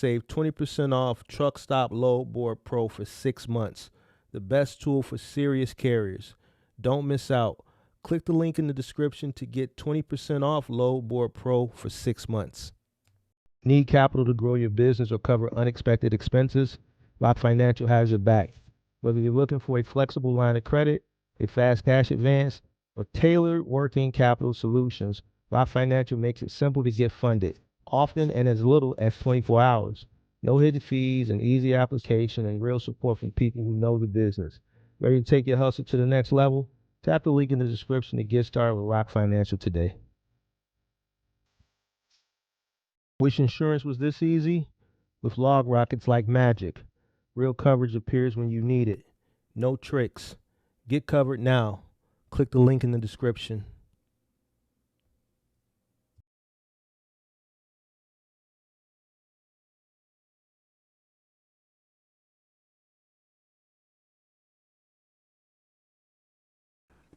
save 20% off TruckStop Load Board Pro for 6 months. The best tool for serious carriers. Don't miss out. Click the link in the description to get 20% off Load Board Pro for 6 months. Need capital to grow your business or cover unexpected expenses? Rock Financial has your back. Whether you're looking for a flexible line of credit, a fast cash advance, or tailored working capital solutions, Rock Financial makes it simple to get funded, often in as little as 24 hours. No hidden fees, an easy application, and real support from people who know the business. Ready to take your hustle to the next level? Tap the link in the description to get started with Rock Financial today. Wish insurance was this easy? With LogRock, it's like magic. Real coverage appears when you need it. No tricks. Get covered now. Click the link in the description.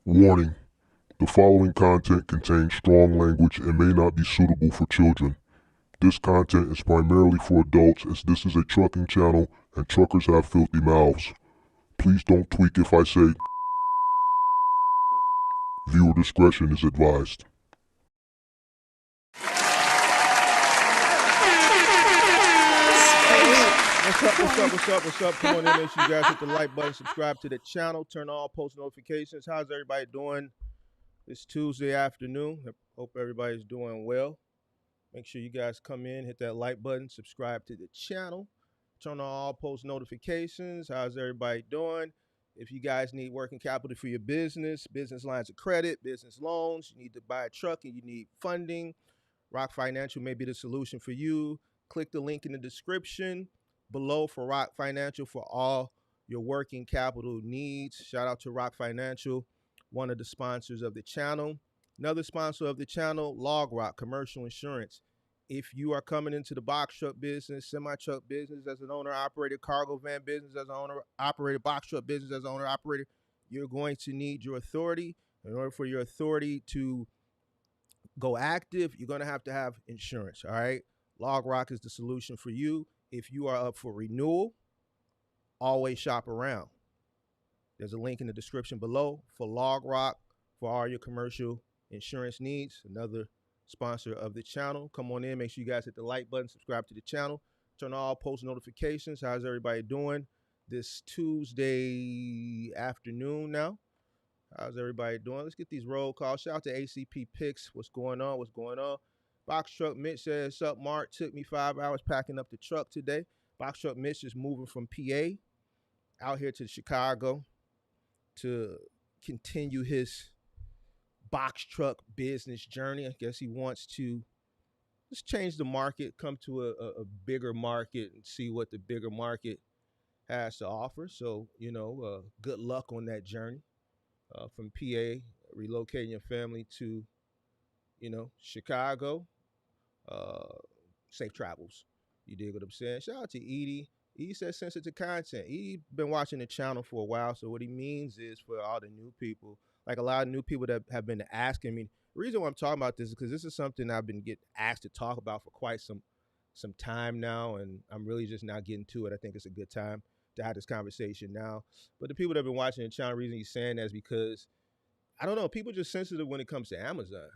Warning: the following content contains strong language and may not be suitable for children. This content is primarily for adults, as this is a trucking channel and truckers have filthy mouths. Please don't tweak if I say viewer discretion is advised. What's up? Come on in, make sure you guys hit the like button, subscribe to the channel, turn on all post notifications. How's everybody doing this Tuesday afternoon? Hope everybody's doing well. Make sure you guys come in, hit that like button, subscribe to the channel, turn on all post notifications. How's everybody doing? If you guys need working capital for your business, business lines of credit, business loans, you need to buy a truck and you need funding, Rock Financial may be the solution for you. Click the link in the description below for Rock Financial for all your working capital needs. Shout out to Rock Financial, one of the sponsors of the channel. Another sponsor of the channel, LogRock Commercial Insurance. If you are coming into the box truck business, semi-truck business as an owner-operator, cargo van business as an owner-operator, box truck business as an owner-operator, you're going to need your authority. In order for your authority to go active, you're going to have insurance, all right? LogRock is the solution for you. If you are up for renewal, always shop around. There's a link in the description below for LogRock for all your commercial insurance needs. Another sponsor of the channel. Come on in, make sure you guys hit the like button, subscribe to the channel, turn on all post notifications. How's everybody doing this Tuesday afternoon now? How's everybody doing? Let's get these roll calls. Shout out to ACP Picks. What's going on? Box Truck Mitch says, "Sup, Mark? Took me 5 hours packing up the truck today." Box Truck Mitch is moving from PA out here to Chicago to continue his box truck business journey. I guess he wants to just change the market, come to a bigger market and see what the bigger market has to offer. So, good luck on that journey from PA, relocating your family to, Chicago. Safe travels. You dig what I'm saying? Shout out to Edie. Edie says sensitive content. Edie been watching the channel for a while, so what he means is for all the new people, like a lot of new people that have been asking me. The reason why I'm talking about this is because this is something I've been getting asked to talk about for quite some time now, and I'm really just now getting to it. I think it's a good time to have this conversation now. But the people that have been watching the channel, the reason he's saying that is because, I don't know, people are just sensitive when it comes to Amazon.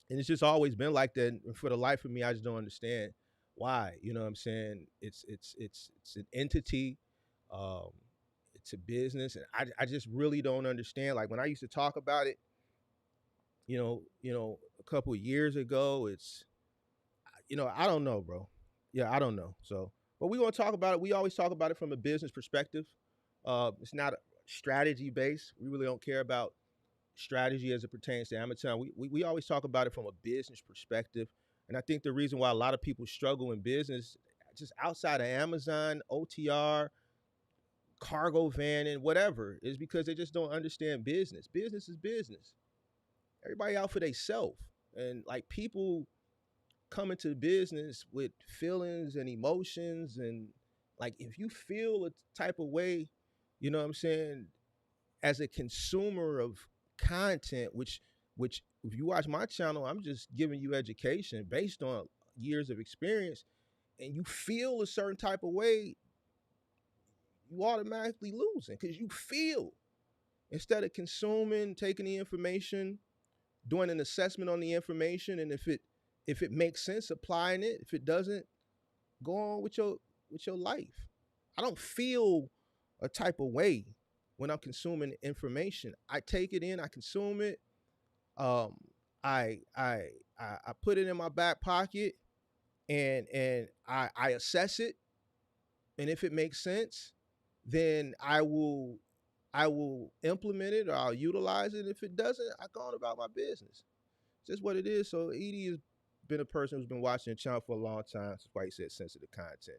And it's just always been like that. And for the life of me, I just don't understand why. You know what I'm saying? It's an entity. It's a business. And I just really don't understand. Like when I used to talk about it, a couple of years ago, I don't know, bro. Yeah, I don't know. So, but we're going to talk about it. We always talk about it from a business perspective. It's not strategy based. We really don't care about strategy as it pertains to Amazon. We always talk about it from a business perspective. And I think the reason why a lot of people struggle in business, just outside of Amazon, OTR, cargo van, and whatever, is because they just don't understand business. Business is business. Everybody out for themselves. And like people come into business with feelings and emotions. And like if you feel a type of way, you know what I'm saying, as a consumer of content, which if you watch my channel, I'm just giving you education based on years of experience. and you feel a certain type of way, you automatically losing because you feel, instead of consuming, taking the information, doing an assessment on the information, and if it makes sense, applying it. If it doesn't, go on with your life. I don't feel a type of way when I'm consuming information. I take it in, I consume it. Um, I put it in my back pocket, and I assess it, and if it makes sense, then I will implement it or I'll utilize it. If it doesn't, I go on about my business. It's just what it is. So Edie has been a person who's been watching the channel for a long time. That's why he said sensitive content.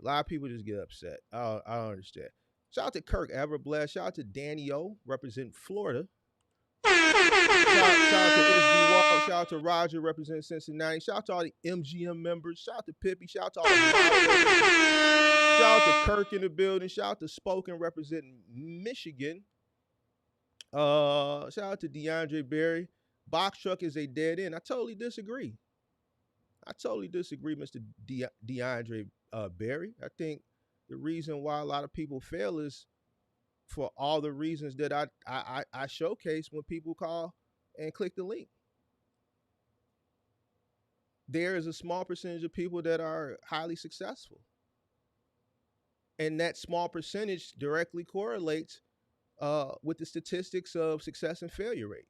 A lot of people just get upset. I don't understand. Shout out to Kirk Everbless. Shout out to Danny O, representing Florida. Shout out to SD Wall. Shout out to Roger, representing Cincinnati. Shout out to all the MGM members. Shout out to Pippi. Shout out to all the moderators. Shout out to Kirk in the building. Shout out to Spoken, representing Michigan. Shout out to DeAndre Berry. Box truck is a dead end. I totally disagree. Mr. DeAndre Berry. I think the reason why a lot of people fail is for all the reasons that I showcase when people call and click the link. There is a small percentage of people that are highly successful. And that small percentage directly correlates with the statistics of success and failure rate.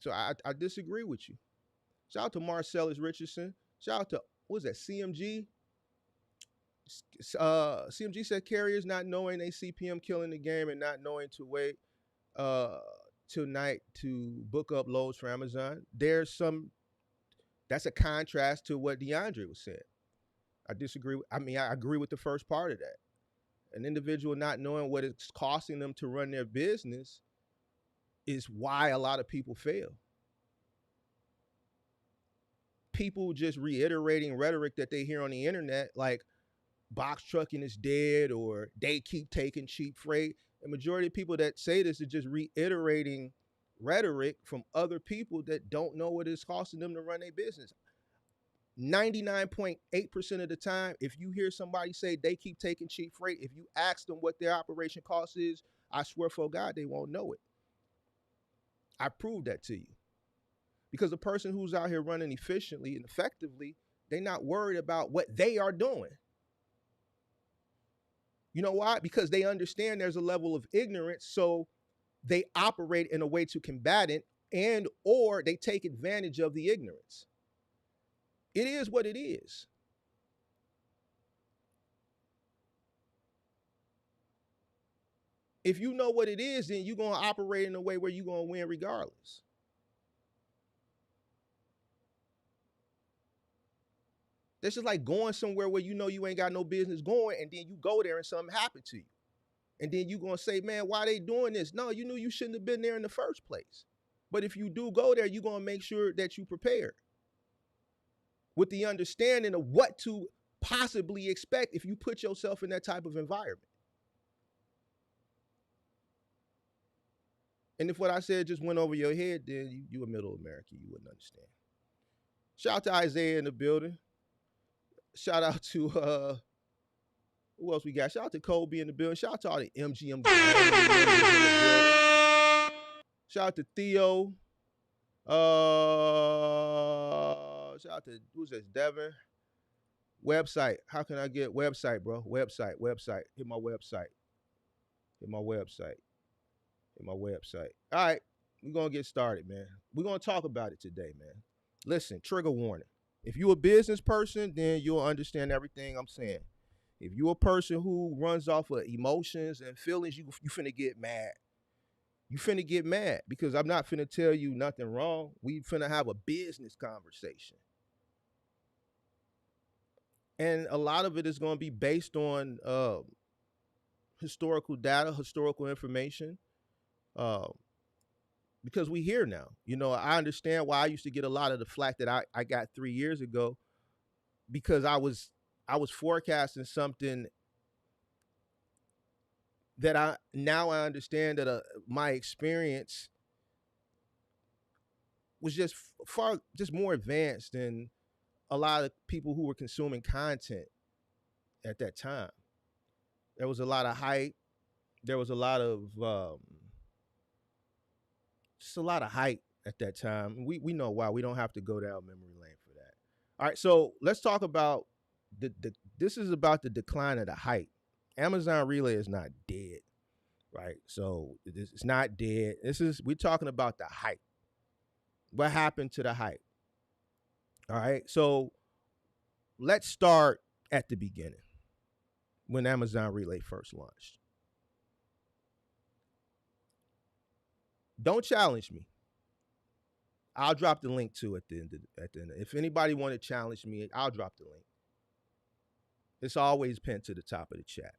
So I disagree with you. Shout out to Marcellus Richardson. Shout out to, what was that, CMG? CMG said carriers not knowing a CPM killing the game and not knowing to wait till night to book up loads for Amazon. That's a contrast to what DeAndre was saying. I disagree. I agree with the first part of that. An individual not knowing what it's costing them to run their business is why a lot of people fail. People just reiterating rhetoric that they hear on the internet, like box trucking is dead or they keep taking cheap freight. The majority of people that say this are just reiterating rhetoric from other people that don't know what it's costing them to run their business. 99.8% of the time, if you hear somebody say they keep taking cheap freight, if you ask them what their operation cost is, I swear for God, they won't know it. I proved that to you. Because the person who's out here running efficiently and effectively, they're not worried about what they are doing. You know why? Because they understand there's a level of ignorance, so they operate in a way to combat it, and or they take advantage of the ignorance. It is what it is. If you know what it is, then you're going to operate in a way where you're going to win regardless. That's just like going somewhere where you know you ain't got no business going, and then you go there and something happened to you. And then you're going to say, man, why they doing this? No, you knew you shouldn't have been there in the first place. But if you do go there, you're going to make sure that you prepared with the understanding of what to possibly expect if you put yourself in that type of environment. And if what I said just went over your head, then you a middle American, you wouldn't understand. Shout out to Isaiah in the building. Shout out to who else we got? Shout out to Kobe in the building. Shout out to all the MGM. Shout out to Theo. Shout out to, who's this? Devin. Website. How can I get website, bro? Website. Hit my website. All right, we're gonna get started, man. We're gonna talk about it today, man. Listen, trigger warning. If you're a business person, then you'll understand everything I'm saying. If you're a person who runs off of emotions and feelings, you finna get mad. You finna get mad because I'm not finna tell you nothing wrong. We finna have a business conversation. And a lot of it is gonna be based on historical data, historical information. Because we here now. You know, I understand why I used to get a lot of the flack that I got 3 years ago, because I was forecasting something that I understand that my experience was just far just more advanced than a lot of people who were consuming content at that time. There was a lot of hype. There was a lot of just a lot of hype at that time. We know why. We don't have to go down memory lane for that. All right, so let's talk about the this is about the decline of the hype. Amazon Relay is not dead, right? So it's not dead. We're talking about the hype. What happened to the hype? All right, so let's start at the beginning when Amazon Relay first launched. Don't challenge me. I'll drop the link too at the end. If anybody want to challenge me, I'll drop the link. It's always pinned to the top of the chat.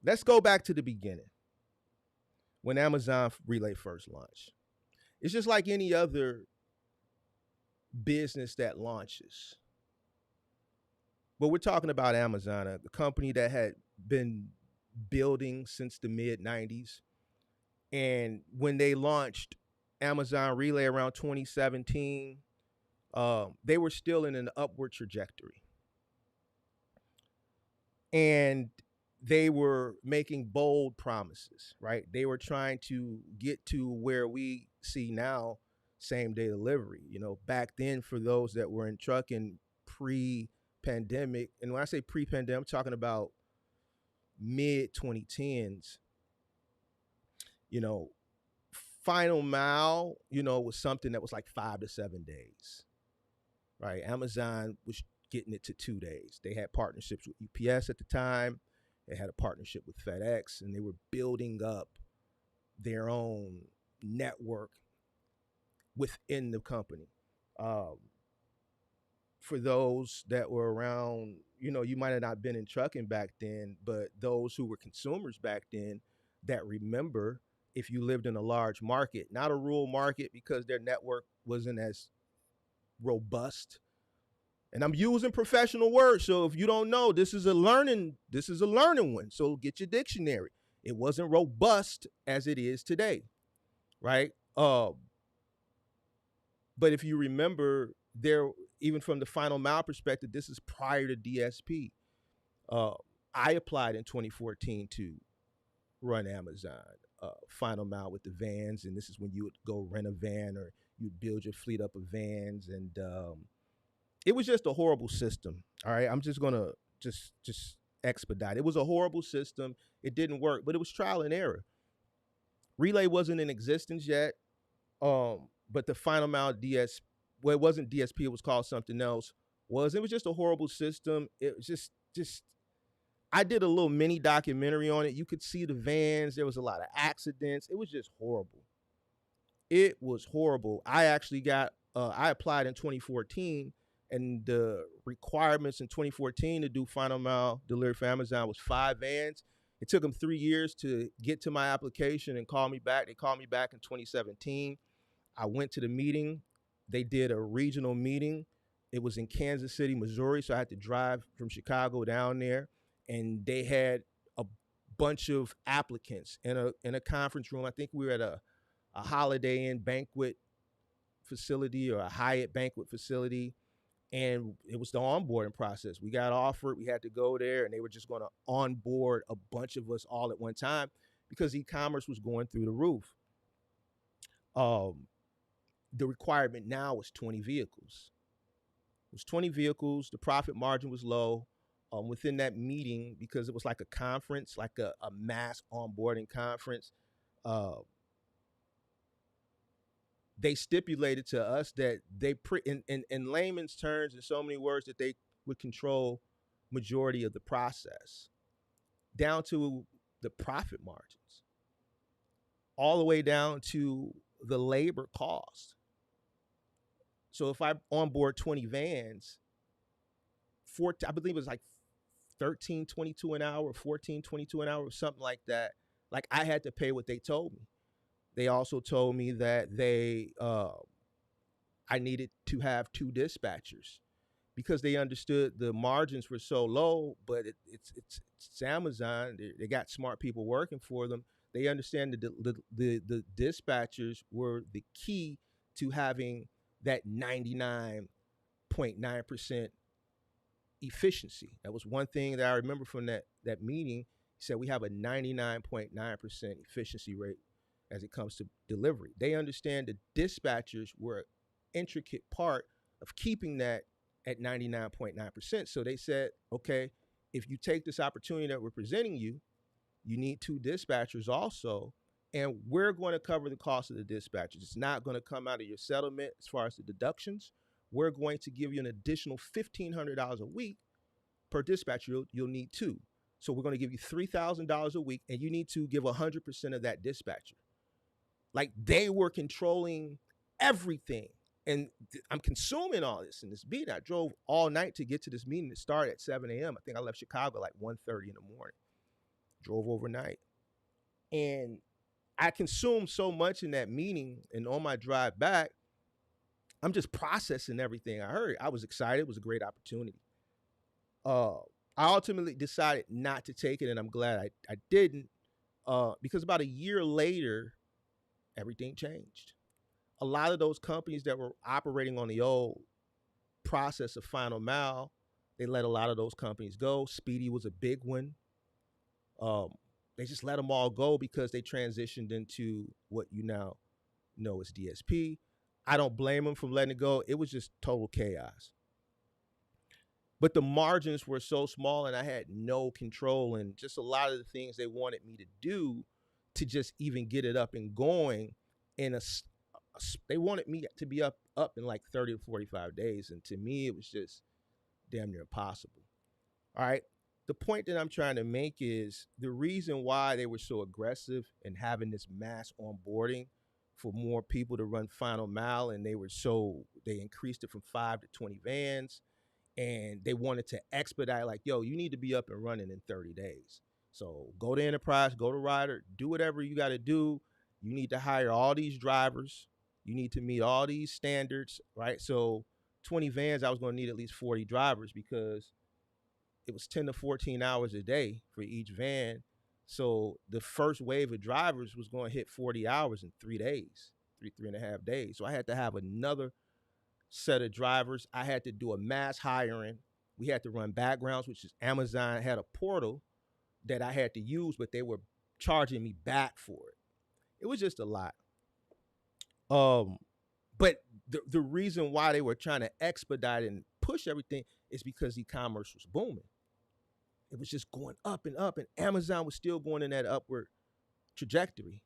Let's go back to the beginning when Amazon Relay first launched. It's just like any other business that launches. But we're talking about Amazon, a company that had been building since the mid 90s. And when they launched Amazon Relay around 2017, they were still in an upward trajectory. And they were making bold promises, right? They were trying to get to where we see now, same day delivery. You know, back then, for those that were in trucking pre-pandemic, and when I say pre-pandemic, I'm talking about mid 2010s, you know, final mile, you know, was something that was like 5 to 7 days, right? Amazon was getting it to 2 days. They had partnerships with UPS at the time. They had a partnership with FedEx, and they were building up their own network within the company. For those that were around, you know, you might have not been in trucking back then, but those who were consumers back then that remember, if you lived in a large market, not a rural market because their network wasn't as robust. And I'm using professional words, so if you don't know, this is a learning one. So get your dictionary. It wasn't robust as it is today, right? But if you remember, there, even from the final mile perspective, this is prior to DSP. I applied in 2014 to run Amazon final mile with the vans, and this is when you would go rent a van or you'd build your fleet up of vans, and it was just a horrible system. All right, I'm just gonna just expedite. It was a horrible system. It didn't work, but it was trial and error. Relay wasn't in existence yet, but the final mile well, it wasn't DSP. It was called something else. It was just a horrible system. It was just. I did a little mini documentary on it. You could see the vans. There was a lot of accidents. It was just horrible. It was horrible. I actually I applied in 2014, and the requirements in 2014 to do final mile delivery for Amazon was 5 vans. It took them 3 years to get to my application and call me back. They called me back in 2017. I went to the meeting. They did a regional meeting. It was in Kansas City, Missouri, so I had to drive from Chicago down there. And they had a bunch of applicants in a conference room. I think we were at a Holiday Inn banquet facility or a Hyatt banquet facility. And it was the onboarding process. We got offered, we had to go there, and they were just going to onboard a bunch of us all at one time because e-commerce was going through the roof. The requirement now was 20 vehicles. It was 20 vehicles. The profit margin was low. Within that meeting, because it was like a conference, like a mass onboarding conference, they stipulated to us that they in layman's terms, in so many words, that they would control majority of the process down to the profit margins, all the way down to the labor cost. So if I onboard 20 vans, I believe it was like $13.22 an hour, $14.22 an hour, something like that. Like, I had to pay what they told me. They also told me that I needed to have 2 dispatchers because they understood the margins were so low, but it's Amazon. They got smart people working for them. They understand that the dispatchers were the key to having that 99.9% efficiency. That was one thing that I remember from that meeting. He said we have a 99.9% efficiency rate as it comes to delivery. They understand the dispatchers were an intricate part of keeping that at 99.9%. So they said, okay, if you take this opportunity that we're presenting you, you need 2 dispatchers also, and we're going to cover the cost of the dispatchers. It's not going to come out of your settlement as far as the deductions. We're going to give you an additional $1,500 a week per dispatcher. You'll need 2. So we're going to give you $3,000 a week, and you need to give 100% of that dispatcher. Like, they were controlling everything. And I'm consuming all this in this meeting. I drove all night to get to this meeting. It started at 7 a.m. I think I left Chicago like 1:30 in the morning. Drove overnight. And I consumed so much in that meeting, and on my drive back, I'm just processing everything I heard. I was excited. It was a great opportunity. I ultimately decided not to take it, and I'm glad I didn't, because about a year later, everything changed. A lot of those companies that were operating on the old process of final mile, they let a lot of those companies go. Speedy was a big one. They just let them all go because they transitioned into what you now know as DSP. I don't blame them for letting it go. It was just total chaos. But the margins were so small, and I had no control, and just a lot of the things they wanted me to do to just even get it up and going they wanted me to be up in like 30 to 45 days. And to me, it was just damn near impossible. All right. The point that I'm trying to make is the reason why they were so aggressive in having this mass onboarding for more people to run final mile. And they increased it from 5 to 20 vans, and they wanted to expedite, like, yo, you need to be up and running in 30 days. So go to Enterprise, go to Ryder, do whatever you got to do. You need to hire all these drivers. You need to meet all these standards, right? So 20 vans, I was going to need at least 40 drivers because it was 10 to 14 hours a day for each van. So the first wave of drivers was going to hit 40 hours in 3 days, three and a half days. So I had to have another set of drivers. I had to do a mass hiring. We had to run backgrounds, which is Amazon had a portal that I had to use, but they were charging me back for it. It was just a lot. But the reason why they were trying to expedite and push everything is because e-commerce was booming. It was just going up and up, and Amazon was still going in that upward trajectory,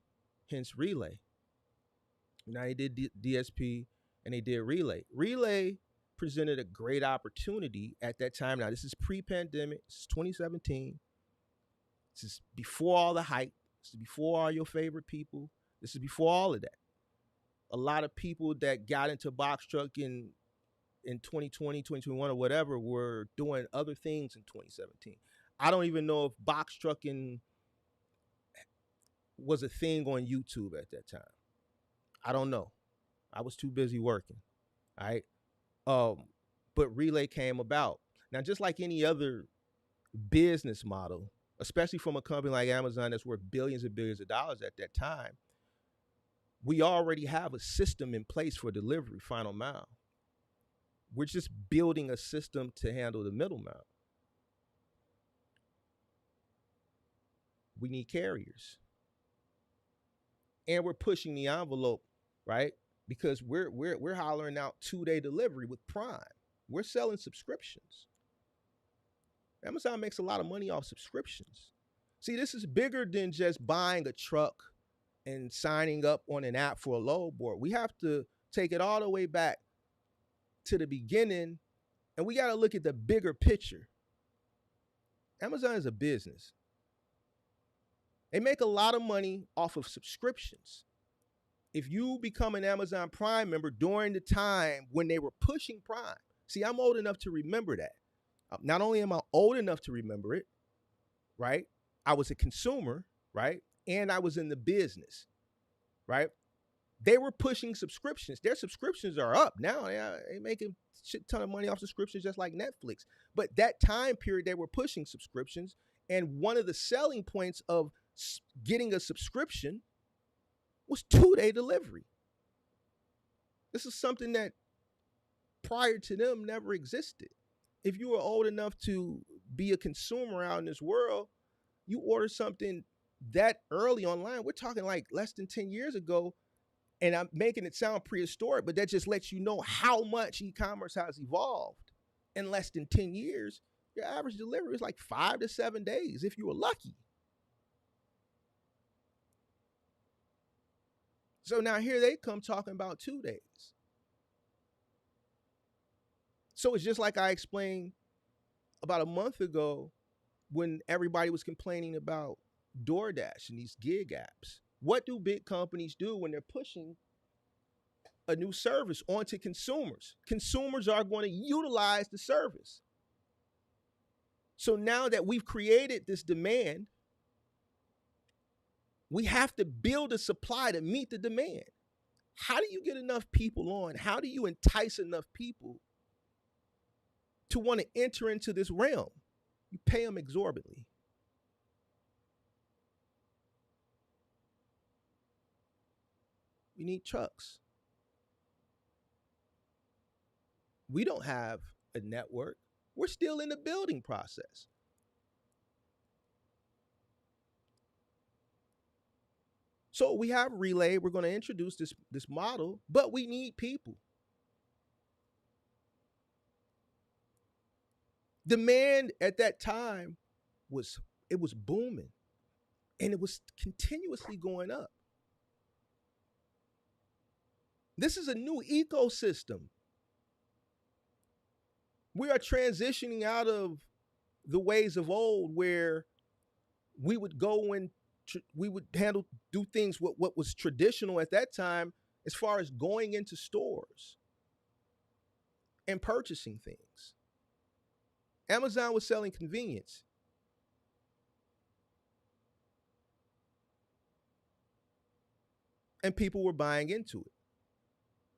hence Relay. Now they did DSP and they did Relay. Relay presented a great opportunity at that time. Now, this is pre-pandemic. This is 2017. This is before all the hype. This is before all your favorite people. This is before all of that. A lot of people that got into box trucking in 2020, 2021, or whatever were doing other things in 2017. I don't even know if box trucking was a thing on YouTube at that time. I don't know. I was too busy working. All right. But Relay came about. Now, just like any other business model, especially from a company like Amazon that's worth billions and billions of dollars at that time, we already have a system in place for delivery, final mile. We're just building a system to handle the middle mile. We need carriers. And we're pushing the envelope, right? Because we're hollering out 2-day delivery with Prime. We're selling subscriptions. Amazon makes a lot of money off subscriptions. See, this is bigger than just buying a truck and signing up on an app for a load board. We have to take it all the way back to the beginning, and we got to look at the bigger picture. Amazon is a business. They make a lot of money off of subscriptions. If you become an Amazon Prime member during the time when they were pushing Prime, see, I'm old enough to remember that. Not only am I old enough to remember it, right? I was a consumer, right? And I was in the business, right? They were pushing subscriptions. Their subscriptions are up now. They're making a shit ton of money off subscriptions just like Netflix. But that time period, they were pushing subscriptions. And one of the selling points of getting a subscription was 2-day delivery. This is something that prior to them never existed. If you were old enough to be a consumer out in this world, you order something that early online. We're talking like less than 10 years ago, and I'm making it sound prehistoric, but that just lets you know how much e-commerce has evolved in less than 10 years. Your average delivery is like 5 to 7 days if you were lucky. So now here they come talking about 2 days. So it's just like I explained about a month ago when everybody was complaining about DoorDash and these gig apps. What do big companies do when they're pushing a new service onto consumers? Consumers are going to utilize the service. So now that we've created this demand, we have to build a supply to meet the demand. How do you get enough people on? How do you entice enough people to want to enter into this realm? You pay them exorbitantly. We need trucks. We don't have a network. We're still in the building process. So we have Relay. We're going to introduce this model, but we need people. Demand at that time was booming, and it was continuously going up. This is a new ecosystem. We are transitioning out of the ways of old where we would go and we would do things what was traditional at that time as far as going into stores and purchasing things. Amazon was selling convenience. And people were buying into it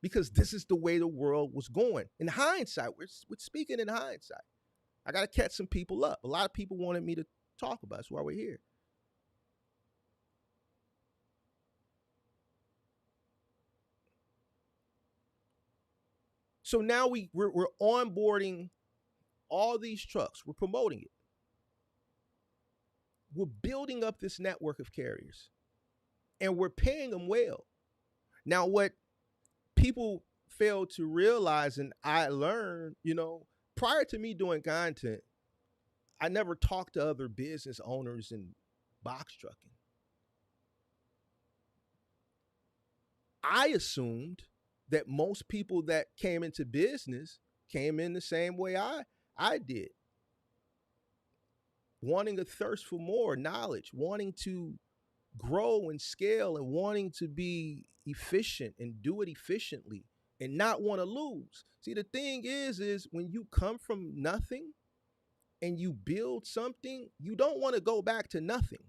because this is the way the world was going. In hindsight, we're speaking in hindsight. I got to catch some people up. A lot of people wanted me to talk about it. That's why we're here. So now we're onboarding all these trucks. We're promoting it. We're building up this network of carriers, and we're paying them well. Now, what people fail to realize, and I learned, prior to me doing content, I never talked to other business owners in box trucking. I assumed that most people that came into business came in the same way I did. Wanting a thirst for more knowledge, wanting to grow and scale, and wanting to be efficient and do it efficiently and not want to lose. See, the thing is when you come from nothing and you build something, you don't want to go back to nothing.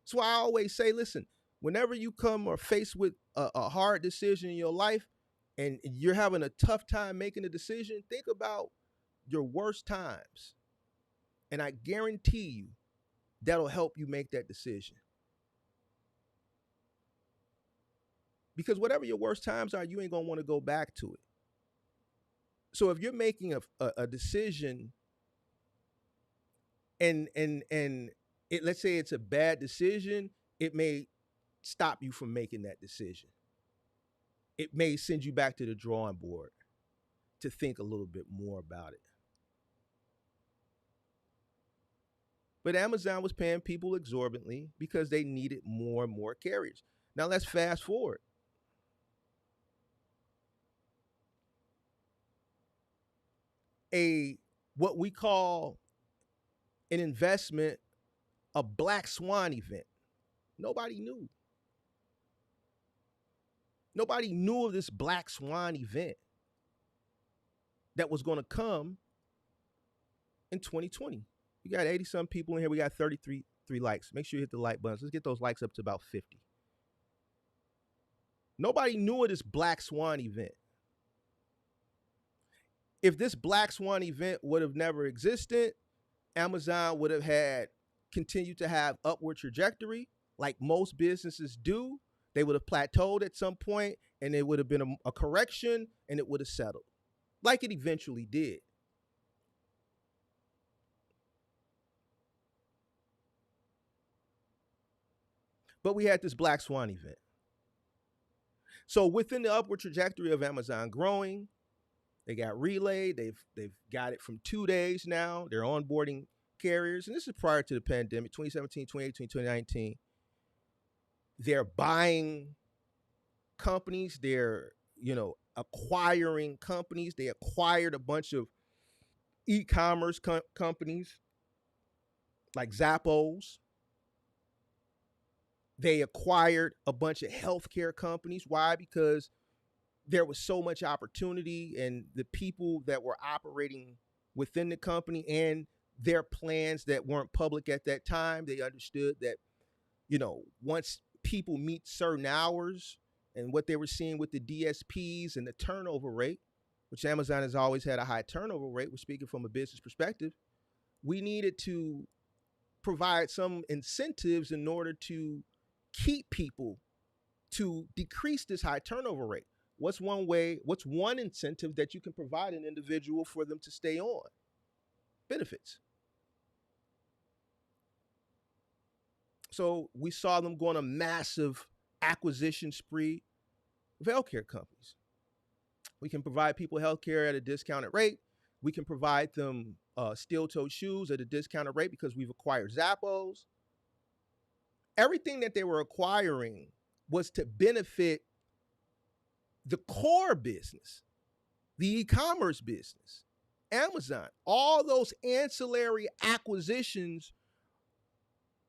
That's why I always say, listen, whenever you come or faced with a hard decision in your life and you're having a tough time making a decision, think about your worst times. And I guarantee you that'll help you make that decision. Because whatever your worst times are, you ain't going to want to go back to it. So if you're making a decision and let's say it's a bad decision, it may stop you from making that decision. It may send you back to the drawing board to think a little bit more about it. But Amazon was paying people exorbitantly because they needed more and more carriers. Now let's fast forward. What we call an investment, a black swan event. Nobody knew. Nobody knew of this black swan event that was going to come in 2020. We got 80-some people in here. We got 33 likes. Make sure you hit the like buttons. Let's get those likes up to about 50. Nobody knew of this black swan event. If this black swan event would have never existed, Amazon would have continued to have upward trajectory. like most businesses do, they would have plateaued at some point and it would have been a correction and it would have settled like it eventually did. But we had this black swan event. So within the upward trajectory of Amazon growing, they got relayed. They've got it from 2 days now. They're onboarding carriers, and this is prior to the pandemic, 2017, 2018, 2019. They're buying companies. They're acquiring companies. They acquired a bunch of e-commerce companies like Zappos. They acquired a bunch of healthcare companies. Why? Because there was so much opportunity, and the people that were operating within the company and their plans that weren't public at that time, they understood that, once people meet certain hours, and what they were seeing with the DSPs and the turnover rate, which Amazon has always had a high turnover rate, we're speaking from a business perspective, we needed to provide some incentives in order to keep people, to decrease this high turnover rate. What's one incentive that you can provide an individual for them to stay on? Benefits. So we saw them go on a massive acquisition spree of healthcare companies. We can provide people healthcare at a discounted rate. We can provide them steel-toed shoes at a discounted rate because we've acquired Zappos. Everything that they were acquiring was to benefit the core business, the e-commerce business, Amazon. All those ancillary acquisitions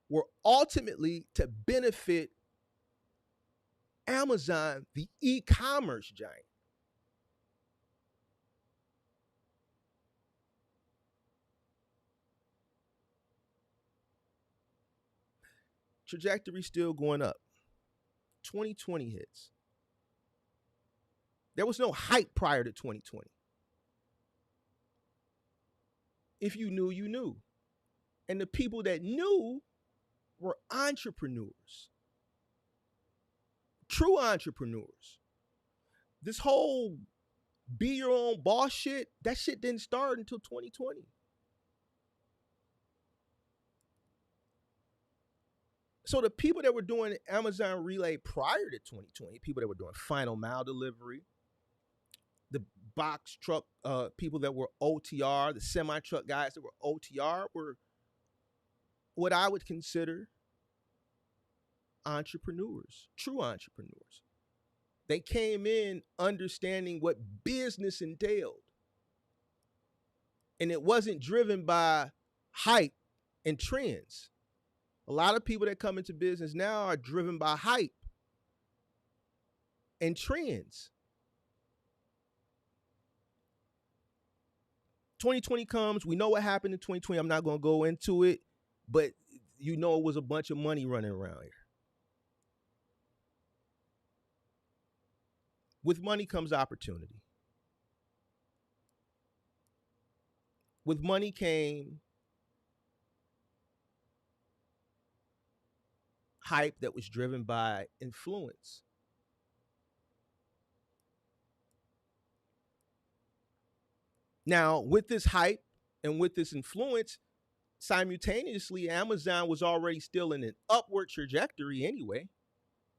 were ultimately to benefit Amazon, the e-commerce giant. Trajectory still going up. 2020 hits. There was no hype prior to 2020. If you knew, you knew. And the people that knew were entrepreneurs. True entrepreneurs. This whole be your own boss shit, that shit didn't start until 2020. So the people that were doing Amazon Relay prior to 2020, people that were doing final mile delivery, the box truck people that were OTR, the semi-truck guys that were OTR, were what I would consider entrepreneurs, true entrepreneurs. They came in understanding what business entailed. And it wasn't driven by hype and trends. A lot of people that come into business now are driven by hype and trends. 2020 comes. We know what happened in 2020. I'm not going to go into it, but it was a bunch of money running around here. With money comes opportunity. With money came hype that was driven by influence. Now, with this hype and with this influence, simultaneously, Amazon was already still in an upward trajectory anyway,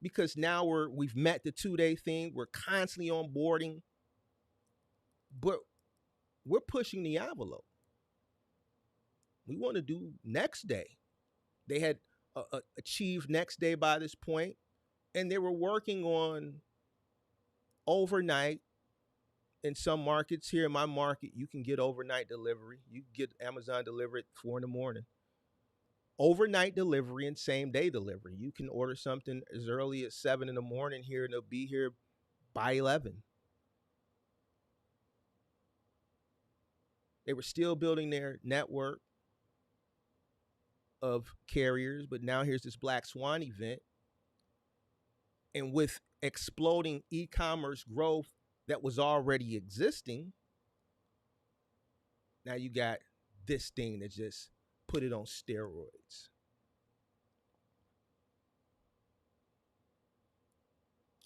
because now we've met the 2-day thing. We're constantly onboarding, but we're pushing the envelope. We want to do next day. They had achieved next day by this point, and they were working on overnight. In some markets, here in my market, you can get overnight delivery. You can get Amazon delivery at 4 a.m. Overnight delivery and same day delivery. You can order something as early as 7 a.m. here, and they'll be here by 11. They were still building their network of carriers, but now here's this Black Swan event. And with exploding e-commerce growth that was already existing, now you got this thing that just put it on steroids.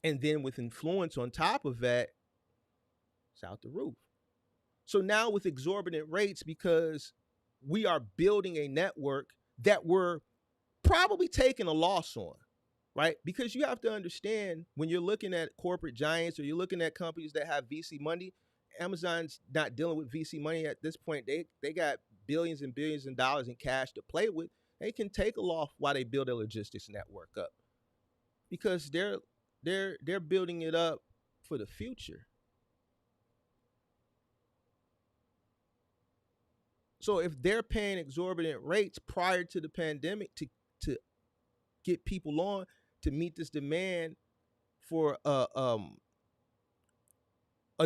And then with influence on top of that, it's out the roof. So now with exorbitant rates, because we are building a network that we're probably taking a loss on, right? Because you have to understand when you're looking at corporate giants or you're looking at companies that have VC money, Amazon's not dealing with VC money at this point. They got billions and billions of dollars in cash to play with. They can take a loss while they build a logistics network up because they're building it up for the future. So if they're paying exorbitant rates prior to the pandemic to get people on to meet this demand for a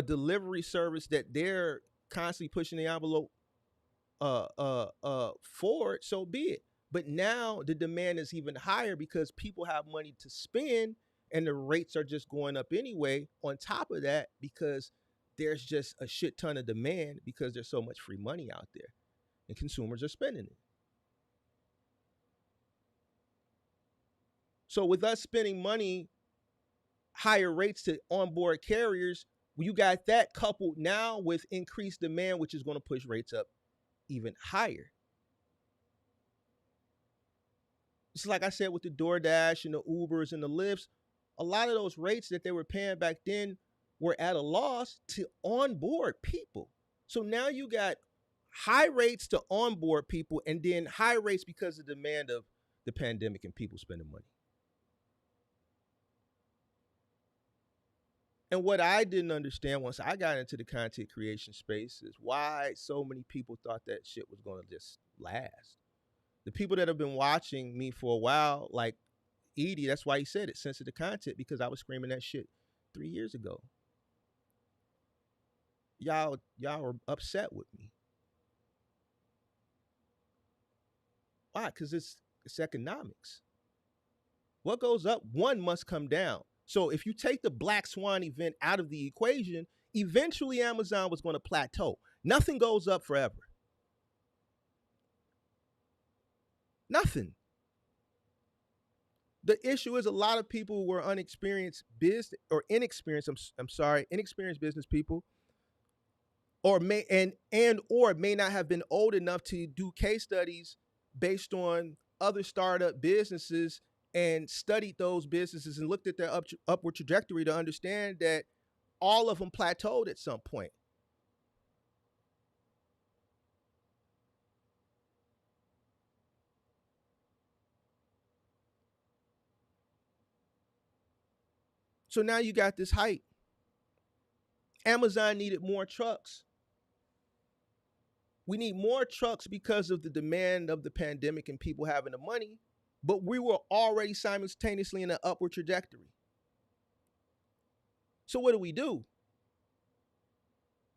delivery service that they're constantly pushing the envelope forward, so be it. But now the demand is even higher because people have money to spend and the rates are just going up anyway. On top of that, because there's just a shit ton of demand because there's so much free money out there and consumers are spending it. So with us spending money, higher rates to onboard carriers, you got that coupled now with increased demand, which is going to push rates up even higher. It's like I said with the DoorDash and the Ubers and the Lyfts, a lot of those rates that they were paying back then were at a loss to onboard people. So now you got high rates to onboard people and then high rates because of the demand of the pandemic and people spending money. And what I didn't understand once I got into the content creation space is why so many people thought that shit was going to just last. The people that have been watching me for a while, like Edie, that's why he said it, sensitive content, because I was screaming that shit 3 years ago. Y'all were upset with me. Why? Because it's economics. What goes up, one must come down. So if you take the Black Swan event out of the equation, eventually Amazon was going to plateau. Nothing goes up forever. Nothing. The issue is a lot of people who were inexperienced business people, or may not have been old enough to do case studies based on other startup businesses and studied those businesses and looked at their upward trajectory to understand that all of them plateaued at some point. So now you got this hype. Amazon needed more trucks. We need more trucks because of the demand of the pandemic and people having the money, but we were already simultaneously in an upward trajectory. So what do?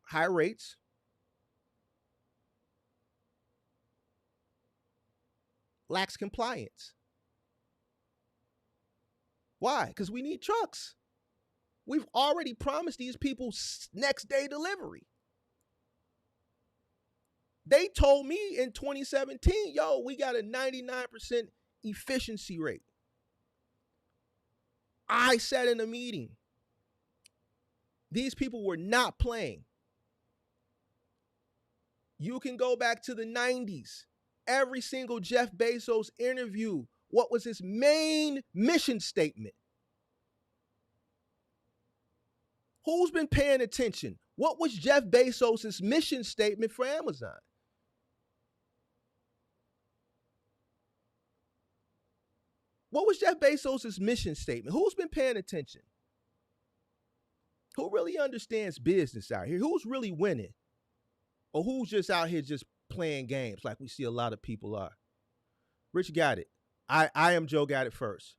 High rates, lax compliance. Why? Because we need trucks. We've already promised these people next day delivery. They told me in 2017, yo, we got a 99% efficiency rate. I sat in a meeting. These people were not playing. You can go back to the 90s. Every single Jeff Bezos interview, what was his main mission statement? Who's been paying attention? What was Jeff Bezos' mission statement for Amazon? What was Jeff Bezos' mission statement? Who's been paying attention? Who really understands business out here? Who's really winning? Or who's just out here just playing games like we see a lot of people are? Rich got it. I am Joe got it first.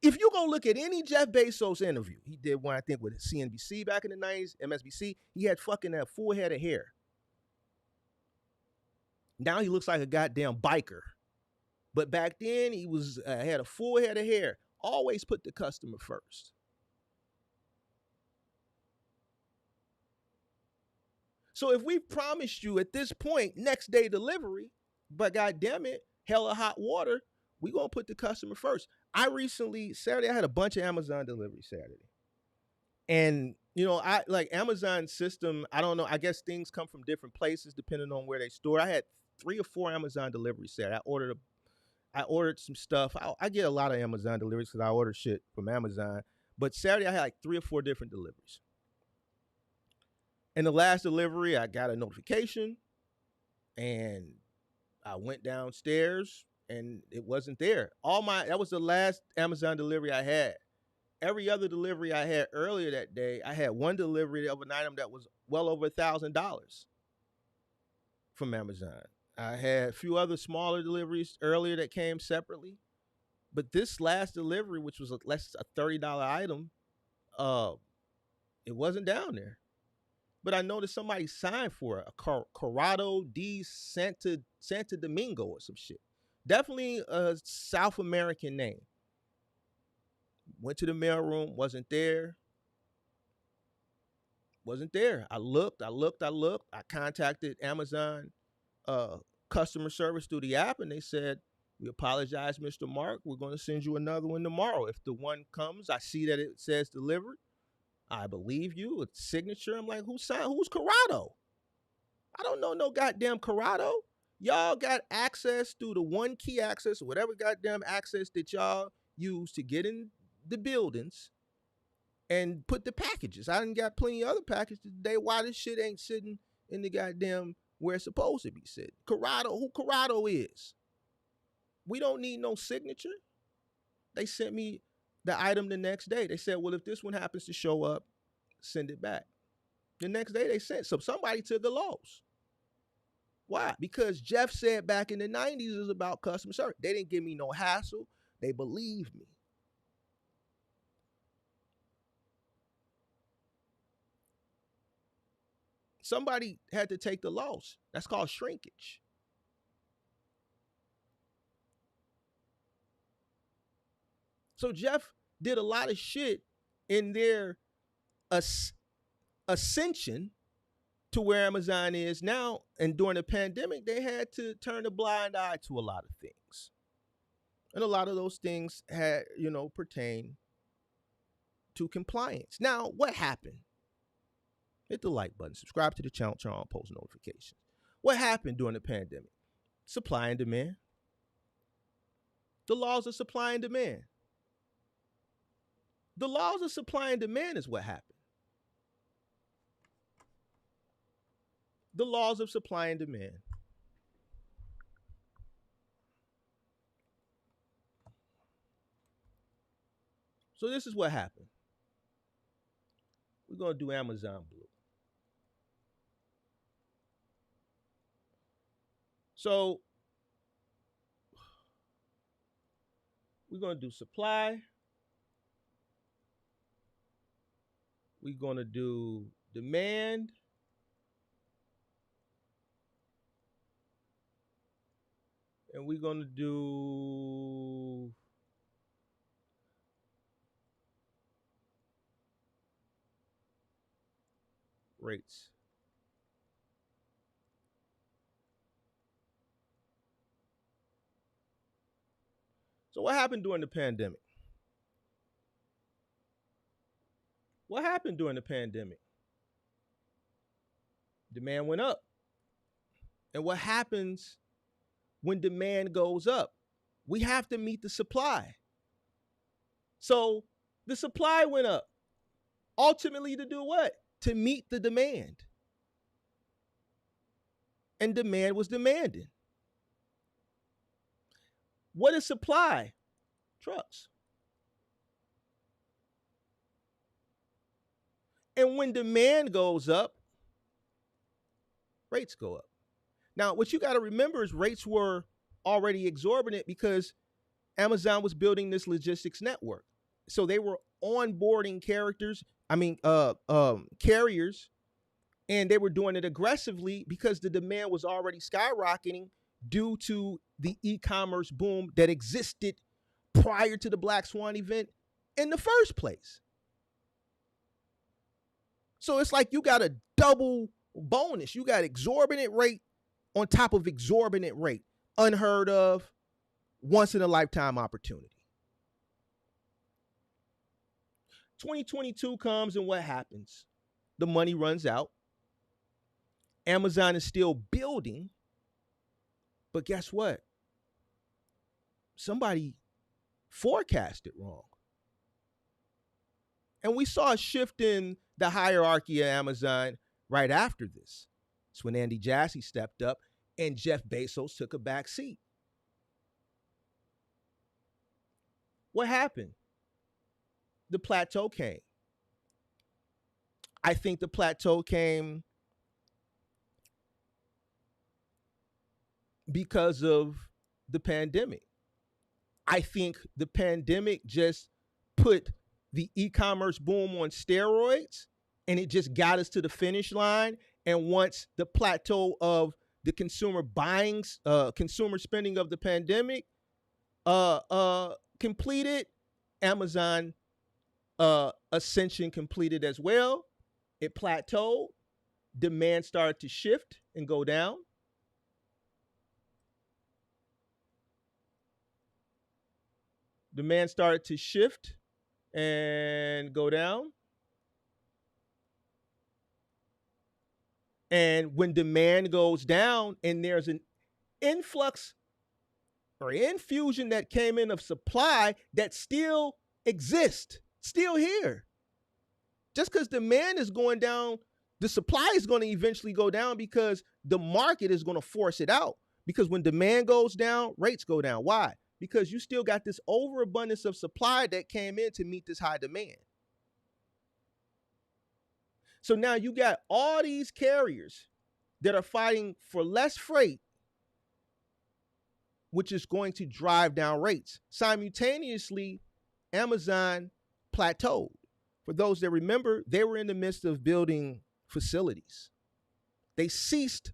If you go look at any Jeff Bezos interview, he did one, I think, with CNBC back in the 90s, MSNBC, he had fucking that full head of hair. Now he looks like a goddamn biker. But back then, he had a full head of hair. Always put the customer first. So if we promised you at this point, next day delivery, but goddamn it, hella hot water, we gonna put the customer first. Saturday, I had a bunch of Amazon deliveries Saturday. And, I like Amazon system. I don't know. I guess things come from different places depending on where they store. I had 3 or 4 Amazon deliveries Saturday. I ordered some stuff. I get a lot of Amazon deliveries because I order shit from Amazon. But Saturday, I had like 3 or 4 different deliveries. And the last delivery, I got a notification, and I went downstairs, and it wasn't there. That was the last Amazon delivery I had. Every other delivery I had earlier that day, I had one delivery of an item that was well over $1,000 from Amazon. I had a few other smaller deliveries earlier that came separately, but this last delivery, which was a $30 item, it wasn't down there. But I noticed somebody signed for it, a Corrado de Santa Domingo or some shit. Definitely a South American name. Went to the mailroom, wasn't there. I looked. I contacted Amazon customer service through the app, and they said, "We apologize, Mr. Mark. We're going to send you another one tomorrow. If the one comes, I see that it says delivered. I believe you. It's signature." I'm like, who's Corrado? I don't know no goddamn Corrado. Y'all got access through the one key access or whatever goddamn access that y'all use to get in the buildings and put the packages. I done got plenty of other packages today. Why this shit ain't sitting in the goddamn where it's supposed to be sitting? Who Corrado is? We don't need no signature. They sent me the item the next day. They said, well, if this one happens to show up, send it back. The next day they sent. So somebody took a loss. Why? Because Jeff said back in the 90s it was about customer service. They didn't give me no hassle. They believed me. Somebody had to take the loss. That's called shrinkage. So Jeff did a lot of shit in their ascension to where Amazon is now. And during the pandemic, they had to turn a blind eye to a lot of things. And a lot of those things had, pertain to compliance. Now, what happened? Hit the like button, subscribe to the channel, turn on post notifications. What happened during the pandemic? Supply and demand. The laws of supply and demand. The laws of supply and demand is what happened. The laws of supply and demand. So this is what happened. We're going to do Amazon Blue. So we're going to do supply. We're going to do demand. And we're going to do rates. So what happened during the pandemic? What happened during the pandemic? Demand went up. And what happens when demand goes up? We have to meet the supply. So the supply went up. Ultimately to do what? To meet the demand. And demand was demanding. What is supply? Trucks. And when demand goes up, rates go up. Now, what you got to remember is rates were already exorbitant because Amazon was building this logistics network. So they were onboarding carriers, and they were doing it aggressively because the demand was already skyrocketing due to the e-commerce boom that existed prior to the Black Swan event in the first place. So it's like you got a double bonus. You got exorbitant rate on top of exorbitant rate. Unheard of, once in a lifetime opportunity. 2022 comes and what happens? The money runs out. Amazon is still building. But guess what? Somebody forecasted wrong. And we saw a shift in the hierarchy of Amazon right after this. It's when Andy Jassy stepped up and Jeff Bezos took a back seat. What happened? The plateau came. I think the plateau came because of the pandemic. I think the pandemic just put the e-commerce boom on steroids, and it just got us to the finish line. And once the plateau of the consumer buying, consumer spending of the pandemic completed, Amazon ascension completed as well. It plateaued. Demand started to shift and go down. Demand started to shift and go down. And when demand goes down and there's an influx or infusion that came in of supply that still exists, still here. Just because demand is going down, the supply is going to eventually go down because the market is going to force it out. Because when demand goes down, rates go down. Why? Because you still got this overabundance of supply that came in to meet this high demand. So now you got all these carriers that are fighting for less freight, which is going to drive down rates. Simultaneously, Amazon plateaued. For those that remember, they were in the midst of building facilities. They ceased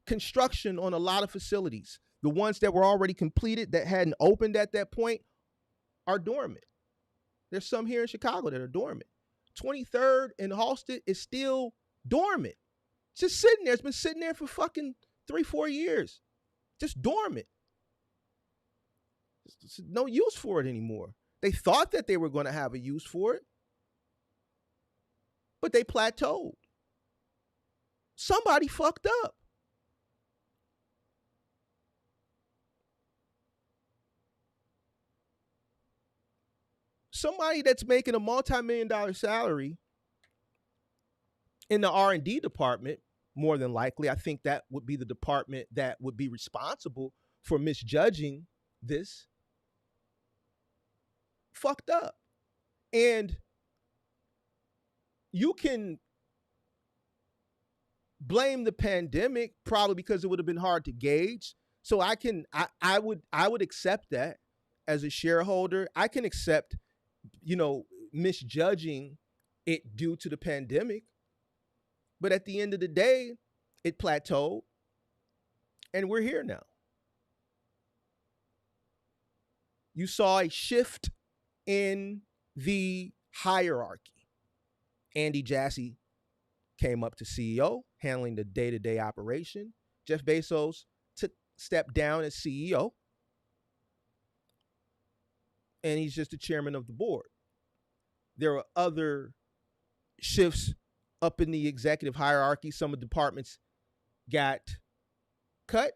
construction on a lot of facilities. The ones that were already completed that hadn't opened at that point are dormant. There's some here in Chicago that are dormant. 23rd and Halsted is still dormant. It's just sitting there. It's been sitting there for fucking 3-4 years. Just dormant. There's no use for it anymore. They thought that they were going to have a use for it, but they plateaued. Somebody fucked up. Somebody that's making a multi-million-dollar salary in the R&D department, more than likely, I think that would be the department that would be responsible for misjudging this, fucked up. And you can blame the pandemic probably because it would have been hard to gauge. So I would accept that as a shareholder. I can accept, misjudging it due to the pandemic. But at the end of the day, it plateaued and we're here now. You saw a shift in the hierarchy. Andy Jassy came up to CEO, handling the day-to-day operation. Jeff Bezos stepped down as CEO. And he's just the chairman of the board. There are other shifts up in the executive hierarchy. Some of the departments got cut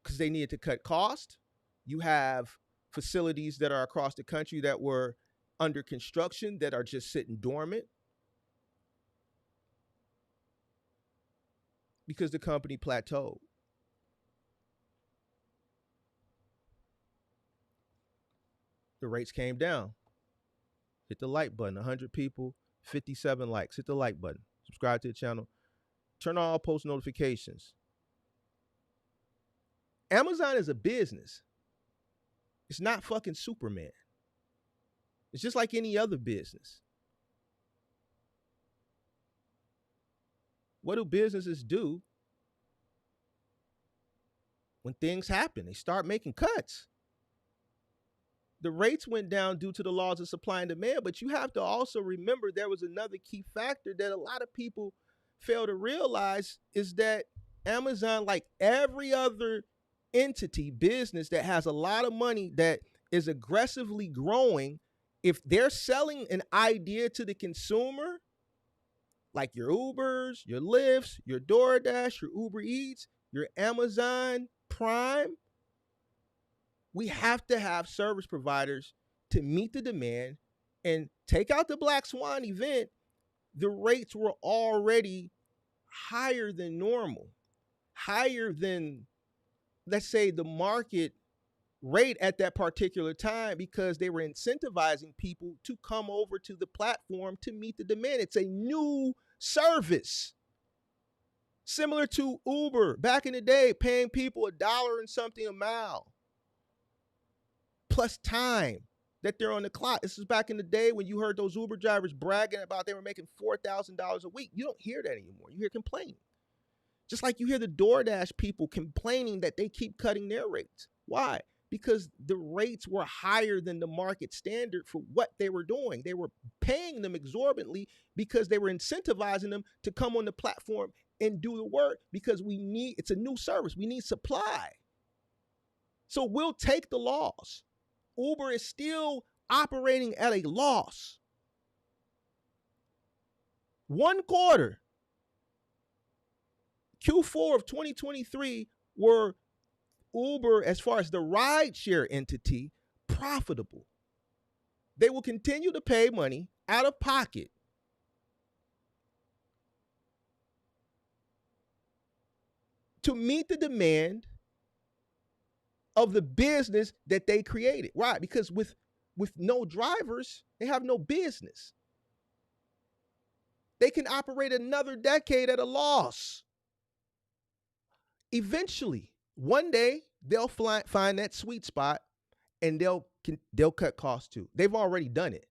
because they needed to cut cost. You have facilities that are across the country that were under construction that are just sitting dormant because the company plateaued. The rates came down. Hit the like button. 100 people, 57 likes. Hit the like button. Subscribe to the channel. Turn on all post notifications. Amazon is a business. It's not fucking Superman. It's just like any other business. What do businesses do when things happen? They start making cuts. The rates went down due to the laws of supply and demand, but you have to also remember there was another key factor that a lot of people fail to realize is that Amazon, like every other entity, business that has a lot of money that is aggressively growing, if they're selling an idea to the consumer, like your Ubers, your Lyfts, your DoorDash, your Uber Eats, your Amazon Prime, we have to have service providers to meet the demand. And take out the Black Swan event, the rates were already higher than normal, higher than, let's say, the market rate at that particular time, because they were incentivizing people to come over to the platform to meet the demand. It's a new service, similar to Uber back in the day, paying people $1 and something a mile plus time that they're on the clock. This is back in the day when you heard those Uber drivers bragging about they were making $4,000 a week. You don't hear that anymore. You hear complaining. Just like you hear the DoorDash people complaining that they keep cutting their rates. Why? Because the rates were higher than the market standard for what they were doing. They were paying them exorbitantly because they were incentivizing them to come on the platform and do the work, because it's a new service. We need supply. So we'll take the loss. Uber is still operating at a loss. One quarter, Q4 of 2023, were Uber, as far as the rideshare entity, profitable. They will continue to pay money out of pocket to meet the demand of the business that they created. Right? Because with no drivers, they have no business. They can operate another decade at a loss. Eventually, one day, they'll find that sweet spot, and they'll cut costs too. They've already done it,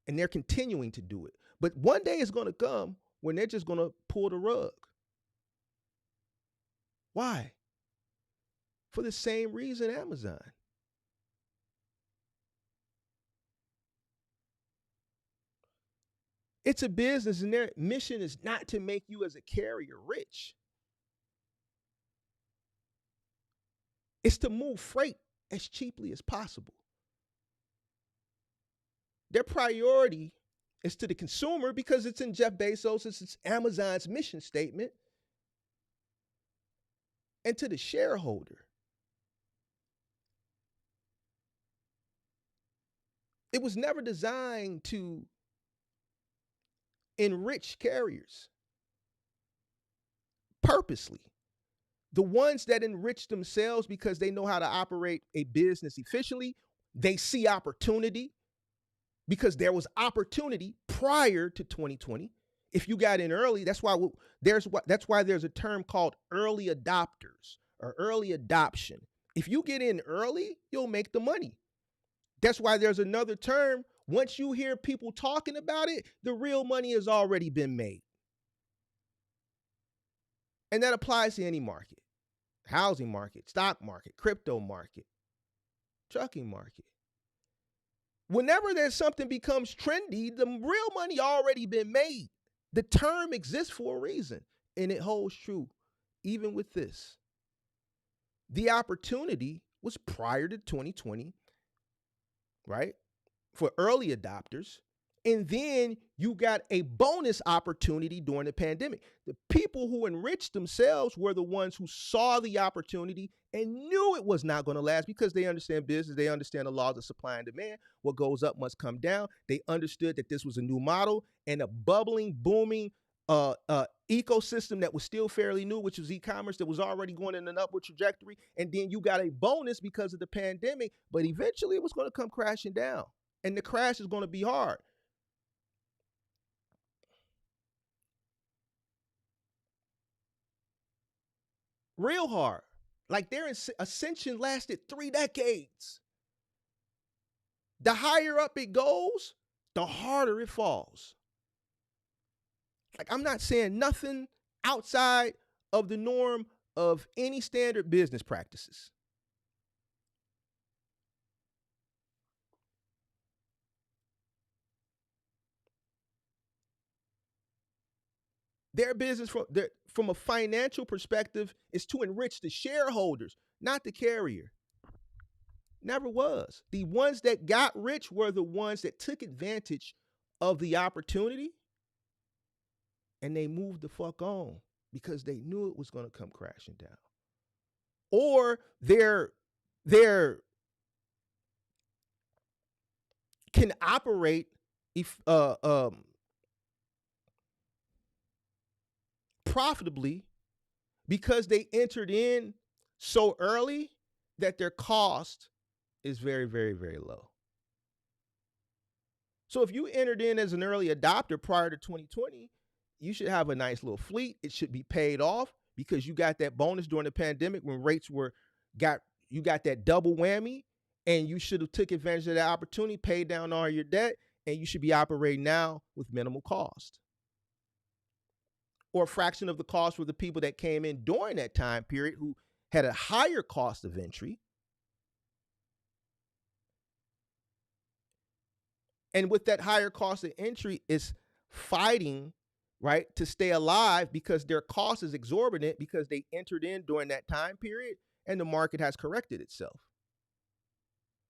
and they're continuing to do it. But one day is going to come when they're just going to pull the rug. Why? For the same reason Amazon. It's a business, and their mission is not to make you as a carrier rich. It's to move freight as cheaply as possible. Their priority is to the consumer because it's in Jeff Bezos, it's Amazon's mission statement, and to the shareholder. It was never designed to enrich carriers purposely. The ones that enrich themselves because they know how to operate a business efficiently, they see opportunity because there was opportunity prior to 2020. If you got in early, that's why there's a term called early adopters or early adoption. If you get in early, you'll make the money. That's why there's another term. Once you hear people talking about it, the real money has already been made. And that applies to any market. Housing market, stock market, crypto market, trucking market. Whenever there's something becomes trendy, the real money already been made. The term exists for a reason, and it holds true even with this. The opportunity was prior to 2020, right? For early adopters. And then you got a bonus opportunity during the pandemic. The people who enriched themselves were the ones who saw the opportunity and knew it was not going to last because they understand business. They understand the laws of supply and demand. What goes up must come down. They understood that this was a new model and a bubbling, booming ecosystem that was still fairly new, which was e-commerce, that was already going in an upward trajectory. And then you got a bonus because of the pandemic, but eventually it was going to come crashing down. And the crash is going to be hard. Real hard. Like their ascension lasted 3 decades. The higher up it goes, the harder it falls. Like, I'm not saying nothing outside of the norm of any standard business practices. Their business from a financial perspective is to enrich the shareholders, not the carrier. Never was. The ones that got rich were the ones that took advantage of the opportunity and they moved the fuck on because they knew it was going to come crashing down. Or they're can operate profitably because they entered in so early that their cost is very, very, very low. So if you entered in as an early adopter prior to 2020, you should have a nice little fleet. It should be paid off because you got that bonus during the pandemic when rates you got that double whammy, and you should have took advantage of that opportunity, paid down all your debt, and you should be operating now with minimal cost. Or a fraction of the cost for the people that came in during that time period who had a higher cost of entry. And with that higher cost of entry is fighting, right, to stay alive because their cost is exorbitant because they entered in during that time period and the market has corrected itself.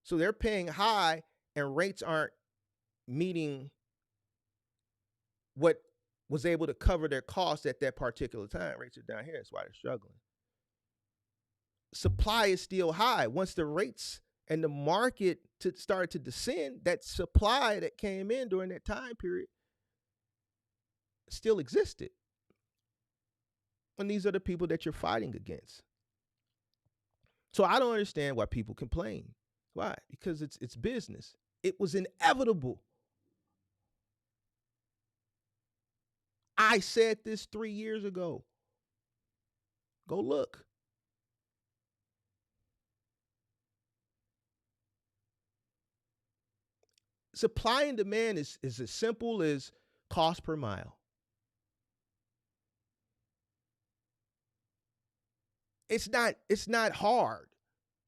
So they're paying high and rates aren't meeting what was able to cover their costs at that particular time. Rates are down here. That's why they're struggling. Supply is still high. Once the rates and the market started to descend, that supply that came in during that time period still existed. And these are the people that you're fighting against. So I don't understand why people complain. Why? Because it's business. It was inevitable. I said this 3 years ago. Go look. Supply and demand is as simple as cost per mile. It's not hard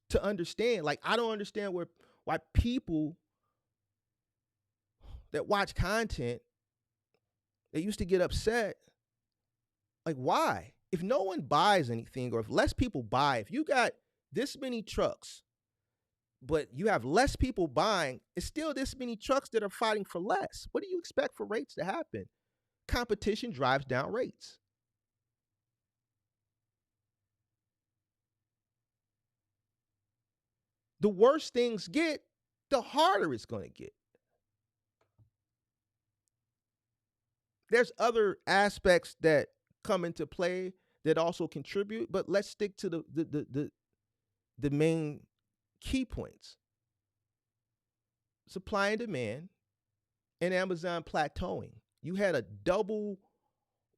to understand. Like, I don't understand why people that watch content, they used to get upset. Like, why? If no one buys anything, or if less people buy, if you got this many trucks, but you have less people buying, it's still this many trucks that are fighting for less. What do you expect for rates to happen? Competition drives down rates. The worse things get, the harder it's going to get. There's other aspects that come into play that also contribute, but let's stick to the main key points. Supply and demand and Amazon plateauing. You had a double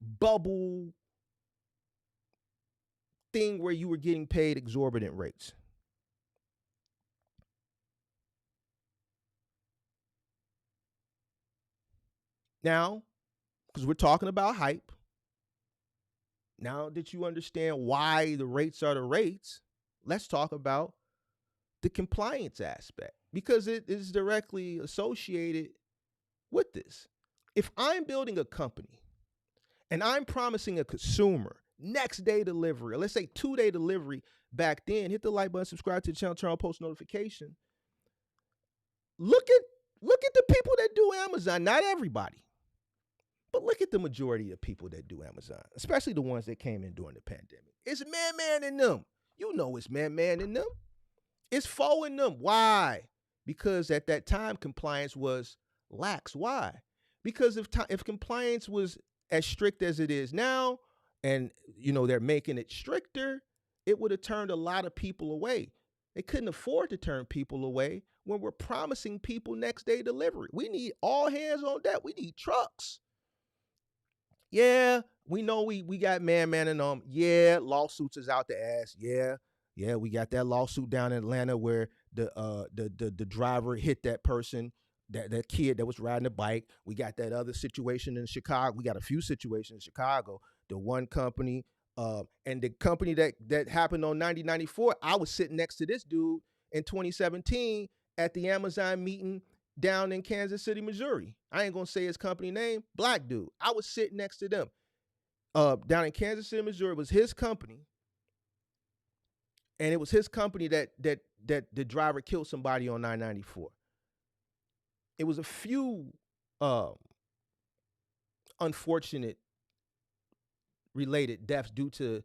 bubble thing where you were getting paid exorbitant rates. Now, because we're talking about hype, now that you understand why the rates are the rates, let's talk about the compliance aspect, because it is directly associated with this. If I'm building a company and I'm promising a consumer next day delivery, or let's say 2-day delivery back then, hit the like button, subscribe to the channel, turn on post notification. Look at the people that do Amazon. Not everybody, but look at the majority of people that do Amazon, especially the ones that came in during the pandemic. It's man in them. You know it's man in them. It's foe in them. Why? Because at that time, compliance was lax. Why? Because if compliance was as strict as it is now, and they're making it stricter, it would have turned a lot of people away. They couldn't afford to turn people away when we're promising people next day delivery. We need all hands on deck. We need trucks. Yeah, we know we got man in them. Yeah, lawsuits is out the ass. Yeah, we got that lawsuit down in Atlanta where the driver hit that person, that kid that was riding a bike. We got that other situation in Chicago. We got a few situations in Chicago. The one company, and the company that happened on 9094, I was sitting next to this dude in 2017 at the Amazon meeting down in Kansas City, Missouri. I ain't gonna say his company name. Black dude. I was sitting next to them. Down in Kansas City, Missouri, was his company. And it was his company that the driver killed somebody on 994. It was a few unfortunate related deaths due to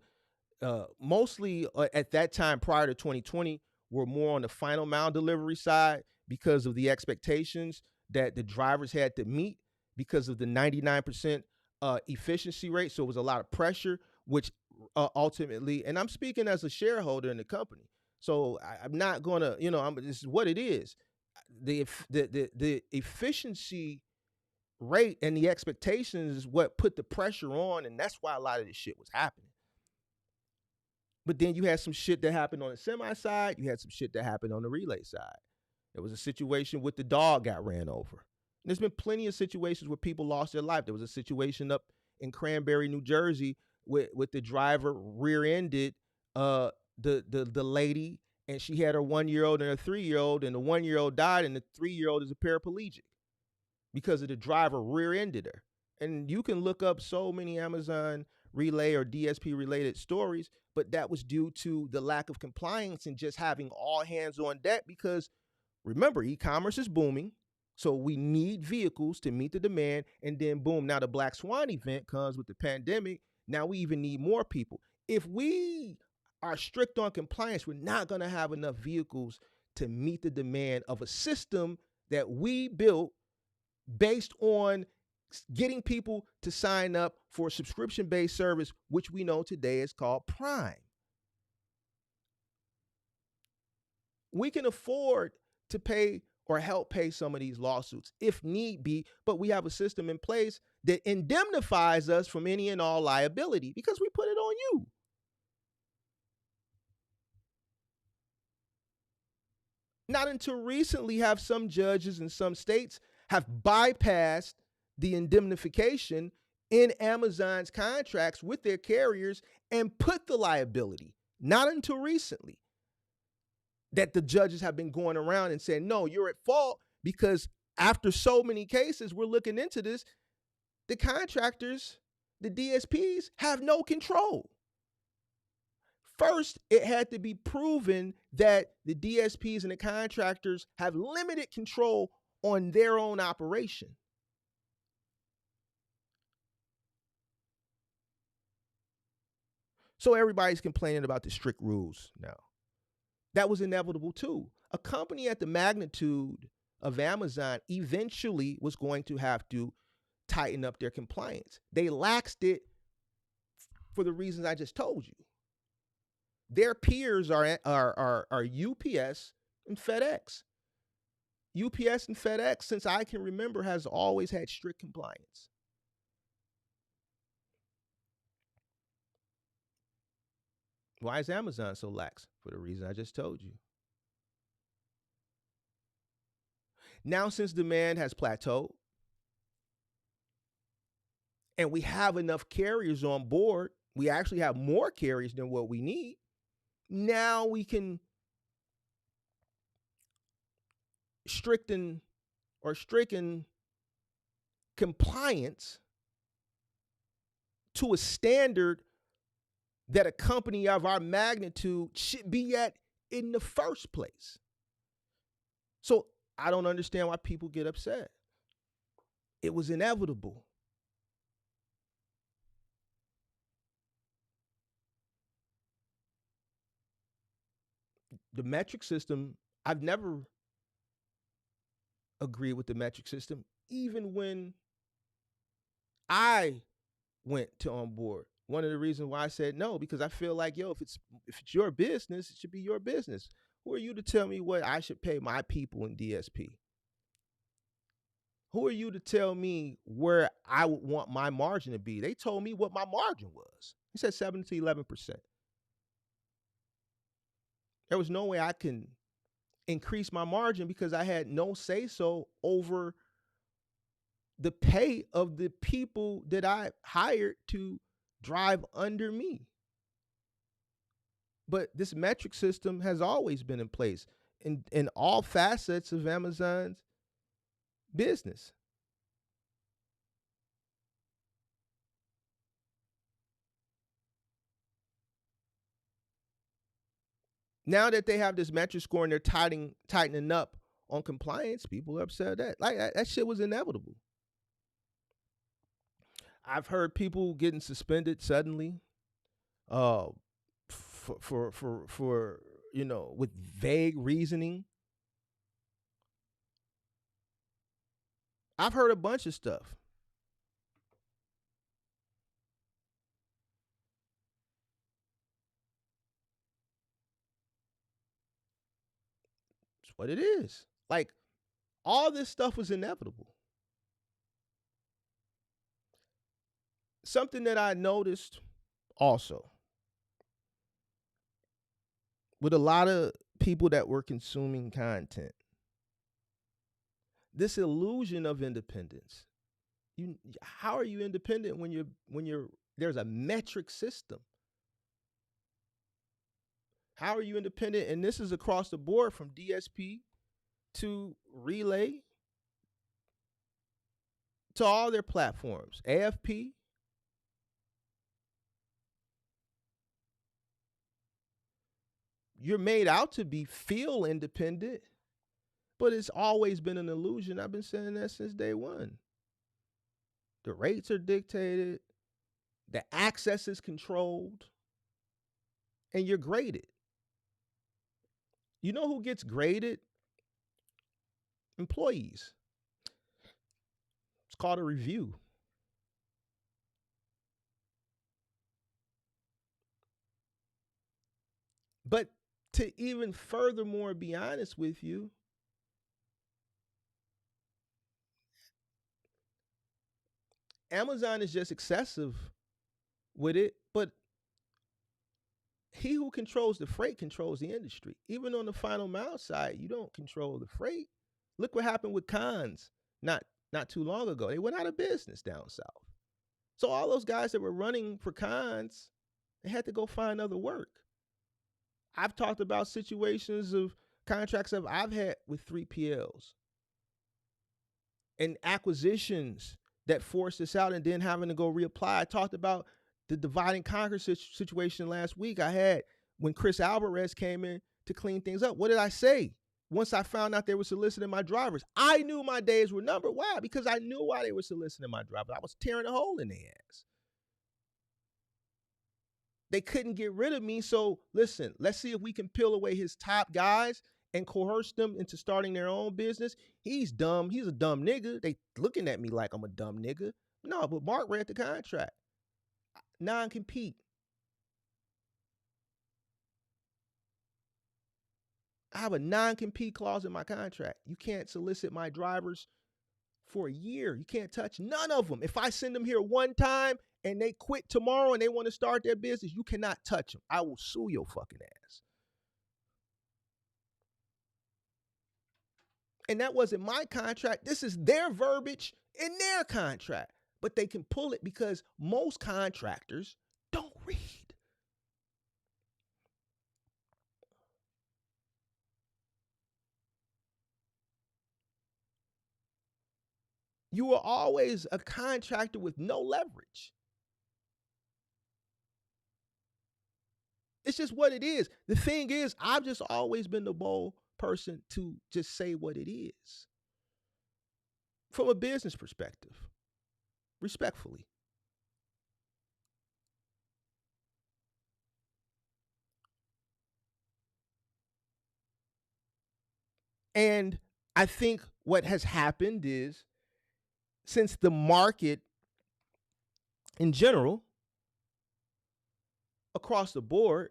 mostly at that time prior to 2020 were more on the final mile delivery side because of the expectations that the drivers had to meet because of the 99% efficiency rate. So it was a lot of pressure, which ultimately, and I'm speaking as a shareholder in the company. So I'm not going to, this is what it is. The efficiency rate and the expectations is what put the pressure on, and that's why a lot of this shit was happening. But then you had some shit that happened on the semi side. You had some shit that happened on the relay side. There was a situation with the dog got ran over. And there's been plenty of situations where people lost their life. There was a situation up in Cranberry, New Jersey, with the driver rear-ended the lady, and she had her 1-year-old and her 3-year-old, and the 1-year-old died, and the 3-year-old is a paraplegic because of the driver rear-ended her. And you can look up so many Amazon relay or DSP related stories, but that was due to the lack of compliance and just having all hands on deck because remember, e-commerce is booming. So we need vehicles to meet the demand. And then boom, now the Black Swan event comes with the pandemic. Now we even need more people. If we are strict on compliance, we're not going to have enough vehicles to meet the demand of a system that we built based on getting people to sign up for a subscription-based service, which we know today is called Prime. We can afford to pay or help pay some of these lawsuits if need be, but we have a system in place that indemnifies us from any and all liability because we put it on you. Not until recently have some judges in some states have bypassed the indemnification in Amazon's contracts with their carriers and put the liability, not until recently, that the judges have been going around and saying, no, you're at fault because after so many cases, we're looking into this, the contractors, the DSPs have no control. First, it had to be proven that the DSPs and the contractors have limited control on their own operation. So everybody's complaining about the strict rules now. That was inevitable too. A company at the magnitude of Amazon eventually was going to have to tighten up their compliance. They laxed it for the reasons I just told you. Their peers are UPS and FedEx. UPS and FedEx, since I can remember, has always had strict compliance. Why is Amazon so lax? For the reason I just told you. Now, since demand has plateaued and we have enough carriers on board, we actually have more carriers than what we need. Now we can stricken compliance to a standard that a company of our magnitude should be at in the first place. So I don't understand why people get upset. It was inevitable. The metric system, I've never agreed with the metric system, even when I went to on board. One of the reasons why I said no, because I feel like, if it's your business, it should be your business. Who are you to tell me what I should pay my people in DSP? Who are you to tell me where I would want my margin to be? They told me what my margin was. He said 7 to 11%. There was no way I can increase my margin because I had no say-so over the pay of the people that I hired to drive under me. But this metric system has always been in place in all facets of Amazon's business. Now that they have this metric score and they're tightening up on compliance, people are upset at that. That shit was inevitable. I've heard people getting suspended suddenly, for with vague reasoning. I've heard a bunch of stuff. It's what it is. Like, all this stuff was inevitable. Something that I noticed also with a lot of people that were consuming content, this illusion of independence. How are you independent when there's a metric system? How are you independent? And this is across the board from DSP to Relay to all their platforms, AFP. You're made out to feel independent, but it's always been an illusion. I've been saying that since day one. The rates are dictated, the access is controlled, and you're graded. You know who gets graded? Employees. It's called a review. But to even furthermore be honest with you, Amazon is just excessive with it, but he who controls the freight controls the industry. Even on the final mile side, you don't control the freight. Look what happened with Cons not too long ago. They went out of business down south. So all those guys that were running for Cons, they had to go find other work. I've talked about situations of contracts that I've had with 3PLs and acquisitions that forced us out and then having to go reapply. I talked about the divide and conquer situation last week I had when Chris Alvarez came in to clean things up. What did I say? Once I found out they were soliciting my drivers, I knew my days were numbered. Why? Because I knew why they were soliciting my drivers. I was tearing a hole in their ass. They couldn't get rid of me. So listen, let's see if we can peel away his top guys and coerce them into starting their own business. He's dumb. He's a dumb nigga. They looking at me like I'm a dumb nigga. No, but Mark read the contract. Non-compete. I have a non-compete clause in my contract. You can't solicit my drivers for a year. You can't touch none of them. If I send them here one time and they quit tomorrow and they want to start their business, you cannot touch them. I will sue your fucking ass. And that wasn't my contract. This is their verbiage in their contract. But they can pull it because most contractors don't read. You are always a contractor with no leverage. It's just what it is. The thing is, I've just always been the bold person to just say what it is from a business perspective, respectfully. And I think what has happened is, since the market in general, across the board,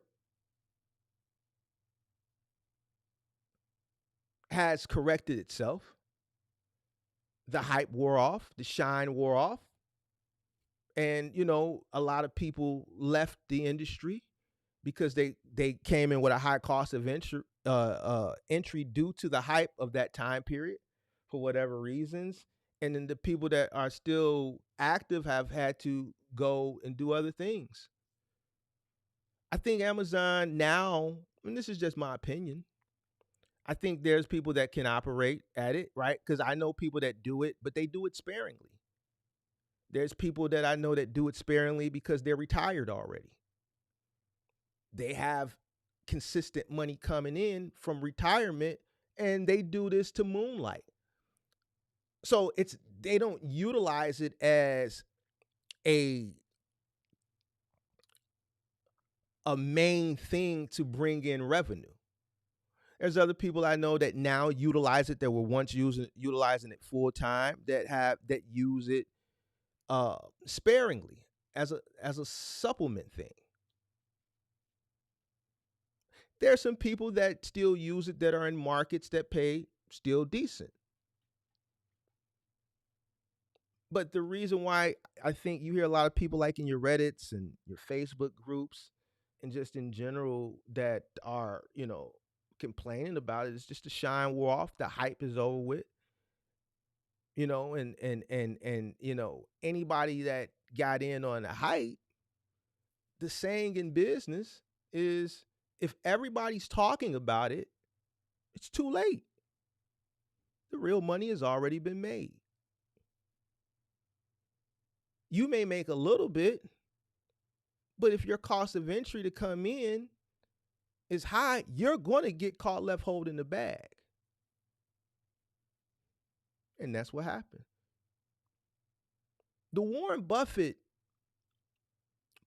has corrected itself, the hype wore off, the shine wore off, and a lot of people left the industry because they came in with a high cost of entry due to the hype of that time period for whatever reasons. And then the people that are still active have had to go and do other things. I think Amazon now, and this is just my opinion, I think there's people that can operate at it, right? Because I know people that do it, but they do it sparingly. There's people that I know that do it sparingly because they're retired already. They have consistent money coming in from retirement, and they do this to moonlight. So they don't utilize it as a main thing to bring in revenue. There's other people I know that now utilize it that were once utilizing it full time, that use it sparingly as a supplement thing. There are some people that still use it that are in markets that pay still decent. But the reason why I think you hear a lot of people like in your Reddits and your Facebook groups and just in general that are, complaining about it is just the shine wore off, the hype is over with. And anybody that got in on the hype, the saying in business is if everybody's talking about it, it's too late. The real money has already been made. You may make a little bit, but if your cost of entry to come in is high, you're going to get caught left holding the bag. And that's what happened. The Warren Buffett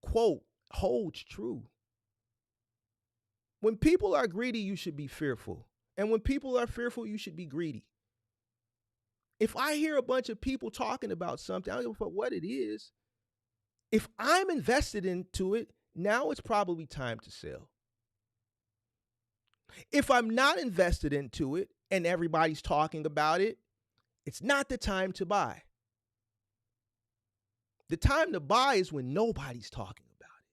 quote holds true. When people are greedy, you should be fearful. And when people are fearful, you should be greedy. If I hear a bunch of people talking about something, I don't give a fuck what it is. If I'm invested into it, now it's probably time to sell. If I'm not invested into it and everybody's talking about it, it's not the time to buy. The time to buy is when nobody's talking about it.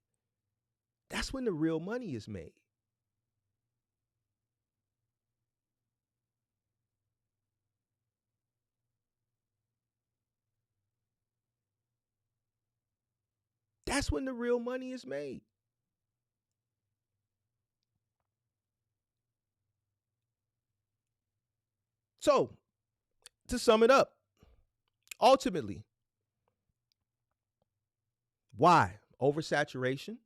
That's when the real money is made. That's when the real money is made. So, to sum it up, ultimately, why? Oversaturation.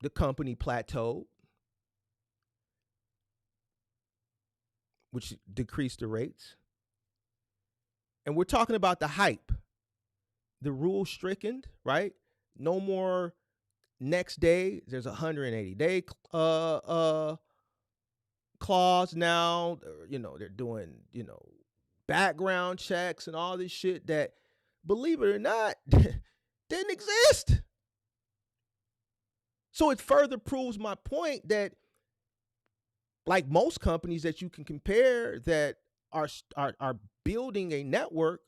The company plateaued, which decreased the rates. And we're talking about the hype. The rule stricken, right? No more next day. There's a 180-day clause now. They're doing, background checks and all this shit that, believe it or not, didn't exist. So it further proves my point that, like most companies that you can compare that are building a network,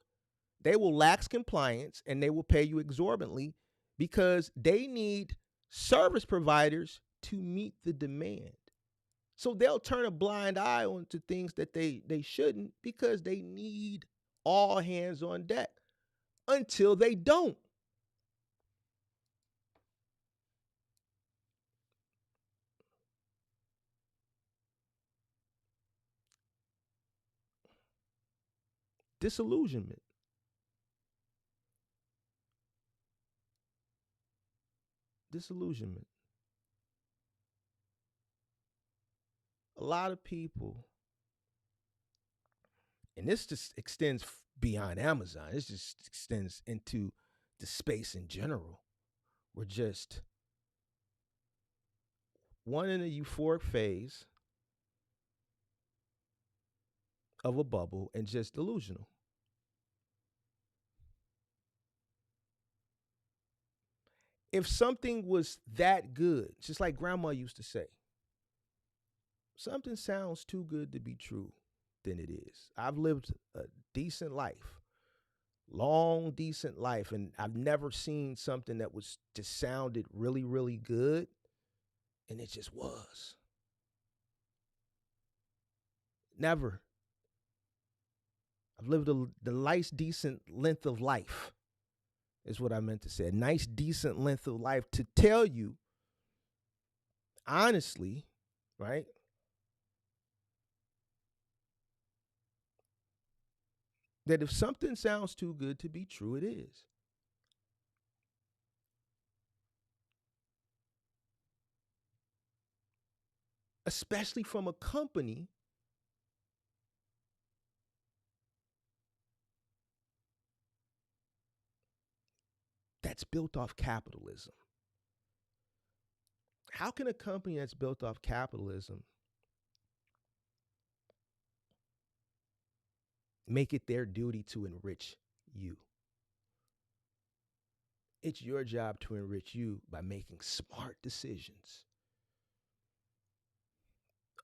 they will lax compliance and they will pay you exorbitantly because they need service providers to meet the demand. So they'll turn a blind eye onto things that they shouldn't because they need all hands on deck until they don't. Disillusionment. A lot of people, and this just extends beyond Amazon, this just extends into the space in general. We're just one in a euphoric phase of a bubble and just delusional. If something was that good, just like grandma used to say, something sounds too good to be true, then it is. I've lived a decent life, long, decent life, and I've never seen something that was just sounded really, really good, and it just was. Never. I've lived the nice, decent length of life, is what I meant to say. A nice, decent length of life to tell you, honestly, right? That if something sounds too good to be true, it is. especially from a company that's built off capitalism. How can a company that's built off capitalism make it their duty to enrich you? It's your job to enrich you by making smart decisions.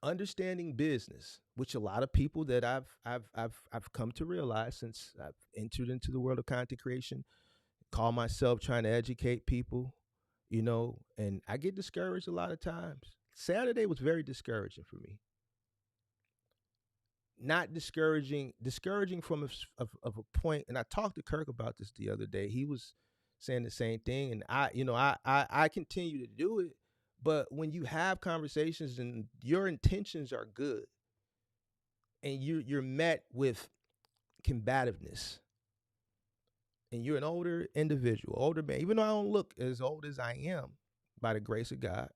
Understanding business, which a lot of people that I've come to realize since I've entered into the world of content creation, call myself trying to educate people, and I get discouraged a lot of times. Saturday was very discouraging for me. Not discouraging from a point, and I talked to Kirk about this the other day. He was saying the same thing, and I continue to do it. But when you have conversations and your intentions are good, and you're met with combativeness, and you're an older individual, older man, even though I don't look as old as I am, by the grace of God,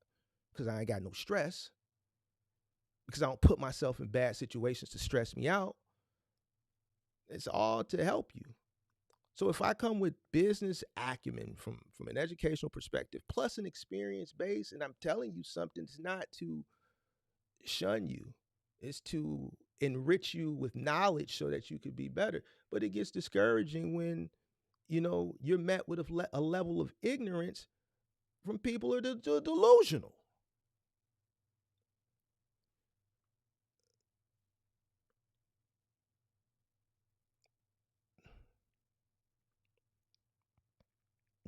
because I ain't got no stress, because I don't put myself in bad situations to stress me out. It's all to help you. So if I come with business acumen from an educational perspective, plus an experience base, and I'm telling you something, it's not to shun you. It's to enrich you with knowledge so that you could be better. But it gets discouraging when, you're met with a level of ignorance from people who are delusional.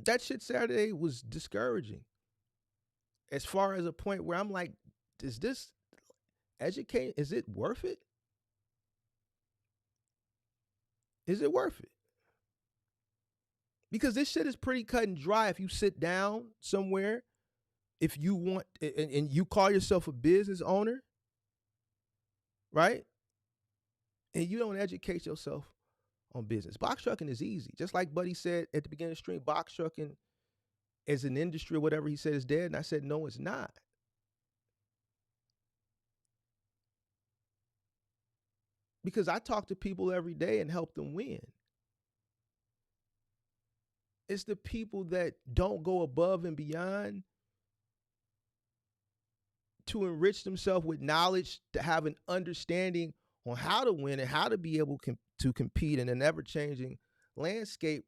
That shit Saturday was discouraging. As far as a point where I'm like, is this educate? Is it worth it? Is it worth it? Because this shit is pretty cut and dry. If you sit down somewhere, if you want, and you call yourself a business owner, right? And you don't educate yourself on business. Box trucking is easy. Just like Buddy said at the beginning of the stream, box trucking as an industry or whatever he said is dead. And I said, no, it's not. Because I talk to people every day and help them win. It's the people that don't go above and beyond to enrich themselves with knowledge, to have an understanding on how to win and how to be able to compete in an ever-changing landscape,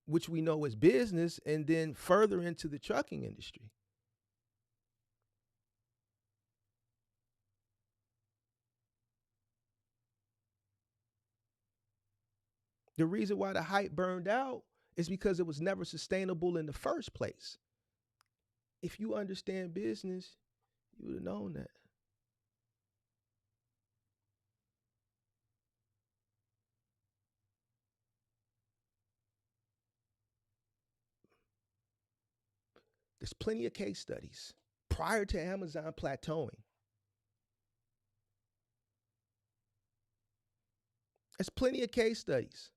which we know is business, and then further into the trucking industry. The reason why the hype burned out is because it was never sustainable in the first place. If you understand business, you would have known that. There's plenty of case studies prior to Amazon plateauing. There's plenty of case studies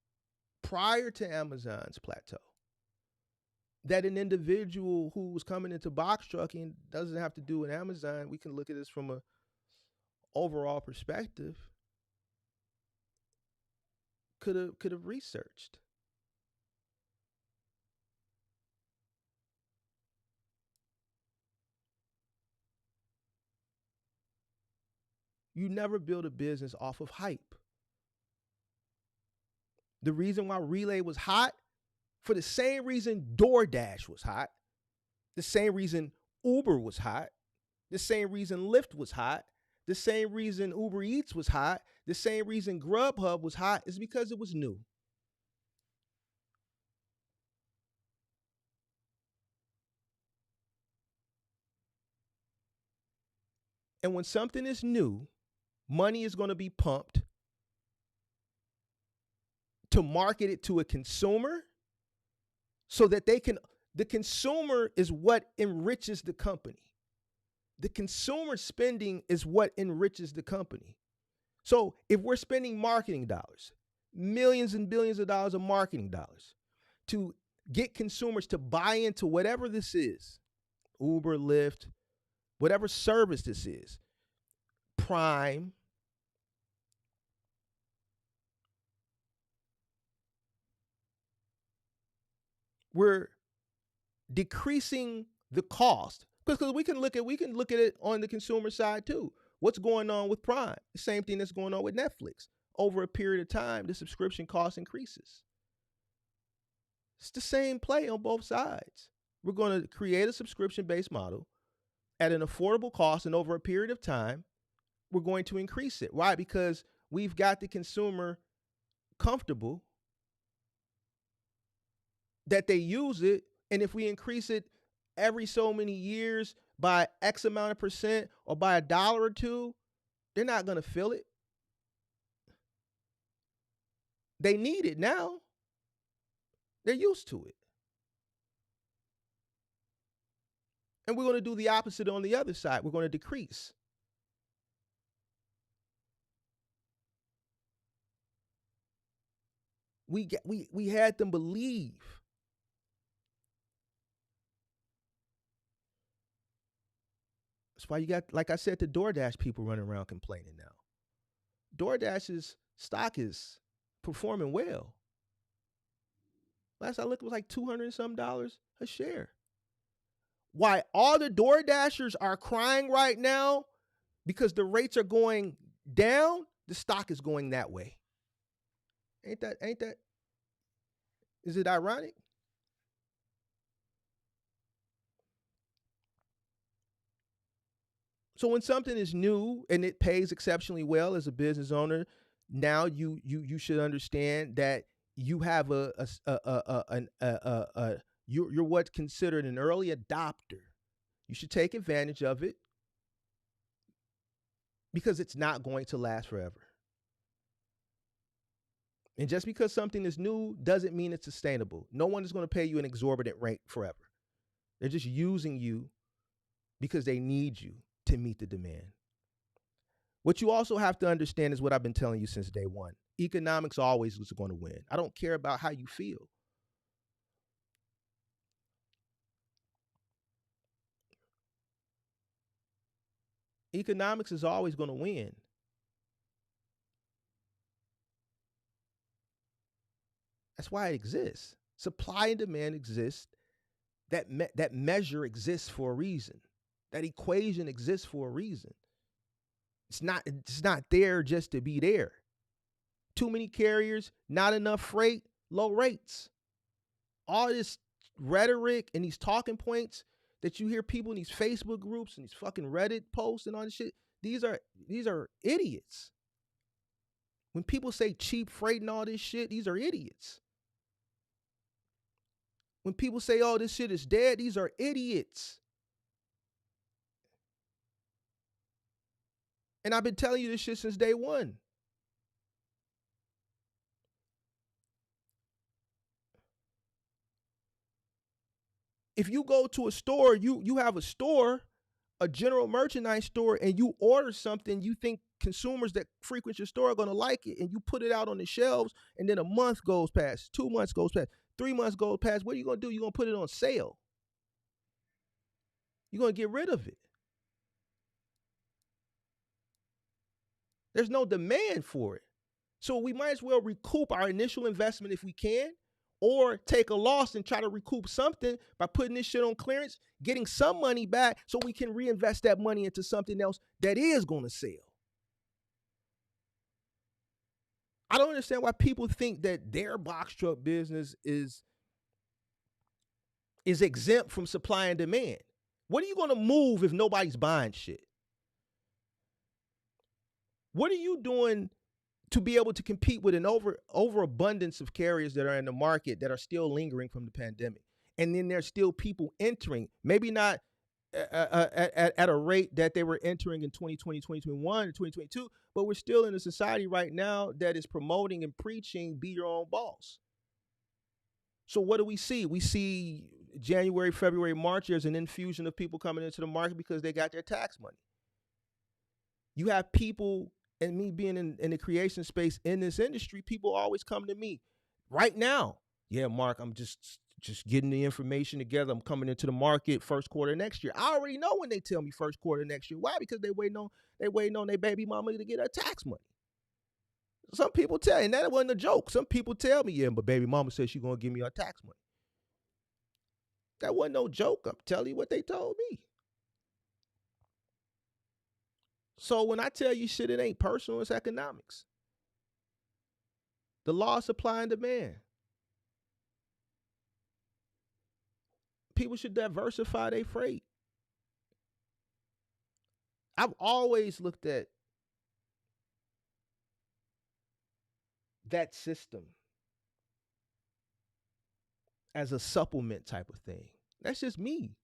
prior to Amazon's plateau that an individual who was coming into box trucking, doesn't have to do with Amazon. We can look at this from a overall perspective. Could have researched. You never build a business off of hype. The reason why Relay was hot, for the same reason DoorDash was hot, the same reason Uber was hot, the same reason Lyft was hot, the same reason Uber Eats was hot, the same reason Grubhub was hot, is because it was new. And when something is new, money is going to be pumped to market it to a consumer so that the consumer is what enriches the company. The consumer spending is what enriches the company. So if we're spending marketing dollars, millions and billions of dollars of marketing dollars to get consumers to buy into whatever this is, Uber, Lyft, whatever service this is, Prime, we're decreasing the cost, because we can look at it on the consumer side too. What's going on with Prime? The same thing that's going on with Netflix. Over a period of time, the subscription cost increases. It's the same play on both sides. We're going to create a subscription-based model at an affordable cost, and over a period of time, we're going to increase it. Why? Because we've got the consumer comfortable that they use it, and if we increase it every so many years by X amount of percent or by $1 or $2, they're not going to feel it. They need it now. They're used to it. And we're going to do the opposite on the other side. We're going to decrease. We had them believe that's why you got, like I said, the DoorDash people running around complaining now. DoorDash's stock is performing well. Last I looked, it was like $200 and some a share. Why all the DoorDashers are crying right now because the rates are going down, the stock is going that way. Ain't that? Is it ironic? So when something is new and it pays exceptionally well as a business owner, now you should understand that you have you're what's considered an early adopter. You should take advantage of it because it's not going to last forever. And just because something is new doesn't mean it's sustainable. No one is going to pay you an exorbitant rate forever. They're just using you because they need you to meet the demand. What you also have to understand is what I've been telling you since day one. Economics always is going to win. I don't care about how you feel. Economics is always going to win. That's why it exists. Supply and demand exists. That measure exists for a reason. That equation exists for a reason. It's not there just to be there. Too many carriers, not enough freight, low rates. All this rhetoric and these talking points that you hear people in these Facebook groups and these fucking Reddit posts and all this shit, these are idiots. When people say cheap freight and all this shit, these are idiots. When people say, oh, this shit is dead, these are idiots. And I've been telling you this shit since day one. If you go to a store, you have a store, a general merchandise store, and you order something, you think consumers that frequent your store are going to like it, and you put it out on the shelves, and then a month goes past, 2 months goes past, 3 months goes past. What are you going to do? You're going to put it on sale. You're going to get rid of it. There's no demand for it. So we might as well recoup our initial investment if we can, or take a loss and try to recoup something by putting this shit on clearance, getting some money back so we can reinvest that money into something else that is going to sell. I don't understand why people think that their box truck business is exempt from supply and demand. What are you going to move if nobody's buying shit? What are you doing to be able to compete with an overabundance of carriers that are in the market that are still lingering from the pandemic? And then there's still people entering, maybe not at a rate that they were entering in 2020, 2021, or 2022, but we're still in a society right now that is promoting and preaching, be your own boss. So what do we see? We see January, February, March, there's an infusion of people coming into the market because they got their tax money. You have people, and me being in the creation space in this industry, people always come to me right now. Yeah, Mark, I'm just just getting the information together. I'm coming into the market first quarter next year. I already know when they tell me first quarter next year. Why? Because they waiting on their baby mama to get her tax money. Some people tell, and that wasn't a joke. Some people tell me, yeah, but baby mama says she's gonna give me her tax money. That wasn't no joke. I'm telling you what they told me. So when I tell you shit, it ain't personal, it's economics. The law of supply and demand. People should diversify their freight. I've always looked at that system as a supplement type of thing. That's just me.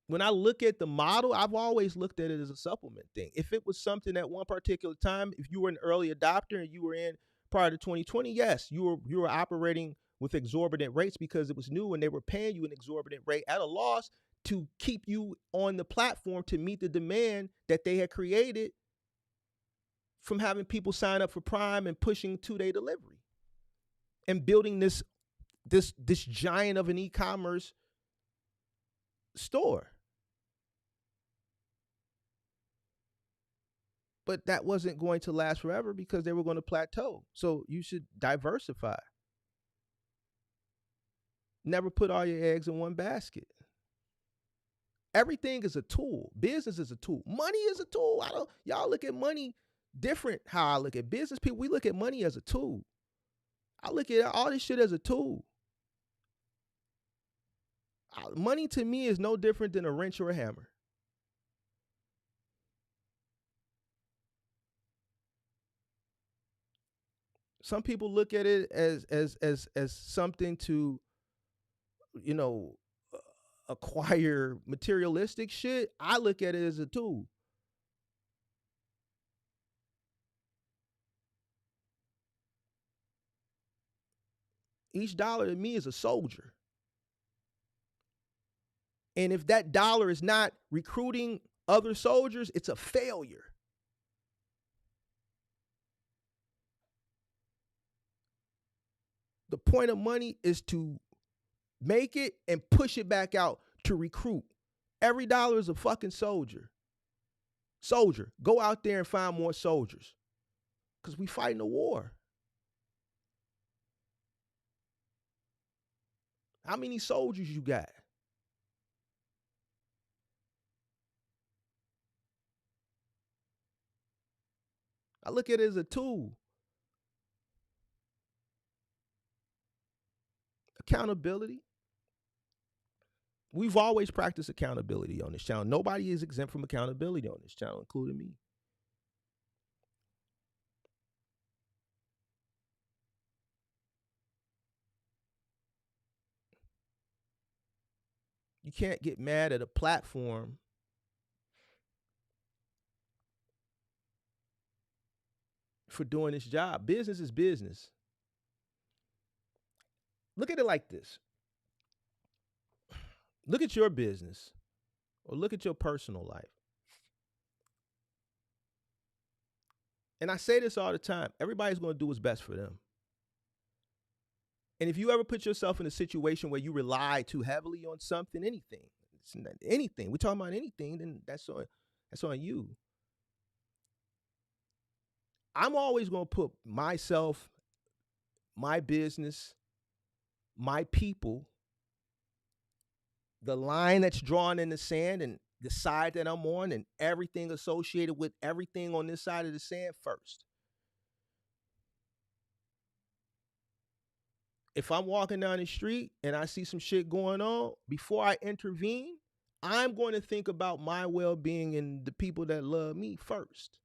When I look at the model, I've always looked at it as a supplement thing. If it was something at one particular time, if you were an early adopter and you were in prior to 2020, yes, you were operating with exorbitant rates because it was new and they were paying you an exorbitant rate at a loss to keep you on the platform to meet the demand that they had created from having people sign up for Prime and pushing 2-day delivery and building this giant of an e-commerce store. But that wasn't going to last forever because they were going to plateau. So you should diversify. Never put all your eggs in one basket. Everything is a tool. Business is a tool. Money is a tool. Y'all look at money different how I look at business people. We look at money as a tool. I look at all this shit as a tool. Money to me is no different than a wrench or a hammer. Some people look at it as something to, acquire materialistic shit. I look at it as a tool. Each dollar to me is a soldier. And if that dollar is not recruiting other soldiers, it's a failure. The point of money is to make it and push it back out to recruit. Every dollar is a fucking soldier. Soldier, go out there and find more soldiers. Because we fighting a war. How many soldiers you got? I look at it as a tool. Accountability. We've always practiced accountability on this channel. Nobody is exempt from accountability on this channel, including me. You can't get mad at a platform for doing this job. Business is business. Look at it like this. Look at your business or look at your personal life. And I say this all the time. Everybody's going to do what's best for them. And if you ever put yourself in a situation where you rely too heavily on something, anything, we're talking about anything, then that's on you. I'm always going to put myself, my business, my people, the line that's drawn in the sand and the side that I'm on and everything associated with everything on this side of the sand first. If I'm walking down the street and I see some shit going on, before I intervene, I'm going to think about my well-being and the people that love me first.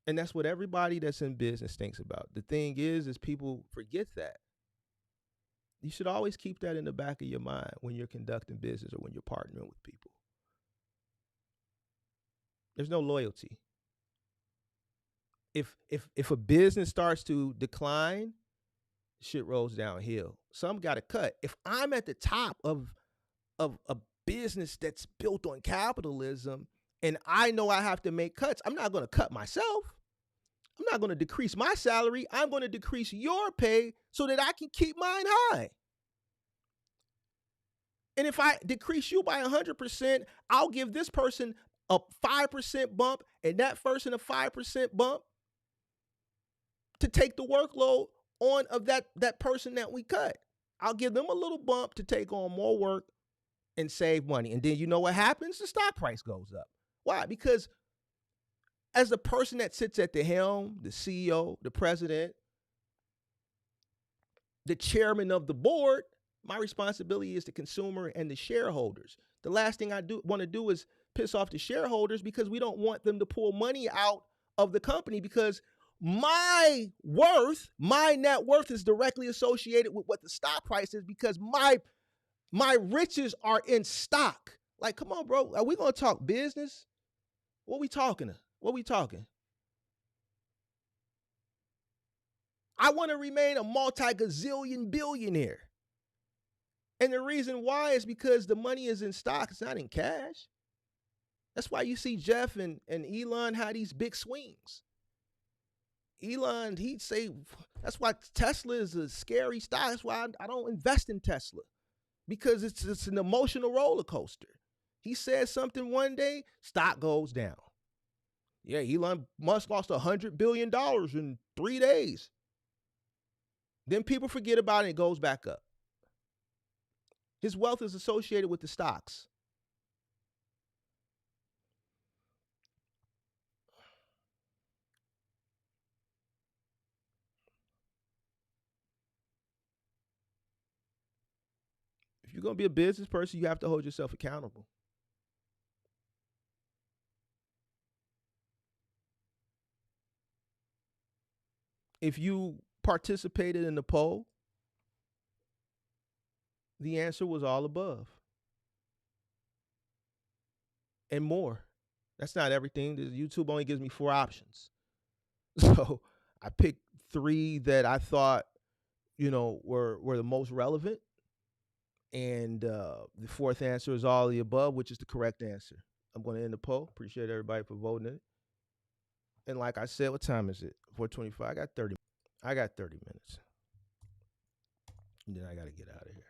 And that's what everybody that's in business thinks about. The thing is people forget that. You should always keep that in the back of your mind when you're conducting business or when you're partnering with people. There's no loyalty. If a business starts to decline, shit rolls downhill. Some got to cut. If I'm at the top of a business that's built on capitalism and I know I have to make cuts, I'm not going to cut myself. I'm not going to decrease my salary. I'm going to decrease your pay so that I can keep mine high. And if I decrease you by 100%, I'll give this person a 5% bump and that person a 5% bump to take the workload on of that person that we cut. I'll give them a little bump to take on more work and save money. And then you know what happens? The stock price goes up. Why? Because as the person that sits at the helm, the CEO, the president, the chairman of the board, my responsibility is the consumer and the shareholders. The last thing I want to do is piss off the shareholders because we don't want them to pull money out of the company because my net worth is directly associated with what the stock price is because my riches are in stock. Like, come on, bro. Are we going to talk business? What we talking? I want to remain a multi-gazillion billionaire. And the reason why is because the money is in stock. It's not in cash. That's why you see Jeff and Elon have these big swings. Elon, he'd say, that's why Tesla is a scary stock. That's why I don't invest in Tesla because it's an emotional roller coaster. He says something one day, stock goes down. Yeah, Elon Musk lost $100 billion in 3 days. Then people forget about it and it goes back up. His wealth is associated with the stocks. If you're going to be a business person, you have to hold yourself accountable. If you participated in the poll, the answer was all above and more. That's not everything. YouTube only gives me 4 options. So I picked 3 that I thought, were the most relevant. And the 4th answer is all of the above, which is the correct answer. I'm going to end the poll. Appreciate everybody for voting in it. And like I said, what time is it? 4:25. I got 30 minutes. And then I got to get out of here.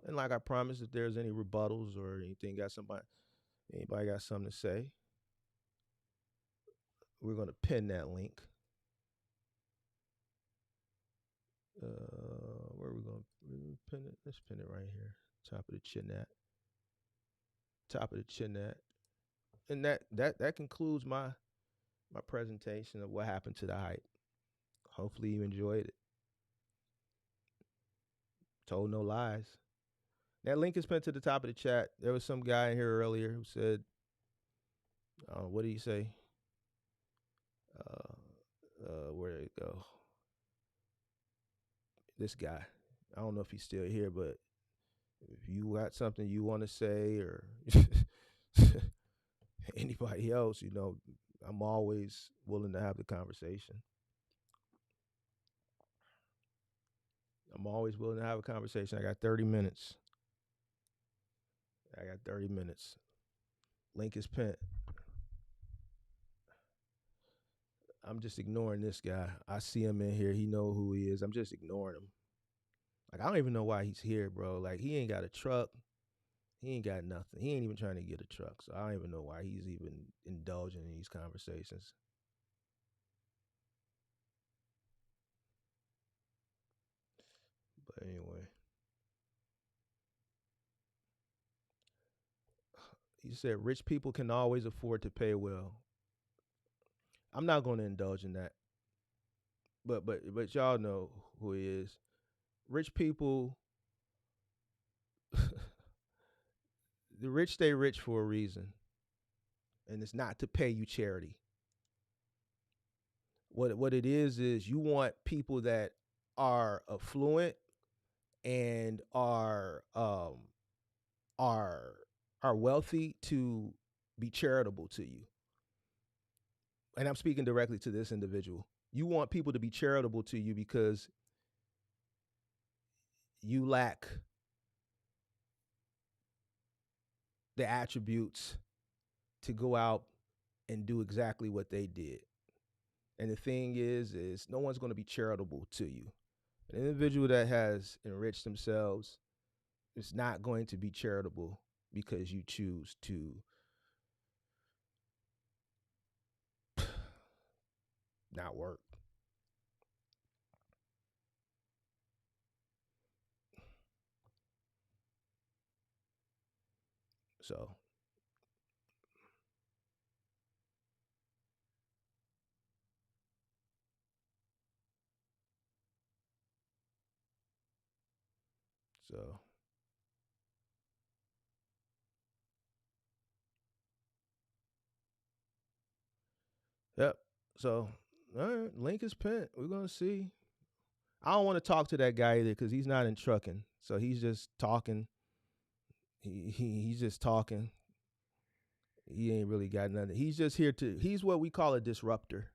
And like I promised, if there's any rebuttals or anything, anybody got something to say, we're going to pin that link. Where are we going to pin it? Let's pin it right here. Top of the chin nat. And that concludes my presentation of what happened to the hype. Hopefully you enjoyed it. Told no lies. That link is pinned to the top of the chat. There was some guy in here earlier who said, what did he say? Where did it go? This guy. I don't know if he's still here, but if you got something you want to say or anybody else, I'm always willing to have the conversation. I'm always willing to have a conversation. I got 30 minutes. Link is pinned. I'm just ignoring this guy. I see him in here. He know who he is. I'm just ignoring him. Like, I don't even know why he's here, bro. Like, he ain't got a truck. He ain't got nothing. He ain't even trying to get a truck. So I don't even know why he's even indulging in these conversations. But anyway. He said rich people can always afford to pay well. I'm not going to indulge in that. But y'all know who he is. Rich people, the rich stay rich for a reason. And it's not to pay you charity. What it is you want people that are affluent and are wealthy to be charitable to you. And I'm speaking directly to this individual. You want people to be charitable to you because you lack the attributes to go out and do exactly what they did. And the thing is no one's going to be charitable to you. An individual that has enriched themselves is not going to be charitable because you choose to not work. So yep. So all right, link is pinned. We're gonna see. I don't want to talk to that guy either because he's not in trucking. So he's just talking. He's just talking. He ain't really got nothing. He's just here to. He's what we call a disruptor.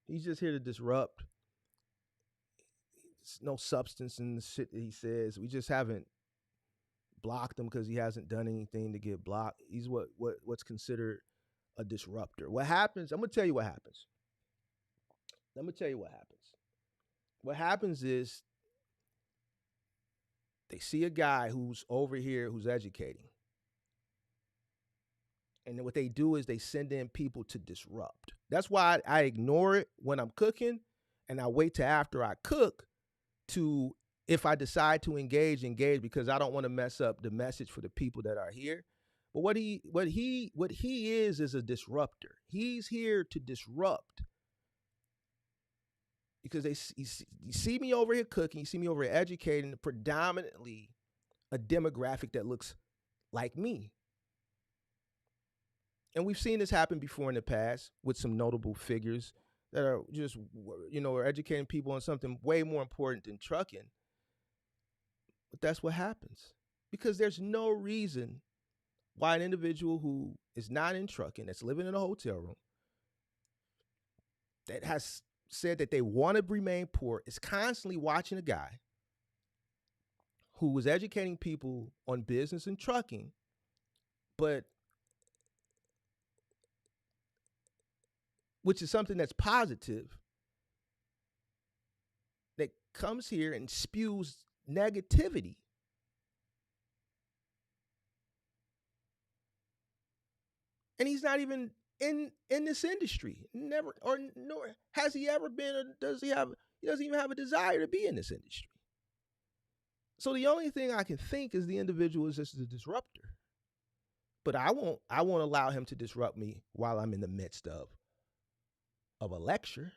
He's just here to disrupt. It's no substance in the shit that he says. We just haven't blocked him because he hasn't done anything to get blocked. He's what's considered a disruptor. What happens? I'm gonna tell you what happens. Let me tell you what happens. What happens is they see a guy who's over here who's educating. And then what they do is they send in people to disrupt. That's why I ignore it when I'm cooking, and I wait till after I cook to, if I decide to engage, because I don't want to mess up the message for the people that are here. But what he is a disruptor. He's here to disrupt. Because you see me over here cooking, you see me over here educating predominantly a demographic that looks like me. And we've seen this happen before in the past with some notable figures that are just, are educating people on something way more important than trucking. But that's what happens. Because there's no reason why an individual who is not in trucking, that's living in a hotel room, that has said that they want to remain poor, is constantly watching a guy who was educating people on business and trucking, but which is something that's positive, that comes here and spews negativity. And he's not even in this industry. Never, or nor has he ever been, or he doesn't even have a desire to be in this industry. So the only thing I can think is the individual is just a disruptor. But I won't allow him to disrupt me while I'm in the midst of a lecture.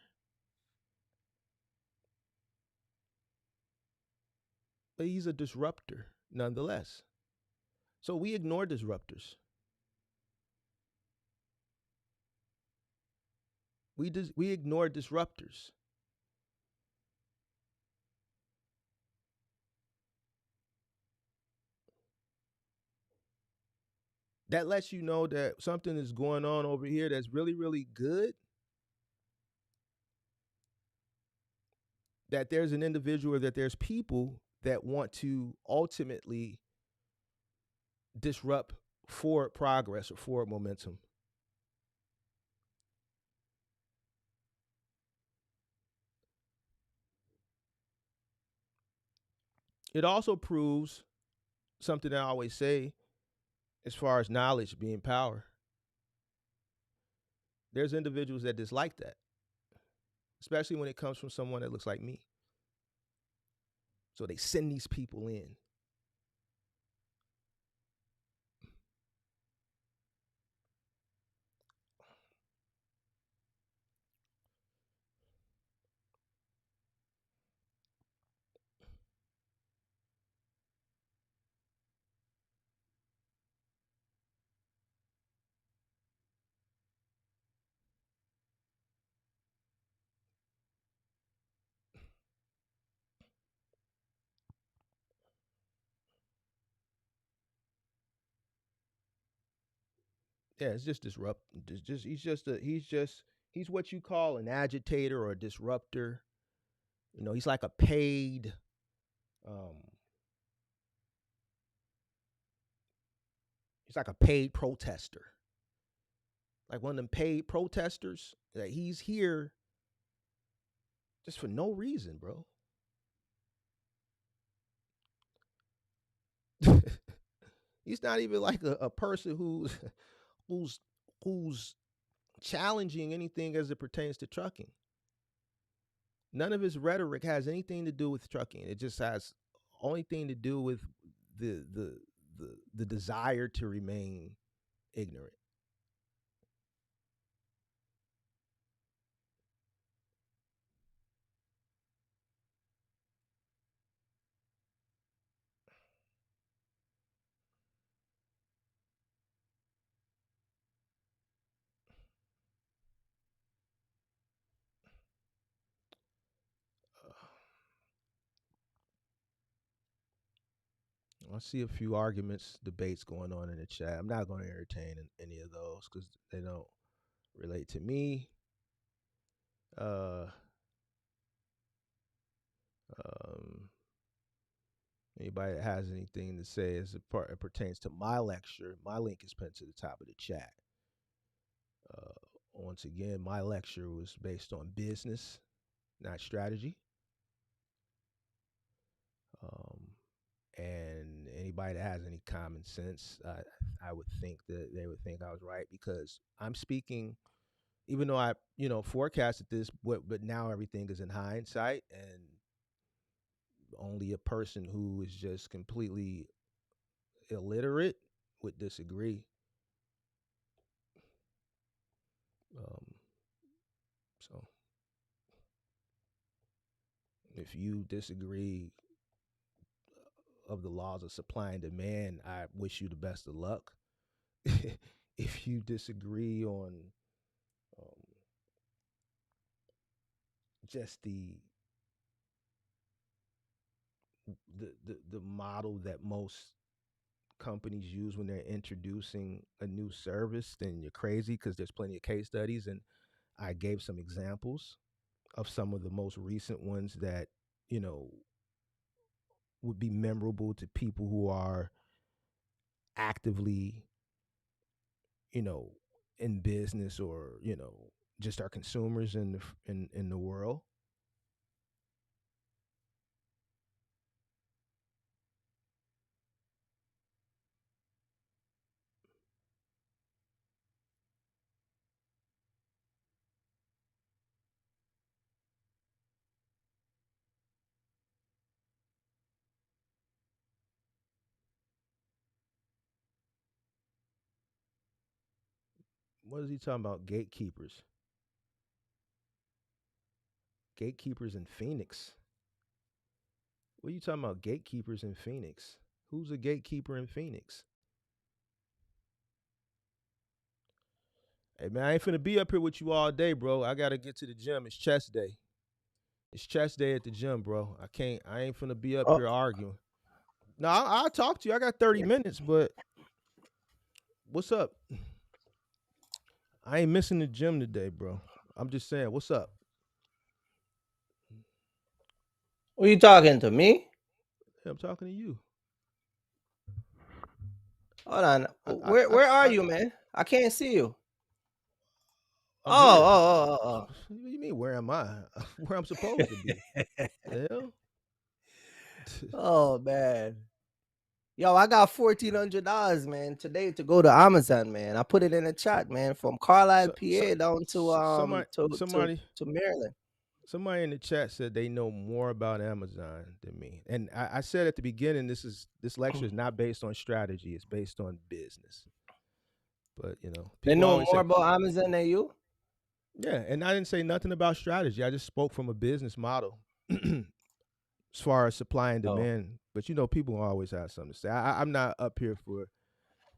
But he's a disruptor nonetheless. So we ignore disruptors. We ignore disruptors. That lets you know that something is going on over here that's really, really good. That there's an individual, that there's people that want to ultimately disrupt forward progress or forward momentum. It also proves something I always say as far as knowledge being power. There's individuals that dislike that, especially when it comes from someone that looks like me. So they send these people in. Yeah, it's just disrupt. He's what you call an agitator or a disruptor. He's like a paid he's like a paid protester. Like one of them paid protesters. That he's here just for no reason, bro. He's not even like a person who's who's challenging anything as it pertains to trucking. None of his rhetoric has anything to do with trucking. It just has only thing to do with the the the desire to remain ignorant. I see a few arguments, debates going on in the chat. I'm not going to entertain any of those because they don't relate to me. Uh, um, Anybody that has anything to say as it pertains to my lecture, my link is pinned to the top of the chat. Once again, my lecture was based on business, not strategy. And anybody that has any common sense, I would think that they would think I was right because I'm speaking, even though I, forecasted this, but now everything is in hindsight, and only a person who is just completely illiterate would disagree. So if you disagree of the laws of supply and demand, I wish you the best of luck. If you disagree on just the model that most companies use when they're introducing a new service, then you're crazy because there's plenty of case studies, and I gave some examples of some of the most recent ones that would be memorable to people who are actively in business or just our consumers in the world. What is he talking about? Gatekeepers. Gatekeepers in Phoenix. What are you talking about? Gatekeepers in Phoenix. Who's a gatekeeper in Phoenix? Hey man, I ain't finna be up here with you all day, bro. I gotta get to the gym. It's chest day. It's chest day at the gym, bro. I ain't finna be up Oh, here arguing. No, I'll talk to you. I got 30 minutes, but what's up? I ain't missing the gym today, bro. I'm just saying, what's up? were you talking to me? Yeah, I'm talking to you. Hold on. I, Where are I, you, man? I can't see you. I'm here. Oh. What do you mean? Where am I? Where I'm supposed to be? The hell? Oh man. Yo, I got $1,400, man, today to go to Amazon, man. I put it in the chat, man, from Carlisle, PA down to Maryland. Somebody in the chat said they know more about Amazon than me, and I said at the beginning, this lecture is not based on strategy; it's based on business. But They people know always more say, about Amazon than you? yeah, and I didn't say nothing about strategy. I just spoke from a business model as far as supply and Oh. demand. But people always have something to say. I'm not up here for.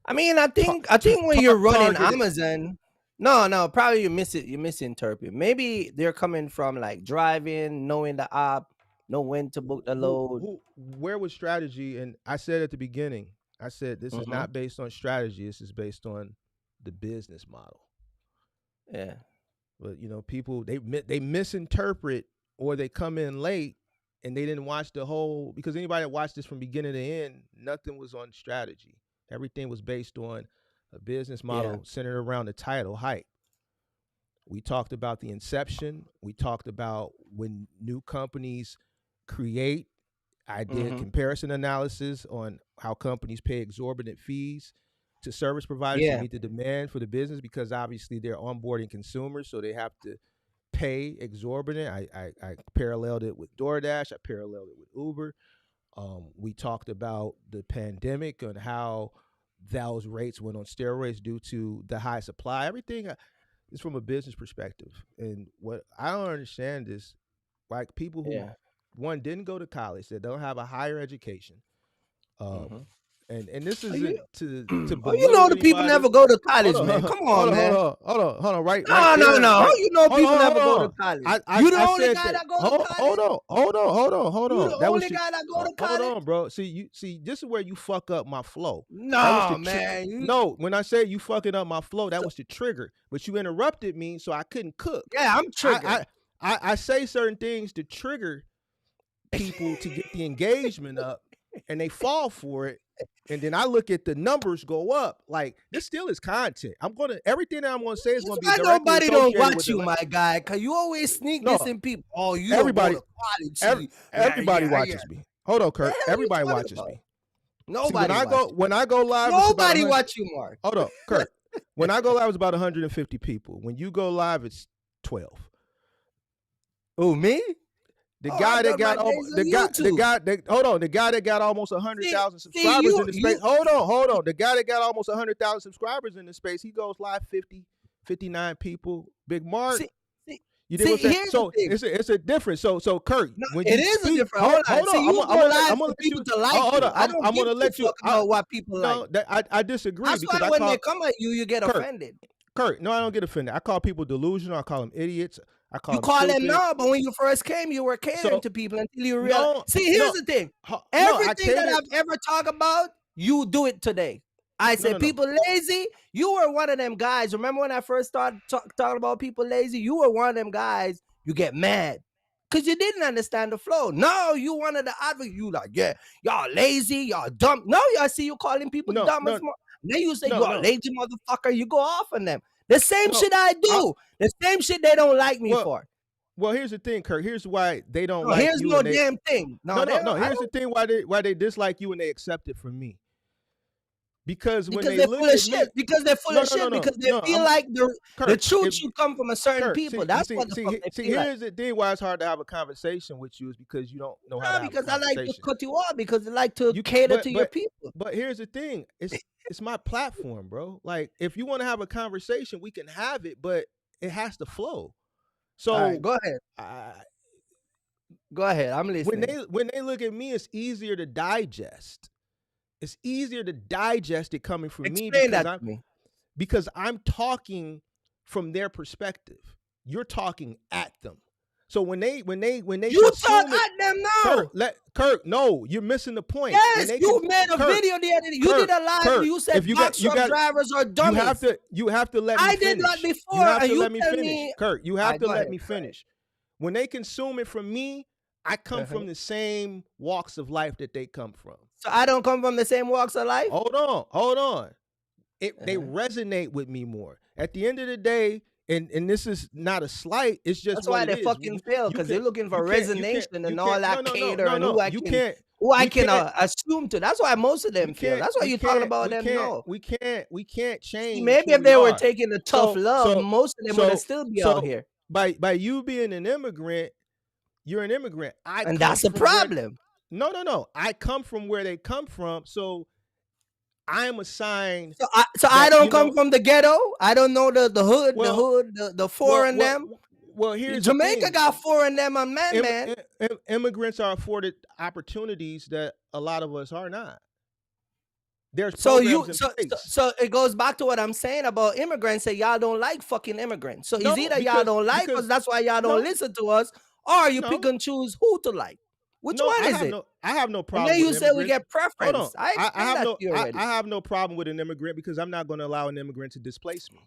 I mean, I think when you're running Amazon, no, probably you misinterpret. Maybe they're coming from like driving, knowing the app, know when to book the load. Where was strategy? And I said at the beginning, I said this is Mhm. not based on strategy. This is based on the business model. Yeah. But people they misinterpret, or they come in late and they didn't watch the whole, because anybody that watched this from beginning to end, nothing was on strategy. Everything was based on a business model centered around the title hype. We talked about the inception. We talked about when new companies create. I did comparison analysis on how companies pay exorbitant fees to service providers to meet the demand for the business, because obviously they're onboarding consumers, so they have to pay exorbitant. I paralleled it with DoorDash. I paralleled it with Uber. We talked about the pandemic and how those rates went on steroids due to the high supply. Everything is from a business perspective. And what I don't understand is, like, people who one didn't go to college, that don't have a higher education. And this isn't to the people never go to college, man. Come on, man. Hold on. Right. No. People never go to college. You the only said guy that go to college. Hold on. You the only guy that go to college. Hold on, bro. See, this is where you fuck up my flow. No, man. No, when I say you fucking up my flow, that was the trigger. But you interrupted me, so I couldn't cook. Yeah, I'm triggered. I say certain things to trigger people to get the engagement up, and they fall for it. And then I look at the numbers go up. Like, this still is content. Everything that I'm gonna say is gonna be directly nobody don't watch with you, my guy, because you always sneak this in people. Oh, you everybody, don't go to college. Everybody watches me. Hold on, Kurt. Everybody watches me. Nobody. See, when I go live, nobody watch you, Mark. Hold on, Kurt. When I go live, it's about 150 people. When you go live, it's 12. Oh, me? The guy that got the guy that got almost 100,000 subscribers in the space. Hold on. The guy that got almost 100,000 subscribers in the space, he goes live 59 people. Big Mark. You did what I'm saying? So it's a difference. So Kurt, when it is a difference. Hold on. I'm gonna people to like you. I'm gonna let you know what people like. I disagree. That's why when they come at you, you get offended. Kurt, no, I don't get offended. I call people delusional. I call them idiots. You call them now, but when you first came, you were catering to people until you realize. Here's the thing. Everything that I've ever talked about, you do it today. I said people lazy. You were one of them guys. Remember when I first started talking about people lazy? You were one of them guys. You get mad because you didn't understand the flow. No, you wanted to advocate. You like, yeah, y'all lazy, y'all dumb. No, y'all see you calling people dumb. Then you say you're a lazy motherfucker. You go off on them. The same shit I do. The same shit they don't like me for. Well, here's the thing, Kurt. Here's why they don't like you. Here's no damn thing. No. Here's the thing why they dislike you and they accept it from me. Because when they look at me, because they're full of shit. Because they feel like the truth should come from a certain people. That's what the fuck they feel like. Here's the thing why it's hard to have a conversation with you is because you don't know how to have because I like to cut you off because I like to cater to your people. But here's the thing. It's my platform, bro. Like, if you want to have a conversation, we can have it, but it has to flow. So go ahead. Go ahead. I'm listening. When they look at me, it's easier to digest. It's easier to digest it coming from me because I'm talking from their perspective. You're talking at them. So when they you talk at them now. Kurt, no, you're missing the point. Yes, you made a video the other day. You did a live. You said box truck drivers are dummies. You have to let me finish. I did that before. You have to let me finish. Kurt, you have to let me finish. When they consume it from me, I come from the same walks of life that they come from. So I don't come from the same walks of life? Hold on. They resonate with me more. At the end of the day, and this is not a slight, it's just that's why they fucking fail, because they're looking for resonation and all that cater and who I can assume to. That's why most of them fail. That's why you're talking about them now. We can't change. Maybe if they were taking the tough love, most of them would still be out here. By you being an immigrant, you're an immigrant. And that's the problem. No. I come from where they come from, so I'm assigned. So I don't come from the ghetto. I don't know the hood, the foreign them. Well, here's Jamaica got foreign them on man. Immigrants are afforded opportunities that a lot of us are not. There's so it goes back to what I'm saying about immigrants. Say y'all don't like fucking immigrants. So it's either y'all don't like us, that's why y'all don't listen to us, or you pick and choose who to like. Which one is it? I have no problem. And then you say we get preference. Hold on. I have no problem with an immigrant because I'm not going to allow an immigrant to displace me.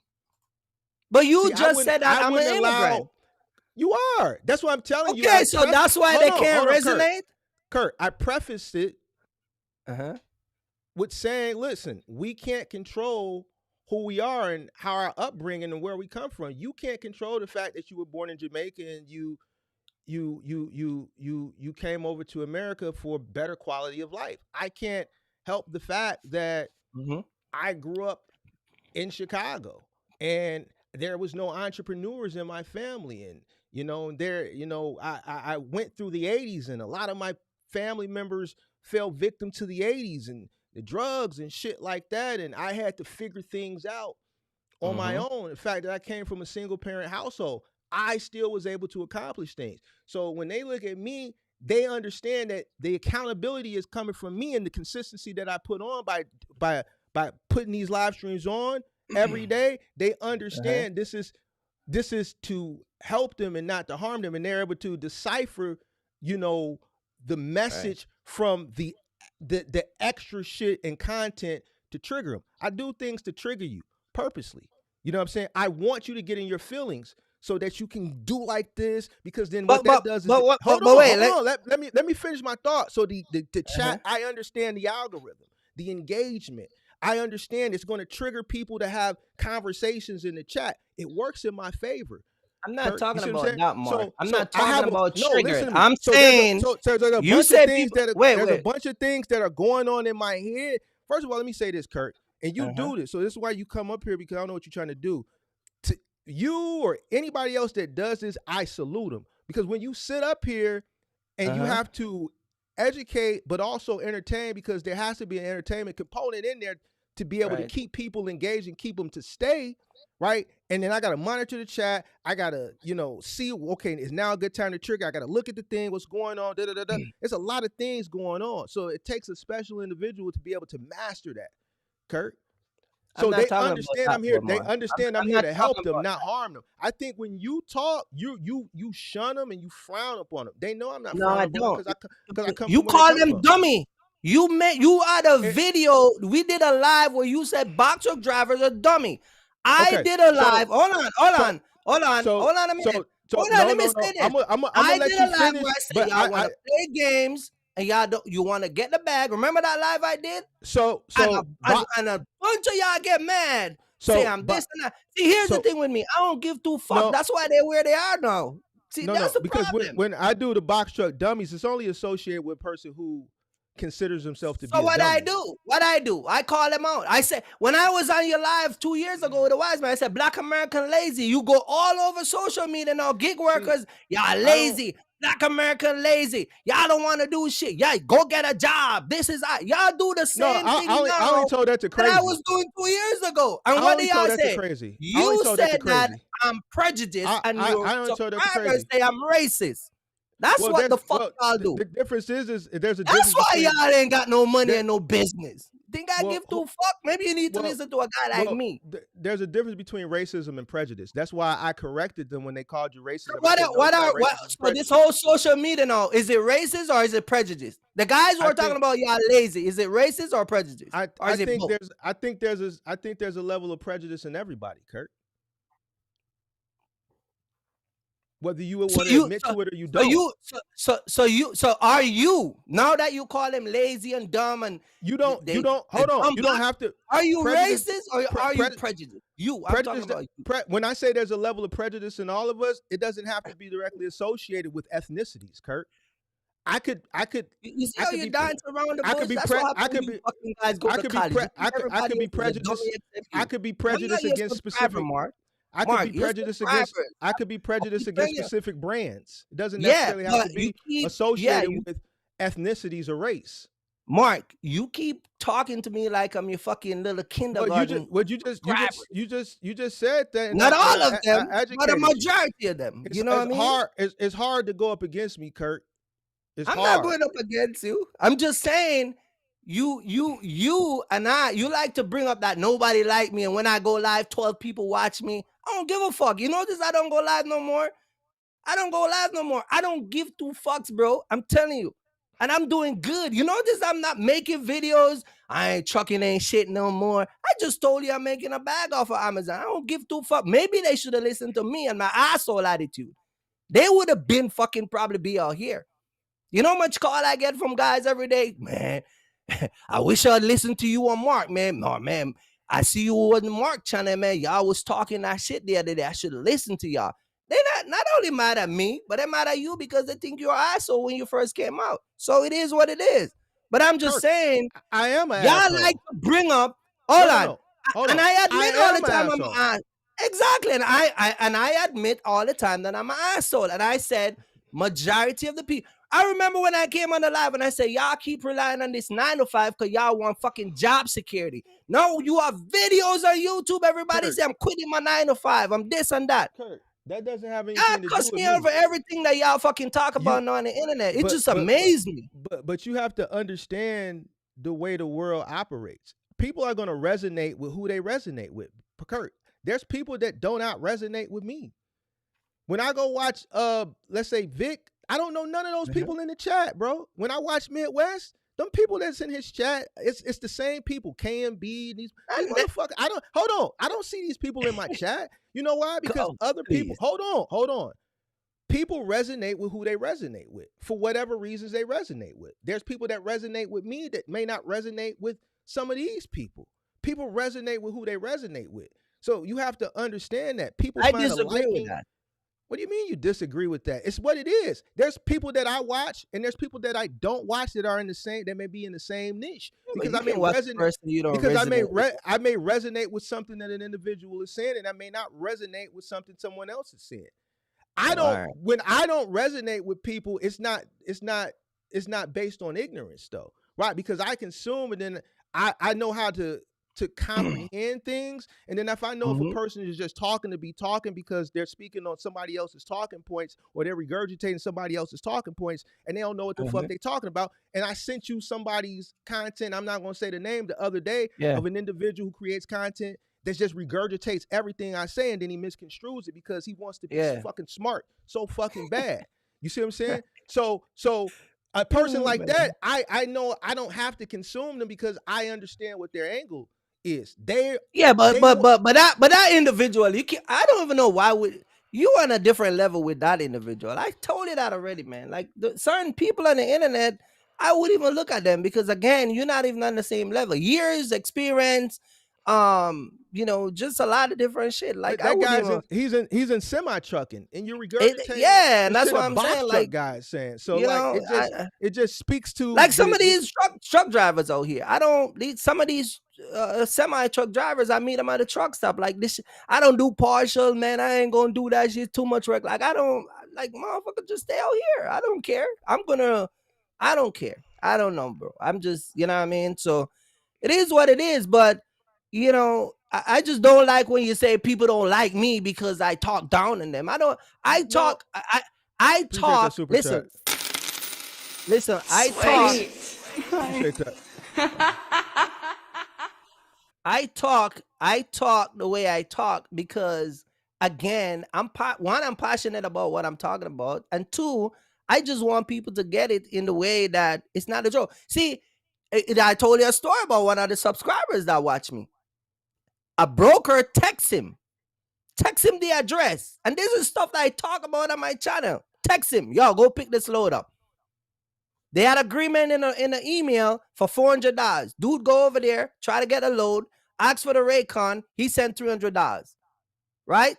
But you just said that I'm an immigrant. You are. That's what I'm telling you. Okay, so that's why they can't resonate? Kurt, I prefaced it with saying, listen, we can't control who we are and how our upbringing and where we come from. You can't control the fact that you were born in Jamaica and you came over to America for better quality of life. I can't help the fact that I grew up in Chicago and there was no entrepreneurs in my family. And, I went through the 80s and a lot of my family members fell victim to the 80s and the drugs and shit like that. And I had to figure things out on my own. The fact that I came from a single parent household, I still was able to accomplish things. So when they look at me, they understand that the accountability is coming from me and the consistency that I put on by putting these live streams on every day. They understand this is to help them and not to harm them, and they're able to decipher, the message from the extra shit and content to trigger them. I do things to trigger you purposely. You know what I'm saying? I want you to get in your feelings so that you can do like this, because then what that does is hold on. Let me finish my thought. So the chat, I understand the algorithm, the engagement. I understand it's going to trigger people to have conversations in the chat. It works in my favor. I'm not talking about that, Mark. So, I'm not talking about triggering. I'm saying there's a you bunch said of things people, there's a bunch of things that are going on in my head. First of all, let me say this, Kurt, and you do this. So this is why you come up here, because I don't know what you're trying to do. To you or anybody else that does this, I salute them, because when you sit up here and you have to educate but also entertain, because there has to be an entertainment component in there to be able to keep people engaged and keep them to stay, right? And then I got to monitor the chat. I got to, see, okay, it's now a good time to trigger. I got to look at the thing, what's going on, There's a lot of things going on. So it takes a special individual to be able to master that, Kurt. So they understand I'm here. They understand I'm here to help them, not harm them. I think when you talk, you shun them and you frown upon them. They know I'm not frowning upon them because I come. You call them dummy. You had a video. We did a live where you said box truck drivers are dummy. I did a live. Hold on a minute. Let me say this. I did a live where I said y'all want to play games and you want to get the bag. Remember that live I did? And a bunch of y'all get mad. Say I'm this and that. See, here's the thing with me. I don't give two fucks. That's why they're where they are now. See, that's the problem. Because when I do the box truck dummies, it's only associated with a person who considers himself to be. So what I do, I call them out. I said, when I was on your live 2 years ago with the Wise Man, I said, Black American lazy. You go all over social media now, gig workers, y'all lazy. Black American lazy. Y'all don't want to do shit. Y'all go get a job. Y'all do the same thing now. I only told that to Crazy. That I was doing 2 years ago. And what do y'all say? You said that I'm prejudiced, and your subscribers say I'm racist. That's what the fuck y'all do. The difference is there's a difference. That's why y'all ain't got no money and no business. Think I give two fuck? Maybe you need to listen to a guy like me. There's a difference between racism and prejudice. That's why I corrected them when they called you racist. So this whole social media now, is it racist or is it prejudice? The guys who are talking about y'all lazy, is it racist or prejudice? I think there's a level of prejudice in everybody, Kurt. Whether you would want to admit to it or you don't. So are you, now that you call them lazy and dumb and you don't have to. Are you racist or are you prejudiced? I'm talking about you. When I say there's a level of prejudice in all of us, it doesn't have to be directly associated with ethnicities, Kurt. I could. You see how you're dancing around the bush? I could be prejudiced. I could be prejudiced against specific. I could be prejudiced against specific brands. It doesn't necessarily have to be associated with ethnicities or race. Mark, you keep talking to me like I'm your fucking little kindergarten. You just said that. Not all of them, but a majority of them. You know what I mean? It's hard to go up against me, Kurt. I'm not going up against you. I'm just saying. You and I, you like to bring up that nobody like me, and when I go live, 12 people watch me. I don't give a fuck. You notice I don't go live no more. I don't give two fucks, bro. I'm telling you. And I'm doing good. You notice I'm not making videos. I ain't trucking ain't shit no more. I just told you I'm making a bag off of Amazon. I don't give two fucks. Maybe they should have listened to me and my asshole attitude. They would have been fucking probably be out here. You know how much call I get from guys every day? Man, I wish I'd listen to you on Mark, man. No, man. I see you on the Mark channel, man. Y'all was talking that shit the other day. I should have listened to y'all. They're not only mad at me, but they're mad at you because they think you're an asshole when you first came out. So it is what it is. But I'm just saying, I am an y'all asshole. like to bring up, hold on. And I admit all the time I'm an exactly. And I admit all the time that I'm an asshole. And I said, majority of the people. I remember when I came on the live and I said, y'all keep relying on this 9 to 5 because y'all want fucking job security. No, you have videos on YouTube. Everybody say I'm quitting my 9 to 5. I'm this and that. Kurt, that doesn't have anything to do with me over everything that y'all fucking talk about on the internet. It just amazed me. But you have to understand the way the world operates. People are going to resonate with who they resonate with. Kurt, there's people that do not resonate with me. When I go watch, let's say Vic, I don't know none of those people in the chat, bro. When I watch Midwest, them people that's in his chat, it's the same people. KMB, these motherfuckers. I don't see these people in my chat. You know why? Because other people, hold on. People resonate with who they resonate with for whatever reasons they resonate with. There's people that resonate with me that may not resonate with some of these people. People resonate with who they resonate with. So you have to understand that people. I disagree with that. What do you mean you disagree with that? It's what it is. There's people that I watch and there's people that I don't watch that are in the same, that may be in the same niche. Because I may resonate with something that an individual is saying, and I may not resonate with something someone else is saying. When I don't resonate with people, it's not based on ignorance though. Right? Because I consume and then I know how to comprehend things, and then if I know if a person is just talking to be talking because they're speaking on somebody else's talking points or they're regurgitating somebody else's talking points and they don't know what the fuck they're talking about, and I sent you somebody's content, I'm not going to say the name, the other day of an individual who creates content that just regurgitates everything I say and then he misconstrues it because he wants to be fucking smart so fucking bad. You see what I'm saying? So a person like that, I know I don't have to consume them because I understand what their angle is. But that individual, I don't even know why you on a different level with that individual. I told you that already, man. Like certain people on the internet, I wouldn't even look at them because again, you're not even on the same level. Years, experience, just a lot of different shit. Like that guy's he's in semi trucking, and you're regurgitating. And that's what I'm saying. Like guys saying, so it just speaks to like some of these truck drivers out here. Some of these semi truck drivers, I meet them at a truck stop. Like this, I don't do partial, man. I ain't gonna do that shit. Too much work. Like I don't like motherfucker. Just stay out here. I don't care. I don't care. I don't know, bro. I'm just, you know what I mean. So it is what it is, but. I just don't like when you say people don't like me because I talk down on them. I talk. Listen, I talk the way I talk because again, I'm passionate about what I'm talking about, and two, I just want people to get it in the way that it's not a joke. See, I told you a story about one of the subscribers that watch me. A broker texts him the address. And this is stuff that I talk about on my channel. Text him, yo, go pick this load up. They had agreement in an email for $400. Dude go over there, try to get a load, ask for the Raycon. He sent $300. Right?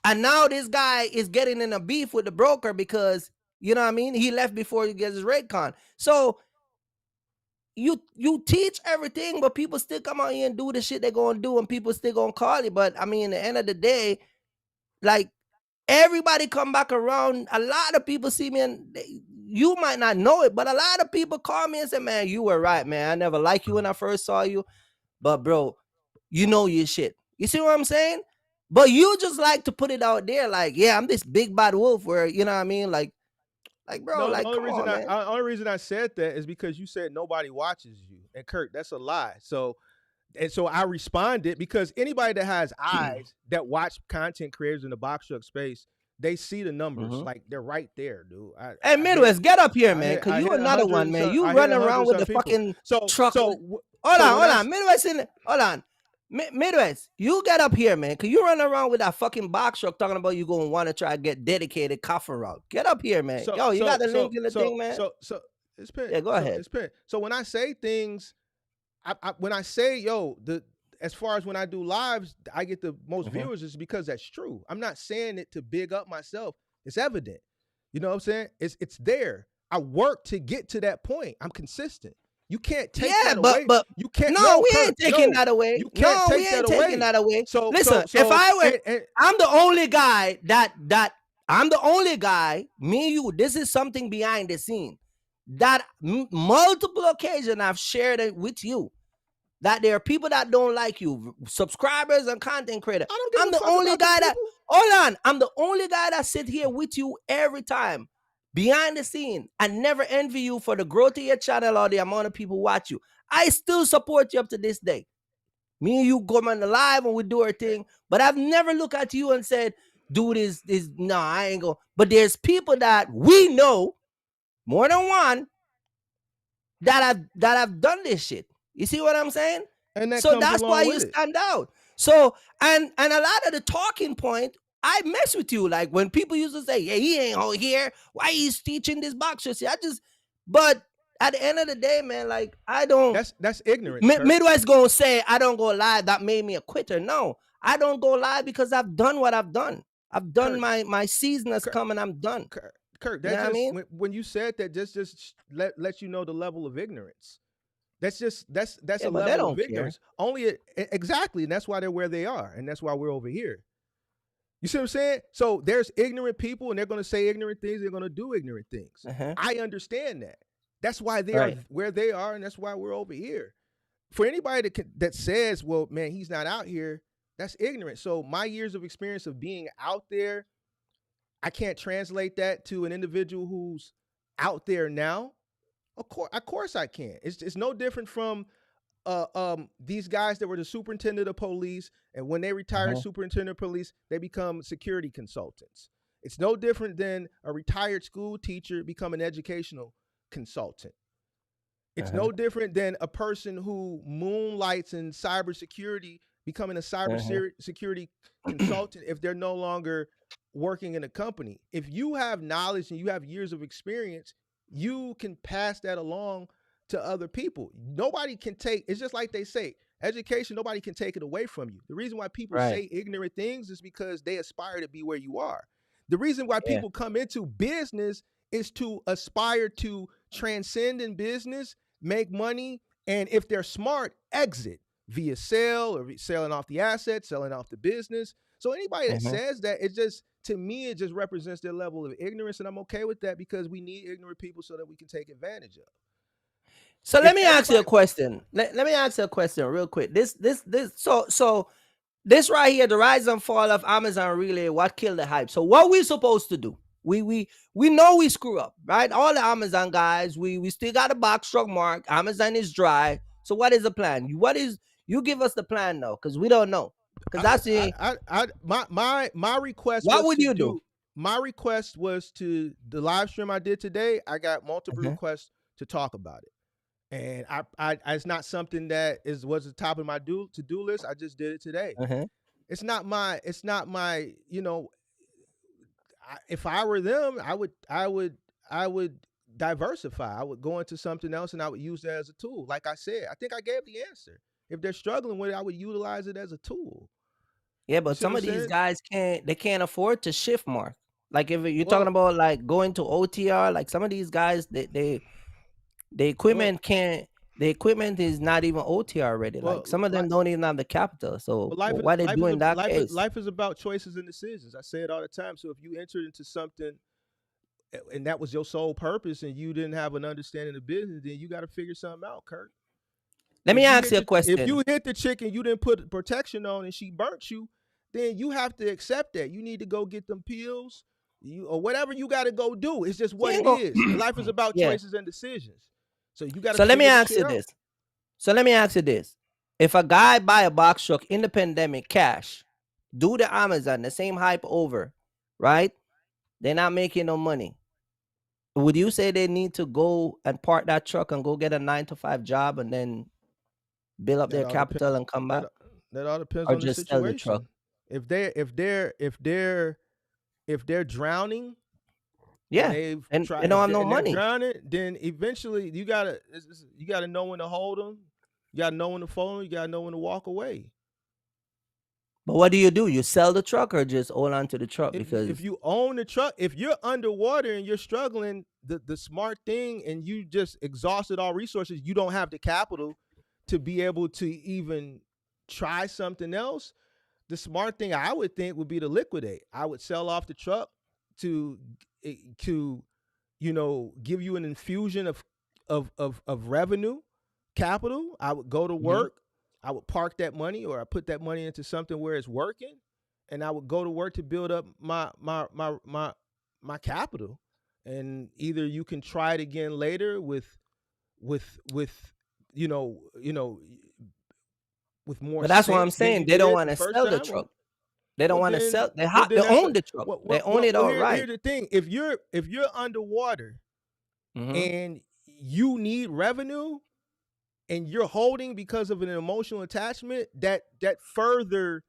And now this guy is getting in a beef with the broker because, you know what I mean? He left before he gets his Raycon. So you teach everything, but people still come out here and do the shit they're gonna do, and people still gonna call you. But I mean, at the end of the day, like everybody come back around. A lot of people see me, and you might not know it, but a lot of people call me and say, "Man, you were right, man. I never liked you when I first saw you, but bro, you know your shit." You see what I'm saying? But you just like to put it out there, like, yeah, I'm this big bad wolf, where you know what I mean, like bro, the only reason I said that is because you said nobody watches you, and Kurt, that's a lie. So I responded because anybody that has eyes that watch content creators in the box truck space, they see the numbers, like they're right there, dude. Hey, Midwest, get up here, man, because you another one, man. You running around with the fucking truck. Hold on, Midwest, hold on. Midwest, you get up here, man, because you run around with that fucking box truck talking about you going to want to try to get dedicated coffin route. Get up here, man. You got the link in the thing, man. So it's pen. Yeah, go ahead. It's pen. So when I say things, when I say, yo, as far as when I do lives, I get the most viewers is because that's true. I'm not saying it to big up myself. It's evident. You know what I'm saying? It's there. I work to get to that point. I'm consistent. You can't take that away. But you can't. No, we ain't taking that away. You can't take that away. Taking that away. So listen, if I were, I'm the only guy I'm the only guy. Me and you. This is something behind the scene that multiple occasions I've shared it with you. That there are people that don't like you, subscribers and content creators. I'm the only guy that. Hold on, I'm the only guy that sit here with you every time. Behind the scene, I never envy you for the growth of your channel or the amount of people watch you. I still support you up to this day. Me and you go on the live and we do our thing, but I've never looked at you and said, dude, no, I ain't go. But there's people that we know, more than one, that have done this shit. You see what I'm saying? And so that's why you stand out. So, and a lot of the talking point, I mess with you. Like when people used to say, yeah, he ain't out here. Why he's teaching this boxer? See, but at the end of the day, man, like I don't. That's ignorant. Midwest gonna say I don't go live. That made me a quitter. No, I don't go live because I've done what I've done. I've done my season has come and I'm done. Kurt, that's just, I mean? When you said that, just let you know the level of ignorance. That's a level of ignorance. Exactly, and that's why they're where they are, and that's why we're over here. You see what I'm saying? So there's ignorant people, and they're going to say ignorant things. They're going to do ignorant things. I understand that. That's why they are where they are, and that's why we're over here. For anybody that says, well, man, he's not out here, that's ignorant. So my years of experience of being out there, I can't translate that to an individual who's out there now. Of course I can. It's no different from these guys that were the superintendent of police, and when they retire as superintendent of police, they become security consultants. It's no different than a retired school teacher become an educational consultant. It's no different than a person who moonlights in cybersecurity becoming a cybersecurity consultant if they're no longer working in a company. If you have knowledge and you have years of experience, you can pass that along to other people. Nobody can take, it's just like they say, education, nobody can take it away from you. The reason why people say ignorant things is because they aspire to be where you are. The reason why people come into business is to aspire to transcend in business, make money, and if they're smart, exit via sale or selling off the assets, selling off the business. So anybody that says that, it just, to me, it just represents their level of ignorance, and I'm okay with that because we need ignorant people so that we can take advantage of. So let me ask you a question. Let me ask you a question real quick. So this right here, the rise and fall of Amazon Relay, what killed the hype? So what we supposed to do? We know we screw up, right? All the Amazon guys, we still got a box truck mark. Amazon is dry. So what is the plan? You give us the plan now, because we don't know. Because that's my request. What would you do? My request was to the live stream I did today. I got multiple requests to talk about it. And I it's not something that was the top of my to-do list. I just did it today. It's not my, you know, if I were them, I would diversify. I would go into something else and I would use that as a tool. Like I said, I think I gave the answer. If they're struggling with it, I would utilize it as a tool. Yeah, but some of these guys can't afford to shift more. Like if you're talking about like going to OTR, like some of these guys, the equipment the equipment is not even OTR ready. Like some of them don't even have the capital. So why they doing that case? Life is about choices and decisions. I say it all the time. So if you entered into something and that was your sole purpose and you didn't have an understanding of business, then you got to figure something out, Kurt. Let me ask you a question. If you hit the chick and you didn't put protection on and she burnt you, then you have to accept that. You need to go get them pills, or whatever you got to go do. It's just what it is. Life is about choices and decisions. So you got to. So let me ask you this. If a guy buy a box truck in the pandemic cash, do the Amazon, the same hype over, right? They're not making no money. Would you say they need to go and park that truck and go get a 9-to-5 job and then build up their capital and come back? That all depends on the situation. Sell the truck. If they're drowning, and they don't have no money. Drowning, then eventually you gotta know when to hold them. You gotta know when to phone. You gotta know when to walk away. But what do? You sell the truck or just hold on to the truck? Because if you own the truck, if you're underwater and you're struggling, the smart thing, and you just exhausted all resources, you don't have the capital to be able to even try something else. The smart thing I would think would be to liquidate. I would sell off the truck to give you an infusion of revenue, capital. I would go to work. I would park that money, or I put that money into something where it's working, and I would go to work to build up my capital. And either you can try it again later with you know with more. But that's what I'm saying. They don't want to sell the truck. They don't want to sell. They own the truck. They own it all right. Here's the thing: if you're underwater and you need revenue, and you're holding because of an emotional attachment, that further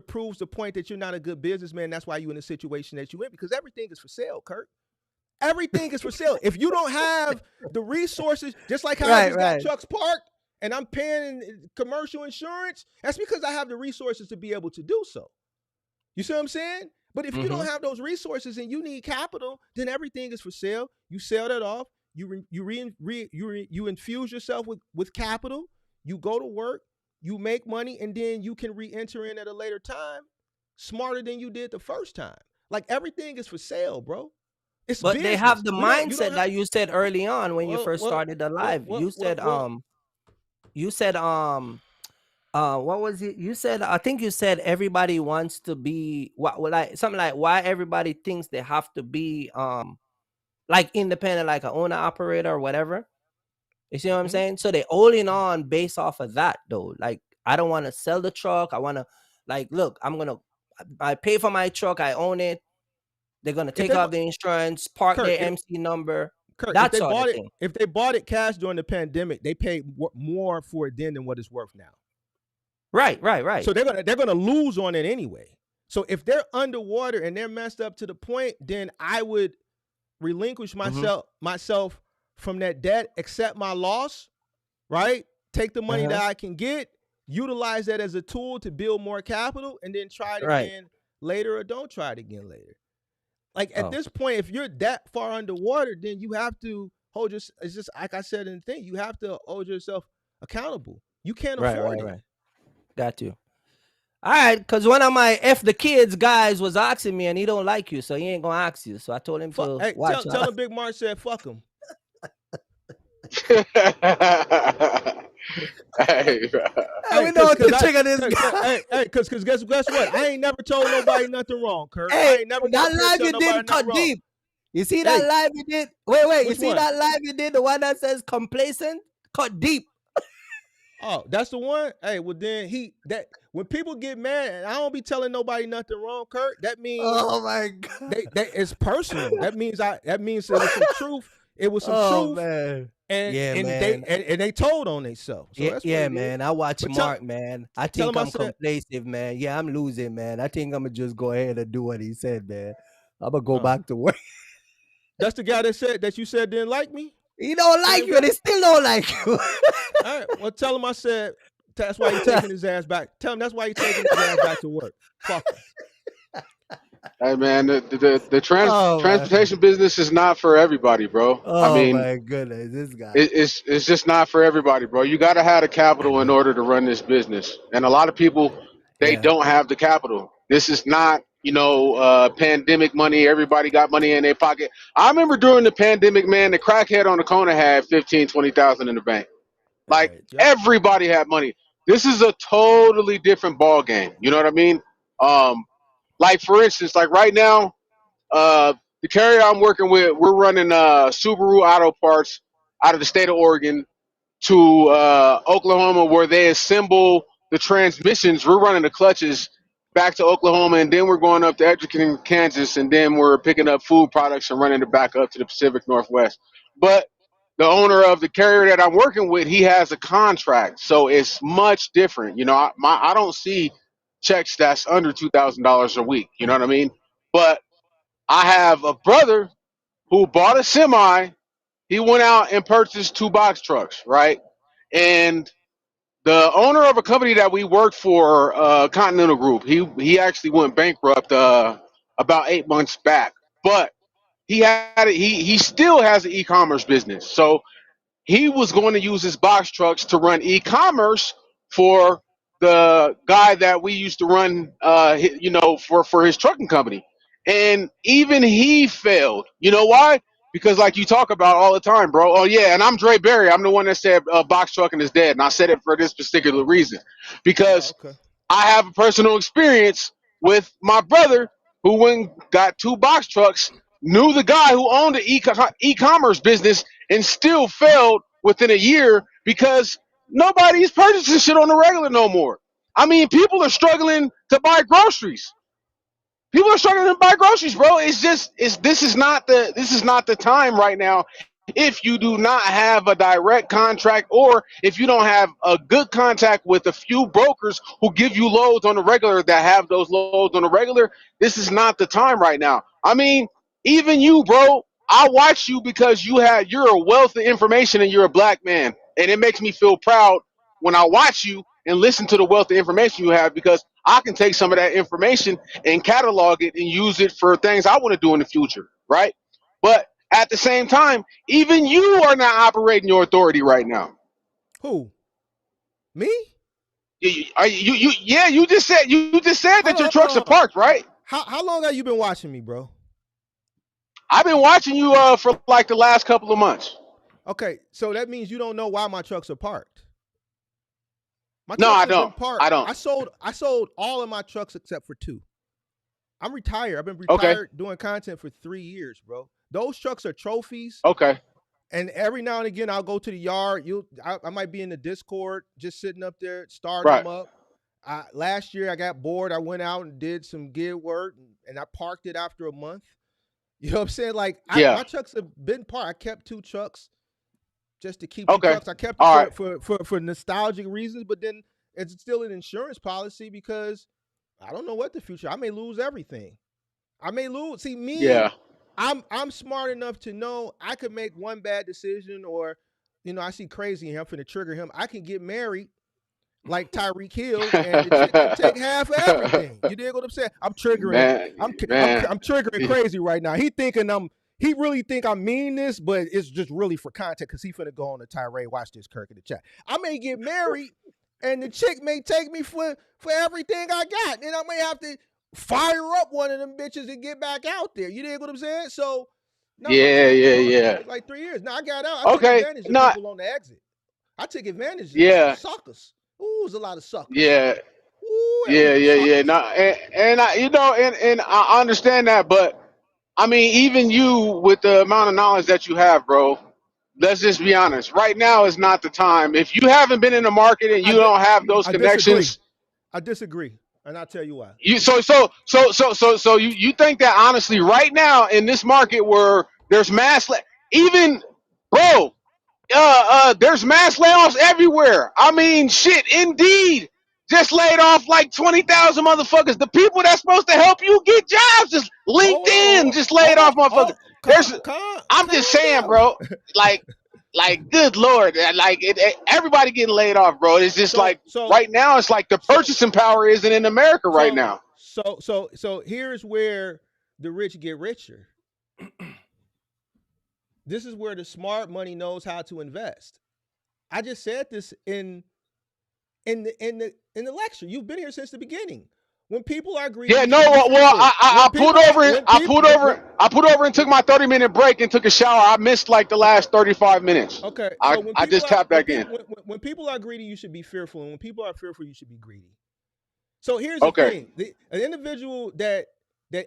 proves the point that you're not a good businessman. That's why you're in the situation that you're in, because everything is for sale, Kurt. Everything is for sale. If you don't have the resources, just like how I just got trucks parked and I'm paying commercial insurance, that's because I have the resources to be able to do so. You see what I'm saying? But if you don't have those resources and you need capital, then everything is for sale. You sell that off. You infuse yourself with capital. You go to work. You make money, and then you can re-enter in at a later time, smarter than you did the first time. Like, everything is for sale, bro. It's but business. They have the mindset that you said early on when you first started the live. You said what was it? You said, I think you said everybody wants to be something like why everybody thinks they have to be like independent, like an owner operator or whatever. You see what I'm saying? So they holding on based off of that though. Like, I don't want to sell the truck. I want to, like, look, I pay for my truck. I own it. They're going to take off the insurance, park their MC number. Kurt, if they bought it cash during the pandemic, they paid more for it then than what it's worth now. Right. So they're gonna lose on it anyway. So if they're underwater and they're messed up to the point, then I would relinquish myself from that debt, accept my loss, right? Take the money that I can get, utilize that as a tool to build more capital, and then try it again later, or don't try it again later. Like, at this point, if you're that far underwater, then you have to hold yourself. It's just like I said in the thing, you have to hold yourself accountable. You can't afford it. Right. Got you. All right, because one of my F the kids guys was asking me, and he don't like you, so he ain't gonna ask you. So I told him to watch. Tell him Big Mark said fuck him. Hey, we know what to trigger this guy. Hey, because guess what? I ain't never told nobody nothing wrong, Kurt. Hey, I ain't never that live you did cut deep. You see that live you did? Wait. You see that live you did? The one that says complacent? Cut deep. Oh, that's the one? Hey, well then when people get mad, and I don't be telling nobody nothing wrong, Kurt, that means, oh my God, it's personal. That means it was some truth. It was some truth, man. And they told on themselves. So man. I watch Mark, man. I think I'm complacent, man. Yeah, I'm losing, man. I think I'm gonna just go ahead and do what he said, man. I'm gonna go back to work. That's the guy that you said didn't like me? He don't like you, and he still don't like you. All right. Well, tell him I said that's why he's taking his ass back. Tell him that's why he's taking his ass back to work. Fuck him. Hey man, the transportation business is not for everybody, bro. I mean, my goodness, this guy. It's just not for everybody, bro. You got to have the capital in order to run this business, and a lot of people they don't have the capital. This is not, pandemic money. Everybody got money in their pocket. I remember during the pandemic, man, the crackhead on the corner had 15, 20,000 in the bank. Like, everybody had money. This is a totally different ball game. You know what I mean? Like, for instance, like right now, the carrier I'm working with, we're running Subaru auto parts out of the state of Oregon to Oklahoma, where they assemble the transmissions. We're running the clutches back to Oklahoma, and then we're going up to Edgerton, Kansas, and then we're picking up food products and running it back up to the Pacific Northwest. But the owner of the carrier that I'm working with, he has a contract, so it's much different. I don't see checks that's under $2,000 a week. You know what I mean? But I have a brother who bought a semi. He went out and purchased 2 box trucks, right? And the owner of a company that we worked for, Continental Group, he actually went bankrupt about 8 months back. But he still has an e-commerce business. So he was going to use his box trucks to run e-commerce for the guy that we used to run, for his trucking company. And even he failed. You know why? Because like you talk about all the time, bro. Oh yeah, and I'm Dre Berry. I'm the one that said box trucking is dead, and I said it for this particular reason, because Okay. I have a personal experience with my brother who went and got two box trucks, knew the guy who owned the e-commerce business, and still failed within a year because nobody's purchasing shit on the regular no more. I mean, people are struggling to buy groceries. People are struggling to buy groceries, bro. This is not the time right now. If you do not have a direct contract, or if you don't have a good contact with a few brokers who give you loads on the regular that have those loads on the regular, this is not the time right now. I mean, even you, bro, I watch you because you're a wealth of information and you're a black man. And it makes me feel proud when I watch you and listen to the wealth of information you have, because I can take some of that information and catalog it and use it for things I want to do in the future, right? But at the same time, even you are not operating your authority right now. Who? Me? You just said that your Hold trucks are on. parked, right? How long have you been watching me, bro? I've been watching you for like the last couple of months. Okay, so that means you don't know why my trucks are parked. My No, trucks I have been don't. parked. I don't. I sold all of my trucks except for 2. I'm retired. I've been Okay. retired doing content for 3 years, bro. Those trucks are trophies. Okay. And every now and again, I'll go to the yard. I might be in the Discord, just sitting up there, starting Right. them up. Last year, I got bored. I went out and did some gig work, and I parked it after a month. You know what I'm saying? Like, Yeah. my trucks have been parked. I kept 2 trucks just to keep Okay. the trucks. I kept All it right. for nostalgic reasons, but then it's still an insurance policy because I don't know what the future. I may lose everything. I may lose. See, me, Yeah. I'm smart enough to know I could make one bad decision, or, I see crazy in him, I'm finna trigger him. I can get married like Tyreek Hill, and the chick can take half of everything. You dig what I'm saying? I'm triggering him. I'm triggering crazy right now. He really think I'm mean this, but it's just really for content because he finna go on a tirade. Watch this, Kirk, in the chat. I may get married, and the chick may take me for everything I got, and I may have to fire up one of them bitches and get back out there. You dig what I'm saying? So, no, Yeah. like 3 years. Now I got out. I took Okay. advantage of No. people on the exit. I took advantage of Yeah. suckers. Ooh, there's a lot of suckers. Yeah. Ooh, Yeah. No, and I, and I understand that, but I mean, even you with the amount of knowledge that you have, bro. Let's just be honest. Right now is not the time. If you haven't been in the market and you don't have those connections, I disagree, and I'll tell you why. you you think that honestly right now in this market where there's even bro, there's mass layoffs everywhere. I mean, shit, Indeed just laid off like 20,000 motherfuckers. The people that's supposed to help you get jobs, just LinkedIn, just laid off motherfuckers. I'm just saying, bro. Like, good lord, everybody getting laid off, bro. It's just right now, it's like the purchasing power isn't in America right now. So here's where the rich get richer. This is where the smart money knows how to invest. I just said this in the lecture. You've been here since the beginning. When people are greedy, yeah, no. Well, I pulled over and took my 30-minute break and took a shower. I missed like the last 35 minutes. Okay, so I just tapped back in. When people are greedy, you should be fearful, and when people are fearful, you should be greedy. So here's the thing: an individual that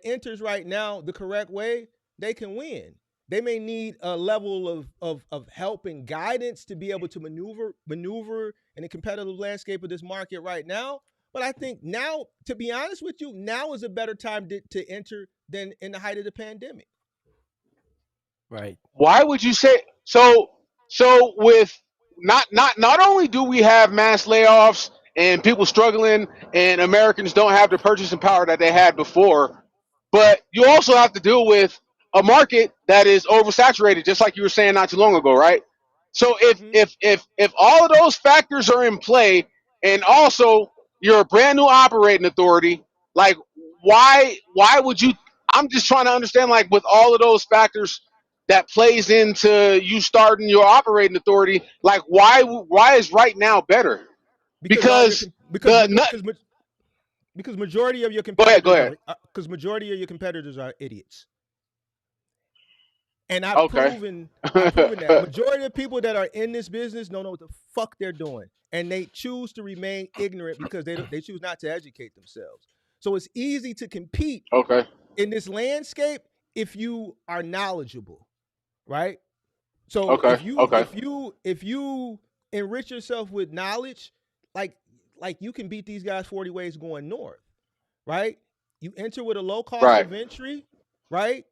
enters right now the correct way, they can win. They may need a level of help and guidance to be able to maneuver in the competitive landscape of this market right now. But I think now, to be honest with you, now is a better time to enter than in the height of the pandemic. Right. Why would you say so? So with not only do we have mass layoffs and people struggling and Americans don't have the purchasing power that they had before, but you also have to deal with a market that is oversaturated, just like you were saying not too long ago, right? So if all of those factors are in play, and also you're a brand new operating authority, like why would you? I'm just trying to understand, like, with all of those factors that plays into you starting your operating authority, like why is right now better? Because all your Because the nut. because majority of your Go ahead. Go competitors ahead. are idiots. And I've Okay. proven that majority of people that are in this business don't know what the fuck they're doing, and they choose to remain ignorant because they choose not to educate themselves. So it's easy to compete Okay. in this landscape if you are knowledgeable, right? So Okay. Okay. if you enrich yourself with knowledge, like you can beat these guys 40 ways going north, right? You enter with a low cost Right. of entry, right?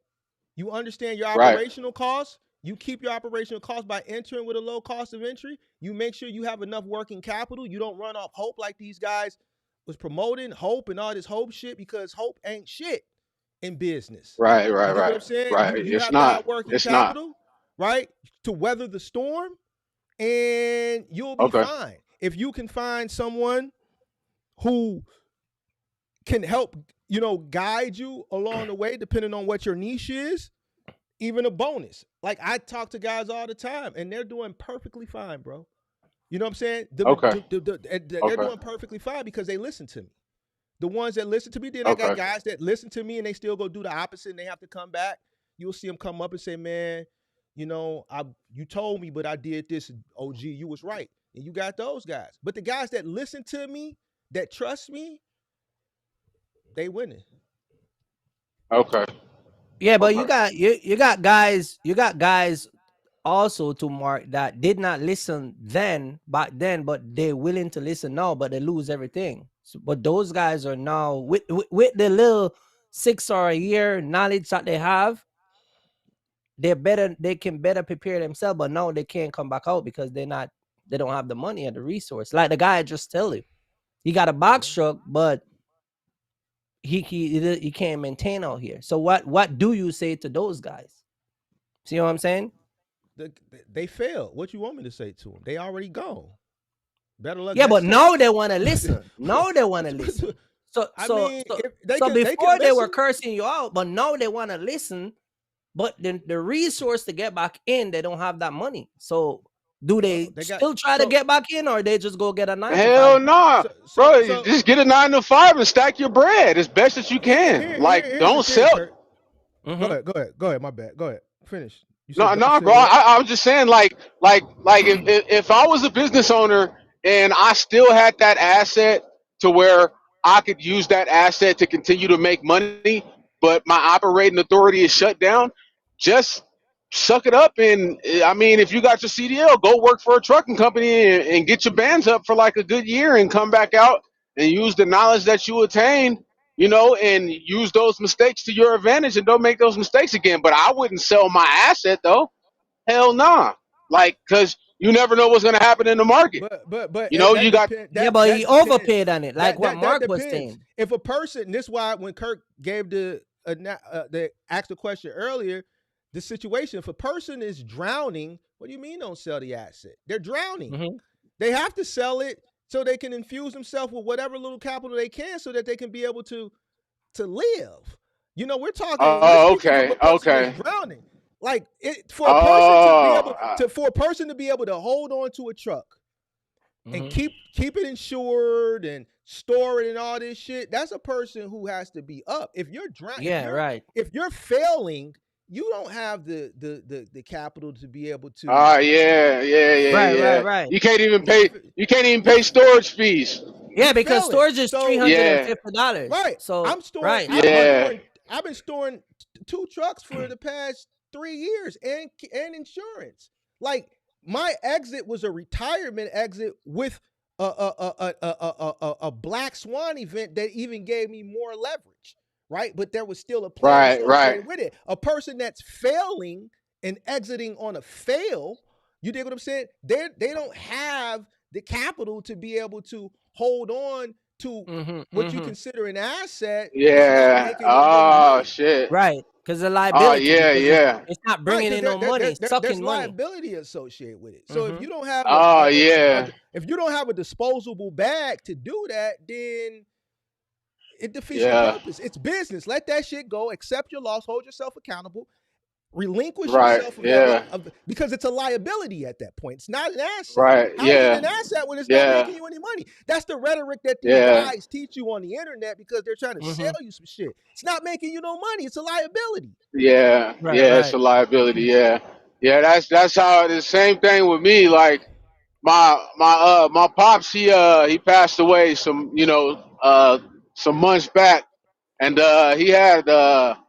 You understand your Right. operational costs. You keep your operational costs by entering with a low cost of entry. You make sure you have enough working capital. You don't run off hope like these guys was promoting hope and all this hope shit, because hope ain't shit in business. Right. Right. You dig what I'm Right. saying? Right. You It's have to have not. working It's not. capital, right, to weather the storm, and you'll be Okay. fine. If you can find someone who can help, guide you along the way, depending on what your niche is, even a bonus. Like, I talk to guys all the time, and they're doing perfectly fine, bro. You know what I'm saying? Okay. They're doing perfectly fine because they listen to me. The ones that listen to me, then I got Okay. guys that listen to me and they still go do the opposite, and they have to come back. You'll see them come up and say, "Man, you told me, but I did this. OG, you was right." And you got those guys. But the guys that listen to me, that trust me, they winning. Okay. Yeah, but Okay. you got guys also to Mark that did not listen back then, but they're willing to listen now, but they lose everything. So, but those guys are now with the little 6 or a year knowledge that they have, they can better prepare themselves, but now they can't come back out because they don't have the money or the resource. Like the guy I just tell you, he got a box truck, but he can't maintain out here. So what do you say to those guys? See what I'm saying? They failed. What you want me to say to them? They already gone. Better luck. Yeah, Next but time. now they want to listen. Now they want to listen. So before they were cursing you out, but now they want to listen. But the resource to get back in, they don't have that money. So do they still try to get back in, or they just go get a 9 to 5? Hell nah, bro. You just get a 9 to 5 and stack your bread as best as you can. Like, don't sell. Go ahead. My bad. Go ahead. Finish. No, bro. I was just saying, like if I was a business owner and I still had that asset to where I could use that asset to continue to make money, but my operating authority is shut down, just suck it up. And I mean, if you got your CDL, go work for a trucking company and get your bands up for like a good year and come back out and use the knowledge that you attained, and use those mistakes to your advantage and don't make those mistakes again. But I wouldn't sell my asset though. Hell nah. Like, cause you never know what's gonna happen in the market. But You got. But he overpaid on it, like what Mark was saying. If a person, and this is why when Kirk gave asked the question earlier, the situation, if a person is drowning, what do you mean don't sell the asset? They're drowning. Mm-hmm. They have to sell it so they can infuse themselves with whatever little capital they can, so that they can be able to live. We're talking. Oh, we're speaking okay. of a person Okay. that's drowning. Like, for a person to be able to hold on to a truck and keep it insured and store it and all this shit, that's a person who has to be up. If you're drowning, if you're failing, you don't have the capital to be able to. Right. You can't even pay storage fees. Yeah, because storage is $350. Right. So I'm storing. I've been storing 2 trucks for the past 3 years and insurance. Like, my exit was a retirement exit with a black swan event that even gave me more leverage, right? But there was still a plan associated with it. A person that's failing and exiting on a fail, you dig what I'm saying? They don't have the capital to be able to hold on to what you consider an asset. Yeah. Oh shit. Right. Because the liability, yeah, because yeah. it's not Right, bringing in no money, it's there's sucking money. liability associated with it. So if you don't have Yeah. if you don't have a disposable bag to do that, then it defeats the Yeah. purpose. It's business. Let that shit go. Accept your loss. Hold yourself accountable. Relinquish Right. yourself of Yeah. because it's a liability at that point. It's not an asset. Right. How is it Yeah. an asset when it's not Yeah. making you any money? That's the rhetoric that these Yeah. guys teach you on the internet because they're trying to sell you some shit. It's not making you no money. It's a liability. Yeah. Right, Yeah. It's right. a liability. Yeah. Yeah. That's how the same thing with me. Like my pops, he passed away some months back, and he had a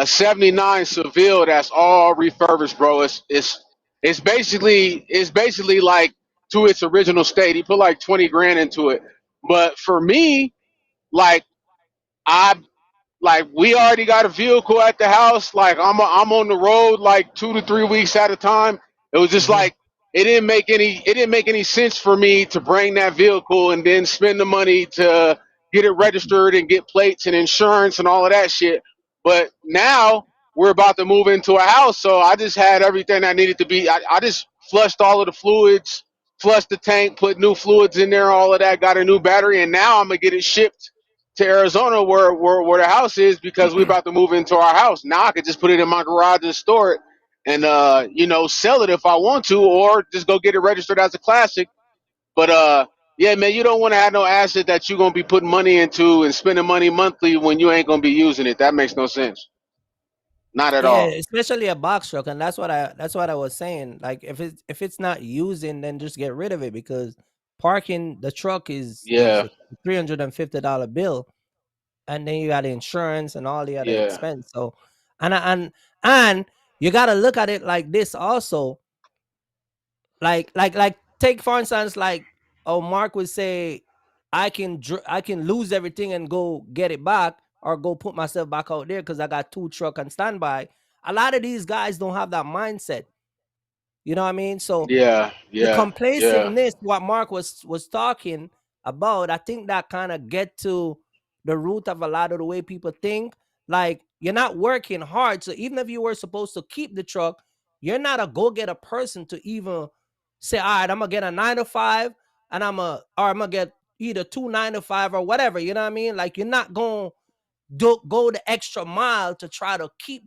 '79 Seville that's all refurbished, bro. It's basically like to its original state. He put like 20 grand into it, but for me, like I like we already got a vehicle at the house. Like I'm on the road like 2 to 3 weeks at a time. It was just like it didn't make any sense for me to bring that vehicle and then spend the money to get it registered and get plates and insurance and all of that shit. But now we're about to move into a house, so I just had everything that needed to be. I just flushed all of the fluids, flushed the tank, put new fluids in there, all of that, got a new battery, and now I'm gonna get it shipped to Arizona where the house is because we're about to move into our house. Now I could just put it in my garage and store it and sell it if I want to, or just go get it registered as a classic. But yeah, man, you don't want to have no asset that you're gonna be putting money into and spending money monthly when you ain't gonna be using it. That makes no sense. Not at Yeah, all. especially a box truck, and that's what I was saying. Like if it's not using, then just get rid of it because parking the truck is Yeah, a $350 bill, and then you got insurance and all the other yeah, expense. So, and you got to look at it like this also. Like take for instance, like Mark would say, I can lose everything and go get it back or go put myself back out there because I got two truck on standby. A lot of these guys don't have that mindset. You know what I mean? So yeah, the yeah, yeah, complaciveness, what Mark was talking about, I think that kind of get to the root of a lot of the way people think. Like you're not working hard, so even if you were supposed to keep the truck, you're not a go-getter person to even say, all right, I'm gonna get a 9 to 5, and I'm gonna get either 2 9 to 5 or whatever. You know what I mean? Like you're not gonna go the extra mile to try to keep,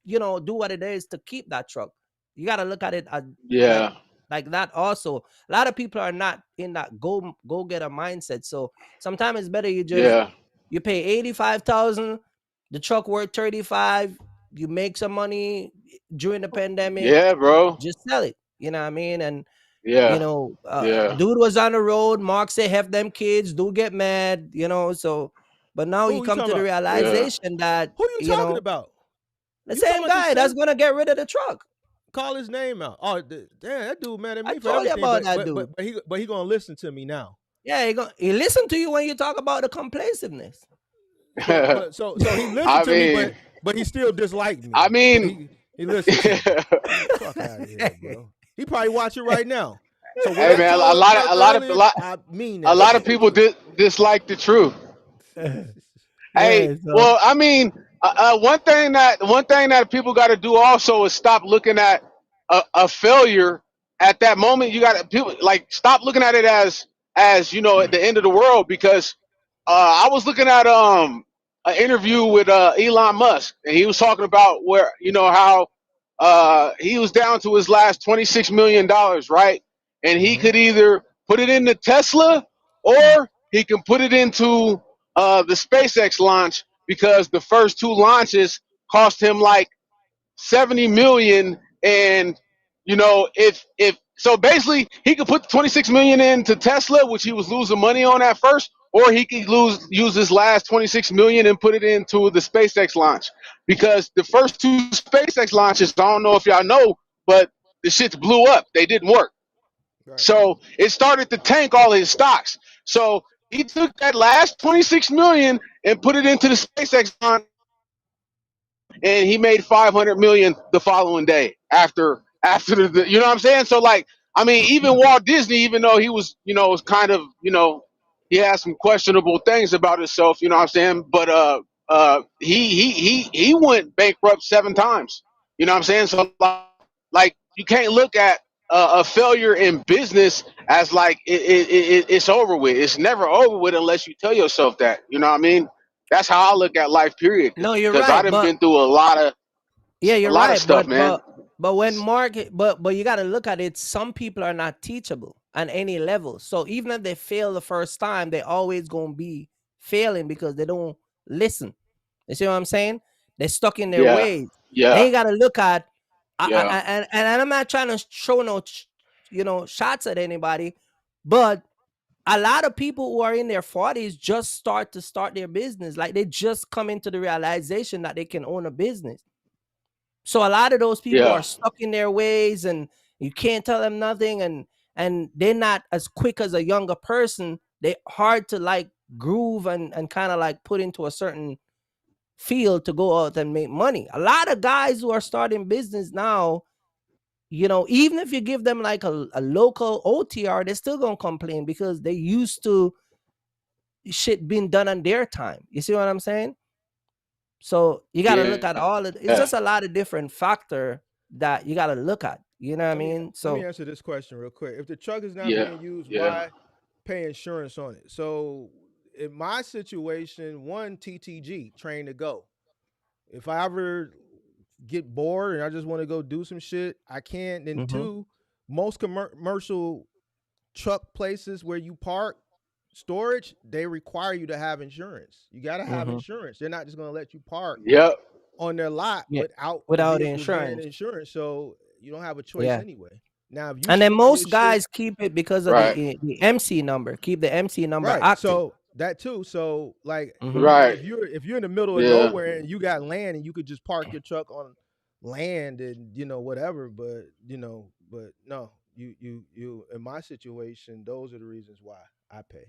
do what it is to keep that truck. You got to look at it like yeah, like that also. A lot of people are not in that go get a mindset. So sometimes it's better yeah, you pay 85,000, the truck worth 35, you make some money during the pandemic, yeah, bro. just sell it. You know what I mean? And Yeah, yeah, dude was on the road. Mark said, "Have them kids." Dude get mad. So, but now he Who you come talking to the about? yeah. realization that Who you talking about? the You talking same about this guy that's same? gonna get rid of the truck. Call his name out. Oh, damn, that dude mad at I me for told you everything. about But that but dude. but but he gonna listen to me now. Yeah, he listen to you when you talk about the complaciveness. So he listened I to me, mean, but he still disliked me. I But mean, he listened to me. Fuck out of here, bro. He probably watching right now. So what hey I man, told Dirk a earlier, lot, I mean a that lot of shit people too. dislike the truth. Hey, Yeah, so well, I mean, one thing that people got to do also is stop looking at a failure at that moment. You got to people like stop looking at it as at the end of the world because I was looking at an interview with Elon Musk and he was talking about where how he was down to his last $26 million, right? And he Mm-hmm. could either put it into Tesla or he can put it into the SpaceX launch because the first two launches cost him like 70 million. And if so basically he could put the 26 million into Tesla, which he was losing money on at first, or he could use his last 26 million and put it into the SpaceX launch because the first two SpaceX launches, I don't know if y'all know, but the shits blew up, they didn't work. Right. So it started to tank all his stocks. So he took that last 26 million and put it into the SpaceX launch, and he made 500 million the following day after the you know what I'm saying? So like, I mean, even Walt Disney, even though he was, was kind of, he had some questionable things about himself, you know what I'm saying? But he went bankrupt 7 times. You know what I'm saying? So like you can't look at a failure in business as like it's over with. It's never over with unless you tell yourself that. You know what I mean? That's how I look at life. Period. No, you're Because I right, done but been through a lot of you're right, stuff, man. but when market, but you got to look at it. Some people are not teachable on any level. So even if they fail the first time, they always gonna be failing because they don't listen. You see what I'm saying? They're stuck in their ways. Then you got to look at, and I'm not trying to show no shots at anybody, but a lot of people who are in their 40s just start their business. Like they just come into the realization that they can own a business. So a lot of those people are stuck in their ways, and you can't tell them nothing, and they're not as quick as a younger person. They're hard to like groove and kind of like put into a certain field to go out and make money. A lot of guys who are starting business now, even if you give them like a local OTR, they're still gonna complain because they used to shit being done on their time. You see what I'm saying? So you got to look at all of it's just a lot of different factor that you got to look at. You know what I mean? So let me answer this question real quick. If the truck is not being used, why pay insurance on it? So in my situation, one, TTG, train to go. If I ever get bored and I just want to go do some shit, I can. Then two, most commercial truck places where you park storage, they require you to have insurance. You got to have insurance. They're not just going to let you park on their lot without insurance. So you don't have a choice anyway. Now, if you and then most guys keep it because of the MC number. Keep the MC number active. So that too. So like, if you're in the middle of nowhere and you got land and you could just park your truck on land and whatever, but no, you in my situation, those are the reasons why I pay.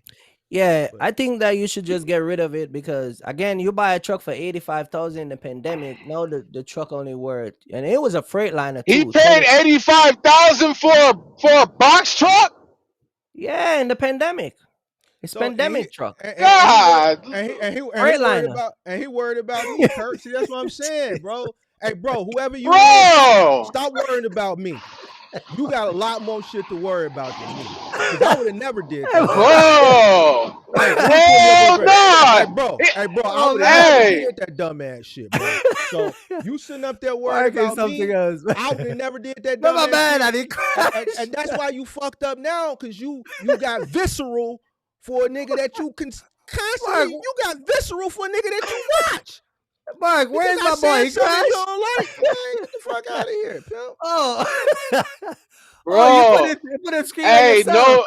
Yeah, but I think that you should just get rid of it because again, you buy a truck for $85,000 in the pandemic. Now the truck only worth, and it was a Freightliner too. He paid $85,000 for a box truck. Yeah, in the pandemic. It's pandemic truck. God, and he worried about me, Kurt. See, that's what I'm saying, bro. Hey, bro, whoever you is, stop worrying about me. You got a lot more shit to worry about than me. Because I would have never did that. Bro. Hey, bro, I would have never did that dumbass shit, bro. So you sitting up there worried about me. Else, I would have never did that dumbass shit. And that's why you fucked up now, because you got visceral for a nigga that you can constantly, you got visceral for a nigga that you watch. Mark, where's my boy? He crashed? You don't like, man, get the fuck out of here, pimp. Bro. Oh, you put a screen on yourself.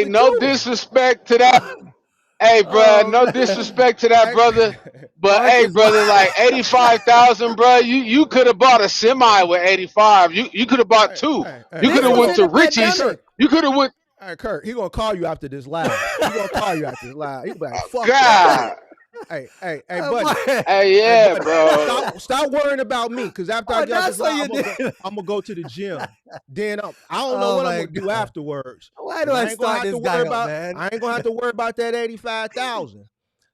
No disrespect to that. Hey, bro, no disrespect to that, brother. But hey, brother, like 85,000, bro. You could have bought a semi with 85. You could have bought two. You could have went to Richie's. You could have went. All right, Kurt, he gonna call you after this live. He gonna call you after this live. He be like, fuck God. Hey, buddy. Hey, bro. Stop worrying about me, because after I get this live, I'm gonna go to the gym. Then I don't know what I'm gonna do afterwards. Why do I start this guy up, man? I ain't gonna have to worry about that 85,000. You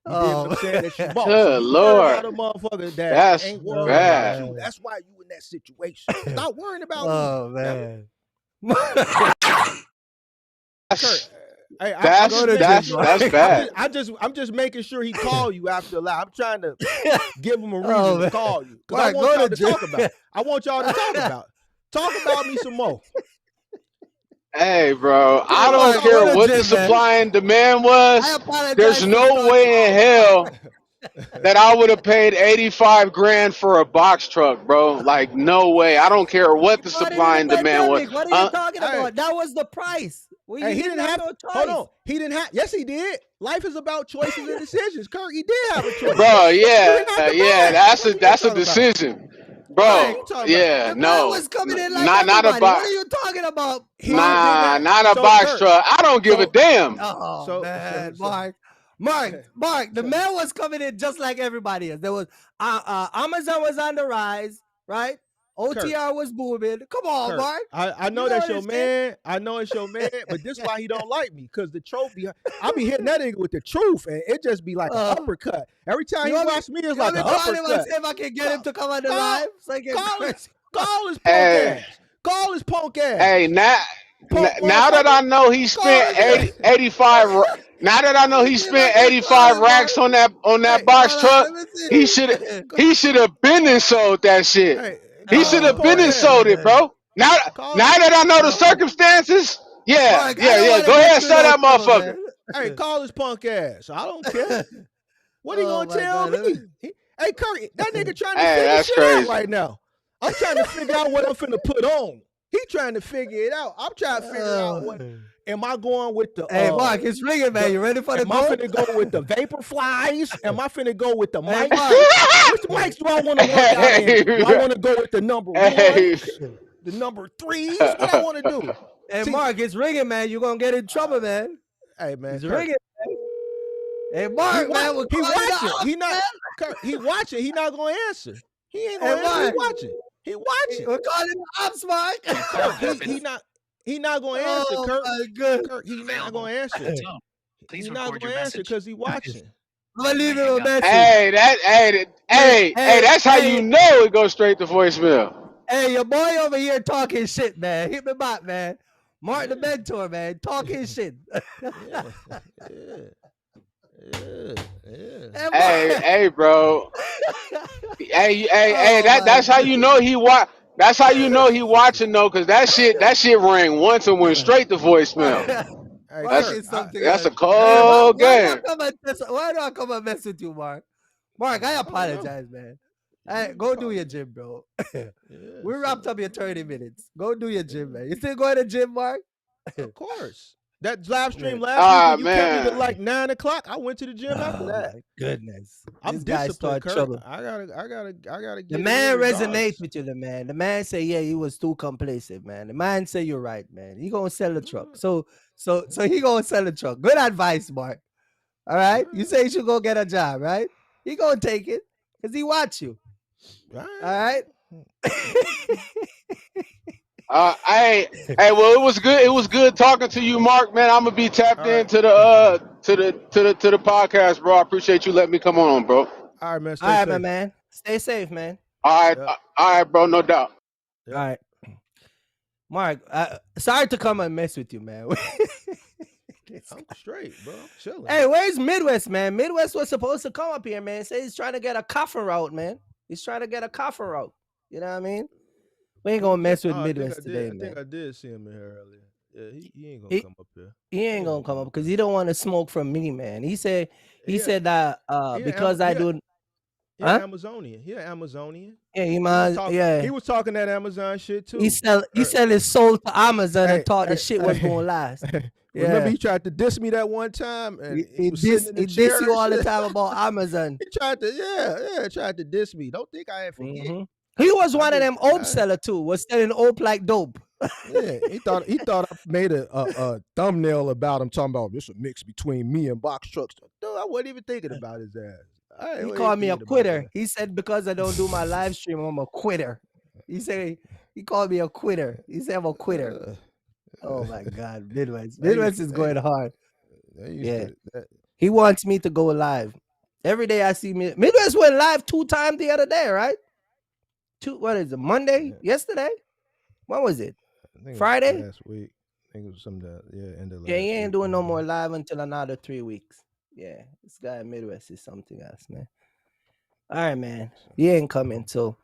know what I'm saying? That you bought. Good Lord. Motherfucker That's ain't worried bad. about you. That's why you in that situation. Stop worrying about me. Oh man. Kurt, hey, that's bad. I'm just making sure he call you after a live. I'm trying to give him a reason to call you, because I want y'all to talk about it. I want y'all to talk about me some more. Hey, bro, I don't care what the supply and demand was. There's no way in hell that I would have paid 85 grand for a box truck, bro. Like, no way. I don't care what the supply and demand was. What are you talking about? That was the price. Hey, he didn't have no choice. Hold on. He didn't have. Yes, he did. Life is about choices and decisions. Kurt, he did have a choice. Bro, yeah, that's a decision. Bro, yeah, no. Was coming in like not a box. What are you talking about? Not a box truck. I don't give a damn. Oh, man, Mark, the man was coming in just like everybody else. There was Amazon was on the rise, right? OTR was booming. Come on, Kurt, Mark. I know that's your man. I know it's your man, but this is why he don't like me, because the trophy. I be hitting that nigga with the truth, and it just be like an uppercut. Every time he watch me, it's like an uppercut. If I can get him to come on the live, so I can call his punk ass. Call his punk ass. Hey, now that I know he spent 85. Now that I know he spent 85 racks on that box truck, he should have been and sold that shit. He should have been and sold it, bro. Now that I know the circumstances, yeah. Go ahead and sell that motherfucker. Hey, call his punk ass. I don't care. What are you gonna tell me? Hey, Kurt, that nigga trying to figure shit out right now. I'm trying to figure out what I'm finna put on. He trying to figure it out. I'm trying to figure out what. Am I going with the? Hey, Mark, it's ringing, man. You ready for the? Am I finna go with the vapor flies? Am I finna go with the mic? Which mics do I want to work out in? Do I want to go with the number 1, the number 3s? What I want to do? Hey, Mark, it's ringing, man. You're gonna get in trouble, man. Hey, man, it's ringing. Man. Hey, Mark, man, he watching. He watching. He not gonna answer. He ain't gonna answer. He watching. He watching. We're calling the ops, Mark. He not gonna answer, Kurt. Kurt, he not gonna answer. He's not gonna answer because he watching. I'm gonna leave him a message. Hey, that's how you know it goes straight to voicemail. Hey, your boy over here talking shit, man. Hit me back, man. Mark the mentor, man, talking shit. Hey, bro. That's how you know he That's how you know he watching though, because that shit rang once and went straight to voicemail. That's a cold game. Why do I come and mess with you, Mark? Mark, I apologize, man. Go do your gym, bro. We wrapped up your 30 minutes. Go do your gym, man. You still going to the gym, Mark? Of course. That live stream last week, when you kept me to like 9 o'clock. I went to the gym after that. My goodness, I'm disciplined, Kurt. I gotta get. The man resonates with you, the man. The man say, yeah, he was too complacent, man. The man say you're right, man. He gonna sell the truck. So he gonna sell the truck. Good advice, Mark. All right, you say you should go get a job, right? He gonna take it because he watch you. All right. Well, it was good. It was good talking to you, Mark. Man, I'm gonna be tapped into the podcast, bro. I appreciate you letting me come on, bro. All right, man. All right, my man. Stay safe, man. All right, bro. No doubt. All right, Mark. Sorry to come and mess with you, man. I'm straight, bro. I'm chilling. Hey, where's Midwest, man? Midwest was supposed to come up here, man. Say he's trying to get a coffin route, man. He's trying to get a coffin route. You know what I mean? We ain't gonna mess with Midwest today, man. I think I did see him in here earlier. Yeah, he ain't gonna come up here. He ain't gonna come up because he don't want to smoke from me, man. He said that because I do. Amazonian. Yeah, Amazonian. Yeah, he was talking that Amazon shit too. He sell his soul to Amazon and thought the shit was gonna last. Remember he tried to diss me that one time, and he diss you all the time about Amazon. He tried to diss me. Don't think I ain't forget. Mm-hmm. He was one of them ope seller too. Was selling ope like dope. Yeah, he thought I made a thumbnail about him talking about this a mix between me and Box Trucks. Dude, I wasn't even thinking about his ass. He called me a quitter. He said because I don't do my live stream, I'm a quitter. He called me a quitter. He said I'm a quitter. Oh my God, Midwest is going hard. Yeah, he wants me to go live every day. I see Midwest went live 2 times the other day, right? What is it? Monday? Yesterday? When was it? Friday? Last week. I think it was end of last week. Yeah, he ain't doing no more live until another 3 weeks. Yeah, this guy in Midwest is something else, man. All right, man. He ain't coming, so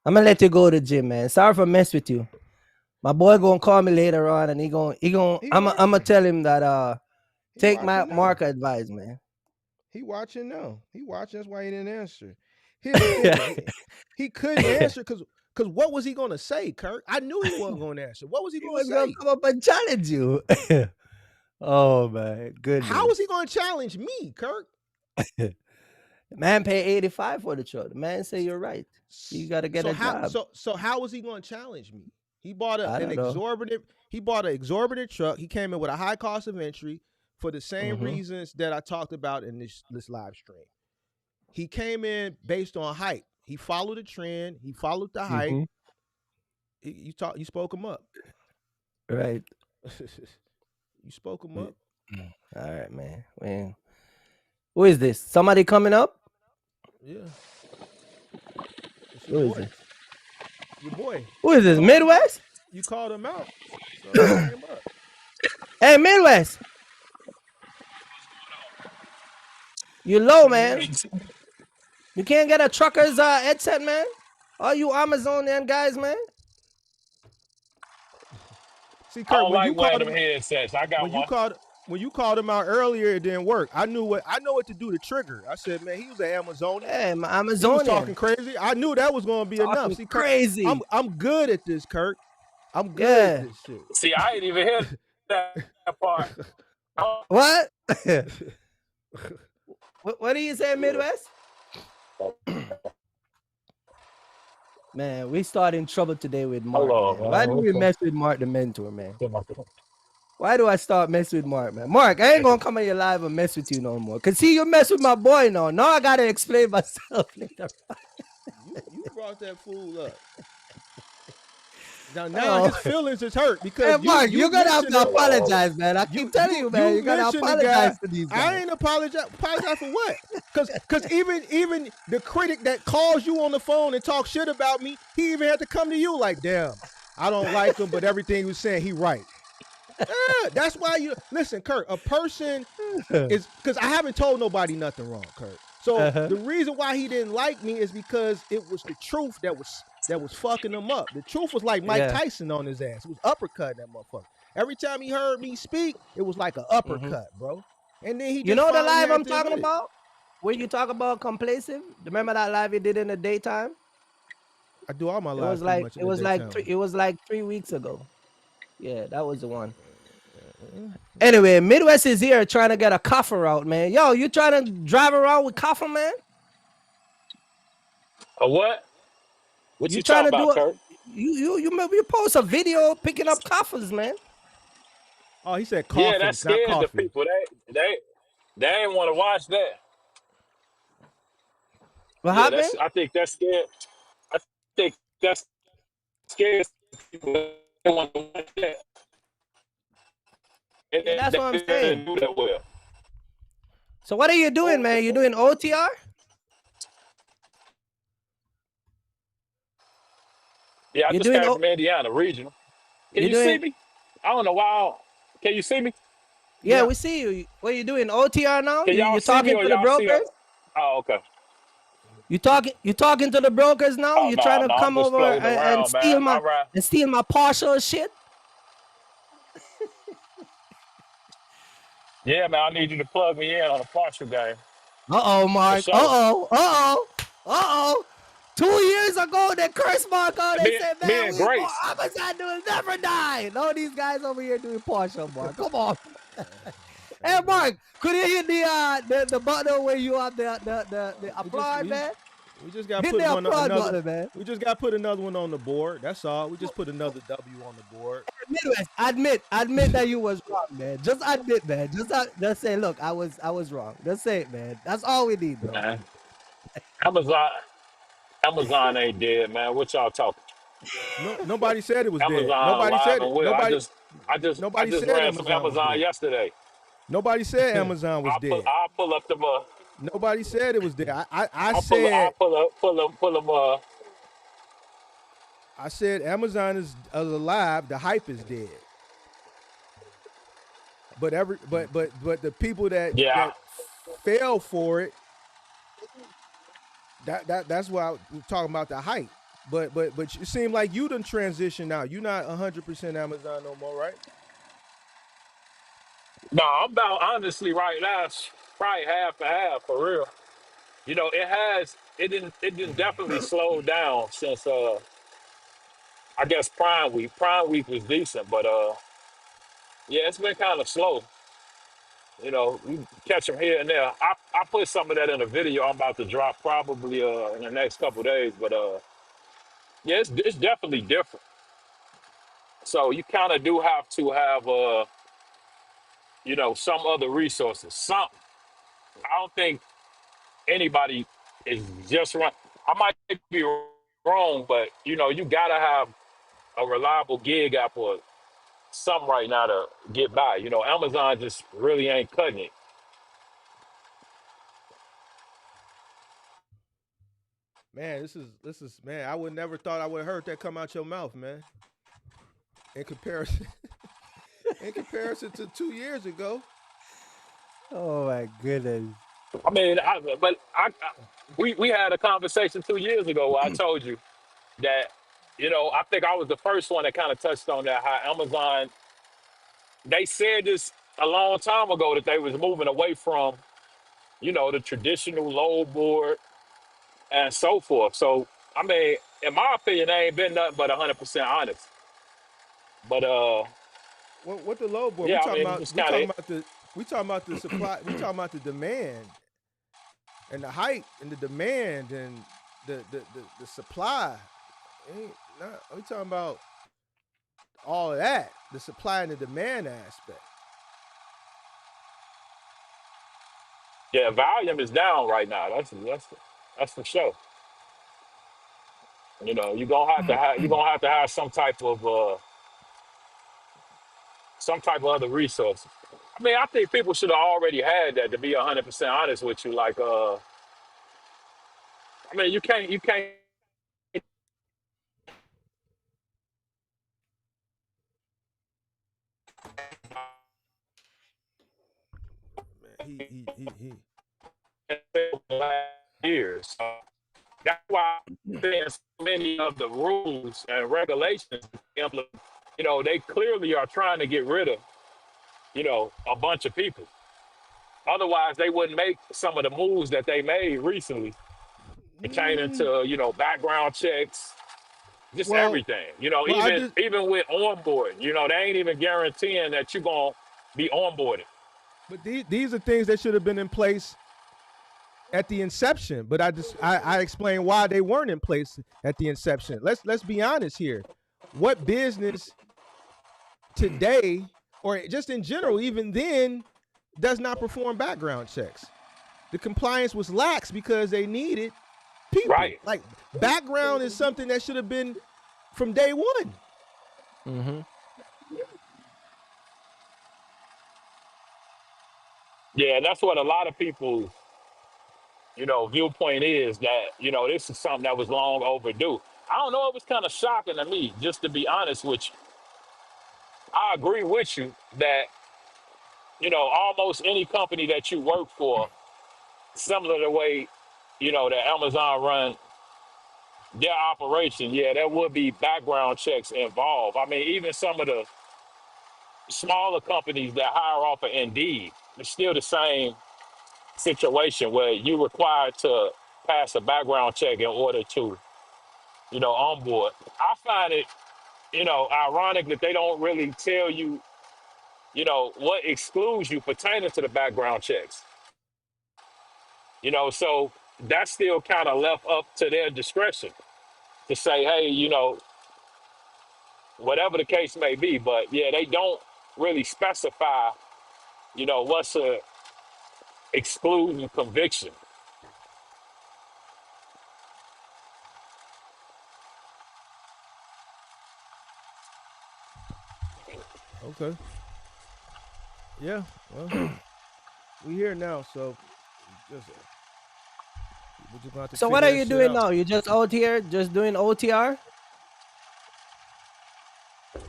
I'm gonna let you go to the gym, man. Sorry for mess with you. My boy gonna call me later on, and I'm gonna tell him that take my Mark advice, man. He watching now. He watching. That's why he didn't answer. He couldn't answer because what was he gonna say, Kurt? I knew he wasn't gonna answer. What was he gonna say? Gonna come up and challenge you. Oh man, good. How was he gonna challenge me, Kurt? The man paid 85 for the truck. The man say you're right. You got to get a job. So how was he gonna challenge me? He bought an exorbitant truck. He came in with a high cost of entry for the same reasons that I talked about in this live stream. He came in based on hype. He followed the trend. He followed the hype. You spoke him up. Right. You spoke him up. All right, man. Who is this? Somebody coming up? Yeah. It's Who your is boy. this? Your boy. Who is this? Midwest? You called him out. So bring him up. Hey, Midwest. You low, man. You can't get a trucker's headset, man. All you Amazonian guys, man. See, I Kurt, don't when you like wearing called them him, headsets. I got one. when you called him out earlier, it didn't work. I know what to do to trigger. I said, man, he was an Amazonian. Hey, my He was Amazonian. talking crazy. I knew that was going to be enough. See, Kurt, crazy. I'm good at this, Kurt. I'm good at this shit. See, I ain't even hear that part. What? What do you say, Midwest? Man, we started in trouble today with Mark. Hello, man. Why do we mess with Mark the mentor, man? Why do I start messing with Mark, man? Mark, I ain't gonna come on your live and mess with you no more. Cause see, you mess with my boy now. Now I gotta explain myself. You brought that fool up. Now his feelings is hurt because hey, Mark, you're gonna have to apologize, man. I keep telling you, man. You gotta apologize to these guys. I ain't apologize for what? Because even the critic that calls you on the phone and talks shit about me, he even had to come to you like, damn, I don't like him, but everything he was saying, he right. Yeah, that's why you listen, Kurt. A person is because I haven't told nobody nothing wrong, Kurt. So the reason why he didn't like me is because it was the truth that was fucking him up. The truth was like Mike Tyson on his ass. It was uppercutting that motherfucker. Every time he heard me speak, it was like an uppercut, bro. And then he just you know the live I'm talking about? Where you talk about complacent? Remember that live you did in the daytime? I do all my lives. It was like 3 weeks ago. Yeah, that was the one. Anyway, Midwest is here trying to get a coffer out, man. Yo, you trying to drive around with coffer, man? A what? What you trying to do? Kurt? You post a video picking up coffers, man. Oh, he said coffins, yeah, that scared not the people. They ain't want to watch that. What happened? I think that's scared. I think that's scared people. They don't want to watch that. And that's what I'm saying. Do that well. So what are you doing, man? You doing OTR? Yeah, I just came from Indiana regional. Can you see me? I don't know why. Can you see me? Yeah, we see you. What are you doing? OTR now? Can y'all you see me talking or to the y'all brokers? Oh, okay. You talking to the brokers now? Oh, you trying to come over and steal my partial shit? Yeah, man, I need you to plug me in on a partial game. Mark. Uh-oh. 2 years ago, they cursed Mark out. They said, man, Amazon will never die. No, these guys over here doing partial, Mark. Come on. Hey, Mark, could you hit the button where you have the applaud, man? We just got to put button, we just got to put another one on the board. That's all. We just put another W on the board. Midwest, admit that you was wrong, man. Just admit, man. Just say, look, I was wrong. Just say it, man. That's all we need, bro. Man. Amazon ain't dead, man. What y'all talking? Nobody said it was Amazon dead. Nobody said it. I just ran some Amazon yesterday. Nobody said Amazon was dead. I'll pull up the. Nobody said it was dead. I said. Pull them. I said Amazon is alive. The hype is dead. But the people that fell for it. That's why we're talking about the hype. But it seemed like you done transitioned now. You're not 100% Amazon no more, right? No, I'm about honestly right now. It's probably half and half for real. You know, it didn't definitely slow down since I guess Prime Week. Prime Week was decent, but yeah, it's been kind of slow. You know, you catch them here and there. I put some of that in a video I'm about to drop probably in the next couple of days, but yeah, it's definitely different. So you kind of do have to have you know, some other resources. Some I don't think anybody is just right. I might be wrong, but you know, you gotta have a reliable gig app or something right now to get by. You know, Amazon just really ain't cutting it. Man, this is man. I would never thought I would have heard that come out your mouth, man. In comparison, in comparison to 2 years ago. Oh my goodness. I mean, we had a conversation 2 years ago where I told you that, you know, I think I was the first one that kind of touched on that, how Amazon, they said this a long time ago that they was moving away from, you know, the traditional load board and so forth. So, I mean, in my opinion, they ain't been nothing but 100% honest. But What the low board? yeah, I mean, it's kind of We talking about the supply. We talking about the demand and the height and the demand and the supply. Ain't not. We talking about all of that. The supply and the demand aspect. yeah, volume is down right now. That's for sure. You know, you're gonna have to have some type of other resources. I mean, I think people should have already had that. To be 100% honest with you, like, I mean, you can't. Man, he. Years. So that's why there's so many of the rules and regulations implement. You know, they clearly are trying to get rid of, you know, a bunch of people. Otherwise, they wouldn't make some of the moves that they made recently pertaining Mm, to, you know, background checks, just well, everything. You know, I even just even with onboard, you know, they ain't even guaranteeing that you're gonna be onboarded. but these are things that should have been in place at the inception. But I explained why they weren't in place at the inception. Let's be honest here. What business today, or just in general, even then, does not perform background checks? The compliance was lax because they needed people. Right. Like background is something that should have been from day one. Mm-hmm. Yeah, that's what a lot of people, you know, viewpoint is that, you know, this is something that was long overdue. I don't know, it was kind of shocking to me, just to be honest with you. I agree with you that, you know, almost any company that you work for, similar to the way, you know, that Amazon run their operation, yeah, there would be background checks involved. I mean, even some of the smaller companies that hire off of Indeed, it's still the same situation where you're required to pass a background check in order to, you know, onboard. I find it, you know, ironic that they don't really tell you, you know, what excludes you pertaining to the background checks. You know, so that's still kind of left up to their discretion to say, hey, you know, whatever the case may be. But yeah, they don't really specify, you know, what's a excluding conviction. Okay. Yeah. Well, hey, we here now, so just we're just gonna have to So what figure are that you shit doing out. now? You just out here, just doing OTR?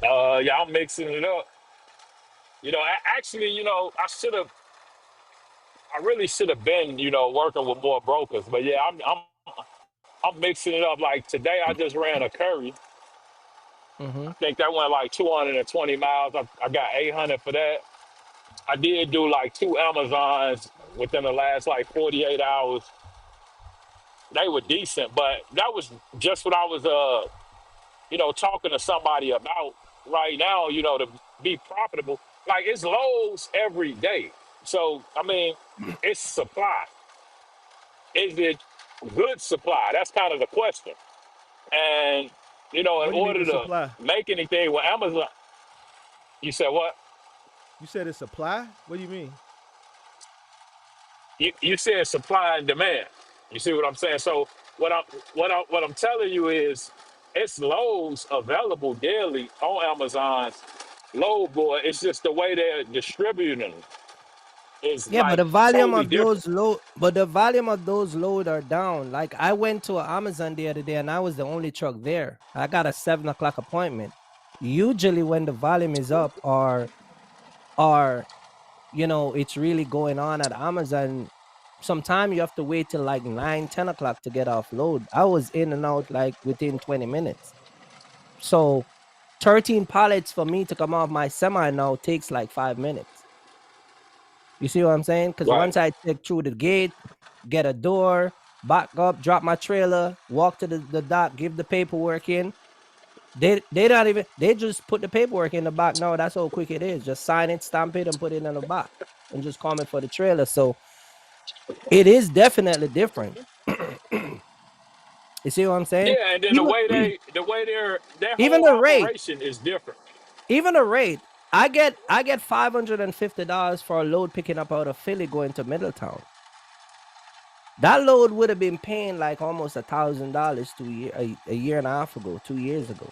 Yeah, I'm mixing it up. You know, actually, you know, I really should have been, you know, working with more brokers. But yeah, I'm mixing it up. Like today, I just ran a curry. Mm-hmm. I think that went like 220 miles. I got 800 for that. I did do like two Amazons within the last like 48 hours. They were decent, but that was just what I was, you know, talking to somebody about right now. You know, to be profitable, like it's lows every day. So I mean, it's supply. Is it good supply? That's kind of the question. And you know, in What do you mean order the to supply? make anything with Amazon, you said what? You said it's supply? What do you mean? You said supply and demand. You see what I'm saying? So what I'm telling you is, it's loads available daily on Amazon's load board. It's just the way they're distributing them is Yeah, but like the volume totally of different. those load are down. Like I went to Amazon the other day and I was the only truck there. I got a 7 o'clock appointment. Usually when the volume is up or it's really going on at Amazon, sometimes you have to wait till like 9-10 o'clock to get off load. I was in and out like within 20 minutes. So 13 pallets for me to come off my semi now takes like 5 minutes. You see what I'm saying? Because Right. once I take through the gate, get a door, back up, drop my trailer, walk to the dock, give the paperwork in. They just put the paperwork in the back. No, that's how quick it is. Just sign it, stamp it, and put it in the back, and just come it for the trailer. So it is definitely different. You see what I'm saying? Yeah, and then their Even whole the rate, operation is different. I get $550 for a load picking up out of Philly going to Middletown. That load would have been paying like almost $1,000 a year and a half ago, 2 years ago.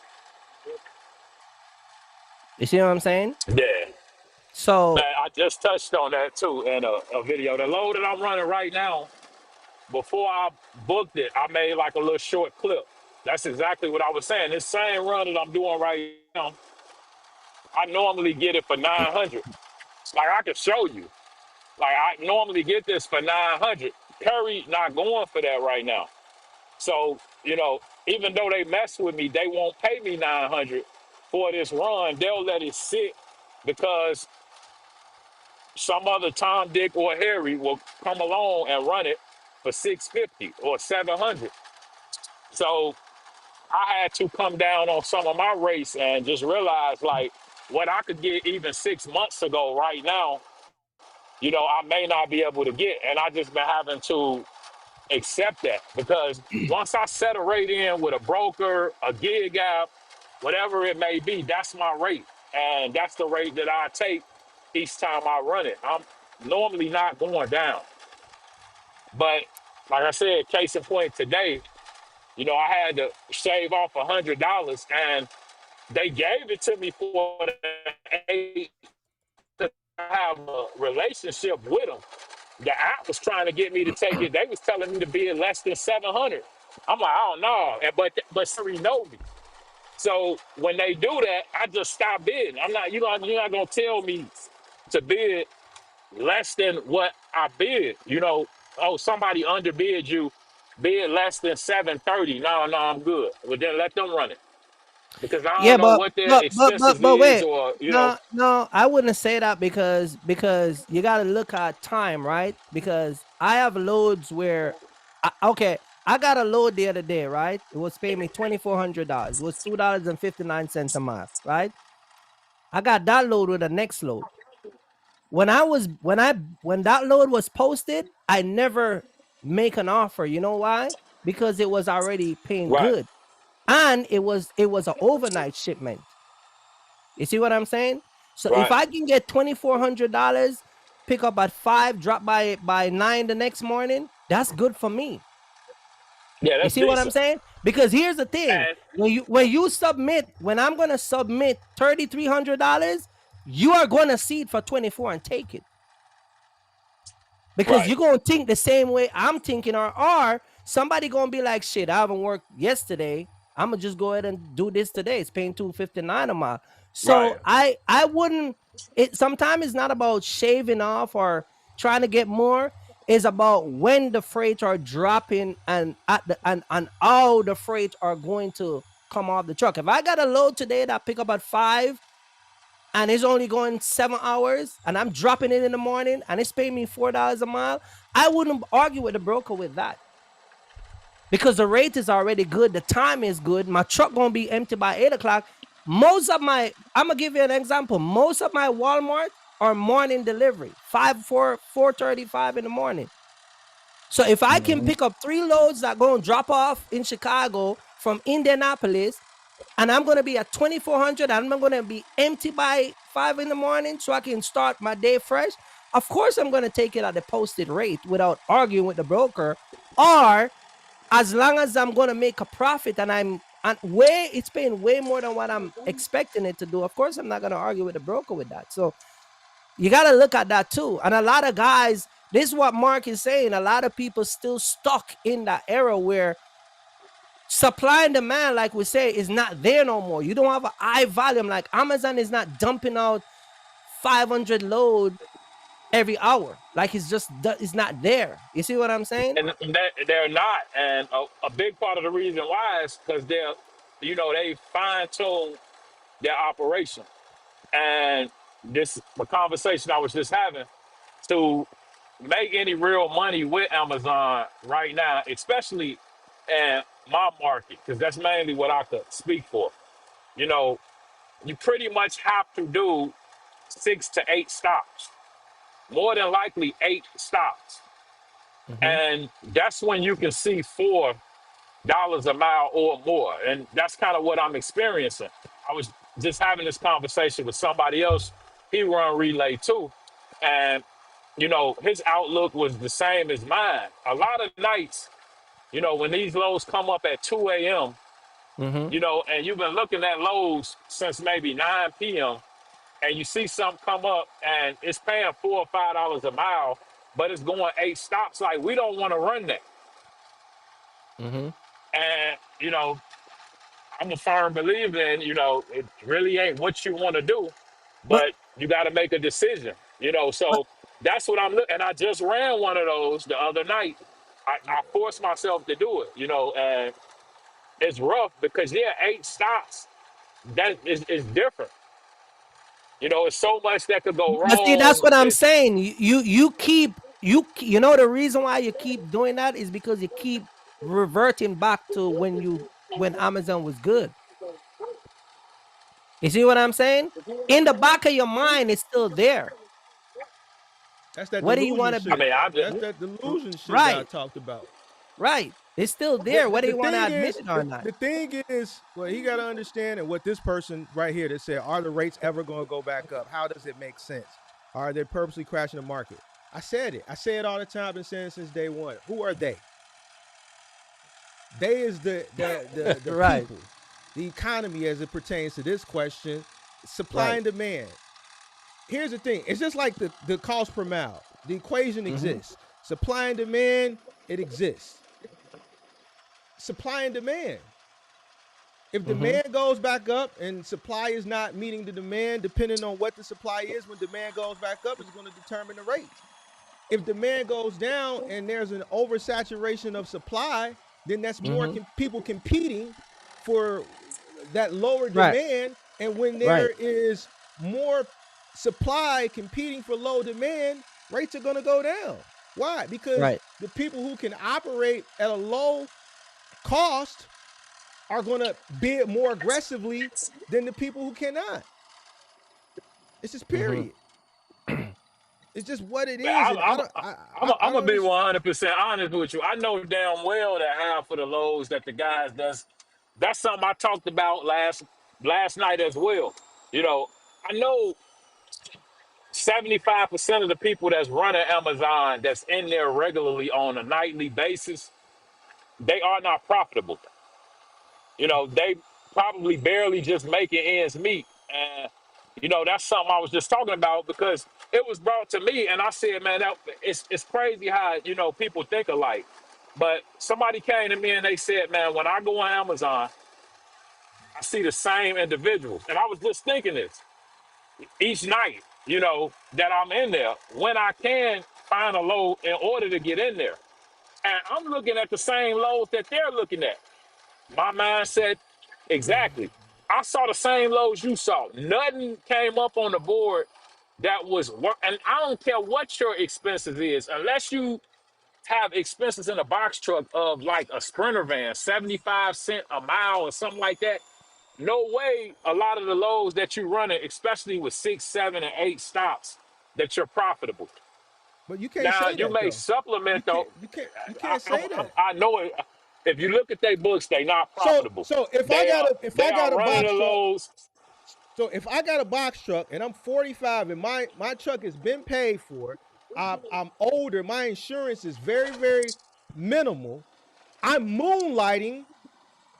You see what I'm saying? Yeah. So Man, I just touched on that too in a video. The load that I'm running right now, before I booked it, I made like a little short clip. That's exactly what I was saying. This same run that I'm doing right now, I normally get it for 900. Like I can show you. Like I normally get this for 900. Curry not going for that right now. So, even though they mess with me, they won't pay me 900 for this run. They'll let it sit because some other Tom, Dick, or Harry will come along and run it for 650 or 700. So I had to come down on some of my race and just realize like what I could get even 6 months ago right now, I may not be able to get. And I just been having to accept that because once I set a rate in with a broker, a gig app, whatever it may be, that's my rate. And that's the rate that I take each time I run it. I'm normally not going down. But like I said, case in point today, I had to shave off $100 and they gave it to me for the 8 to have a relationship with them. The app was trying to get me to take it. They was telling me to be in less than 700. I'm like, I don't know. But Siri know me. So when they do that, I just stop bidding. I'm not, you're not gonna tell me to bid less than what I bid. Oh, somebody underbid you, bid less than 730. No, I'm good. Well, then let them run it because I yeah, don't know what their expenses but is, wait, or no, I wouldn't say that because you got to look at time, right? Because I have loads where, I got a load the other day, right? It was paying me $2,400. It was $2.59 a mile, right? I got that load with the next load. When that load was posted, I never make an offer. You know why? Because it was already paying right, good, and it was an overnight shipment. You see what I'm saying? So if right. I can get $2,400, pick up at 5, drop by 9 the next morning, that's good for me. Yeah, You that's see what I'm decent. saying? Because here's the thing: And when I'm gonna submit $3,300, you are gonna see it for 24 and take it. Because right, you're gonna think the same way I'm thinking, or somebody gonna be like, shit, I haven't worked yesterday. I'm gonna just go ahead and do this today. It's paying $259 a mile. So right, I wouldn't. It sometimes it's not about shaving off or trying to get more. It's about when the freight are dropping and how the freight are going to come off the truck. If I got a load today that pick up at 5 and it's only going 7 hours and I'm dropping it in the morning and it's paying me $4 a mile, I wouldn't argue with the broker with that. Because the rate is already good. The time is good. My truck going to be empty by 8 o'clock. I'm going to give you an example. Most of my Walmart are morning delivery, 4:35 in the morning. So if I can pick up 3 loads that going to drop off in Chicago from Indianapolis, and I'm going to be at 2,400, and I'm going to be empty by 5 in the morning so I can start my day fresh, of course I'm going to take it at the posted rate without arguing with the broker. Or as long as I'm going to make a profit and and it's paying way more than what I'm expecting it to do. Of course, I'm not gonna argue with the broker with that. So you gotta look at that too. And a lot of guys, this is what Mark is saying. A lot of people still stuck in that era where supply and demand, like we say, is not there no more. You don't have a high volume. Like Amazon is not dumping out 500 load every hour. Like it's not there. You see what I'm saying? And they're not. And a big part of the reason why is because they fine tune their operation. And this the conversation I was just having to make any real money with Amazon right now, especially in my market, because that's mainly what I could speak for. You know, you pretty much have to do 6 to 8 stops, more than likely 8 stops. And that's when you can see $4 a mile or more. And that's kind of what I'm experiencing. I was just having this conversation with somebody else. He run relay too. And, his outlook was the same as mine. A lot of nights, when these lows come up at 2 a.m., and you've been looking at lows since maybe 9 p.m., and you see something come up and it's paying $4 or $5 a mile, but it's going 8 stops. Like, we don't want to run that. And, I'm a firm believer in, it really ain't what you want to do, but you got to make a decision, so that's what I'm looking. And I just ran one of those the other night. I forced myself to do it, and it's rough because 8 stops, that is different. It's so much that could go But see, that's wrong. what I'm saying. You know the reason why you keep doing that is because you keep reverting back to when Amazon was good. You see what I'm saying? In the back of your mind, it's still there. That's that Whether you want delusion to, shit. I mean, That's that delusion shit that I right, talked about. right, it's still there. Whether you want to admit it or not. The thing is, well, he got to understand, and what this person right here that said, are the rates ever going to go back up? How does it make sense? Are they purposely crashing the market? I said it. I say it all the time. I've been saying it since day one. Who are they? They is the Right. people, the economy as it pertains to this question, supply and demand. Here's the thing. It's just like the cost per mile. The equation exists. Supply and demand, it exists. Supply and demand. If demand goes back up and supply is not meeting the demand, depending on what the supply is, when demand goes back up, it's going to determine the rate. If demand goes down and there's an oversaturation of supply, then that's more people competing for that lower demand. And when there is more supply competing for low demand, rates are going to go down. Why? Because the people who can operate at a low cost are going to bid more aggressively than the people who cannot. It's just period. It's just what it is. I'm gonna be 100% honest with you. I know damn well that half of the loads that the guys does. That's something I talked about last night as well. I know 75% of the people that's running Amazon that's in there regularly on a nightly basis, they are not profitable. They probably barely just making ends meet. And, that's something I was just talking about because it was brought to me and I said, man, it's crazy how, people think alike. But somebody came to me and they said, man, when I go on Amazon, I see the same individuals. And I was just thinking this each night, that I'm in there when I can find a load in order to get in there. And I'm looking at the same loads that they're looking at. My mindset, exactly. I saw the same lows you saw. Nothing came up on the board that was work. And I don't care what your expenses is, unless you have expenses in a box truck of like a Sprinter van, 75 cents a mile or something like that. No way a lot of the lows that you're running, especially with 6, 7, and 8 stops, that you're profitable. But you can't Now say you that may though. supplement though. You can't say that. I know it. If you look at their books, they're not profitable. So if They I got a running box the truck, lows. so if I got a box truck and I'm 45 and my truck has been paid for, I'm older, my insurance is very, very minimal. I'm moonlighting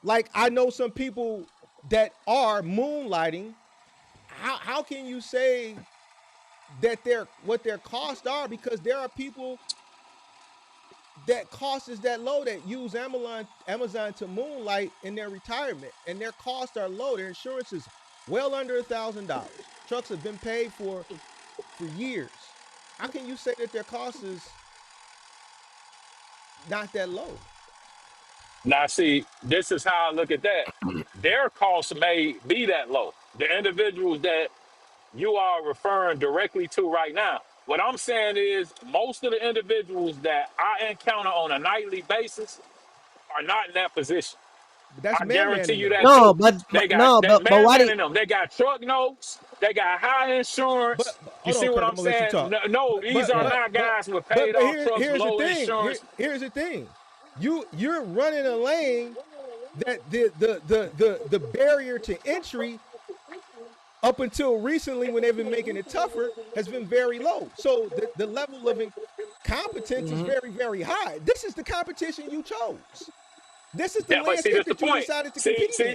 like I know some people that are moonlighting. How can you say that what their costs are? Because there are people that cost is that low that use Amazon to moonlight in their retirement, and their costs are low. Their insurance is well under $1,000. Trucks have been paid for years. How can you say that their cost is not that low? Now, see, this is how I look at that. Their costs may be that low. The individuals that you are referring directly to right now. What I'm saying is, most of the individuals that I encounter on a nightly basis are not in that position. But that's I guarantee manning you them. that No, too. but They got no, they but why man do in them. They got truck notes. They got high insurance. But You hold on, see what Kurt. I'm I'm gonna let you saying? talk. No, no, But these but are but not but guys with paid off trucks, here's the low thing. insurance. Here's the thing. You're running a lane that the barrier to entry up until recently, when they've been making it tougher, has been very low. So the level of incompetence is Mhm. very high. This is the competition you chose. This is the Yeah, but see, landscape that's the that you point. decided to compete in.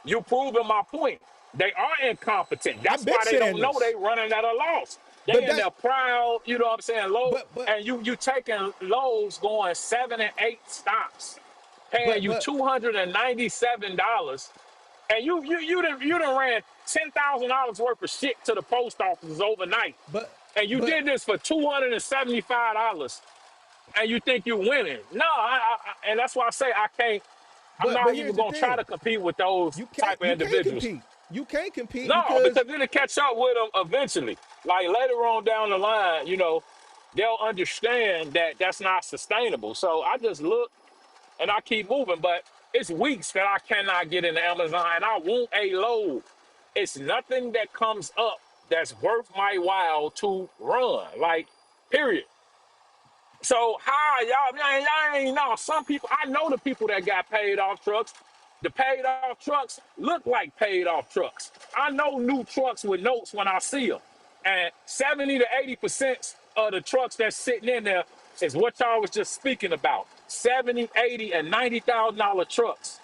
You proving my point. They are incompetent. I've That's been why they saying don't know this, they running at a loss. but They in that's their proud, you know what I'm saying, low, but and you taking lows going 7 and 8 stops, paying you but $297, and you done ran $10,000 worth of shit to the post offices overnight, but and you but did this for $275, and you think you're winning. No, and that's why I say I can't. I'm but not even here's the gonna try thing. to compete with those type of You can't individuals. compete. You can't compete No, because because then it catch up with them eventually. Like later on down the line, they'll understand that that's not sustainable. So I just look and I keep moving. But it's weeks that I cannot get into Amazon, and I want a load. It's nothing that comes up that's worth my while to run. Like, period. So how y'all ain't know. Some people, I know the people that got paid off trucks. The paid off trucks look like paid off trucks. I know new trucks with notes when I see them. And 70 to 80% of the trucks that's sitting in there is what y'all was just speaking about. 70, 80, and $90,000 trucks.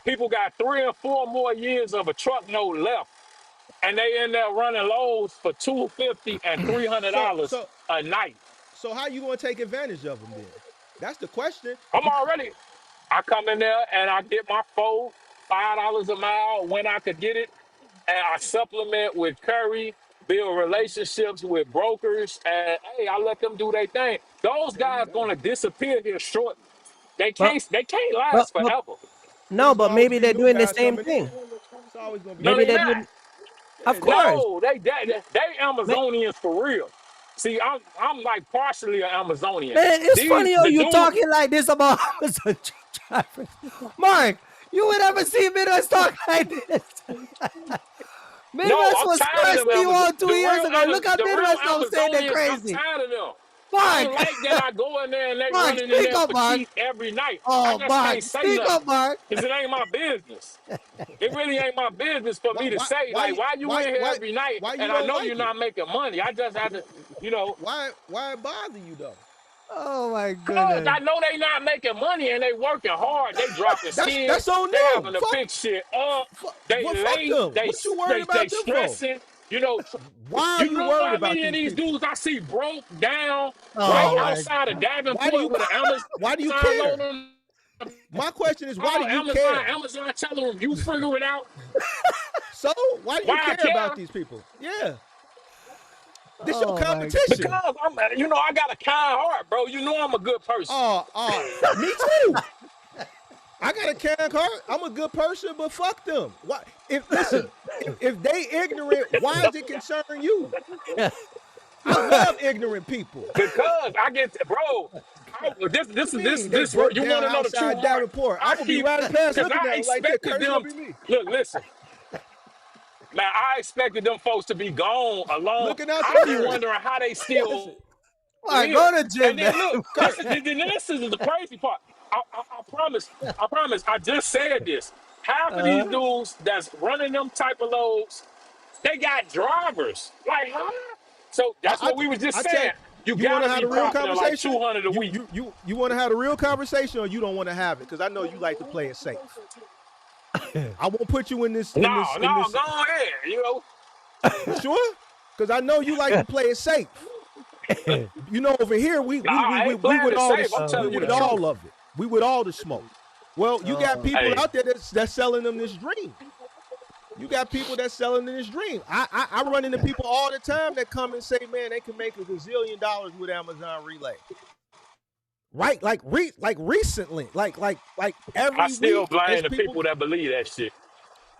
People got 3 or 4 more years of a truck note left. And they in there running loads for $250 and so $300 so a night. so how you going to take advantage of them then? That's the question. I'm Because already. I come in there and I get my $5 a mile when I could get it, and I supplement with Curry, build relationships with brokers, and hey, I let them do their thing. Those there you guys go. gonna disappear here shortly. They but can't. They can't but last but forever. Because no, it's gonna but always maybe be they're new doing the guys same coming in. thing. It's always gonna be No, new Maybe they they're guys. not. doing. Yeah, Of they are. course. No, they Ma- Amazonians for real. See, I'm like partially an Amazonian. Man, it's These funny how the you dude. talking like this about Amazon drivers. Mark, you would ever see Midwest talk like this? No, Midwest I'm was tired of them. cursing you out 2 years ago. Look at The real Midwest now saying they're Amazonians. I'm crazy. tired of them. I Mark, don't like that I go in there and they Mark, running in speak there up, for Mark. cheap every night. I Oh, just Mark, can't say speak nothing up, Mark. because it ain't my business. It really ain't my business for me to say, like, why you in here every night why you and I don't know you're like it? not making money. I just have to, you know, Why it bother you though? Oh my cause goodness. I know they not making money and they working hard. They dropping That's skins. on They them. having to pick shit up. They Well, fuck late. them. What you worried They about them for? stressing. You know, Why are you you know worried how about many of these these people? dudes I see broke down right Oh So my. outside of why do Davenport you with an why do you Amazon load care? on? My question is, why Oh, do you care? Amazon telling them you figure it out. So why do you Why I care about care? these people? Yeah, this your Oh my competition. goodness. Because I got a kind heart, bro. You know I'm a good person. Me too. I got a can card. I'm a good person, but fuck them. Why? If listen, if they ignorant, why does it concern you? I love ignorant people. Because I get, bro. What you mean they broke You want down to know the truth, outside Mark? Davenport? I I would be keep riding past because looking I at them like that. expected Curtis gonna them. be me. Look, listen, man. I expected them folks to be gone alone. Looking out the I be mirror. wondering how they still Listen, Mark, here. go to And gym, man. then look, Kurt. this is the crazy part. I promise. I promise. I just said this. Half of these Uh, dudes that's running them type of loads, they got drivers. Like, huh? So that's I, what we was just I tell saying. You want to gotta have be a real profiting like conversation? 200 a week. You want to have a real conversation, or you don't want to have it? Because I know you like to play it safe. I won't put you in this. No, go ahead. You know. You sure? Because I know you like to play it safe. You know, over here we with all of it. We with all the smoke. Well, you got people out there that's selling them this dream. You got people that's selling them this dream. I run into people all the time that come and say, man, they can make $1 gazillion with Amazon Relay. Right, like recently, like every I still week, blame the people that believe that shit.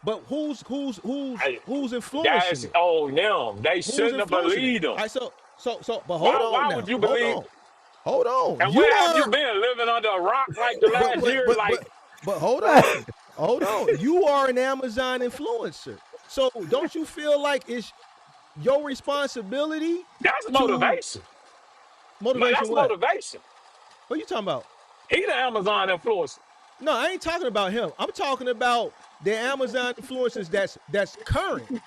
But who's influencing That's it? on them. They shouldn't have believed them. All right, so, but hold on why now. Would you believe? Hold on. And where have you been, living under a rock like the last year? But hold on. Hold on. You are an Amazon influencer. So don't you feel like it's your responsibility? That's motivation. Motivation what? Motivation. What are you talking about? He the Amazon influencer. No, I ain't talking about him. I'm talking about the Amazon influencers that's current.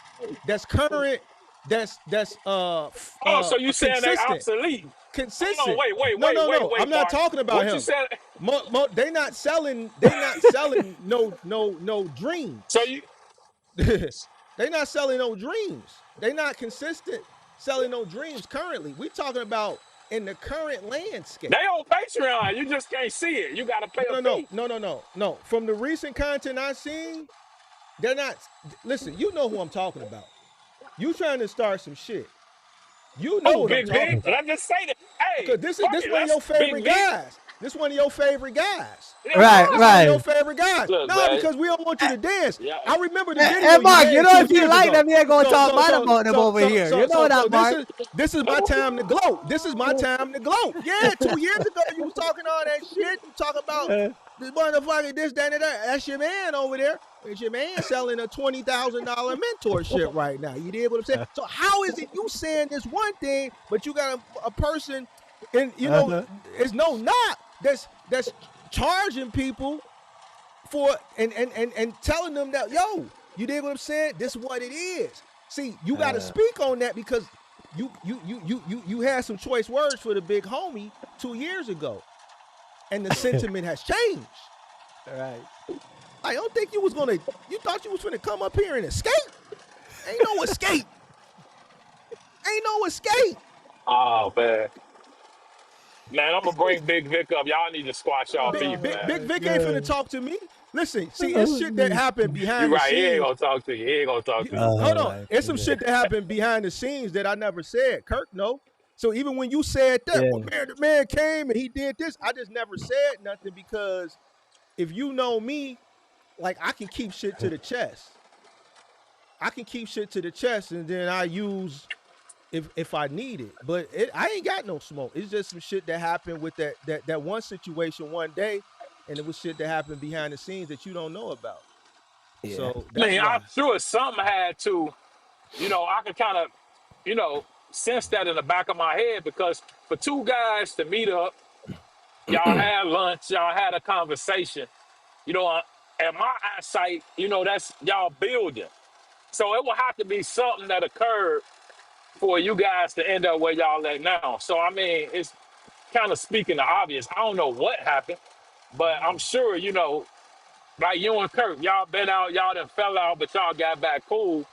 So you saying they obsolete? Consistent. Oh, no, wait. No. I'm not talking about him. You said? They not selling no dreams. So you they not selling no dreams. They not consistent selling no dreams currently. We talking about in the current landscape. They on Patreon. You just can't see it. You gotta pay a fee. No. From the recent content I've seen, they're not. Listen, you know who I'm talking about. You trying to start some shit. You know what I'm talking about. Let me just say that. Hey, because this one of your favorite guys. This one of your favorite guys. Right. One of your favorite guys. Look, no, man. because we don't want you to dance. Yeah. I remember the video. Hey, Mark, you know if you like ago. them, you ain't gonna talk bad about them over here. You know that, Mark. This is my time to gloat. This is my time to gloat. Yeah, 2 years ago you was talking all that shit. You talking about this motherfucker, this, that, and that. That's your man over there. It's your man selling a $20,000 mentorship right now. You did what I'm saying? So how is it you saying this one thing, but you got a person, and you know, it's no knock that's charging people for and telling them that, yo, you did what I'm saying? This is what it is. See, you got to speak on that because you had some choice words for the big homie 2 years ago, and the sentiment has changed. All right. I don't think you thought you was gonna come up here and escape. Ain't no escape. Oh, man. Man, I'm gonna bring Big Vic up. Y'all need to squash y'all beef, man. Big Vic ain't finna talk to me. Listen, see, it's shit that happened behind the scenes. He ain't gonna talk to you. Hold on. It's some shit that happened behind the scenes that I never said. Kirk, no. So even when you said that, well, man, the man came and he did this, I just never said nothing because if you know me, like I can keep shit to the chest. And then I use if I need it. But I ain't got no smoke. It's just some shit that happened with that one situation one day, and it was shit that happened behind the scenes that you don't know about. Yeah. So I'm sure something had to, I could kind of, sense that in the back of my head because for two guys to meet up, y'all had lunch, y'all had a conversation, at my eyesight, that's y'all building. So it will have to be something that occurred for you guys to end up where y'all at now. So, I mean, it's kind of speaking the obvious. I don't know what happened, but I'm sure, like you and Kirk, y'all been out, y'all done fell out, but y'all got back cool.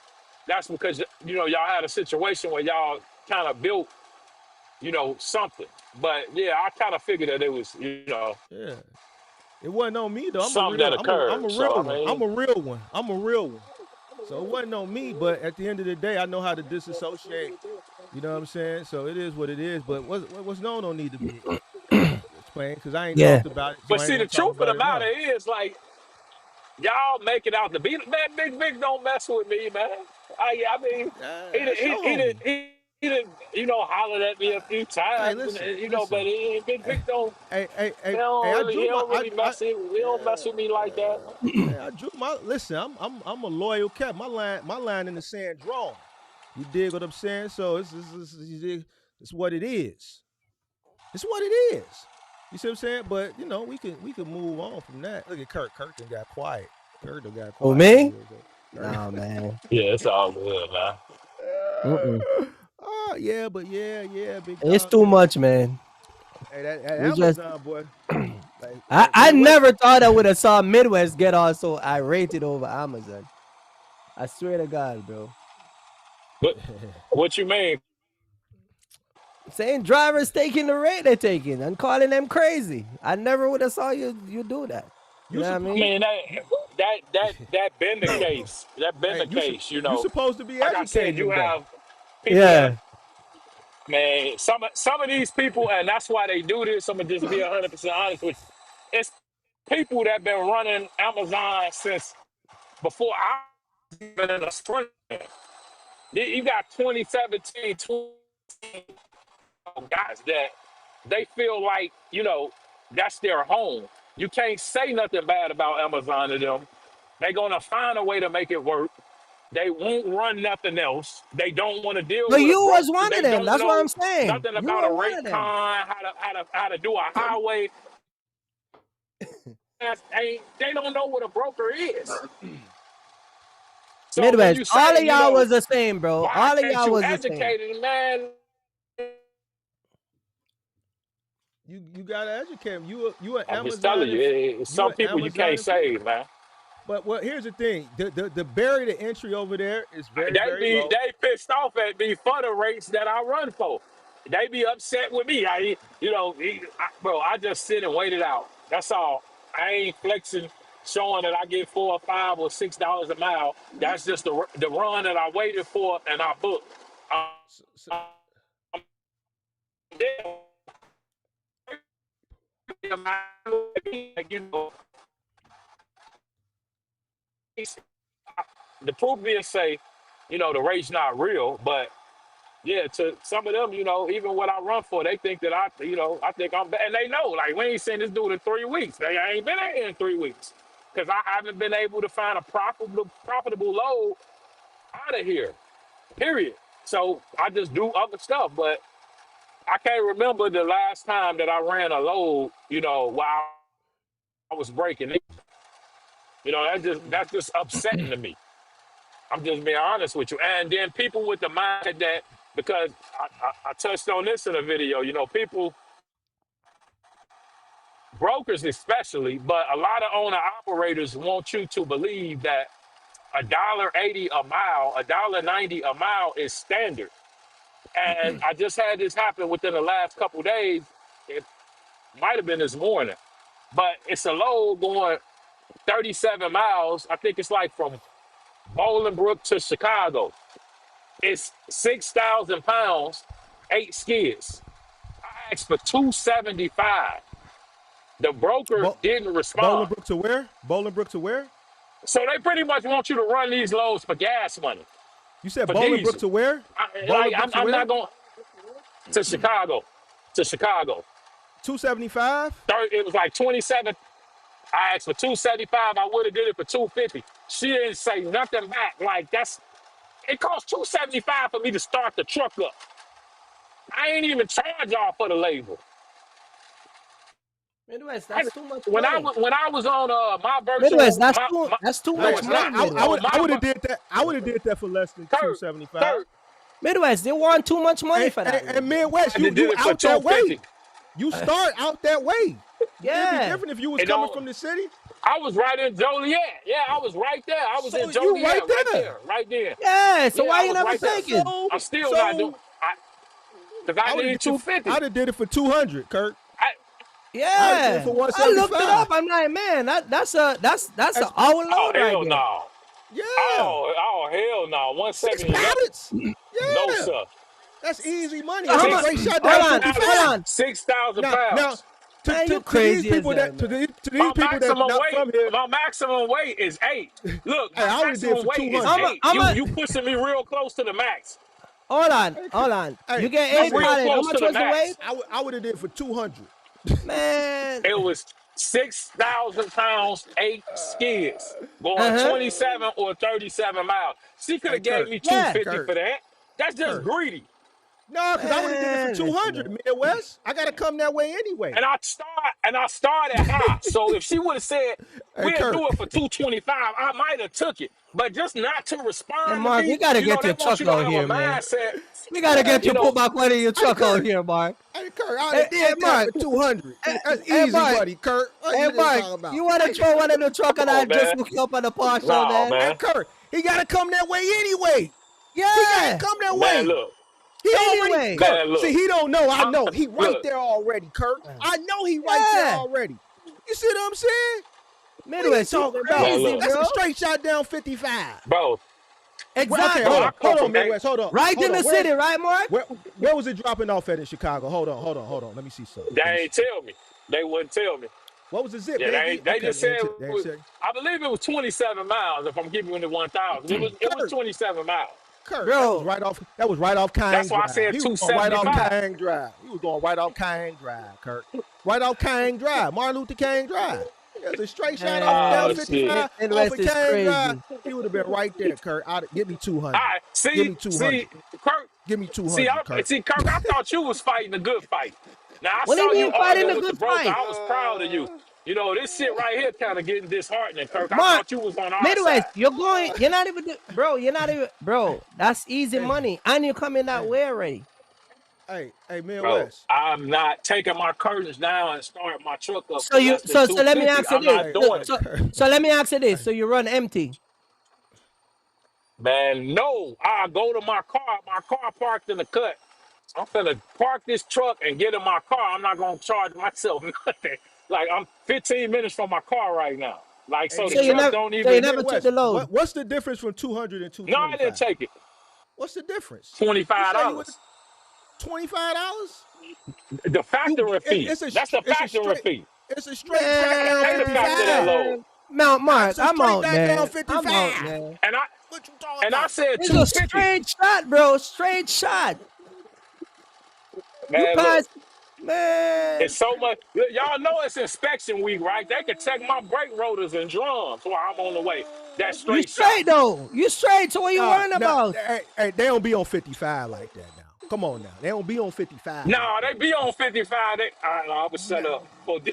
That's because, y'all had a situation where y'all kind of built, something. But, yeah, I kind of figured that it was, Yeah. It wasn't on me, though. I'm a real one. So it wasn't on me, but at the end of the day, I know how to disassociate. You know what I'm saying? So it is what it is. But what's known don't need to be explained because I ain't talked about it. So but see, the truth of the matter is, like, y'all make it out to be, man, Big Vic don't mess with me, man. I mean, he didn't, hollered at me a few times, listen. But Big Vic don't. He don't mess with me like that. I drew listen. I'm a loyal cat. My line in the sand drawn. You dig what I'm saying? So it's what it is. It's what it is. You see what I'm saying? But we can move on from that. Look at Kirk. Kirk done got quiet. Oh, me? Nah, man. Yeah, it's all good, man. Yeah, but yeah, big It's dog. too much, man. Hey, that We just Amazon boy. I Midwest. never thought I would have saw Midwest get all so irate over Amazon. I swear to God, bro. But what you mean? Saying drivers taking the rate they're taking and calling them crazy. I never would have saw you do that. You You know what I supposed I mean? mean that been the case. That been hey, the case. You you know, supposed to be like I said, educating you them though. have people that Yeah. man. Some of these people, and that's why they do this. I'm gonna just be 100% honest with you. It's people that been running Amazon since before I was even in a sprint. You got 2017, 20 guys that they feel like, that's their home. You can't say nothing bad about Amazon to them. They're gonna find a way to make it work. They won't run nothing else. They don't want to deal But with a you was broker. one of They them. don't That's what know I'm saying. nothing You about were a one rate of them. con, how to do a highway. They don't know what a broker is. So when Midwest. you All say, of y'all was the same, bro. why All of can't y'all you was the same. educate it, man? You gotta educate them. You an I'm just telling Amazon you, you some an people you Amazon can't employee. save, man. But here's the thing: the barrier to entry over there is very very low. They pissed off at me for the rates that I run for. They be upset with me. Bro, I just sit and wait it out. That's all. I ain't flexing, showing that I get $4 or $5 or $6 a mile. That's just the run that I waited for and I booked. So, so, You know, the proof being say, the rate's not real, but yeah, to some of them, even what I run for, they think that I think I'm bad. And they know, like, we ain't seen this dude in 3 weeks. I ain't been out here in 3 weeks because I haven't been able to find a profitable load out of here, period. So I just do other stuff. But I can't remember the last time that I ran a load, while I was breaking it. That's just upsetting to me. I'm just being honest with you. And then people with the mindset that, because I touched on this in a video, people, brokers especially, but a lot of owner operators want you to believe that $1.80 a mile, $1.90 a mile is standard. And I just had this happen within the last couple days. It might have been this morning, but it's a load going 37 miles. I think it's like from Bolingbrook to Chicago. It's 6,000 pounds, 8 skids. I asked for 275. The broker Bo- didn't respond. Bolingbrook to where? Bolingbrook to where? So they pretty much want you to run these loads for gas money, You said for Bolingbrook diesel. to where? Bolingbrook to I'm where? not going to Chicago. To Chicago. 275. It was like 27. I asked for 275. I would have did it for 250. She didn't say nothing back. Like, it cost 275 for me to start the truck up. I ain't even charge y'all for the labor. Midwest, I, that's too much when I money. was on my Virtual, virtual that's too no, Hey, much it's money, not. Midwest. I would have did that. I would have did that for less than Kurt, 275. Kurt, Midwest, they want too much money for that. And Midwest, I did you it for out that 250. way. You start out that way. It'd be Yeah. different if you was It coming don't. from the city. I was right in Joliet. Yeah, I was right there. I was in So you Joliet, right right there. there, right there. Yeah. So Yeah, why I you was never right there. take it? I'm still not doing. So Because I I would have need 250. I'd have did it for 200, Kirk. I, I'd have did it Yeah. for I looked it 175. up. I'm like, man, that's an That's hour oh load right hell there. no. yeah. Oh hell no. 6 170. No, pallets. no Yeah. sir. That's easy money. So And how them much? race shot Hold down on, hold 55. on. 6,000 Now pounds. Man, you to these crazy as people hell, that man. to these people that not from here, My maximum weight is 8. Look, hey, my I would have did maximum for weight is 200. 8. You pushing me real close to the max. Hold on, Hey, hold on. You hey, get listen, 8 I'm real pallets. How close to much the was the weight? max. I would have did for 200. Man. It was 6,000 pounds, 8 skids, going Uh-huh. 27 or 37 miles. She could Hey, have gave Kurt, me Yeah. 250 Kurt, for that. That's just Kurt. greedy. No, because I would have did it for 200, Midwest. I gotta come that way anyway. And I started high. So if she would have said we'll do it for 225, I might have took it. But just not to respond to Mark, me, we gotta you know, get your they want truck you to out have here, a man. mindset. We gotta get you put back one in your truck Kurt. out here, Mark. Hey, Kurt, I did that for 200. That's easy, buddy, Kurt. Hey, Mark, you want to throw one in the truck and I just look you up on the park show, man? Hey, Kurt, he got to come that way anyway. Yeah. He got to come that way. Man, look. He already, Kurt, man, look. see, he don't know. I know. He right there already, Kurt. I know he right there already. You see what I'm saying? Midwest, talking about? Easy, That's bro. a straight shot down 55. Bro. Exactly. Okay, hold on, Midwest. Hold on. Right in the city, right, Mark? Where was it dropping off at in Chicago? Hold on. Let me see something. They ain't tell me. They wouldn't tell me. What was the zip? Yeah, they just said, I believe it was 27 miles, if I'm giving you the 1,000. It was 27 miles. Kurt, bro, that was right off Kang That's why Drive. I said He was going right off 275. Kang Drive. He was going right off Kang Drive, Kurt. Right off Kang Drive, Martin Luther King Drive. It's a straight shot off down 55 off of Kang Drive. He would have been right there, Kurt. Give me 200. All right, give me 200. See, Kurt. Give me 200, Kurt. See, Kurt, I thought you was fighting a good fight. Now, I What saw do you mean fighting arguing a with good the broker. fight? I was proud of you. You know, this shit right here kind of getting disheartening, Kirk. Mark, I thought you was on our Midwest, side. you're not even, bro, that's easy money. And you're coming that way already. Hey, Midwest. Bro, I'm not taking my curtains down and starting my truck up. So let me ask you this. So let me ask you this. So you run empty. Man, no. I go to my car parked in the cut. I'm finna park this truck and get in my car. I'm not gonna charge myself nothing. Like, I'm 15 minutes from my car right now. Like, so the truck don't even. So you never took the load. What's the difference from 200 and 225? No, I didn't take it. What's the difference? $25. $25? The factoring fee. That's the factoring fee. It's a straight down 55. Mount Mark, I'm out, man. I'm out, man. And I said it's 250. a straight shot, bro. Straight shot. Man, man. It's so much. Y'all know it's inspection week, right? They can check my brake rotors and drums while I'm on the way. That's straight. You straight though. You straight. So what you worrying about? Hey, they don't be on 55 like that now. Come on now. They don't be on 55. No, they be on 55. I was set up. They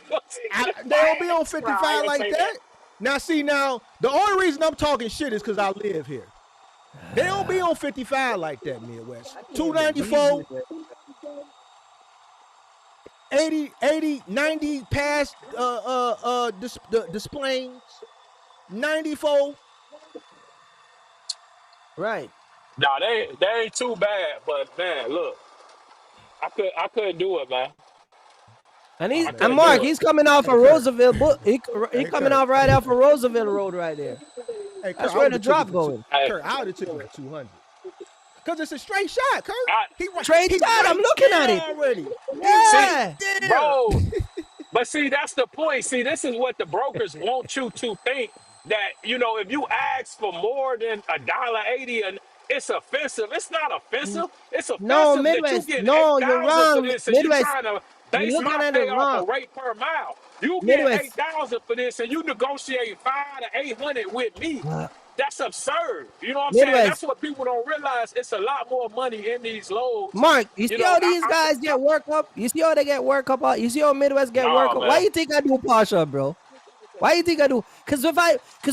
don't be on 55 like that. Now, see, the only reason I'm talking shit is because I live here. They don't be on 55 like that, Midwest. 294, 80, 90 past displays, 94. Right. No, they ain't too bad, but man, look, I couldn't do it, man. And Mark, he's coming off of Roosevelt. He coming off right off of Roosevelt Road right there. Hey, Kurt, that's where the drop going. Kurt, I would have took it for 200. Because it's a straight shot, Kurt. Straight shot, I'm looking at it. Already. Yeah. See, bro. But see, that's the point. See, this is what the brokers want you to think, that, you know, if you ask for more than $1.80, and it's offensive. It's not offensive. It's offensive no, Midwest. that you get $8,000 you're wrong. For this, and Midwest. You're trying to base my payoff a rate per mile. You get $8,000 for this, and you negotiate $500 to $800 with me. That's absurd. You know what I'm saying? That's what people don't realize. It's a lot more money in these loads. Mark, you see how these guys get worked up? You see how they get worked up? You see how Midwest get worked up? Why you think I do partial, bro? Why you think I do? Because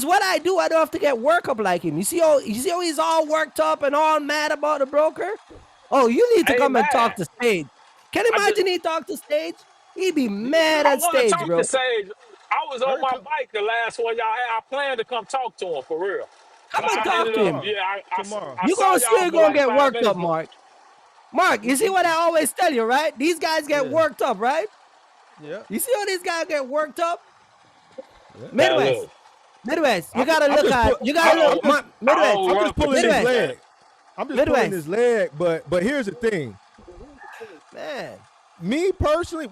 what I do, I don't have to get worked up like him. You see how he's all worked up and all mad about the broker? Oh, you need to come and talk to Stage. Can you imagine he talk to Stage? He'd be mad at Stage, bro. To Sage. I was on my bike the last one y'all had. I plan to come talk to him for real. Come and talk to him. Yeah, tomorrow. You gonna still gonna get worked up, Mark. Mark, you see what I always tell you, right? These guys get worked up, right? Yeah. You see how these guys get worked up? Yeah. Midwest, you gotta look at. You gotta look. Midwest, I'm just pulling his leg. I'm just pulling his leg, but here's the thing. Man, me personally,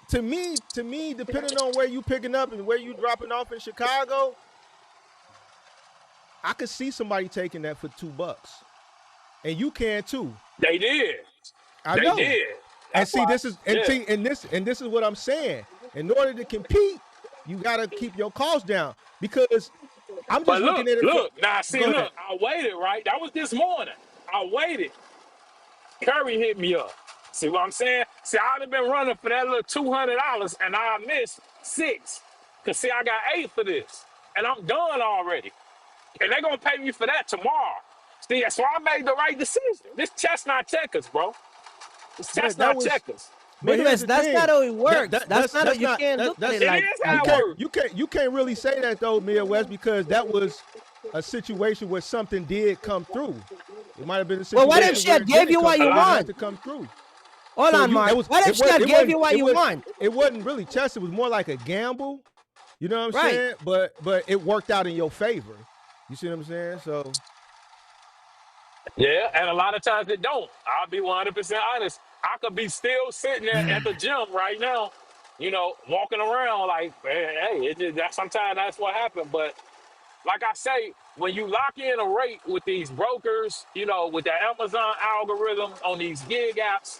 to me, depending on where you picking up and where you dropping off in Chicago, I could see somebody taking that for $2, and you can too. They did. I know. They did. And see, this is what I'm saying. In order to compete, you gotta keep your costs down, because I'm just looking at it. Look, I waited, right? That was this morning. I waited. Curry hit me up. See what I'm saying? See, I'd have been running for that little $200 and I missed 6. Cause see, I got 8 for this. And I'm done already. And they're gonna pay me for that tomorrow. See, so I made the right decision. This chess not checkers, bro. This chess that not was. checkers. But here's Midwest, the that's thing. not how it works. That's not how you not- can't that- look at that's- it It like is You how it can't, works. you can't really say that though, Midwest, because that was a situation where something did come through. It might have been a situation. Well, what if she had gave you what you want? To come through. Hold So on, you- Mark. it was- What if it she was- had it gave wasn't- you what it you was- want? It wasn't really chess. It was more like a gamble. You know what I'm Right. saying? But it worked out in your favor. You see what I'm saying? So Yeah, and a lot of times it don't. I'll be 100% honest. I could be still sitting at the gym right now, you know, walking around like, hey, sometimes that's what happened. But like I say, when you lock in a rate with these brokers, you know, with the Amazon algorithm on these gig apps,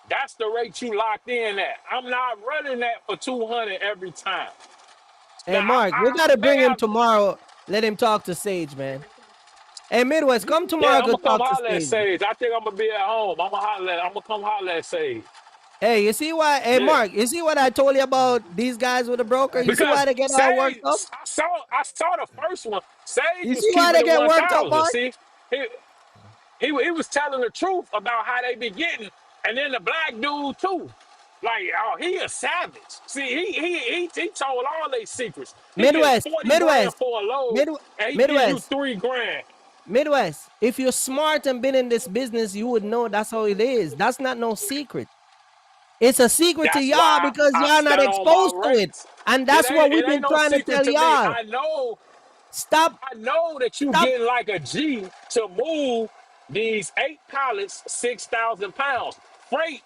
that's the rate you locked in at. I'm not running that for 200 every time. Hey, Now, Mark, we I got to may bring him have, tomorrow. Let him talk to Sage, man. Hey, Midwest, come yeah, tomorrow I'm to gonna come talk to holler at Sage. Sage. I think I'm gonna be at home. I'm gonna come holler at Sage. Hey, you see why? Hey, Yeah. Mark, you see what I told you about these guys with the broker? You see why Because they get all worked Sage, up? I saw the first one. Sage You was see why keeping they it get worked up, 1,000. Mark? See, he was telling the truth about how they be getting, and then the black dude too. Like, oh, he a savage. See, he told all they secrets. He get Midwest, 40 grand Midwest, for a load, and he give you Midwest, 3 grand. Midwest. If you're smart and been in this business, you would know that's how it is. That's not no secret. It's a secret to That's y'all why because I y'all not stand on my exposed to it. rates. And that's what we've It been ain't no trying to secret tell to me. y'all. Stop, I know that you stop. getting like a G to move these 8 pallets, 6,000 pounds. Freight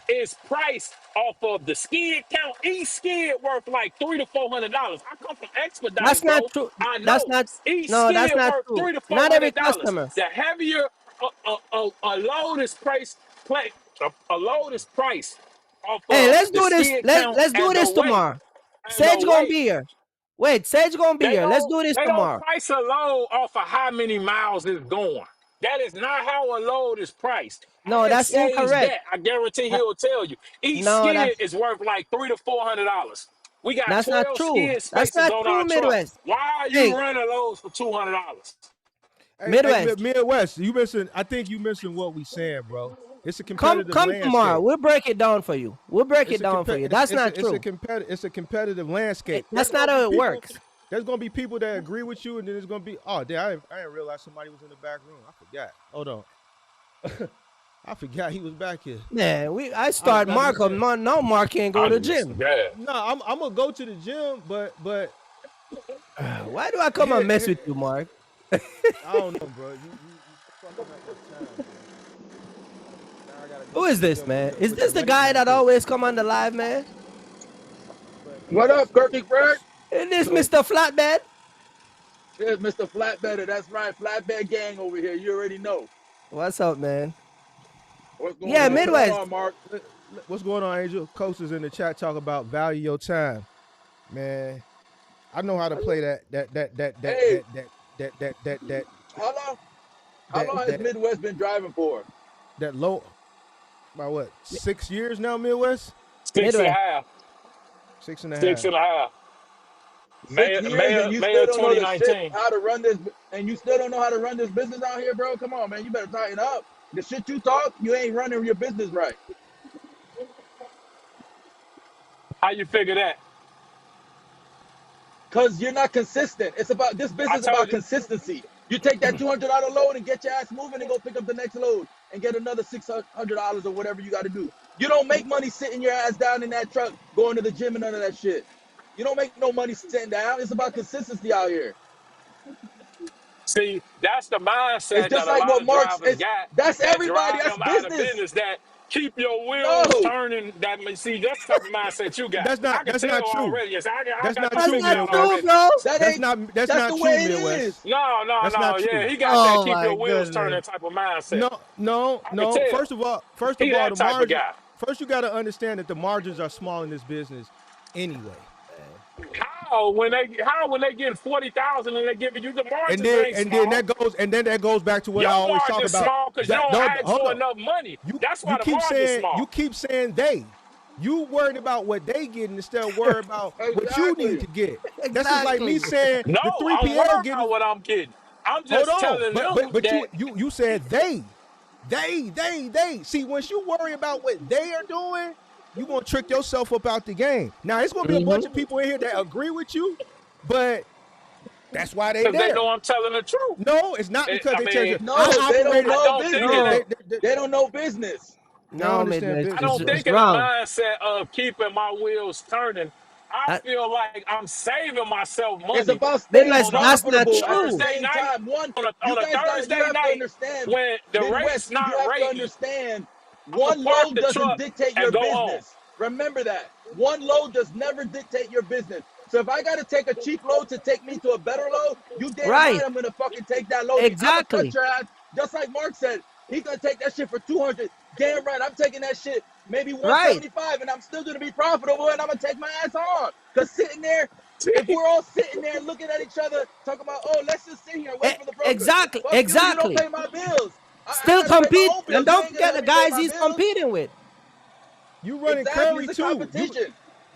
is priced off of the skid count. Each skid worth like $300 to $400. I come from That's expedite, not bro. true. I That's know not, each no, skid that's not worth true. $300 to Not every $400. customer. The heavier a load is priced, a load is priced off Hey, of let's the do this. skid count Let's do and the this weight. tomorrow. And Sage the gonna weight. be here. Wait, Sage gonna be here. Let's do this They don't tomorrow. price a load off of how many miles it's going. That is not how a load is priced. No, Ask that's Sage incorrect. that. I guarantee he'll tell you. Each No, skid is worth like $300 to $400. We got that's not 12 true. skid That's spaces not on our true, truck. Midwest. Why are Hey, you running loads for $200? Midwest. Midwest, you missing. I think you missing what we saying, bro. It's a Come competitive tomorrow. landscape. We'll break it down for you. We'll break it down for you. That's not true. It's a competitive landscape. That's not how it works. There's gonna be people that agree with you, and then there's gonna be, oh, damn, I didn't realize somebody was in the back room. I forgot. Hold on. I forgot he was back here. Man, I start Mark up. No, Mark can't go to the gym. Yeah. No, I'm gonna go to the gym, but Why do I come and mess with you, Mark? I don't know, bro. You fucking up my time, bro. Now I gotta go Who is this, man? Is this the guy that always come on the live, man? What up, Kirky Bird? Is this Mr. Flatbed? There's Mr. Flatbedder. That's right. Flatbed gang over here. You already know. What's up, man? What's going Yeah, on? Midwest. What's going on, Mark? What's going on, Angel? Coaches in the chat talk about value your time, man. I know how to play that. How long has Midwest been driving for? That low, by what? 6 years now, Midwest. 6.5. 6.5. 6.5. 6 years, and you May still of don't know the 2019. shit, how to run this, and you still don't know how to run this business out here, bro. Come on, man. You better tighten up. The shit you talk, you ain't running your business right. How you figure that? Cause you're not consistent. It's about this business is about consistency. You take that $200 load and get your ass moving and go pick up the next load and get another $600 or whatever you got to do. You don't make money sitting your ass down in that truck going to the gym and none of that shit. You don't make no money sitting down. It's about consistency out here. See, that's the mindset It's just that a like lot what of Mark's. drivers got. That's That everybody. drive That's them out of business. business. That keep your wheels turning. That see, that's the type of mindset you got. That's not. I can That's tell not true. already. Yes, I That's got not that That's true, figured not out true, already. bro. That's not the true, way it Midwest. is. No. Not Yeah, true. he got that keep your wheels turning type of mindset. No. I can tell. First of all, He the that type of margin. guy. First, you got to understand that the margins are small in this business, anyway. How when they getting 40,000 and they giving you the margins And ain't then small. that goes back to what Your I always talk margins about. small because you don't ask for enough money. That's why the market's small. You keep saying they. You worried about what they getting instead of worried about what you need to get. Exactly. That's just like me saying no, the 3PL I'm worried getting about what I'm getting. I'm just telling them but that you said they. See, once you worry about what they are doing, you're gonna trick yourself up out the game. Now it's gonna be a bunch of people in here that agree with you, but that's why they there. Because they know I'm telling the truth. No, it's not because they tell you. No, they don't know business. They don't know business. No, I don't think in the mindset of keeping my wheels turning. I feel like I'm saving myself money. It's about staying profitable at the same time. On a Thursday night when the rate's not you have to understand, one load doesn't dictate your business. Remember that. One load does never dictate your business. So if I got to take a cheap load to take me to a better load, you damn right I'm going to fucking take that load. Exactly. I'm going to cut your ass, just like Mark said. He's going to take that shit for 200. Damn right, I'm taking that shit maybe 175, and I'm still going to be profitable, and I'm going to take my ass on. Because sitting there, if we're all sitting there looking at each other, talking about, oh, let's just sit here and wait for the broker. Exactly. You don't pay my bills. Still compete. And don't forget the guys he's competing with. You running Curry too.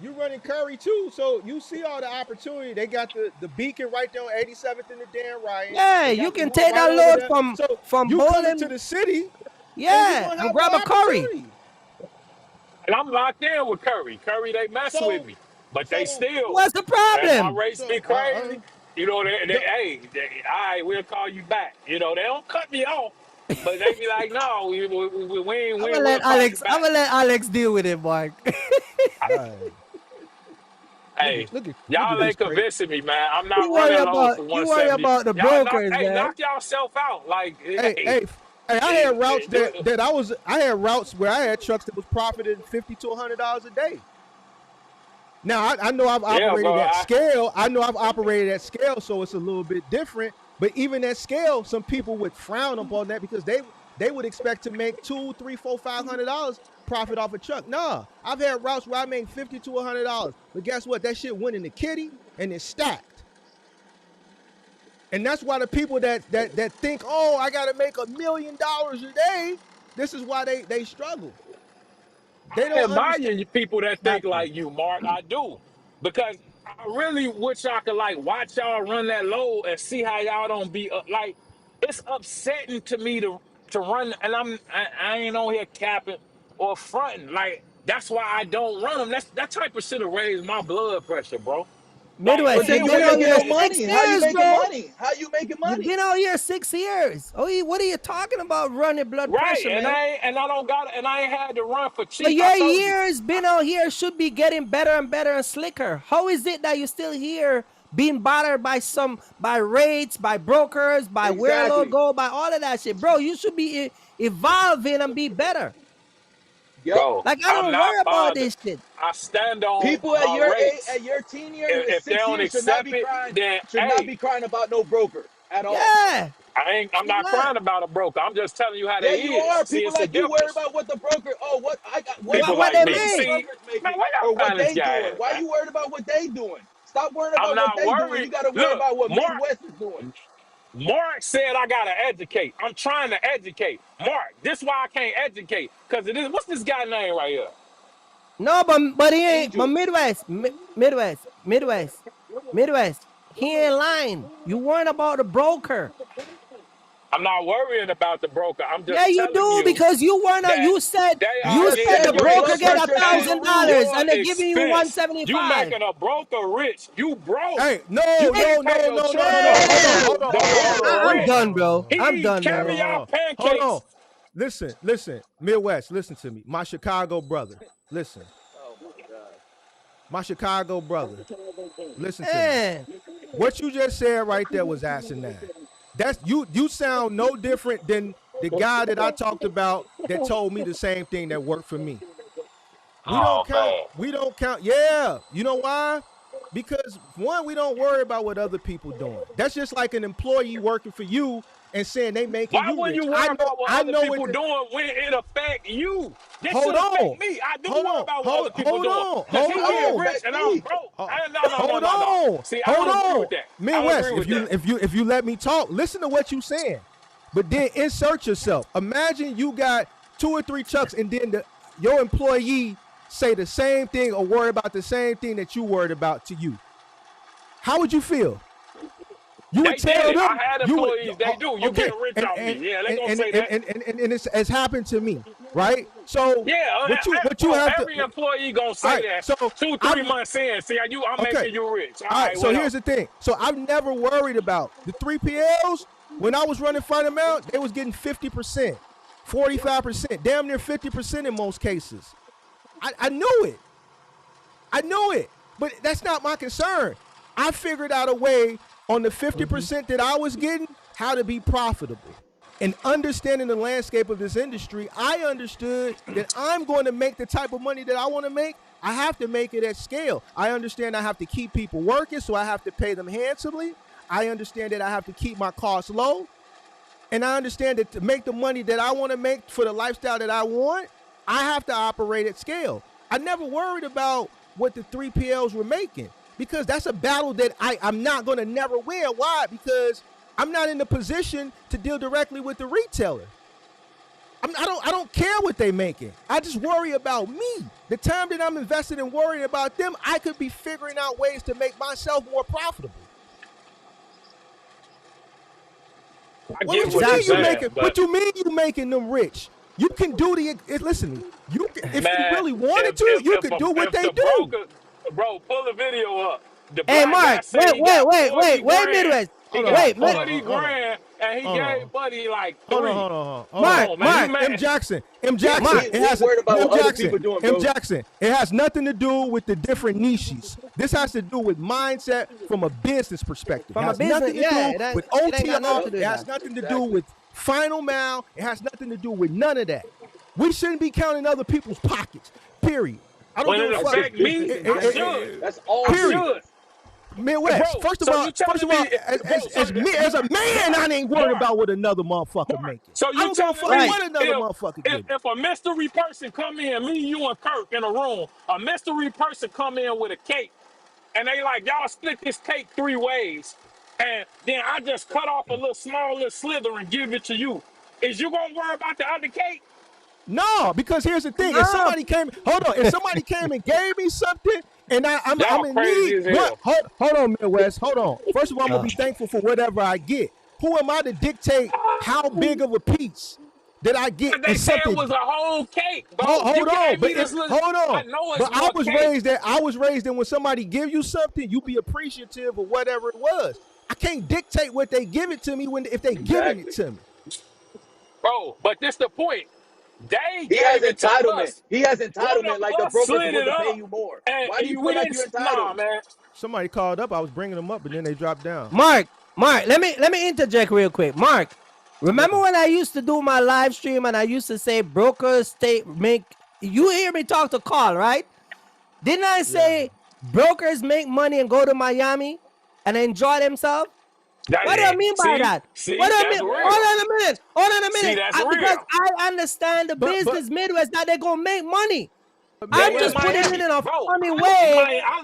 You running Curry too. So you see all the opportunity. They got the beacon right there on 87th in the Dan Ryan. Yeah, you can take that load from you Bowling come to the city. Yeah, and grab a Curry. And I'm locked in with Curry. Curry, they mess with me. But they still. What's the problem? My rates be crazy. You know, hey, all right, we'll call you back. You know, they don't cut me off. But they be like, no, we ain't. I'm gonna let Alex deal with it, Mark. Hey, y'all ain't convincing me, man. I'm not running low for 170. You worry about the brokers, man. Hey, knock yourself out. Like, hey, I had routes I had routes where I had trucks that was profiting $50 to $100 a day. Now I know I've operated at scale. I know I've operated at scale, so it's a little bit different. But even at scale, some people would frown upon that because they would expect to make $200, $300, $400, $500 profit off a truck. Nah, I've had routes where I make $50 to $100. But guess what? That shit went in the kitty and it's stacked. And that's why the people that think, oh, I gotta make $1 million a day, this is why they struggle. They don't admire people that think like you, Mark. I do. Because I really wish I could like watch y'all run that load and see how y'all don't be like, it's upsetting to me to run, and I ain't on here capping or fronting. Like, that's why I don't run them. That type of shit will raise my blood pressure, bro. Midwest, you've been out here 6 years, How you making money? How you making money? You've been out here 6 years. Oh, what are you talking about running blood pressure, and man? I ain't had to run for cheap. But your years been out here should be getting better and better and slicker. How is it that you're still here being bothered by rates, by brokers, by where load go, by all of that shit? Bro, you should be evolving and be better. Bro, like, I don't worry about this shit. I stand on people at your rates. At your teen years, if they don't accept it, then not be crying about no broker at all. Yeah. I'm not crying about a broker. I'm just telling you how they is. You are. People like you worry about what the broker. Oh, what I got. What they make? Or what they doing? Why you worried about what they doing? Stop worrying about what they doing. You got to worry about what Midwest is doing. Mark said I gotta educate. I'm trying to educate. Mark, this is why I can't educate. Because it is, what's this guy name right here? No, but he ain't. But Midwest. He ain't lying. You worrying about the broker. I'm not worrying about the broker. I'm just you do because you weren't. You said the broker get $1,000 and they're giving you $175. You making a broker rich. You broke. Hey, no. Hold on. I'm done, bro. I'm done, man. Hold on. Listen, Midwest. Listen to me. My Chicago brother. Listen. Oh my God. My Chicago brother. Listen to me. What you just said right there was asinine. That's you sound no different than the guy that I talked about that told me the same thing that worked for me. We don't count. Yeah. You know why? Because one, we don't worry about what other people doing. That's just like an employee working for you and saying they making you rich. Why wouldn't you worry about what other people doing when it affect you? This hold on. Affect me. I do worry about what other people doing. Hold on. Rich and I'm broke. Hold on. See, hold I don't on. agree with that. Midwest, if you let me talk, listen to what you saying. But then insert yourself. Imagine you got 2 or 3 trucks, and then your employee say the same thing or worry about the same thing that you worried about to you. How would you feel? You would tell them. I had employees. They do. You get rich off me. Yeah, they gonna say that. And it's happened to me, right? So yeah, what you have every employee gonna say right, that. So 2-3 months in, see, I'm making you rich. All right. So here's the thing. So I've never worried about the 3PLs. When I was running Final Amount, they was getting 50%, 45%, damn near 50% in most cases. I knew it. I knew it. But that's not my concern. I figured out a way on the 50% that I was getting, how to be profitable. And understanding the landscape of this industry, I understood that I'm going to make the type of money that I want to make. I have to make it at scale. I understand I have to keep people working, so I have to pay them handsomely. I understand that I have to keep my costs low. And I understand that to make the money that I want to make for the lifestyle that I want, I have to operate at scale. I never worried about what the 3PLs were making, because that's a battle that I'm not going to never win. Why? Because I'm not in the position to deal directly with the retailer. I don't care what they're making. I just worry about me. The time that I'm invested in worrying about them, I could be figuring out ways to make myself more profitable. What you mean you making them rich? You can do listen, if you really wanted to, you could do what they do. Bro, pull the video up. Hey, Mark, wait, Midwest. Wait, 40 grand, and he gave Buddy like 3. Hold on. Mark, M. Jackson. It has nothing to do with the different niches. This has to do with mindset from a business perspective. It has nothing to do with OTO. It has nothing to do with Final Mile. It has nothing to do with none of that. We shouldn't be counting other people's pockets. Period. I don't give a fuck. Affect me, I should. That's all. Period. Midwest. Bro, first of all, as a man, I ain't worried about what another motherfucker making. So you tell me what another motherfucker getting. If a mystery person come in, me, you, and Kirk in a room, a mystery person come in with a cake, and they like, y'all split this cake 3 ways, and then I just cut off a small little slither and give it to you. Is you gonna worry about the other cake? No, because here's the thing. If somebody came and gave me something, and I'm in need. Hold on, Midwest. Hold on. First of all, I'm gonna be thankful for whatever I get. Who am I to dictate how big of a piece that I get? But they said it was a whole cake. Bro. Hold on. I know it's but I was raised that when somebody give you something, you be appreciative of whatever it was. I can't dictate what they give it to me if they giving it to me. Bro, but this the point. He has entitlement. He has entitlement, like the broker supposed to pay you more. Why do you feel like you're entitled? Man. Somebody called up. I was bringing them up, but then they dropped down. Mark, let me interject real quick. Mark, remember when I used to do my live stream and I used to say brokers you hear me talk to Carl, right? Didn't I say brokers make money and go to Miami and enjoy themselves? What do I mean by that? What do I mean? Hold on a minute. Because I understand the business Midwest that they're gonna make money. I'm just putting it in a funny way. I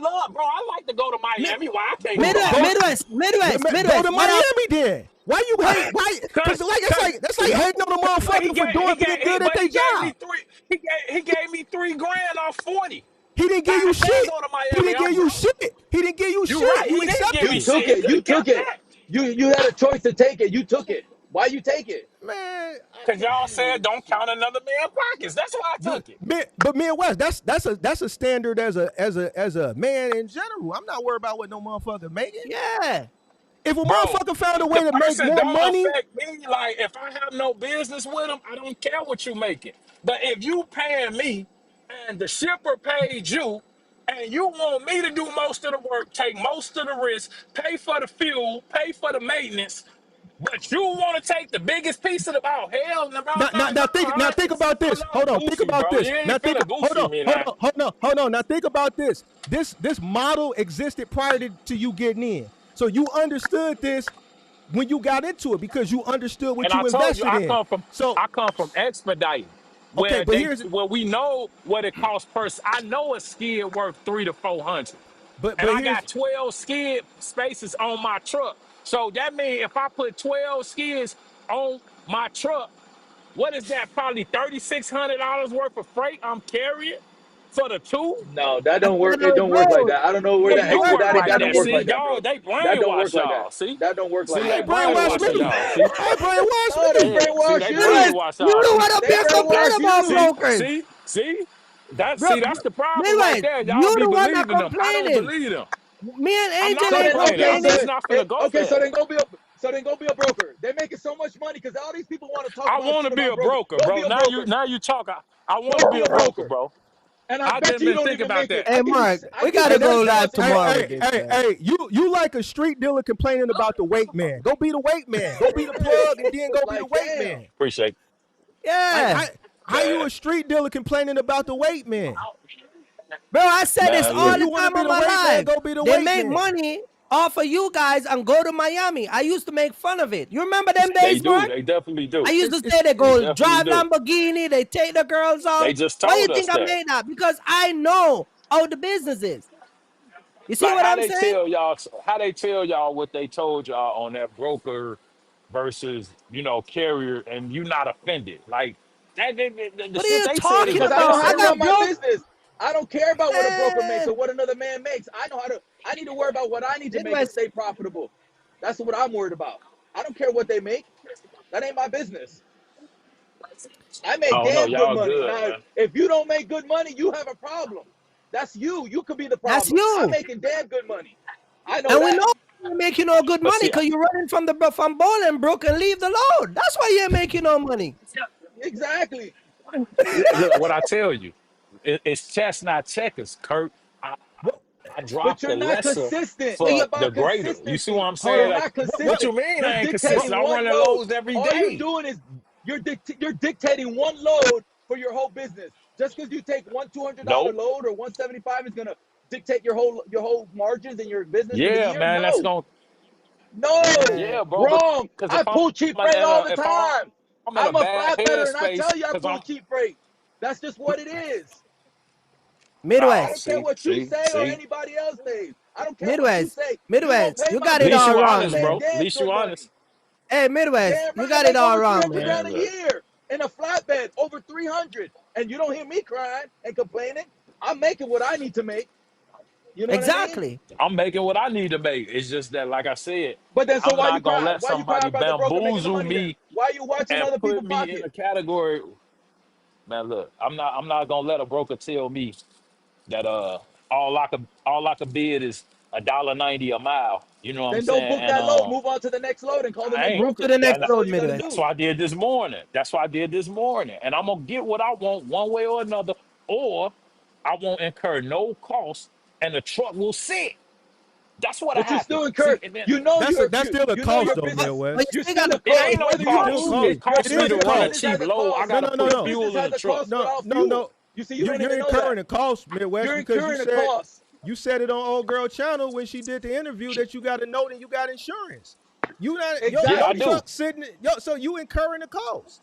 like to go to Miami. Why I can't Midwest. Go to Miami then. Why you hate? Why? Because that's like hating on the motherfucker for doing good at their job. He gave me $3 grand off 40. He didn't give you shit. He didn't give you shit. He didn't give you shit. You accepted it. You took it. You had a choice to take it. You took it. Why you take it? Man, because y'all said don't count another man's pockets. That's why I took it. But Midwest, that's a standard as a man in general. I'm not worried about what no motherfucker making. Yeah. If a motherfucker found a way to make more money, affect me. Like if I have no business with him, I don't care what you making. But if you paying me and the shipper paid you, and you want me to do most of the work, take most of the risk, pay for the fuel, pay for the maintenance, but you want to take the biggest piece of the hell. Now think about this. Hold on. Think about this. Hold on. Now think about this. This model existed prior to you getting in. So you understood this when you got into it because you understood what you invested in. I come from expediting. Okay, where we know what it costs per. I know a skid worth $300 to $400, but I got 12 skid spaces on my truck. So that means if I put 12 skids on My truck, what is that? Probably $3,600 worth of freight I'm carrying for the two. No, that That's don't how work. It it don't work like goes. that. I don't know where It that do extra work that like don't that. work See, like that, y'all, bro. they That don't work brainwash like that. y'all. See, That don't work see, like they Hey, that. brainwash brainwashing me. y'all. See, Hey, brainwash No, they me. yeah, see, brainwash they you. brainwash You y'all. the See, one up They here that, brainwash complaining about you. brokers. that's the problem right Midwest, there. Y'all you be the one that believing them. I don't complaining. believe them. Me and I'm Angel not So ain't then, complaining. okay, I'm complaining. just not finna go for okay, that. so then go be a broker. They're making so much money because all these people want to talk I about want shit to be about a brokers. broker, Go be bro. a Now broker. you talk. I want to Go be be a a broker, broker. bro. And I I bet just you been don't thinking even about make it. that. Hey Mark, I we give Hey, you gotta go that's 60 live months to make tomorrow it. with this, man. you like a street dealer complaining about the weight man. Go be the weight man. Go be the Right. plug and then go be the Like, weight damn. man. Appreciate Like Yeah. how you a street dealer complaining about the weight man? Bro, I say this man. If all Look, the you want to time be on the my weight man, life. go be the They weight make man. money off of you guys and go to Miami. I used to make fun of it. You remember them they days, do. Mark? They definitely do. I used to say It's they They go definitely drive do. Lamborghini, they take the girls They out. just Why you told us think I that. made that? Because I know how the business is. You see Like what I'm saying? how they tell y'all what they told y'all on that broker versus carrier, and you not offended. Like that, the What are shit you they said is talking the Because I about? know best how I to shit. run got my broke. business. I don't care about what a broker makes or Man, what another man makes. I know how to, I need to worry about what I need to make and Midwest, stay profitable. That's what I'm worried about. I don't care what they make. That ain't my business. I I make don't know. damn good Y'all money. good, Now, man. if you don't make good money, you have a problem. That's you. You could be the that's problem. I'm you. making damn good money. I know And we that. know you're making no good But money see, because you're running from Bolingbrook and leave the load. That's why you're making no money. Exactly. look what I tell you. It's chess, not checkers, Kurt. I, What I But dropped you're the not lesser consistent. It's for the about greater. You see what consistency. I'm hold You're saying? on. Like, not what you consistent. mean You're I ain't dictating consistent? I'm one running load. lows every All you're day. doing is you're dictating one load for your whole business. Just because you take one $200 Nope. load or 175 is gonna dictate your whole margins and your business for the Yeah, year. man. That's No, gonna no, Man, yeah, bro. wrong. Because I pull cheap freight all the time. if I'm in a I'm a bad flatbedder and I headspace, tell you I because pull cheap freight. That's just what it is. I don't oh, Midwest, care what you say or see. anybody else says. I don't care what you Midwest, say. You don't Midwest. pay You my got At it bills, least all you but I wrong, honest, make bro. man. At damn least you good honest. money. Hey, Midwest, Damn you right, I got it make all over wrong, man. 300 grand Man, a look. year in a flatbed, over 300, and you don't hear me crying and complaining. I'm making what I need to make. You know what I mean? Exactly. I'm making what I need to make. It's just that, like I said, But then, so I'm why you not gonna cry? let Why you cry somebody about the broker making the bamboozle money? Then me why you watching and other put people me in pocket? a category. Man, look, I'm not gonna let a broker tell me that all I could bid is $1.90 a mile. You know what I'm Then don't saying? book And that load. Move on to the next load and call the I next ain't. Move to broker. the next And That's all road, you got to Midwest. that's do. what I did this morning. That's what I did this morning. And I'm gonna get what I want one way or another, or I won't incur no cost and the truck will sit. That's what But you happened. still See, incur. and then You know That's still a you know your cost though, But, business. but you Midwest. still You're got still to a it pay cost. ain't no Whether It's you still cost. move It cost. your It costs me is to a your run a cost. business has cheap a load. I cost. No, gotta no, no, put Your no. business fuel in has the a truck. cost No, without no, fuel. no. You see, you don't You're even know that. incurring a cost, Midwest, You're because incurring a cost. you said it on Old Girl Channel when she did the interview that you got a note and you got insurance. You not Yeah, your I Exactly. do. truck sitting. So you incurring a cost.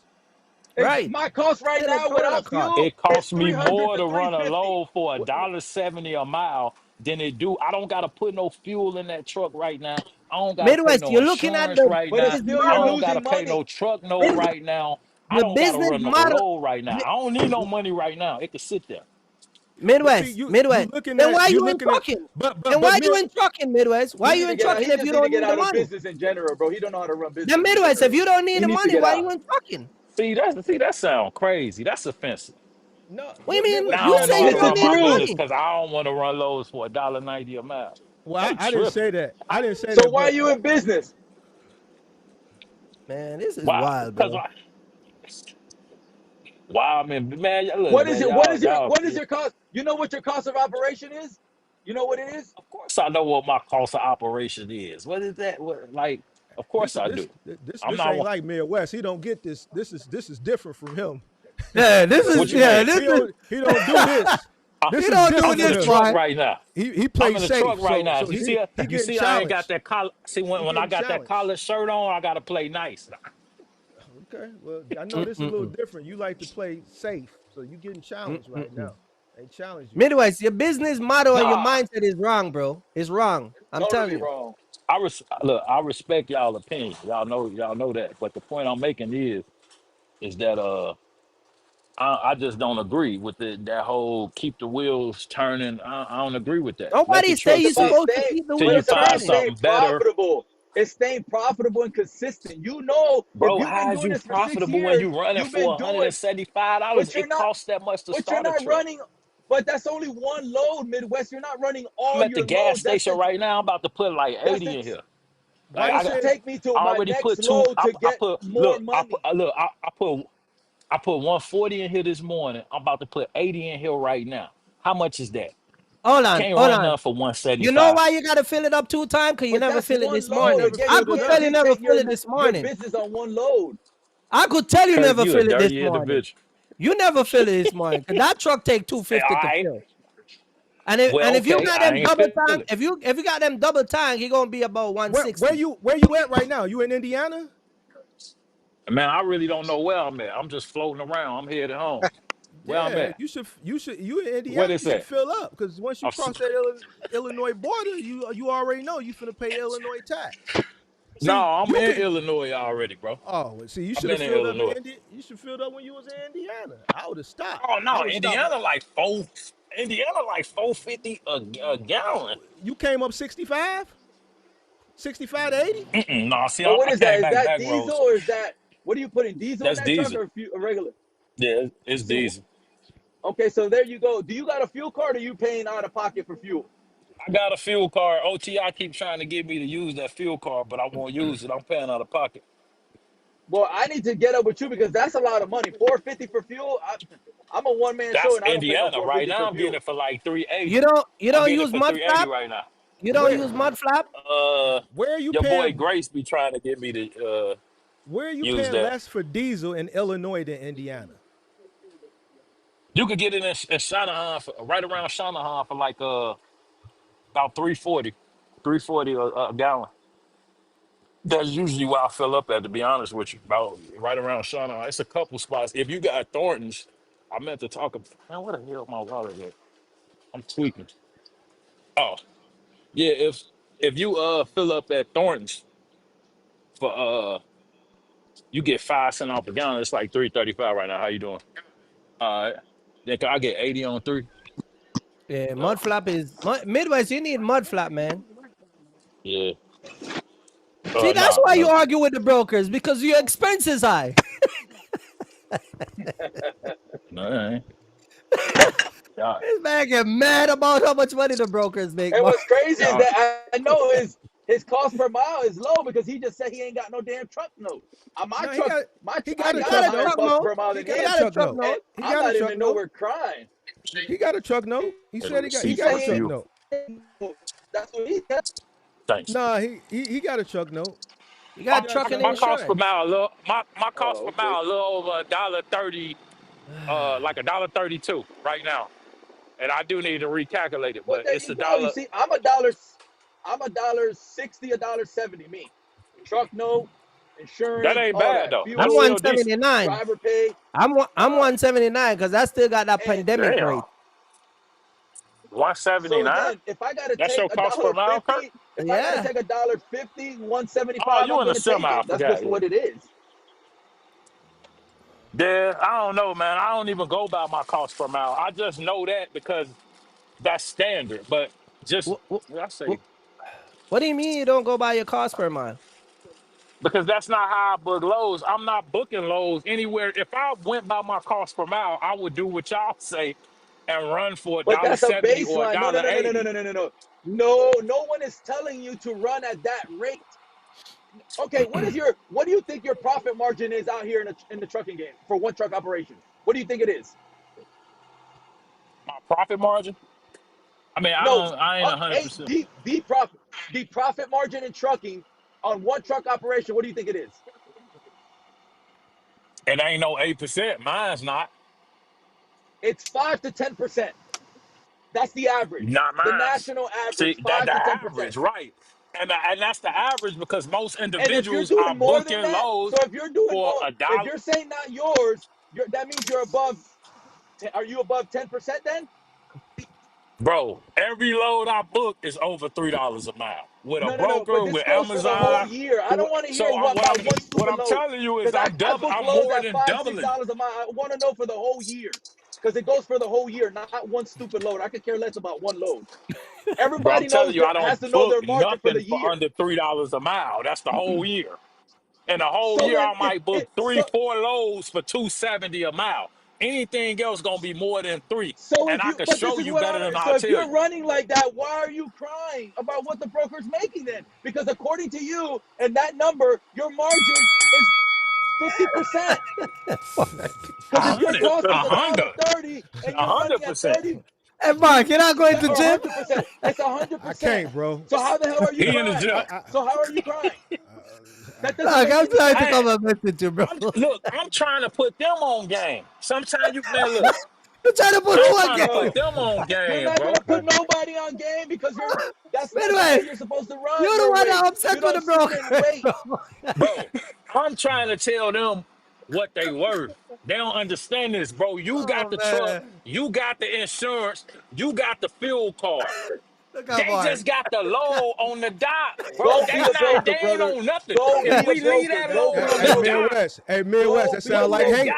right. My cost right Still now incurring a without cost. fuel It is costs me 300 more to to run a 350. load for a What, dollar seventy a mile than it do. I don't gotta put no fuel in that truck right now. I don't gotta pay Midwest, no you're looking at insurance the right But it's now. business still I you're model. don't gotta losing pay no money. truck note Midwest, right now. I the don't gotta business run no model. load right now. I don't need no money right now. It can sit there. but see, Midwest, you Midwest. looking Then at why you you in looking at, trucking? but Then but why but you Mil, in trucking, Midwest? Why you in trucking He if just you need to don't get need the out of money? business in general, bro. He don't know how to run Then businesses in Midwest, if general. you don't need He the needs to money, get why out. you in trucking? That sound crazy. That's offensive. no, What do you mean? Midwest, Now You I don't know say how you to It's the don't run need my the truth. business money. because I don't want to run loads for $1.90 a mile. well, They I didn't tripping. say that. I didn't say So that, why are but you in business? Man, this is Why? wild, Because bro. why? I mean, man, look, man, What is your cost? You know what your cost of operation is? You know what it is? of course I know what my cost of operation is. What is that? Like, of this course I this do. this I'm this ain't not. like Midwest. He don't get this. This is different from him. Yeah, What you yeah, mean? this is He don't do this. I, This he is don't do different I'm in from the this him. truck part. right now. He I'm plays in the truck safe, right so now. so You he see, he you getting see, I ain't got challenged. that collar. See, He when I getting got that challenged. collar shirt on, I gotta play nice. Okay, well I know this is a little Mm-mm-mm. different. You like to play safe, so you getting challenged right Mm-mm-mm. now. They challenge you. Midwest, your business model and your Nah, mindset is wrong, bro. It's wrong. I'm telling Totally you. wrong. look. I respect y'all opinion. Y'all know that. But the point I'm making is that I just don't agree with that whole keep the wheels turning. I don't agree with that. Let the Nobody say truck It's you're about sit supposed to staying, keep the till but you wheels it's find about turning. staying something better. profitable. It's staying profitable and consistent. You know, if Bro, you've been how is doing you this for 6 profitable when years, you running you've been for doing, $175? but you're It not, costs that much to but you're start a not truck. running. But that's only one load, Midwest. You're not running I'm all at the your gas loads. station right now. I'm about to put like That's 80 the in here. Why Like you that's to say? take me to I my already next put two. load to I get put more look. I put money. look. I put 140 in here this morning. I'm about to put 80 in here right now. How much is that? Hold I on, can't hold run on. none for You know 175. why you gotta fill it up 2 times? Cause you But never that's fill it one this You load. morning. never Again, I you filled could it can't tell up. you never dictate fill it this your morning. business on one load. I could tell you Cause never you a fill it this dirty morning. individual. You never fill it this morning. Cause that truck take Hey, all 250 to right. fill. And Well, if you okay. got I them ain't double feel tank, it. if you got them double tank, he gonna be about Where 160. you at right now? You in Indiana? Man, I really don't know where I'm at. I'm just floating around. I'm headed home. Where I'm Yeah, at? you in What Indiana, is you should that? fill up because once you I'm s- cross that Illinois border, you already know you finna pay Illinois tax. no, See, I'm you in could. Illinois already, bro. Oh, well, see, you I've should have been in filled up in Illinois. India. You should filled up when you was in Indiana. I would have stopped. Oh I no, would have stopped. Indiana like four. Indiana like 450 a gallon. You came up 65 to 80. No, see, But what I is that? came Is back that back diesel roads. or is that what are you putting diesel in That's that truck diesel. or regular? Yeah, it's See, diesel. okay, so there you go. Do you got a fuel card or are you paying out of pocket for fuel? I got a fuel card. OTI keep trying to get me to use that fuel card, but I won't use it. I'm paying out of pocket. Well, I need to get up with you because that's a lot of money. 450 for fuel. I'm a one man show That's and I don't pay no Indiana. Right 450 now, for I'm getting fuel. it for like 380. You I'm don't getting it use for mud 380 flap? right now. You don't Where use mud flap? where are you Your boy paying Grace be trying to get me to where are you use paying that. less for diesel in Illinois than Indiana? You could get it in Shanahan right around Shanahan for like about 340, 340 a gallon. That's usually where I fill up at, to be honest with you. About right around Shanahan. It's a couple spots. If you got Thornton's, I meant to talk about. Man, what the hell my wallet at? I'm tweaking. Oh, yeah. If you fill up at Thornton's for you get 5 cents off a gallon. It's like 335 right now. How you doing? All right. Then can I get 80 on 3? Yeah, No. mud flap is Midwest. You need mud flap, man. Yeah. See, that's Nah. why you No. argue with the brokers because your expense is high. No, it ain't. Y'all, This man get mad about how much money the brokers make, And man. what's crazy is y'all, that I know his cost per mile is low because he just said he ain't got no damn truck note. My No, truck, he I got a He got a truck got a higher note. truck cost note. per mile He than got He a him, got a truck truck note. and note. He I'm got a not truck even note. nowhere crying. He got a truck note. He get a said He he receipt got for said a the he truck fuel. note. ain't. That's what he said. Thanks. Nah, He he got a truck note. he He My, got got a truck and truck my note. cost per insurance. mile, my cost Oh, per okay. mile, a little over $1.30, like $1.32 right now. And I do need to recalculate it, Well, but there it's you a go. You dollar. see, I'm a dollar 60, $1.70. Me, truck note, That insurance, ain't all bad that, though. I'm That's fuel, still decent. 179. driver pay, I'm 179 because I still got that and pandemic Damn. rate. so 179. again, if I gotta That's take your a cost per dollar mile, Kurt? fifty, if I gotta Yeah. take a dollar 50, Oh, 175, you I'm in the gonna semi? take I it. That's just forgot. Yeah. what it is. Yeah, I don't know, man. I don't even go by my cost per mile. I just know that because that's standard. But just What, what, I say what do you mean you don't go by your cost per mile? because that's not how I book loads. I'm not booking loads anywhere. If I went by my cost per mile, I would do what y'all say and run for a But dollar that's a seventy or a baseline. No, no, dollar no, no, no, no, eighty. no, no, no, no. No, no one is telling you to run at that rate. Okay, what do you think your profit margin is out here in the trucking game for one truck operation? What do you think it is? My profit margin. I mean, No, I ain't 100%. the profit margin in trucking on one truck operation. What do you think it is? It ain't no 8%. Mine's not. It's 5 to 10%. That's the average. Not The mine. national See, average, that five the to ten average, percent. right? And that's the average because most And if you're individuals are doing more than booking that, so loads if you're doing for more, a if dollar. you're saying not yours, that means you're above. Are you above 10% then? Bro, every load I book is over $3 a mile with a No. But broker, this with goes for the whole Amazon. year. I don't want to hear So what about one what stupid I'm load. telling you is Because I book I'm loads more at than five, six doubling. dollars a mile. I want to know for the whole year. Because it goes for the whole year, not one stupid load. I could care less about one load. Bro, I'm Everybody telling knows you, that I don't has to know book their margin for nothing the for year. under $3 a mile. That's the whole year. And the whole So year then I if might book it three, so four loads for 270 a mile. Anything else gonna be more than three. so And if I you can but this show is you what better I than so I'll if tell you're you. running like that, why are you crying about what the broker's making then? Because according to you and that number, your margin is 50%. A Because if your hundred, cost a is a dollar hundred, 30 and a you're hundred running at percent. 30 Hey, Mark, you're not going to or gym? 100%, it's I 100%. can't, bro. So how the hell are you He in the crying? gym. So how are you crying? That doesn't Look, make I'm any trying to I, come sense. and message you, bro. I'm trying to put them on game. Sometimes you, man, look, You're trying to put I'm who trying to put again? Bro, them on you're game, not bro. gonna put nobody on game because that's Wait not a the way minute. you're supposed to run You're the your one that race. You upset with the don't sit there and broker. wait. Bro, I'm trying to tell them what they worth. They don't understand this, bro. You got Oh, the truck, man. you got the insurance, you got the fuel card. Look at They Mark. just got the load on the dot, bro. Go be a They broker, ain't brother. on nothing. Go If be a we leave broker. that Go load be Hey, a on hey, the broker. dot, Midwest. Hey, Midwest. Go That be a what sound like we broker. hate. got.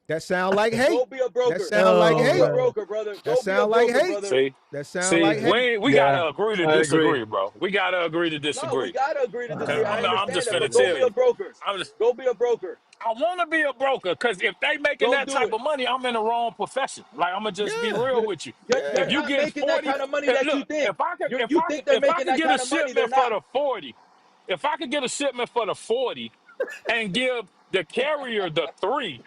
That sound like hate. Go be a That broker. sound like Go Oh, be a hate. man. broker, brother. That Go be a sound like broker, hate. brother. See, That sound see, like hate. we Yeah, gotta agree to I agree. disagree, bro. We gotta agree to No, we disagree. gotta agree to Cause disagree. I I'm understand just that, finna but go tell be a you. broker. I'm just Go be a broker. I want to be a broker because if they making Go that do type it. of money, I'm in the wrong profession. Like I'm gonna just be Yeah. real You're, with you. you're If Yeah. you not getting making that 40, kind of money that you look, think. You think they're if I making could that get a kind of money. They're shipment for not. the 40, if I could get a shipment for the 40 and give the carrier the 3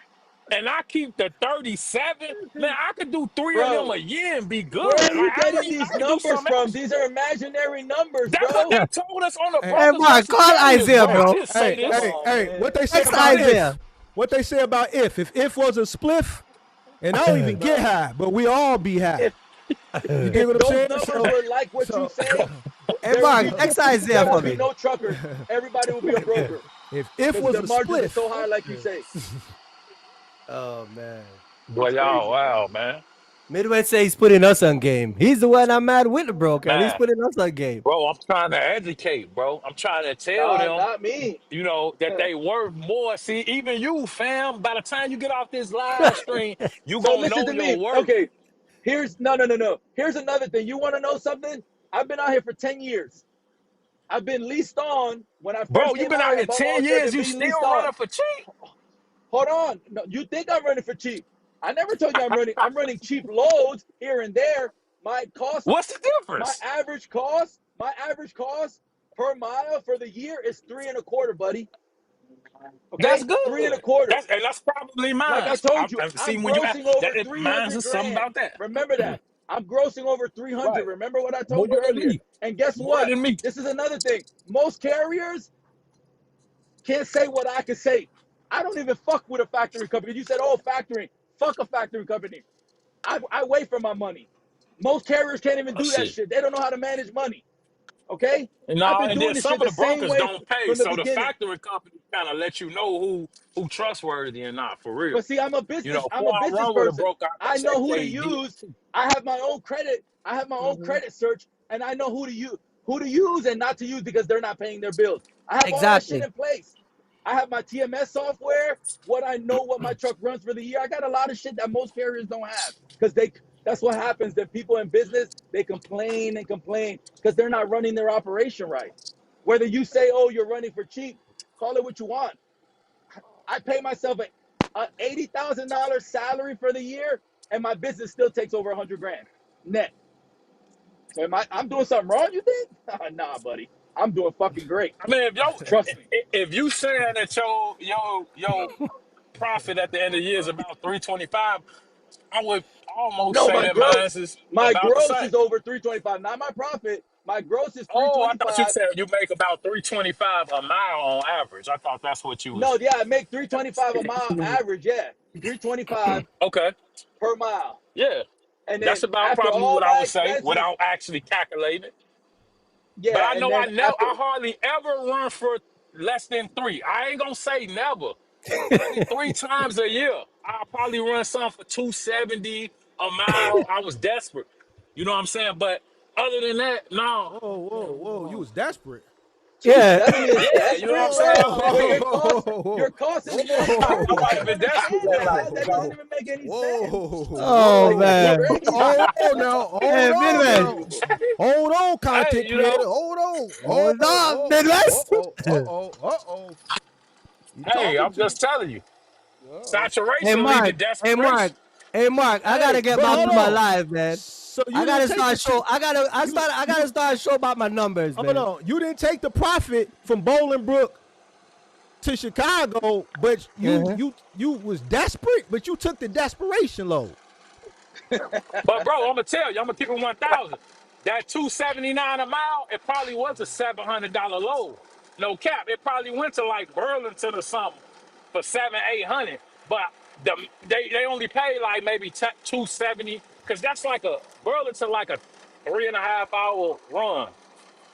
and I keep the 37, man, I could do 3 of them Bro, a year and be good. where are Like you getting these I could do numbers something from? else. These are imaginary numbers, That's what bro. they told us on the Hey, Hey, brokers Mark, versus call carriers, Isaiah, bro. I hey, bro. didn't say hey, Come this. hey, on, hey. man. What they say Text about Isaiah. if? What they say about if? If was a spliff, and I don't even get Bro, high, but we all be high. if You dig if what I'm those saying? numbers were like what you So say, Hey, there would Mark, be text there Isaiah for would be me. no truckers. Everybody would be a broker if because was the a margins are spliff, so high, like you say. Oh, man. Boy, It's y'all, crazy, man. wow, man. Midwest say he's putting us on game. He's the one I'm mad with the broker, and he's Man, putting us on game. bro, I'm trying to educate, bro. I'm trying to tell Nah, them, not me. that they worth more. See, even you, fam, by the time you get off this live stream, you So gonna listen know to your me. worth. Okay, here's no. Here's another thing. You want to know something? I've been out here for 10 years. I've been leased on. When I Bro, first you came been out out here, here bought my 10 own truck years, and you being leased still on. running for cheap. Hold on. No, you think I'm running for cheap? I never told you I'm running. I'm running cheap loads here and there. My cost, What's the my difference? average cost, my average cost per mile for the year is 3.25, buddy. That's Okay, three and a good. quarter. And that's probably Like I mine. told you, I see I'm when you ask grossing over that mine's 300 is something grand. about that. Remember that. I'm grossing over 300. Right. Remember what I More told you than earlier. me. And guess More what? than me. This is another thing. Most carriers can't say what I can say. I don't even fuck with a factory company. You said, oh, factoring. Fuck a factory company. I wait for my money. Most carriers can't even Oh, do that shit. shit. They don't know how to manage money. Okay? I've No, been and then doing this some shit of the the same brokers way don't pay, from the so the beginning. factory company kind of let you know who trustworthy and not for real. But see, I'm Before a I business run with a person. broker, I can I check know who to their use. DOT. I have my own credit. I have my own Mhm. credit search, and I know who to use and not to use because they're not paying their bills. I have all that shit Exactly. in place. I have my TMS software. What my truck runs for the year. I got a lot of shit that most carriers don't have because they. That's what happens. That people in business they complain and complain because they're not running their operation right. Whether you say, "Oh, you're running for cheap," call it what you want. I pay myself a $80,000 salary for the year, and my business still takes over 100 grand net. So I'm doing something wrong? You think? Nah, buddy. I'm doing fucking great. I mean, Trust me. if you saying that your profit at the end of the year is about 325, I would almost No, say my that mine gross. is My about the gross same. is over 325. Not my profit. My gross is Oh, I thought you 325. said you make about 325 a mile on average. I thought that's what you No, was. yeah, I make 325 a mile average. Yeah, 325 Okay, per mile. yeah, And that's then about after probably all what I my would say expenses, without actually calculating it. But yeah, I and know then after I hardly ever run for less than 3. I ain't gonna say never. Probably 3 times a year. I'll probably run some for 270 a mile. I was desperate. You know what I'm saying? But other than that, no. Whoa! You was desperate. Yeah. 270 is Yeah, you know what I'm desperate, saying? bro. I might be, Your cost is I might have $1,500. been desperate Understand then. that? That doesn't even make any sense. Oh Like, that's Whoa! man. crazy. Hey, Midwest. Hold on, Hey, content you creator. know, Hold on. Hold on, Midwest. You hey, talking I'm too? just telling you. Hey Saturation lead to Mark. Hey desperation. Mark. Hey Mark. I gotta Hey, get but back hold to my on. live, man. So you I didn't gotta take start the show. I gotta start show about my numbers, hold man. on. You didn't take the profit from Bolingbrook to Chicago, but Uh-huh. you was desperate, but you took the desperation load. But bro, I'm gonna tell you, I'm gonna keep it 1,000. That 279 a mile, it probably was a $700 load. No cap. It probably went to like Burlington or something for 700-800. But they only pay like maybe 270 because that's like a Burlington like a 3.5 hour run.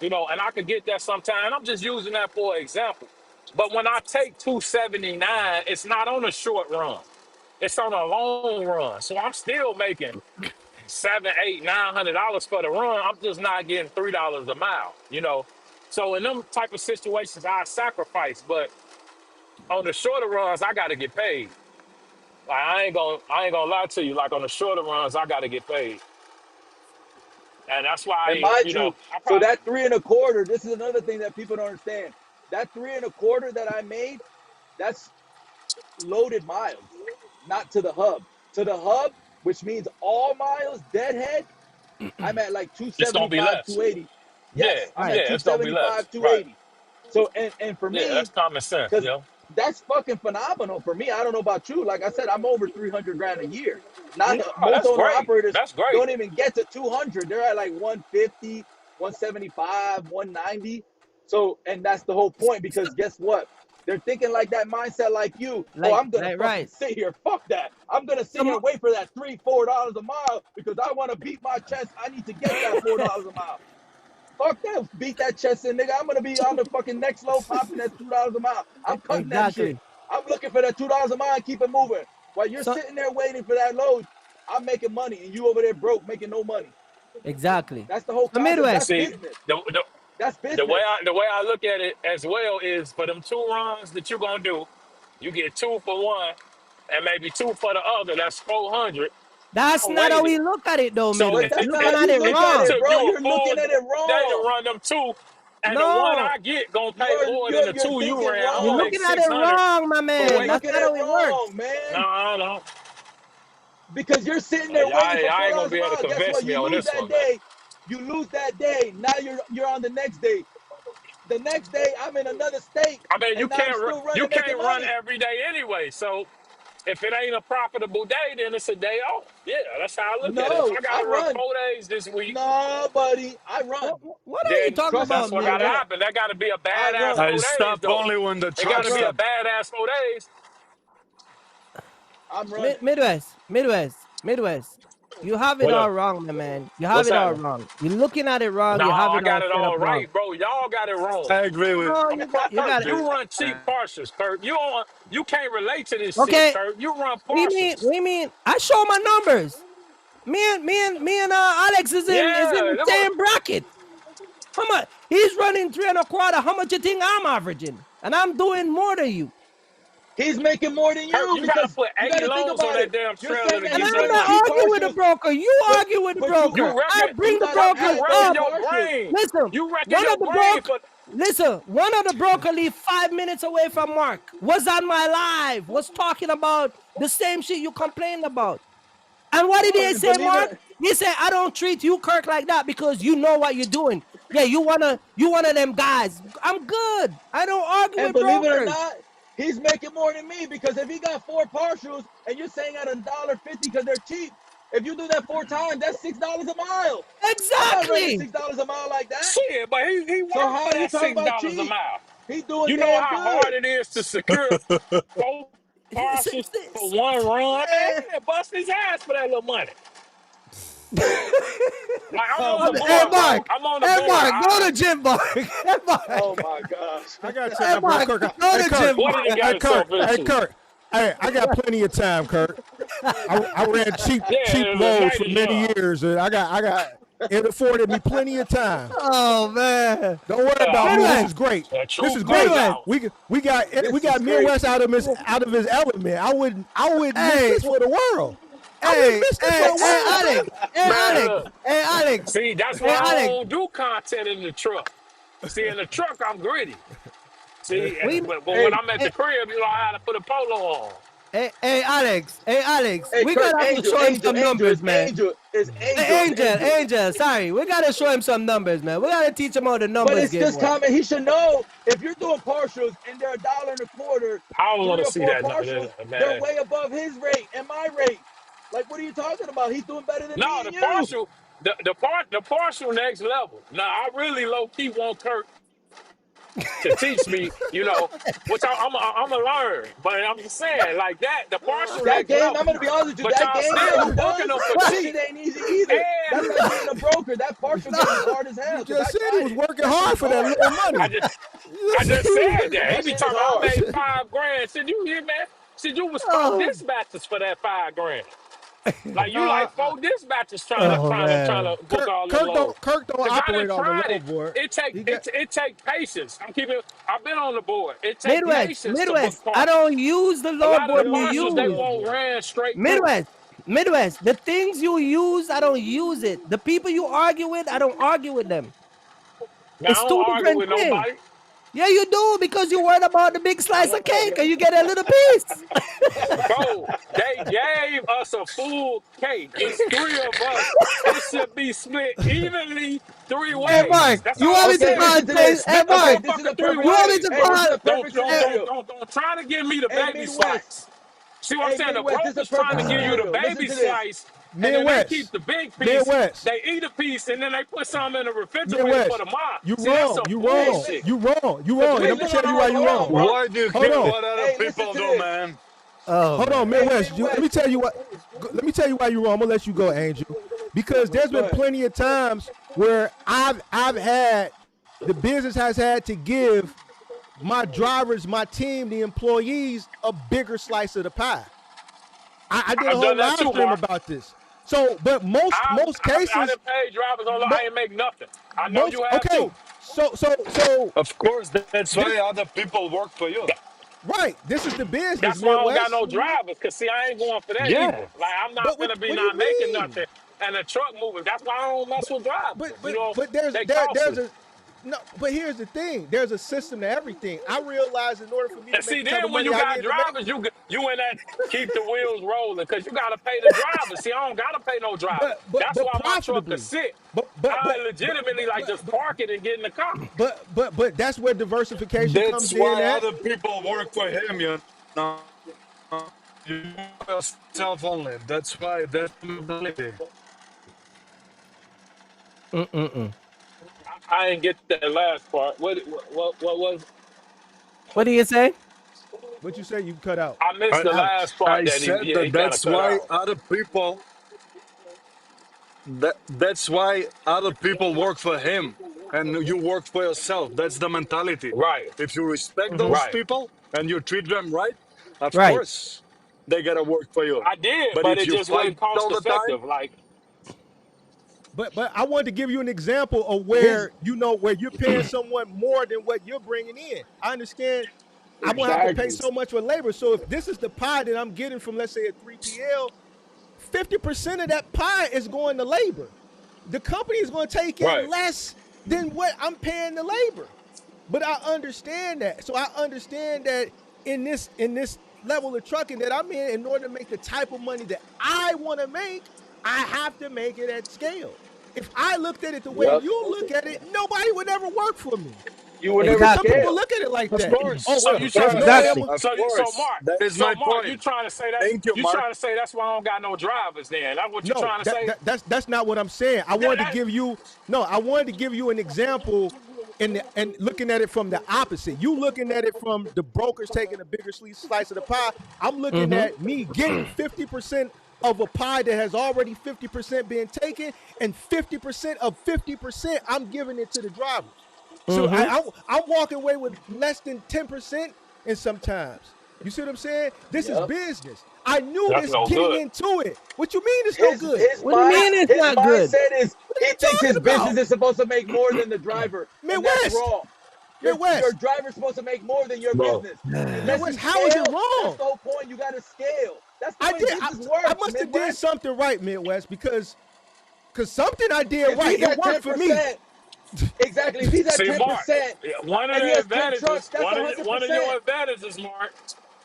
You know, and I could get that sometime. And I'm just using that for an example. But when I take 279, it's not on a short run. It's on a long run. So I'm still making $700, $800, $900 for the run. I'm just not getting $3 a mile, you know. So in them type of situations, I sacrifice. But on the shorter runs, I gotta get paid. Like I ain't gonna lie to you. Like on the shorter runs, I gotta get paid. And that's And why, mind you know, you, I so probably that 3.25, this is another thing that people don't understand. That 3.25 that I made, that's loaded miles, not to the hub. To the hub, which means all miles, deadhead, I'm at like it's gonna be 275, less. 280. Yeah, Yes, I'm Right. at yeah, it's gonna be less. 275, Right. 280. So and for Yeah, that's me, common sense, because you know. that's fucking phenomenal for me. I don't know about you. Like I said, I'm over 300 grand a year. Not No, most that's owner great. operators That's great. don't even get to 200. They're at like 150, 175, 190. So, and that's the whole point because guess what? They're thinking like that mindset, like you. Oh, I'm gonna fucking Right. sit here. Fuck that. I'm gonna sit here Some, and wait for that $3, $4 a mile because I want to beat my chest. I need to get that $4 a mile. Fuck that. Beat that chest in, nigga. I'm gonna be on the fucking next low popping that $2 a mile. I'm cutting that shit. exactly. I'm looking for that $2 a mile and keep it moving. While you're So sitting there waiting for that load, I'm making money and you over there broke, making no money. exactly. That's the whole So concept. That's Midwest. See, business. the, the That's the way business. I look at it as well is for them two runs that you're gonna do, you get two for one and maybe two for the other. That's 400. That's I not how waited. we look at it though, So But Midwest. that's You're not looking how at you it look it at wrong. it, took bro. you a You're full looking at it day to wrong. run them two, and the one No, I get gonna pay You're more than you're the you're two you thinking ran. I'm you're gonna wrong. make looking at it 600 wrong, my for You're man. waiting. That's looking not at it how it works. wrong, No, man. I don't. Because you're sitting there waiting for I four ain't gonna dollars a be able to mile. Guess convince what? me You on lose this that one, man. day. You lose that day. Now you're on the next day. The next day I'm in another state, I mean, and now I'm still you running, making can't run money. every day anyway. So if it ain't a profitable day, then it's a day off. Yeah, that's how I look at it. If No, I I gotta run run. 4 days this week, No, buddy, I What, run. what are you then talking Trust that's about, me, what I gotta Midwest? run. happen. That gotta be a I badass run. four I days, stop though. only when the It I gotta trucks be a stop. run. badass 4 days. I'm running. Midwest. You have it What all up? wrong, my man. You have What's it all happening? wrong. You're looking at it wrong. No, You have I it all got it set up all wrong. right, bro. Y'all got it wrong. I agree with. No, you got it. You run cheap partials, Kurt. You can't relate to this shit, Okay. Kurt. You run What do you mean? partials. What do you mean? I show my numbers. Me and Alex is in Yeah, the same bracket. How much? He's running 3.25. How much you think I'm averaging? And I'm doing more than you. He's making more than Kurt, you you gotta because put you got 80 to think loads on about that it. damn You're trailer saying to that And give he's you I'm that running not money. cheap arguing with the partials, broker. You but argue with the but you broker. You I reckon bring the stop broker you adding reckon those up. your partials. brain. Listen, You reckon one your of the brain broker. for Listen, one of the broker leave 5 minutes away from Mark. Was on my live. Was talking about the same shit you complained about. And what did he Bro, say, believe Mark? it. He said, I don't treat you, Kirk, like that because you know what you're doing. Yeah, you one of them guys. I'm good. I don't argue And with believe it or brokers. not, he's making more than me because if he got four partials and you're saying at $1.50 because they're cheap, if you do that four times, that's $6 a mile. I'm not running Exactly. $6 a mile like that. shit, but he So worked how for are you that talking about $6 a cheap? mile. He's doing You know damn how hard good. it is to secure 4 parcels for one run, man. He bust his ass for that little money. Like I'm Oh on the my Hey, board, gosh. bro. Mark. I'm on the Hey, board. Mark, go to gym, Mark. Hey, Mark. Oh my gosh. I got Hey, time, bro. Mark, Kirk. go Hey, to Kirk. gym, What did Mark. he got Hey, himself Kirk. Hey, into? Kirk. Hey, I got plenty of time, Kirk. I ran cheap the loads for 90s many young. years, and I got it afforded me plenty of time. Oh man. Don't worry about me. This Midwest. is great. The This truth is great. comes Midwest. out. We got is Midwest out of his element. I wouldn't miss Hey. this for the world. I Hey, wouldn't miss this hey, for the hey, world. Alex. Hey, Man, Alex. look. Hey, Alex. See, that's Hey, why I Alex. don't do content in the truck. See, in the truck, I'm gritty. See, but Hey, when I'm at the crib, you know, I had to put a polo on. Hey, Alex. Hey, Alex. hey, We Kurt, gotta have to show him some numbers, it's man. Angel, it's Hey, Angel. Angel. Sorry, we gotta show him some numbers, man. We gotta teach him how the numbers But it's get just work. common. He should know if you're doing partials and they're $1.25, I don't want 3 to or see 4 that, partials, they're man. way above his rate and my rate. Like, what are you talking about? He's doing better than me No, and you. the partial next level. Now, I really low key want Kurt to teach me, you know, which I'm a learn. But I'm just saying, like that, the partial That next game, level. I'm gonna be honest with you. But That y'all game that still he working does, them for that cheap. shit ain't easy either. And That's like being a broker. That partial game is hard as You hell. Cause just I said he tried was it. working That shit hard is for that hard. little money. I just said that. He That be shit is talking about I hard. made $5,000. Said you hear, man? Said you was 4 Oh, dispatches for that $5,000. Like you Nah, like 4 dispatches trying nah. man. to book all them loads. Kirk don't Cause I done operate on the tried low it. board. It He got take patience. I've been on the board. It take Midwest. patience to book I partials. don't use the A load lot of he the board you don't use partials they the use. low won't board. ran straight through. Midwest. The things you use, I don't use it. The people you argue with, I don't argue with them. Now It's I don't two argue different with things. nobody. Yeah, you do because you worried about the big I slice of don't. cake and you get a little piece. Bro, they gave us a full cake. It's 3 of us. It should be split evenly 3 Hey, Mark, ways. That's you all want I'm me to Okay, saying. call listen to Chase? this. Hey, Split the Okay, Mark, this is a motherfucker 3 perfect. you want me ways. to Hey, this is call? a perfect scenario. Don't try to give me the Hey, baby Midwest. slice. See what I'm Hey, saying? The Midwest, this is a brokers trying perfect to give you the scenario. Listen baby to this. slice, and then they keep Midwest. the big piece. Midwest. They eat a piece, and then they put some in the refrigerator for Midwest. the mom. You See, that's wrong. some You Hey, wrong. bullshit. You wrong. You Cause wrong. And we I'm gonna doing tell you our why own you thing, wrong. bro. Why do you Hold care on. what other hey, listen people to do, this. man? Oh, Hold on, man. Hey, Midwest. Let me Midwest. tell you what. Let me tell you why you're wrong. I'm gonna let you go, Angel, because there's Go been ahead. plenty of times where I've had the business has had to give my drivers, my team, the employees a bigger slice of the pie. I did a I've whole done that live too, stream Mark. about this. So, but most I cases, didn't pay drivers on. mo- I ain't make nothing. I know most you have okay. too. So Of course, that's This, why other people work for you. right. This is the business, that's why I don't got Midwest. no drivers. Cause see, I ain't going for that either. Yeah. Like I'm But not gonna be what do you not making mean? nothing and the truck moving. That's why I don't mess with drivers. You know, But they costly. there's a no. But here's the thing. There's a system to everything. I realize in order for me to And make see, the type of then when money you I got need to make, drivers, you in that keep the wheels rolling because you gotta pay the drivers. See, I don't gotta pay no driver. That's but why my truck could profitably. sit. But but I but but legitimately but like but just but park it and get in the car. but that's where diversification That's comes in why at. other people work for him, you know. You work for yourself only. That's why that's the mentality. Mm-mm-mm. I didn't get that last part. What was? What do you say? What you say you cut out, I missed I, the Alex? last part I that said he that kind of that's cut why out. other people that's why other people work for him and you work for yourself. That's the mentality. Right, If you respect Mm-hmm. those right. people and you treat them right, of Right. course they gotta work for you. I did, But but if it you just fight wasn't cost all the time, effective. Like But I wanted to give you an example of His where where you're paying someone more than what you're bringing in. I understand I'm gonna have to pay exactly. so much for labor. So if this is the pie that I'm getting from, let's say, a 3PL, 50% of that pie is going to labor. The company is going to take in right. less than what I'm paying the labor. But I understand that. So I understand that in this level of trucking that I'm in order to make the type of money that I want to make, I have to make it at scale. If I looked at it the way Yep. you look at it, nobody would ever work for me. You will never Because some Exactly. people scale. look at it like of that. Oh course, So well, you there's trying to no way say I'm. Exactly. A, of course, that is my Mark, you point. trying to say that Thank you, you Mark. trying to say that's why I don't got no drivers then. That's what you no, trying to say? that's not what I'm saying. I Yeah, wanted to that give you no. I wanted to give you an example, and looking at it from the opposite. You looking at it from the brokers taking a bigger slice of the pie. I'm looking Mm-hmm. at me getting 50% of a pie that has already 50% been taken, and 50% of 50%. I'm giving it to the drivers. So Mm-hmm. I'm walking away with less than 10%, and sometimes. You see what I'm saying? This is business. I knew That's this no getting good. into it. What you mean it's no good? What do you mean it's His not good? mindset is What are he you thinks his talking business about? is supposed to make more than the driver, and that's Midwest. wrong. Your Midwest. driver's supposed to make more than your Bro. business. Unless Midwest, you how is it scale, that's wrong? the whole point. You got to scale. That's the I way did. business I works, must have did Midwest. something right, Midwest, because something I did If right. he's It at worked for me. 10%, exactly. If he's at See, Mark, 10% one of and he the has 10 trucks, advantages, that's one of 100%. your advantages, Mark,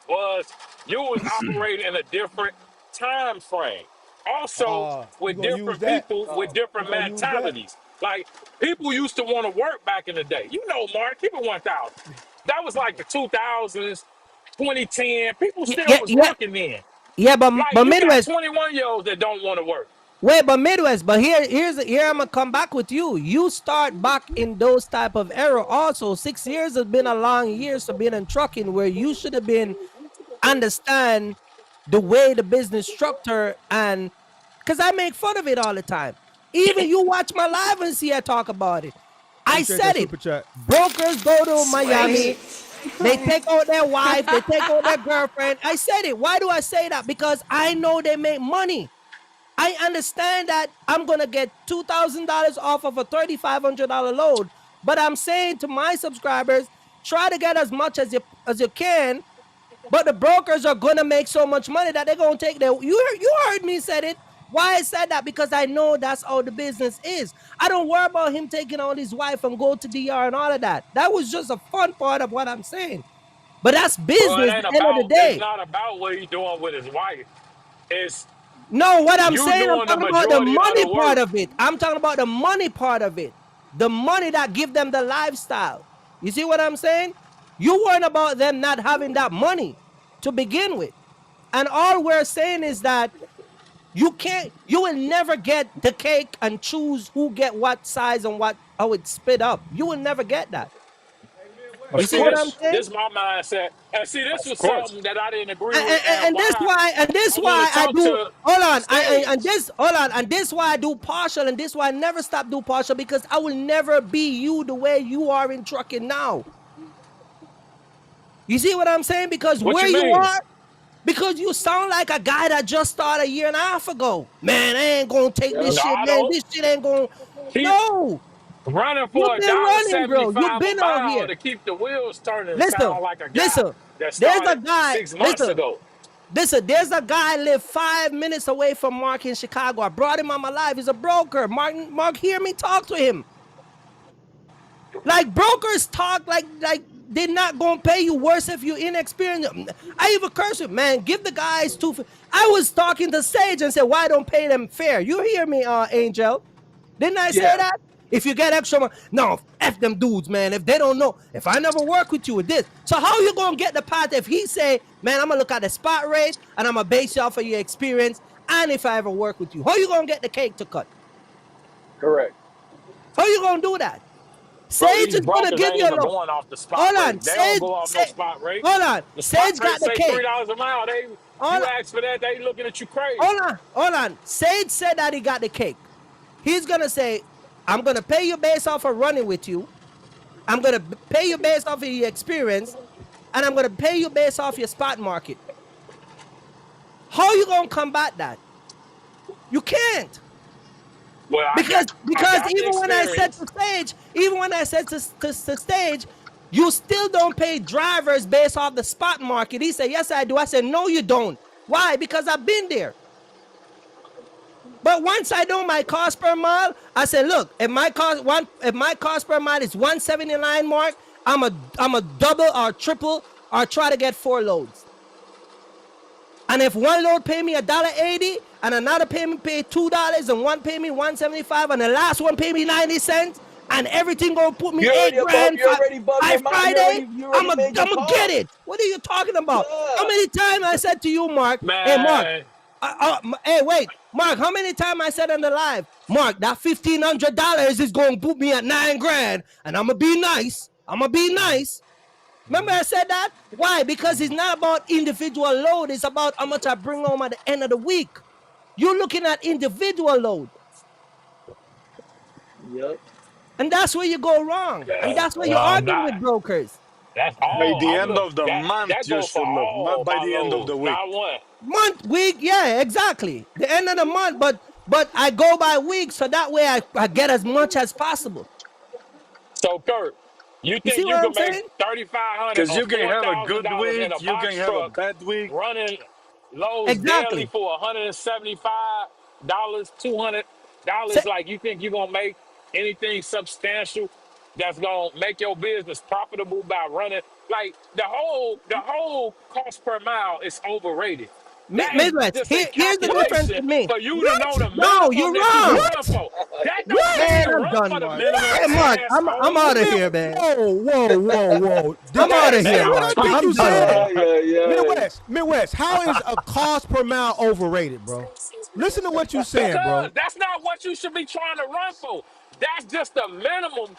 was you was operating in a different time frame. Also, You with gonna use different that? people with You different gonna use that? mentalities. Like people used to want to work back in the day. You know, Mark, keep it 1,000. That was like the 2000s, 2010. People still Yeah, was yeah, working then. yeah. Like But you got Midwest. 21-year-olds that don't want to work. Wait, but Midwest. But here I'm gonna come back with you. You start back in those type of era. Also, 6 years has been a long years to being in trucking, where you should have been understand the way the business structure, and because I make fun of it all the time. Even you watch my live and see I talk about it. I Appreciate that said it. super chat. Brokers go to Miami. Sweet. They take out their wife. They take out their girlfriend. I said it. Why do I say that? Because I know they make money. I understand that I'm going to get $2,000 off of a $3,500 load. But I'm saying to my subscribers, try to get as much as you can. But the brokers are going to make so much money that they're going to take their... You heard me said it. Why I said that? Because I know that's how the business is. I don't worry about him taking on his wife and go to DR and all of that. That was just a fun part of what I'm saying. But that's Bro, it business at ain't the end of the about. It's day. not about what he's doing with his wife. It's No, what I'm you saying, I'm doing the talking about the majority of money the part work. of it. I'm talking about the money part of it. The money that give them the lifestyle. You see what I'm saying? You weren't about them not having that money to begin with. And all we're saying is that you will never get the cake and choose who get what size and how it's split up. You will never get that. But You see see, what I'm saying? this my mindset. And see, this Of was course. something that I didn't agree And, with, and and this why why I want to I talk do, to hold on, Sage. and this why I do partial, and this why I never stop do partial, because I will never be you the way you are in trucking now. You see what I'm saying? Because What where you you mean? are, because you sound like a guy that just started a year and a half ago. Man, I ain't gonna take this No, shit, I man. don't. This shit ain't gonna... Keep No, running you've for a been dollar running, bro. You've seventy-five a been out mile here. to keep the wheels turning. Listen, Sound like a guy listen. that There's a started guy, 6 months ago. Listen, there's a guy live 5 minutes away from Mark in Chicago. I brought him on my live. He's a broker. Mark, hear me talk to him. Like brokers talk like they're not gonna pay you worse if you're inexperienced. I even curse him, man. Give the guys two. I was talking to Sage and said, why don't pay them fair? You hear me, Angel? Didn't I say that? If you get extra money, no, F them dudes, man. If they don't know, if I never work with you with this, so how you gonna get the part if he say, man, I'm gonna look at the spot rate and I'm gonna base you off of your experience and if I ever work with you, how you gonna get the cake to cut? Correct. How you gonna do that? Bro, Sage these is gonna brokers give ain't you a even look. going off the spot Hold on, rate. They don't go off no spot rate. hold on. The spot Sage rate got the say cake. $3 a mile. Hold You on, ask for that, they looking at you crazy. hold on. Sage said that he got the cake. He's gonna say, I'm gonna pay you based off of running with you. I'm gonna pay you based off of your experience, and I'm gonna pay you based off your spot market. How you gonna combat that? You can't. Well, Because I got the even when I said experience. to Stage, you still don't pay drivers based off the spot market. He said, yes, I do. I said, no, you don't. Why? Because I've been there. But once I know my cost per mile, I said, look, if my cost per mile is 179 mark, I'm a double or triple or try to get 4 loads. And if one load pay me $1.80 and another payment pay $2 and one pay me $1.75 and the last one pay me 90 cents and everything gonna put me $8 grand You already above by your mind. Friday, You I'm already made your gonna call. get it. What are you talking about? How Yeah. many times I said to you, Mark, hey Mark, Man, hey wait, Mark, how many times I said on the live, Mark, that $1,500 is gonna put me at $9 grand and I'm gonna be nice. Remember I said that? Why? Because it's not about individual load. It's about how much I bring home at the end of the week. You're looking at individual load. Yep. And that's where you go wrong. And that's where you're arguing with brokers. That's By all. the I'm end look of the month, that you go for should look, not all by my the end of the loads, week. not one. Month, week, yeah, exactly. The end of the month, but I go by week, so that way I get as much as possible. So Kurt, you You see think you what can I'm make saying? 3,500 Because or you can have a good $4,000 in a week, you can box have a truck bad week. running loads daily Exactly. for $175, Say, $200? Like you think you're gonna make anything substantial that's gonna make your business profitable by running? Like the whole cost per mile is overrated. That is Midwest, just a here's the difference calculation with me. for you to know What? the No, you're minimum that you can wrong. run What? for. That don't What? mean Man, run I'm done, for the Mark. minimum, Hey, What? Mark, I'm asshole. out of Man, here, man. whoa. Come I'm out on of here, What now. I Mark. think I'm you done, said? man. Midwest. How is a cost per mile overrated, bro? Listen to what you saying, Because bro. that's not what you should be trying to run for. That's just the minimum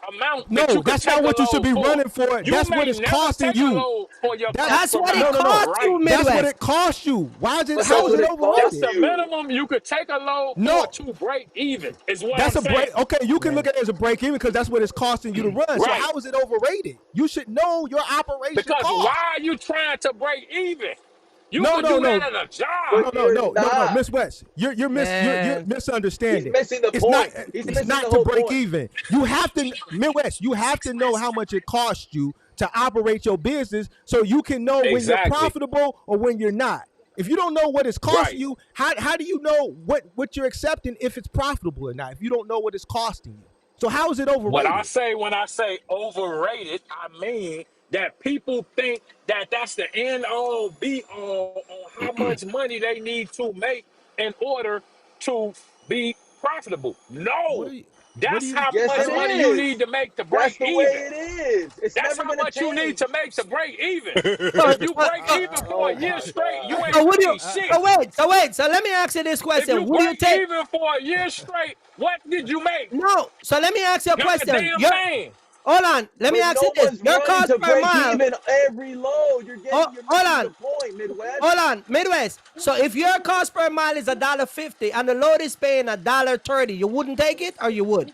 amount that you No, could that's not take a what you should load be for. running for. You That's what may it's never costing take a you. load for your That's cost That's per what it mile. no. costs you, Right. That's what Midwest. it costs you. Why is it? But How that's is what it it That's costs overrated? the you. minimum you could take a load for No, to break even, is what that's I'm a saying. break. Okay, you can Man. look at it as a break even because that's what it's costing you to run. So Right. how is it overrated? You should know your operation Because why cost. are you trying to break even? You No, could no, do that no. at a But job. you're not. Miss West, you're Man. He's misunderstanding. missing the It's not point. He's it's missing the not to whole break point. even. You have to Midwest. You have to know how much it costs you to operate your business, so you can know when you're Exactly. profitable or when you're not. If you don't know what it's costing Right. you, how do you know what you're accepting if it's profitable or not? If you don't know what it's costing you, so how is it What I overrated? say when I say overrated, I mean that people think that that's the end all be all on how much money they need to make in order to be profitable. What No, are you? What do that's you? how Yes, much it How? money you need is. to make to That's break the way even. it is. It's That's never how gonna much you need to change. make to break even. So, If you so, break so, even for a Oh year my straight, you God. ain't so would you? made shit. So let me ask you this If question. you Would you break take? even for a year straight, what did you make? No. So let me ask you a Not a question. damn Your thing. Hold on. Let me But ask you no this. one's Your running cost to per break mile. even every load. Oh, You're hold missing the on. point, Midwest. Hold on, Midwest. So if your cost per mile is $1.50 and the load is paying $1.30, you wouldn't take it, or you would?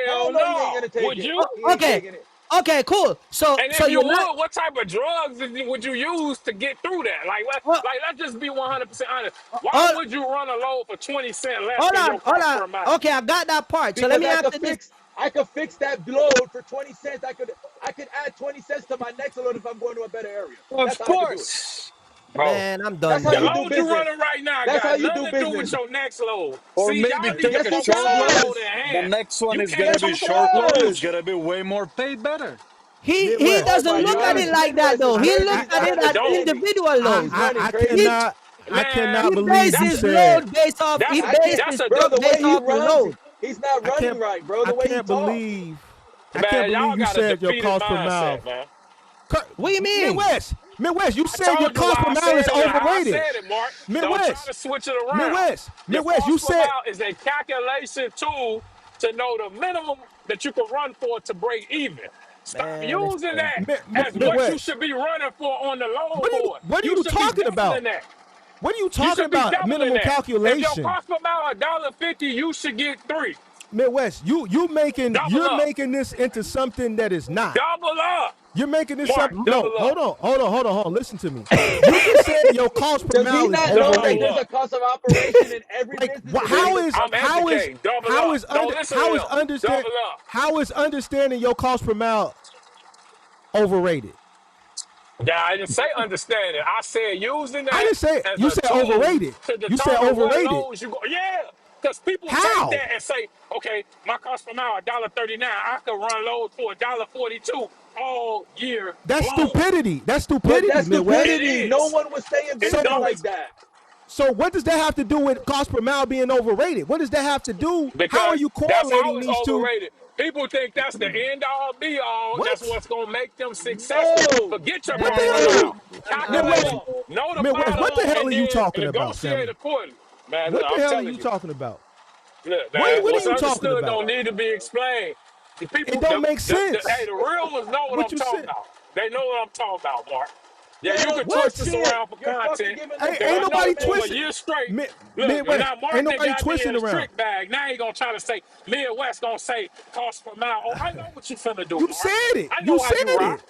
Hell Hell no, he ain't no. gonna take Would it. you? He ain't Okay, taking it. okay, cool. So And so if you you're not. would, what type of drugs would you use to get through that? Like, what? Oh, Like, let's just be 100% honest. Why hold, would you run a load for 20 cents less hold than on, your hold cost on. per mile? Okay, I got that part. So let Because me ask you this. I could fix that load for 20 cents. I could add 20 cents to my next load if I'm going to a better area. That's Of how I could do it. course. Bro, Man, I'm That's done, how the you man. do load you business. running right now That's how got you nothing do to do with business. your next load. Or See, maybe y'all need to take Yes, a it focus short on the load. load does. at The hand. next one You is can't gonna Yes, be it focus on short load. It's does. gonna be way more pay better. He Oh Midwest. doesn't my look at it gosh, Midwest. like that Midwest though. is He I crazy. look He's to. at not it I as don't. understanding. individual I, He's loads. I running I crazy. He cannot I Man, cannot he believe you bases said load based off. that's He a bases that's a Bro, truck the way based he off the runs, load. he's not I running can't right, bro. I The way he can't talks. believe man. Y'all you got a said your defeated cost per mile. mindset, man. What do you mean? Midwest, you I said your told you cost why per I mile is said it and how I overrated. said it, Mark. Don't try Midwest, to switch it around. Your Midwest, you cost per said mile is a calculation tool to know the minimum that you can run for to break even. Stop Man, it's using crazy. that as what you Midwest. should be running for on the load board. What are You you should be talking about? doubling that. What are you You talking should be about? doubling Minimum that. If your calculation. cost per mile $1.50, you should get three. Midwest, Double you're up. making this into something that is not. Double up. You're making this Mark, something. No, double hold up. on, Listen to me. You just said your cost per Does he mile is not know that Double overrated. there's up. a cost of operation in every Like business and See, every I'm educating. Double up. Don't listen to them. Double up. how is understanding your cost per mile overrated? Yeah, I didn't say understanding. I said using I that didn't say as you a said tool overrated. to You said determine what overrated. loads you go. Yeah, because people take How? that and say, okay, my cost per mile $1.39. I could run loads for $1.42 all year That's long. stupidity. That's But stupidity, that's Midwest. It stupidity. No is. one would stay in It's business dumb So like as that. so what does that have to do with cost per mile being overrated? What does that have to do? How are because you that's how correlating it's these two? overrated. People think that's the end all be all. That's What? what's gonna make them successful. No, Forget your What the cost per hell are Man, you mile. I'm Calculate Midwest? it, no. know the Midwest, bottom, what the hell and are you then talking about, negotiate Sammy? accordingly. Man, look, What the I'm hell are telling you you. talking about? Look, man, What are what's you talking understood about? don't need to be explained. The It people, don't make hey, sense. the real ones know what What I'm you talking said? about. They know what I'm talking about, Mark. Yeah, you can What twist this shit? around for You're fucking content. giving Ain't, the Cause ain't I know nobody for a twisting. year straight. Look, and Midwest, now ain't Mark done nobody got me in twisting his around. trick bag. Now he gonna try to say Midwest gonna say cost per mile. Oh, I know what you finna do, You Mark. said it. I You know how said you rock. it.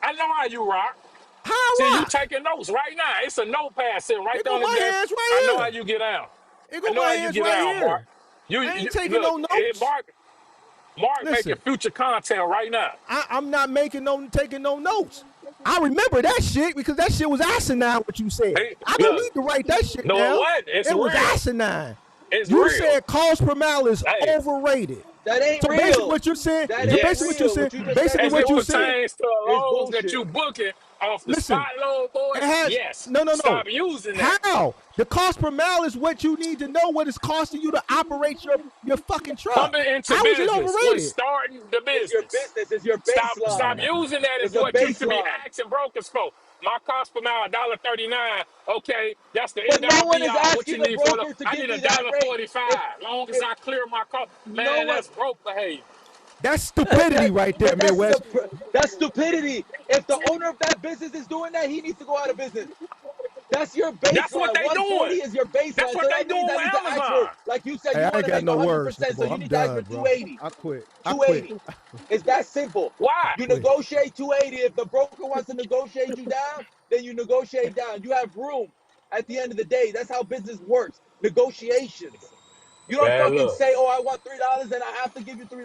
I know how you rock. How I See, you rock? taking notes right now. It's a notepad sitting right It there go on the my desk. hands I right know how here. you get down. It I go know my how you hands get right down, Mark. here. You I ain't taking look, no notes. Mark making Listen, future content right now. I'm not taking no notes. I remember that shit because that shit was asinine what you said. Hey, I don't look, need to write that shit no, it down. wasn't. It's It was real. asinine. It's You real. said cost per mile is Hey, overrated. That ain't So basically real. what you're saying, That so ain't basically yes. what you're real. saying, What you just said basically is As what it you saying, bullshit. pertains to It's loads that bullshit. you booking off the listen, spot load it boys, has yes. no. Stop using that. How? The cost per mile is what you need to know what it's costing you to operate your fucking truck. Coming into How is it business was overrated? starting the It's your business. business. It's your Stop baseline. using that as It's a what you should be baseline. asking brokers for. My cost per mile $1.39. Okay, that's the But end no all one be is all. What you asking the need for the? broker to I give need a me that dollar rate. 45. Long as If I clear my cost, no man, one, that's broke behavior. That's stupidity right there, but Midwest. that's stupidity. If the owner of that business is doing that, he needs to go out of business. That's your That's what baseline. they 140 doing. is your That's baseline. So what they that means doing I with need to ask for, Amazon. like you said, Hey, you I want ain't to got make no words no 100%. So more. you I'm need to ask for done, bro. 280. I quit. I quit. 280. It's that simple. I Why? You quit. negotiate 280. If the broker wants to negotiate you down, then you negotiate down. You have room at the end of the day. That's how business works. Negotiations. You don't Man, fucking look. say, oh, I want $3 and I have to give you $3.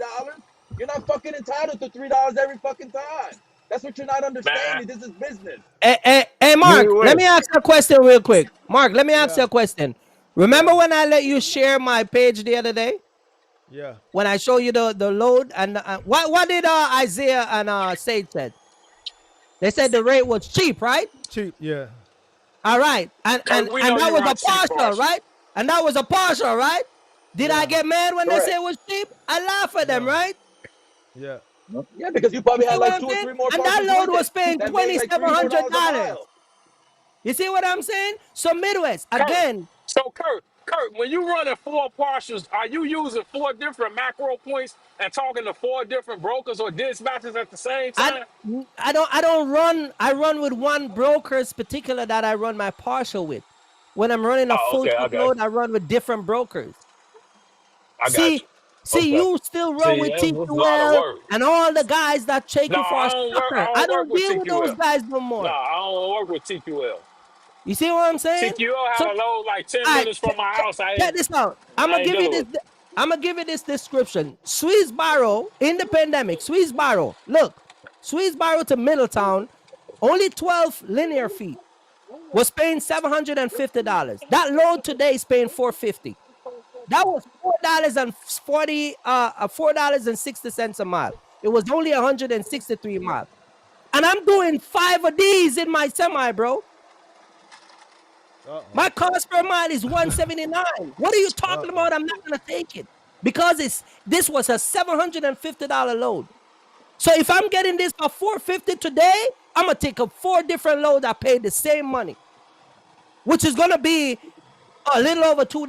You're not fucking entitled to $3 every fucking time. That's what you're not Man, understanding. This is business. Hey, Mark, let me Midwest. ask you a question real quick. Mark, let me ask Yeah. you a question. Remember Yeah. when I let you share my page the other day? Yeah. When I show you the load and what did Isaiah and Sage said? They said the rate was cheap, right? Cheap. Yeah. All right, and Kurt, and we and know that you was a ride cheap partial, cars. right? And that was a partial, right? Did I Yeah. get mad when they Correct. say it was cheap? I laugh at them, No. right? Yeah. Yeah, because you You probably see had what like I'm two or saying? three more And that parcels load with was it paying that made like $3, $4 a $2,700. mile. You see what I'm saying? So Midwest Kurt, again. so Kurt, when you running four partials, are you using four different macro points and talking to four different brokers or dispatchers at the same I, time? I don't run. I run with one broker's particular that I run my partial with. When I'm running a Oh, full okay, I got truckload, I run with different brokers. you. I got See, you. see, Okay. you still run See, with that's a lot of TQL work. and all the guys that take No, you for I a don't work. I sucker. I don't work don't with deal with those TQL. guys no No, more. I don't work with TQL. You see what I'm saying? TQL So, had a load like 10 all right, minutes from my house. check this out. I'm I gonna ain't give you dealing this. with. I'm gonna give you this description. Swissboro in the pandemic. Swissboro. Look, Swissboro to Middletown, only 12 linear feet. Was paying $750. That load today is paying $450. That was $4.60 a mile. It was only 163 miles. And I'm doing 5 of these in my semi, bro. Uh-oh. My cost per mile is 179. What are you talking Uh-oh. about? I'm not gonna take it. Because this was a $750 load. So if I'm getting this for $450 today, I'm gonna take up 4 different loads. I paid the same money, which is gonna be a little over $2.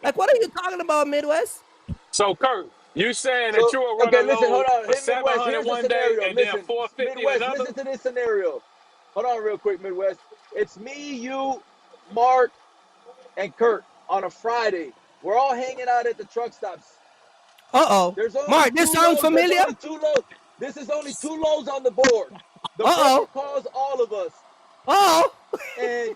Like, what are you talking about, Midwest? So, Kurt, you saying that So, you will run okay, a listen, load hold on. for Hey, Midwest, 700 here's the one day scenario. and then Listen, 450 Midwest, another? listen to this scenario. Hold on real quick, Midwest. It's me, you, Mark, and Kurt on a Friday. We're all hanging out at the truck stops. Uh-oh. There's only Mark, this two sound loads. There's familiar? only two loads. This is only two loads on the board. The broker Uh-oh. calls all of us, Uh-oh. and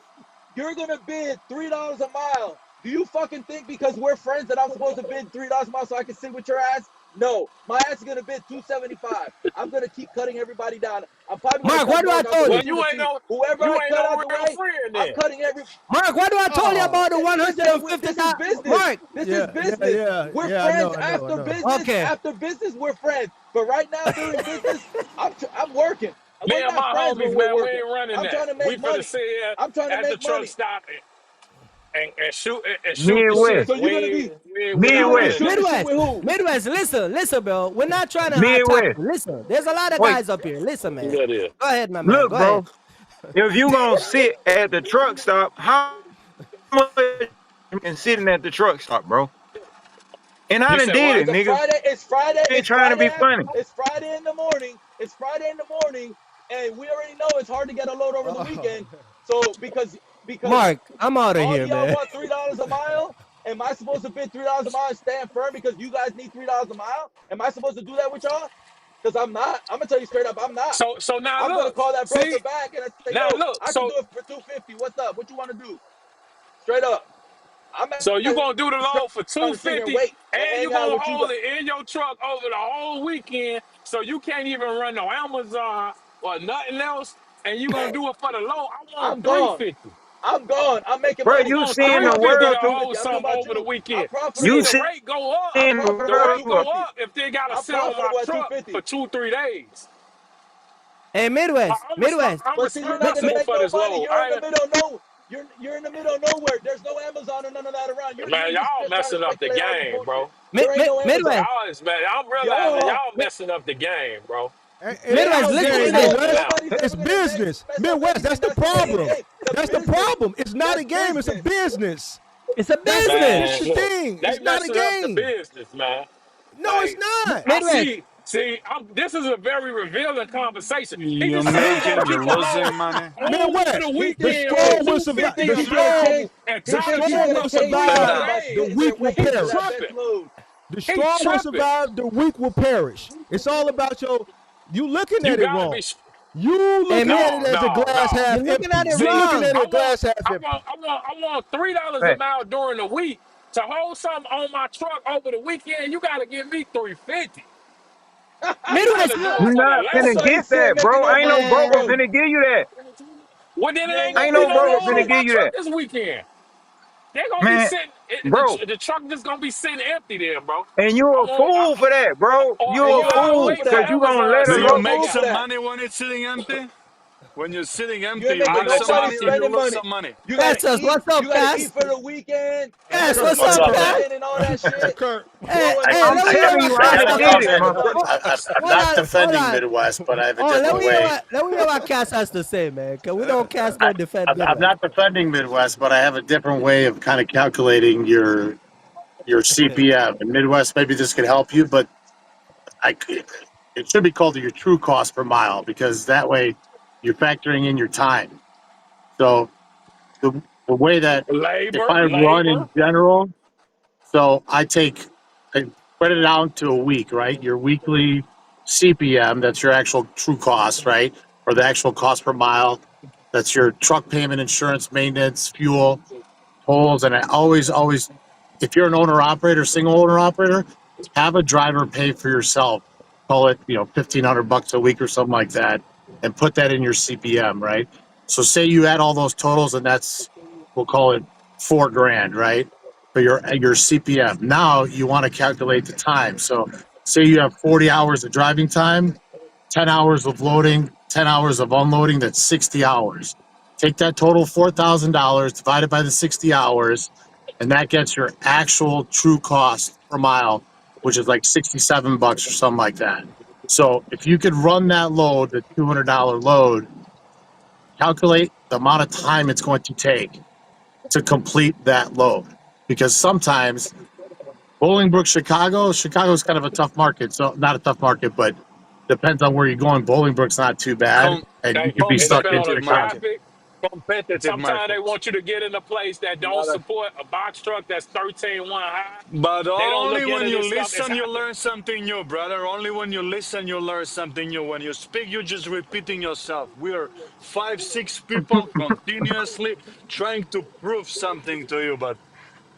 you're gonna bid $3 a mile. Do you fucking think because we're friends that I'm supposed to bid $3 a mile so I can sit with your ass? No, my ass is gonna bid $275. I'm gonna keep cutting everybody down. I'm probably gonna Mark, cut what do I Mark out the told way Well, you? too to see whoever you I ain't cut no out the real way. friend I'm then. cutting every. Mark, what do I told you Oh. about the Listen, this is $150? business. Mark. This is Yeah. Yeah. business. Yeah. We're Yeah. I friends know. I know. I after know. business. Okay. After business, we're friends. But right now, during business, I'm working. Me We're and not my friends when homies, we're man, we working. ain't running I'm that. trying to We make finna money. sit here I'm trying to at the make truck money. stop and shoot the shit. Midwest. So you're gonna be We you're not gonna be Midwest. running shooting that. the shit Midwest. with who? Midwest, listen, bro. We're not trying to attack Midwest. you. Listen, there's a lot of Wait, guys up here. Listen, Who man. that is? Go ahead, my man. look, Go ahead. bro. If you gonna sit at the truck stop, how much and sitting at the truck stop, bro? And I You done said did what? it, nigga. It's Friday. I ain't trying to be funny. It's Friday in the morning. It's Friday in the morning, and we already know it's hard to get a load over the weekend. So because Mark, I'm out of all here, y'all man. want $3 a mile, am I supposed to bid $3 a mile and stand firm because you guys need $3 a mile? Am I supposed to do that with y'all? Because I'm not. I'm gonna tell you straight up, I'm not. So now I'm gonna look, call that broker see, back and I say, now yo, look, I can do it for 250. What's up? What you want to do? Straight up. I'm so you gonna do the straight load for trying to sit here and 250, wait and and you hang out gonna with you hold guys. it in your truck over the whole weekend, so you can't even run no Amazon or nothing else, and you gonna do it for the low. I want I'm gone. 350. I'm gone. I'm making Bro, I money. you want I'm seeing the profiting 350 off to world of through, hold 250. I don't know something about over the you. I'm weekend. See, you profitable. the seeing rate go up. I'm the The profitable at rate world. go 250. up if they gotta I'm sit on my profitable at truck for 250. 2-3 days. Hey, Midwest, Midwest. I'm But see, you're not gonna responsible make for no this money. load. You're in the middle of nowhere. You're in the middle of nowhere. There's no Amazon or none of that around. You're Man, y'all just trying to messing up the speculate all this game, bullshit. bro. There ain't no Amazon. Midwest, Y'all is man. I'm realizing Y'all, y'all messing up the game, bro. It there ain't ain't Midwest, no no listen game, to business. this. Midwest. Nobody's It's ever gonna business. mess up Midwest, anything. that's the That's the name of the problem. game. The That's the business. problem. It's not a That's game, it's a business. business. It's a That's business. the Man, look, thing. they It's not a messing up the game. business, man. No, it's Like not. I Midwest, see. This is a very revealing conversation. He You're just said he gonna making, you're keep the load losing money. over the Midwest, He the thinks weekend for strong hey, will he, he survive. 250 think The a he's gonna mile strong, change. and the He tie the think he's truck strong gonna will up for change three his more survive. mind The sitting days. there weak will He waiting for that perish. best tripping. load. The He strong will tripping. survive. The weak will perish. It's all about your. You looking You at it gotta be. wrong. You hey, looking at Mid, it No, as a no, glass no. half you're looking at empty. it You See, looking wrong. at it glass half empty. I want $3 a Hey, mile during the week to hold something on my truck over the weekend. You gotta give me 350. I'm trying Midwest, to do it you're for the not That's finna low. why you get still that, ain't making bro. no Ain't no money, big broker man. bro. finna give you that. Well, then it You ain't ain't gonna gonna Ain't be no make no no broker money, load finna on big. my give you truck that. this weekend. They're gonna be Man, sitting. bro, The truck just gonna be sitting empty there, bro. and you I a won't. fool for that, bro. And You a Or you're a I'll fool fool for wait till because that. you gonna Amazon let Do a You're send a you it local. make fool for back. some that. money when it's sitting empty? When you're sitting You ain't empty, you making I'll make let some nobody y'all money or see. you spending lose money. some money. You gotta Cass, eat. what's up, You gotta Cass? eat for the weekend, and Cass, then Kurt, what's what's up, up, Amazon man? Cass? and all that shit. Hey, Throwing hey, I, I'm let money. me I hear telling gotta, what you I how Cass to gotta got get to come it, in. say, man. motherfucker. I'm Hold not on, hold defending on. Midwest, but I have a Oh, let different me hear way. what Cass has to say, man. Cause we don't Cass I, don't defend I'm Midwest. not defending Midwest, but I have a different way of kind of calculating your CPM. And Midwest, maybe this could help you, but I could, it should be called your true cost per mile because that way you're factoring in your time. So the way that if I run Labor. in general, so I spread it out to a week, right? Your weekly CPM, that's your actual true cost, right? Or the actual cost per mile. That's your truck payment, insurance, maintenance, fuel, tolls. And I always, if you're an owner operator, single owner operator, have a driver pay for yourself. Call it, $1,500 a week or something like that, and put that in your CPM, right? So say you add all those totals, and we'll call it 4 grand, right? For your CPM. Now you want to calculate the time. So say you have 40 hours of driving time, 10 hours of loading, 10 hours of unloading. That's 60 hours. Take that total $4,000 divided by the 60 hours, and that gets your actual true cost per mile, which is like $67 or something like that. So if you could run that load, the $200 load, calculate the amount of time it's going to take to complete that load. Because sometimes Bolingbrook, Chicago is kind of a tough market. So not a tough market, but depends on where you're going. Bolingbrook's not too bad, Com- and you Thank you. could be It stuck depends on into the competitive the content. market. traffic. Competitive Sometimes they market. want you to get in a place that don't support a box truck that's 13.1 high. But They don't only look when into you this stuff. It's listen, you happening. learn something new, brother. Only when you listen, you learn something new. When you speak, you're just repeating yourself. We're 5, 6 people continuously trying to prove something to you. But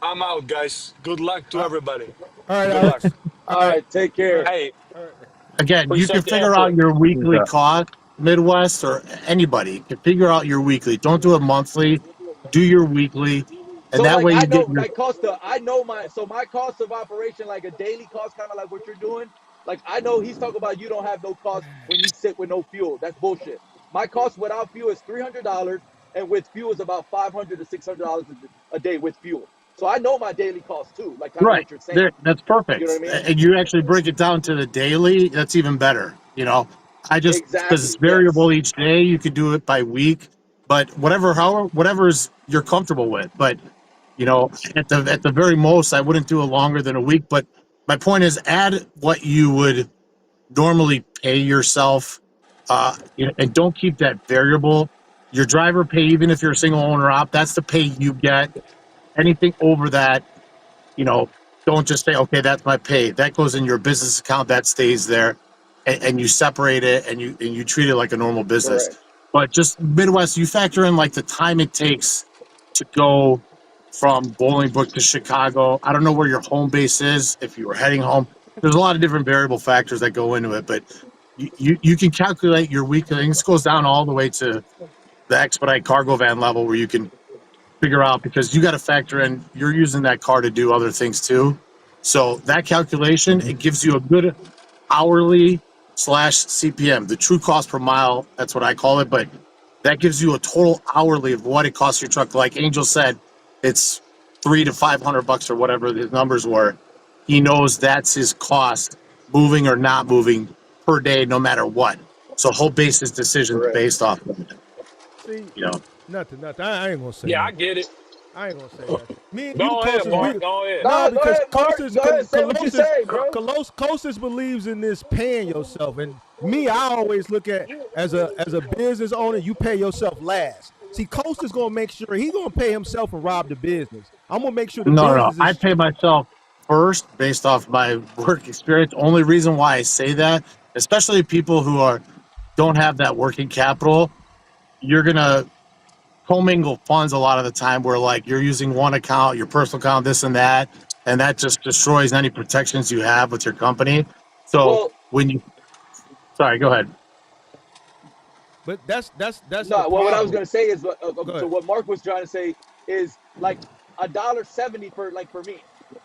I'm out, guys. Good luck to All everybody. right, Good all right, luck. all All right, right, take all care. right, Hey, all right. Again, you can appreciate the figure out input. your weekly Yeah. cost, Midwest or anybody can figure out your weekly. Don't do it monthly. Do your weekly, and So that like way I you get know your like I know my cost of operation, like a daily cost, kind of like what you're doing. Like I know he's talking about you don't have no cost when you sit with no fuel. That's bullshit. My cost without fuel is $300, and with fuel is about $500 to $600 a day with fuel. So I know my daily cost too, like kind of right what you're saying. there. That's You know what perfect. I mean? And you actually break it down to the daily. That's even better. I just because it's Exactly. variable Yes. each day. You could do it by week, but whatever is you're comfortable with. But at the very most, I wouldn't do it longer than a week. But my point is, add what you would normally pay yourself and don't keep that variable. Your driver pay, even if you're a single owner op, that's the pay you get. Anything over that, don't just say, okay, that's my pay. That goes in your business account, that stays there, and you separate it and you treat it like a normal business. Correct. But just Midwest, you factor in like the time it takes to go from Bolingbrook to Chicago. I don't know where your home base is if you were heading home. There's a lot of different variable factors that go into it, but you can calculate your weekly. This goes down all the way to the expedite cargo van level where you can figure out, because you got to factor in you're using that car to do other things too. So that calculation, it gives you a good hourly / CPM, the true cost per mile. That's what I call it. But that gives you a total hourly of what it costs your truck. Like Angel said, it's $300 to $500 or whatever his numbers were. He knows that's his cost, moving or not moving per day, no matter what. So he'll base his decisions Correct. based off of it. See, You know, nothing. I ain't gonna say Yeah, I nothing. get it. I ain't gonna say nothing. Me and you, Go ahead, Costas, Mark. Go ahead. no, No, go because ahead, Mark. Costas, Go ahead. Say what you say, bro. Costas believes in this paying yourself, and me, I always look at as a business owner, you pay yourself last. See, Costas gonna make sure he gonna pay himself and rob the business. I'm gonna make sure the no. business I is. pay myself first based off my work experience. Only reason why I say that, especially people who don't have that working capital, you're gonna commingle funds a lot of the time where like you're using one account, your personal account, this and that just destroys any protections you have with your company. So Well, sorry, go ahead. But that's the no. Well, what I was problem. gonna say is, Go so ahead. what Mark was trying to say is like $1.70 for me.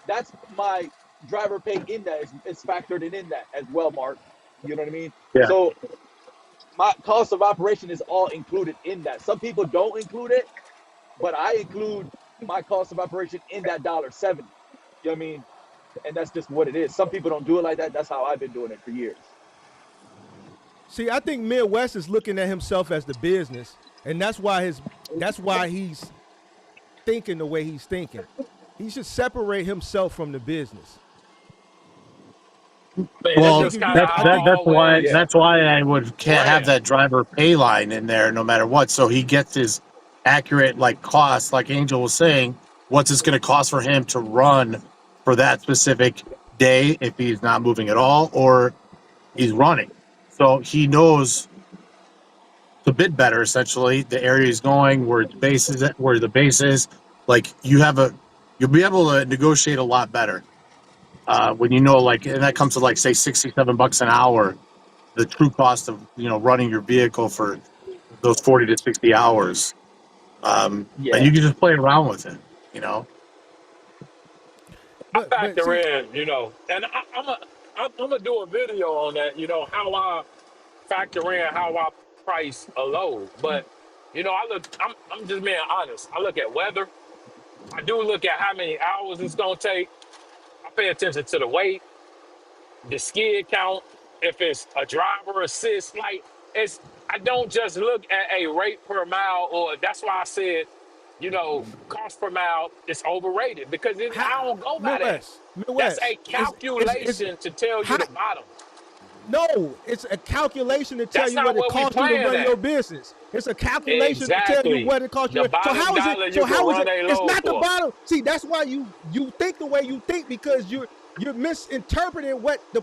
That's my driver pay in that is factored in that as well, Mark. You know what I mean? Yeah. So my cost of operation is all included in that. Some people don't include it, but I include my cost of operation in that $1.70. You know what I mean? And that's just what it is. Some people don't do it like that. That's how I've been doing it for years. See, I think Midwest is looking at himself as the business, and that's why he's thinking the way he's thinking. He should separate himself from the business. Man, that's Well, just kind of how I always Yeah. that's why I would have ran. that driver pay line in there no matter what, so he gets his accurate like cost, like Angel was saying. What's it's going to cost for him to run for that specific day if he's not moving at all or he's running? So he knows the bid better, essentially the area he's going, where the base is. Like you'll be able to negotiate a lot better when you know, like, and that comes to like say $67 an hour, the true cost of running your vehicle for those 40 to 60 hours, and Yeah. you can just play around with it. I But factor see, in, and I'm gonna do a video on that. How I factor in how I price a load. But I'm just being honest. I look at weather. I do look at how many hours it's gonna take. I pay attention to the weight, the skid count, if it's a driver assist. Like I don't just look at a rate per mile, or that's why I said, cost per mile is overrated because how, I don't go by that. That's Midwest a is calculation to tell you how. the bottom. No, it's a calculation to tell That's you not what it what we costs you to playing run your at. business. It's a calculation to tell you Exactly. what it costs The you. So bottom how is it? dollar So you can how is run it? a It's load not the for. bottom. See, that's why you think the way you think, because you're misinterpreting what the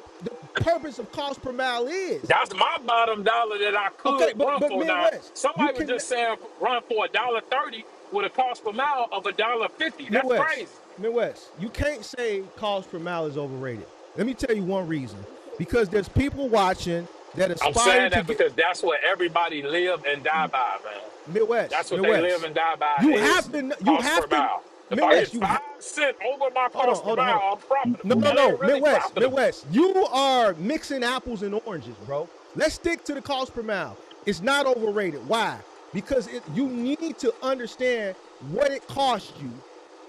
purpose of cost per mile is. That's my bottom dollar that I Okay, could run but for. Now, Midwest, you somebody was can just saying run for $1.30 with a cost per mile of $1.50. That's Midwest, crazy. you can't say cost per mile is overrated. Let me tell you one reason. Because there's people watching that I'm aspire saying to that get because that's what everybody live and die by, man. That's what they live Midwest. and die by You is have to, cost per mile. If I hit Midwest. 5 cents over my Hold on, cost per hold on, hold on. mile, I'm profitable. That No, ain't really profitable. Midwest. You are mixing apples and oranges, bro. Let's stick to the cost per mile. It's not overrated. Why? Because you need to understand what it costs you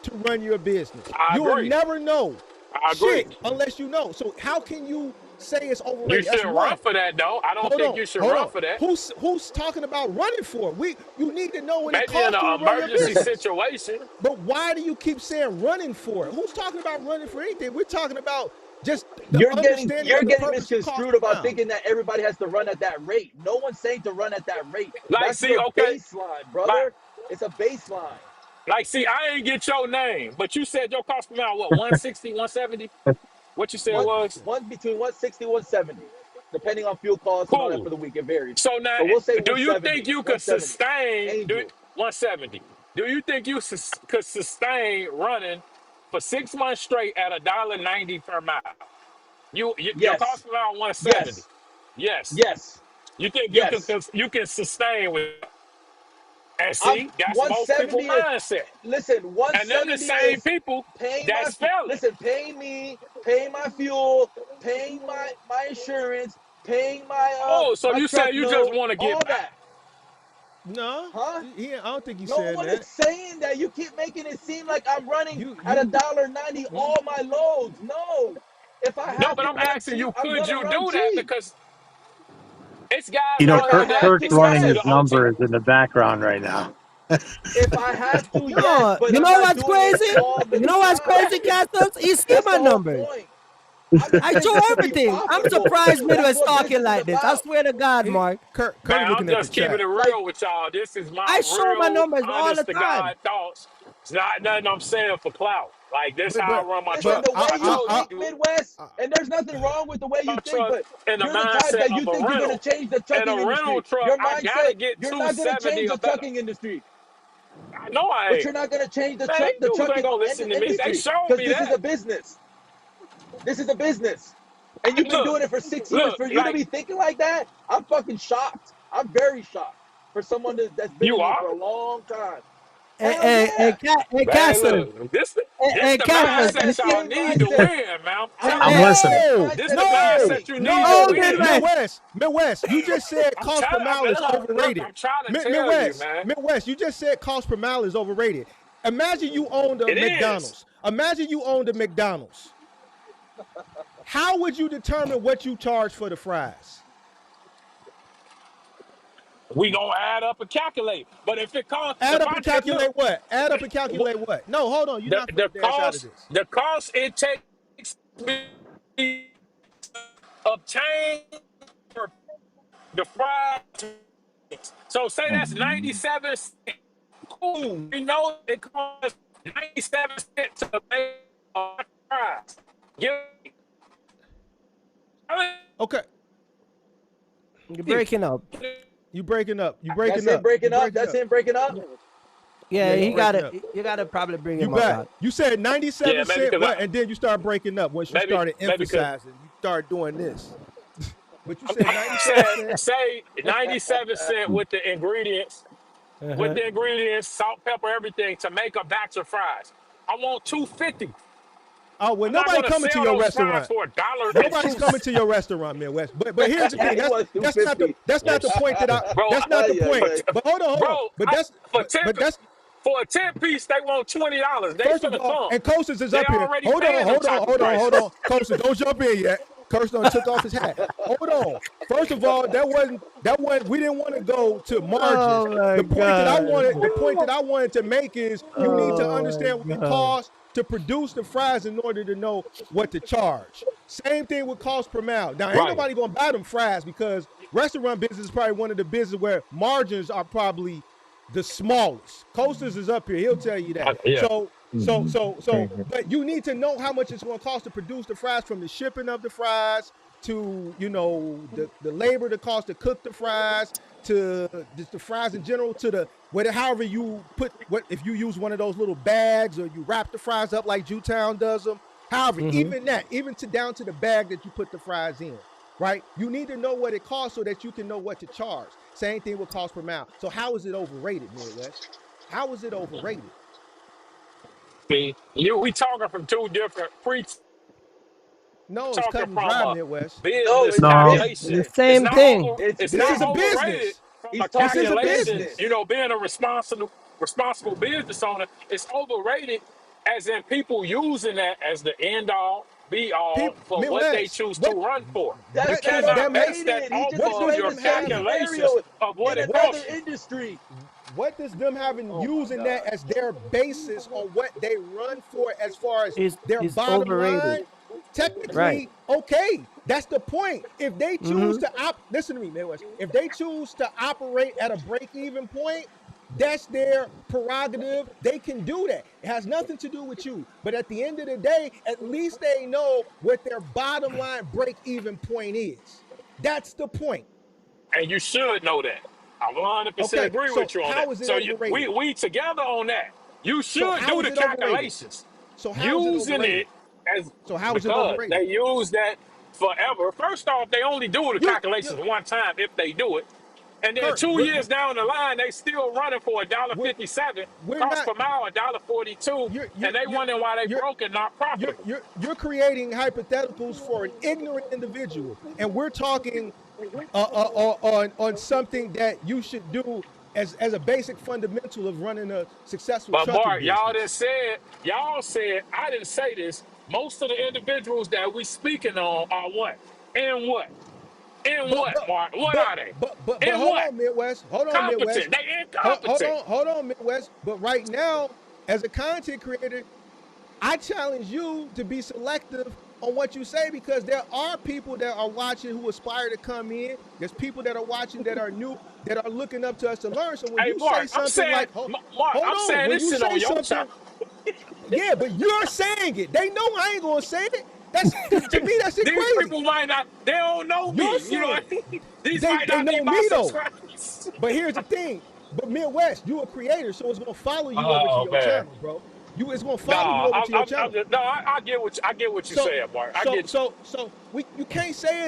to run your business. I You will agree. never know I agree. shit unless you know. So how can you say it's You overrated? That's should run one. for that, though. I don't think you should Hold run on. for that. Who's talking about running for it? You need to know what it Maybe in costs you to an run your emergency business. situation. But why do you keep saying running for it? Who's talking about running for anything? We're talking about Just the You're understanding of the getting purpose of cost misconstrued per about mile. thinking that everybody has to run at that rate. No one's saying to run at that rate. Like, That's see, your okay, baseline, like, brother. It's a baseline. like, see, I ain't get your name, but you said your cost per mile, what, 160, 170? What you said One was? one between 160 170, depending on fuel costs and all that Cool. for the week. It varies. So now, But we'll say do you think 170. you could 170. sustain Angel. 170? Do you think you could sustain running for 6 months straight at $1.90 per mile? Your Yes. cost per mile 170. Yes. Yes. Yes. You think Yes. you can sustain with? And I'm see, that's most people 170 is mindset. listen, And them the 170 same is people paying my that's failing. listen, paying me, paying my fuel, paying my insurance, paying Oh, so my you truck say you just note, want to get all by? that. No, Huh? I don't think he's No saying one that. is saying that. You keep making it seem like I'm running at You $1.90 all my loads. No. If I No, have but to I'm run asking cheap, you, I'm could gonna you run do that? cheap. Because it's guys You know, If out I here Kirk, that, have Kirk's to, running especially his the yes. OT. numbers in the background right now. If I have to, yes, No, but you I'm know not what's doing it crazy? all the You know what's time. crazy, Castles? You see That's my the whole numbers. point. I'm just I saying show just to be everything. I'm profitable. surprised That's Midwest what talking business is like this. I about. swear to God, Mark. Man, Kurt is I'm looking at the just keeping chat. it Like, real with y'all. This is my I show my real, numbers all the honest to time. God thoughts. It's not nothing I'm saying for clout. Like, this But how I but run my listen, truck. but the way I you told think, you, Midwest, I and there's nothing wrong with the way my you think, truck but in the you're the type mindset that you of a think you're going to rental. change the In trucking a rental industry. truck, Your I gotta mindset, get you're not going to 270 change or the better. trucking industry. I know I But ain't. you're not going to change Man, the these dudes ain't trucking gonna listen to me. They industry showed because me this is that. a business. This is a business. And you've been Look, doing it for 6 years. look, For you to like, be thinking like that, I'm fucking shocked. I'm very shocked for someone that's been you in it are? for a long time. Hell And yeah. Man, Castles. look, this And the I had Castles. You that mindset y'all see? same need to mindset. win, man. I'm I telling I'm had you. that listening. same no This mindset the at the no mindset beginning. you need to no Oh, win. Midwest. Midwest. You just said I'm cost per telling mile is look, overrated. I'm trying to tell you, man. Midwest. You just said cost per mile is overrated. Imagine you owned a It is. McDonald's. Imagine you owned a McDonald's. How would you determine what you charge for the fries? We gonna add up and calculate. But if it costs, Add if up I and look, calculate what? Add up and calculate what? No, hold on. You're not finna dash out of this. the cost it takes me to obtain the fries. So say that's 97 cents. Cool. We know it costs 97 cents to make a fries. Give Okay. You're breaking up. You breaking up. You That's breaking him up. You breaking up. breaking That's up. him breaking up. Yeah, Yeah, you he got breaking it. up. You got to probably bring You him up back. out. You said Yeah, 97 maybe cent because what? And then you started breaking up once you started maybe because emphasizing. You started doing this. But you I'm, said I'm 97 saying cent. say 97 cents with Uh-huh. the ingredients, salt, pepper, everything to make a batch of fries. I want 250. Oh, well, I'm not nobody gonna coming to sell your those fries restaurant. for a dollar and Nobody's two coming to cents. your restaurant, Midwest. But here's the thing. He wants That's not the 250. point that I Bro, that's not the Yeah, point. yeah. But hold on. bro, But that's for 10 but that's for a 10 piece, they want $20. They first of finna all, come. and Coasters is They up here. already paying them type of Hold prices. on. Coasters, don't jump in yet. Coach done took off his hat. Hold on. First of all, that wasn't we didn't want to go to margins. Oh my The God. point that I wanted to make is you need to Oh understand what my it God. costs to produce the fries in order to know what to charge. Same thing with cost per mile. Now, ain't Right. nobody gonna buy them fries because restaurant business is probably one of the businesses where margins are probably the smallest. Coasters is up here. He'll tell you that. Yeah. But you need to know how much it's going to cost to produce the fries, from the shipping of the fries to, the labor that costs to cook the fries, to just the fries in general, to the whether however you put what if you use one of those little bags or you wrap the fries up like Jewtown does them. However, Mhm. even that, even to down to the bag that you put the fries in, right? You need to know what it costs so that you can know what to charge. Same thing with cost per mile. So how is it overrated, Midwest? How is it overrated? We talking from two different No, it's talking cut and from dry, a Midwest. No, business it's No, calculation. The business. same thing. It's It's This not is a business. overrated business. from a He's This is talking a calculation. business. business. Being a responsible business owner, it's overrated as in people using that as the end all be all People, for what they Midwest. choose to run for. You That's What does cannot them have? base that overrated. He off just What of does explained your the them same having? calculations scenario of what in it What another costs you. industry. what does them having Oh my using that God. as their basis on what they run for as far as Is their is bottom overrated. line? Right. technically okay. That's the point. If they choose Mm-hmm. to listen to me, Midwest. If they choose to operate at a break-even point, that's their prerogative. They can do that. It has nothing to do with you. But at the end of the day, at least they know what their bottom line break-even point is. That's the point. And you should know that. I 100% Okay, agree so with you on that. how is it So overrated? we together on that. You So should how do is the it overrated? calculations So how is it using overrated? it as So how is it because overrated? they use that forever. First off, they only do the You calculations one time if they do it. And then Kurt, 2 years down the line, they still running for a dollar we're, 57, we're cost not per mile a dollar 42, you're you're and they you're wondering why they you're broke and not profitable. you're creating hypotheticals for an ignorant individual, and we're talking on something that you should do as a basic fundamental of running a successful But trucking Mark, business. y'all said, I didn't say this. Most of the individuals that we speaking on are what? In what? In But what, but Mark? What but are they? but In hold what? on, Midwest. Hold on, Midwest. Competent. They incompetent. Hold on, Midwest. But right now, as a content creator, I challenge you to be selective on what you say because there are people that are watching who aspire to come in. There's people that are watching that are new that are looking up to us to learn. So when Hey, you say Mark, something like, Mark, hold I'm on, saying when this you shit on say your something, channel. yeah, but you're saying it. They know I ain't gonna say it. That's to me, that's it These crazy. people might not, they don't know You're me. You know saying what it. I mean? These might They not be know my me though. subscribers. But here's the thing. But Midwest, you a creator, so it's gonna follow you over to Oh, your man. channel, bro. It's gonna No, follow you over to your I'm channel. just, no, I get what you're So saying, Mark. I get you. we you can't say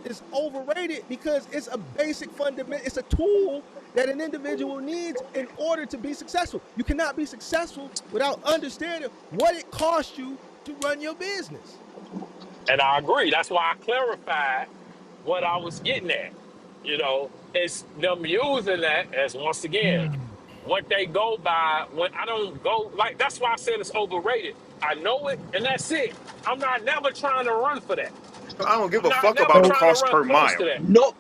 it's overrated because it's a basic fundament. It's a tool that an individual needs in order to be successful. You cannot be successful without understanding what it costs you to run your business. And I agree. That's why I clarified what I was getting at. You know, it's them using that as once again what they go by. When I don't go like that's why I said it's overrated. I know it, and that's it. I'm not never trying to run for that. I don't give I'm a not fuck never about the So, trying to cost run per close mile. to that. No,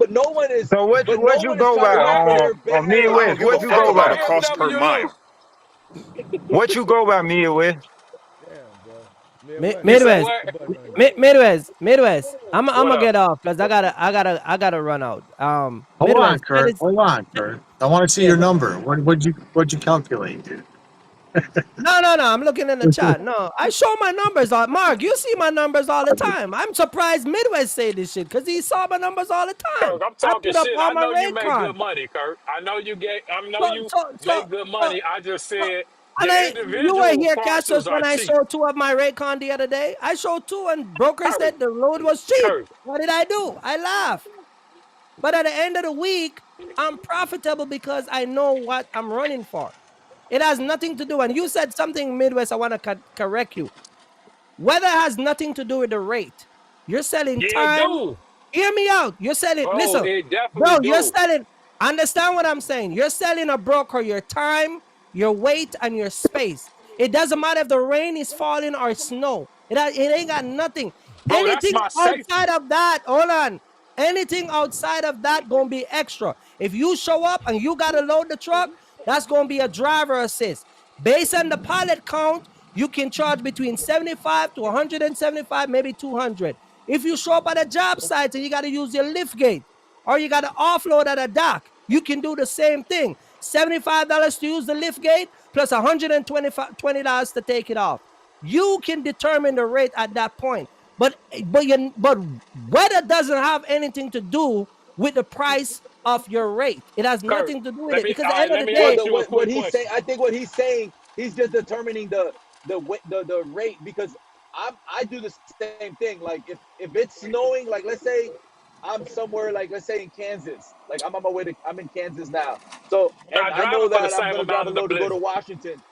So but no what you one is go trying by to run for their on bag. Midwest? I don't give What a you fuck go about by? FWU. What you go by Midwest? Damn, bro. You Midwest, say Midwest, push the what? button on you. Midwest. I'm What gonna up? get off because I gotta run out. hold on, Midwest. Kurt. Hold on, Kurt. I want to see Yeah, your go ahead. number. What'd you calculate, dude? No. I'm looking in the chat. No, I show my numbers. Mark, you see my numbers all the time. I'm surprised Midwest say this shit because he saw my numbers all the Kirk, time. I'm I talking put up shit. all I my know you rate make good con. money, Kirk. I know So, you so, so, make good so, money. I just so, said and the you were individual here, Cassius, parcels are when I cheap. showed two of my Raycon the other day. I showed two, and broker Kirk, said the load was cheap. Kirk, What did I do? I laughed. But at the end of the week, I'm profitable because I know what I'm running for. It has nothing to do. And you said something, Midwest. I want to correct you. Weather has nothing to do with the rate. You're selling yeah, it time. do. Hear me out. You're selling, Bro, listen, it definitely bro, you're do. selling, understand what I'm saying? You're selling a broker your time, your weight, and your space. It doesn't matter if the rain is falling or snow. It ain't got nothing. Bro, that's Anything my outside safety. of that, hold on. Anything outside of that gonna be extra. If you show up and you gotta load the truck, that's gonna be a driver assist. Based on the pallet count, you can charge between 75 to 175, maybe 200. If you show up at a job site and you got to use your lift gate or you got to offload at a dock, you can do the same thing. $75 to use the lift gate plus $120 to take it off. You can determine the rate at that point. But weather doesn't have anything to do with the price of your rate. It has Kirk, nothing to do with it because at the end of let the me Well, day, ask you a what quick he's saying, question. I think what he's saying, he's just determining the rate because I do the same thing. Like if it's snowing, like let's say I'm somewhere, like let's say in Kansas, like I'm on my way to, I'm in Kansas now. So and Not I know driving for the that I'm same gonna drive amount a in the load to go to blizzard. Washington,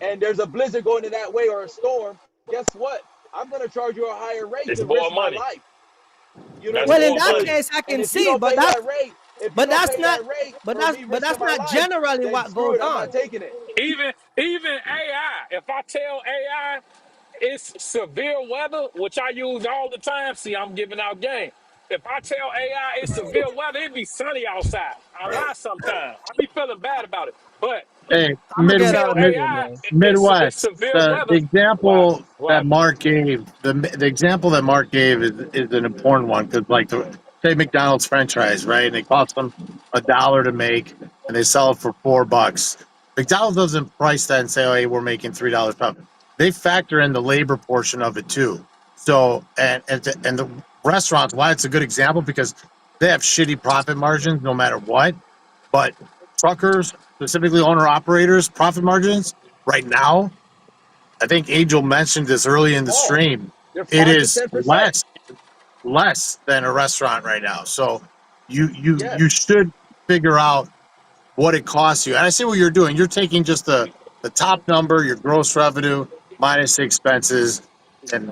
and there's a blizzard going in that way or a storm. Guess what? I'm gonna charge you a higher rate It's to more risk my money. life. You know what That's I'm well, in saying? more that So, money. case, I and can see, if you but don't that's pay not, that rate but for that's, me but risking that's my not life, generally then what screw goes it. I'm on. not taking it. Even AI, if I tell AI it's severe weather, which I use all the time, see, I'm giving out game. If I tell AI it's severe weather, it be sunny outside. I lie sometimes. I be feeling bad about it. But Hey, I'm gonna get Still out of here, AI. man. It's Midwest. severe The weather. example What that happened? Mark gave, the example that Mark gave is an important one because, like, say McDonald's French fries, right? And they cost them $1 to make, and they sell it for $4. McDonald's doesn't price that and say, "Oh, hey, we're making $3 per pound." They factor in the labor portion of it too. So, and the restaurants, why it's a good example because they have shitty profit margins no matter what, but truckers, specifically owner operators, profit margins right now, I think Angel mentioned this early in the Oh, stream. they're It 5 to is 10%. less than a restaurant right now. So you Yes. should figure out what it costs you. And I see what you're doing. You're taking just the top number, your gross revenue minus expenses, and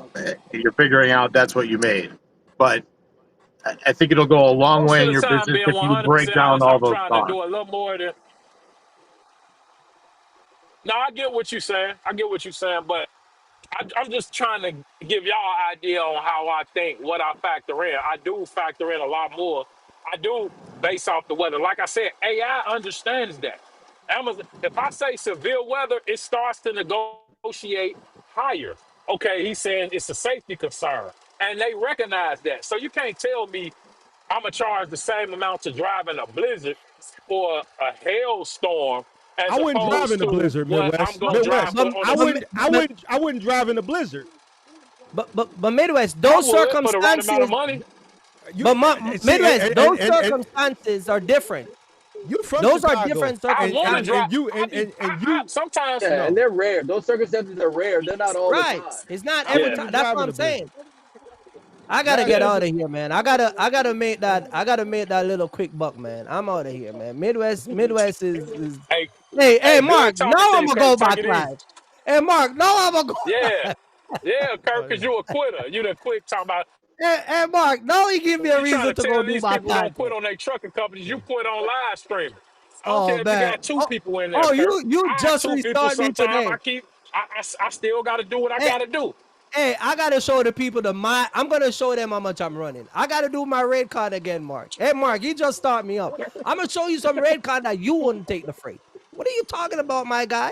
you're figuring out that's what you made. But I think it'll go a long Most way of in the your time, business being if you 100% break down honest, all I'm those trying to costs. do a little more than. No, I get what you're saying. I get what you're saying, but I'm just trying to give y'all an idea on how I think, what I factor in. I do factor in a lot more. I do base off the weather. Like I said, AI understands that. Amazon, if I say severe weather, it starts to negotiate higher. Okay, he's saying it's a safety concern, and they recognize that. So you can't tell me I'm gonna charge the same amount to drive in a blizzard for a hailstorm I as wouldn't drive opposed in the to blizzard, what I'm Midwest. gonna But drive Midwest. for but on a. I but wouldn't. I but, wouldn't. I wouldn't drive in the blizzard. but Midwest, I those would for the right amount of circumstances. money. But You see, Midwest, those circumstances are different. you from Those are Chicago, different I and want to and circumstances. drive. and you I and be. and, and I you sometimes. Yeah, and no. they're rare. Those circumstances are rare. They're not all the Right. time. It's not I every wouldn't Yeah. time. even That's drive what in I'm the blizzard. saying. I gotta That get Yeah. there's out of here, man. I gotta make that. I gotta make that little quick buck, man. I'm out of here, man. Midwest is. Hey. Hey, Hey. Mark. Good talking Now to I'm you, gonna Kirk. go Take back it easy. live. Hey, Mark. Now I'm gonna go. Yeah. Yeah, Kirk, oh, because you a quitter. You the quick talking about. Hey, Mark. Now you give me a You trying reason to to go tell do these my people don't quit content. on their trucking companies. You quit on live streaming. I don't Oh care if you man. got two people in there, Oh, Kirk. you I have just two people restart me sometimes. today. I still got to do what I Hey, got to do. Hey, I gotta show the people I'm gonna show them how much I'm running. I gotta do my raid card again, Mark. Hey, Mark, you just start me up. I'm gonna show you some raid card that you wouldn't take the freight. What are you talking about, my guy?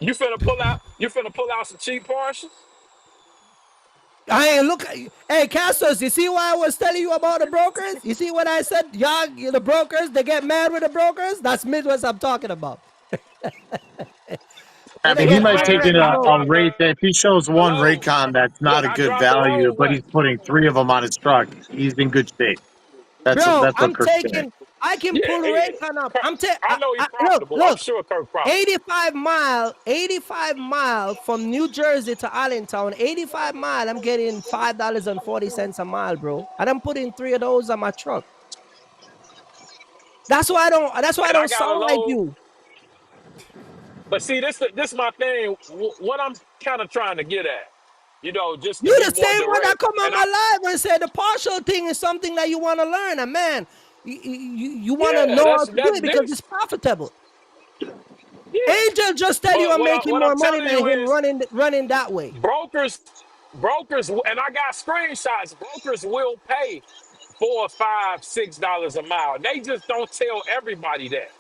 You finna pull out. You finna pull out some cheap Porsches. I ain't look. Hey, Castos, you see why I was telling you about the brokers? You see what I said? Y'all, the brokers, they get mad with the brokers. That's Midwest I'm talking about. I When they mean, he Look, get might mad take man, with in the I a brokers. dropped rate that if he shows a one load. Raycon that's not Look, a I good dropped a value, load. but What? he's putting 3 of them on his truck. He's in good shape. Bro, That's what I'm Kirk's saying. taking. I can Yeah, pull the rate gun up. I know he's Look, profitable. I'm look. sure Kirk profitable. 85 mile from New Jersey to Allentown. 85 mile. I'm getting $5.40 a mile, bro. I done put in 3 of those on my truck. That's why I don't. That's why I And I don't got a sound like load. you. But see, this my thing. What I'm kind of trying to get at, just to You be the more same one that direct. come on And my live and said the partial thing is something that you want to learn. And man, you want to yeah, know how that's to do that's it because it's this. profitable. Yeah. Angel just tell you But I'm making what I'm more money telling than you him is running that way. brokers, brokers, and I got screenshots. Brokers will pay $4, $5, $6 a mile. They just don't tell everybody that.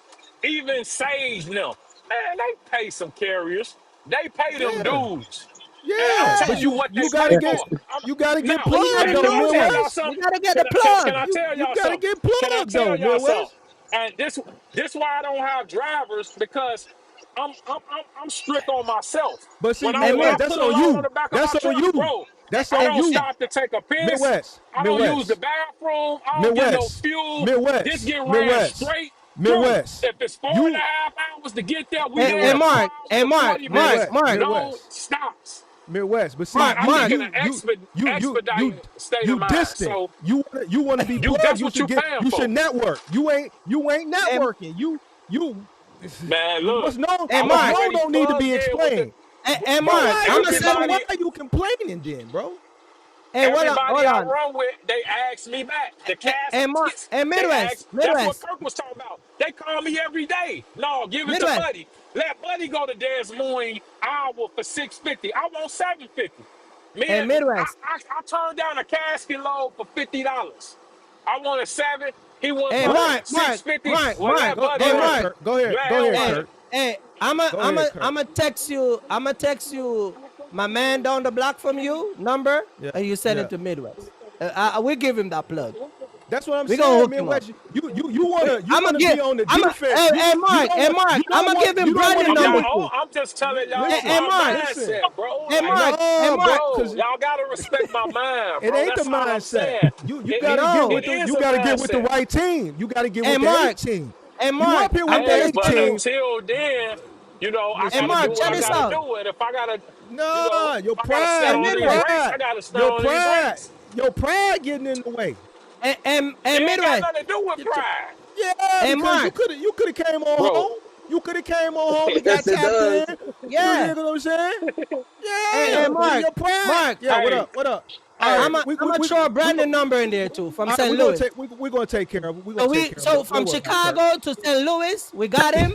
Even Sage them, man, they pay some carriers. They pay them yeah, dudes. And I'll yeah. tell But you what they you pay gotta get for. you gotta get Now, Well, you got plugged to and though, can I know tell then. y'all Midwest. You something? got to get the Can plug. I tell You y'all gotta something? get Can I plugged tell though, y'all something? Midwest. And this why I don't have drivers because I'm strict on myself. But see, When I Midwest, that's put a on load on you. the back of my That's on truck, you. bro, That's I on don't you. stop to take a piss. Midwest, I don't use the Midwest, bathroom. I don't get no Midwest, fuel. This Midwest, get ran Midwest, straight through. Midwest. If it's four and a You half hours to get there, we there Hey, in 4 Midwest, Mark. hours Hey, and Mark. 40 minutes. Midwest, No Midwest, stops. Midwest. But see, Mark. I think in an you expediting state of you mind. distant. So You want to be plugged. that's You what should you get. paying You should for. network. You ain't Hey, networking. You Man, look, hey, I'm what's Mark. known already don't need to plugged be in with the explained. Hey, But bro. Mark. why I'm you gonna send so you. why Everybody, are you complaining then, bro? Hey, everybody hold I on. run with, they ask me back. The Mark. caskets, Hey, they Midwest. ask. That's what Midwest. Kirk was talking about. They call me every day. No, give it to Midwest. Buddy. Let Buddy go to Des Moines hour for 650. I want 750. Me Hey, and Midwest. I turned down a casket load for $50. I wanted 7. He went Hey, for What? Mark. 650. Well, Mark. let Buddy Go Hey, ahead, run Mark. it. Kurt. Go ahead. Let Go him ahead, run Hey, it. Kurt. Hey, Go ahead, Kurt. I'm a text you. I'm gonna text you my man down the block from you number, Yeah, and you send yeah. it to Midwest. We give him that plug. That's what I'm We gonna saying, hook him up. Midwest. You wanna I'm gonna be get. on the I'm a. defense. Hey, hey, You Mark. don't Hey, want Mark. I'm gonna give him you don't want Brandon to I'm be number not. on. Oh, too. I'm just telling y'all Hey, Listen, my Mark. listen. mindset, bro. Hey, Like, Mark. Hey, No, Mark. cause y'all gotta respect my mind, it bro. ain't the That's all I'm mindset. saying. You It, gotta it, get No. with it the is a mindset. right team. You gotta get Hey, with the A Mark. team. Hey, You Mark. up here I'm with the Hey, telling A but you. team. until then, I Hey, Listen, gotta you do Mark. what Check I this gotta out. do. And if I gotta, nah, if I gotta stand Hey, on these Midwest. race, I gotta stand on these race. your pride getting in the way. It Hey, ain't got Midwest. nothing to do with Get your, pride, yeah, Hey, because Mark. you could have came on bro. home. You could have came on home and got Yes, it tapped in. does. You Yeah. dig what I'm saying? Hey, Yeah, Mark. your pride. Mark. Yeah, what Hey, up? What up? All right, hey, I'm gonna throw a Brandon number in there too from all right, St. Louis. we're gonna take care of it. We're gonna So take we care of it. so Don't from worry about it, Kurt. Chicago to St. Louis, we got him,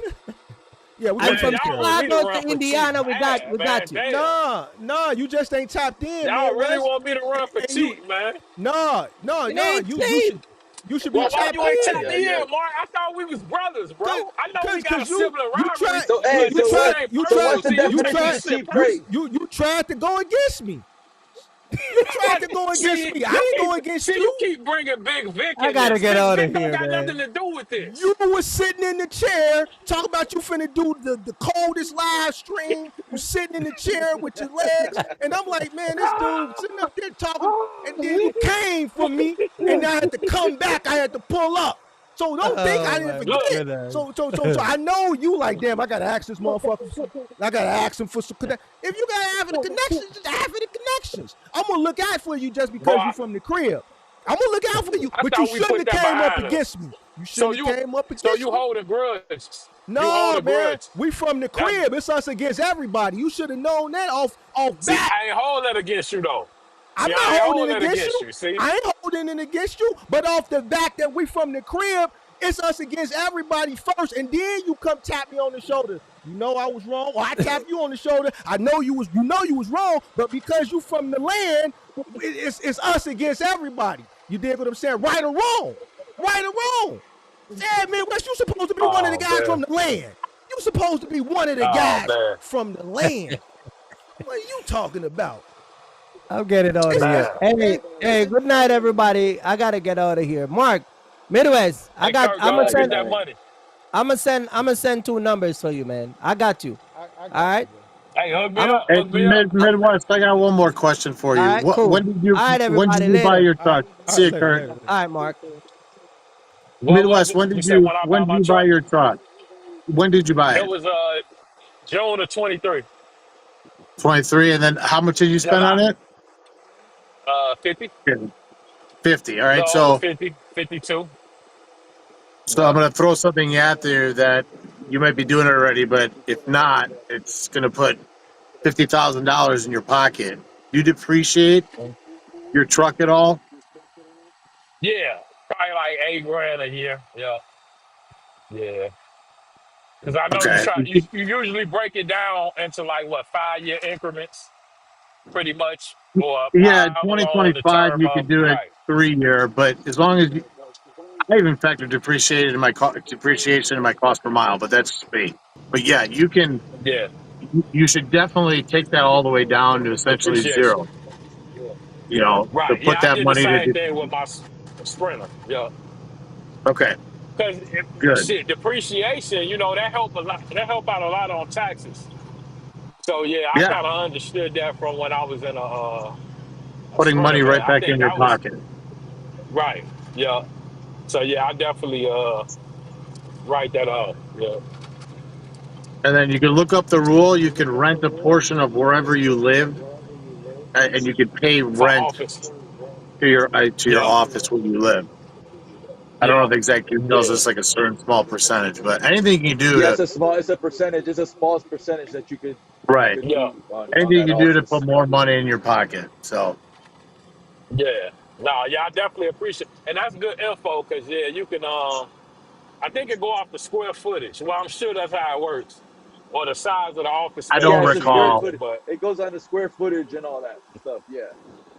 Yeah, we're gonna and man, take from care y'all of want it. me to Chicago run to for chief Indiana, bad, we man. got you. Damn, Nah, you just ain't tapped in, y'all really Midwest. want me to run for And you chief, man. no, It no, ain't cheap. you should be Well, why tapped you ain't Yeah, tapped in. yeah, in, yeah. Mark? I thought we was brothers, bro. Cause, I know we got a you sibling you rivalry, tried So hey, but you this so shit tried what? ain't you So tried personal. what's the See, you definition tried of this shit cheap you rate? personal. you you tried to go against me. You tried to go against See, me. I didn't go against you you. keep bringing Big Vic I in gotta this. get Big out of Vic don't here, got nothing man. to do with You this. was sitting in the chair talking about you finna do the coldest live stream. You sitting in the chair with your legs, and I'm like, man, this dude sitting up there talking, and then you came for me, and I had to come back. I had to pull up. So don't think I Oh didn't my Look, forget. goodness. So I know you like, damn, I gotta ask this motherfucker. I gotta ask him for some connect. If you gotta have the connections, just have the connections. I'm gonna look out for you just boy, because you from the crib. I'm gonna look out for you, I but you thought we shouldn't put have that came up behind us. against me. You So shouldn't have you, came up so against you me. hold a grudge. You hold No, a man, grudge. we from the That crib. It's us against everybody. You should have known that off See, bat. I ain't hold that against you though. I'm See, I not ain't holding hold it that against against you. you. See, I ain't holding it against you. But off the back that we from the crib, it's us against everybody first. And then you come tap me on the shoulder. You know I was wrong. Or I tap you on the shoulder. I know you was wrong. But because you from the land, it's us against everybody. You dig what I'm saying? Right or wrong. Right or wrong. Yeah, man, West, you supposed to be one of the oh guys man, from the land. You supposed to be one of the oh guys man, from the land. What are you talking about? I'm getting out of It's, here. it's, man. Hey, it, hey, it, good night, everybody. I gotta get out of here. Mark, Midwest. Hey, Kirk, I'm gonna go get send. that All right. money. I'm gonna send two numbers for you, man. I got you. I All got you, right. bro. Hey, hook me I'm a, up, Hey, hook me up. Midwest, I got one more question for all you. right. Cool. All right, When did everybody. you buy Later. your truck? All See right, you, later, Kurt. later, later. All right, Mark. What was Midwest, it? You said when I when buy did my you buy truck? your truck? When did you buy It it? was June of 23. 23, and then how much did you Yeah, spend on it? 50, 50. All a right, little over so 50, 52. I'm Yeah, gonna throw something out there that you might be doing it already, but if not, it's gonna put $50,000 in your pocket. You depreciate your truck at all? yeah, probably like 8 grand a year. Yeah, yeah. Because I know Okay. you usually break it down into like what 5 year increments, pretty much, or Yeah, however long the 2025 term you of could do it right. 3 year, but as long as I even factor depreciated in my depreciation in my cost per mile, but that's me. But yeah, you can. Yeah, You should definitely take that all the way down to essentially depreciation. zero. You know, to Right. Yeah, put I that did the money to. same thing with my Sprinter. Yeah. Okay, Because good. shit, depreciation, that help a lot. That help out a lot on taxes. So yeah, I Yeah, kind of understood that from when I was in a putting Sprinter money van. right I back think in your that was pocket. right. Yeah. So yeah, I definitely write that up. Yeah. And then you can look up the rule. You can rent a portion of wherever you live, and you can pay For rent office. to your Yeah. office where you live. I don't know Yeah. the exact details. Yeah. It's like a certain small percentage, but anything you can do Yeah, to it's a percentage. It's a small percentage that you right, could Yeah. do on anything you that can do to put office. more money in your pocket. So Yeah. No, yeah, I definitely appreciate, and that's good info because yeah, you can I think it go off the square footage. Well, I'm sure that's how it works, or the size of the office I space don't Yeah, it's a that you're square recall. using. foot. But It goes on the square footage and all that stuff. Yeah,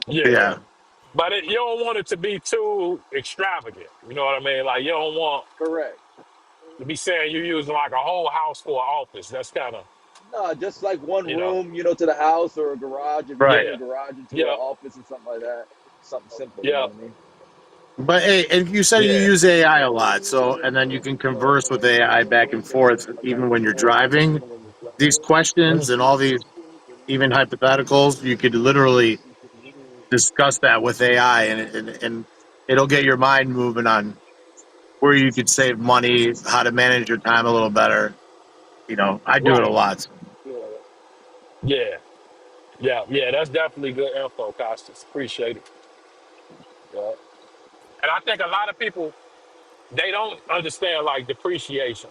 yeah, Yeah, but you don't want it to be too extravagant. You know what I mean? Like you don't want correct. to be saying you're using like a whole house for an office. That's kind of, Nah, just like one you know, room, to the house or a garage. If you're Right. turning yeah, a garage into an yeah, office and something like that, something simple. You know yeah, what I mean? But hey, and you said you yeah. use AI a lot, so and then you can converse with AI back and forth even when you're driving. These questions and all these even hypotheticals, you could literally discuss that with AI, and it'll get your mind moving on where you could save money, how to manage your time a little better. I do it a Right. lot. Yeah, yeah, yeah. That's definitely good info, Costas. Appreciate it. Yeah. And I think a lot of people they don't understand like depreciation.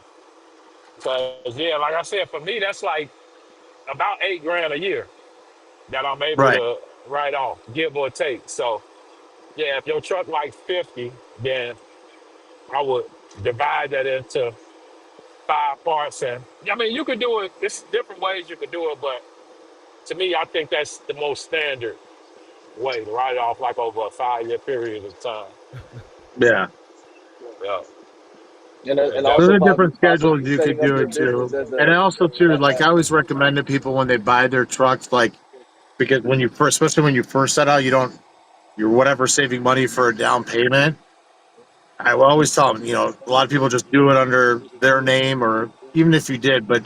Because yeah, like I said, for me that's like about 8 grand a year that I'm able Right. to write off, give or take. So yeah, if your truck like 50, then I would divide that into 5 parts. And I mean, you could do it. It's different ways you could do it, but to me, I think that's the most standard way to write it off, like over a 5 year period of time. Yeah. Yeah, And yeah, also There's different schedules possibly you could setting up do your it business too. as And also too, like a I always recommend to people when they buy their trucks, like because when you first, especially when you first set out, you're whatever saving money for a down payment. I will always tell them, a lot of people just do it under their name, or even if you did, but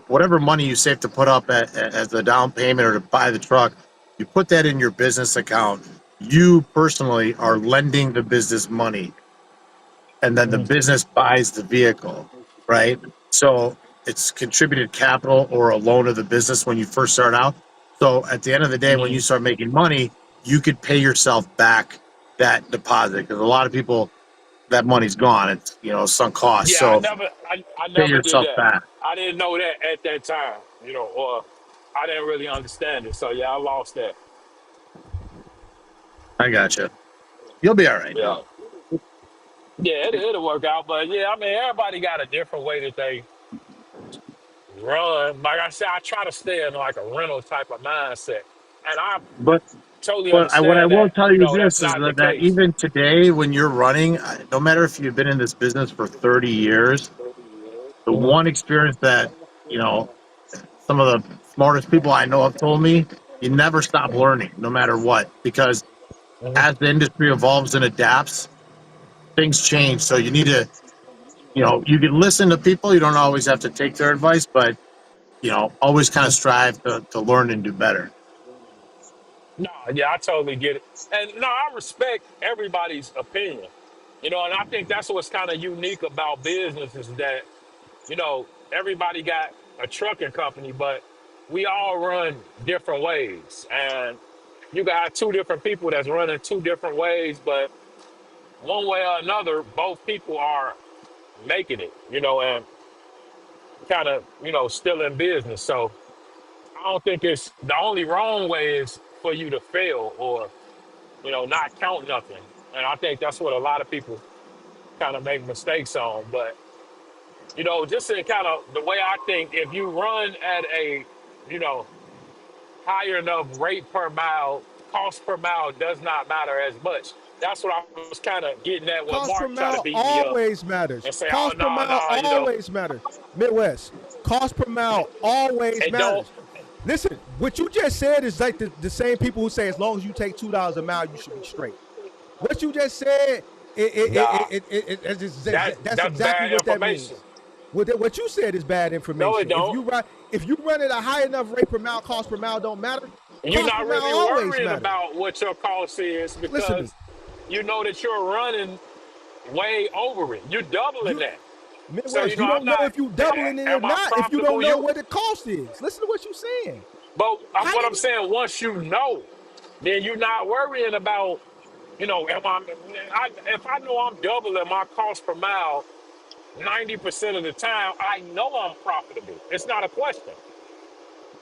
whatever money you save to put up as the down payment or to buy the truck, you put that in your business account. You personally are lending the business money, and then the mhm, business buys the vehicle, right? So it's contributed capital or a loan of the business when you first start out. So at the end of the day, when you mhm. start making money, you could pay yourself back that deposit, because a lot of people, that money's gone. It's sunk cost. Yeah, I So never, I pay never did yourself that. back. I didn't know that at that time, or I didn't really understand it. So yeah, I lost that. I got you. You'll be all right Yeah, though. yeah, it'll work out. But yeah, I mean, everybody got a different way that they run. Like I said, I try to stay in like a rental type of mindset, and I But totally what I understand will that. tell you That's this is not the that case. even today, when you're running, no matter if you've been in this business for 30 years, the Mhm, one experience that you know some of the smartest people I know have told me, you never stop learning, no matter what, because mhm. as the industry evolves and adapts, things change. So you need to, you can listen to people. You don't always have to take their advice, but always kind of strive to learn and do better. No, yeah, I totally get it. And no, I respect everybody's opinion. And I think that's what's kind of unique about business is that, everybody got a trucking company, but we all run different ways. And you got two different people that's running two different ways, but one way or another, both people are making it, and kind of, still in business. So I don't think it's the only wrong way is for you to fail or not count nothing. And I think that's what a lot of people kind of make mistakes on. But, just in kind of the way I think, if you run at a, you know, higher enough rate per mile, cost per mile does not matter as much. That's what I was kind of getting at when Cost per Mark tried to mile beat me up always matters. and say, oh, Cost per no, mile no, always matters. Midwest. Cost per mile always it don't, matters. Listen, what you just said is like the same people who say as long as you take $2 a mile, you should be straight. What you just said, nah, that's that's exactly bad what that means. information. What you said is bad No, it information. don't. If you run at a high enough rate per mile, cost per mile don't matter. You're Cost per not mile really always worrying matter. about what your cost is Listen, because you know that you're running way over it. You're doubling you that. So, Midwest, you I'm don't know not, if you doubling it or am I not if you don't profitable? know what the cost is. Listen to what you're saying. But How what you I'm saying, once you know, then you're not worrying about, if I know I'm doubling my cost per mile 90% of the time, I know I'm profitable. It's not a question.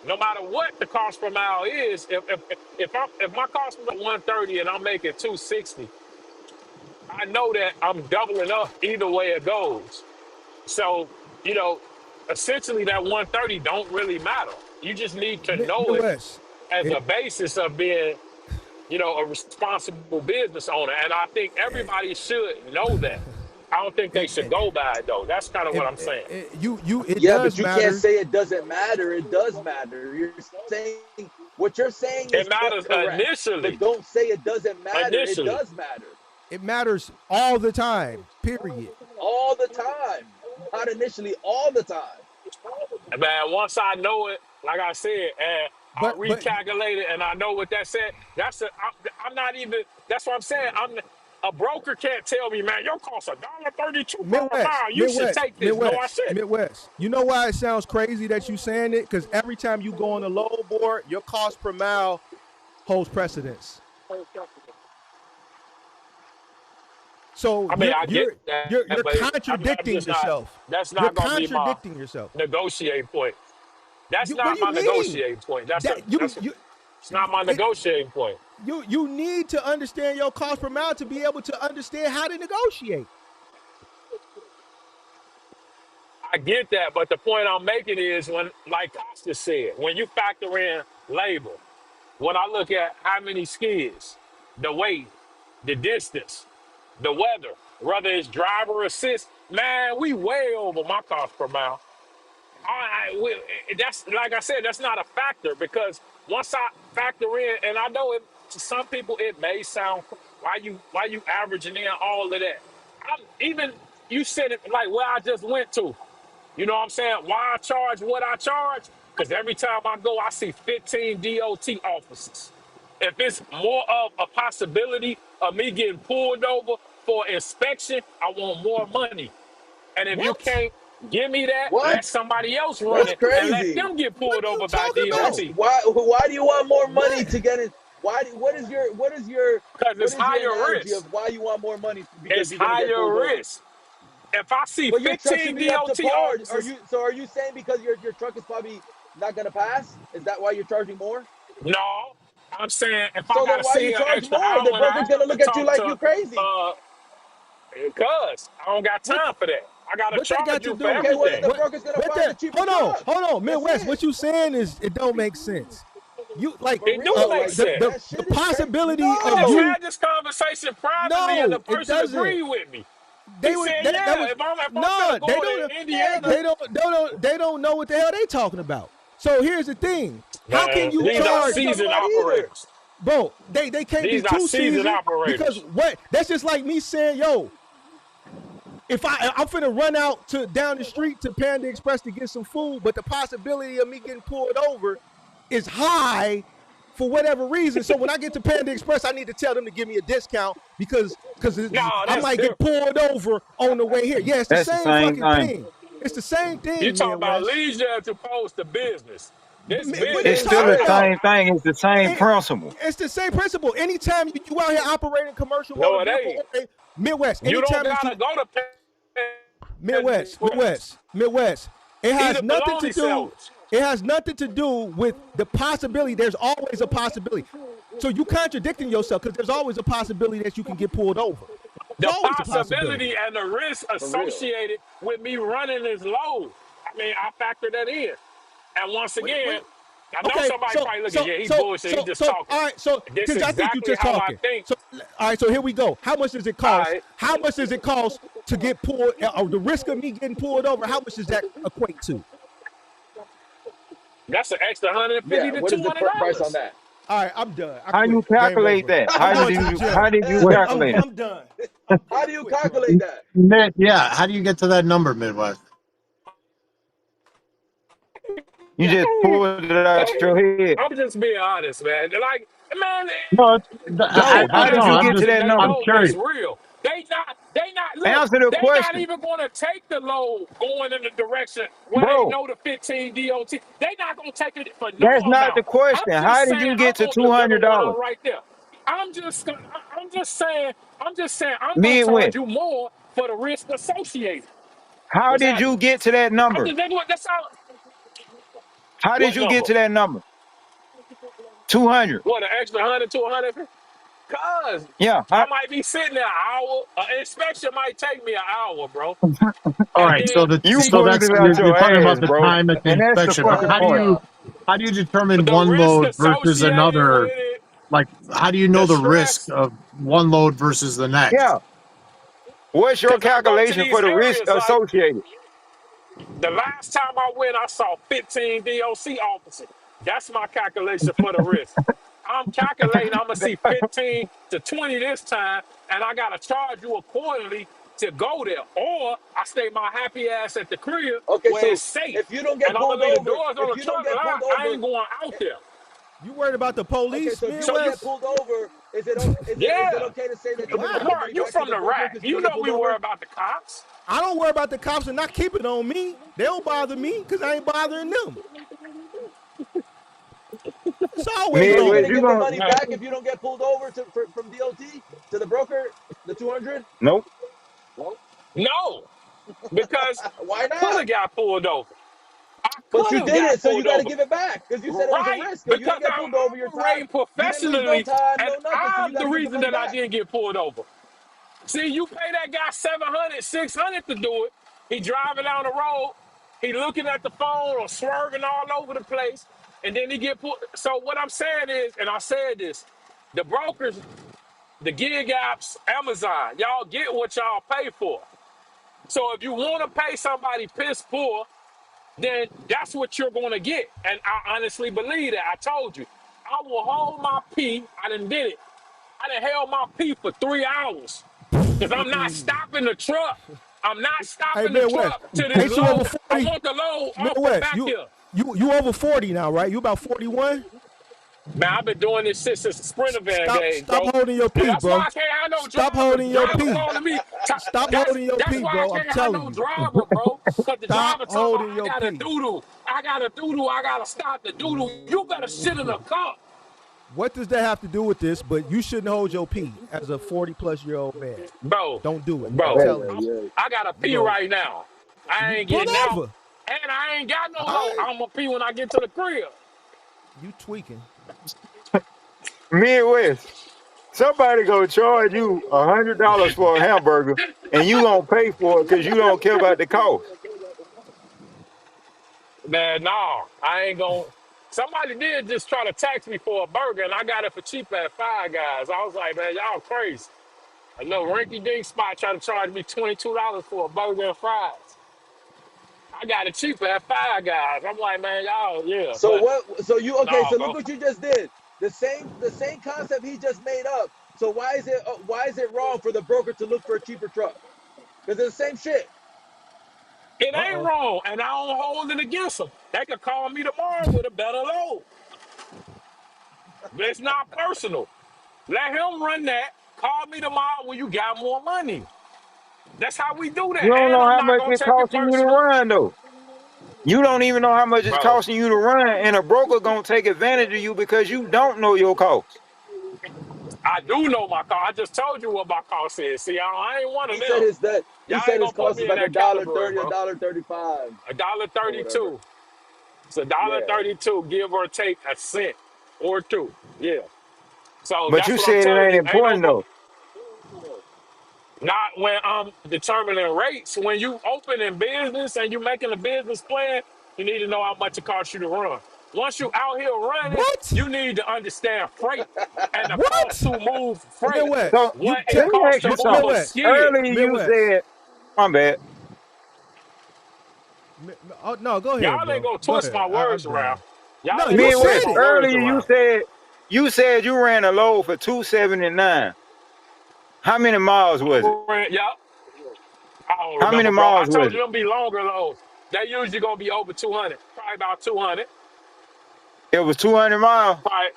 No matter what the cost per mile is, if my cost per mile 130 and I'm making 260, I know that I'm doubling up either way it goes. So, you know, essentially that 130 don't really matter. You just need to know it Midwest. as a It, basis of being, a responsible business owner. And I think everybody should know that. I don't think they It, should go by it though. That's kind of what I'm saying. it Yeah, but does you can't matter, say it doesn't matter. It does matter. You're saying what you're saying It is matters correct, but initially. don't say it doesn't matter. It Initially, does matter it matters all the time, period. all the time. Not initially, all the time. man. Once I know it, like I said, and I But recalculate it, and I know what that said. I'm not even. That's what I'm saying. A broker can't tell me, man, your cost $1.32 per Midwest, mile. You should Midwest, take this. No, I Midwest, shouldn't. Midwest. You know why it sounds crazy that you saying it? Because every time you go on the load board, your cost per mile holds precedence. So I mean, I get you're that, but I'm contradicting just not. yourself. That's You're not gonna be my contradicting yourself. negotiating point. That's What not do you my mean? negotiating point. That's a That that's a, it's not my it, negotiating point. you need to understand your cost per mile to be able to understand how to negotiate. I get that, but the point I'm making is when, like Costa said, when you factor in labor, when I look at how many skids, the weight, the distance, the weather, whether it's driver assist, man, we way over my cost per mile. That's like I said, that's not a factor because once I factor in, and I know it to some people it may sound why you averaging in all of that. Even you said it like where I just went to. You know what I'm saying? Why I charge what I charge? Because every time I go, I see 15 DOT officers. If it's more of a possibility of me getting pulled over for inspection, I want more money. And if you What? can't give me that, let What? somebody else run That's it and let crazy. them get What pulled are you over by talking That's about? DOT. why do you want more money What? to get in? Why? Because What it's is your higher analogy risk. of why you want more money because It's you're gonna get higher pulled over? risk. If I see But your truck should 15 be up to DOT par. officers, Are you saying because your truck is probably not gonna pass? Is that why you're charging more? no. I'm saying if I So then gotta why sit you here an charge extra more? The hour and a broker's gonna half to look at you talk like you to crazy. Because I don't got What time for that. I gotta what that got charge to you for do? Okay, well then everything. the What broker's gonna what find the that? cheaper truck. Hold on, That's Midwest. it. What you saying is it don't make sense. You like For It do real, make like sense. that the shit is crazy. possibility We of just No, you. had this conversation privately, and the No, it person doesn't. agreed with me. He They were said, that "Yeah, was if I'm no. gonna go to man, Indiana, They don't know what the hell they talking about. So here's the thing: how can man, you they these don't know not what they're charge, talking seasoned about either. operators. bro? They can't be These not too seasoned seasoned because operators. what? That's just like me saying, yo, if I'm finna run out to down the street to Panda Express to get some food, but the possibility of me getting pulled over is high for whatever reason. So when I get to Panda Express, I need to tell them to give me a discount because No, I that's might get different. pulled over on the way here. Yeah, it's the That's the same same fucking thing. thing. It's the same You thing, talking about Midwest. leisure as opposed to business. This What are you It's business, still talking the man. about? same thing. It's the same It, principle. it's the same principle. Anytime you out here operating commercial motor No, it vehicle, ain't. okay, Midwest. You don't Anytime that gotta you go to Panda Midwest, Express. Midwest, Midwest. It has Eat a nothing to bologna do. sandwich. It has nothing to do with the possibility. There's always a possibility. So you contradicting yourself because there's always a possibility that you can get pulled over. There's The always a possibility. possibility and the risk For real. associated with me running this load. I mean, I factor that in. And once What? again, I know Okay, somebody so probably looking, so yeah, he so bullshit, he so just so talking. all right, so This because I think you exactly just how I talking. think. So all right, so here we go. How much does it All cost? right, How much does it cost to get pulled? Or the risk of me getting pulled over? How much does that equate to? that's an extra 150 Yeah. to What is the price on $200. that? All right, I'm done. I How you quit. Game calculate over. that? I'm How going did to the you gym. how did you Wait, calculate it? I'm done. How I do you quit, bro. calculate that? Yeah, how do you get to that number, Midwest? You just pulled it out your head. I'm just being honest, man. Like, man, No, the people How I did that's know. you get I'm to just, working, that they I'm number? know it's curious. real. Look, Answer the they not question, even gonna take the load going in the direction where they bro. know the 15 DOT. They not gonna take it for no That's not the amount. I'm question. just How did saying you I get to want the two middle hundred ground dollars? right there. I'm just saying, I'm gonna charge Midwest. you more for the risk associated. How What's did you happening? get to that I'm number? just that's all. How did What you get number? to that number? 200. What, an extra 100 to 100? Cause Yeah. I might be sitting there an hour. An inspection might take me an hour, bro. All And right, then You see, pulled that's it out you're your talking about ass, the bro. time at the And that's the inspection, but fucking point. how do you determine the one risk load versus associated another? with it, Like, how do you the know the risk stress. of one load versus the next? Yeah. What's your Because I go to calculation these for the risk areas like associated? the last time I went, I saw 15 DOC officers. That's my calculation for the risk. I'm calculating I'm gonna see 15 to 20 this time, and I gotta charge you accordingly to go there. Or I stay my happy ass at the crib Okay, where it's so safe. if you don't get And I'm pulled gonna leave the over, doors on if the you don't truck get pulled locked. I over, ain't going out there. You worried about the okay, police, so if you don't get Midwest? pulled over, is it Yeah. okay to say that you're gonna give the Mark, money you back to from the the broker rack. because you You don't get know pulled we worry over? about the cops. I don't worry about the cops and not keep it on me. They don't bother me because I ain't bothering them. It's always So you're on Midwest, gonna me. you give the gonna money back if you don't get pulled over from DOT to the broker, the 200? nope. No, because Why I could not? have got pulled over. I But could you have did got it, so you pulled got to over. give it back because you said it was a Right, risk. You didn't because get I'm pulled over. Your time, operating you didn't lose no professionally, time, and no nothing. So you I'm got the to give the reason money that I back. didn't get pulled over. See, you pay that guy 700, 600 to do it. He driving down the road, he looking at the phone or swerving all over the place, and then he get pulled. So what I'm saying is, and I said this, the brokers, the gig apps, Amazon, y'all get what y'all pay for. So if you want to pay somebody piss poor, then that's what you're going to get. And I honestly believe that. I told you. I will hold my pee. I done did it. I done held my pee for 3 hours because I'm not stopping the truck. I'm not Hey, stopping the Midwest, truck to this ain't you over load. I 40? want the load off the Midwest, back you here. you you over 40 now, right? You about 41? Man, I've been doing this shit since the Sprinter Van days, Stop bro. holding your Yeah, pee, that's why bro. I can't have no Stop driver. holding your Driver pee. calling me. Stop That's holding your that's pee, why I bro. I'm can't have telling no you. driver, bro. Cause the Stop driver talking about holding I your gotta pee. doodle. I gotta doodle. I gotta stop the doodle. You better sit in the car, What does that have to do with this? But you shouldn't hold your pee as a 40-plus-year-old man. bro. Don't do it. I'm Bro, telling you. I gotta You pee go. right now. I You ain't pull getting out, over. and I ain't got no All load. right. I'm gonna pee when I get to the crib. You tweaking. Midwest. Somebody gonna charge you $100 for a hamburger, and you gonna pay for it because you don't care about the cost. Man, no, I ain't gonna. Somebody did just try to tax me for a burger, and I got it for cheap at Five Guys. I was like, man, y'all crazy. A little rinky dink spot tried to charge me $22 for a burger and fries. I got it cheaper at Five Guys. I'm like, man, y'all, yeah, So but what? So you okay? no, So look bro. what you just did. The same concept he just made up. So why is it wrong for the broker to look for a cheaper truck? Because it's the same shit. It ain't Uh-oh. wrong, and I don't hold it against them. They could call me tomorrow with a better load. But it's not personal. Let him run that. Call me tomorrow when you got more money. That's how we do You that. don't And know I'm how not much gonna it's take it costing you to personal, run though. You don't even know how much it's bro. costing you to run, and a broker gonna take advantage of you because you don't know your cost. I do know my car. I just told you what my cost is. See, I ain't one of He said them. his that Y'all he said ain't his gonna put cost is me in like a that dollar category, thirty, a bro. dollar 35 A dollar or whatever. 32. It's a dollar Yeah. 32, give or take a cent or two. Yeah. So But that's you what I'm said it telling ain't you. Ain't no, important though. not when I'm determining rates. When you open in business and you making a business plan, you need to know how much it costs you to run. Once you out here running, What? you need to understand freight and the cost What? to move freight. So Midwest. You What tell it let me costs ask to you move a something. Midwest. skid. Earlier you Midwest. said, my bad. Oh no, go ahead, Y'all ain't bro. gonna Go twist ahead. my I'm words around. done. Y'all No, ain't you gonna twist said Midwest. my it. words Earlier around. you said you ran a load for 279. How many miles was it? Yup. I don't How many remember, bro. I miles told was you it? them be longer loads. They usually gonna be over 200, probably about 200, It was 200 miles. probably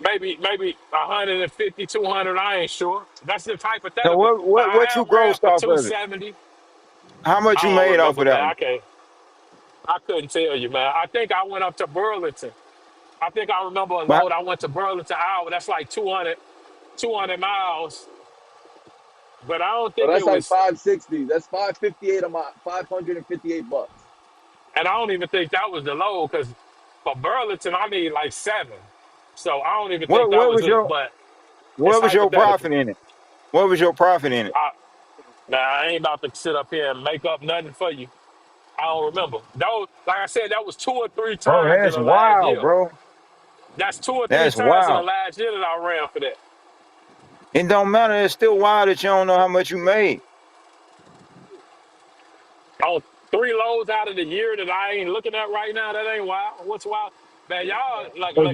maybe 150, 200. I ain't sure. That's just So hypothetical. what But what I what you have ran grossed for off of it? 270. How much I you don't made off remember, of that man. one? I couldn't tell you, man. I think I went up to Burlington. I think I remember a But load. I went to Burlington, Iowa. That's like 200 miles. But I don't So think that's it like was. 560. That's 558 a month, $558. And I don't even think that was the low because for Burlington, I need like seven. So I don't even think what that what was was it. your But it's what was your hypothetical. profit in it? What was your profit in it? Now, I ain't about to sit up here and make up nothing for you. I don't remember. Those, like I said, that was 2 or 3 Bro, times in that's the last wild, year. bro. That's 2 or 3 That's times in the wild. last year that I ran for that. It don't matter. It's still wild that you don't know how much you made. On 3 loads out of the year that I ain't looking at right now, that ain't wild. What's wild? Man, y'all,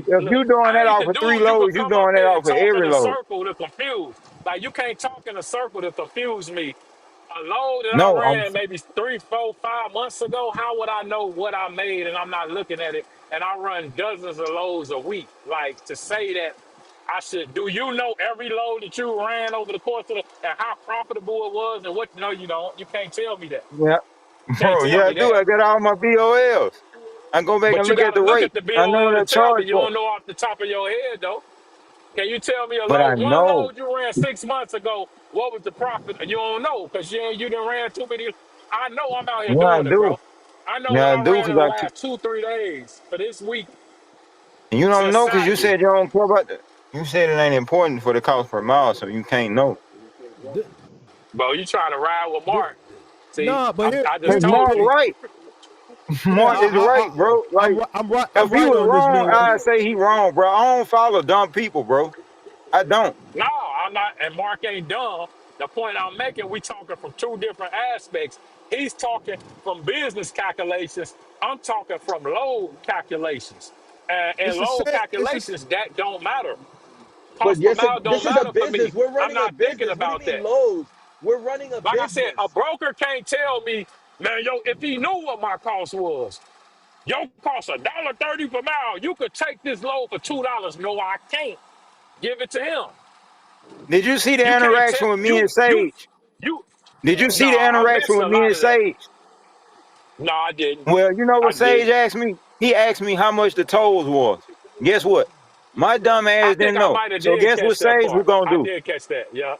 If look, you doing I that ain't off the of three dude you could loads, you come up doing that here and off of talk in every a load. circle to confuse. Like, you can't talk in a circle to confuse me. A load that I No, ran maybe 3, 4, 5 months ago, how would I know what I made and I'm not looking at it? And I run dozens of loads a week. Like, to say that I should, do you know every load that you ran over the course of the, and how profitable it was and what, no, you don't. You can't tell me that. yeah, Can't bro, tell yeah, I me do. that. I got all my BOLs. I go back But and you look at got the to look rate. at the I know BOL what to I tell charge me. You for, don't know off the top of your head, though. Can you tell me a but load, I one know. load you ran 6 months ago, what was the profit? You don't know because you didn't ran too many. I know I'm out here Yeah, I doing it, do. bro. I know what Yeah, I I do, ran cause in the I last 2, 3 days for this week you don't since know, cause you Saturday. said you don't care about that. You said it ain't important for the cost per mile, so you can't know. The, Bro, you trying to ride with the, Mark. See, nah, but I just Cause here's the told Mark you. thing. right. Yeah, Mark is right, bro. Like I'm if he right was on this, wrong, man. I say he wrong, bro. I don't follow dumb people, bro. I don't. No, I'm not, and Mark ain't dumb. The point I'm making, we talking from two different aspects. He's talking from business calculations. I'm talking from load calculations. And It's the load same. It's the calculations, that don't matter. But Cost per yes, mile this don't is a matter for business. me. We're I'm running a not thinking business. What do you about mean that. lows? We're running a Like I said, a business. broker can't tell me, man, yo, if he knew what my cost was, your cost $1.30 per mile, you could take this load for $2. No, I can't. Give it to him. Did you see the You can't tell interaction with me you and you Sage? you. Did you No, see the I interaction missed with a me lot and of that. Sage? No, I didn't. Well, you know I what Sage didn't. asked me? He asked me how much the tolls was. Guess what? My dumb I ass think didn't I know. might have So did guess what catch that Sage was part. gonna I do? did catch that. Yeah.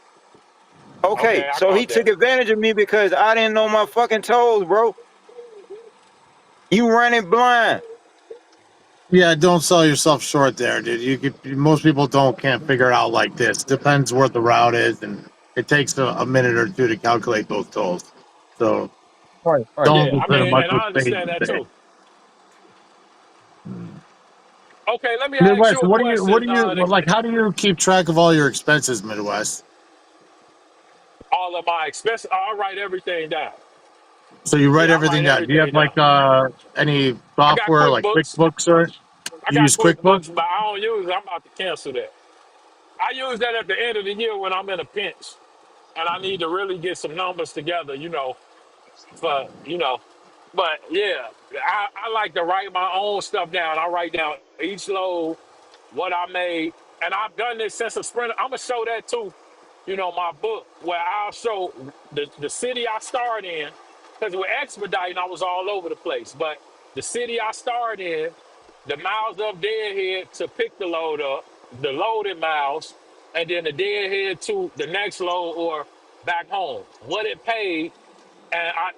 Okay, Okay, I so he caught took that. advantage of me because I didn't know my fucking tolls, bro. You running blind. Yeah, don't sell yourself short there, dude. Most people can't figure it out like this. Depends where the route is, and it takes a minute or two to calculate those tolls. So Right, right. don't Yeah, go I pretty mean, much and what I Sage understand is that saying. too. Okay, let me ask you Midwest, a what question. do you well, like? How do you keep track of all your expenses, Midwest? All of my expenses, I write everything down. So you write Yeah, I write everything down. Do you have everything down. like any I got software like QuickBooks. QuickBooks or I you got use QuickBooks? QuickBooks, but I don't use it. I'm about to cancel that. I use that at the end of the year when I'm in a pinch and I need to really get some numbers together, for but yeah, I like to write my own stuff down. I write down each load, what I made, and I've done this since a sprinter. I'm gonna show that too, my book where I'll show the city I started in, because with expediting I was all over the place, but the city I started in, the miles of deadhead to pick the load up, the loaded miles, and then the deadhead to the next load or back home, what it paid, and I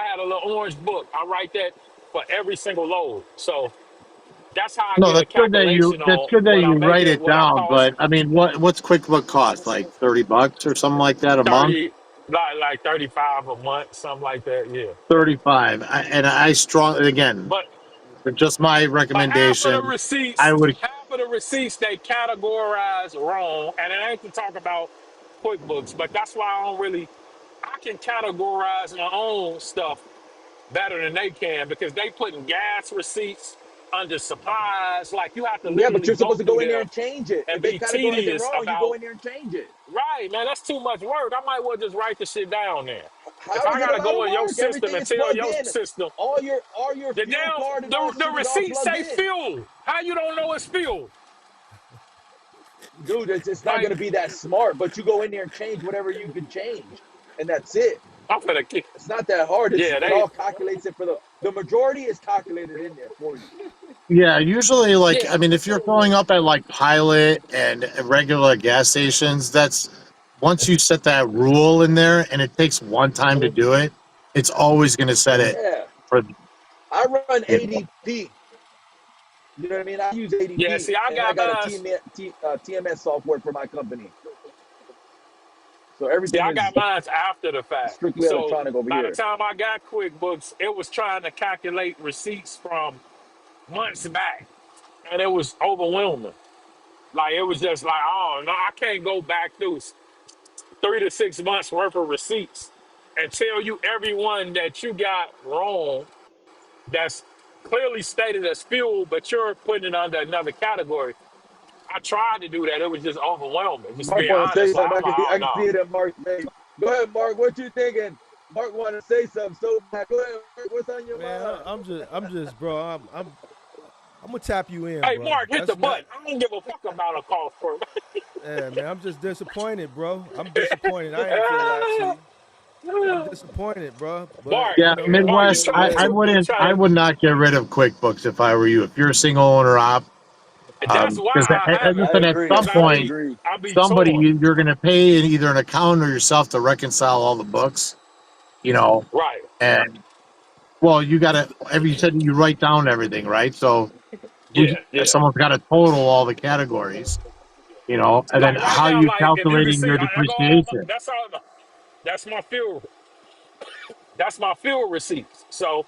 had a little orange book. I write that for every single load. So that's how I No, get a calculation that's on good that what I'm you write making, it what I down. cost. But I mean, what's QuickBooks cost? Like $30 or something like that a month? 30, like 35 a month, something like that. Yeah. 35. I strong again, But just my but recommendation. I would. half of the receipts they categorize wrong. And it ain't to talk about QuickBooks, but that's why I can categorize my own stuff better than they can because they putting gas receipts under supplies. Like you have to Yeah, but literally you're go supposed to go through in there there and change it. and If they be categorize it tedious wrong, you go about, in there and change it. right, man, that's too much work. I might well just write the shit down there. If How I is it a gotta lot of go in your work? system Everything and is tell plugged your in. system, All your the fuel damn card and all the shit is all receipts plugged say in. fuel. How you don't know it's fuel? Dude, it's not Like gonna be that smart, but you go in there and change whatever you can change. And that's it. I'm gonna kick. It's not that hard. Yeah, It they all calculates it for the majority is calculated in there for you. Yeah, usually, like, yeah. I mean, if you're filling up at like Pilot and regular gas stations, that's once you set that rule in there and it takes one time to do it, it's always going to set it Yeah. for, I run you know. ADP. You know what I mean? I use Yeah, ADP see I and I got got a mine. TMS software for my company. So See, everything I got is mine after the fact. strictly So electronic over by the here. time I got QuickBooks, it was trying to calculate receipts from months back, and it was overwhelming. Like it was just like, oh no, I can't go back through 3 to 6 months worth of receipts. and tell you everyone that you got wrong that's clearly stated as fuel, but you're putting it under another category. I tried to do that. It was just overwhelming. Just Mark being want to say honest. Like something. I'm like, oh I can see no. it in Mark's face. Go ahead, Mark. What you thinking? Mark want to say something so bad. Go ahead, Mark. What's on your Man, mind? I'm just, bro. I'm gonna tap you in, Hey, bro. Mark, hit the That's not. button. I don't give a fuck about a call for Yeah, man. I'm just disappointed, bro. I'm disappointed. I ain't finna lie to you. I'm disappointed, bro. But Mark, you Yeah, know, Mark, you Midwest. trying I to, you wouldn't. I trying would not get rid of QuickBooks if I were you. If you're a single owner op, to, that's why because I haven't. I listen, at agree. some Cause I I point, be, agree. I be somebody torn. you're going to pay either an accountant or yourself to reconcile all the books. You know, Right. and well, you got to. Every you said you write down everything, right? So who's Yeah, yeah. someone's got to total all the categories. You know, and then Like right how now, you like if you can calculating see, your I go all, depreciation. that's all, that's my fuel. That's my fuel receipts. So,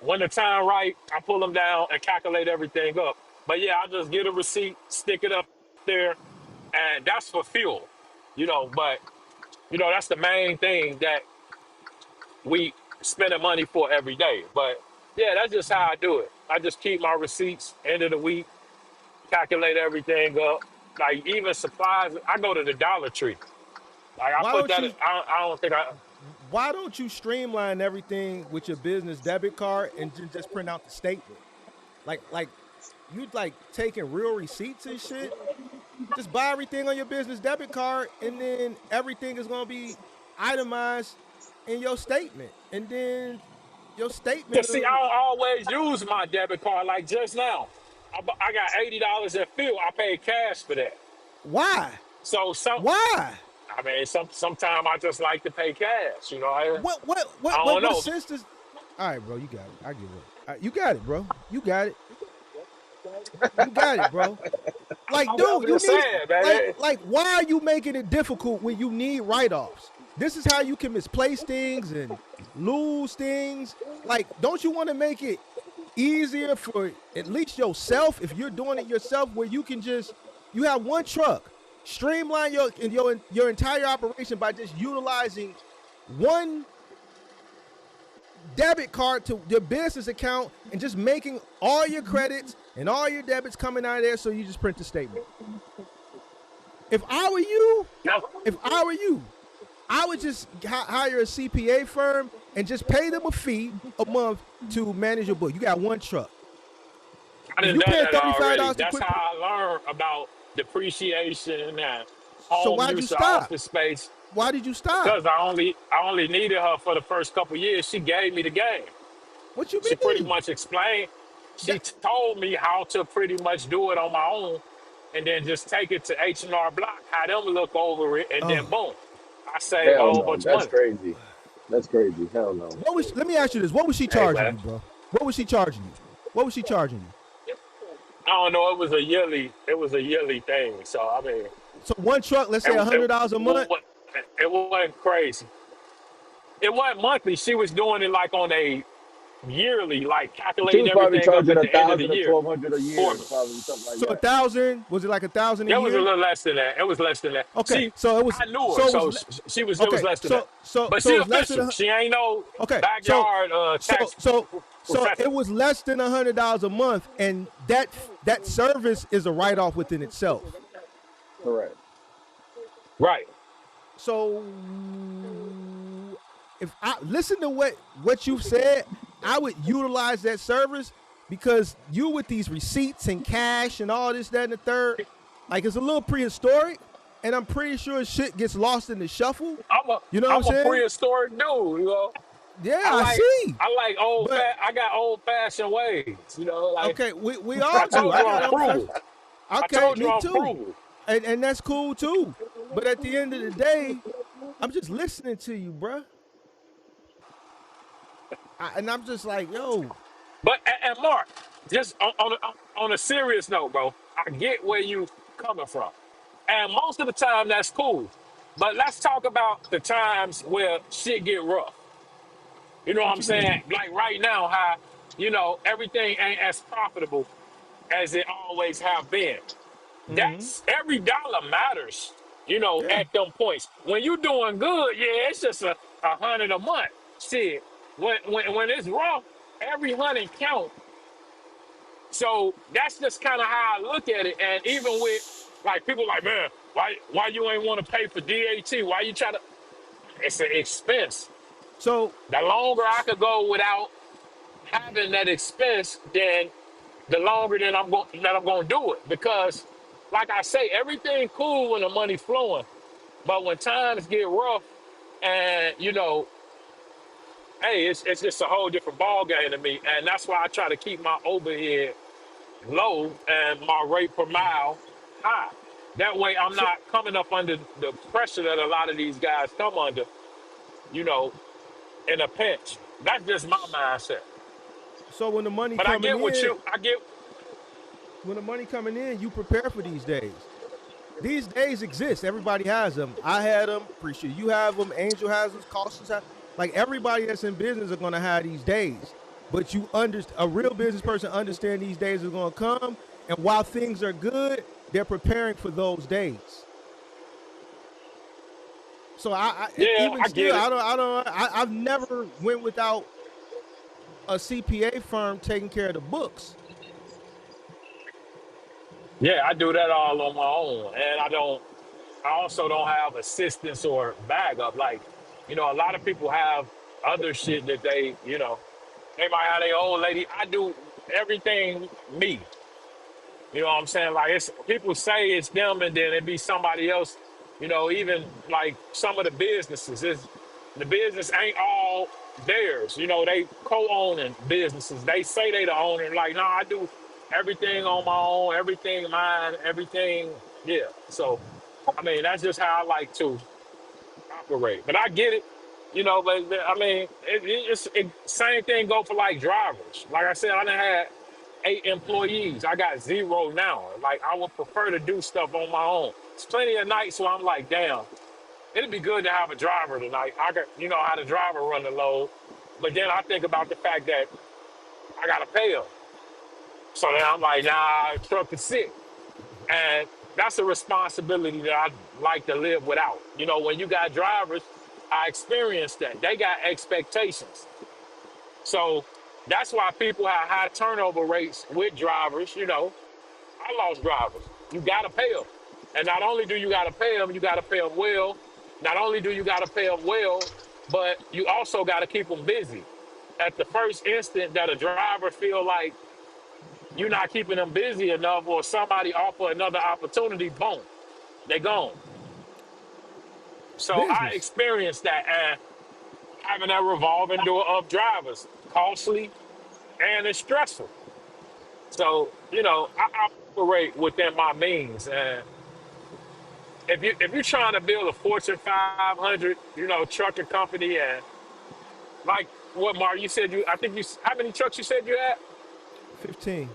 when the time right, I pull them down and calculate everything up. But yeah, I just get a receipt, stick it up there, and that's for fuel. But that's the main thing that we spending money for every day. But yeah, that's just how I do it. I just keep my receipts end of the week, calculate everything up. Like even supplies, I go to the Dollar Tree. Like I why put don't that. you I don't think I. why don't you streamline everything with your business debit card and just print out the statement? Like you like taking real receipts and shit. Just buy everything on your business debit card, and then everything is gonna be itemized in your statement, and then your statement Cause see, I will. don't always use my debit card. Like just now, I got $80 in fuel. I paid cash for that. Why? So Why? I mean, sometimes I just like to pay cash. I don't What know. sense does? All right, bro, you got it. I give up. All right, you got it, bro. You got it. You got it, bro. Like, I'm dude, you just need saying, man. like why are you making it difficult when you need write-offs? This is how you can misplace things and lose things. Like, don't you want to make it easier for at least yourself if you're doing it yourself, where you have one truck, streamline your entire operation by just utilizing one debit card to your business account and just making all your credits and all your debits coming out of there, so you just print the statement. If I were you, No, I would just hire a CPA firm and just pay them a fee a month to manage your book. You got one truck. I If done you done pay that already. $35 to That's quit, how I learned about depreciation and so home why'd you use of stop? office space. Why did you stop? Because I only needed her for the first couple years. She gave me the game. What you She pretty mean? much explained. She That told me how to pretty much do it on my own, and then just take it to H&R Block, have them look over it, and then oh, boom, I saved a Hell whole no. bunch of That's money. crazy. That's crazy. Hell no. let me ask you this. What was she Hey charging man, you, bro? What was she charging you? What was she charging you? I don't know. It was a yearly thing. So I mean, So one truck, let's say it, it, $100 a month. it wasn't crazy. It wasn't monthly. She was doing it like on a yearly, like She calculating was probably everything up charging at a the end of the thousand or year 1,200 a for year, me. probably something like So a that. thousand, was it like 1,000 a It was a year? little less than that. It was less than that. Okay, See, so it was I knew her, so it was so le- she was. It was okay, less than that. But so she it was less than official. She ain't no okay, backyard so tax so so it professional. was less than $100 a month, and that service is a write off within itself. Correct. Right. So if I listen to what you've said, I would utilize that service, because you with these receipts and cash and all this, that, and the third, like it's a little prehistoric, and I'm pretty sure shit gets lost in the shuffle. I'm a You know what I'm I'm a saying? prehistoric dude. Yeah, I I like see. I like But I got old fashioned ways. Like okay, we I all do. told I you I'm got old fashioned. frugal. I Okay, told you me I'm too. frugal. And that's cool too. But at the end of the day, I'm just listening to you, bruh. And I'm just like, yo, But and Mark, just on a serious note, bro, I get where you coming from, and most of the time that's cool. But let's talk about the times where shit get rough. You know what what I'm you saying? mean? Like right now, how everything ain't as profitable as it always have been. Mm-hmm. That's every dollar matters you know, Yeah. at them points. When you doing good, yeah, it's just a 100 a month. Shit. When it's rough, every 100 count. So that's just kind of how I look at it. And even with like people like, man, why you ain't want to pay for DAT? Why you try to? It's an expense. So The longer I could go without having that expense, then the longer that I'm going to do it. Because, like I say, everything cool when the money flowing, but when times get rough, and you know, hey, it's just a whole different ball game to me, and that's why I try to keep my overhead low and my rate per mile high. That way, I'm so not coming up under the pressure that a lot of these guys come under, you know, in a pinch. That's just my mindset. so when the money But I coming get what in, I get. you prepare for these days. These days exist. Everybody has them. I had them. Appreciate you have them. Angel has them. Cautious have. Like everybody that's in business are gonna have these days. But you understand, a real business person understand these days are gonna come. And while things are good, they're preparing for those days. So Yeah, even I still, get it. I've never went without a CPA firm taking care of the books. Yeah, I do that all on my own, and I also don't have assistance or backup. Like, you know, a lot of people have other shit that they, you know, they might have their old lady. I do everything me. You know what I'm saying? Like, it's people say it's them, and then it be somebody else. You know, even like some of the businesses, the business ain't all theirs. You know, they co-owning businesses. They say they the owner. Like, no, I do everything on my own, everything mine, everything. Yeah. So, I mean, that's just how I like to operate. But I get it. You know, but I mean, same thing go for like drivers. Like I said, I done had 8 employees. I got 0 now. Like I would prefer to do stuff on my own. It's plenty of nights where I'm like, damn, it'd be good to have a driver tonight. I got, you know, how the driver run the load. But then I think about the fact that I gotta pay him. So then I'm like, nah, truck is sick. And that's a responsibility that I like to live without. You know, when you got drivers, I experienced that. They got expectations. So that's why people have high turnover rates with drivers. You know, I lost drivers. You got to pay them. And not only do you got to pay them, you got to pay them well. Not only do you got to pay them well, but you also got to keep them busy. At the first instant that a driver feel like you're not keeping them busy enough or somebody offer another opportunity, boom, they gone. So I Business. experienced that and having that revolving door of drivers, costly and it's stressful. So, you know, I operate within my means. And if you're trying to build a Fortune 500, you know, trucking company and like what Mark, you said I think how many trucks you said you had? 15.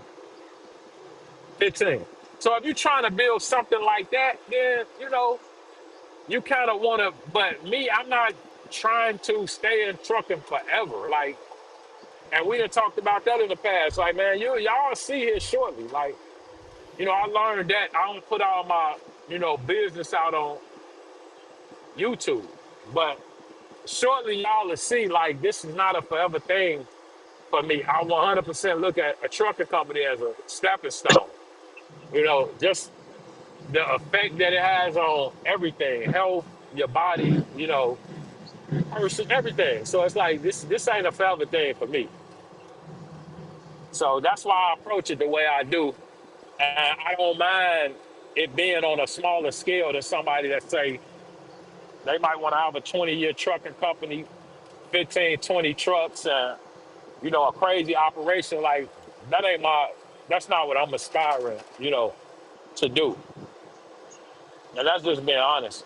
15. So if you're trying to build something like that, then, you know, you kind of want to, but me, I'm not trying to stay in trucking forever. Like, and we done talked about that in the past. Like, man, y'all see here shortly. Like, you know, I learned that I don't put all my, you know, business out on YouTube. But shortly y'all will see like this is not a forever thing for me. I 100% look at a trucking company as a stepping stone. You know, just the effect that it has on everything, health, your body, you know, person, everything. So it's like this ain't a forever thing for me. So that's why I approach it the way I do. And I don't mind it being on a smaller scale than somebody that say they might want to have a 20-year trucking company, 15, 20 trucks, and you know, a crazy operation. Like that's not what I'm aspiring, you know, to do. And that's just being honest.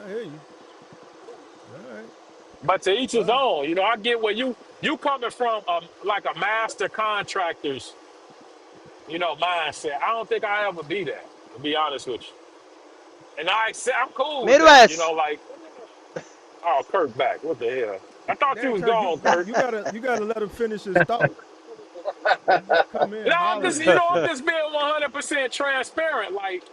I hear you. All right. But to each his Well, own, you know, I get where you coming from, like a master contractor's, you know, mindset. I don't think I ever be that, to be honest with you. And I'm cool with that, you know, Midwest. like, oh, Kirk back. What the hell? I thought you damn, was Kirk, gone, Kirk. you gotta let him finish his thought. You just come in No, hollering. I'm just being 100% transparent. Like,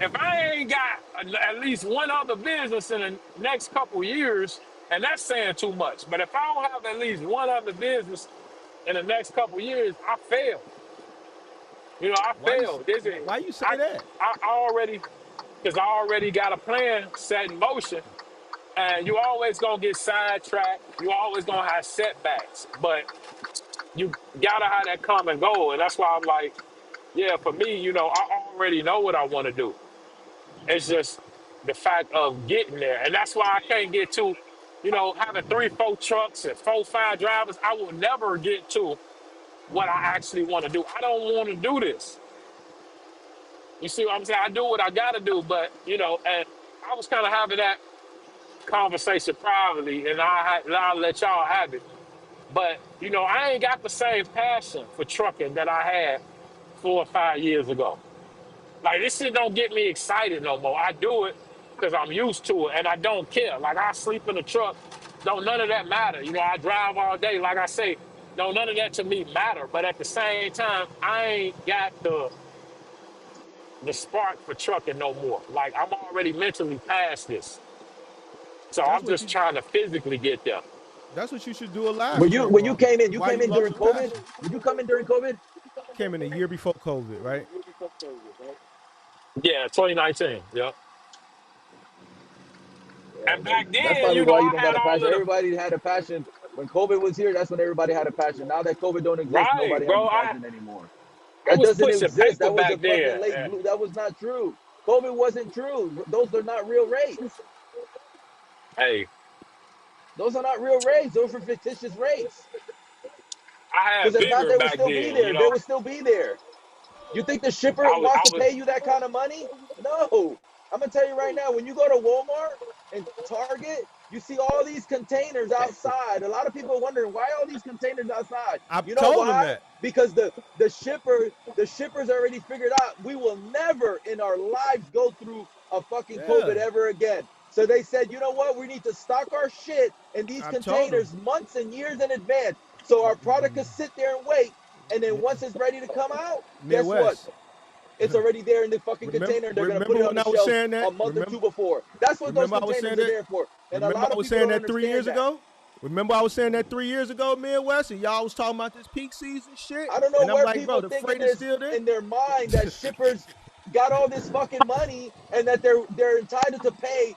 If I ain't got at least one other business in the next couple years, and that's saying too much, but if I don't have at least one other business in the next couple years, I fail. You know, I failed. Why you say I, that? I already, because I already got a plan set in motion, and you always gonna get sidetracked. You always gonna have setbacks, but you gotta have that common goal, and that's why I'm like, yeah, for me, you know, I already know what I want to do. It's just the fact of getting there, and that's why I can't get to, you know, having 3, 4 trucks and 4, 5 drivers. I will never get to what I actually want to do. I don't want to do this. You see what I'm saying? I do what I gotta do, but you know, and I was kind of having that conversation privately, and I'll let y'all have it. But you know, I ain't got the same passion for trucking that I had 4 or 5 years ago. Like this shit don't get me excited no more. I do it because I'm used to it, and I don't care. Like I sleep in the truck, don't none of that matter. You know, I drive all day. Like I say, don't none of that to me matter. But at the same time, I ain't got the spark for trucking no more. Like I'm already mentally past this. So That's I'm what just you. trying to physically get there. That's what you should do a live When you stream when you on. came in, you Why came you in lost during your COVID. passion? Did you come in during COVID? Came in a year before COVID, right? Yeah, 2019. Yeah. Yeah, And back that's then, probably you know, why you I don't had got a all passion. of the Everybody had a passion when COVID was here. That's when everybody had a passion. Now that COVID don't exist, right, nobody has bro. a I passion anymore. I That was doesn't pushing exist. paper That was a back fucking then. late blue. That was not true. COVID wasn't true. Those are not real rates. Hey, Those are not real rates. Those are fictitious rates. I Because had if not, bigger they would back still be then. You there. They know, would still be there. You think the shipper wants I to was pay you that kind of money? No. I'm gonna tell you right now, when you go to Walmart and Target, you see all these containers outside. A lot of people are wondering why all these containers outside. I've You know told them why? that. Because the shippers already figured out we will never in our lives go through a fucking COVID Yeah, ever again. So they said, you know what? We need to stock our shit in these I've told them. containers months and years in advance. So our product can sit there and wait. And then once it's ready to come out, guess what? Midwest. It's already there in the fucking Remember, container. They're gonna put remember it on when the I was shelves saying a that? month or two before. That's what those Remember I was containers saying are that. there for. And a Remember lot I of was people saying don't that 3 years understand that. ago. Remember I was saying that 3 years ago, Midwest, and y'all was talking about this peak season shit. I don't know And I'm where like, bro, people the think in freight is their still there. in their mind that shippers got all this fucking money and that they're entitled to pay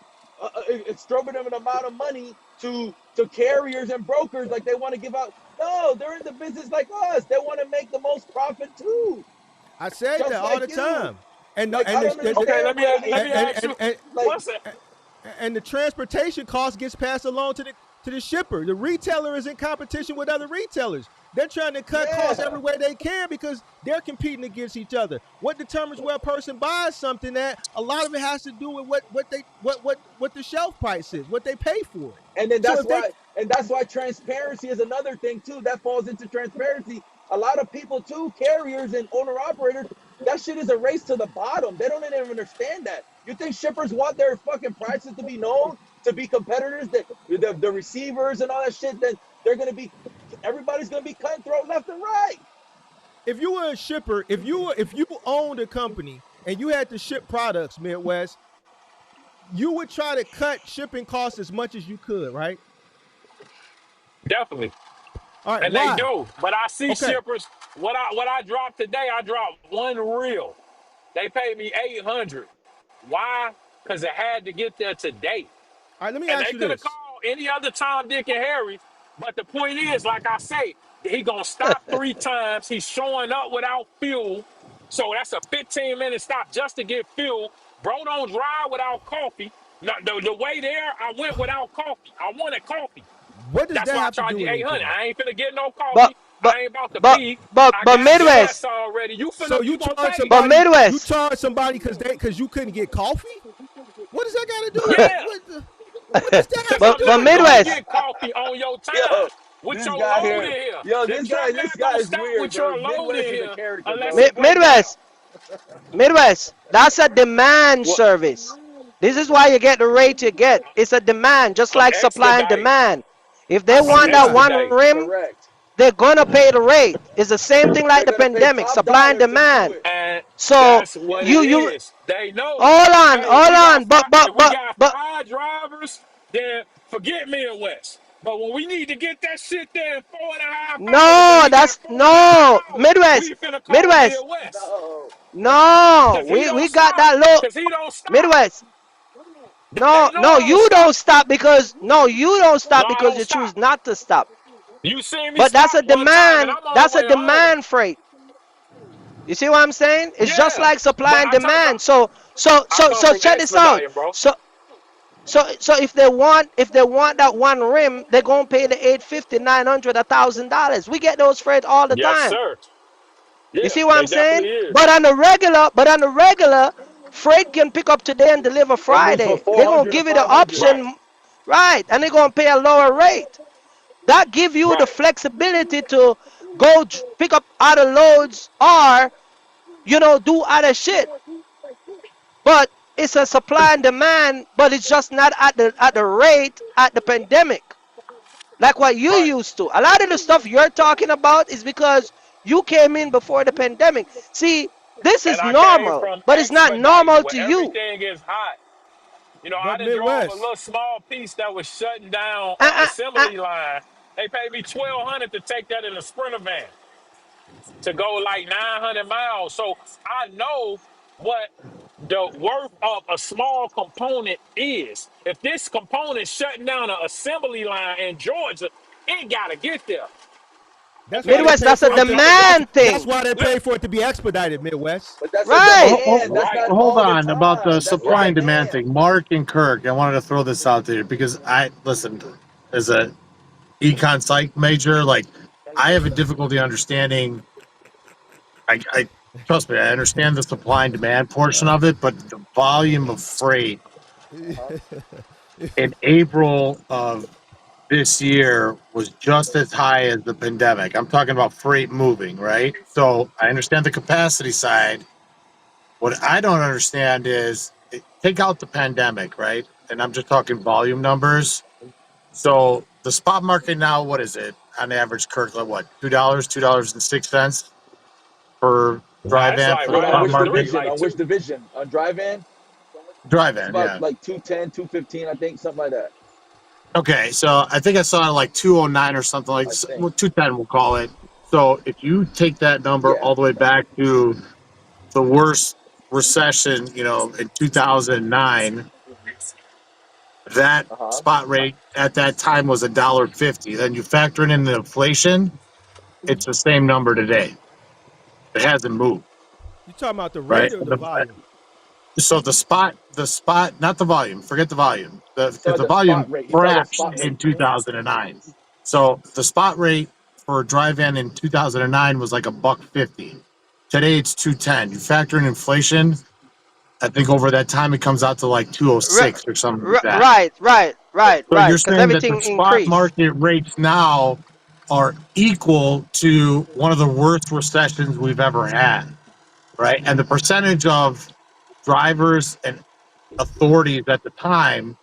an exorbitant amount of money to carriers and brokers like they want to give out. No, they're in the business like us. They want to make the most profit too, I said just that all like the you. time. And Like I don't okay. understand why Let they me ask you, like what's it? and the transportation cost gets passed along to the shipper. The retailer is in competition with other retailers. They're trying to cut costs yeah. every way they can because they're competing against each other. What determines where a person buys something at? A lot of it has to do with what the shelf price is, what they pay for it. and then So that's if they why and that's why transparency is another thing too that falls into transparency. A lot of people too, carriers and owner operators, that shit is a race to the bottom. They don't even understand that. You think shippers want their fucking prices to be known, to be competitors, the receivers and all that shit? Then they're gonna be, everybody's gonna be cutthroat left and right. if you were a shipper, if you owned a company and you had to ship products, Midwest, you would try to cut shipping costs as much as you could, right? Definitely, All right, and they why? do. But I see Okay. shippers. What I dropped today, I dropped one reel. They paid me 800. Why? Because it had to get there today. All right, let me And ask they you could have this. called any other Tom, Dick, and Harry. But the point is, like I say, he gonna stop 3 times. He's showing up without fuel. So that's a 15-minute stop just to get fuel. Bro don't drive without coffee. No, the way there, I went without coffee. I wanted coffee. What does That's that why I have to charged do you with 800. anything? I ain't finna get no But coffee. but I ain't about to but pee. I but got gas Midwest, already. So You you gonna charge pay. but somebody, you Midwest, charge somebody because you couldn't get coffee? What does that got to do with Yeah. what does that have Cause to I'm do but not with gonna Midwest, anything? get coffee on your time Yo, with this your guy load here, in here. yo, The truck this not guy gonna is stop weird, with bro. your load in Midwest is a here character, unless bro. it break down. Midwest, Midwest. That's a demand What? service. This is why you get the rate you get. It's a demand, just I'm like supply and expedite. demand. If they I I'm see want that why. one expedite. rim, Correct. they're gonna pay the rate. It's the same thing like They're the gonna pay pandemic, top supply and dollar to do demand. it. So That's what it you is. They know. hold on, Hey, if hold we got on, five, if we got but five drivers, then forget Midwest. But when we need to get that shit there in 4.5 hours, and no, we got that's four and a no half hours, Midwest, we finna call Midwest. Midwest. No. No, Cause he we don't got stop. that low Cause he don't stop. Midwest. They No, know no, I don't you don't stop. stop because no, you don't No, stop I because don't you choose stop. not to stop. You seen me But that's stop a one time, and demand. I'm on the That's a way home. demand freight. You see what I'm saying? It's just Yeah, like supply but and demand. So I come from check this out. expediting, bro. So if they want that one rim, they're gonna pay the 850, 900, $1,000. We get those freight all the Yes, time. sir. You Yeah, see what they I'm saying? definitely is. But on the regular, freight can pick up today and deliver It moves for Friday. They're gonna 400 to give you the 500. Right, option, right? And they're gonna pay a lower rate. That give you the right. flexibility to go pick up other loads or do other shit. But it's a supply and demand, but it's just not at the rate at the pandemic. Like what you Right. used to. A lot of the stuff you're talking about is because you came in before the pandemic. See, this And is I came normal, from but it's not expediting normal where to you. everything is hot. You know, I But done drove a Midwest, little small piece that was shutting down Uh, an uh, uh, assembly line. They paid me 1,200 to take that in a Sprinter van to go like 900 miles. So I know what the worth of a small component is. If this component shutting down an assembly line in Georgia, it gotta get there. that's why they Midwest, pay that's a for it to be demand that's thing. why they Look, pay for it to be expedited, Midwest. But that's a Right. demand. That's not right, Hold all the on about the time. That's a supply and right. demand demand. thing. Mark and Kirk, I wanted to throw this out there because I listen as a econ psych major. Like, I have a difficulty understanding. I trust me, I understand the supply and demand portion of it, but the volume of freight Uh-huh. in April of this year was just as high as the pandemic. I'm talking about freight moving, right? So I understand the capacity side. What I don't understand is take out the pandemic, right? And I'm just talking volume numbers. So the spot market now, what is it on average, Kirk? Like what, $2, $2.06 per Nah, dry it's van like for the right On spot at which market? three, division? like On which two. division? On drive-in? Dry It's van, about yeah. like 210, 215, I think, something like that. Okay, so I think I saw it like 209 or something like I think. well, 210, we'll call it. So if you take that number Yeah. all the way back to the worst recession, in 2009, that Uh-huh. spot rate at that time was $1.50. Then you factor in the inflation, it's the same number today. It hasn't moved, You talking about the right? rate or the volume? So the spot, not the volume. Forget the volume, He's talking because about the the spot volume rate. He's talking about crashed spot in rate. 2009. So the spot rate for a dry van in 2009 was like a buck 50. Today it's 210. You factor in inflation, I think over that time it comes out to like 206 or something like that. Right, right, right, So right. you're Because saying that the everything spot increased. market rates now are equal to one of the worst recessions we've ever had, right? And the percentage of drivers and authorities at the time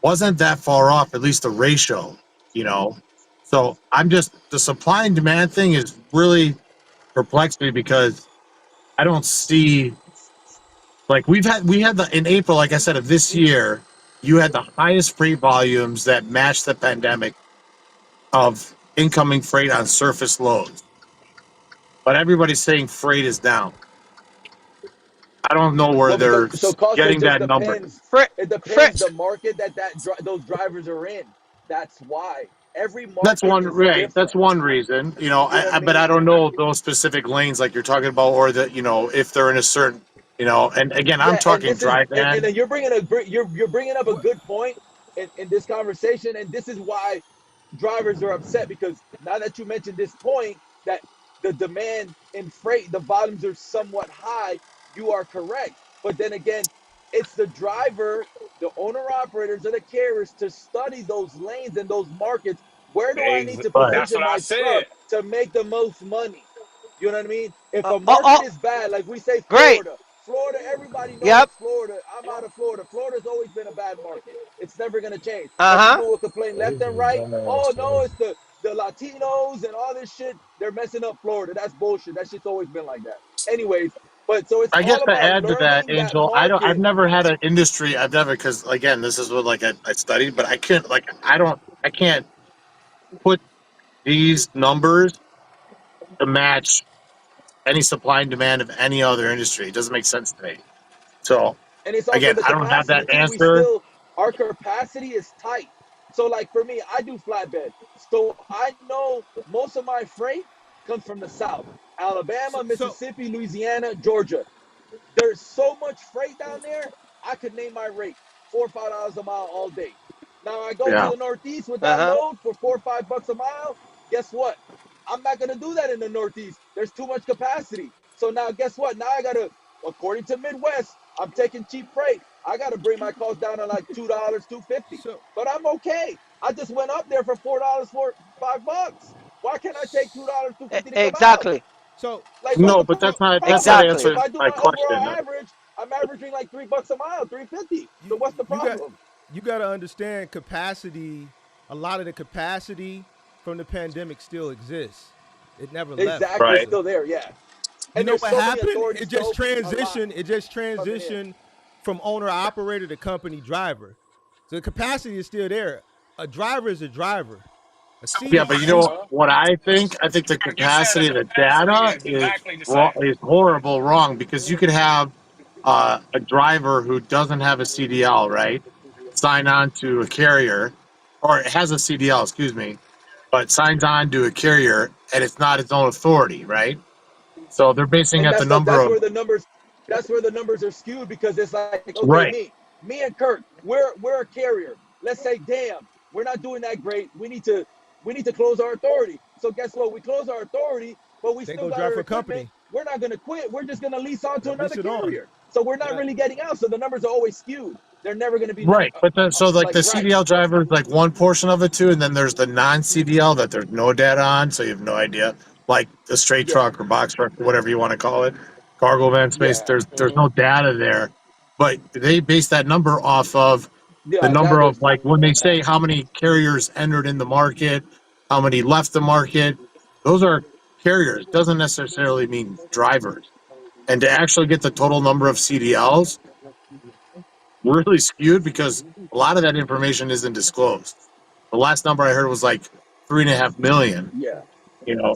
wasn't that far off, at least the ratio, you know. So the supply and demand thing is really perplexed me because I don't see like we had the in April, like I said, of this year, you had the highest freight volumes that matched the pandemic of incoming freight on surface loads. But everybody's saying freight is down. I don't know where Well, because they're so cost it getting just that number. depends. Fre- It depends Fresh. the market those drivers are in. That's why every That's market one is right. That's different. one reason. You know what I But I mean? don't know those specific lanes like you're talking about, or that if they're in a certain, and again, I'm Yeah, and talking this is dry and van. then you're bringing up a What? good point in this conversation, and this is why drivers are upset because now that you mentioned this point that the demand in freight, the volumes are somewhat high, you are correct. But then again, it's the driver, the owner operators, or the carriers to study those lanes and those markets. Where do I need to But That's position what I my truck said. to make the most money? You know what I mean? If a Oh, market oh, is bad, like we say great. Florida, everybody knows Yep. Florida. I'm out of Florida. Florida's always been a bad market. It's never gonna change. And Uh huh. people will complain left and right. Oh no, it's the Latinos and all this shit. They're messing up Florida. That's bullshit. That shit's always been like that. Anyways, but so it's I guess all to about add to that, learning that Angel, I've market. never had an industry. I've never, because again, this is what like I studied, but I can't I can't put these numbers to match any supply and demand of any other industry. It doesn't make sense to me. So And it's also again, the I don't have capacity that too. answer. Our capacity is tight. So like for me, I do flatbed. So I know most of my freight comes from the South, Alabama, So Mississippi, Louisiana, Georgia. There's so much freight down there. I could name my rate $4 or $5 a mile all day. Now I go to Yeah. the Northeast with that Uh-huh. load for $4 or $5 a mile. Guess what? I'm not gonna do that in the Northeast. There's too much capacity. So now guess what? Now I gotta, according to Midwest, I'm taking cheap freight. I gotta bring my cost down to like $2, $2.50. so But I'm okay. I just went up there for $4 for $5. Why can't I take $2, $2.50 to come out? Exactly. so Like, what's No, the but so that's not problem? Exactly. If answering I do my my overall question. average, I'm averaging like $3 a mile, 350. So you what's the you got problem? you got to understand capacity. A lot of the capacity from the pandemic still exists. It never left, Exactly, it's Right. Costa. still there, yeah. You And know there's what so many happened? authorities still a lot It just coming in. transitioned from owner operator to company driver. So the capacity is still there. A driver is a driver. A Yeah, but you know CDC. what I think? I think the Like you said, the capacity of the capacity data is is exactly the same. is horrible wrong because you could have a driver who doesn't have a CDL, right? Sign on to a carrier, or it has a CDL, excuse me, but signs on to a carrier and it's not its own authority, right? So they're basing And at the number that's of where the numbers are skewed because it's like, okay, right. me and Kirk, we're a carrier. Let's say, damn, we're not doing that great. We need to close our authority. So guess what? We close our authority, but we They still go got drive our for a equipment. company. We're not gonna quit. We're just gonna lease on to Yep, lease another it on. carrier. So we're not Yeah. really getting out. So the numbers are always skewed. They're never gonna be Right, but so like like the right. CDL driver is like one portion of it too, and then there's the non-CDL that there's no data on, so you have no idea. Like the straight Yeah, truck or box truck, whatever you want to call it, cargo van space. yeah, There's no data there, but they base that number off of the yeah. That number of there's like when they say how many carriers entered in the market, how many left the market. Those are carriers. Doesn't necessarily mean drivers. And to actually get the total number of CDLs really skewed because a lot of that information isn't disclosed. The last number I heard was like 3.5 million, yeah.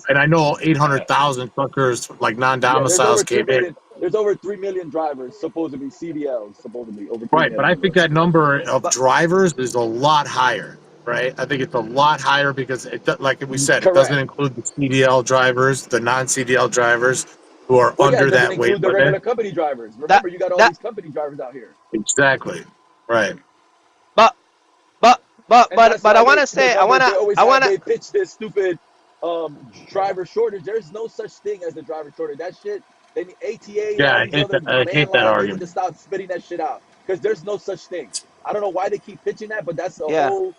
and I know 800,000 truckers like Yeah, there's non-domiciles over 3 came in. million. There's over 3 million drivers, supposedly CDLs, supposedly over 3 Right, but I million, think bro. that number of But drivers is a lot higher, right? I think it's a lot higher because like we said, it doesn't correct. include the CDL drivers, the non-CDL drivers who are Well, yeah, it under doesn't that weight include the limit. regular company drivers. That Remember, you got all that these company drivers out here, Exactly. Right. but and that's but I why want they to the say numbers they always I have. want to They pitch this stupid driver shortage. There's no such thing as a driver shortage. That shit. They need ATA, Yeah, all these other I man hate that laws. They need to argument. stop spitting that shit out because there's no such thing. I don't know why they keep pitching that, but that's a yeah. whole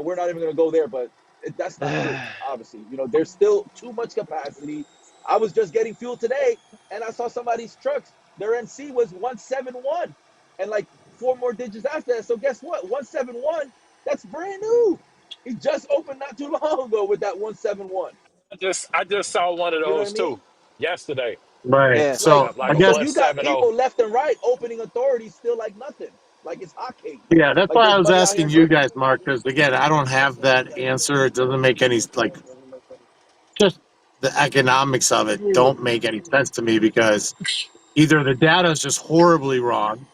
we're not even going to go there, but that's not true. Obviously, there's still too much capacity. I was just getting fuel today, and I saw somebody's trucks. Their NC was 171, and like four more digits after that. So guess what? 171. That's brand new. He just opened not too long ago with that 171. I just saw one of You know what those I too mean? yesterday. Right. Yeah. Like, So Like I a so guess you got 170. people left and right opening authorities still like nothing, like it's hotcakes. yeah, that's Like why there's I was money out here asking in you Texas. guys, Mark, because again, I don't have that answer. It doesn't make any like just the economics of it don't make any sense to me because either the data is just horribly wrong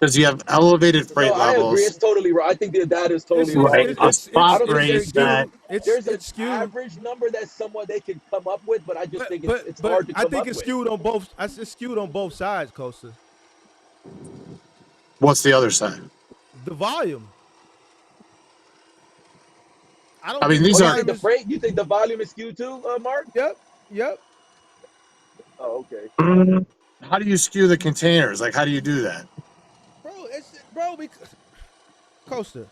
because you have elevated No, freight I agree. levels, It's totally wrong. I think the data is It's totally it's right? wrong it's A because it's it's I spot don't it's think rate there's that skewed. any It's there's an it's skewed. average number that somewhat they can come up with, but I just But think it's but it's but hard to I come think up it's with. skewed on both. It's skewed on both sides, Costa. what's the other side? The volume. I I don't mean, think the Oh, these you are think volume the is. freight? You think the volume is skewed too, Mark? Yep. Yep. Oh, okay. how do you skew the containers? Like, how do you do that? Bro. Because Costa,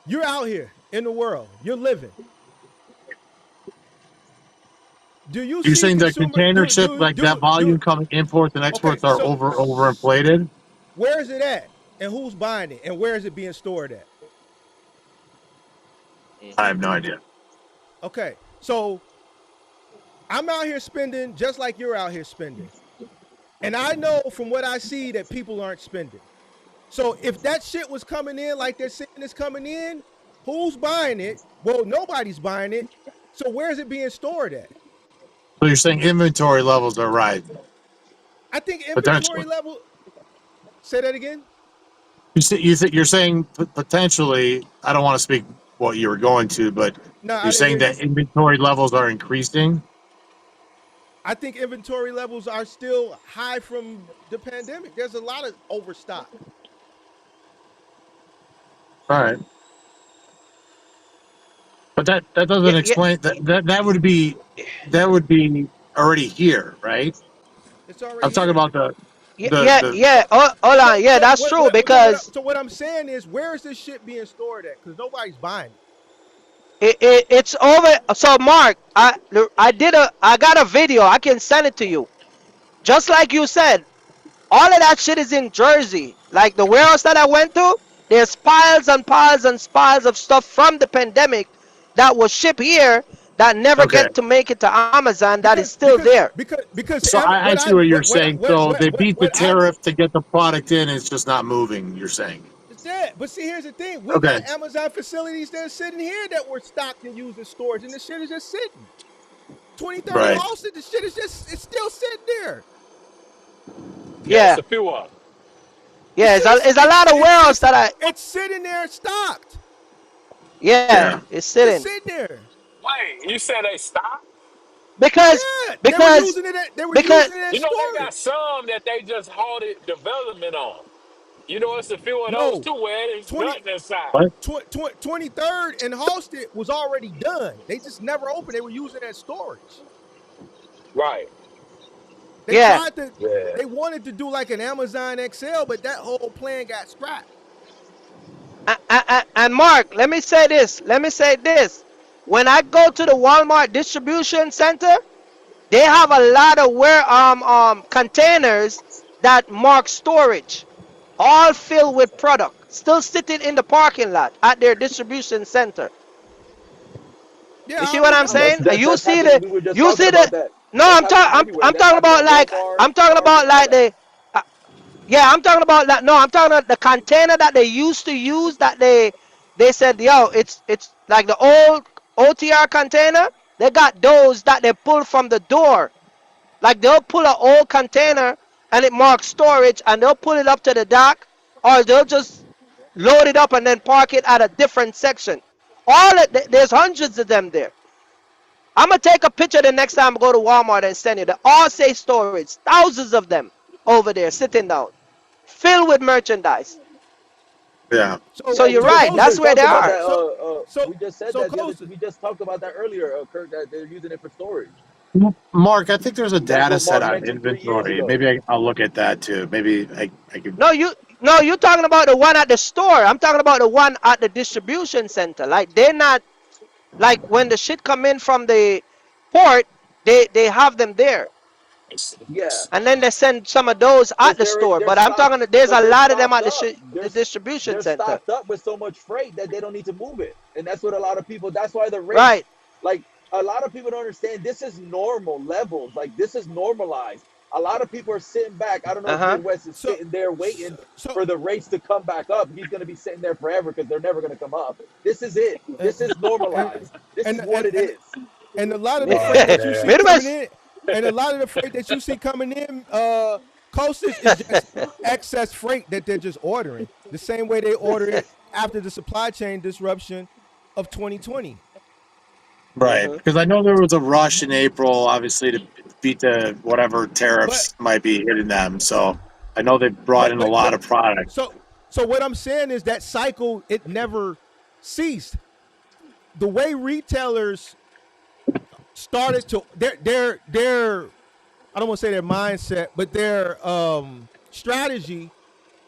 you're out here in the world. You're living. Do you You're see saying that consumer? container ship, like that Do. volume coming imports and Okay. exports are overinflated? Where is it at? And who's buying it? And where is it being stored at? I have no idea. Okay. So I'm out here spending just like you're out here spending. And I know from what I see that people aren't spending. So if that shit was coming in like they're saying it's coming in, who's buying it? Well, nobody's buying it. So where's it being stored at? So you're saying inventory levels are right, I think inventory potentially. level. Say that again. You're saying potentially. I don't want to speak what you were going to, but No, I you're didn't saying hear you. that inventory levels are increasing. I think inventory levels are still high from the pandemic. There's a lot of overstock. All right, but that Yeah, doesn't yeah, explain that would be already here, right? It's already I'm talking here. about yeah, yeah, the yeah. Hold on. Yeah, that's true because So what I'm saying is, where is this shit being stored at? Because nobody's buying it. it's over. So Mark, I got a video. I can send it to you. Just like you said, all of that shit is in Jersey. Like the warehouse that I went to, there's piles and piles and piles of stuff from the pandemic that was shipped here that never okay. get to make it to Amazon that is Because still there. So I see what you're saying. So they beat the tariff to get the product in. It's just not moving. You're saying. it's dead. But see, here's the thing: we Okay. got Amazon facilities that are sitting here that were stocked and used as storage, and the shit is just sitting. 2030 Right. Halsted, the shit is it's still sitting there. Yeah, it's Yeah, a few of them. The yeah. shit is It's a lot of warehouse that I. it's sitting there stocked. Yeah, Yeah. it's Just sitting sitting there. Wait, you said they stopped? because Yeah, they were because using it. They were because using it as You know, they got storage. some that they just halted development on. You know, it's a few of those No, too where it's 20, nothing inside. What? 23rd and Halsted was already done. They just never opened. They were using it as storage. Right. They yeah. tried to. Yeah. They wanted to do like an Amazon XL, but that whole plan got scrapped. And Mark, let me say this. Let me say this. When I go to the Walmart distribution center, they have a lot of containers that mark storage, all filled with product, still sitting in the parking lot at their distribution center. Yeah, You I see what already I'm know. saying? That's happening. We were just talking about that. No, That's happening everywhere. I'm That's talking happening about at like Walmart, I'm talking Target, about all like that. uh, yeah, I'm talking about that. No, I'm talking about the container that they used to use that they said, yo, it's like the old OTR container. They got those that they pull from the door. Like they'll pull an old container and it marks storage and they'll pull it up to the dock or they'll just load it up and then park it at a different section. There's hundreds of them there. I'm gonna take a picture the next time I go to Walmart and send you. They all say storage. Thousands of them over there sitting down, filled with merchandise. Yeah. So So Yeah, you're we just right. we That's just where talked they about are. that. so We just said so that the other. Costa. We just talked about that earlier, Kurt. That they're using it for storage. Mark, I think there's a That's data what set Mark on mentioned 3 years inventory. ago. Maybe I'll look at that too. Maybe I could. No, you're talking about the one at the store. I'm talking about the one at the distribution center. Like they're not like when the shit come in from the port, they have them there. Yeah, And then they send some of those at because the store. they're But I'm stocked. talking there's But a they're lot of them stocked at up. the distribution They're center. stocked up with so much freight that they don't need to move it, and that's what a lot of people. That's why the rates, Right. like a lot of people don't understand. This is normal levels. Like this is normalized. A lot of people are sitting back. I don't know if Uh-huh. Midwest is So sitting there waiting so for the rates to come back up. He's going to be sitting there forever because they're never going to come up. This is it. and This is and normalized. This is and what and, it and is. and a lot of the freight Oh that you see man. coming Midwest. in, and a lot of the freight that you see coming in, coasters is just excess freight that they're just ordering. The same way they ordered it after the supply chain disruption of 2020. Right, Mhm. because I know there was a rush in April, obviously, to beat the whatever But tariffs might be hitting them. So I know they brought in a lot but of product. so what I'm saying is that cycle it never ceased. The way retailers started to their I don't want to say their mindset, but their strategy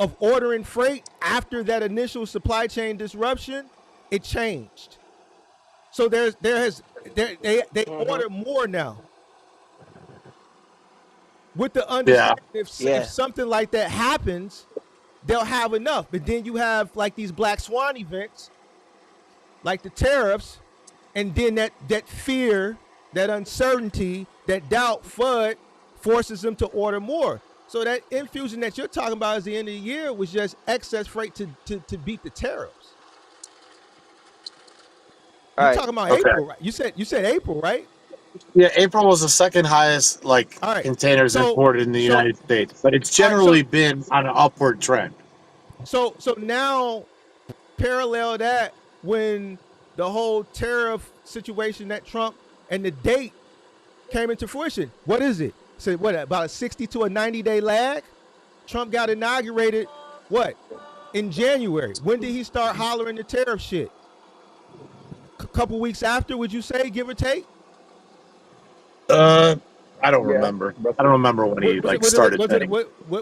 of ordering freight after that initial supply chain disruption, it changed. So they Mhm. order more now with the Yeah, understanding if Yeah. something like that happens, they'll have enough. But then you have like these black swan events, like the tariffs, and then that fear that uncertainty, that doubt, FUD forces them to order more. So that infusion that you're talking about at the end of the year was just excess freight to beat the tariffs. All You're right. talking about Okay. April, right? You said April, right? Yeah, April was the second highest like All right. containers So imported in the so United States, but it's all right. So generally been on an upward trend. so now parallel that when the whole tariff situation that Trump and the date came into fruition. What is it? So what about a 60 to a 90-day lag? Trump got inaugurated what? In January. When did he start hollering the tariff shit? Couple weeks after, would you say, give or take? Uh, I don't Yeah, remember. I don't roughly. remember when he Was it like was it started was it saying.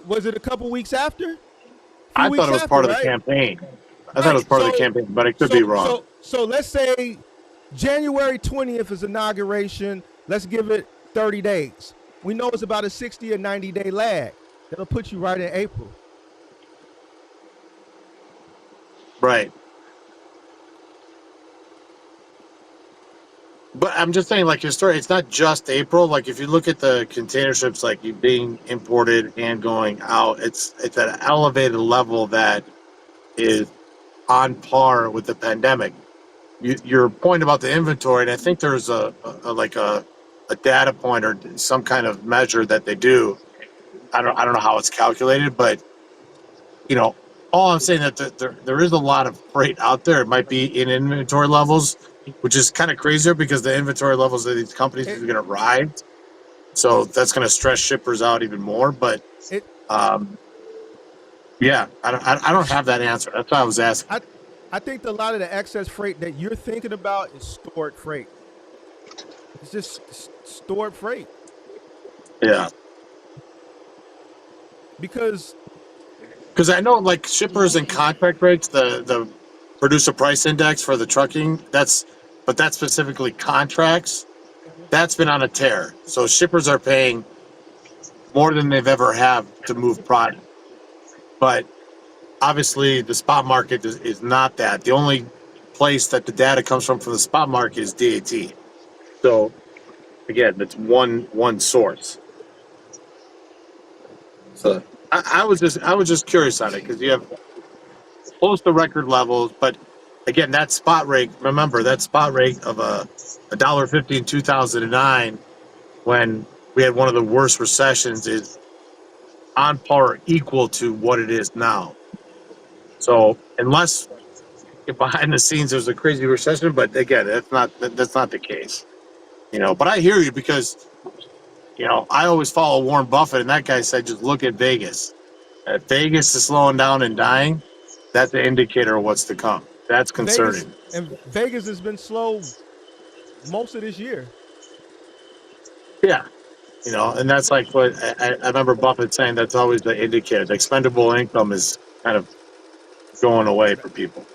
was it a couple weeks after? A few I thought weeks it was after, part of the right? campaign. I thought it was Right. part of the campaign, but I could be wrong. So let's say January 20th is inauguration. Let's give it 30 days. We know it's about a 60 or 90-day lag. That'll put you right in April. Right. But I'm just saying, like historically, it's not just April. Like if you look at the container ships, like being imported and going out, it's at an elevated level that is on par with the pandemic. Your point about the inventory, and I think there's a data point or some kind of measure that they do. I don't know how it's calculated, but you know, all I'm saying that there is a lot of freight out there. It might be in inventory levels, which is kind of crazier because the inventory levels of these companies is It going to rise. So that's going to stress shippers out even more. But it um, yeah, I don't have that answer. That's why I was asking. I I think a lot of the excess freight that you're thinking about is stored freight. It's just stored freight Yeah, because because I know like shippers and contract rates, the producer price index for the trucking. That's specifically contracts. That's been on a tear. So shippers are paying more than they've ever have to move product. But obviously, the spot market is not that. The only place that the data comes from the spot market is DAT. So again, that's one source. So I was just curious on it because you have close to record levels, but again, that spot rate. Remember that spot rate of a dollar fifty in 2009 when we had one of the worst recessions is on par equal to what it is now. So unless behind the scenes there's a crazy recession, but again, that's not the case. But I hear you because I always follow Warren Buffett, and that guy said just look at Vegas. If Vegas is slowing down and dying, that's an indicator of what's to come. That's Vegas concerning. and Vegas has been slow most of this year. Yeah, and that's like what I remember Buffett saying. That's always the indicator. The expendable income is kind of going away for people.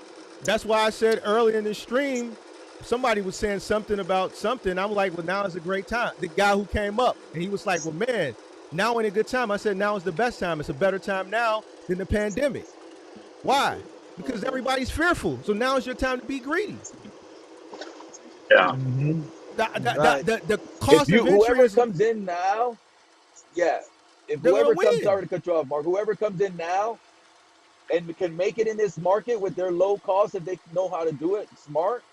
That's why I said earlier in the stream, somebody was saying something about something. I'm like, well, now is a great time. The guy who came up and he was like, well, man, now ain't a good time. I said, now is the best time. It's a better time now than the pandemic. Why? Because everybody's fearful. So now is your time to be greedy. Yeah. Mm-hmm. Right. The If cost you of entry whoever is comes in now, yeah. If they're gonna whoever comes, win. sorry to cut you off, Mark. Whoever comes in now and can make it in this market with their low cost, if they know how to do it smart,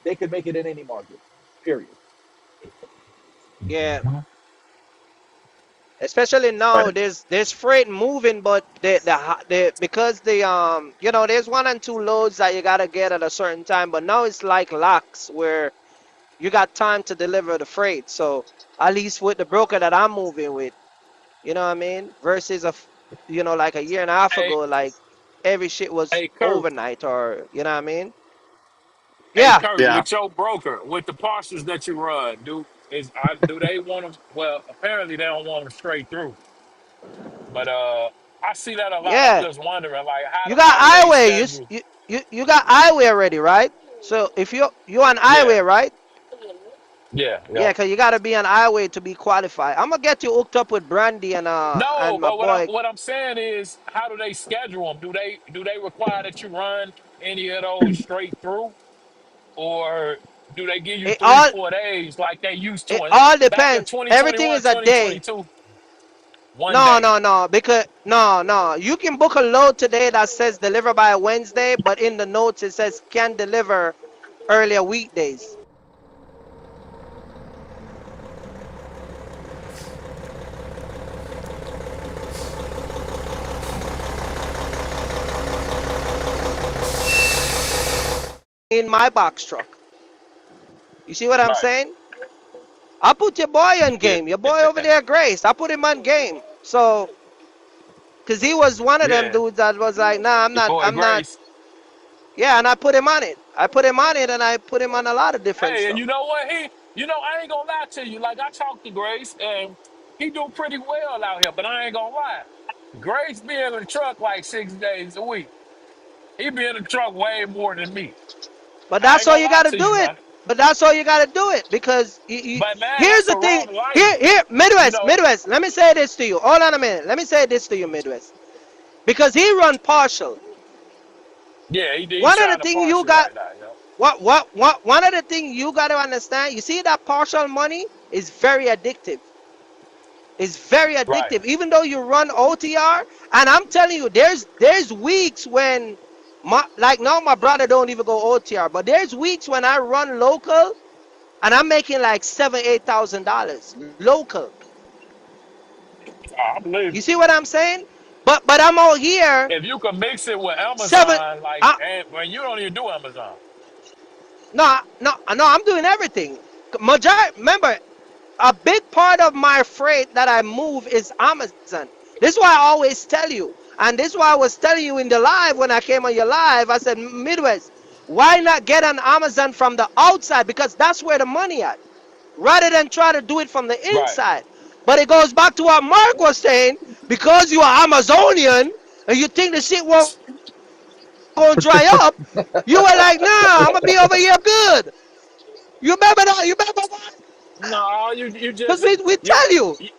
they could make it in any market. Period. Yeah. Especially now, Right. there's freight moving, but because there's one and two loads that you gotta get at a certain time, but now it's like locks where you got time to deliver the freight. So at least with the broker that I'm moving with, you know what I mean? Versus like a year and a half Hey, ago, like every shit was hey, Kurt. overnight, or you know what I mean? Hey, Yeah, Kurt. Yeah. With your broker, with the parcels that you run, do they want them? Well, apparently they don't want them straight through. But I see that a lot. I'm yeah. just wondering, like, You got how do they highway. schedule? You got highway already, right? So if you on Yeah, highway, right? yeah. Yeah, cause you gotta be on highway to be qualified. I'm gonna get you hooked up with Brandy No, and my but what I'm boy. what I'm saying is, how do they schedule them? Do they require that you run any of those straight through, or Do they give you It three, all 4 days like they used it to in all back in depends. Everything 2021, is a day. 2022? One No, day. no, no. Because no. You can book a load today that says deliver by Wednesday, but in the notes it says can deliver earlier weekdays. In my box truck. You see what I'm Right. saying? I put your boy on Yeah. game. Your boy over there, Grace. I put him on game. So, cause he was one of them Yeah. dudes that was like, nah, Your boy I'm not. Grace. Yeah, and I put him on it. I put him on it, and I put him on a lot of different Hey, and stuff. you know what? I ain't gonna lie to you. Like I talked to Grace, and he do pretty well out here. But I ain't gonna lie. Grace be in the truck like 6 days a week. He be in the truck way more than me. But I that's ain't all gonna you lie gotta to do you, it. man. But that's all you gotta do it because But man, here's that's the a thing. rough life. Here, You Midwest, know. Midwest. Let me say this to you. Hold on a minute. Let me say this to you, Midwest. Because he run partial. Yeah, he One of the trying to things you partial got, right now. You know. what? One of the things you got to understand. You see that partial money is very addictive. It's very Right. addictive. Even though you run OTR, and I'm telling you, there's weeks when like now my brother don't even go OTR, but there's weeks when I run local and I'm making like $7,000-8,000 local. I believe You it. see what I'm saying? But I'm out here If you can mix it with seven. Amazon, like, Uh, and when you don't even do Amazon. no. I'm doing everything. Remember, a big part of my freight that I move is Amazon. This is why I always tell you, and this is why I was telling you in the live when I came on your live. I said, Midwest, why not get on Amazon from the outside? Because that's where the money at, rather than try to do it from the Right. inside. But it goes back to what Mark was saying, because you are Amazonian and you think the shit won't go dry up, you were like, nah, I'm gonna be over here good. You remember that? You remember what? No, you Because just we tell you. you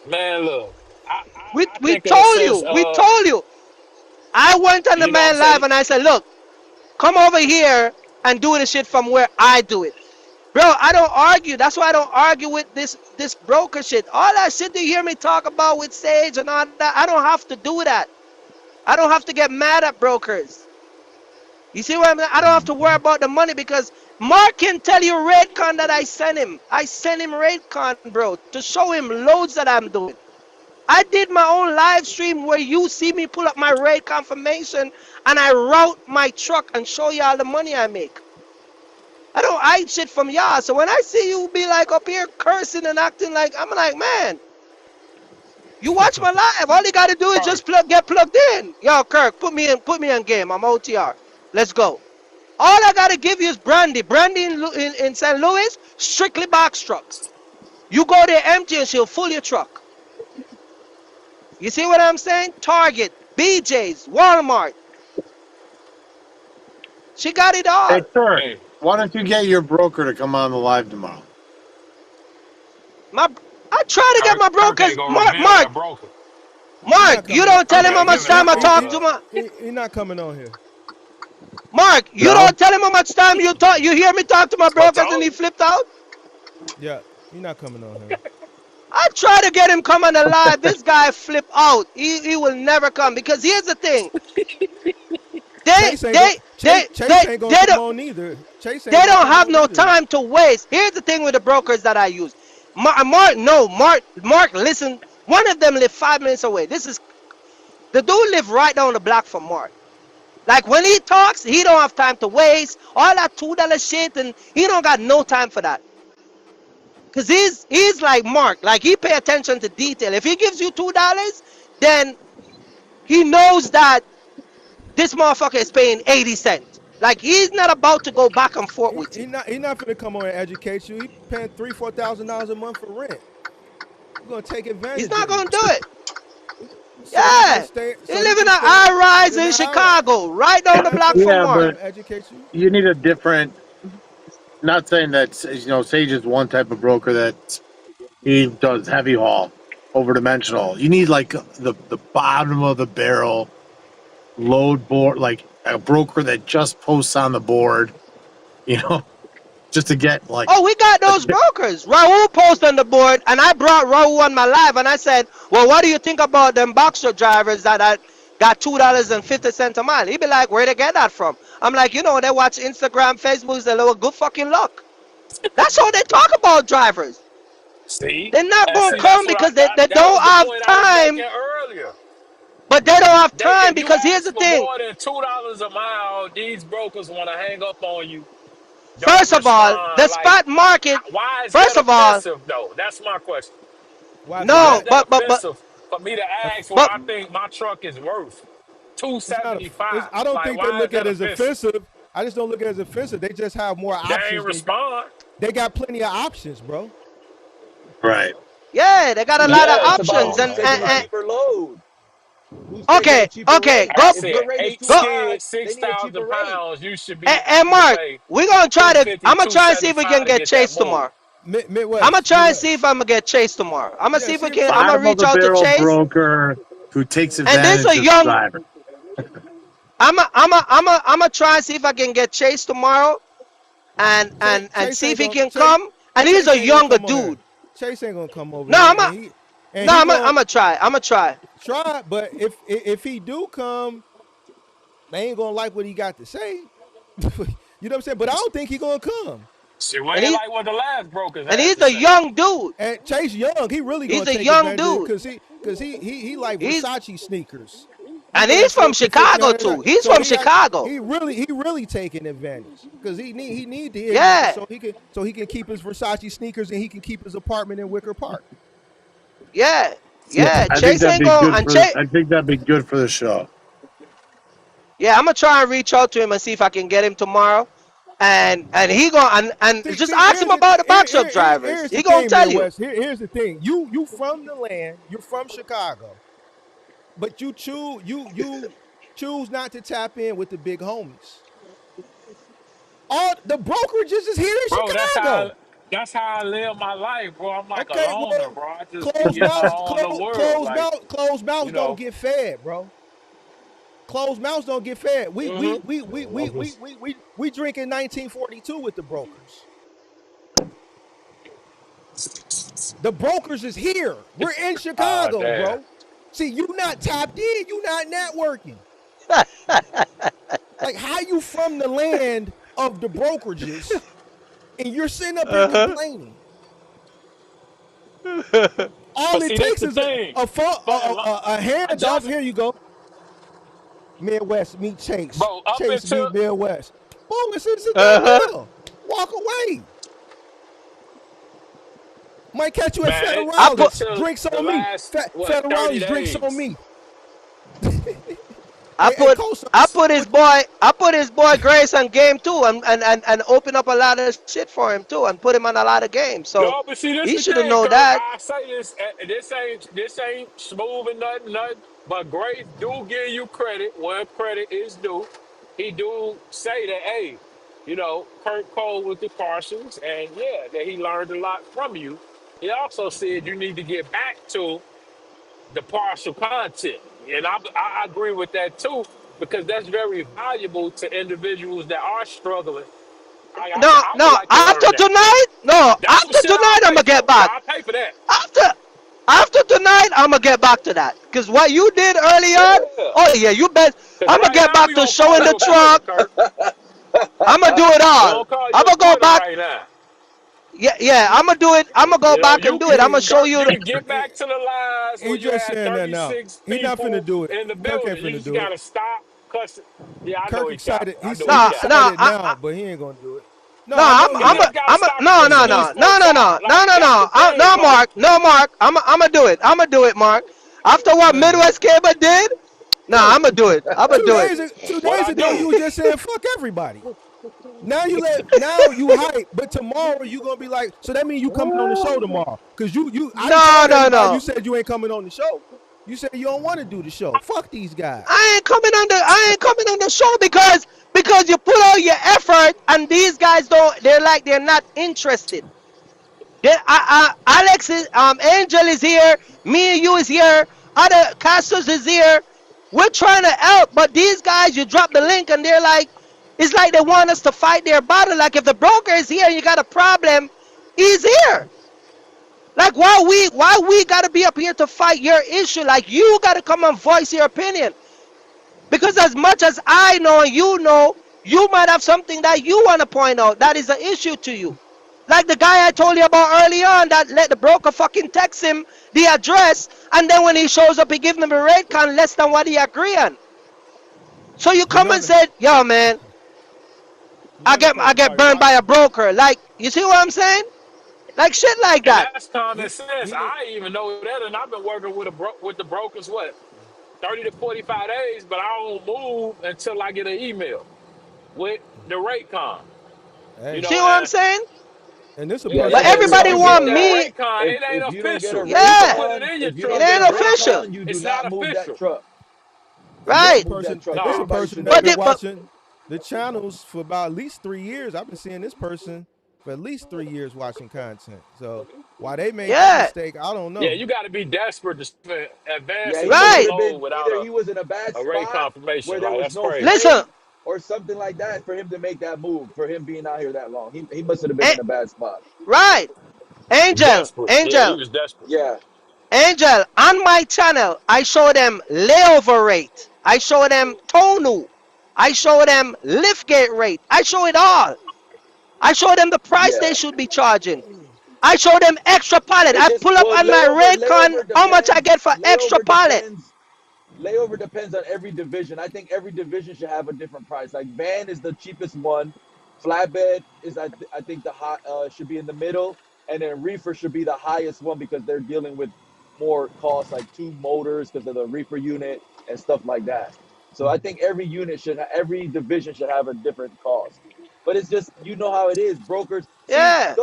man, look. I We think in a told sense, you. We told you. I went on the you know what I'm man live saying? and I said, look, come over here and do the shit from where I do it. Bro, I don't argue. That's why I don't argue with this broker shit. All that shit you hear me talk about with Sage and all that, I don't have to do that. I don't have to get mad at brokers. You see what I mean? I don't have to worry about the money because Mark can tell you Redcon that I sent him. I sent him Redcon, bro, to show him loads that I'm doing. I did my own live stream where you see me pull up my rate confirmation and I route my truck and show y'all the money I make. I don't hide shit from y'all. So when I see you be like up here cursing and acting like, I'm like, man, you watch my live. All you gotta do is just Kirk, get plugged in. Yo, Kirk, put me in game. I'm OTR. Let's go. All I gotta give you is Brandy. Brandy in St. Louis, strictly box trucks. You go there empty and she'll fill your truck. You see what I'm saying? Target, BJ's, Walmart. She got it Hey, all. Kirk, hey, why don't you get your broker to come on the live tomorrow? My, I try to get my Kirk ain't brokers. gonna reveal that broker. He not You coming on. don't tell Kirk him how ain't much giving time that I broker talk to up. my He not coming on here. Mark. You No? don't tell him how much time you talk. You hear me talk to my I brokers and told he you. flipped out. Yeah, he not coming on here. I try to get him coming alive. This guy flip out. He will never come because here's the thing. They Chase ain't go. they they Chase they ain't gonna they come don't on either. Chase ain't they gonna don't come have on no either. time to waste. Here's the thing with the brokers that I use. Mark. Listen, one of them live 5 minutes away. This is the dude live right down the block from Mark. Like when he talks, he don't have time to waste all that $2 shit, and he don't got no time for that. Cause he's like Mark, like he pay attention to detail. If he gives you $2, then he knows that this motherfucker is paying 80 cents. Like he's not about to go back and forth with you. He not finna come on and educate you. He paying $3,000-4,000 a month for rent. You gonna take He's advantage not of you. gonna do it. So he can Yeah, stay. he So he live in can a stay high rise in in the house. Chicago, right down the Yeah, block so he from Yeah, can Mark. but come educate you. you need a different, not saying that, Sage is one type of broker that he does heavy haul, over dimensional. You need like the bottom of the barrel load board, like a broker that just posts on the board, you know, just to get like. Oh, we got those brokers. Raul posted on the board, and I brought Raul on my live, and I said, well, what do you think about them boxer drivers that got $2.50 a mile? He'd be like, where'd they get that from? I'm like, they watch Instagram, Facebook, they look good fucking luck. That's how they talk about drivers. See? They're not And going to see, that's come what because they that don't was the have point I was time. making earlier. But they don't have time If you because here's ask the for thing. more than $2 a mile, these brokers want to hang up on you. Don't First of all, the respond. Like, spot market, why is that first of all, offensive though? That's my question. Why is it Why is no, what? that but, offensive for me to ask what but, I think my truck is worth? It's not. $275. I don't Like, think they why is look at that it as offensive? offensive. I just don't look at it as offensive. They just have more They ain't options. respond. They got plenty of options, bro. Right. yeah, they got a lot of Yeah, it's about options. who's taking a And cheaper load. Who's taking a okay, cheaper rate? I go, If said your rate is eight too go. high, skid, they need a cheaper 6,000 rate. pounds. You should be And happy to Mark, pay we're gonna try to. 250, I'm gonna try and see if we can to get get that Chase move. tomorrow. I'm gonna Midwest, try and see if Midwest. I'm gonna get Chase tomorrow. I'm gonna Yeah, see if see we if can. you. I'm gonna Bottom of reach the out to barrel Chase. broker who takes And this advantage a of young. drivers. I'm gonna try and see if I can get Chase tomorrow, and Chase see if ain't he gonna can come. And he's Chase a ain't gonna younger come on here. dude. Chase ain't gonna come over No, here, I'm a. and No, he I'm gonna gonna try. I'm gonna try. try. But if he do come, they ain't gonna like what he got to say. You know what I'm saying? But I don't think he gonna come. See, we And ain't he like what the last brokers and had he's to a say. young dude. And Chase Young, he really gonna He's a take young advantage of it dude. because he like He's Versace sneakers. He and wears he's from 14, 15, Chicago $100. too. He's So from Chicago. he really taking advantage because he need to hear Yeah, so he can keep his Versace sneakers and he can keep his apartment in Wicker Park. yeah, Yeah, yeah. I think Chase that'd ain't be going good and for. Chase. I think that'd be good for the show. Yeah, I'm gonna try and reach out to him and see if I can get him tomorrow. And he gonna and just ask him about the box up drivers. Here's the He gonna thing, tell you. Midwest. Here's the thing. You from the land. You're from Chicago, but you choose not to tap in with the big homies. All the brokerages is here in Bro, Chicago. that's how I live my life, bro. I'm like a Okay, loner, well, bro. I just be closed in my mouths, own little world. Like, closed mouths you don't know. get fed, bro. Closed mouths don't get fed. Mm-hmm. We drinking 1942 with the brokers. The brokers is here. We're in Ah, Chicago, damn. bro. See, you not tapped in. You not networking. Like, how you from the land of the brokerages and you're sitting up here complaining? All But it see, that's takes the is thing. But a I handoff. just, Here you go. Midwest meet Chase. bro, up Chase meet until Midwest. Boom, it's a done deal. Walk away. Might catch you at man, up Federales. until Drinks the on me. last what 30 Federales drinks on days. me. I Hey, put I co-stars. put his boy Grace on game too and open up a lot of shit for him too and put him on a lot of games. So No, but see, this he the should have thing, known Kirk. that. I say this, this ain't smooth and nothing. But Grace do give you credit where credit is due. He do say that, hey, Kurt Cole with the Parsons, and yeah, that he learned a lot from you. He also said you need to get back to the partial content, and I agree with that too because that's very valuable to individuals that are struggling. I would No, like to after learn that. tonight, no, That's some after shit tonight I'll I'm pay gonna get for. back. I'll pay for that. After tonight I'm gonna get back to that. Cause what you did early on, Yeah. oh yeah, you bet. Because I'm gonna right get now back we to gonna call showing the you a quitter, truck. Kirk. I'm gonna do it We all. gonna call I'm you a gonna go quitter back. right now. Yeah, I'm gonna do it. I'm gonna go back and You do it. I'm you gonna show Kirk, you. you get back to the lines He where you just had saying that now. 36 He not finna people do it. in the Kirk ain't building. You finna just do it. gotta stop cussing. Yeah, I know Kirk he capping. excited. I He's know he he's No, capping. no, excited now, but he ain't gonna do it. No, no. I know he You not. just gotta stop No, He no, cussing not. these no, no, folks no, out. no, no, Like, no, that's the no. thing. No, Like, Mark. No, Mark. I'm gonna do it. I'm gonna do it, Mark. After what No, you ain't. Midwest Cable did, nah, No. I'm gonna do it. I'm gonna Two do it. days two what days I ago, you do? were just saying fuck everybody. Now you hype, but tomorrow you gonna be like, so that means you coming on the show tomorrow. Cause I done No, told no, everybody you no. said you ain't coming on the show. You said you don't want to do the show. Fuck these guys. I ain't coming on the show because you put all your effort and these guys don't. They're not interested. Alex is Angel is here. Me and you is here. Other casters is here. We're trying to help, but these guys, you drop the link and they're like, It's like they want us to fight their battle. Like if the broker is here and you got a problem, he's here. Like why we gotta be up here to fight your issue? Like you gotta come and voice your opinion. Because as much as I know and you might have something that you want to point out that is an issue to you. Like the guy I told you about early on that let the broker fucking text him the address, and then when he shows up, he gives him a rate con less than what he agree on. So you You come know and the said, yo man, you I know the get I crazy get part, burned by Rock. a broker. Like, you see what I'm saying? Like shit like And that. that's common sense. He did. I even know that, and I've been working with with the brokers 30 to 45 days, but I don't move until I get an email with the rate con. You Hey, See know, what I'm saying? and this a Yeah, But person yeah, that but been see, everybody until if rocking you you want with don't get me. get that a me. rate con, if it ain't if you don't get a official. rate You can Yeah. put it con, in your if you It don't truck, get ain't a rate official. con, you do it's not not move that official. truck. And You this a don't Right. move that person. truck. And this a No. Everybody person should that But know. been but watching the channels for about at least 3 years. I've been seeing this person for at least 3 years watching content. So why they made that yeah. mistake, I don't Yeah, know. you got to be desperate to advance Yeah, he must into a Right. have been load without either he was in a bad a rate spot confirmation. where there Like, was that's no crazy. Listen. freight or something like that for him to make that move. For him being out here that long, he must have been Eh, in a bad spot. right. Angel. Desperate. Yeah, he Angel. was desperate. Yeah, Angel. On my channel, I show them layover rate. I show them tonal. I show them lift gate rate. I show it all. I show them the price they yeah. should be charging. I show them extra pallet. It I just pull up on my Raycon layover how much I depends. get for extra pallet. Layover depends on every division. I think every division should have a different price. Like van is the cheapest one, flatbed is I think the hot should be in the middle, and then reefer should be the highest one because they're dealing with more costs like two motors because of the reefer unit and stuff like that. So I think every division should have a different cost. But it's just you know how it is. Brokers see Yeah.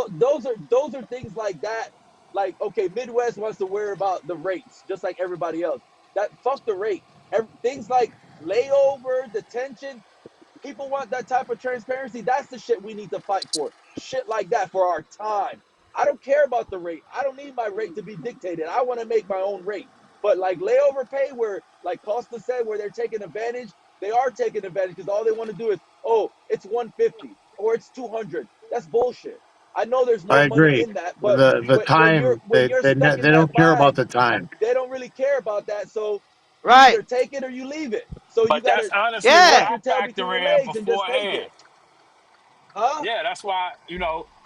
those are things like that. Like okay, Midwest wants to worry about the rates just like everybody else. That fuck the rate. Things like layover, detention, people want that type of transparency. That's the shit we need to fight for. Shit like that for our time. I don't care about the rate. I don't need my rate to be dictated. I want to make my own rate. But like layover pay, where like Costa said, where they're taking advantage, they are taking advantage because all they want to do is, oh, it's 150 or it's 200. That's bullshit. I know there's I more money agree. in that, but The when you're time when you're stuck in they that don't care about bind, the time. they don't really care about that. So you Right. either take it or you leave it. So you But that's gotta honestly what Yeah. tuck I your tail between factor your in legs and just take beforehand. it. Huh? Yeah, that's why,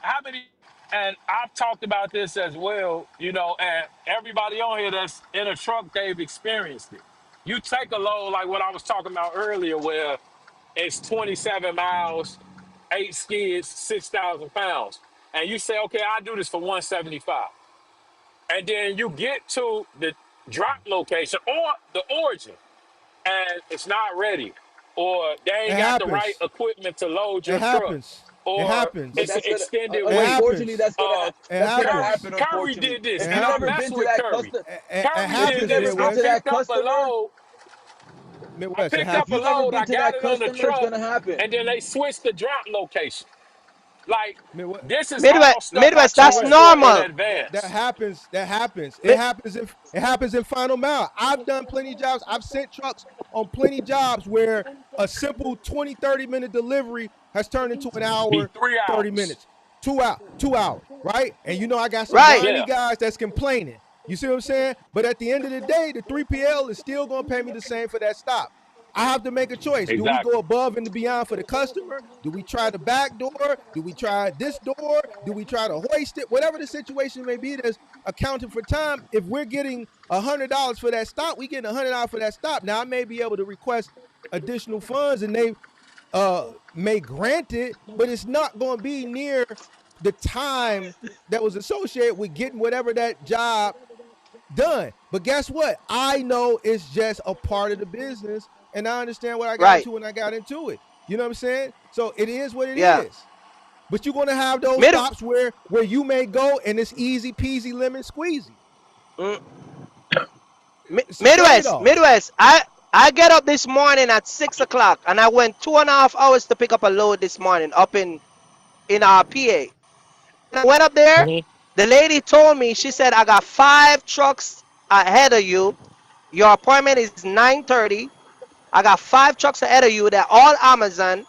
how many, and I've talked about this as well, and everybody on here that's in a truck, they've experienced it. You take a load like what I was talking about earlier, where it's 27 miles, 8 skids, 6,000 pounds. And you say, okay, I'll do this for 175. And then you get to the drop location or the origin, and it's not ready, or they It ain't got the right happens. equipment to load It your truck, happens. It or But happens. it's an that's gonna extended It wait. unfortunately happens. Uh, It that's gonna Curry, happens. happen Curry unfortunately. did this, It If and you've I never happens. mess been to with that Curry. custom It Curry if did you've happens, this. never been I to Midwest. that picked up a customer, load. I Midwest. It picked if up a you've happens. never load. been I to got that it on the customer, it's truck, gonna happen. and then they switched the drop location. Like, Midwest. this is Midwest. all stuff I Midwest. That's charge Midwest. for in normal. That advance. happens. That happens. Mi- It happens in final mile. I've done plenty of jobs. I've sent trucks on plenty of jobs where a simple 20, 30 minute delivery has turned into an Be hour, three 30 hours. minutes, 2 hours, right? And I got some Right. whiny Yeah, guys that's complaining. You see what I'm saying? But at the end of the day, the 3PL is still gonna pay me the same for that stop. I have to make a choice. Do we exactly. go above and beyond for the customer? Do we try the back door? Do we try this door? Do we try to hoist it? Whatever the situation may be that's accounting for time. If we're getting $100 for that stop, we getting $100 for that stop. Now I may be able to request additional funds and they may grant it, but it's not going to be near the time that was associated with getting whatever that job done. But guess what? I know it's just a part of the business, and I understand what I got Right. into when I got into it. You know what I'm saying? So it is what it Yeah. is. But you're gonna have those Mid. stops where you may go and it's easy peasy lemon squeezy. Mm, It's a trade Midwest. off. Midwest. I get up this morning at 6 o'clock, and I went 2.5 hours to pick up a load this morning up in our PA. I went up there. Mhm. The lady told me, she said, I got 5 trucks ahead of you. Your appointment is 9:30. I got 5 trucks ahead of you. They're all Amazon.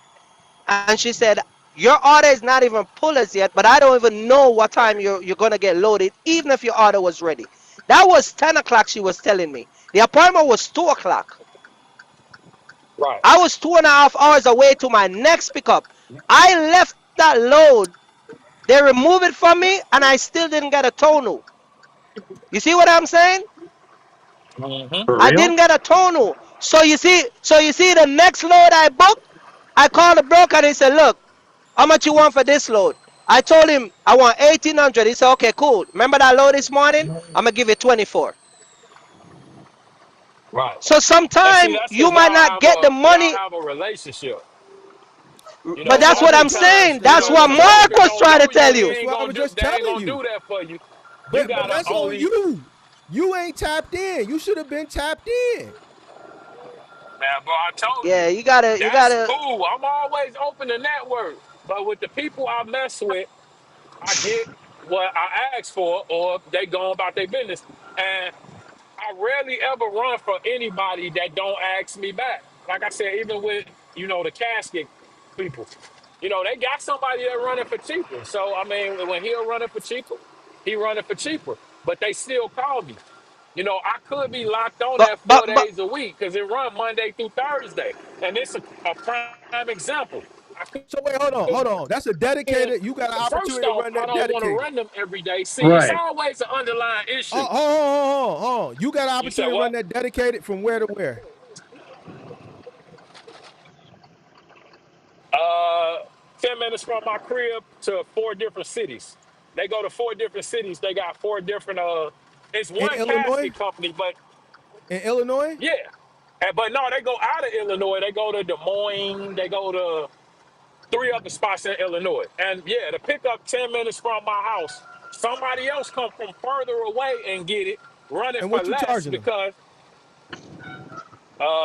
and she said, your order is not even pulled as yet, but I don't even know what time you're gonna get loaded, even if your order was ready. That was 10 o'clock. She was telling me the appointment was 2 o'clock. Right. I was 2.5 hours away to my next pickup. I left that load. They removed it from me, and I still didn't get a tonal. You see what I'm saying? Mm-hmm. For I real? didn't get a tonal. So you see, the next load I booked, I called the broker and he said, "Look, how much you want for this load?" I told him I want 1,800. He said, "Okay, cool. Remember that load this morning? I'm gonna give you 24." Right. So And see, sometime that's you because might not get the y'all money, have a relationship. You but know, That's that's what I what was I'm trying to saying. you understand. That's know, what when That's a what Mark broker was don't trying to know you, tell he you. that's ain't what I gonna was do. just They ain't telling gonna do you. that for you. You But gotta that's on only you. You ain't tapped in. You should have been tapped in. man, bro. I told you, Yeah, you gotta, you that's gotta. cool. I'm always open to network, but with the people I mess with, I get what I ask for, or they go about their business. And I rarely ever run for anybody that don't ask me back. Like I said, even with the casket people, they got somebody that running for cheaper. So I mean, when he'll run it for cheaper, he running for cheaper. But they still call me. I could be locked on But that but four but days a week because it run Monday through Thursday, and it's a prime example. I could So wait, hold on. That's a and dedicated. You got an first opportunity to off, run I that don't want to dedicated. run them every day. See, it's Right. always an underlying Oh, issue. hold on. You got an You said opportunity to run what? that dedicated from where to where? 10 minutes from my crib to 4 different cities. They go to 4 different cities. They got 4 different. It's In one Illinois? casket company, but In Illinois? yeah. But no, they go out of Illinois. They go to Des Moines. They go to 3 other spots in Illinois. And yeah, to pick up 10 minutes from my house, somebody else come from further away and get it, run it And for what you less charging them? because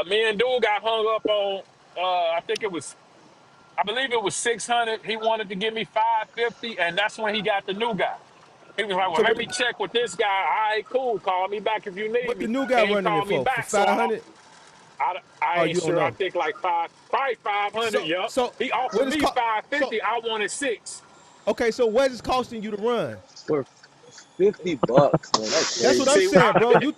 me and dude got hung up on. I think it was I believe it was 600. He wanted to give me 550, and that's when he got the new guy. He was like, "Well, So let me check with this guy. All right, cool. Call me back if you need what the me." new guy He ain't running it called me for? For back, so 500? I Oh, ain't you don't sure. I know. think like probably 500. So Yup. so He what offered is me cost? So 550. I wanted six. okay, so what is costing you to run? For $50, man. That's That's what crazy. I'm See, saying, bro. You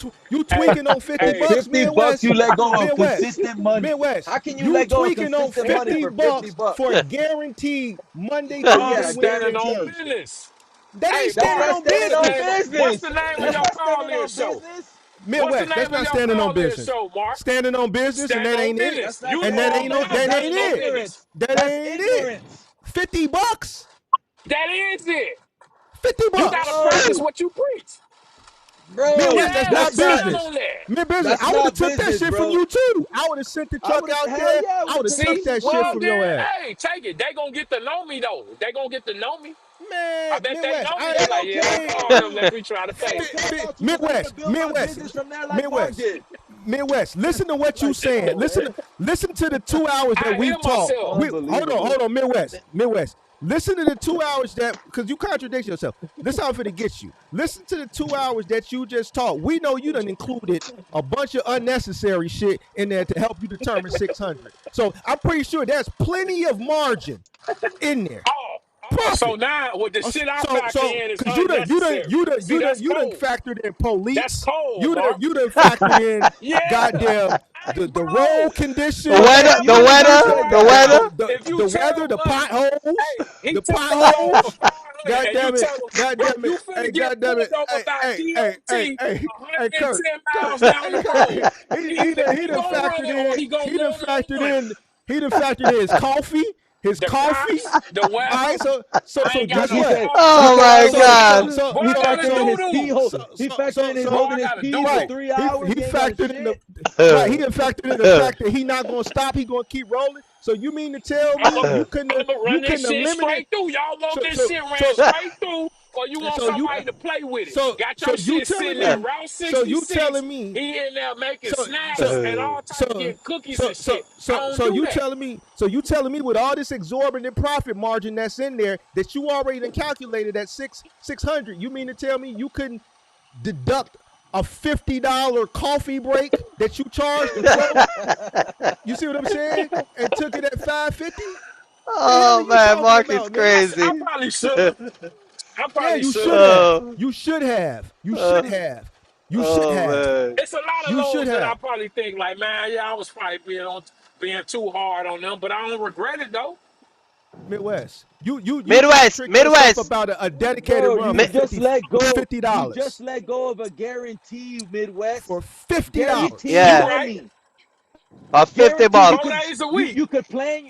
hey, tweaking on 50 hey, bucks, 50 bucks Midwest. you let go of Midwest. consistent money. Midwest. How can you You let go of tweaking on consistent money 50 for 50 bucks bucks? for guaranteed Monday through I'm Yeah, Wednesday standing on guaranteed. business. That ain't Hey, That's standing Mark, not on what's standing the on business. name? What's business. the name of That's your not standing call-in on show? business. What's the Midwest. That's name of not your standing on call-in business. show, Mark? Standing on business, and Stand that on ain't it. That's business. not You And know standing that on all ain't no business. about that That's ain't standing on it. business. ignorance. That That's ain't it. ignorance. 50 bucks. That is it. 50 You got to bucks. practice Bro, what you preach. bro, Midwest, that's Yeah, not stand business. on that. Mid business. that's I would have not took that business, shit from bro. you too. I would have sent the I truck would have, out hell there. yeah, I I would have would have took that took See, shit that shit well too. from your then, ass. hey, take it. They gonna get to know me though. They gonna get to know me. I Man, bet they Midwest. know me. I They They ain't like, don't yeah, care I let's ain't about call him. you. Let me try to They pay. don't care about you because I could Midwest, build my Midwest, business from there like Mark Midwest, did. Midwest. Listen to what you Like, come saying. on, man. Listen to the 2 hours that I hear we've talked. myself. Unbelievable. Hold on, Midwest. Listen to the 2 hours that because you contradict yourself. Listen how I'm finna get you. Listen to the 2 hours that you just talked. We know you done included a bunch of unnecessary shit in there to help you determine 600. So I'm pretty sure there's plenty of margin in there. Oh, so Profit. now with the shit I factor So in is because unnecessary. See, that's you done cold. factored in That's police. cold, Mark. You done factored in Yeah. goddamn Hey, the bro. road The conditions. Hey, weather, I'm You the finna done tell weather, you the right the the weather. now. If you the weather, tell the Money, potholes, hey, he the took the load for potholes. 500, God and you damn it! tell him, God bro, damn it! you Hey, finna get God damn pulled it! over by DOT Hey, Kurt, 110 miles down Hey, the Kurt. road. Either He he done gonna run factored it or in. he gonna He done move it factored on in. He done factored in his coffee. His the coffee. cops, the All right, weather. so I ain't got guess He no what? said, car. he Oh said, I my don't get a God. car. What He I gotta factored in his do? he factored in his What I holding his gotta pee do for Right. to? 3 hours. He He ain't got factored in the shit. right. He done factored in the fact that he not gonna stop. He gonna keep rolling. So you mean to tell I'm me gonna you run this couldn't shit eliminate straight through. Y'all want so this so shit ran so straight through, or you want so you somebody to play with it? so Got so your you shit telling sitting at me Route so you 66. telling me He in there making so so snacks and all type so getting cookies and shit. I don't so do you that. telling me with all this exorbitant profit margin that's in there that you already done calculated at 600, you mean to tell me you couldn't deduct a $50 coffee break that you charged the float? You see what I'm saying? And took it at 550? The hell are Oh you man, talking Mark is about, man? I crazy. probably should have. I Yeah, probably you should should have. have. Oh, You should have. You should oh, have. You should oh have. man. It's a lot of You should loads that I have. probably think like, man, yeah, I was probably being too hard on them, but I don't regret it though. Midwest. You try to Midwest, trick yourself Midwest. about a dedicated Bro, run Mi- for you just let go. fifty You dollars just let go of a guarantee, Midwest. for $50. Guaranteed You yeah, right. money. a 50 Guaranteed. You Four bucks. could days a week. you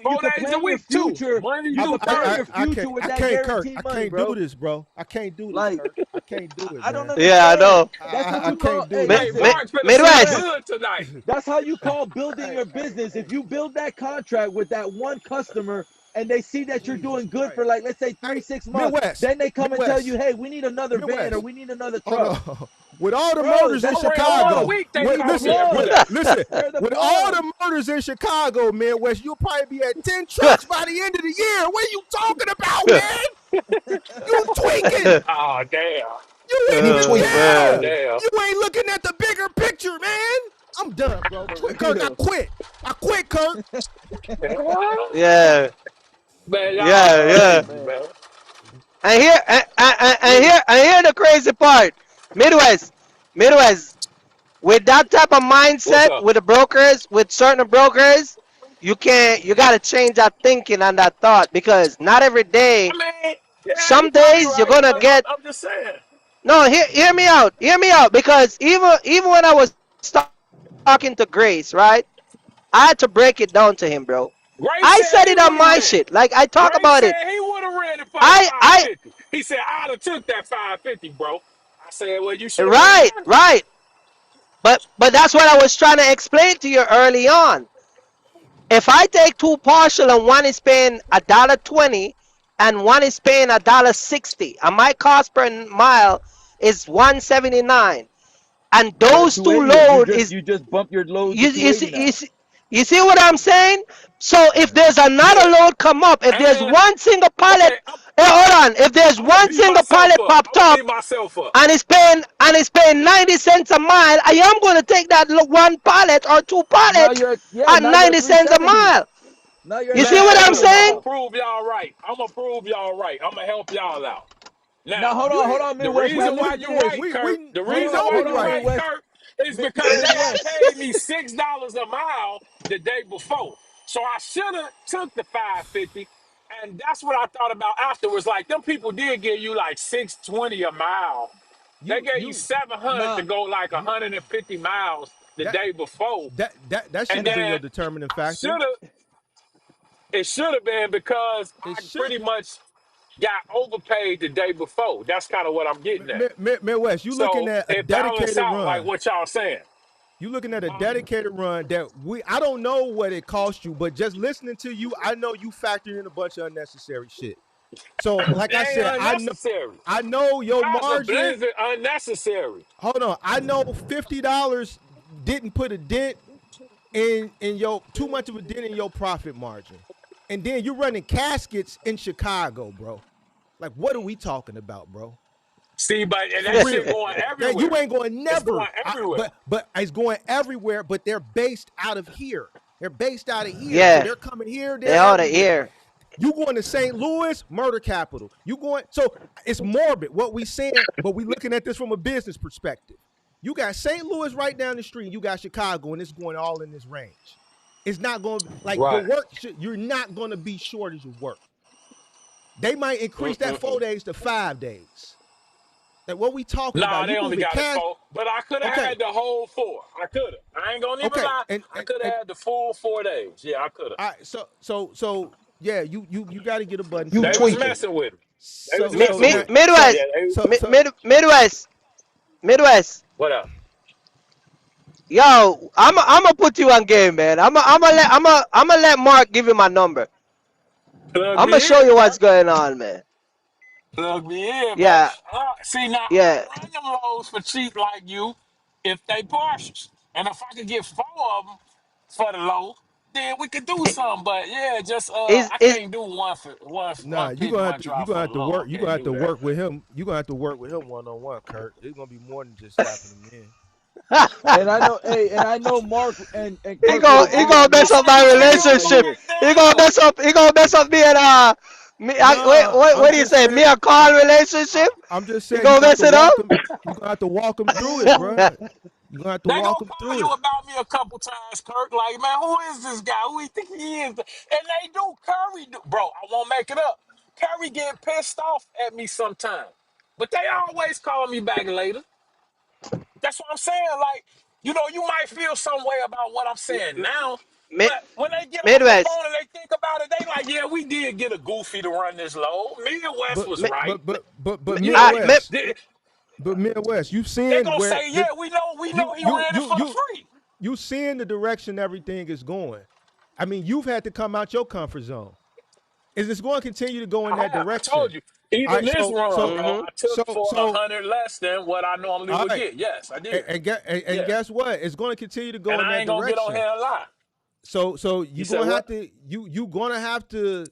4 could days a plan your week too. future. Monday You through could plan Thursday. your future with that Kirk. guaranteed I money, can't do bro. this, bro. I can't do this, Like Kirk. I can't do it, I don't man. Yeah, I understand. know. That's what I you call. can't Hey, do it. Hey, listen, Mark's gonna see Midwest. good tonight. that's how you call building Hey, your business. If you build that contract with that one customer and they see that you're Jesus doing good Christ. for like let's say Hey, 3-6 months, Midwest. then they come and tell you, Midwest. hey, we need another van or Midwest. we need another Hold truck. on. With all the Bro, murders in that's For real, 1 Chicago, week they you're the call me every plug. day. listen. You're the With all plug. the murders in Chicago, Midwest, you'll probably be at 10 trucks by the end of the year. What are you talking about, man? You tweaking. Oh damn. You ain't You even tweak. Oh there. Man. damn. You ain't looking at the bigger picture, man. I'm done, bro. For Kirk, I real. quit. I quit, Kirk. Yeah, Man, y'all yeah, Oh yeah. crazy, man. man. And here the crazy part. Midwest, Midwest. With that type of What's mindset, up? with the brokers, with certain brokers, you gotta change that thinking and that thought because not every day. I mean, yeah, you Some probably days you're right, gonna but get. I'm just saying. No, hear me out. Because even when I was talking to Grace, right? I had to break it down to him, bro. I Gray said it said on he my would have shit. ran. Like I talk about Gray it. said he would have ran it for the I 550. He said I'd have took that 550, bro. I said, well, you should have right, ran. right. But that's what I was trying to explain to you early on. If I take two partial and one is paying $1.20 and one is paying $1.60, and my cost per mile is 179, and But those two 280, load is you just bump your load to you, you, 280 see, you, now. see, you see what I'm saying? So if there's another Yeah. load come up, if there's And one single pallet, okay, hey, hold on, if there's I'm gonna one beat single myself pallet up. popped I'm gonna beat up myself up. and it's paying 90 cents a mile, I am going to take that one pallet or two Now pallets you're at now you're 90 at cents a 370. mile. Now you're You at see what Man, I'm look, 370 I'm saying? gonna now. prove y'all right. I'm gonna prove y'all right. I'm gonna help y'all out. Now Now, hold You on, the Midwest. Now reason why listen to you this. right, Kirk, the we reason know why Hold you you on, right. right, Midwest. Kirk, is because they had Midwest. paid me $6 a mile the day before. So I should have took the 550. And that's what I thought about afterwards. Like them people did give you like 620 a mile. They gave you You 700 Nah, to go like you 150 miles the that day before. that And shouldn't have been your then determining I factor. should have it should have been because It I pretty shouldn't. much got overpaid the day before. That's kind of what I'm getting at. Midwest, you looking So at a it balanced dedicated out like run. what y'all saying. You looking at a Huh? dedicated run that I don't know what it cost you, but just listening to you, I know you factored in a bunch of unnecessary shit. So, like It I ain't said, unnecessary. I know your How's a margin. blizzard unnecessary? Hold on, I know $50 didn't put a dent in your too much of a dent in your profit margin, and then you're running caskets in Chicago, bro. Like, what are we talking about, bro? See, but and For that shit real. going That you everywhere. ain't going It's never. going everywhere. But it's going everywhere. But they're based out of here. They're based out of here. So Yeah, they're coming here. they They're ought to everywhere. hear. You going to St. Louis, murder capital. You going so it's morbid what we saying, but we looking at this from a business perspective. You got St. Louis right down the street. You got Chicago, and it's going all in this range. It's not going to like your Right. work. You're not going to be shortage of work. They might increase that Mm-mm-mm. 4 days to 5 days. Like what we talking Nah, about? they You only moving got it cash? four. But I could have Okay, had the whole four. I could have. I ain't gonna even okay, lie. I could and have had the full 4 days. Yeah, I could have. all right. So yeah, you got to get a button for You They that. was tweaking. messing with him. They was So messing Mi- now with him. so Midwest, Yeah, they so so Midwest, Midwest. what up? Yo, I'm gonna put you on game, man. I'm gonna let Mark give you my number. Plug I'm gonna me show in, you man. what's going on, man. Plug me in, man. Yeah, See now I yeah. don't run them lows for cheap like you if they partials. And if I could get four of them for the low, then we could do something. But yeah, just Is I is can't do one for nah, one you pick, gonna have one to you drop gonna for have the to low. work. I You gonna can't have do to that. work with him. You gonna have to work with him 1-on-1, Kurt. It's gonna be more than just slapping him in. And I know, hey, and I know Mark and He Kirk would gonna he agree with gonna me mess if up Why my if you Mark was not doing relationship. here. like that? He gonna mess up me and Nah, what I'm do you just say? Me saying. and Carl relationship? I'm just He saying you gonna gonna have mess to it up? walk him. You gonna have to walk him through it, bro. You gonna have to They walk gonna him call through you it. about me a couple times, Kirk. Like, man, who is this guy? Who he think he is? And they do. Curry do. Bro, I won't make it up. Curry get pissed off at me sometimes. But they always call me back later. That's what I'm saying. Like, you might feel some way about what I'm saying now. Mid But when they get off the Midwest. phone and they think about it, they like, yeah, we did get a goofy to run this low. Me and West But was Mi, right. but I, mi, Midwest, but Midwest, you've They seen gonna where say, yeah, we know he you ran it you for the you free. you seeing the direction everything is going. I mean, you've had to come out your comfort zone. Is this going to continue to go in I that have. I told direction? you. All Even right, this run, bro, mm-hmm. I took for a so, hundred less than what I normally all would right, get. Yes, I did. and Yeah, guess what? It's going to continue to go and in I that ain't gonna get on direction. here and lie. So You you're said gonna what? have to you gonna have to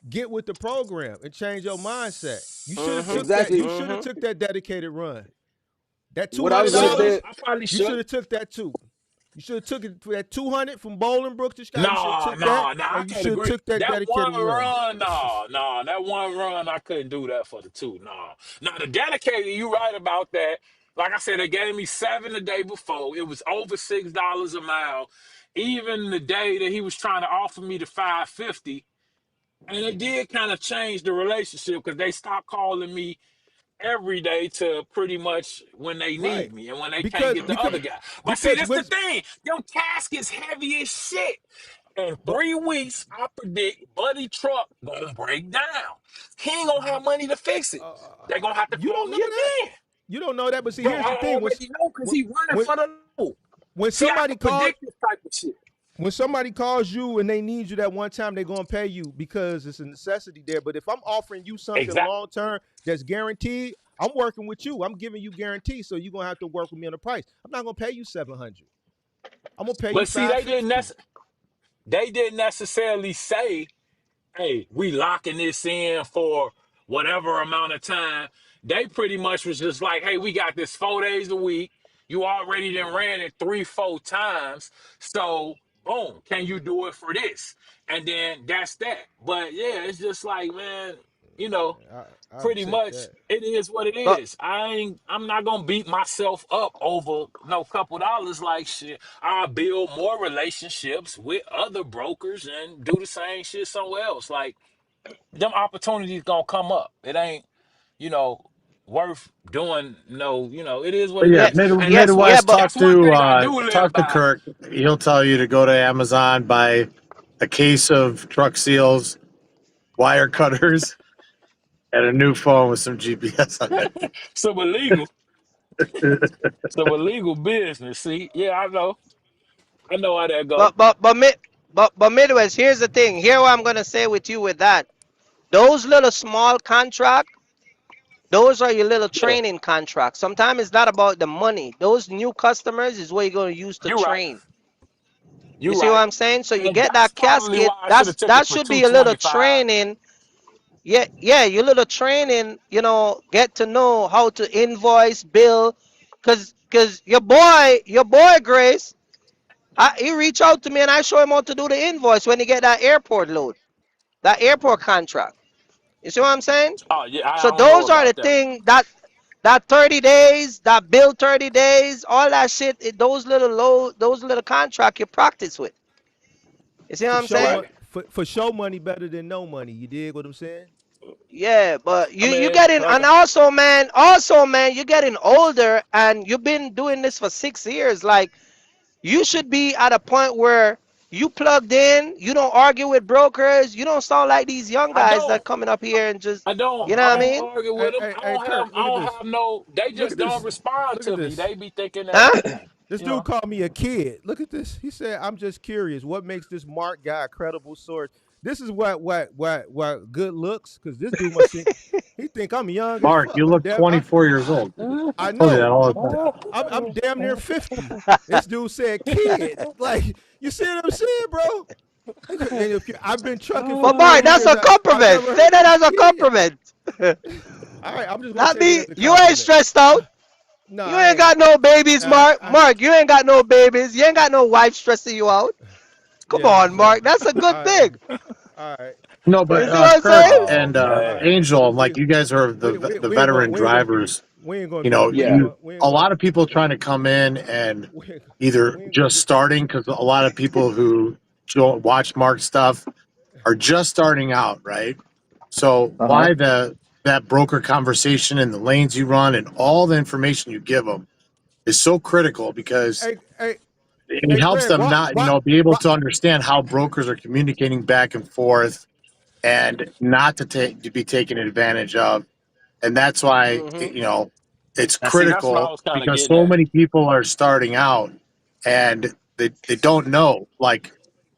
get with the program and change your mindset. You should have Mm-hmm. took that. You Exactly. should have Mm-hmm. took that dedicated run. That two What I hundred was gonna Should say. dollars. I probably You should should? have took that too. You should have took it for that 200 from Bolingbrook to Chicago. You should have No, took that, no, no. I and you can't should have agree. took that That dedicated one run. run, no, no, that one run, I couldn't do that for the two. No, now the dedicated, you right about that. Like I said, they gave me seven the day before. It was over $6 a mile. Even the day that he was trying to offer me the 550, and it did kind of change the relationship because they stopped calling me every day to pretty much when they Right. need me and when they can't Because get the because other guy. But see, because that's the when thing. Your task is heavy as shit. In but 3 weeks, I predict Buddy Truck gonna break down. He ain't gonna have money to fix it. They gonna have to you call don't me know that. again. You don't know that. But see, Bro, here's the I thing: already know because when he running when for the low. when See, I somebody can calls predict this type of shit. when somebody calls you and they need you that one time, they're gonna pay you because it's a necessity there. But if I'm offering you something Exactly. long term that's guaranteed, I'm working with you. I'm giving you guarantees, so you're gonna have to work with me on the price. I'm not gonna pay you 700. I'm gonna pay you But see, 550. they didn't necessarily say, hey, we locking this in for whatever amount of time. They pretty much was just like, hey, we got this 4 days a week. You already done ran it 3, 4 times. So boom, can you do it for this? And then that's that. But yeah, it's just like, man, you know, I pretty accept much that. it is what it But is. I'm not gonna beat myself up over no couple dollars like shit. I build more relationships with other brokers and do the same shit somewhere else. Like them opportunities gonna come up. It ain't, you know, worth doing no, it is what But it yeah, yeah, is. And yeah, that's what yeah, Midwest but that's one thing I do live talk to by. Kirk. He'll tell you to go to Amazon, buy a case of truck seals, wire cutters, and a new phone with some GPS on it. Some illegal, some illegal business. See, yeah, I know. I know how that go. but Midwest, here's the thing. Here what I'm gonna say with you with that. Those little small contract, those are your little Yeah, training contracts. Sometimes it's not about the money. Those new customers is what you're gonna use to you right. train. You You see what right. I'm saying? So you And get that's that probably casket. why I should have took it That for should be a little 225. training. Yeah, yeah, your little training. Get to know how to invoice, bill, cause your boy Grace, he reach out to me and I show him how to do the invoice when he get that airport load, that airport contract. You see what I'm saying? Oh yeah, I So don't know those are the about that one. thing that 30 days, that bill 30 days, all that shit, those little contract you practice with. You see what For I'm show saying? money, Right. for show money better than no money. You dig what I'm saying? Yeah, but I you mean, getting, like, and also man, you're getting older and you've been doing this for 6 years. Like you should be at a point where you plugged in, you don't argue with brokers, you don't sound like these young I guys that don't. coming up here and just, I don't. you know I what I don't mean? argue Hey, with them. hey, hey, Kirk, I look at don't this. have no. They Look just at don't this. respond Look at to me. this. They be thinking that, Huh? This you dude know. called me a kid. Look at this. He said, "I'm just curious. What makes this Mark guy a credible source?" This is what good looks. Because this dude must think he think I'm young as Mark, fuck. you look 24 years old. I I told you that know. all the time. I'm damn near 50. This dude said kid. Like you see what I'm saying, bro? And I've been trucking for But 30 Mark, that's years. a I've compliment. never Say heard that as a kid. compliment. All right, I'm just gonna Not take it me. as a You ain't compliment. stressed out. No, You I ain't ain't. got no babies, Mark. I Mark, you ain't got no babies. You ain't got no wife stressing you out. Come yeah. on, So Mark. That's a good all right, thing. all right, No, all You but right, see what I'm Kirk saying? Oh and all man. right. Angel, like We you guys are the we ain't gonna veteran drivers. we ain't gonna You do know, we ain't Yeah. you gonna we ain't a gonna lot of people trying to come in and we ain't, either we ain't gonna just do. starting because a lot of people who don't watch Mark stuff are just starting out, right? So Uh huh. why that broker conversation and the lanes you run and all the information you give them is so critical because Hey, hey, it hey, helps Greg, them not, be able why, to understand how brokers are communicating back and forth and not to be taken advantage of. And that's why, Mm-hmm. it's And see, that's what I critical was kind of because getting so at. many people are starting out and they don't know, like,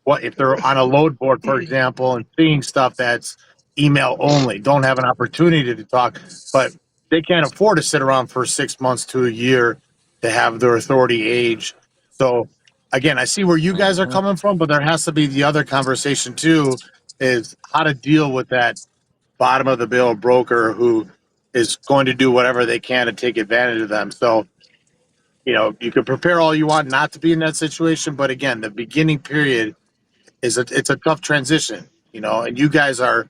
what if they're on a load board, for example, and seeing stuff that's email only, don't have an opportunity to talk, but they can't afford to sit around for 6 months to a year to have their authority age. So again, I see where you guys are Hmm. coming from, but there has to be the other conversation too, is how to deal with that bottom of the bill broker who is going to do whatever they can to take advantage of them. So, you can prepare all you want not to be in that situation, but again, the beginning period it's a tough transition, and you guys are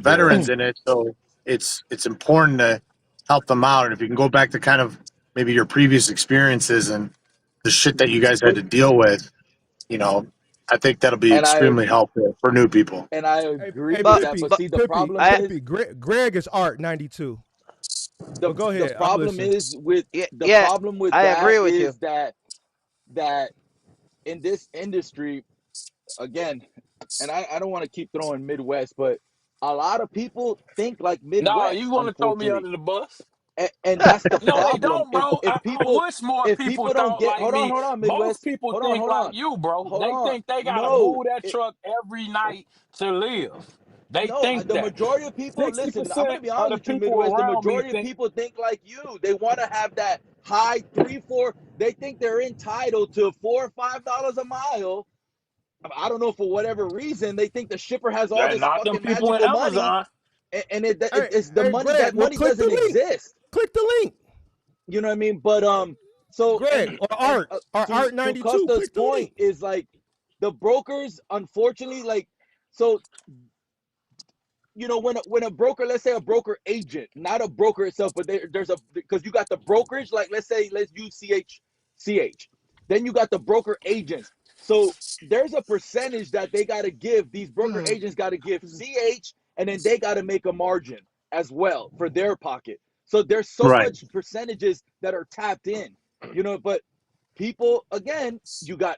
Yeah. veterans in it, so it's important to help them out. And if you can go back to kind of maybe your previous experiences and the shit that you guys had But to deal with, you know, I think that'll be and I extremely helpful for new people. and I hey, agree with But that. Pippy, But but see, the Pippy, problem I is Greg is Art 92. the But go the ahead, I'm problem listening. is with yeah, the yeah, problem with I that agree with you. is that in this industry again, and I don't want to keep throwing Midwest, but a lot of people think like No, Midwest, you want to throw me unfortunately. under the bus? And that's the No, they problem. don't, bro. I wish more If people people don't thought get like me. hold on, Most Midwest. people think Hold like on. you, bro. Hold They on. think they gotta No, move that truck every night to live. They no, think the that. majority of people, listen, I'm 60% gonna be of honest the with you, people Midwest. The around me majority of think, people think like you. They want to have that high 3, 4. They think they're entitled to $4 or $5 a mile. I don't know, for whatever reason, they think the shipper has all yeah, this not them fucking people in magical money, Amazon. and Hey, it's the hey, money. Greg, That well, money click doesn't the link. exist. Click the link. You know what I mean? But so Greg or and Art or Art to 92. Costa's Click the point link. is like the brokers, unfortunately, like so when a broker, let's say a broker agent, not a broker itself, but there's a, because you got the brokerage, like let's use CH, then you got the broker agents. So there's a percentage that they got to give, these broker agents got to give CH, and then they got to make a margin as well for their pocket. So there's so Right. much percentages that are tapped in, but people, again, you got,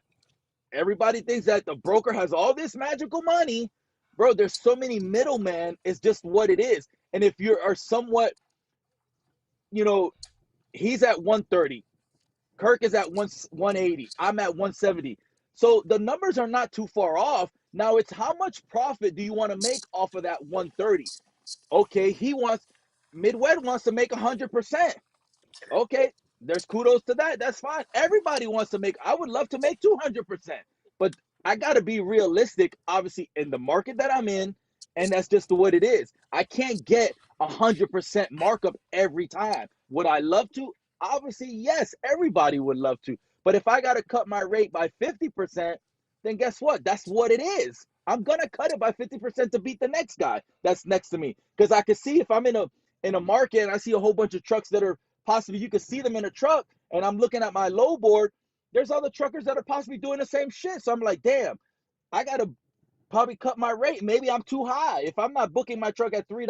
everybody thinks that the broker has all this magical money. Bro, there's so many middlemen. It's just what it is. And if you are somewhat, you know, he's at 130. Kirk is at 180. I'm at 170. So the numbers are not too far off. Now it's how much profit do you want to make off of that 130? Okay, Midwest wants to make 100%. Okay, there's kudos to that. That's fine. Everybody wants to make, I would love to make 200%, but I got to be realistic, obviously, in the market that I'm in. And that's just what it is. I can't get 100% markup every time. Would I love to? Obviously, yes, everybody would love to. But if I got to cut my rate by 50%, then guess what? That's what it is. I'm going to cut it by 50% to beat the next guy that's next to me. Because I can see if I'm in a market and I see a whole bunch of trucks that are possibly, you could see them in a truck, and I'm looking at my low board, there's other truckers that are possibly doing the same shit. So I'm like, damn, I gotta probably cut my rate. Maybe I'm too high. If I'm not booking my truck at $3,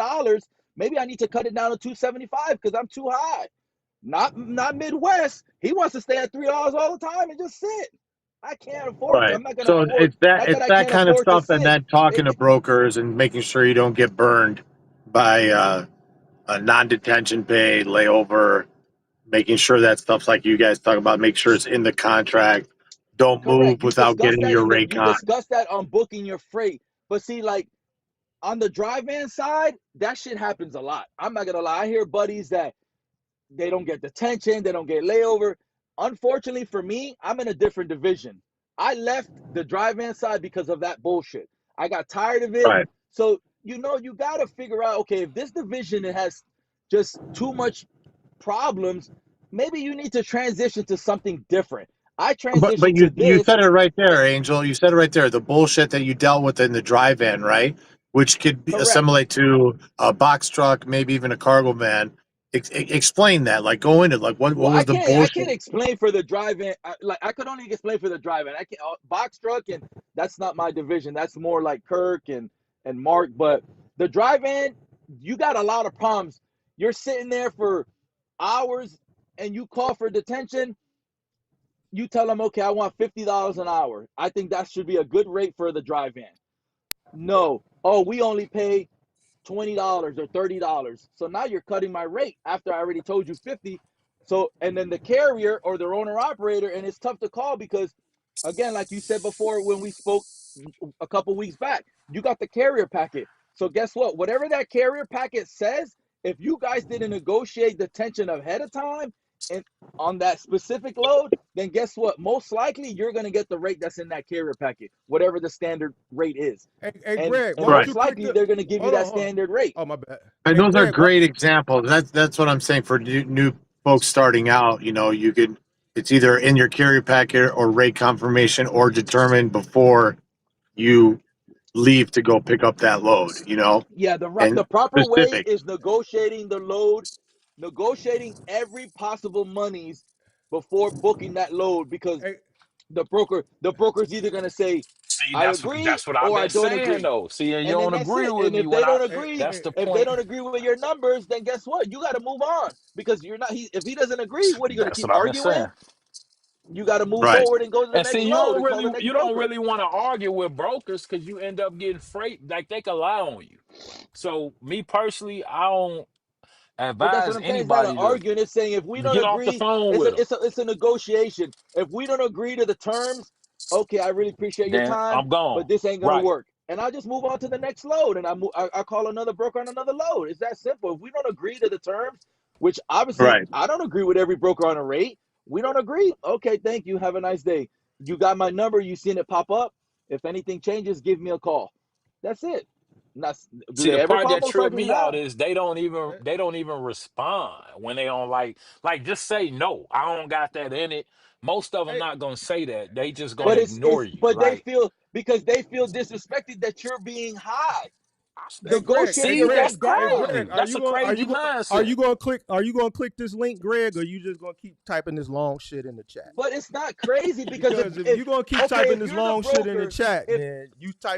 maybe I need to cut it down to 275 because I'm too high. Not Midwest. He wants to stay at $3 all the time and just sit. I can't afford to. Right. I'm not gonna So afford. Not that it's I that can't kind of afford to stuff, and sit. then talking to It, brokers and making sure you don't get burned by a non-detention pay, layover, making sure that stuff's like you guys talk about, make sure it's in the contract. Don't correct. move You without discussed getting that your in the. rate You con. discussed that on booking your freight. But see, like, on the drive-in side, that shit happens a lot. I'm not gonna lie. I hear buddies that they don't get detention, they don't get layover. Unfortunately for me, I'm in a different division. I left the drive-in side because of that bullshit. I got tired of it. Right. So you gotta figure out, okay, if this division has just too much problems, maybe you need to transition to something different. I But transitioned to you this. said it right there, Angel. You said it right there. The bullshit that you dealt with in the drive-in, right? Which could Correct. assimilate to a box truck, maybe even a cargo van. Explain that. Like, go into like what Well, was the I bullshit? can't explain for the drive-in. Like I could only explain for the drive-in. I can't box truck, and that's not my division. That's more like Kirk and Mark. But the drive-in, you got a lot of problems. You're sitting there for hours, and you call for detention. You tell them, okay, I want $50 an hour. I think that should be a good rate for the drive-in. No, oh, we only pay $20 or $30. So now you're cutting my rate after I already told you 50. So and then the carrier or their owner operator, and it's tough to call because again, like you said before when we spoke a couple weeks back, you got the carrier packet. So guess what? Whatever that carrier packet says, if you guys didn't negotiate the tension ahead of time and on that specific load, then guess what? Most likely you're gonna get the rate that's in that carrier packet, whatever the standard rate is. Hey, And Greg, and why don't Right. most you click likely the? they're gonna give you Hold on, that hold on. standard rate. Oh, my bad. And Hey, those are Greg, what? great examples. That's what I'm saying for new folks starting out. You know, you could it's either in your carrier packet or rate confirmation or determined before you leave to go pick up that load. You know, Yeah, and the proper way specific. is negotiating the load, negotiating every possible monies before booking that load because Hey, the broker's either going to say See, I agree that's what I've or I been don't saying agree. though. See, and you And then don't that's agree it. with And me if they when I. don't hey, agree, That's hey, the if they point. don't agree with your numbers, then guess what? You got to move on because you're not if he doesn't agree, what are you going to That's keep what I've been arguing? saying. You got to move Right. forward and go to the And next see, load and call the next you don't broker. really want to argue with brokers because you end up getting freight like they can lie on you. So me personally, I don't But that's what advise I'm saying. It's not an anybody to arguing. It's saying if we don't get off the agree, phone with them. it's a negotiation. If we don't agree to the terms, okay, I really appreciate your Then time, I'm but gone. this ain't gonna Right. work. And I just move on to the next load, and I call another broker on another load. It's that simple. If we don't agree to the terms, which obviously Right. I don't agree with every broker on a rate, we don't agree. Okay, thank you. Have a nice day. You got my number. You seen it pop up. If anything changes, give me a call. That's it. Not, do See, they the ever part call? that Most tripped likely me out not. is hey, they don't even respond when they don't like just say no. I don't got that in it. Most of them hey, not gonna say that. They just hey, gonna ignore you. But they Like feel because they feel disrespected that you're being high. Hey, see, Negotiate your Greg, that's way hey, down. Greg, crazy. That's a crazy mindset. are you gonna click this link, Greg, or you just gonna keep typing this long shit in the chat? But it's not crazy because Because if if you're gonna keep okay, typing this long shit in the chat, if then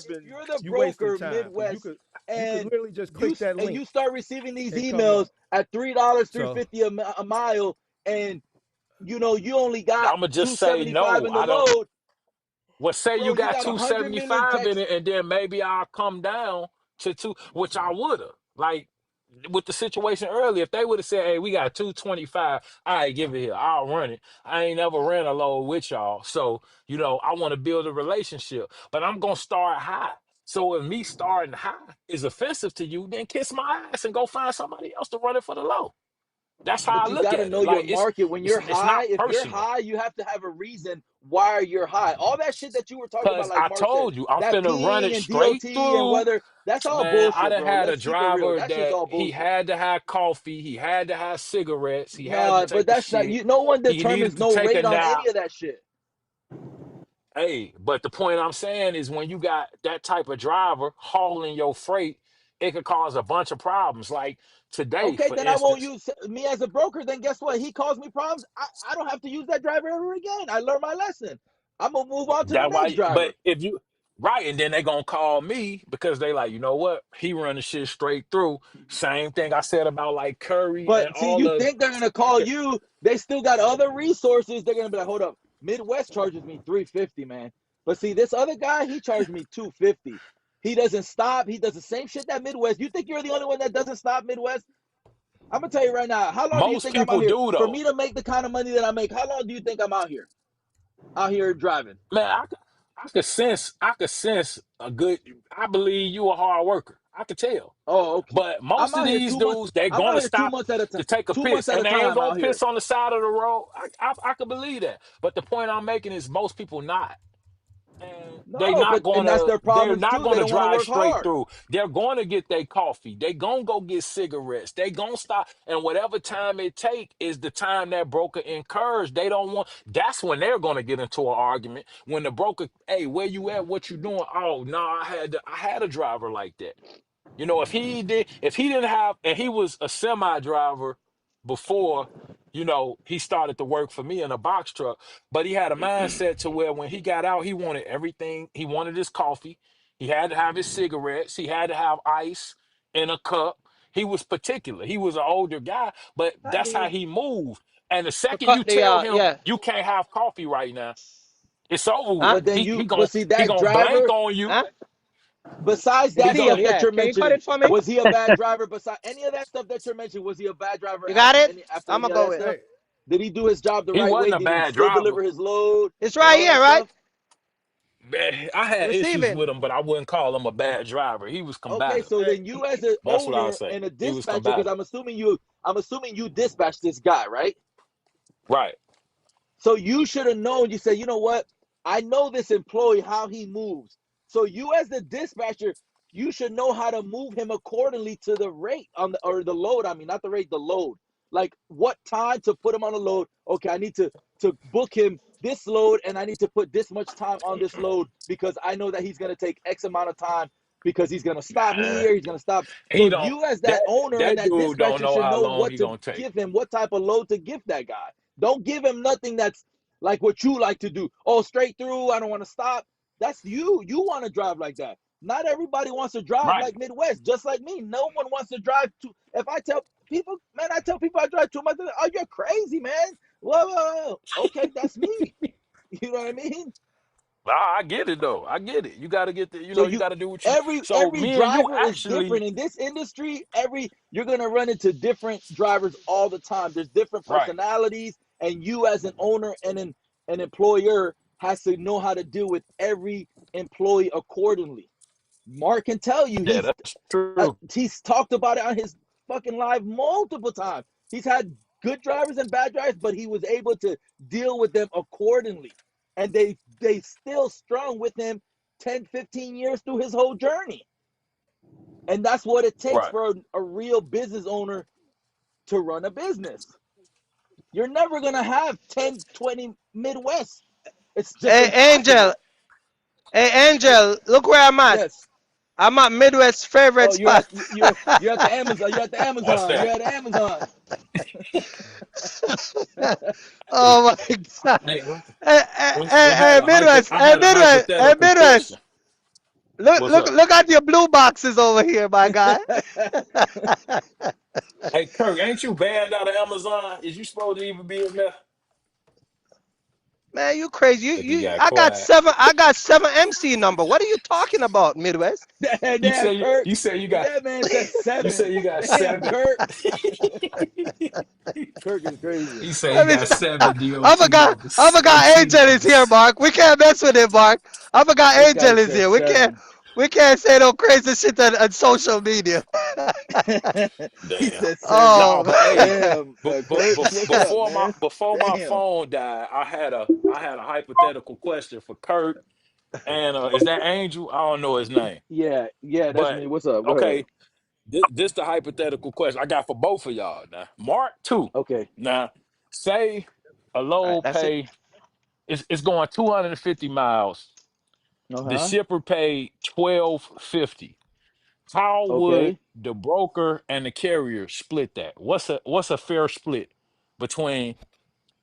if you're the you wasting broker time. Because Midwest you could and literally just click that and link you start receiving these and come emails up. at $3, So 350 a mile, and you only got I'ma just say 275 no. in the I don't load, well say bro. you You got got 100 million 275 in texts. it, and then maybe I'll come down to two, which I would have. Like with the situation earlier, if they would have said, "Hey, we got 225, all right, give it here, I'll run it." I ain't never ran a load with y'all, so I want to build a relationship, but I'm gonna start high. So if me starting high is offensive to you, then kiss my ass and go find somebody else to run it for the low. That's how I But you look got to at it. know your Like market. When you're it's high, not if you're personal. high, you have to have a reason why you're high. All that shit that you were talking about, Cause like I Mark said, told you I'm that finna run ping it and DOT straight and through. weather, that's all Man, I bullshit, done bro. had a Let's keep it real. driver That shit's that all he bullshit. had to have coffee, he had to have cigarettes, he had to Nah, but take a that's not shit, you. No one he needed determines to no take a rate on nap. any of that shit. Hey, but the point I'm saying is when you got that type of driver hauling your freight, it could cause a bunch of problems. Like today, Okay, for then I won't instance. use me as a broker. Then guess what? He caused me problems. I don't have to use that driver ever again. I learned my lesson. I'm gonna move on to the That next why, but driver. if you right, and then they gonna call me because they like, you know what? He running shit straight through. Same thing I said about like Curry and But see, all you the. think they're gonna call you? They still got other resources. They're gonna be like, hold up, Midwest charges me 350, man. But see, this other guy, he charged me 250. He doesn't stop. He does the same shit that Midwest. You think you're the only one that doesn't stop Midwest? I'm gonna tell you right now. How long do you Most think I'm out people here? do For though. me to make the kind of money that I make, how long do you think I'm out here? Out here driving? Man, I could sense a good. I believe you a hard worker. I could tell. Oh, okay. But I'm most of out here these 2 months. dudes, they I'm out gonna here two stop months at a time. to take a 2 months piss, at a and they ain't time gonna out here. piss on the side of the road. I could believe that. But the point I'm making is most people not. and No, but and that's their they're problems not too. They gonna don't want to drive work straight hard. through. They're going to get their coffee. They gonna go get cigarettes. They gonna stop, and whatever time it take is the time that broker incurs. They don't want. That's when they're gonna get into an argument. When the broker, hey, where you at? What you doing? Oh no, I had a driver like that. You know, if he didn't have, and he was a semi driver before, you know, he started to work for me in a box truck, but he had a mindset to where when he got out, he wanted everything. He wanted his coffee. He had to have his cigarettes. He had to have ice in a cup. He was particular. He was an older guy, but Cut that's how the he moved. And the second cut you the tell him yeah. you can't have coffee right now, it's over Huh? with. But then He but see he that gonna blank driver. on you. Huh? Besides He that go Steel, stuff that yeah. you're Can you cut mentioning, it for me? was he a bad driver? Besides any of that stuff that you're mentioning, was he a bad driver You got it? after I'm any gonna of go that with. stuff? Hey, Did he do his job the he right way? wasn't a Did he bad still driver. deliver his load It's and right all here, that right? stuff? Man, I had issues Receiving. with him, but I wouldn't call him a bad driver. He was Okay, combative. so hey, then you as an That's what I'll owner say. and a He was dispatcher, because combative. I'm assuming you dispatch this guy, right? Right. So you should have known. You say, you know what? I know this employee, how he moves. So you as the dispatcher, you should know how to move him accordingly to the rate on the or the load. I mean, not the rate, the load. Like what time to put him on a load. Okay, I need to book him this load and I need to put this much time on this load because I know that he's gonna take X amount of time because he's gonna stop Nah, here, he's gonna stop. So he don't. you as That that owner and that that dude don't dispatcher know should how know long what he to gonna take. give him, what type of load to give that guy. Don't give him nothing that's like what you like to do. Oh, straight through. I don't want to stop. That's you. You want to drive like that. Not everybody wants to drive Right. like Midwest, just like me. No one wants to drive to. If I tell people, man, I tell people I drive too much. Oh, you're crazy, man. Whoa, whoa, whoa. Okay, that's me. You know what I mean? Nah, I get it though. I get it. You got to get the. You So know, you you got to do what you. every So every me and you driver is actually. different in this industry. You're gonna run into different drivers all the time. There's different Right. personalities, and you as an owner and an employer has to know how to deal with every employee accordingly. Mark can tell you Yeah, that's true. he's talked about it on his fucking live multiple times. He's had good drivers and bad drivers, but he was able to deal with them accordingly. And they still strung with him 10, 15 years through his whole journey. And that's what it takes Right. for a real business owner to run a business. You're never going to have 10, 20 Midwest. It's just Hey, Angel. impossible. Hey, Angel. Look where I'm at. Yes. I'm at Midwest's favorite Oh, spot. you're at the Amazon. You're at the What's Amazon. You're that? at the Amazon. Oh my God. Hey, Hey, hey, Midwest. I Hey, had a Midwest. Hey, hypothetical Midwest. question. Look, What's look, up? look at your blue boxes over here, my guy. Hey, Kirk, ain't you banned out of Amazon? Is you supposed to even be in there? Man, you crazy. If he got I got quiet. seven. I got seven MC number. What are you talking about, Midwest? Damn, Kurt. You say you got That man said you seven. say you got Damn, seven. Kurt. Kirk is crazy. He say he Let me. got seven I DOT forgot. I numbers, forgot MC Angel is here, numbers. Mark. We can't mess with him, Mark. I forgot This guy Angel is said here. We can't. seven. We can't say no crazy shit on social media. He Damn. said seven. No, Oh, but hey, Damn, Kurt, what's up, man? before my Damn. phone died, I had a hypothetical question for Kurt. And is that Angel? I don't know his name. Yeah, yeah, that's But me. What's up? Go ahead. okay, this the hypothetical question I got for both of y'all now. Mark too. Okay. Now, say a all right, load that's it. pay it's going 250 miles. Uh The huh. shipper paid 1250. How would Okay. the broker and the carrier split that? What's a fair split between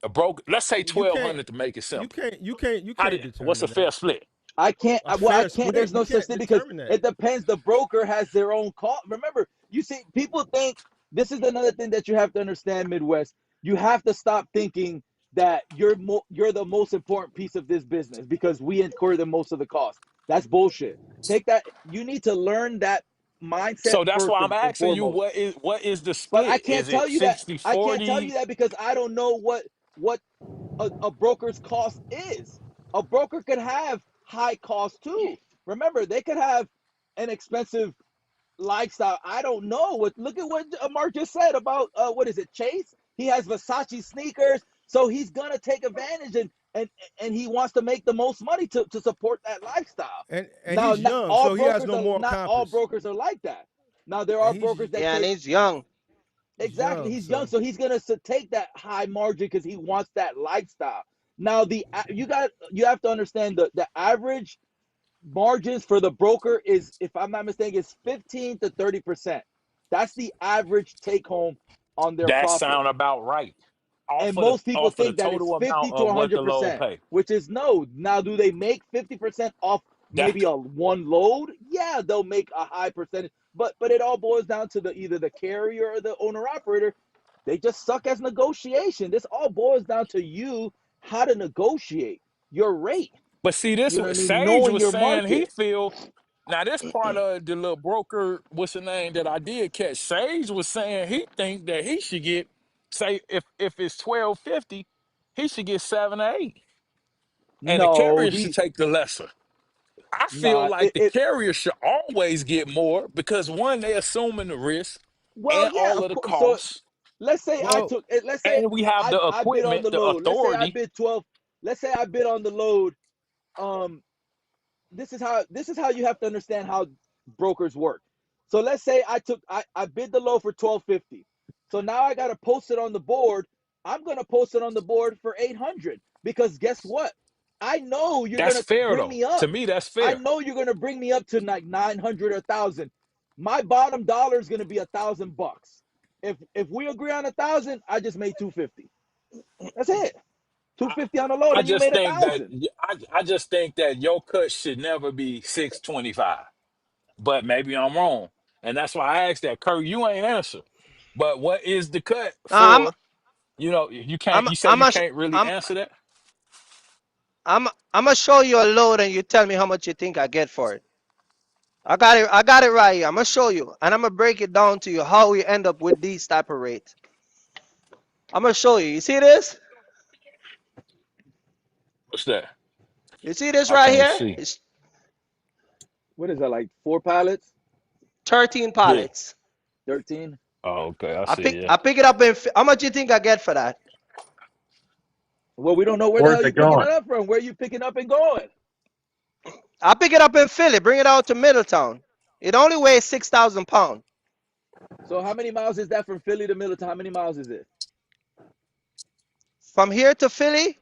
a broker? Let's say you can't, 1200 to make it simple. you How can't did what's a determine that. fair split? I can't. A Well, I fair can't. split, There's you no such can't thing because determine that. it depends. The broker has their own cost. Remember, you see, people think this is another thing that you have to understand, Midwest. You have to stop thinking that you're the most important piece of this business because we incur the most of the cost. That's bullshit. Take that. You need to learn that mindset So that's first why I'm and asking you foremost. what is the But I split? can't Is tell it you that. 60 I can't tell you 40? that because I don't know what a broker's cost is. A broker could have high cost too. Remember, they could have an expensive lifestyle. I don't know. Look at what Mark just said about what is it, Chase? He has Versace sneakers, so he's gonna take advantage and and he wants to make the most money to support that lifestyle. And Now, he's not young, all so he has brokers no are moral not all compass. brokers are like that. Now there And are brokers that Yeah, and take he's young. exactly. young, He's young, so so he's gonna take that high margin because he wants that lifestyle. Now you have to understand the average margins for the broker is, if I'm not mistaken, is 15 to 30%. That's the average take home on their That profit. sound about right. And most people Off of the think that it's total 50 amount to of what the load 100%, pay. which is no. Now, do they make 50% off That maybe a one load? Yeah, they'll make a high percentage, but it all boils down to either the carrier or the owner operator. They just suck as negotiation. This all boils down to you how to negotiate your rate. but see this You know what what I mean? Sage Knowing was your saying he market. feel now this part of the little broker, what's the name that I did catch? Sage was saying he think that he should get, say if it's 1250, he should get 7 or 8. And the No, carrier should take the lesser. I feel not like it, the it. carrier should always get more because one, they assuming the risk Well, and yeah, all of of the course. So costs. let's say I well, took. Let's say And we have the I bid on equipment, the the load. Let's say I authority. bid 12. Let's say I bid on the load. Um, this is how you have to understand how brokers work. So let's say I bid the low for 1250. So now I got to post it on the board. I'm going to post it on the board for 800 because guess what? I know you're going That's to fair bring though. me To up. me, that's I fair. know you're going to bring me up to like 900 or 1000. My bottom dollar is going to be $1,000. If we agree on 1,000, I just made 250. That's it. 250 on the load I and you just made a think that 1,000. I just think that your cut should never be 625. But maybe I'm wrong. And that's why I asked that. Kurt, you ain't answer. But what is the cut I'm for? You can't I'm you say I'm you a, can't really I'm answer that? I'm gonna show you a load and you tell me how much you think I get for it. I got it right here. I'm gonna show you and I'm gonna break it down to you how we end up with these type of rates. I'm gonna show you. You see this? What's that? You see this I right can't here? see. It's What is that, like 4 pallets? 13 Yeah. pallets. 13? Oh, okay. I I see, pick yeah. I pick it up in. How much you think I get for that? Well, we don't know where the Where's hell it you picking it going? up from. Where you picking up and going? I pick it up in Philly. Bring it out to Middletown. It only weighs 6,000 pounds. So how many miles is that from Philly to Middletown? How many miles is it? From here to Philly.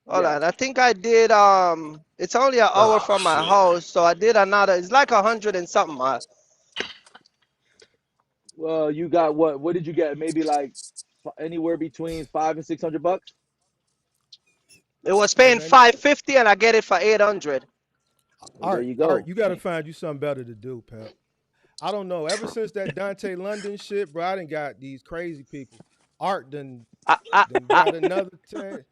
Hold Yeah. on. I think I did. It's only an hour Oh from my shit. house, so I did another. It's like 100 and something miles. Well, you got what? What did you get? Maybe like anywhere between 500 and 600 bucks. It was hey paying man, 550, and I get it for 800. Well, there Art, you Art, go. you got to find you something better to do, pal. I don't know. Ever since that Dante London shit, bro, I done got these crazy people. Art I, I, done I, got another 10.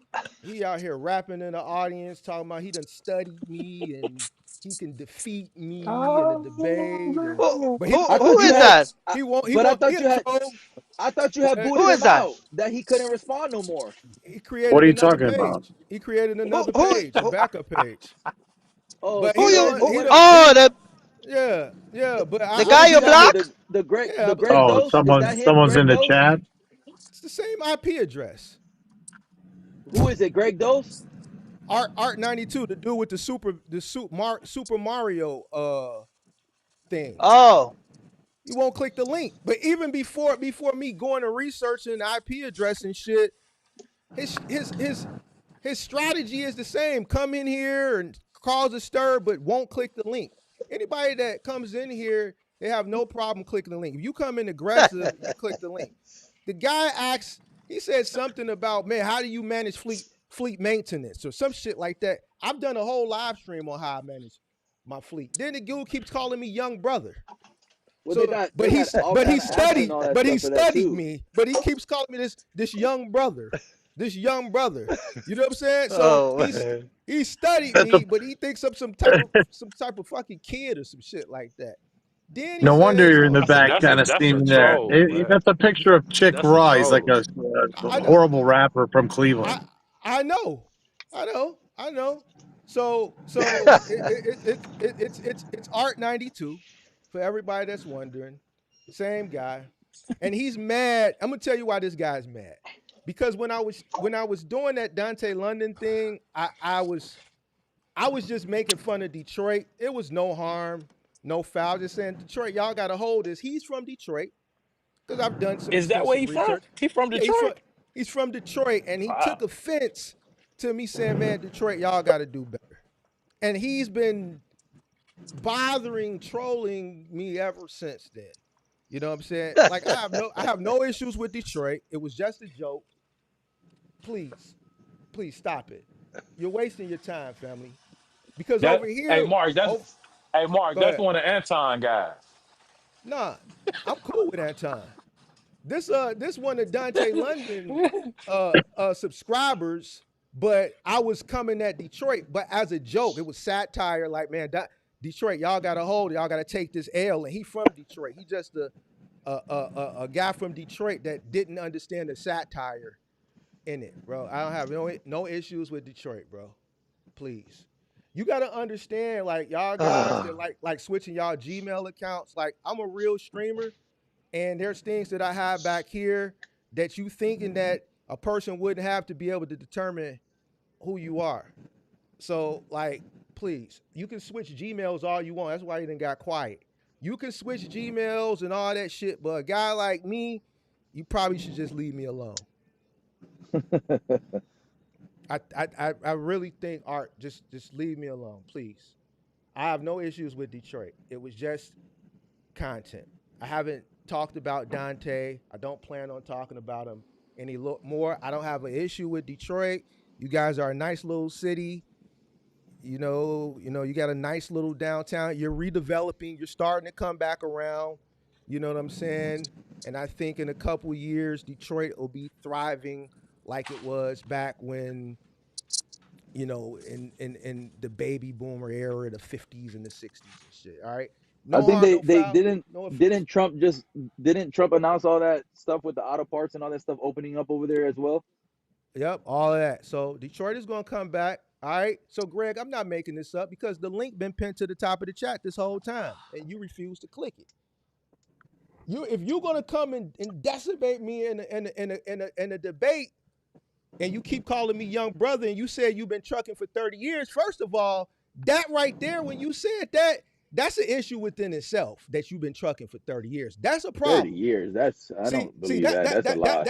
He out here rapping in the audience, talking about he done studied me and he can defeat me in a debate. And who, but he who, I won't. who thought He you is had, won't. that? He but I won't. He thought a you had, troll. I thought you had But Who booted is him that? out. That he couldn't respond no more. he What created are you another talking about? page. He created Who, another who, page, a who, backup page. Oh, But who he so you? don't. Who, He what? don't. oh, He the, yeah, yeah. But the What guy is you he under? block? The Greg, yeah. the But Greg Oh, Dose? Is that him? someone's Greg in the Dose? chat. it's the same IP address. Who is it? Greg Dose? Art 92 to do with Super Mario thing. Oh, You won't click the link. But even before me going and researching IP address and shit, his his his his strategy is the same. Come in here and cause a stir, but won't click the link. Anybody that comes in here, they have no problem clicking the link. If you come in aggressive, you click the link. The guy asks, he said something about, man, how do you manage fleet maintenance or some shit like that. I've done a whole live stream on how I manage my fleet. Then the dude keeps calling me young brother. Well, So, they had all but he kind of apps and studied, all that but he stuff for that studied too. me. But he keeps calling me this young brother, this young brother. You know what I'm saying? So oh man. he studied That's a, me, but he thinks I'm some type of fucking kid or some shit like that. Then he no wonder says, you're in the back kind of That's a steaming there. troll, man. That's a picture of Chick That's a Raw. He's like troll. a I horrible rapper from I Cleveland. I know, I know. So it's Art 92 for everybody that's wondering. Same guy, and he's mad. I'm gonna tell you why this guy's mad. Because when I was doing that Dante London thing, I was just making fun of Detroit. It was no harm, no foul. Just saying, Detroit, y'all got to hold this. He's from Detroit because I've done some Is that where extensive he from? research. He from Yeah, Detroit? he's from Detroit, and he Wow. took offense to me saying, "Man, Detroit, y'all got to do better." And he's been trolling me ever since then. You know what I'm saying? Like I have no issues with Detroit. It was just a joke. Please stop it. You're wasting your time, family. Because over Hey here, Mark, oh, go that's ahead. one of Anton guys. Nah, I'm cool with Anton. This one of Dante London subscribers, but I was coming at Detroit, but as a joke. It was satire, like, man, Detroit, y'all gotta hold it, y'all gotta take this L. And he from Detroit. He just a guy from Detroit that didn't understand the satire in it, bro. I don't have no issues with Detroit, bro. Please. You gotta understand, like, y'all guys that like switching y'all Gmail accounts. Like, I'm a real streamer, and there's things that I have back here that you thinking that a person wouldn't have to be able to determine who you are. So, like, please, you can switch Gmails all you want. That's why you done got quiet. You can switch Gmails and all that shit, but a guy like me, you probably should just leave me alone. I really think, Art, just leave me alone, please. I have no issues with Detroit. It was just content. I haven't talked about Dante. I don't plan on talking about him any more. I don't have an issue with Detroit. You guys are a nice little city. You know, you got a nice little downtown. You're redeveloping. You're starting to come back around. You know what I'm saying? And I think in a couple of years, Detroit will be thriving like it was back when, in the baby boomer era, the 50s and the 60s and shit. All right. I No think harm, they no they foul, didn't no offense. didn't Trump just didn't Trump announce all that stuff with the auto parts and all that stuff opening up over there as well? Yep, all of that. So Detroit is gonna come back. All right. So Greg, I'm not making this up because the link been pinned to the top of the chat this whole time, and you refuse to click it. If you're gonna come and decimate me in a debate, and you keep calling me young brother, and you said you've been trucking for 30 years. First of all, that right there, when you said that, that's an issue within itself, that you've been trucking for 30 years. That's a 30 problem. years. I don't See believe that. That's a lie.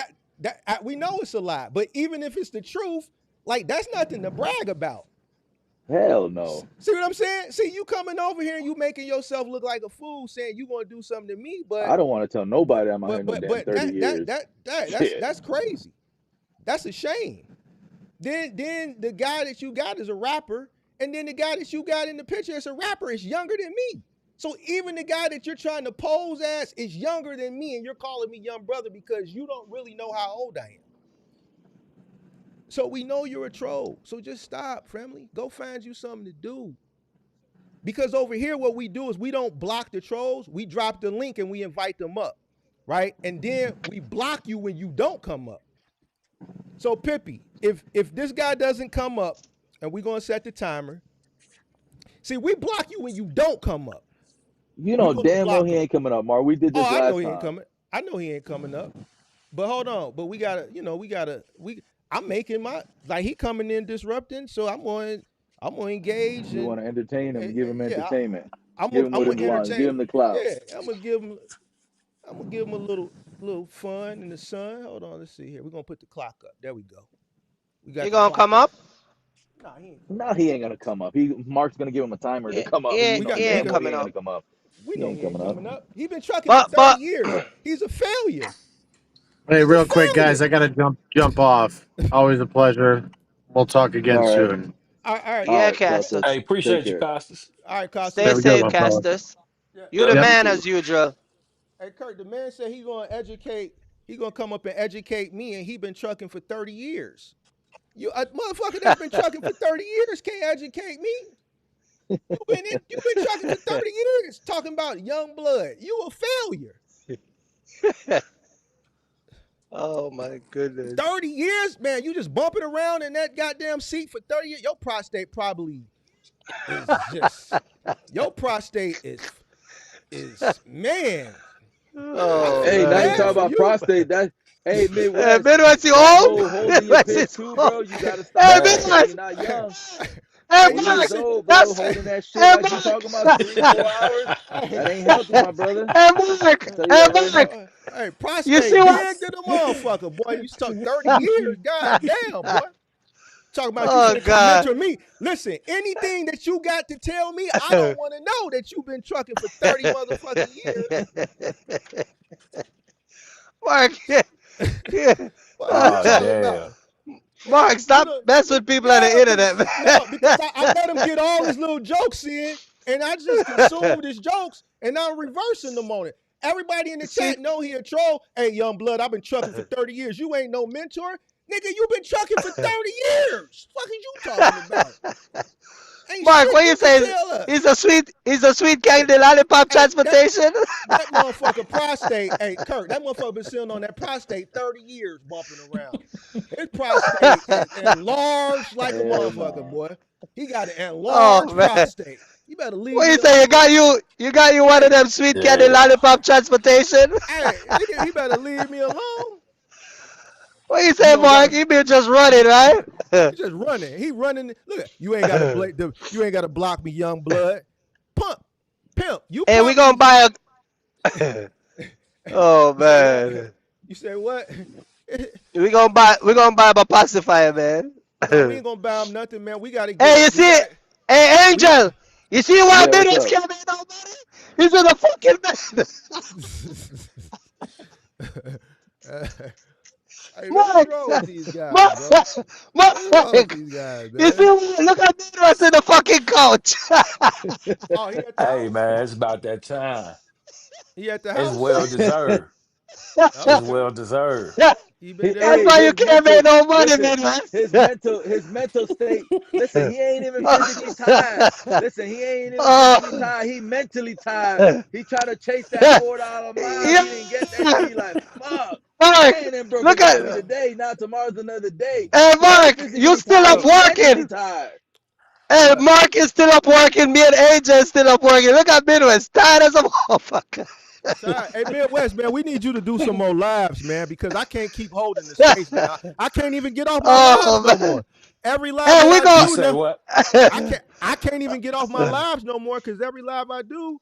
we know it's a lie, but even if it's the truth, like, that's nothing to brag about. Hell no. See what I'm saying? See, you coming over here and you making yourself look like a fool, saying you gonna do something to me, but I don't want to tell nobody I'm out here no damn 30 years. Shit. that's crazy. That's a shame. Then the guy that you got is a rapper, and then the guy that you got in the picture as a rapper is younger than me. So even the guy that you're trying to pose as is younger than me, and you're calling me young brother because you don't really know how old I am. So we know you're a troll. So just stop, family. Go find you something to do. Because over here, what we do is we don't block the trolls. We drop the link and we invite them up, right? And then we block you when you don't come up. So Pippi, if this guy doesn't come up, and we're gonna set the timer. See, we block you when you don't come up. You know damn well he ain't coming up, Mark. We did this I know last he time. ain't coming. I know he ain't coming up. But hold on. But I'm making my, like, he coming in disrupting, so I'm going to engage. You want to entertain him, give him entertainment. I'm give him what he gonna wants, entertain. give him the clout. Yeah, I'm gonna give him a little fun in the sun. Hold on, let's see here. We're gonna put the clock up. There we go. We got You the gonna clock come up? No, he ain't gonna come up. Mark's gonna give him a timer to come up. He We know ain't damn well he coming ain't up. gonna come up. We He know ain't he ain't coming coming up. up. He's been trucking for 30 years. He's a failure. Hey, He's a real quick, guys, failure. I gotta jump off. Always a pleasure. We'll talk again All right. soon. All right. Yeah, Costas. Hey, Take appreciate you, care. Costas. All right, Costa. Stay Have a good safe, one, fellas. Castus. Yeah. You the Yep, Yep. you man too. as usual. Hey, Kurt, the man said he gonna educate. He gonna come up and educate me, and he been trucking for 30 years. You a motherfucker that's been trucking for 30 years can't educate me. You've been trucking for 30 years, talking about young blood. You a failure. Oh my goodness. 30 years, man. You just bumping around in that goddamn seat for 30 years. Your prostate probably is just. Your prostate is man. Oh Hey, now you Bad talk man. for about you. prostate. Hey, Midwest, Midwest, you that old? whole holding your Midwest piss is too, old. bro. You gotta stop Hey, that shit. You're Midwest. not young. Hey, Hey, 40 you years Mark. listen. old, bro. That's Holding that shit hey, like you Mark. talking about 3, 4 hours. Hey, That ain't healthy, my brother. Hey, Mark. Tell you Hey, that right now. Mark. hey, You see prostate what? big to the motherfucker, boy. You stuck 30 years. God damn, boy. Talking about you Oh finna come God. mentor me. Listen, anything that you got to tell me, I don't want to know that you've been trucking for 30 motherfucking years. Mark. Yeah. What are you Oh talking about? damn. Mark, You stop know, messing with people on the yeah, internet, man. no, because I let him get all his little jokes in, and I just consumed his jokes, and now I'm reversing them on it. Everybody in the See, chat know he a troll. Hey, young blood, I've been trucking for 30 years. You ain't no mentor. Nigga, you been trucking for 30 years. Fuck is you talking about? Ain't Mark, shit what you you can say? tell us. He's a sweet Hey, candy lollipop hey, transportation. that motherfucker prostate. Hey, Kurt, that motherfucker been sitting on that prostate 30 years bumping around. His prostate is enlarged like a Hell motherfucker, no. boy. He got an Oh enlarged man. prostate. You better leave What me you say? alone. You got you one of Hey, them sweet candy Yeah. lollipop transportation? hey, nigga, he better leave me alone. What you You say, don't Mark? gotta. You been just running, right? He just running. He running. Look, you ain't gotta you ain't gotta block me, young blood. Pump, pimp. You And we probably gonna buy a. Oh you say what? man. You say what? We gonna buy a pacifier, man. No, we ain't gonna buy him nothing, man. We gotta get Hey, it. you We see? got Hey, we got. Angel. You see why Yeah, what's Midwest up? came in, nobody? He's in the fucking bed. Hey man, what's Mark, wrong with these guys, Mark, bro? What's wrong with Mark. these guys, You see? man? Look at Midwest in the fucking couch. Oh, he at the Hey house? man, it's about that time. He at the It's house? well deserved. Oh, It's okay. well deserved. He been there. That's Hey, why you his can't make mental, no money, listen, Midwest. his mental state. Listen, he ain't even physically tired. Listen, he ain't even physically Oh, tired. He mentally tired. He trying to chase that $4 mile. yeah. He didn't get that shit. He like, fuck. Mark, Damn, them broken look got me at. today. Now tomorrow's another day. Hey, He ain't Mark, you physically still tired. up Look, He's mentally working. tired. Hey, what? Mark is still up working. Me and AJ is still up working. Look at Midwest, tired as a motherfucker. Sorry. Hey, Midwest, man, we need you to do some more lives, man, because I can't keep holding the space, man. I can't even get off my lives Oh no man. more. Every live Hey, that we I You go. do say now, what? I can't even get off my lives no more because every live I do,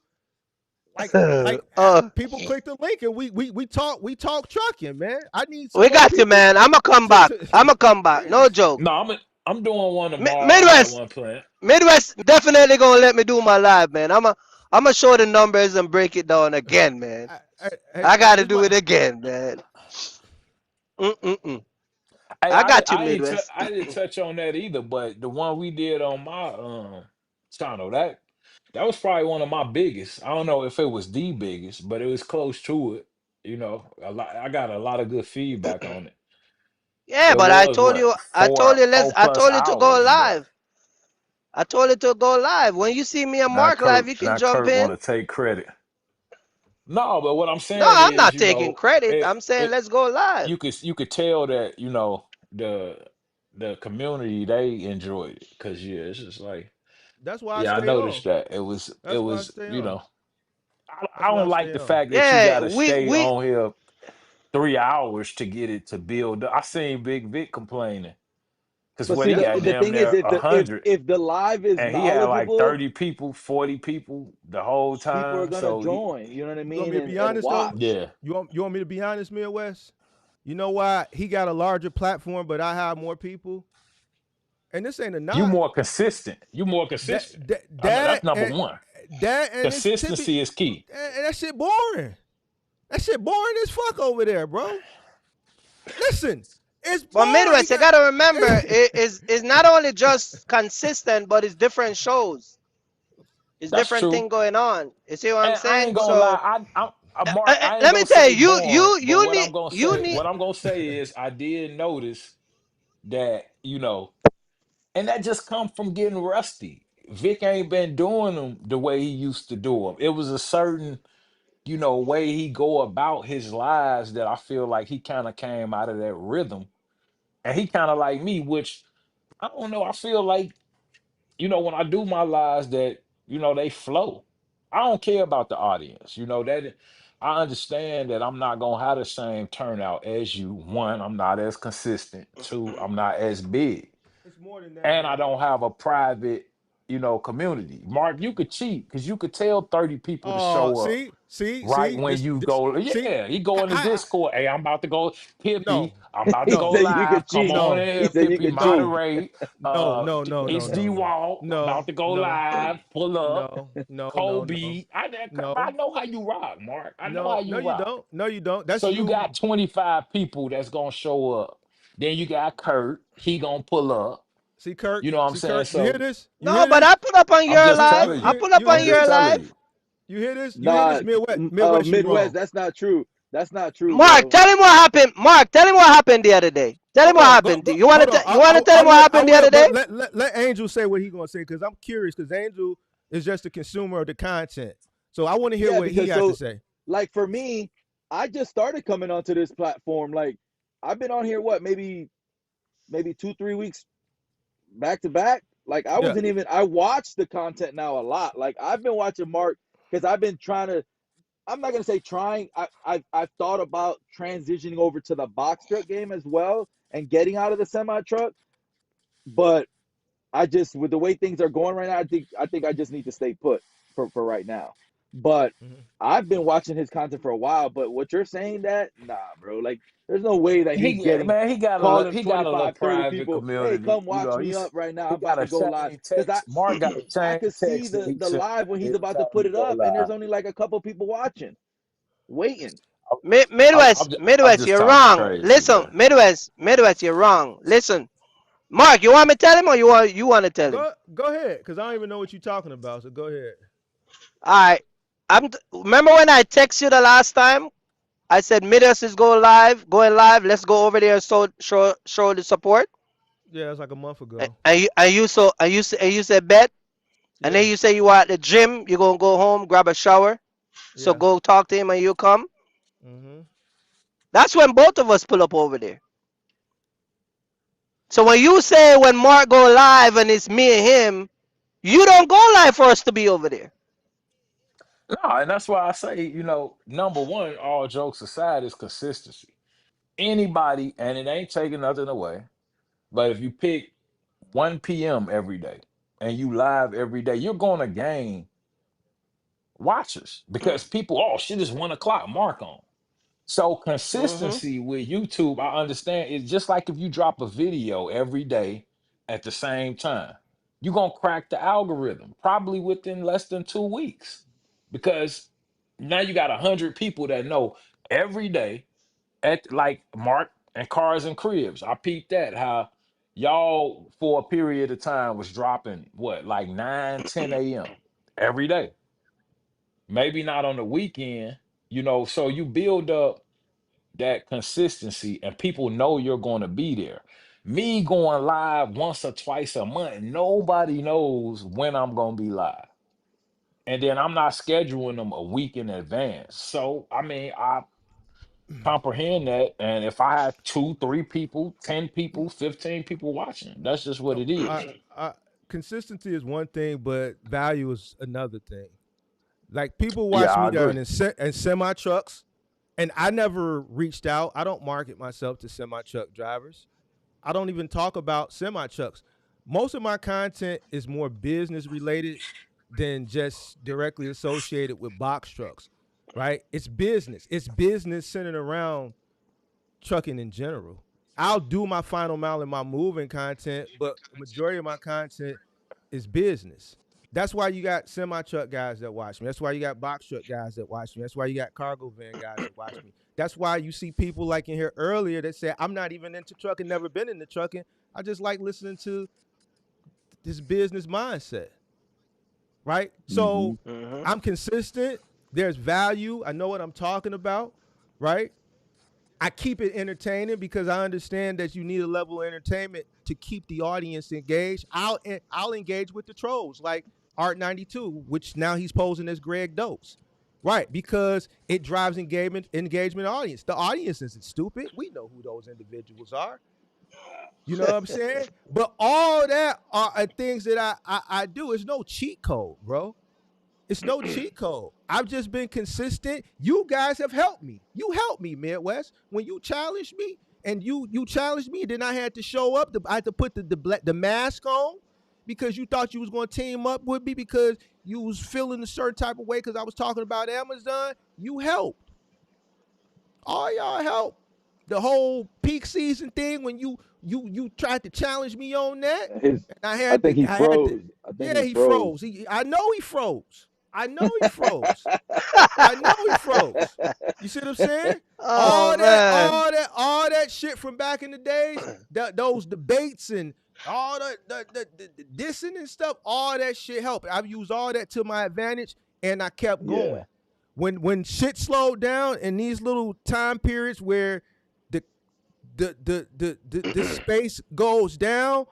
people click the link and we talk trucking, man. I need some We more got you, people man. I'ma come back. to I'ma come back. yeah. No joke. No, I'm doing one tomorrow. I got Midwest, one planned. Midwest definitely gonna let me do my live, man. I'ma show the numbers and break it down again, man. I gotta It's do my it again, man. Mm-mm-mm. Hey, I got you, Midwest. I didn't touch on that either, but the one we did on my channel, that was probably one of my biggest. I don't know if it was the biggest, but it was close to it. You know, a lot I got a lot of good feedback on it. Yeah, It but I was told what, you, I told you, four I plus told you to go hours, but live. I told you to go live. When you see me and Mark live, you can Now jump Kurt in. want to take credit. No, but what I'm No, saying I'm is, not taking credit. I'm saying it let's go live. you could tell that, the community, they enjoyed it, because yeah, it's just like, that's why I yeah, I stay on. noticed that it That's why I was, stay on. I That's why I don't like stay the on. fact that you Yeah, gotta we stay we on here 3 hours to get it to build up. I seen Big Vic complaining because But what see, he That's got the damn thing is, near if a the if hundred, if the live is and he had like knowledgeable, 30 people, 40 people the whole people are time. gonna So he, join. You know what I you want mean? me to be And honest though? watch. yeah, You want me to be honest, Midwest? You know why he got a larger platform, but I have more people? And this ain't a you knock. more consistent. You more That consistent. that I know that that's number and one. it's typically Consistency is key. and that shit boring. That shit boring as fuck over there, bro. Listen, it's but boring. He Midwest, you got gotta remember it is not only just consistent, but it's different shows. It's That's different true. thing going on. You see what I'm And I ain't saying? gonna So lie, Mark, I ain't let me gonna tell say you, boring, but you need. what I'm gonna say is I did notice that, and that just come from getting rusty. Vic ain't been doing them the way he used to do them. It was a certain, way he go about his lives that I feel like he kind of came out of that rhythm. And he kind of like me, which I don't know. I feel like, when I do my lives that, they flow. I don't care about the audience, that I understand that I'm not gonna have the same turnout as you. One, I'm not as consistent. Two, I'm not as big. It's more than that And though. I don't have a private, community. Mark, you could cheat because you could tell 30 people to Oh, show up right see, when you go. see, Yeah, he go in the I Discord. Hey, I'm about to go. no, Pippi, I'm about to He go no, said you could live. Come cheat. on no, He in, said you Pippi, could no, cheat. moderate. no, no, no, no, HD no, Walt, about no, to go no, live. Pull up. no, no, no, no, Kobe. I no, know how you rock, Mark. I know how no, no, you you rock. don't. No, you don't. That's So you you. got 25 people that's gonna show up. Then you got Kurt. He gonna pull up. See, Kirk. You know what I'm See, saying? Kirk. You hear So this? You No, hear but I this? put up on I'm your just live. telling I you. put up I'm on just your telling live. you. You hear this? You hear Nah, this? Midwest, you Midwest. wrong. That's not true. That's not true, Mark, bro. tell him what happened. Mark, tell him what happened the other day. Tell him Hold what on, go, happened. go. You want Hold to on. you want to tell I him what will. I happened the will. other But day? let Angel say what he gonna say because I'm curious because Angel is just a consumer of the content. So I want to hear Yeah, what he because got to so say. like for me, I just started coming onto this platform. Like I've been on here what maybe 2 3 weeks back to back. Like I Yeah. wasn't even. I watch the content now a lot. Like I've been watching Mark because I've been trying to. I'm not gonna say trying. I've thought about transitioning over to the box truck game as well and getting out of the semi truck, but I just with the way things are going right now, I think I just need to stay put for right now. But Mhm. I've been watching his content for a while. But what you're saying that nah, bro, like there's no way that he's getting He got a calling he got a little 25, 30 private people, hey, community. come watch me up right now. He I'm about got to a go live. chain Because text. Mark got a I chain could see text that the he the sent live when he's every about to time put he it go up, and there's live. only like a couple people watching, waiting. Midwest, I'm Midwest, just you're talking wrong. crazy, Listen, man. Midwest, you're wrong. Listen, Mark, you want me to tell him or you want to tell him? Go ahead because I don't even know what you're talking about. So go ahead. All right. Remember when I text you the last time? I said Midwest is going live. Let's go over there and show the support. Yeah, it's like a month ago. And you said bet, and then Yeah. you say you are at the gym. You're gonna go home, grab a shower. So Yeah. go talk to him and you come. Mhm. That's when both of us pull up over there. So when you say when Mark go live and it's me and him, you don't go live for us to be over there. No, and that's why I say, number one, all jokes aside, is consistency. Anybody, and it ain't taking nothing away, but if you pick 1 p.m. every day and you live every day, you're going to gain watchers because people, oh shit, it's 1 o'clock, mark on. So Mm-hmm. consistency with YouTube, I understand, it's just like if you drop a video every day at the same time, you're gonna crack the algorithm probably within less than 2 weeks. Because now you got 100 people that know every day at like Mark and Cars and Cribs. I peeped that how y'all for a period of time was dropping what like 9, 10 a.m. every day. Maybe not on the weekend, so you build up that consistency and people know you're going to be there. Me going live once or twice a month, nobody knows when I'm going to be live. And then I'm not scheduling them a week in advance. So, I mean, I comprehend that. And if I have 2, 3 people, 10 people, 15 people watching, that's just what No, it is. I consistency is one thing, but value is another thing. Like people Yeah, watch I me down agree. in semi trucks, and I never reached out. I don't market myself to semi truck drivers. I don't even talk about semi trucks. Most of my content is more business related than just directly associated with box trucks, right? It's business. It's business centered around trucking in general. I'll do my final mile and my moving content, but the majority of my content is business. That's why you got semi truck guys that watch me. That's why you got box truck guys that watch me. That's why you got cargo van guys that watch me. That's why you see people like in here earlier that say, I'm not even into trucking, never been into trucking. I just like listening to this business mindset, right? Mm-hmm. So Mm-hmm. I'm consistent. There's value. I know what I'm talking about, right? I keep it entertaining because I understand that you need a level of entertainment to keep the audience engaged. I'll engage with the trolls like Art92, which now he's posing as Greg Dose. Right, because it drives engagement audience. The audience isn't stupid. We know who those individuals are. You know what I'm saying? But all that are things that I do. It's no cheat code, bro. It's no cheat code. I've just been consistent. You guys have helped me. You helped me, Midwest. When you challenged me and you challenged me, then I had to show up. I had to put the mask on because you thought you was going to team up with me because you was feeling a certain type of way because I was talking about Amazon. You helped. All y'all helped. The whole peak season thing when you tried to challenge me on that, and I think he froze. I think yeah, he froze. I know he froze. I know he froze. I know he froze. You see what I'm saying? Oh man. All that shit from back in the days, those debates and all the dissing and stuff, all that shit helped. I've used all that to my advantage, and I kept going. Yeah. When shit slowed down in these little time periods where the space goes down,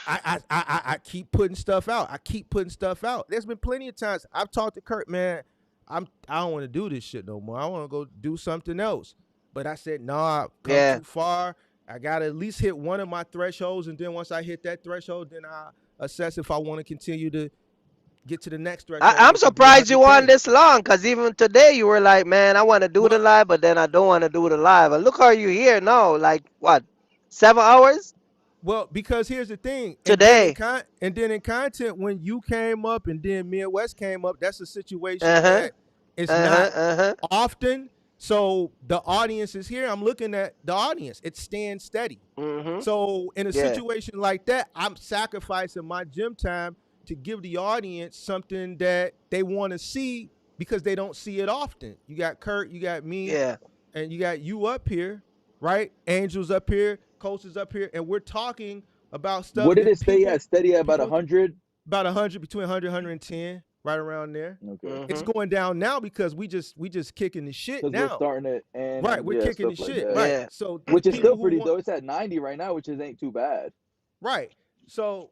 I keep putting stuff out. I keep putting stuff out. There's been plenty of times I've talked to Kurt, man. I don't want to do this shit no more. I want to go do something else. But I said, nah, I've come too far. I gotta at least hit one of my thresholds, and then once I hit that threshold, then I assess if I want to continue to get to the next threshold. I'm surprised you on this long, because even today you were like, man, I want to do the live, but then I don't want to do the live. And look how you here now, like what, 7 hours? Well, because here's the thing. Today. And then in content, when you came up and then Midwest came up, that's a situation that it's not often. So the audience is here. I'm looking at the audience. It stands steady. So in a situation like that, I'm sacrificing my gym time to give the audience something that they want to see because they don't see it often. You got Kurt, you got me, and you got you up here, right? Angel's up here, Coach is up here, and we're talking about stuff. What did it stay at? Steady at about 100? About 100, between 100 110, right around there. Okay. It's going down now because we just kicking the shit now. We're starting it, and right, we're kicking the shit, like right? Yeah. So which is still pretty though. It's at 90 right now, which ain't too bad. Right. So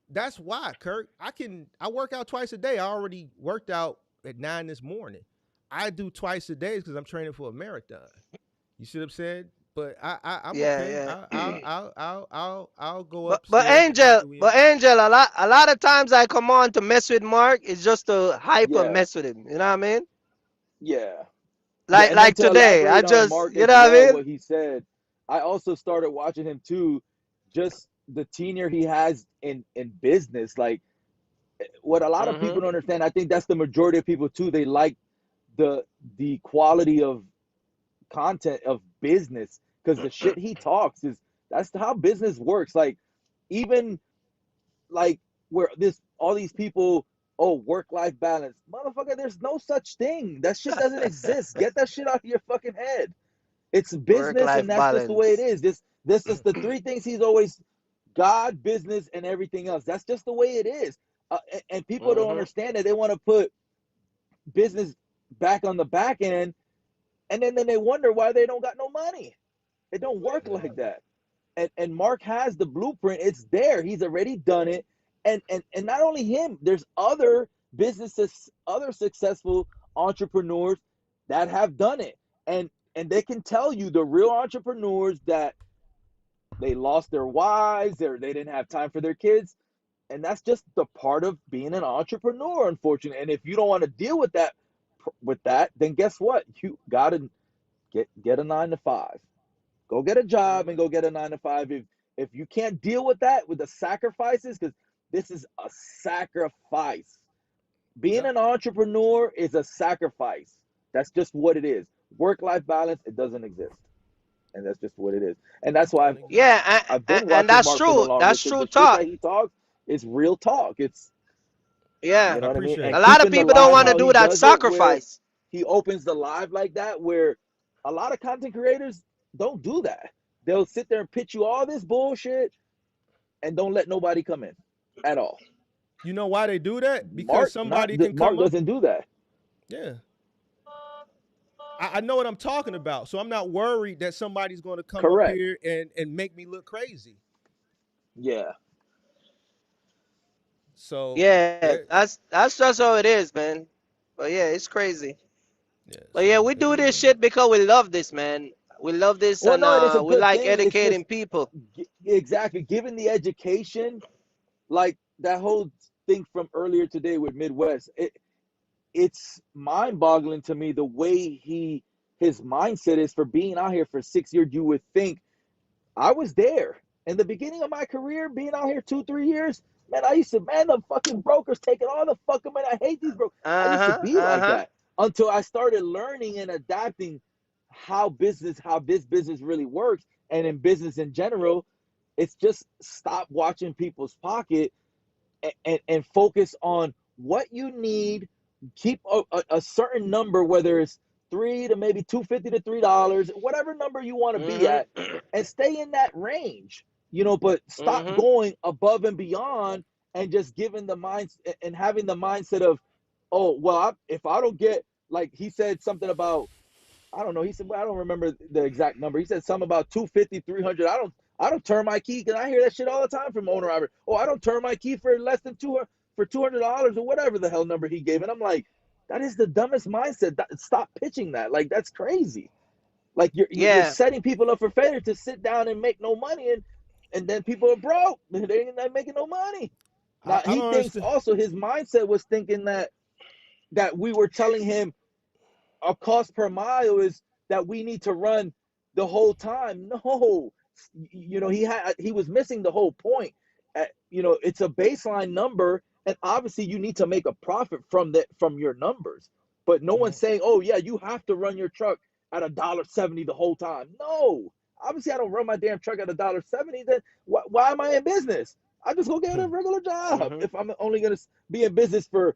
that's why, Kurt. I work out twice a day. I already worked out at 9 this morning. I do twice a day because I'm training for a marathon. You see what I'm saying? But I'm okay. I'll go up. But Angel, a lot of times I come on to mess with Mark. It's just to hype and mess with him. You know what I mean? Yeah. Like today, I just Mark, you know what I mean? What he said. I also started watching him too. Just the tenure he has in business, like what a lot of people don't understand. I think that's the majority of people too. They like the quality of content of business because the shit he talks that's how business works. Like even like where all these people, work-life balance, motherfucker, there's no such thing. That shit doesn't exist. Get that shit out of your fucking head. It's business, and that's just the way it is. This is the three things he's always: God, business, and everything else. That's just the way it is. And people don't understand that. They want to put business back on the back end, and then they wonder why they don't got no money. It don't work like that. And Mark has the blueprint. It's there. He's already done it. And not only him, there's other businesses, other successful entrepreneurs that have done it. And they can tell you, the real entrepreneurs, that they lost their wives, or they didn't have time for their kids. And that's just the part of being an entrepreneur, unfortunately. And if you don't want to deal with that, then guess what? You got to get a 9-to-5. Go get a job and go get a 9-to-5. If you can't deal with that, with the sacrifices, because this is a sacrifice. Being an entrepreneur is a sacrifice. That's just what it is. Work-life balance, it doesn't exist. And that's just what it is. And that's why I've been watching that's Mark true. That's true talk. That he talks, it's real talk. It's you know what I mean? A lot of people don't want to do that sacrifice. He opens the live like that, where a lot of content creators don't do that. They'll sit there and pitch you all this bullshit and don't let nobody come in at all. You know why they do that? Because Mark doesn't do that. Yeah. I know what I'm talking about, so I'm not worried that somebody's going to come up here and make me look crazy. Yeah. So that's just how it is, man. But yeah, it's crazy. Yeah, but yeah, we do this shit because we love this, man. We love this, we like educating people. Exactly, giving the education, like that whole thing from earlier today with Midwest. It's mind-boggling to me the way his mindset is for being out here for 6 years. You would think I was there in the beginning of my career, being out here 2, 3 years. Man, I used to, man, the fucking brokers taking all the fucking money. I hate these brokers. I used to Uh-huh. be like Uh-huh. that until I started learning and adapting how this business really works. And in business in general, it's just stop watching people's pocket and focus on what you need. Keep a certain number, whether it's three to maybe 250 to $3, whatever number you want to be at, Mm-hmm. and stay in that range. But stop Mm-hmm. going above and beyond and just giving the mind and having the mindset of, oh well, if I don't get, like he said something about, I don't know. He said, well, I don't remember the exact number. He said something about 250, 300. I don't turn my key, because I hear that shit all the time from owner operator. Oh, I don't turn my key for less than $200 or whatever the hell number he gave. And I'm like, that is the dumbest mindset. Stop pitching that. Like, that's crazy. Like, you're Yeah. setting people up for failure to sit down and make no money, and then people are broke. They're not making no money. Now I he don't thinks understand. also his mindset was thinking that we were telling him our cost per mile is that we need to run the whole time. No, he was missing the whole point. It's a baseline number, and obviously you need to make a profit from your numbers. But no one's saying, oh yeah, you have to run your truck at $1.70 the whole time. No, obviously I don't run my damn truck at $1.70. Then why am I in business? I just go get a regular job. Mm-hmm. If I'm only gonna be in business for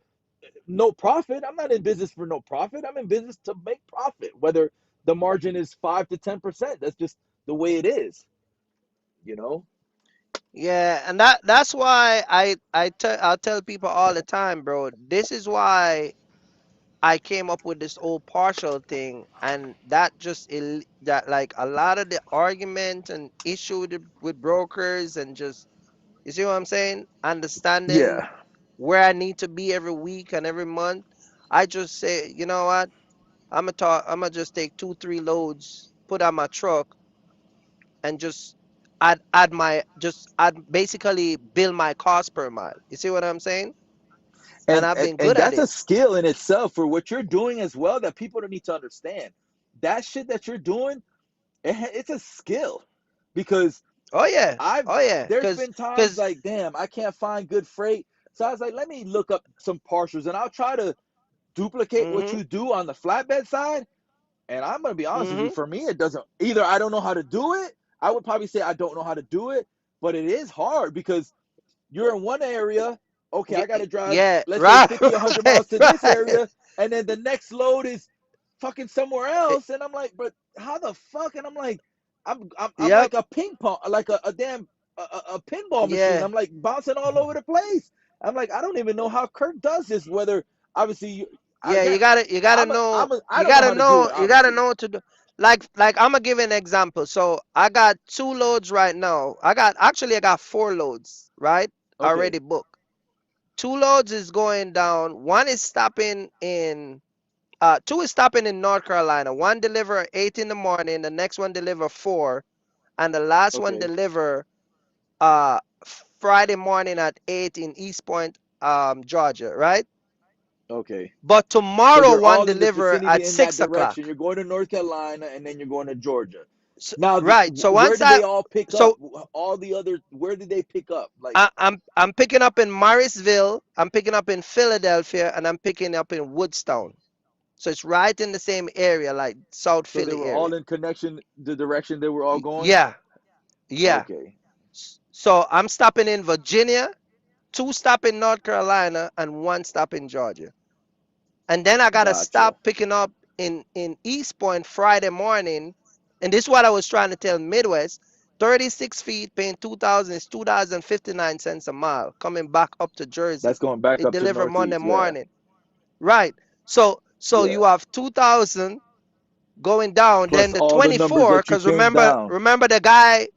no profit, I'm not in business for no profit. I'm in business to make profit, whether the margin is 5 to 10%. That's just the way it is, you know. Yeah, and that's why I'll tell people all the time, bro. This is why I came up with this whole partial thing, and that that, like, a lot of the argument and issue with brokers, and just, you see what I'm saying? Understanding Yeah. where I need to be every week and every month. I just say, you know what? I'm gonna just take 2, 3 loads, put on my truck, and just add basically bill my cost per mile. You see what I'm saying? And and, I've and been and good at that's a it. skill in itself for what you're doing as well, that people don't need to understand. That shit that you're doing, it's a skill, because Oh yeah. I've Oh yeah. there's Cause been times cause like, damn, I can't find good freight. So I was like, let me look up some partials, and I'll try to duplicate what mm-hmm. you do on the flatbed side. And I'm gonna be honest with you, Mm-hmm. for me, it doesn't, either I don't know how to do it. I would probably say I don't know how to do it, but it is hard because you're in one area. Okay, I gotta drive, Yeah, let's say right, 50, 100 right, miles to this right. area, and then the next load is fucking somewhere else. And I'm like, but how the fuck? And I'm like, I'm Yep. like a ping pong, like a damn a pinball machine. Yeah. I'm like bouncing all over the place. I'm like, I don't even know how Kurt does this. Whether obviously Yeah, again, I you don't know gotta how to do know, it. Obviously, to do. Like I'm gonna give you an example. So I got 2 loads right now. I got 4 loads, right? okay, Already booked. 2 loads is going down. One is stopping in two is stopping in North Carolina. One deliver at 8 in the morning, the next one deliver 4, and the last one okay, deliver uh Friday morning at 8 in East Point, Georgia, right? okay. But So tomorrow they're one all in the deliver vicinity at in that 6 direction. o'clock. You're going to North Carolina, and then you're going to Georgia. So, Now, right. So where once did they all pick up? so All the other, where did they pick up? Like, I'm picking up in Morrisville, I'm picking up in Philadelphia, and I'm picking up in Woodstown. So it's right in the same area, like South so they Philly were area. all in connection, the direction they were all going? Yeah, yeah. Okay, So I'm stopping in Virginia, 2 stop in North Carolina, and 1 stop in Georgia. And then I gotta gotcha. stop picking up in East Point Friday morning. And this is what I was trying to tell Midwest. 36 feet, paying 2,000 is $2.59 a mile. Coming back up to That's Jersey, going back it up to delivered Monday Northeast. Yeah, morning. Right. So yeah. you have 2,000 going down. Plus Then the all the numbers 24, that you because came down. remember the guy.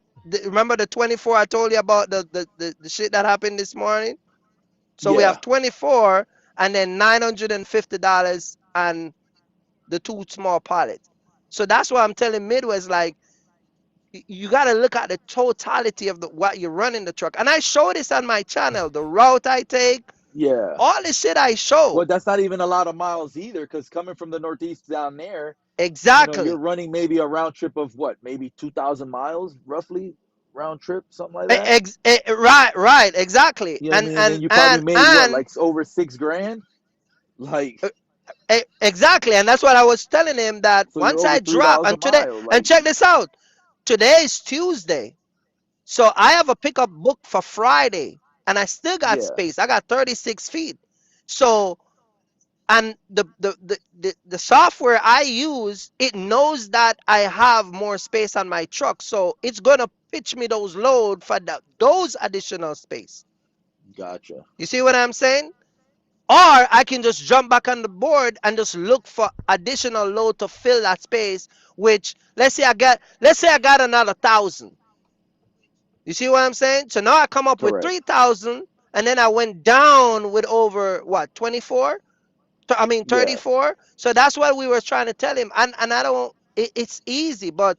Remember the 24 I told you about, the shit that happened this morning. So we Yeah, have 24, and then $950 and the 2 small pallets. So that's why I'm telling Midwest, like, you got to look at the totality of what you run in the truck. And I show this on my channel, the route I take, Yeah. All the shit I show. Well, that's not even a lot of miles either, because coming from the Northeast down there, you're Exactly. running maybe a round trip of what, maybe 2,000 miles roughly, round trip, something like that. Right, exactly. You know what I mean? And then you probably made what, And like over 6 grand, like, exactly. And that's what I was telling him, that so you're once over I drop, 3,000 and today, miles, and like, check this out. Today is Tuesday. So I have a pickup booked for Friday, and I still got yeah, space. I got 36 feet. So, and the software I use, it knows that I have more space on my truck. So it's gonna pitch me those load for those additional space. gotcha. You see what I'm saying? Or I can just jump back on the board and just look for additional load to fill that space. Which, let's say I got another 1,000. You see what I'm saying? So now I come up with Correct. 3,000, and then I went down with over what, 24? I mean Yeah. 34. So that's what we were trying to tell him. And I don't. It's easy, but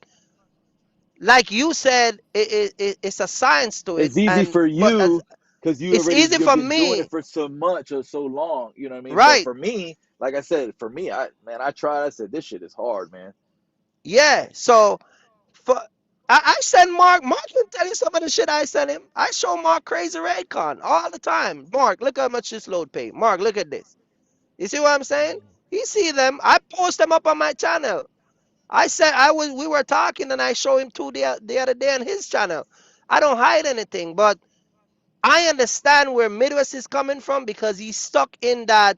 like you said, it's a science to it. It's easy And for but as you because it's easy you've for been doing it me, for so much or so long, you know what I mean? But right? for me, like I said, for me, I tried, I said, this shit is hard, man. Yeah. So for I send Mark. Mark can tell you some of the shit I send him. I show Mark Crazy Raycon all the time. Mark, look how much this load pay. Mark, look at this. You see what I'm saying? He see them. I post them up on my channel. I said we were talking, and I show him two the other day on his channel. I don't hide anything, but I understand where Midwest is coming from, because he's stuck in that.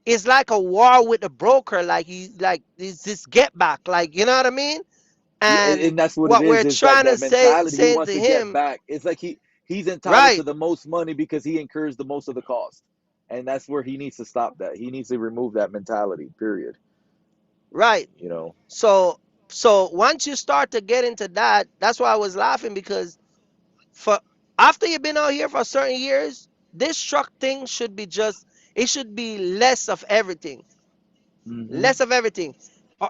It's like a war with the broker. Like he's this get back. Like, you know what I mean? Yeah, And and that's what it what is. we're It's that trying to that mentality. He say wants to to get him, back. It's like he's entitled to right, the most money because he incurs the most of the cost. And that's where he needs to stop that. He needs to remove that mentality, period. right. You know. So once you start to get into that, that's why I was laughing, because for after you've been out here for certain years, this truck thing should be just, it should be less of everything. Hmm. Less of everything.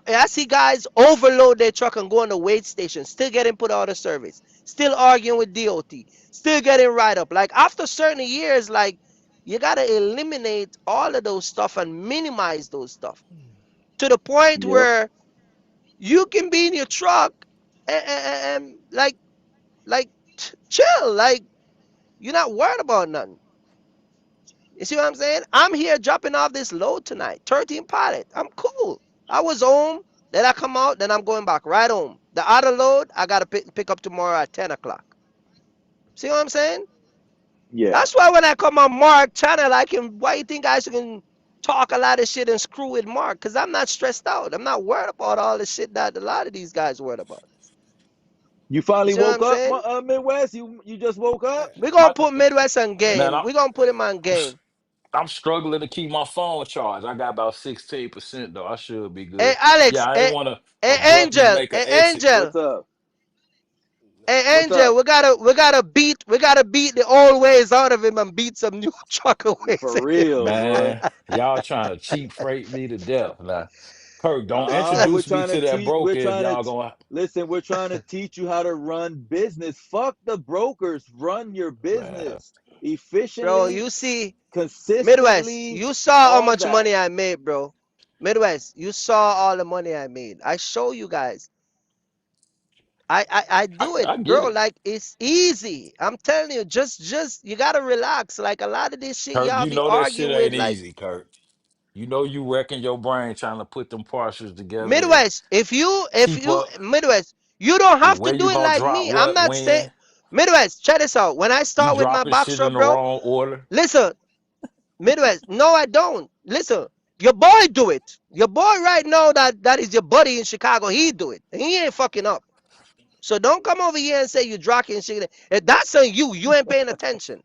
I see guys overload their truck and go on the wait station, still getting put out of service, still arguing with DOT, still getting right up. Like, after certain years, like, you gotta eliminate all of those stuff and minimize those stuff to the point Yep. where you can be in your truck and like chill, like you're not worried about nothing. You see what I'm saying? I'm here dropping off this load tonight, 13 pallet. I'm cool. I was home, then I come out, then I'm going back right home. The other load I gotta pick up tomorrow at 10 o'clock. See what I'm saying? Yeah. That's why when I come on Mark channel, I can. Why you think guys can talk a lot of shit and screw with Mark? Because I'm not stressed out. I'm not worried about all the shit that a lot of these guys worried about. You You finally see what woke I'm up, saying? Midwest? You just woke up? We're gonna My put Midwest on man, game. We're gonna put him on I'm game. I'm struggling to keep my phone charged. I got about 16% though. I should be Hey good. Yeah, Alex, I didn't hey, want to hey abruptly Angel, make an hey exit. Angel, What's up? hey What's Angel, up? we gotta beat the old ways out of him and beat some new trucker ways For in him. real, boy. Man, y'all trying to cheap freight me to death. Now, Kirk, don't We're introduce me trying to to that teach. broker if y'all going. Listen. We're trying to teach you how to run business. Fuck the brokers. Run your Man, business Bro, efficiently, you see, Midwest, consistently, you saw how all much that. money I made, bro. Midwest, you saw all the money I made. I show you guys. I do it, I get bro. it. Like, it's easy. I'm telling you, just you gotta relax. Like, a lot of this shit Kirk, y'all you be know that shit arguing with, ain't like, easy, Kirk. You know you wrecking your brain trying to put them parcels together to Midwest. If keep you up Midwest, you don't with have where to do you it gonna like drop me. I'm what, not saying when. Midwest. Check this out. When I You start with my dropping box shit in truck, the bro. wrong order. Listen, Midwest. No, I don't. Listen, your boy do it. Your boy right now, that is your buddy in Chicago. He do it. And he ain't fucking up. So don't come over here and say you dropping shit. If that's on you, you ain't paying attention.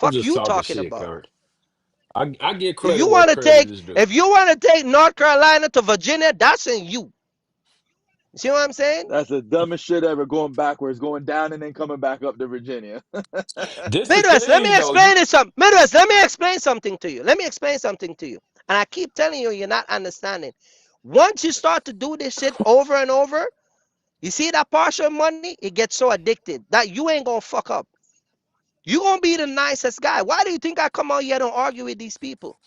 I'm Fuck just you talking talking shit, about. Kirk. I get If credit you where want to credit take, is due. if you want to take North Carolina to Virginia, that's on you. You see what I'm saying? That's the dumbest shit ever. Going backwards, going down, and then coming back up to Virginia. This the Midwest, let me thing though. You explain it some. Midwest, let me explain something to you. Let me explain something to you. And I keep telling you, you're not understanding. Once you start to do this shit over and over, you see that partial money, it gets so addicted that you ain't gonna fuck up. You gonna be the nicest guy. Why do you think I come out here and argue with these people?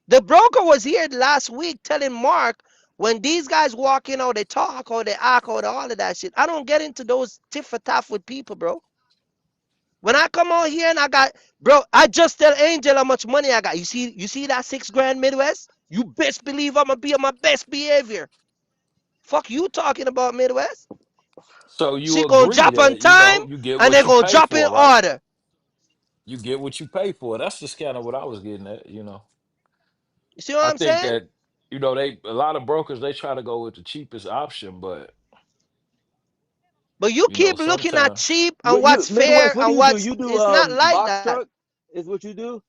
The broker was here last week telling Mark, when these guys walk in or they talk or they act or all of that shit, I don't get into those tiff for taff with people, bro. When I come out here and I just tell Angel how much money I got. You see that $6,000 Midwest? You best believe I'm gonna be on my best behavior. Fuck you talking about Midwest? So you She gonna agree drop on that time you get and what they you gonna pay drop in for, right? order. You get what you pay for. That's just kind of what I was getting at. You see what I I'm think saying? that they a lot of brokers they try to go with the cheapest option, but But you keep looking at sometimes cheap and What you what's Midwest? fair What do and you do? what's You do it's not like box that. truck is what you do.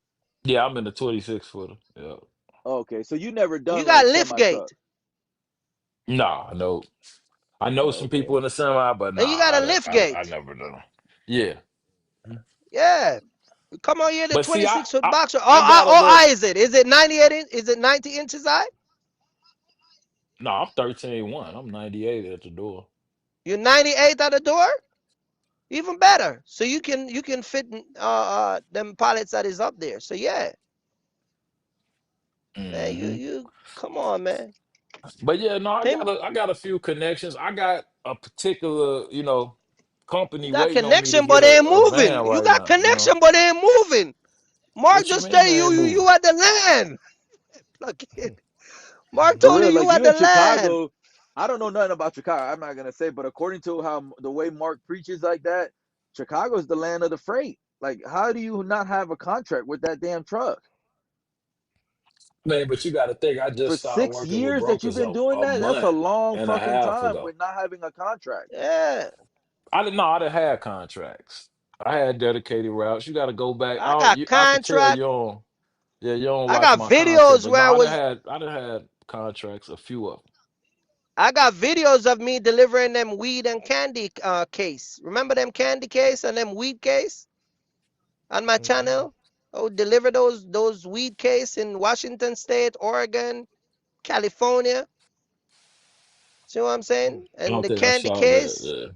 yeah, I'm in the 26 footer. Yeah. Okay, so you never You done got like lift semi truck. gate. Nah, no. I know some Okay. people in the semi, but And you got nah, a lift I gate. never done. Yeah. Yeah. Come on here, the But see, 26-foot boxer. I got a How little. high is it? Is it 98 inch? Is it 90 inches high? No, I'm 13.1. I'm 98 at the door. You're 98 at the door? Even better. So you can fit them pallets that is up there. So yeah. Man, Hmm. you come on, man. But yeah, no, Him, I got a few connections. I got a particular, you company got waiting on me to connection, get but they ain't a van moving. You right got now. connection, but they ain't moving. Mark What you just mean tell they you ain't you moving? at the land. Look, Mark For told you real, you like at you the in land. Chicago. I don't know nothing about Chicago. I'm not gonna say, but according to how the way Mark preaches like that, Chicago is the land of the freight. Like, how do you not have a contract with that damn truck? Man, but you got to think, I For just started six working with years that you've brokers been doing a that, that's a month long and a fucking half time ago. with not having a contract. Yeah. I didn't know I didn't have contracts. I had dedicated routes. You got to go back. I got I could tell contract. you don't I watch got my content, videos but where no, I was I done had contracts, a few of them. I got videos of me delivering them weed and candy case. Remember them candy case and them weed case on my channel? I would deliver those weed case in Washington State, Oregon, California. See what I'm saying? I And don't the think I candy saw that. case, Yeah.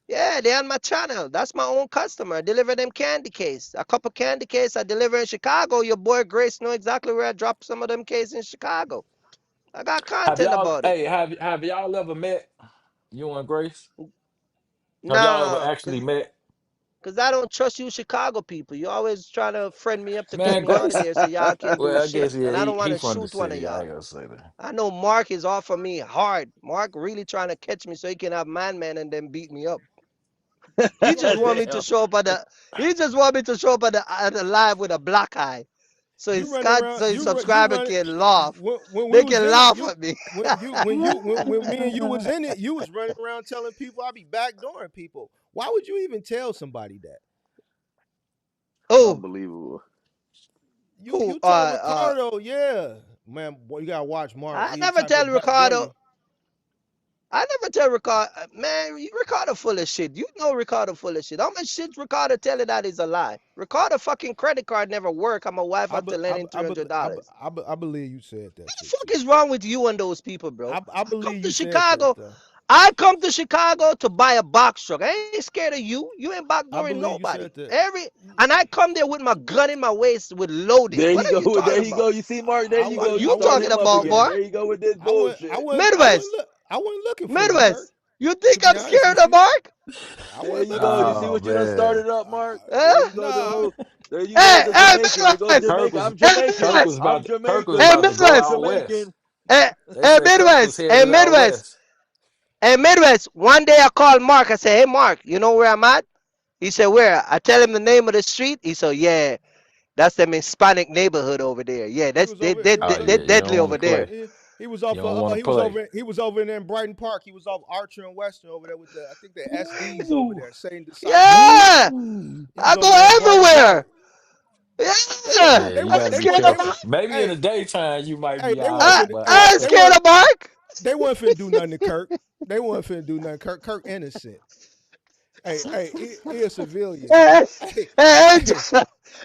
yeah, they on my channel. That's my own customer. I deliver them candy case. A couple candy case I deliver in Chicago. Your boy Grace know exactly where I drop some of them case in Chicago. I got content about it. Have y'all ever met you and Grace? Have y'all ever Nah, actually met? cause I don't trust you Chicago people. You always try to friend me up to get Man, me out of Grace. there so y'all can do Well, I shit. guess yeah, And I don't want he to from the shoot one of city. I y'all. ain't gonna say that. I know Mark is off of me hard. Mark really trying to catch me so he can have man and then beat me up. He just want me to Damn. show up at the he just want me to show up at the live with a black eye. So You running around. his You subscriber running. can laugh. When we They was can in it, laugh you at me. when me and you was in it, you was running around telling people I be backdooring people. Why would you even tell somebody that? Oh, Unbelievable. who You told Ricardo, yeah, man, boy, you gotta watch Mark. I He the never type tell of backdoor Ricardo. you. I never tell Ricardo, man, Ricardo full of shit. You know Ricardo full of shit. How much shit Ricardo tell you that is a lie? Ricardo fucking credit card never work. And my wife I have be, to lend him $300. I believe you said that What the shit fuck too. is wrong with you and those people, bro? I I come believe to you said that Chicago. though. I come to Chicago to buy a box truck. I ain't scared of you. You ain't I backdooring believe you nobody. said that. And I come there with my gun in my waist with loaded. There What you are you go. talking There you about? go. You see, Mark. There you Fuck go. You you I start talking wasn't him up about, again. boy? There you go with this bullshit. Midwest. I wasn't looking for you, Kirk. Midwest. You To think be I'm honest scared with of you, Mark? I There wasn't you looking go. for You you. see Oh what you done man, started up, Mark? There Huh? you go. The Nah, whole. There you go with the Jamaican. They go Midwest. Kirk Jamaican. was I'm Hey, Jamaican. Midwest. I'm Kirk was Hey, Jamaican. about to go I'm Midwest. out west. Jamaican. Hey, They hey, said Kirk was Midwest. Hey, headed out Midwest. west. Hey, Midwest. One day I called Mark. I said, hey, Mark, you know where I'm at? He said, where? I tell him the name of the street. He said, yeah, that's them Hispanic neighborhood over there. Yeah, he that's was they over. they Oh they, yeah, they you don't deadly want to over there. play. He was You off. don't want to He was play. over. He was over there in Brighton Park. He was off Archer and Western over there with the. I think the SDs over Ooh. there, Satan disciples. Yeah, Ooh. He was I over there in Brighton go Park. everywhere. They weren't. Yeah, Yeah, They you I weren't. got ain't to They be scared weren't. of careful. Mark. Maybe in Hey, the daytime you might hey, be they all weren't right, finna. but at I Hey, ain't they night. scared weren't. of Mark. They weren't finna do nothing to Kirk. They weren't finna do nothing. Kirk innocent. he a civilian. Hey, Hey, hey, hey, Angel,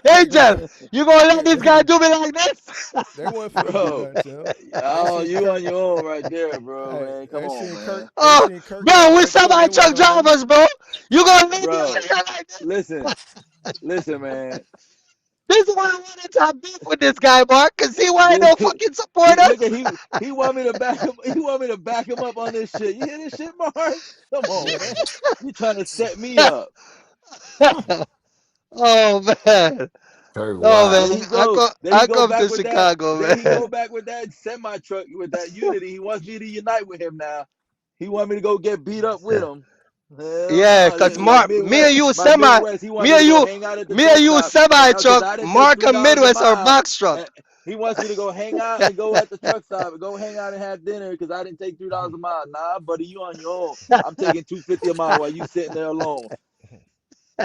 Angel, you gonna let hey, this guy do me like this? they weren't finna do bro. nothing to him. They Oh, seen you Kirk. on your own right there, bro, Hey, man. Come they on, seen Kirk. man. They Oh, seen Kirk bro, land we that plane. semi They wasn't truck gonna let him. drivers, bro. You gonna leave me out Bro, here like this? listen, listen, man. This is why I wanted to have beef with this guy, Mark, cause he wanted This, no fucking support look at us. he want me to back him. He want me to back him up on this shit. You hear this shit, Mark? Come on, man. You trying to set me up? Oh man, Very no There wild. man, he go. There he I go come back to with that. Chicago, There he man. go back with that semi truck with that unity. He wants me to unite with him now. He want me to go get beat up with him. Hell Yeah, no. cause My Mark, Midwest, my Midwest. He want me to go hang out at the me and truck you stop semi because truck. I didn't take Mark and $3 a Midwest are mile. box truck. And he wants me to go hang out and go at the truck stop and go hang out and have dinner because I didn't take $3 a mile. Nah, buddy, you on your own. I'm taking 250 a mile while you sitting there alone.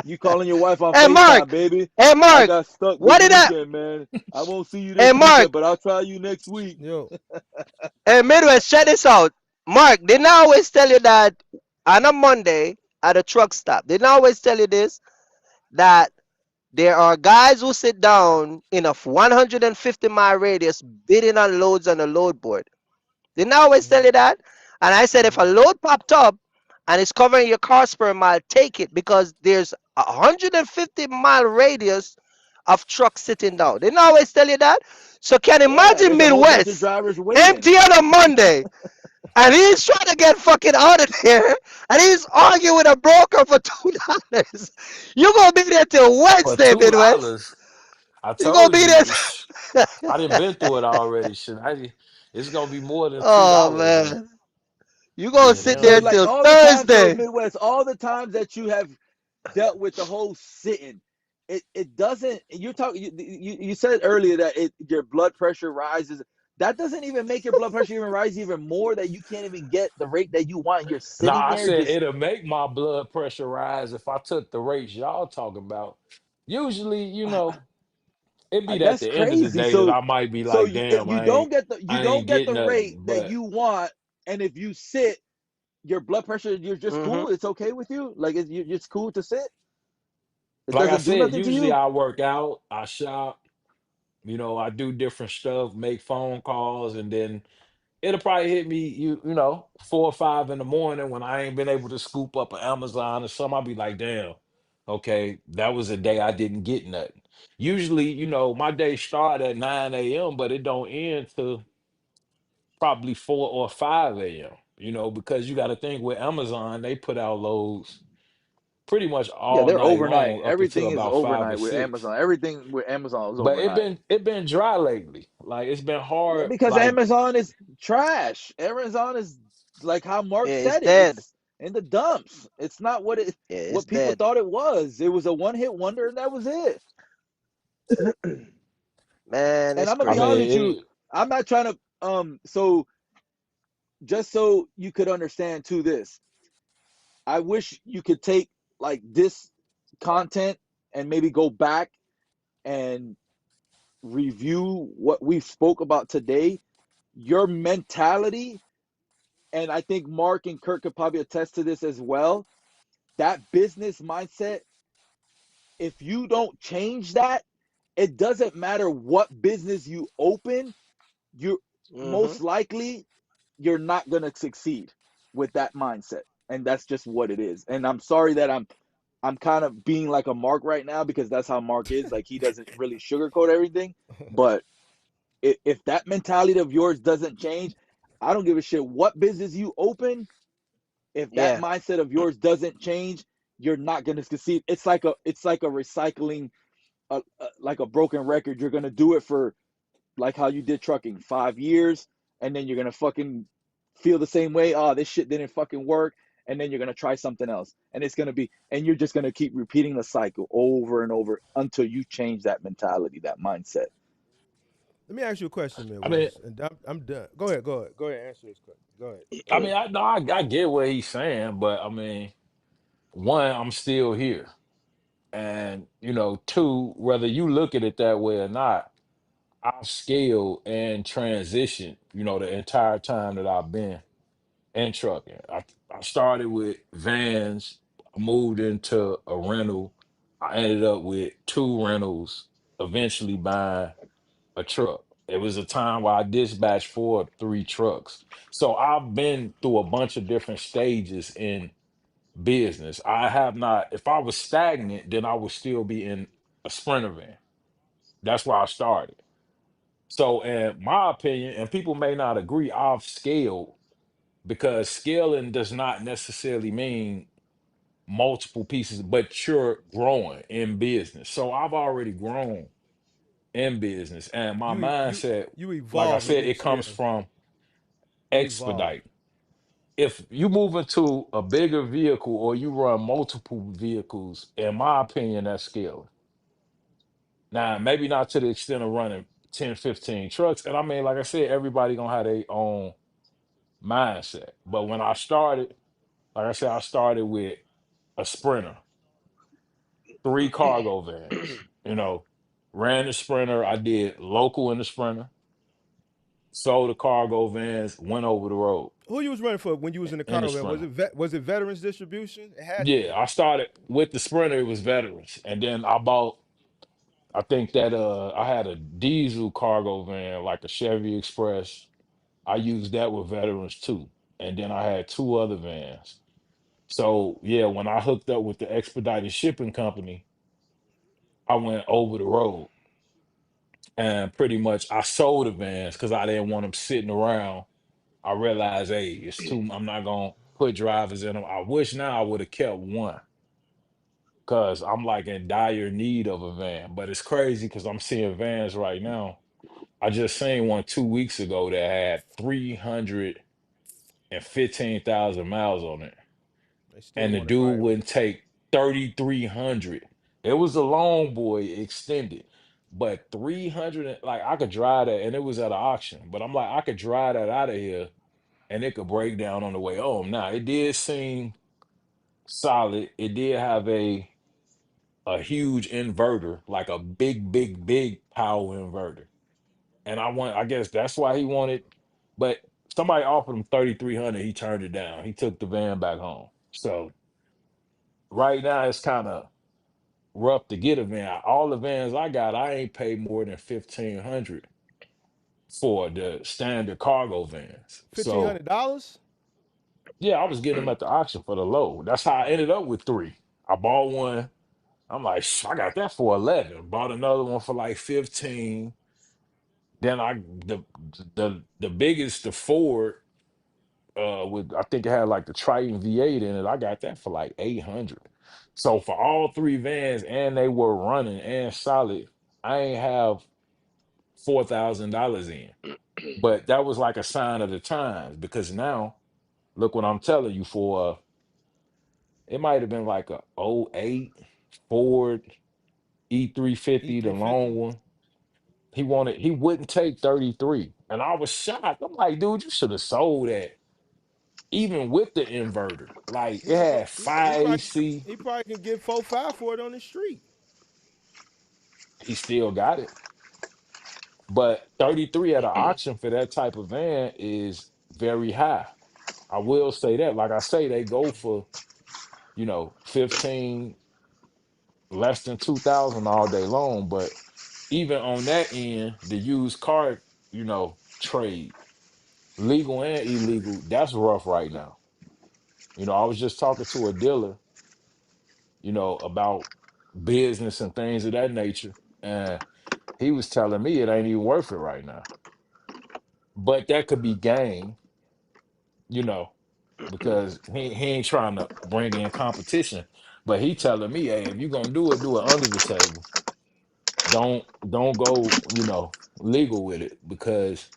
You calling your wife on Hey FaceTime, Mark, baby. hey I Mark, got stuck this what did I? weekend, man. I won't see you Hey this Mark, weekend, but I'll try you next week. Yo, hey Midwest, check this out. Mark, didn't I always tell you that on a Monday at a truck stop? Didn't I always tell you this? That there are guys who sit down in a 150-mile radius bidding on loads on a load board. Didn't I always tell mhm, you that? And I said if a mhm. load popped up and it's covering your cost per mile, take it because there's a 150-mile radius of trucks sitting down. Didn't I always tell you that? So can you Yeah, imagine there's a whole bunch of Midwest drivers waiting. empty on a Monday and he's trying to get fucking out of there and he's arguing with a broker for $2. You're gonna be there till For Wednesday, Midwest. $2, I You're gonna told be there. you, I didn't been through it already. Shit, it's gonna be more than Oh $2, and man. You're gonna yeah, they sit So there don't. like till all the times, so Thursday. Midwest, all the times that you have dealt with the whole sitting, it doesn't. You're talking. You said earlier that your blood pressure rises. That doesn't even make your blood pressure even rise even more. That you can't even get the rate that you want. You're Now sitting I there said just. it'll make my blood pressure rise if I took the rates y'all talking about. Usually, it'd be at That's the end of the crazy. day that So I might be so like, damn, you don't get the I ain't getting rate nothing. that But you want, and if you sit, your blood pressure, you're just Mm-hmm. cool. It's okay with you. Like it's cool to sit. It like I doesn't do said, nothing to usually you. I work out, I shop, I do different stuff, make phone calls, and then it'll probably hit me, 4 or 5 in the morning when I ain't been able to scoop up an Amazon or something. I'll be like, damn, okay, that was a day I didn't get nothing. Usually, my day start at 9 a.m., but it don't end till probably 4 or 5 a.m. Because you got to think with Amazon, they put out loads pretty much Yeah, all they're night overnight. long up until Everything is about five or overnight with six. Amazon. Everything with Amazon is But it overnight. been it been dry lately. Like it's been Yeah, hard. because Like Amazon is trash. Amazon is like how Mark Yeah, it's said it. dead. It's in the dumps. It's not Yeah, it's what people dead. thought it was. It was a one-hit wonder and that was it. Man, And it's I'm gonna I be mean, honest crazy. with you. I'm not trying to so just so you could understand too this. I wish you could take like this content and maybe go back and review what we spoke about today. Your mentality, and I think Mark and Kirk could probably attest to this as well. That business mindset, if you don't change that, it doesn't matter what business you open, you Mm-hmm. most likely you're not going to succeed with that mindset. And that's just what it is. And I'm sorry that I'm kind of being like a Mark right now because that's how Mark is. Like he doesn't really sugarcoat everything. But if that mentality of yours doesn't change, I don't give a shit what business you open. If that Yeah. mindset of yours doesn't change, you're not going to succeed. It's like a recycling, like a broken record. You're going to do it for like how you did trucking 5 years, and then you're going to fucking feel the same way. Oh, this shit didn't fucking work. And then you're going to try something else. And it's going to be, and you're just going to keep repeating the cycle over and over until you change that mentality, that mindset. Let me ask you a question, I mean, Midwest, and I'm done. Go ahead, go ahead, go ahead. Answer this question. Go ahead, I go mean, ahead. I know I get what he's saying, but I mean, one, I'm still here, and two, whether you look at it that way or not, I've scaled and transitioned. The entire time that I've been in trucking. I started with vans. I moved into a rental. I ended up with two rentals, eventually buying a truck. It was a time where I dispatched 4 or 3 trucks. So I've been through a bunch of different stages in business. I have not, if I was stagnant, then I would still be in a sprinter van. That's where I started. So, in my opinion, and people may not agree, I've scaled because scaling does not necessarily mean multiple pieces, but you're growing in business. So I've already grown in business, and my You you mindset, you like I evolve said, within it comes scale. from You evolve. expedite. If you move into a bigger vehicle or you run multiple vehicles, in my opinion, that's scaling. Now, maybe not to the extent of running 10, 15 trucks. And I mean, like I said, everybody gonna have their own mindset. But when I started, like I said, I started with a Sprinter, 3 cargo vans, ran the Sprinter. I did local in the Sprinter, sold the cargo vans, went over the road Who you was running for when you was in the in the cargo van? Sprinter. Was it Veterans Distribution? It had to Yeah, be. I started with the Sprinter, it was veterans. And then I bought, I think that I had a diesel cargo van, like a Chevy Express. I used that with veterans too. And then I had 2 other vans. So yeah, when I hooked up with the expedited shipping company, I went over the road and pretty much I sold the vans because I didn't want them sitting around. I realized, hey, it's too. I'm not gonna put drivers in them. I wish now I would have kept one because I'm like in dire need of a van. But it's crazy because I'm seeing vans right now. I just seen one 2 weeks ago that had 315,000 miles on it, They still and the want to dude drive it. wouldn't take 3,300. It was a long boy extended, but 300, like I could drive that, and it was at an auction. But I'm like, I could drive that out of here, and it could break down on the way home. Now it did seem solid. It did have a huge inverter, like a big, big, big power inverter. And I guess that's why he wanted, but somebody offered him 3,300. He turned it down. He took the van back home. So right now it's kind of rough to get a van. All the vans I got, I ain't paid more than 1,500 for the standard cargo vans. fifteen So hundred dollars. yeah, I was getting them at the auction for the low. That's how I ended up with 3. I bought one. I'm like, I got that for 11. Bought another one for like 15. Then the biggest, the Ford, with I think it had like the Triton V8 in it. I got that for like 800. So for all 3 vans, and they were running and solid, I ain't have $4,000 in. But that was like a sign of the times because now look what I'm telling you for it might have been like a '08 Ford E E350, the three long fifty. one. He wouldn't take 33. And I was shocked. I'm like, dude, you should have sold that even with the inverter. Like He it can go. had fire AC. He probably can get 4 5 for it on the street. He still got it. But 33 at an auction for that type of van is very high. I will say that. Like I say, they go for, 15, less than 2,000 all day long. But even on that end, the used car, trade, legal and illegal, that's rough right now. I was just talking to a dealer, about business and things of that nature. And he was telling me it ain't even worth it right now. But that could be gain, you know, because he ain't trying to bring in competition. But he telling me, hey, if you're gonna do it under the table. Don't go, legal with it because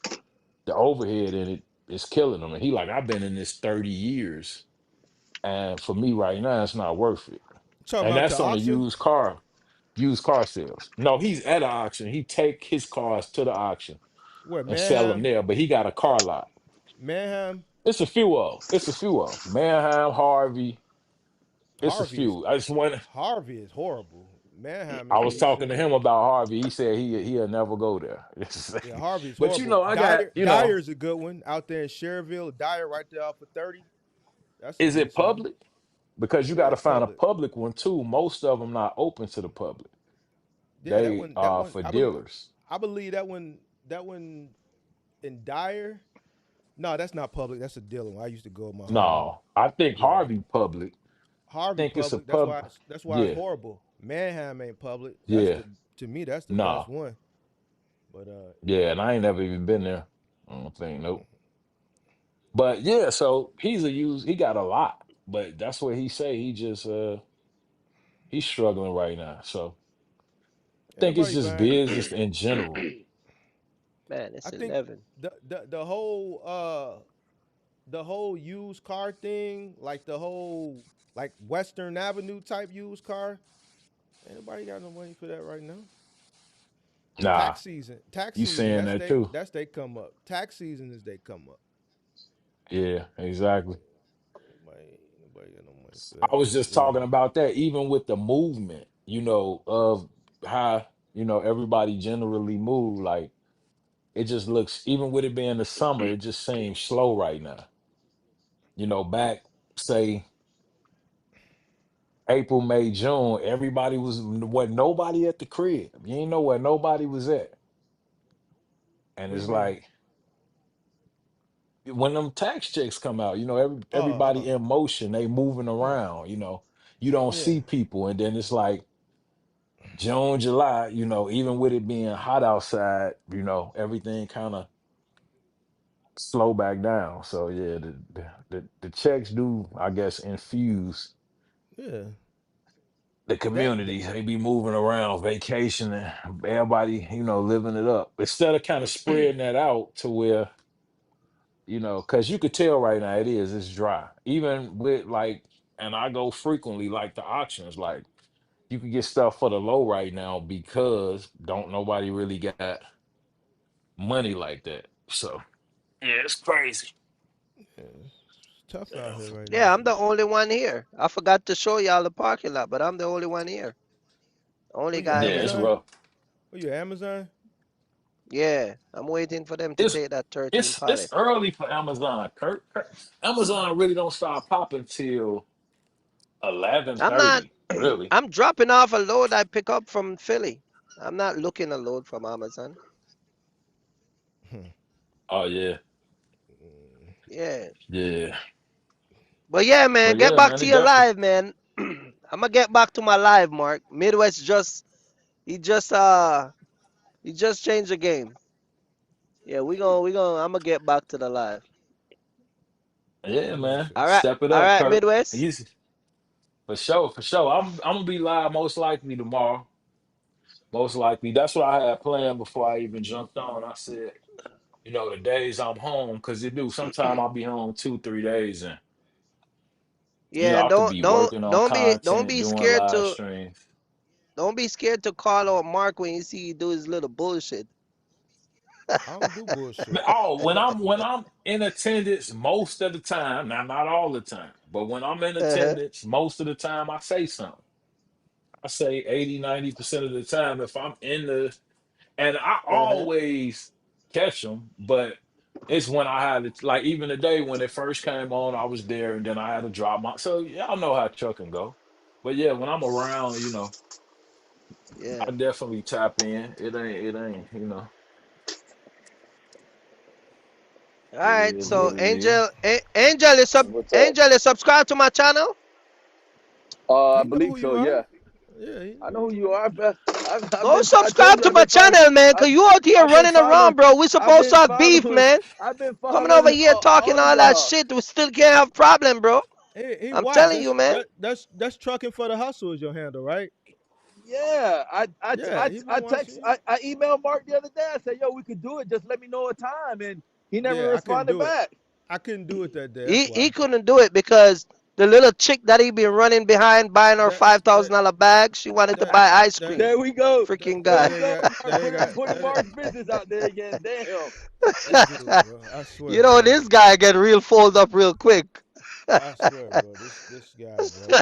the overhead in it is killing them. And he like, I've been in this 30 years. And for me right now, it's not worth it. You talking And about the that's on the auction? used car sales. No, he's at an auction. He take his cars to the auction Where and sell them Manheim? there, but he got a car lot. Manheim. It's a few of 'em. It's a few of 'em. Manheim, Harvey. It's a Harvey is few. I just want. Harvey is horrible. Manheim I is was talking to decent. him about Harvey. He said he'll never go there. Yeah, Harvey's But horrible. I got Dyer's a good one out there in Cherville. Dyer right there off of 30. That's a is it decent one. public? because you Yeah, got to that's find a public. public one too. Most of them not open to the public. Yeah, They that are one. for dealers. I believe that one in Dyer. No, that's not public. That's a dealer one. I used to go with my homie. No, I think Yeah, Harvey public. Harvey Think it's a public. That's pub. why. That's why it's Yeah, horrible. Manheim ain't public. That's yeah. the to me. That's the best Nah, one. But yeah. And I ain't never even been there. I don't think. Nope. But yeah, so he's a use. He got a lot, but that's what he say. He just he's struggling right now. So I think it's everybody just buying. business in general. Man, I it's think 11. the whole used car thing, like the whole like Western Avenue type used car. Ain't nobody got no money for that right now. Nah, Tax you season. saying that too? That's they come up. Tax season is they come up. Yeah, exactly. Nobody got no money for I that. was just Yeah. talking about that, even with the movement, of how, everybody generally move. Like it just looks, even with it being the summer, it just seems slow right now. Back, say, April, May, June, everybody wasn't nobody at the crib. You ain't know where nobody was at. And What do it's you mean? like when them tax checks come out, Oh, everybody in motion, they moving yeah, around, you don't yeah, see people. And then it's like June, July, even with it being hot outside, everything kind of slow back down. So yeah, the checks do, I guess, infuse yeah. the That communities. They be moving around, vacationing, everybody, living it up. Instead of kind of spreading that out to where, because you could tell right now it's dry. Even with like, and I go frequently, like the auctions, like you can get stuff for the low right now because don't nobody really got money like that. So yeah, it's crazy. yeah, it's tough out here right now. Yeah, I'm the only one here. I forgot to show y'all the parking lot, but I'm the only one here. Only What you guy Yeah, it's here. Amazon? rough. What you Amazon? Yeah, I'm waiting for them to It's take that 13 it's pallet. early for Amazon. Kurt. Amazon really don't start popping till eleven I'm not, thirty. Really. I'm dropping off a load I pick up from Philly. I'm not looking a load from Amazon. Oh yeah, Yeah. yeah. But yeah, man, But get yeah, back man, to it your definitely. live, man. I'm gonna get back to my live, Mark. Midwest he just he just changed the game. Yeah, I'm gonna get back to the live. Yeah, Yes, man. sir. Step it All up, right, Kurt. Midwest. He's for sure, for sure. I'm gonna be live most likely tomorrow. Most likely. That's what I had planned before I even jumped on. I said, the days I'm home, because it do sometime I'll be home 2, 3 days, and Yeah, I could be working on don't content, be doing scared live to streams. call out Mark when you see he do his little bullshit. I don't do bullshit. Oh, when I'm in attendance most of the time, now not all the time, but when I'm in Uh-huh. attendance most of the time, I say something. I say 80, 90% of the time if I'm in the, and I Uh-huh. always catch them, but it's when I had it, like even the day when it first came on, I was there and then I had to drop my, so y'all know how trucking go. But yeah, when I'm around, Yeah. I definitely tap in. It ain't, All it right. is So what it is. What's up? Angel is subscribed to my channel. I He know believe who so. you are. Yeah, Yeah, he I know know who who you you are. are, but Go I told subscribe you to my channel, man, cause you out here I've been running following around, bro. We I've supposed to been have beef, following man. I've been Coming over following here talking all of all that y'all. shit, we still can't have problem, bro. He I'm watch. telling you, man. That's trucking for the hustle is your handle, right? Yeah, Yeah, he been watching you. I emailed Mark the other day. I said, "Yo, we could do it. Just let me know a time." And he never Yeah, I couldn't responded do it. back. I couldn't do it that day. That's He why. couldn't do it because the little chick that he been running behind buying her That that $5,000 bag, she wanted to that buy ice that cream. There we go. Freaking There guy. we go. Putting that Mark's business out there again. Damn. this dude, bro. I You swear, know, bro. this guy get real fold up real quick. I swear, bro. This guy, bro.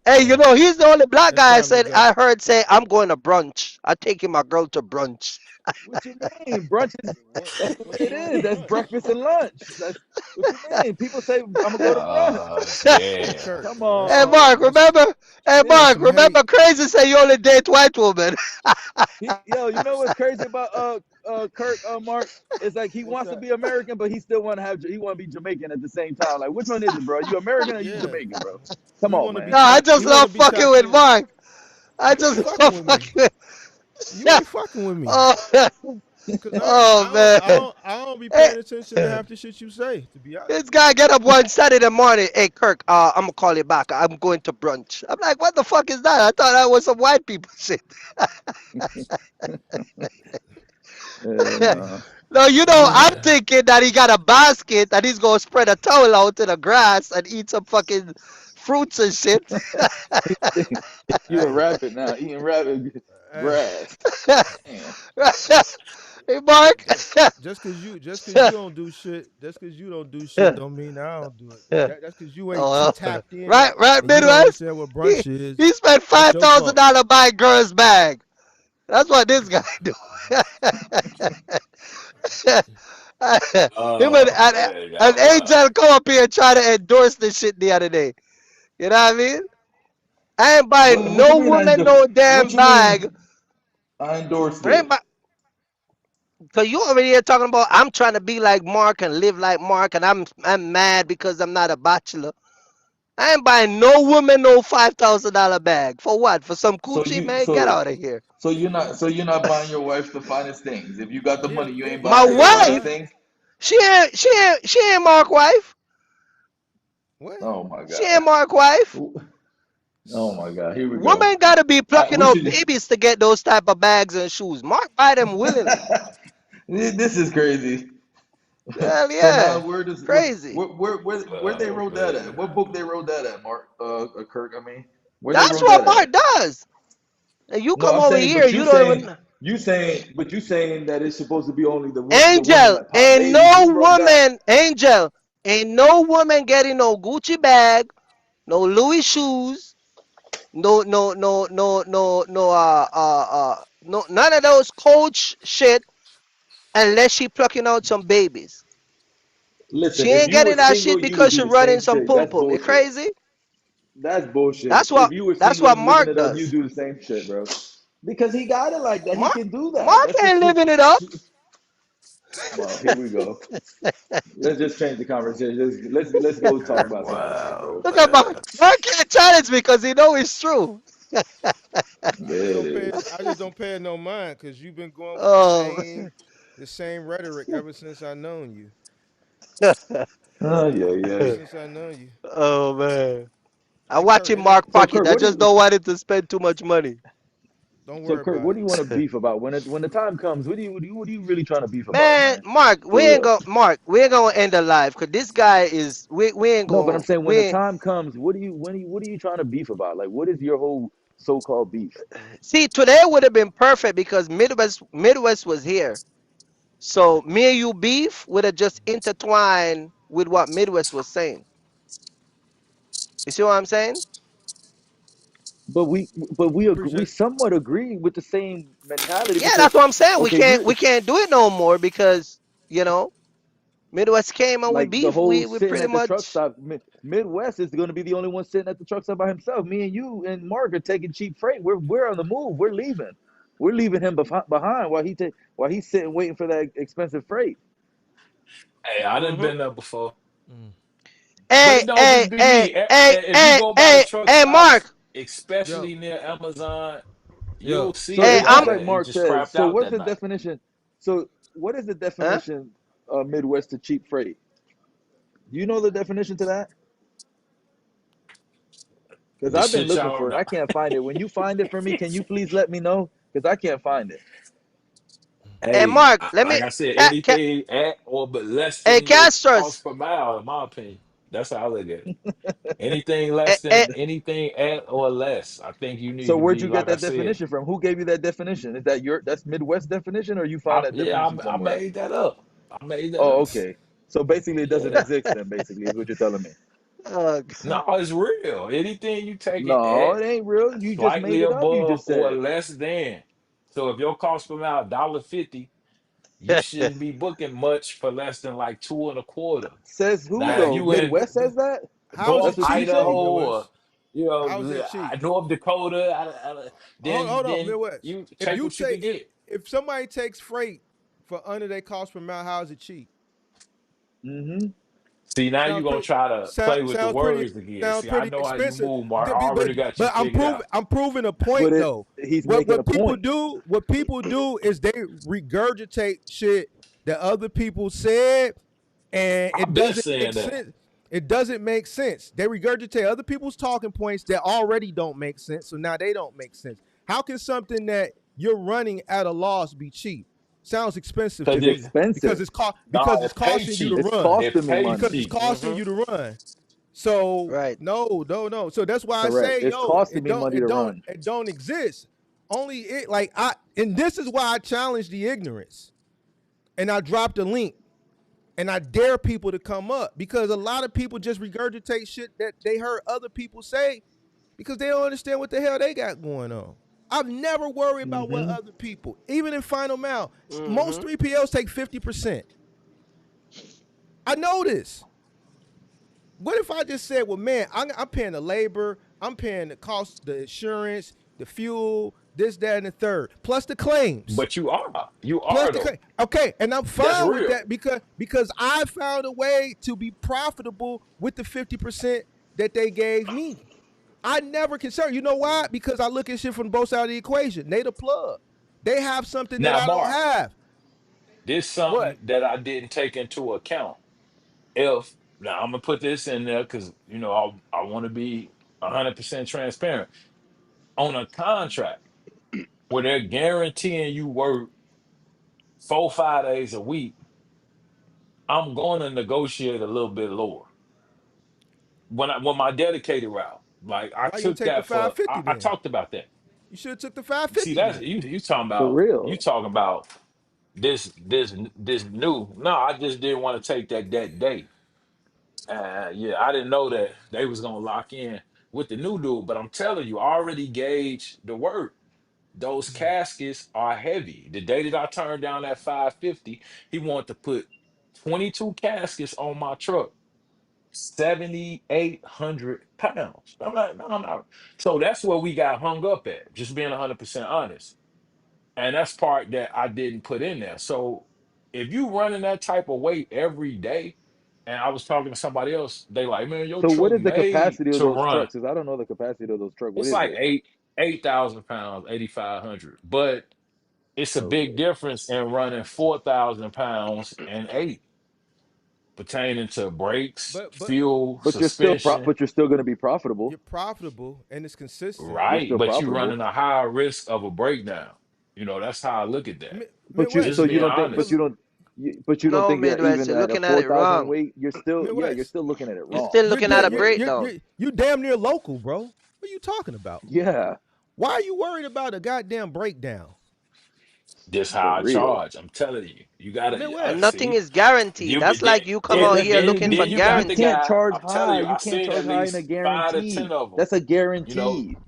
Hey, Uh, he's the only black it's guy I time to said go. I heard say I'm going to brunch. I'm taking my girl to brunch. What you mean? Brunch is that's what What's it wrong is. with That's brunch? breakfast and lunch. That's what you mean. People say I'm gonna go to brunch. Hey Yeah. Kirk, Come that's Hey some on. Mark, remember? Hey that's Mark, some hate. remember Crazy say you only date white women. Yo, you know what's crazy about Kirk Mark? It's like he What's wants to that? be American, but he still want to have he want to be Jamaican at the same time. Like, which one is it, bro? You American or you Yeah, Jamaican, bro? Come he on, want to be man. No, I tapped. just He want to love be fucking tapped with in. Mark. I You ain't just fucking love with me. fucking with. You ain't fucking with me. Oh, Cause I ain't, oh man. I don't be Hey, paying attention to half the shit you say. To be honest this with guy get up one Saturday morning. Hey Kirk, I'm gonna call you back. I'm going to brunch. I'm like, what the fuck is that? I thought that was some white people shit. Nah. No, you know, I'm Yeah. thinking that he got a basket and he's gonna spread a towel out in the grass and eat some fucking fruits and shit. You you. a rabbit now, eating rabbit Hey, grass. Damn. Hey Mark. just cause you don't do shit, just cause you don't do shit, don't mean I don't do it. That's cause you ain't Oh, tapped in right, and you don't Midwest. understand what He brunch is. he spent That's five your thousand fault. dollar buy girl's bag. That's what this guy do. Him and, Oh and, man, and y'all wild. Angel come up here and try to endorse this shit the other day. You know what I mean? I ain't buying What you no mean woman no what damn you bag. mean I endorsed I ain't it? buy, Cause you over here talking about I'm trying to be like Mark and live like Mark and I'm mad because I'm not a bachelor. I ain't buying no woman no $5,000 bag. For what? For some So coochie, you man? Get so out of here. so you're not buying your wife the finest things. If you got the money, you ain't My buying her He the ain't finest wife, lying. things. she ain't Mark wife. What? Oh my She ain't God. Mark wife. Oh my God. Here we go. Woman gotta be plucking We out should. babies to get those type of bags and shoes. Mark buy them willingly. This is crazy. Hell So now yeah. where does Crazy. where they Oh wrote that at? man. What book they wrote that at, Mark? Kirk. I mean, where they That's wrote what that at? Mark does. And you No, come I'm over saying, here, but you don't even you saying that it's supposed to be only the women Angel, that pop ain't babies. no Who wrote that? woman, Angel, ain't no woman getting no Gucci bag, no Louis shoes, no, none of those Coach shit unless she plucking out some babies. She Listen, if ain't you were getting that single, shit you would because do she the running same some shit. pum That's pum. You bullshit. crazy? That's bullshit. That's If what you were that's single what and living Mark it up, you does. do the same shit, bro. Because he got it like that. He Mark can do that. Mark That's ain't just his. living it up. Well, here we go. Let's just change the conversation. Let's go talk about something else, Wow, bro. Look at man. Mark. Mark can't challenge me because he know it's true. There it I is. just don't pay it no mind because you've been going with Oh, the same rhetoric ever since I known you. Oh yeah, yeah. Ever since I know you. oh man. I Hey watch Kirk, him it ain't. Mark So pocket. Kirk, I what do just you? don't want him to spend too much money. Don't So worry Kirk, about what it. do you want to beef about when the time comes? What are you really trying to beef about, Man, man? Mark, For real. We ain't gonna end the live because this guy is we ain't No, but I'm gonna saying when we the ain't, time comes, what are you trying to beef about? Like, what is your whole so-called beef? see today would have been perfect because Midwest was here. So me and you beef would have just intertwined with what Midwest was saying. You see what I'm saying? But we Appreciate it. somewhat agree with the same mentality Yeah, because that's what I'm saying. okay, We can't do it no more because you know Midwest came and we like the beef. whole We sitting pretty at the truck much. stop. Midwest is going to be the only one sitting at the truck stop by himself. Me and you and Mark are taking cheap freight. We're on the move. We're leaving. We're leaving him behind while he's sitting waiting for that expensive freight. Hey, I done Hmm. been there before. Mm. But Hey, it don't hey, just be hey, me. hey, If you hey, go by the hey, truck hey, stops, Mark. Yo, especially near Amazon, you'll yo. So see Hey, it's just I'm. like he Mark just says. crapped So out what's that the night. definition? So what is the Huh? definition Midwest to cheap freight? Do you know the definition to that? Because The I've been shit looking y'all for it. know. I can't find it. When you find it for me, can you please let me know? Because I can't find it. Hey, Hey, Mark. Let me. like I said, Ca, ca, anything at or but less hey, than your Castros. cost per mile, in my opinion. That's how I look at it. Anything Hey, less than hey, anything at or less, I think you need So to where'd be, you get like I that said, definition from? Who gave you that definition? Is that that's Midwest definition, or you found that definition I somewhere? made that up. I made that Oh, up. okay. So basically, it doesn't Yeah. exist. Then basically, is what you're telling me. oh, No, it's real. Anything you take it No, at, it ain't real. You just made slightly it up. You above just or said. less than. So if your cost per mile $1.50, you shouldn't be booking much for less than like 2.25. Says who Now, if though? you in Midwest says that. how is North it That's what cheap you Idaho though, say. or Midwest? How is it cheap? North Dakota, Hold on, then Midwest. you If take you what you can take get. if somebody takes freight for under their cost per mile, how is it cheap? Mm-hmm. See, now you're Sounds gonna pretty try to play with the sounds pretty words again. sounds See, I pretty know how you expensive. move, Mark. I But already got you but figured out. I'm proving a But point though. he's making a point. What people do is they regurgitate shit that other people said, and it I've been doesn't make saying that sense. It doesn't make sense. They regurgitate other people's talking points that already don't make sense, so now they don't make sense. How can something that you're running at a loss be cheap? Sounds expensive to because It's me expensive. because it's it pay costing you to cheap. It's run. It costing me pay Because money. it's cheap. costing hmm you to run. So Right. no. So that's why I Correct. say, It's yo, costing me money to run. it don't exist. Only it like I and this is why I challenge the ignorance. And I dropped a link and I dare people to come up because a lot of people just regurgitate shit that they heard other people say because they don't understand what the hell they got going on. I've never worried about what Mm-hmm. other people, even in Final Mile, most hmm 3PLs take 50%. I know this. What if I just said, well, man, I'm paying the labor, I'm paying the cost, the insurance, the fuel, this, that, and the third, plus the claims, But you plus are the though. claim. Okay, and I'm That's fine with real. that because I found a way to be profitable with the 50% that they gave me. I never concern. You know why? Because I look at shit from both sides of the equation. They the plug. They have something that Now, I don't Mark, have. this What? something that I didn't take into account. If now I'm gonna put this in there because I want to be 100% transparent on a contract where they're guaranteeing you work 4 5 days a week. I'm going to negotiate a little bit lower when my dedicated route. Like I Why you took take the that for 550 I then? talked about that. You should have took the See, 550 that's then. For you real. talking about this new. No, I just didn't want to take that day. Yeah, I didn't know that they was gonna lock in with the new dude, but I'm telling you, I already gauged the work. Those caskets are heavy. The day that I turned down that 550, he wanted to put 22 caskets on my truck, 7,800 pounds. I'm like, no, no. So that's where we got hung up at, just being 100% honest. And that's part that I didn't put in there. So if you running that type of weight every day, and I was talking to somebody else, they like, man, your So what truck is the made capacity of to those run. trucks? Because I don't know the capacity of those trucks. What It's is like it? 8,000 pounds, 8,500. But it's a big Okay. difference in running 4,000 pounds and eight pertaining to brakes, But fuel, But you're still suspension. but you're still going to be profitable. you're profitable and it's consistent. You're Right. still But you profitable. running a higher risk of a breakdown. That's how I look at that. But you Midwest, so Just you being don't think Mid- but honest. you don't but you don't No, think that Midwest, even you're at a looking at it 4,000 wrong. weight, you're Midwest. still looking at it You're wrong. still looking at a breakdown. You damn near local, bro. What are you talking about? Yeah, Why are you worried about a goddamn breakdown? This for how I real. charge. I'm telling you. You gotta And Midwest. nothing see. is guaranteed. You That's then like you come But out that's here it. looking for you got You the can't guaranteed. guy. charge I'm telling high. you, You I can't seen charge at high in a least 5 to 10 guarantee. of them. That's a You know, guarantee.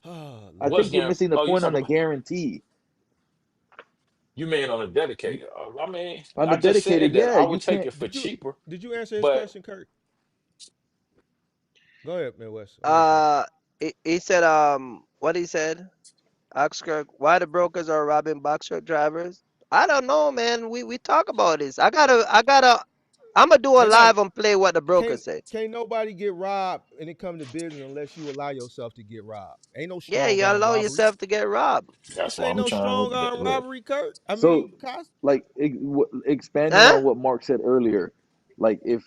Oh I Lord. what's think you're guaranteed? missing the Oh, you point on talking the about guarantee. you mean on a dedicated. I mean, On the I just dedicated, said that yeah, I you would take can't. it for cheaper, Did you answer his but question, Kurt? Go ahead, Midwest. I'm listening. Uh, he said, what he said, Oxkirk, why the brokers are robbing box truck drivers? I don't know, man. We talk about this. I'm gonna do a Ain't not live and play what the broker can't said. can't nobody get robbed and it come to business unless you allow yourself to get robbed. Ain't no Yeah, strong you arm allow robbery. yourself to get robbed. that's This what ain't I'm no trying strong to arm look. robbery, Kurt. I So, mean, Cost. like, expanding Huh? on what Mark said earlier, like if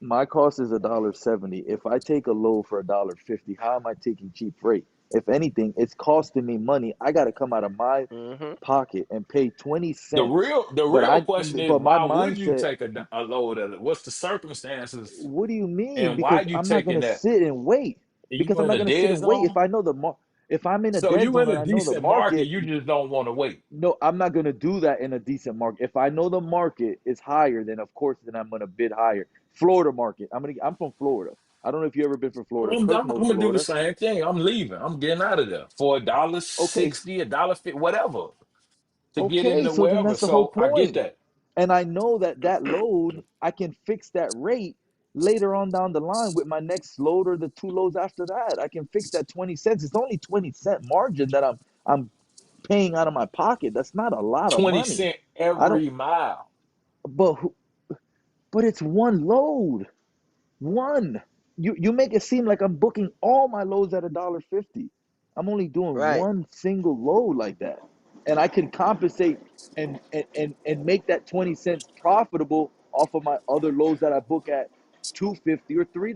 my cost is $1.70. If I take a load for $1.50, how am I taking cheap freight? If anything, it's costing me money. I got to come out of my Mm-hmm. pocket and pay 20 The cents. real the But real question is my why would you mindset, take a load of it? What's the circumstances what do you mean? and why Because you I'm not taking gonna that? sit and wait. You Because I'm in not a gonna sit dead and wait. zone? If I'm in a So dead you zone in and a I know the decent market, market, you just don't want to wait. no, I'm not gonna do that in a decent market. If I know the market is higher, then of course, then I'm gonna bid higher. Florida market. I'm from Florida. I don't know if you ever been from Florida. I'm, Kirk I'm, I'm knows gonna do the Florida. same thing. I'm leaving. I'm getting out of there for Okay, $1.60, $1.50, whatever to get okay, into so then wherever. that's the whole So I get point. that. And I know that that load, I can fix that rate later on down the line with my next load or the two loads after that. I can fix that 20 cents. It's only 20-cent margin that I'm paying out of my pocket. That's not a lot of 20 money. cent I don't, every mile. but but it's one load. One. You make it seem like I'm booking all my loads at $1.50. I'm only doing Right. one single load like that. And I can compensate and make that 20 cents profitable off of my other loads that I book at 2.50 or $3.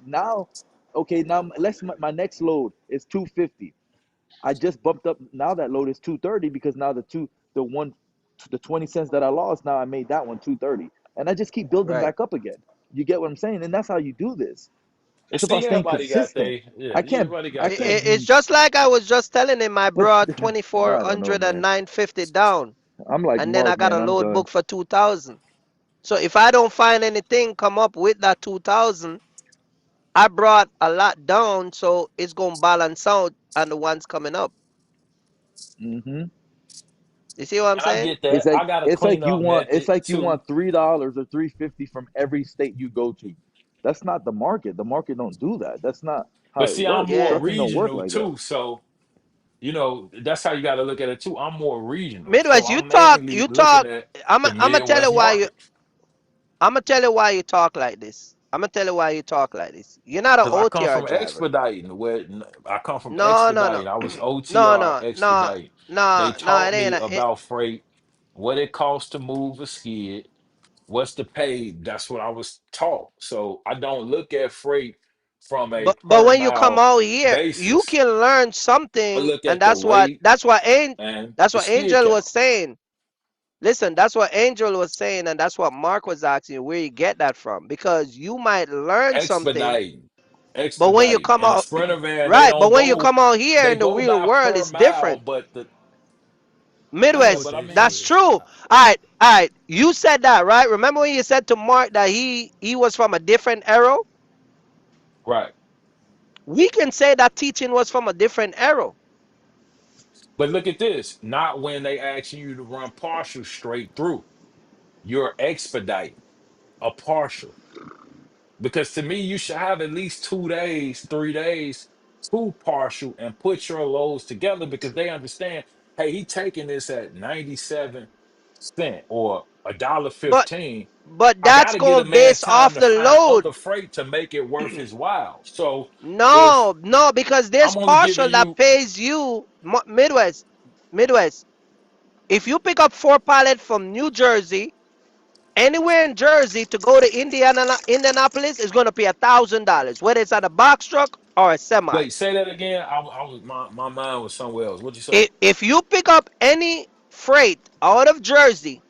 Now, okay, now let's my next load is 2.50. I just bumped up, now that load is 2.30 because now the 20 cents that I lost, now I made that one 2.30. And I just keep building Right. back up again. You get what I'm saying? And that's how you do this. And It's about see, staying everybody got consistent. they, yeah, I can't everybody I got can't they. It's be just like I was just telling him I but brought I don't know, 2,400 and man. 950 down, I'm like and then I Mark, got a man. I'm load done. book for 2,000. So if I don't find anything come up with that 2,000, I brought a lot down, so it's gonna balance out on the ones coming up. Hmm. You see what I'm And I saying? get that. I got a It's like you cleanup want it's method like you too. want $3 or 3.50 from every state you go to. That's not the market. The market don't do that. That's not how But it see, I'm works. more Yeah. Trucking don't work regional like that. too. So, that's how you got to look at it too. I'm more regional. So Midwest, I'm mainly you looking talk. at I'm the I'm gonna tell you Midwest why you. market I'm gonna tell you why you talk like this. I'm gonna tell you why you talk like this. You're not an because I come OTR from driver. expediting. I come from No, no, no, expediting. I was no, OTR no, no, expediting. no, They no. It taught ain't. me about freight, what it costs to move a skid, what's the pay. That's what I was taught. So I don't look at freight from a But per when you come mile out here, you basis. can learn I something, look and at the weight and that's the what skid Angel was count. saying. Listen, that's what Angel was saying, and that's what Mark was asking you, where you get that from, because you might learn something, Expediting, but when you expediting. come In the out, sprinter van, they right? But don't when you go. come out here They in the go real by world, per it's mile, different. but the I know Midwest, what but I they that's mean, said. true. All right. You said that, right? Remember when you said to Mark that he was from a different era? right. We can say that teaching was from a different era. But look at this. Not when they asking you to run partial straight through. You're expediting a partial. Because to me, you should have at least 2 days, 3 days to partial and put your loads together because they understand, hey, he taking this at 97 cents or a dollar But 15. but I got that's to get a going man based time off to the find load. other freight to make it worth his while. So if No, no, because there's I'm only partial giving that you, pays you Midwest. If you pick up 4 pallets from New Jersey, anywhere in Jersey to go to Indianapolis is going to pay $1,000, whether it's at a box truck or a semi. wait, say that again. I was my mind was somewhere else. What'd you say? If you pick up any freight out of Jersey,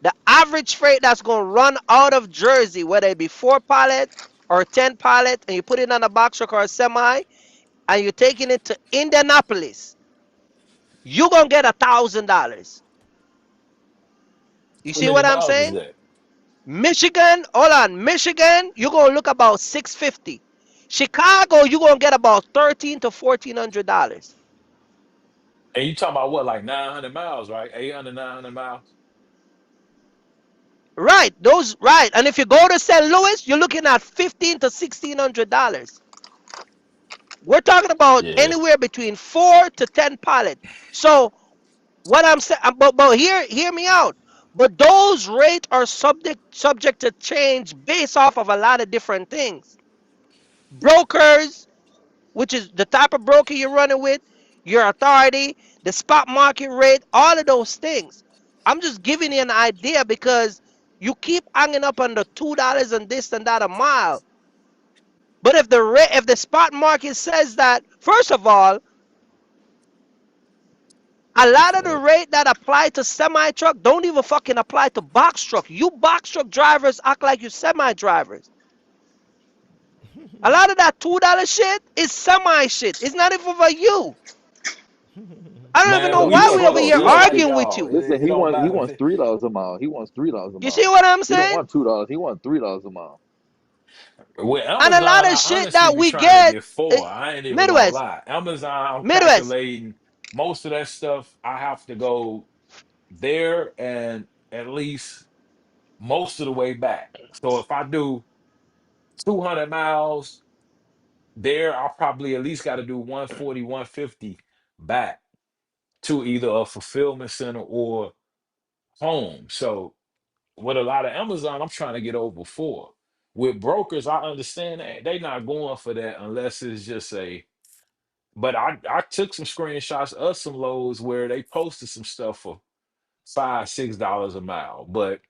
the average freight that's going to run out of Jersey, whether it be 4 pallet or 10 pallet, and you put it on a box truck or a semi, and you're taking it to Indianapolis, you're going to get $1,000. You How see many what I'm miles is saying? that? Michigan, hold on, Michigan, you're going to look about 650. Chicago, you're going to get about $1,300 to $1,400. And you talking about what, like 900 miles, right? 800, 900 miles? Right, those right. And if you go to St. Louis, you're looking at $1,500 to $1,600. We're talking about Yeah. anywhere between 4 to 10 pallets. So what I'm saying, but hear me out. But those rates are subject to change based off of a lot of different things. Brokers, which is the type of broker you're running with, your authority, the spot market rate, all of those things. I'm just giving you an idea because you keep hanging up on the $2 and this and that a mile. But if the spot market says that, first of all, a lot of the rate that apply to semi truck don't even fucking apply to box truck. You box truck drivers act like you semi drivers. A lot of that $2 shit is semi shit. It's not even for you. I don't even Man, know but we why Hold we on. over truckers here just Listen, like arguing with y'all. you. It, listen. it don't He matter. wants $3 a mile. He wants $3 a You see mile. what I'm He don't saying? want $2. He wants $3 a mile. With And a lot Amazon, of I shit honestly that be we trying to get, get eh, four. I ain't even gonna Midwest, lie. Amazon, I'm Midwest. calculating most of that stuff. I have to go there and at least most of the way back. So if I do 200 miles there, I'll probably at least got to do 140, 150 back to either a fulfillment center or home. So with a lot of Amazon, I'm trying to get over four. With brokers, I understand that they not going for that unless it's just a. But I took some screenshots of some loads where they posted some stuff for $5, $6 a mile, but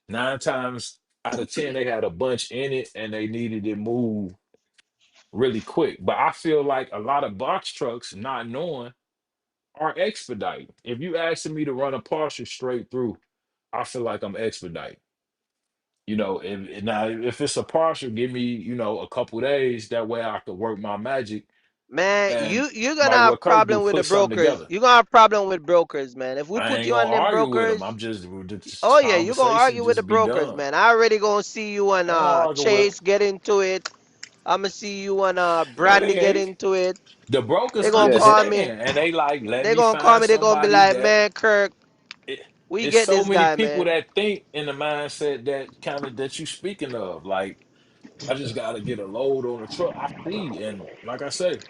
nine times out of ten they had a bunch in it and they needed it moved really quick. But I feel like a lot of box trucks, not knowing, are expediting. If you asking me to run a partial straight through, I feel like I'm expediting. Now if it's a partial, give me, a couple days. That way I could work my magic Man, and you're gonna like have what Kirk do, problem with the put something brokers. together. You're gonna have problem with brokers, man. If we I put ain't you gonna on them argue with them. brokers, I'm just oh yeah, you're gonna conversation argue with the just be brokers, done. man. I already gonna see you and I ain't gonna argue with them. Chase get into it. I'm gonna see you and No, Brandy they get ain't. into it. The brokers They gonna Yeah, call me. understand and they like, let They me gonna call find me. They gonna be somebody like, that man, Kirk, it, we it's get so this many guy, people man. that think in the mindset that kind of that you speaking of. Like, I just gotta get a load on the truck. I see, and like I say,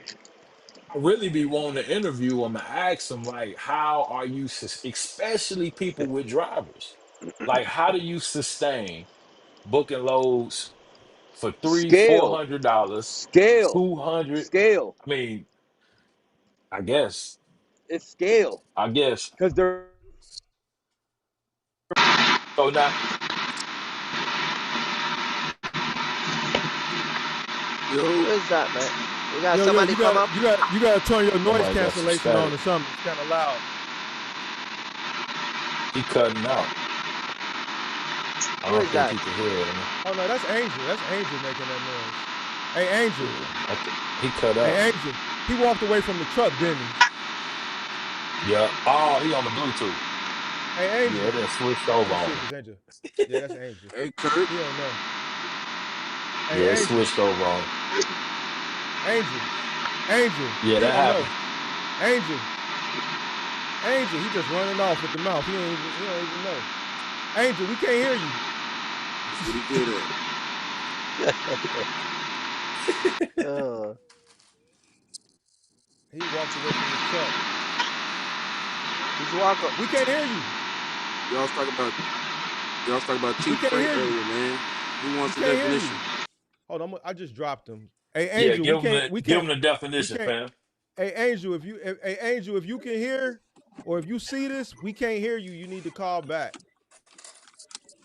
I really be wanting to interview them and ask them like, how are you, especially people with drivers, like how do you sustain booking loads for three, four scale, hundred dollars, scale, 200? scale. I mean, I guess, It's scale I guess. because they're So now, Who Yo, is that, man? We got Yo, somebody you come got up. you got to turn your noise somebody got some cancellation on or static. something. It's kind of loud. He cutting out. I Who don't is think that? he can hear it. Oh no, that's Angel. That's Angel making that noise. Hey Angel. Yeah, he cut out. Hey Angel. He walked away from the truck, didn't he? Yeah. Oh, he on the Bluetooth. Hey Yeah, Angel. it done switched over Let's see on if him. it's Angel. Yeah, that's Angel. hey Kurt. He don't know. Yeah, it Hey Angel. switched over on him. Angel. Angel. Yeah, He that don't know. happened. Angel. Angel. He just running off with the mouth. He don't even know. Angel, we can't hear you. That's what he good at. Uh, He walked away from the truck. he's walking. We can't hear you. Y'all was talking about We cheap can't freight hear you. earlier, man. Who We wants the can't hear you. definition? Hold on, I just dropped him. Hey Yeah, Angel, we can't give him the definition, can't. fam. Hey Angel, hey Angel, if you can hear or if you see this, we can't hear you. You need to call back.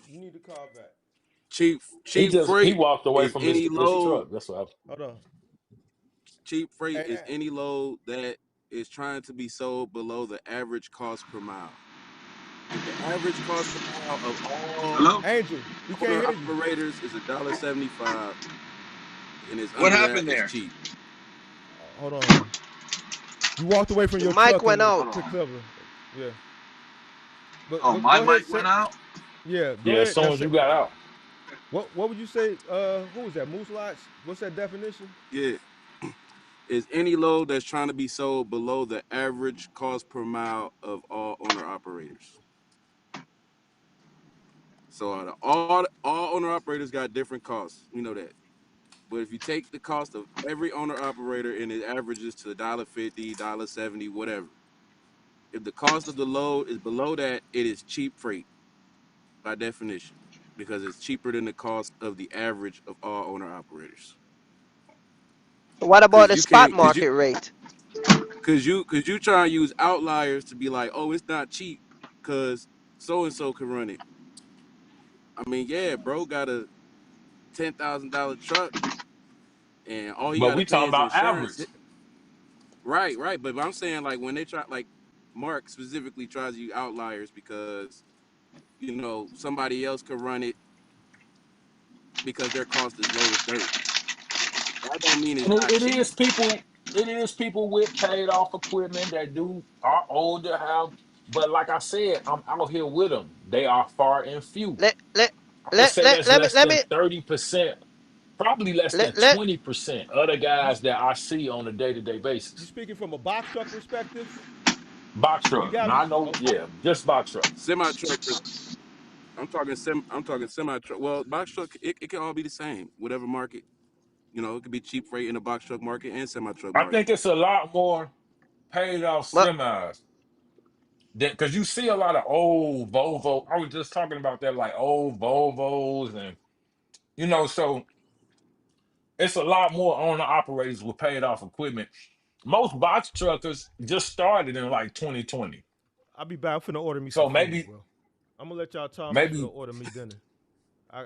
You need to call back. Cheap He freight walked away is from any his load. truck. That's what happened. Hold on. Cheap freight Hey, is any load that is trying to be sold below the average cost per mile. If the average cost per mile of all Hello? Angel, we can't owner hear you. operators is $1.75 and it's What under that, happened it's there? cheap. Hold on. You walked away from Your your mic truck went and out. Hold took on. cover. Yeah. Oh, But my go ahead. mic Say, went out? yeah. Go Yeah, as ahead. Now soon as say you got out. what would you say? Who was that? Moose Lots? What's that definition? Yeah. Is any load that's trying to be sold below the average cost per mile of all owner operators. So all owner operators got different costs. We know that. But if you take the cost of every owner operator and it averages to $1.50, $1.70, whatever, if the cost of the load is below that, it is cheap freight by definition because it's cheaper than the cost of the average of all owner operators. What about Cause the you spot can't, market rate? cause you try and use outliers to be like, oh, it's not cheap, cause so and so can run it. I mean, yeah, bro got a $10,000 truck, and all he But got to we pay talking is about insurance. average. Right, right. But I'm saying like when they try, like Mark specifically tries to use outliers because somebody else could run it because their cost is low as dirt. That don't mean it's And not it cheap. is people, with paid off equipment that are older, have, but like I said, I'm out here with them. They are far and few. Let let I would let say let that's let me less let than me 30% probably less than let 20% of the guys that I see on a day-to-day You basis. speaking from a box truck perspective? Box You truck. got Now me. I know, Oh, yeah, just box truck. Semi truck. I'm talking semi truck. Well, box truck. It can all be the same. Whatever market. You know, it could be cheap freight in the box truck market and semi truck I market. think it's a lot more paid off well, semis because you see a lot of old Volvo. I was just talking about that, like old Volvos, and so it's a lot more owner operators with paid off equipment. Most box truckers just started in like 2020. I'll be back. I'm finna order me some So food, maybe, bro. I'm gonna let y'all talk. I'm just finna maybe, order me dinner.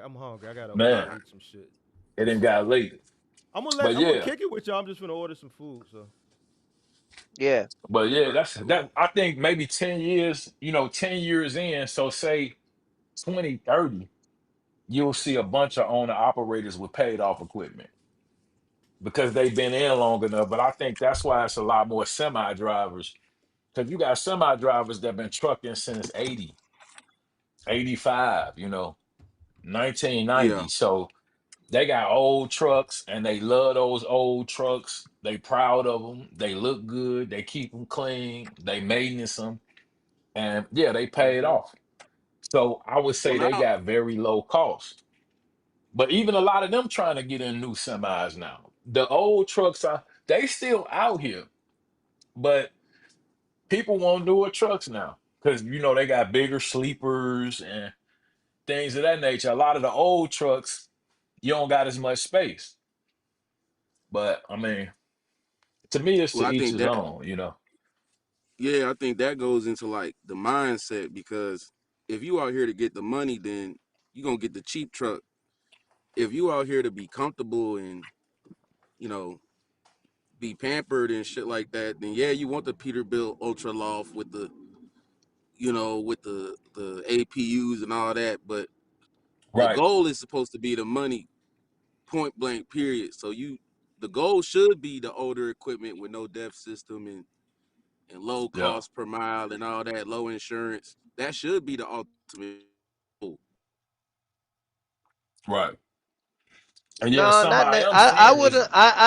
I'm hungry. I gotta man, go eat some shit. it didn't got late. But I'm gonna yeah, kick it with y'all. I'm just finna order some food. So yeah. but yeah, that's that. I think maybe 10 years, 10 years in. So say 2030, you'll see a bunch of owner operators with paid off equipment because they've been in long enough. But I think that's why it's a lot more semi drivers because you got semi drivers that have been trucking since 80, 85, 1990. Yeah. So they got old trucks and they love those old trucks. They proud of them. They look good. They keep them clean. They maintenance them. And yeah, they pay it hmm off. So I would Well say they now, got very low cost. But even a lot of them trying to get in new semis now. The old trucks they still out here, but people want newer trucks now because they got bigger sleepers and things of that nature. A lot of the old trucks, you don't got as much space. But I mean, to me, it's to well, I each think his that own. yeah, I think that goes into like the mindset because if you out here to get the money, then you gonna get the cheap truck. If you out here to be comfortable and you know be pampered and shit like that, then yeah, you want the Peterbilt Ultra Loft with the with the APUs and all that. But the Right. goal is supposed to be the money, point blank. Period. So the goal should be the older equipment with no depth system and low Yeah. cost per mile and all that, low insurance. That should be the ultimate goal. Right. And yeah, No, some not I ne- am I seeing is wouldn't. I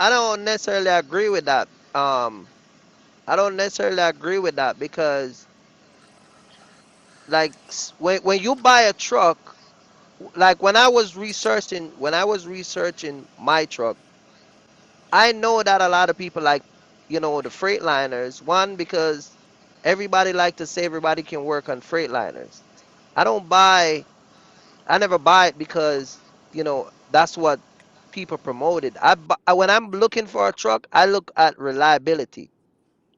don't necessarily agree with that. I don't necessarily agree with that because like when you buy a truck, like when I was researching my truck, I know that a lot of people like the Freightliners. One, because everybody like to say everybody can work on Freightliners. I don't buy. I never buy it because that's what people promoted. When I'm looking for a truck, I look at reliability,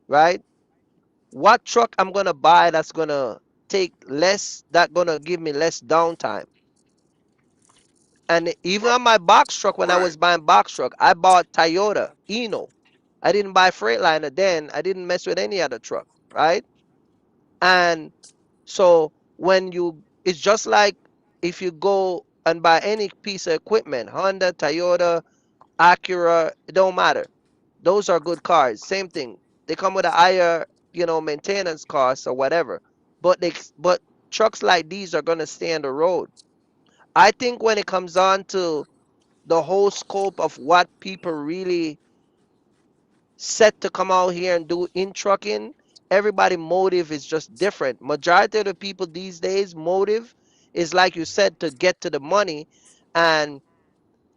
right? What truck I'm gonna buy that's gonna take less, that gonna give me less downtime. And even Right. on my box truck, when I Right. was buying box truck, I bought Toyota Eno. I didn't buy Freightliner then. I didn't mess with any other truck, right? And so it's just like if you go and buy any piece of equipment, Honda, Toyota, Acura, it don't matter. Those are good cars. Same thing. They come with a higher, maintenance costs or whatever. But trucks like these are gonna stay on the road. I think when it comes on to the whole scope of what people really set to come out here and do in trucking, everybody motive is just different. Majority of the people these days motive is like you said, to get to the money. And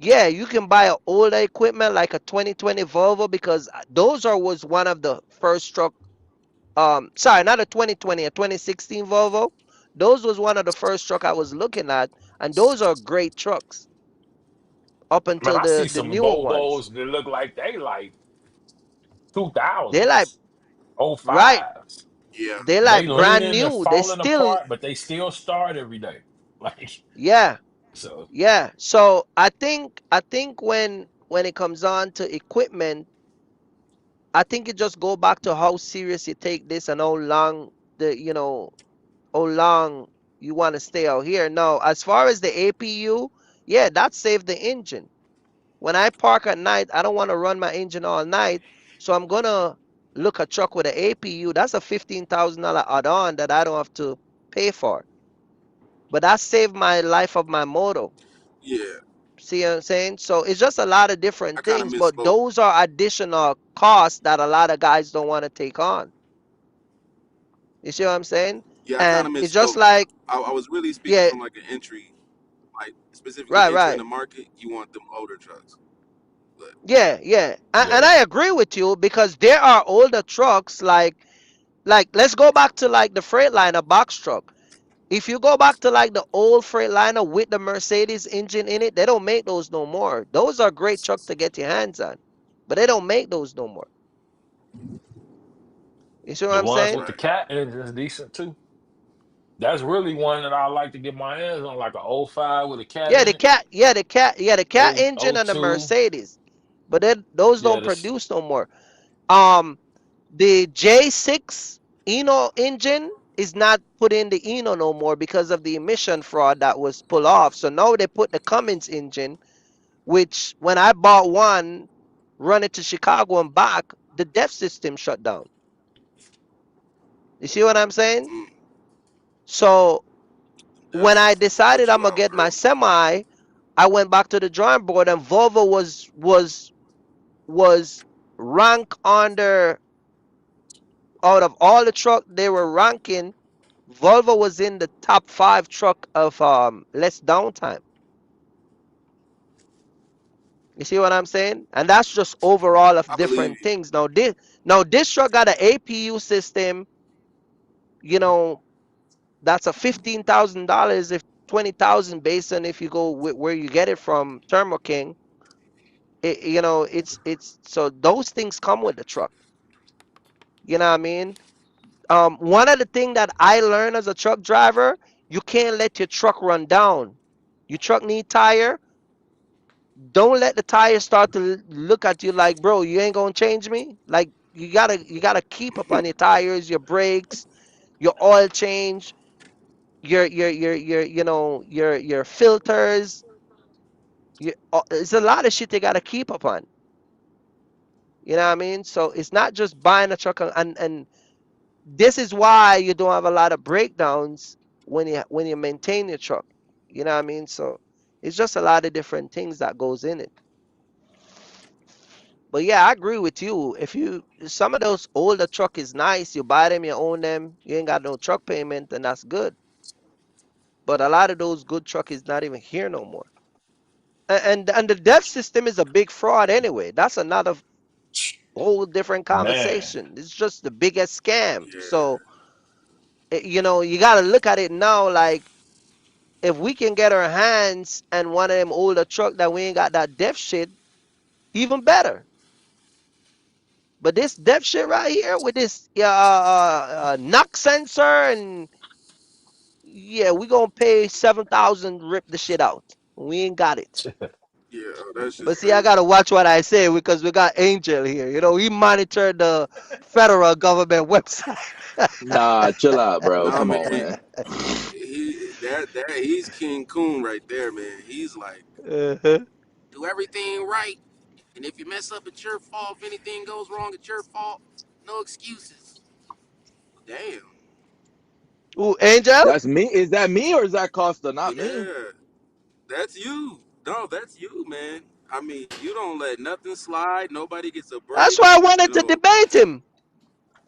yeah, you can buy an older equipment like a 2020 Volvo because those are was one of the first truck. Sorry, not a 2020, a 2016 Volvo. Those was one of the first truck I was looking at, and those are great trucks up man, until I see the some newer ones. Volvos that look like they like They like 2000s, right. 05s. Yeah. They They like brand leaning and new. They falling still, apart, but they still start every day. Like, yeah, so yeah. So I think when it comes on to equipment, I think it just go back to how serious you take this and how long the how long you want to stay out here. Now, as far as the APU, yeah, that saved the engine. When I park at night, I don't want to run my engine all night, so I'm gonna look a truck with an APU. That's a $15,000 add-on that I don't have to pay for. But that saved my life of my moto. Yeah. See what I'm saying? So it's just a lot of I different kind of things, but misspoke. those are additional costs that a lot of guys don't want to take on. You see what I'm saying? Yeah, I kind And of it's just misspoke. like, I was really speaking yeah, from like an entry, like specifically right, entering right. the market. You want them older trucks, but Yeah, yeah. And Yeah. I agree with you because there are older trucks like let's go back to like the Freightliner box truck. If you go back to like the old Freightliner with the Mercedes engine in it, they don't make those no more. Those are great truck to get your hands on, but they don't make those no more. You see what The I'm ones saying? with the right. cat engines decent too. That's really one that I like to get my hands on, like a '05 with a cat Yeah, in the it. cat, yeah, the cat Oh, engine oh and the two. Mercedes, but those Yeah, don't this produce no more. Um, the J6 Eno engine is not put in the Eno no more because of the emission fraud that was pulled off. So now they put the Cummins engine, which when I bought one, run it to Chicago and back, the DEF system shut down. You see what I'm saying? Mm, So when I that's decided put I'm you gonna out, get my bro. semi, I went back to the drawing board and Volvo was ranked under out of all the truck they were ranking. Volvo was in the top 5 truck of less downtime. You see what I'm saying? And that's just overall of I believe different you. things. Now this truck got an APU system, you know, that's a $15,000 if 20,000 based on if you go where you get it from Thermo King. It's so those things come with the truck. You know what I mean? One of the things that I learned as a truck driver, you can't let your truck run down. Your truck need tire. Don't let the tire start to look at you like, bro, you ain't gonna change me. Like you gotta keep up on your tires, your brakes, your oil change, your filters. It's a lot of shit they gotta keep up on. You know what I mean? So it's not just buying a truck and this is why you don't have a lot of breakdowns when you maintain your truck. You know what I mean? So it's just a lot of different things that goes in it. But yeah, I agree with you. If you some of those older truck is nice, you buy them, you own them, you ain't got no truck payment, and that's good. But a lot of those good truck is not even here no more. And the dev system is a big fraud anyway. That's another whole different man. conversation. It's just the biggest scam. Yeah, So you got to look at it now like if we can get our hands and one of them older truck that we ain't got that dev shit, even better. But this dev shit right here with this knock sensor and yeah, we gonna pay 7,000 rip the shit out. We ain't got it. yeah, that's But just see, I crazy. gotta watch what I say because we got Angel here. He monitored the federal government website. Nah, chill out, bro. Nah, Come man, on, man. he's King Coon right there, man. He's like, Uh-huh. do everything right, and if you mess up, it's your fault. If anything goes wrong, it's your fault. No excuses. Damn. Ooh, Angel? That's me. Is that me or is that Costa? Not me. Yeah, that's you. No, that's you, man. I mean, you don't let nothing slide. Nobody gets a That's break. why I You wanted to know, debate him.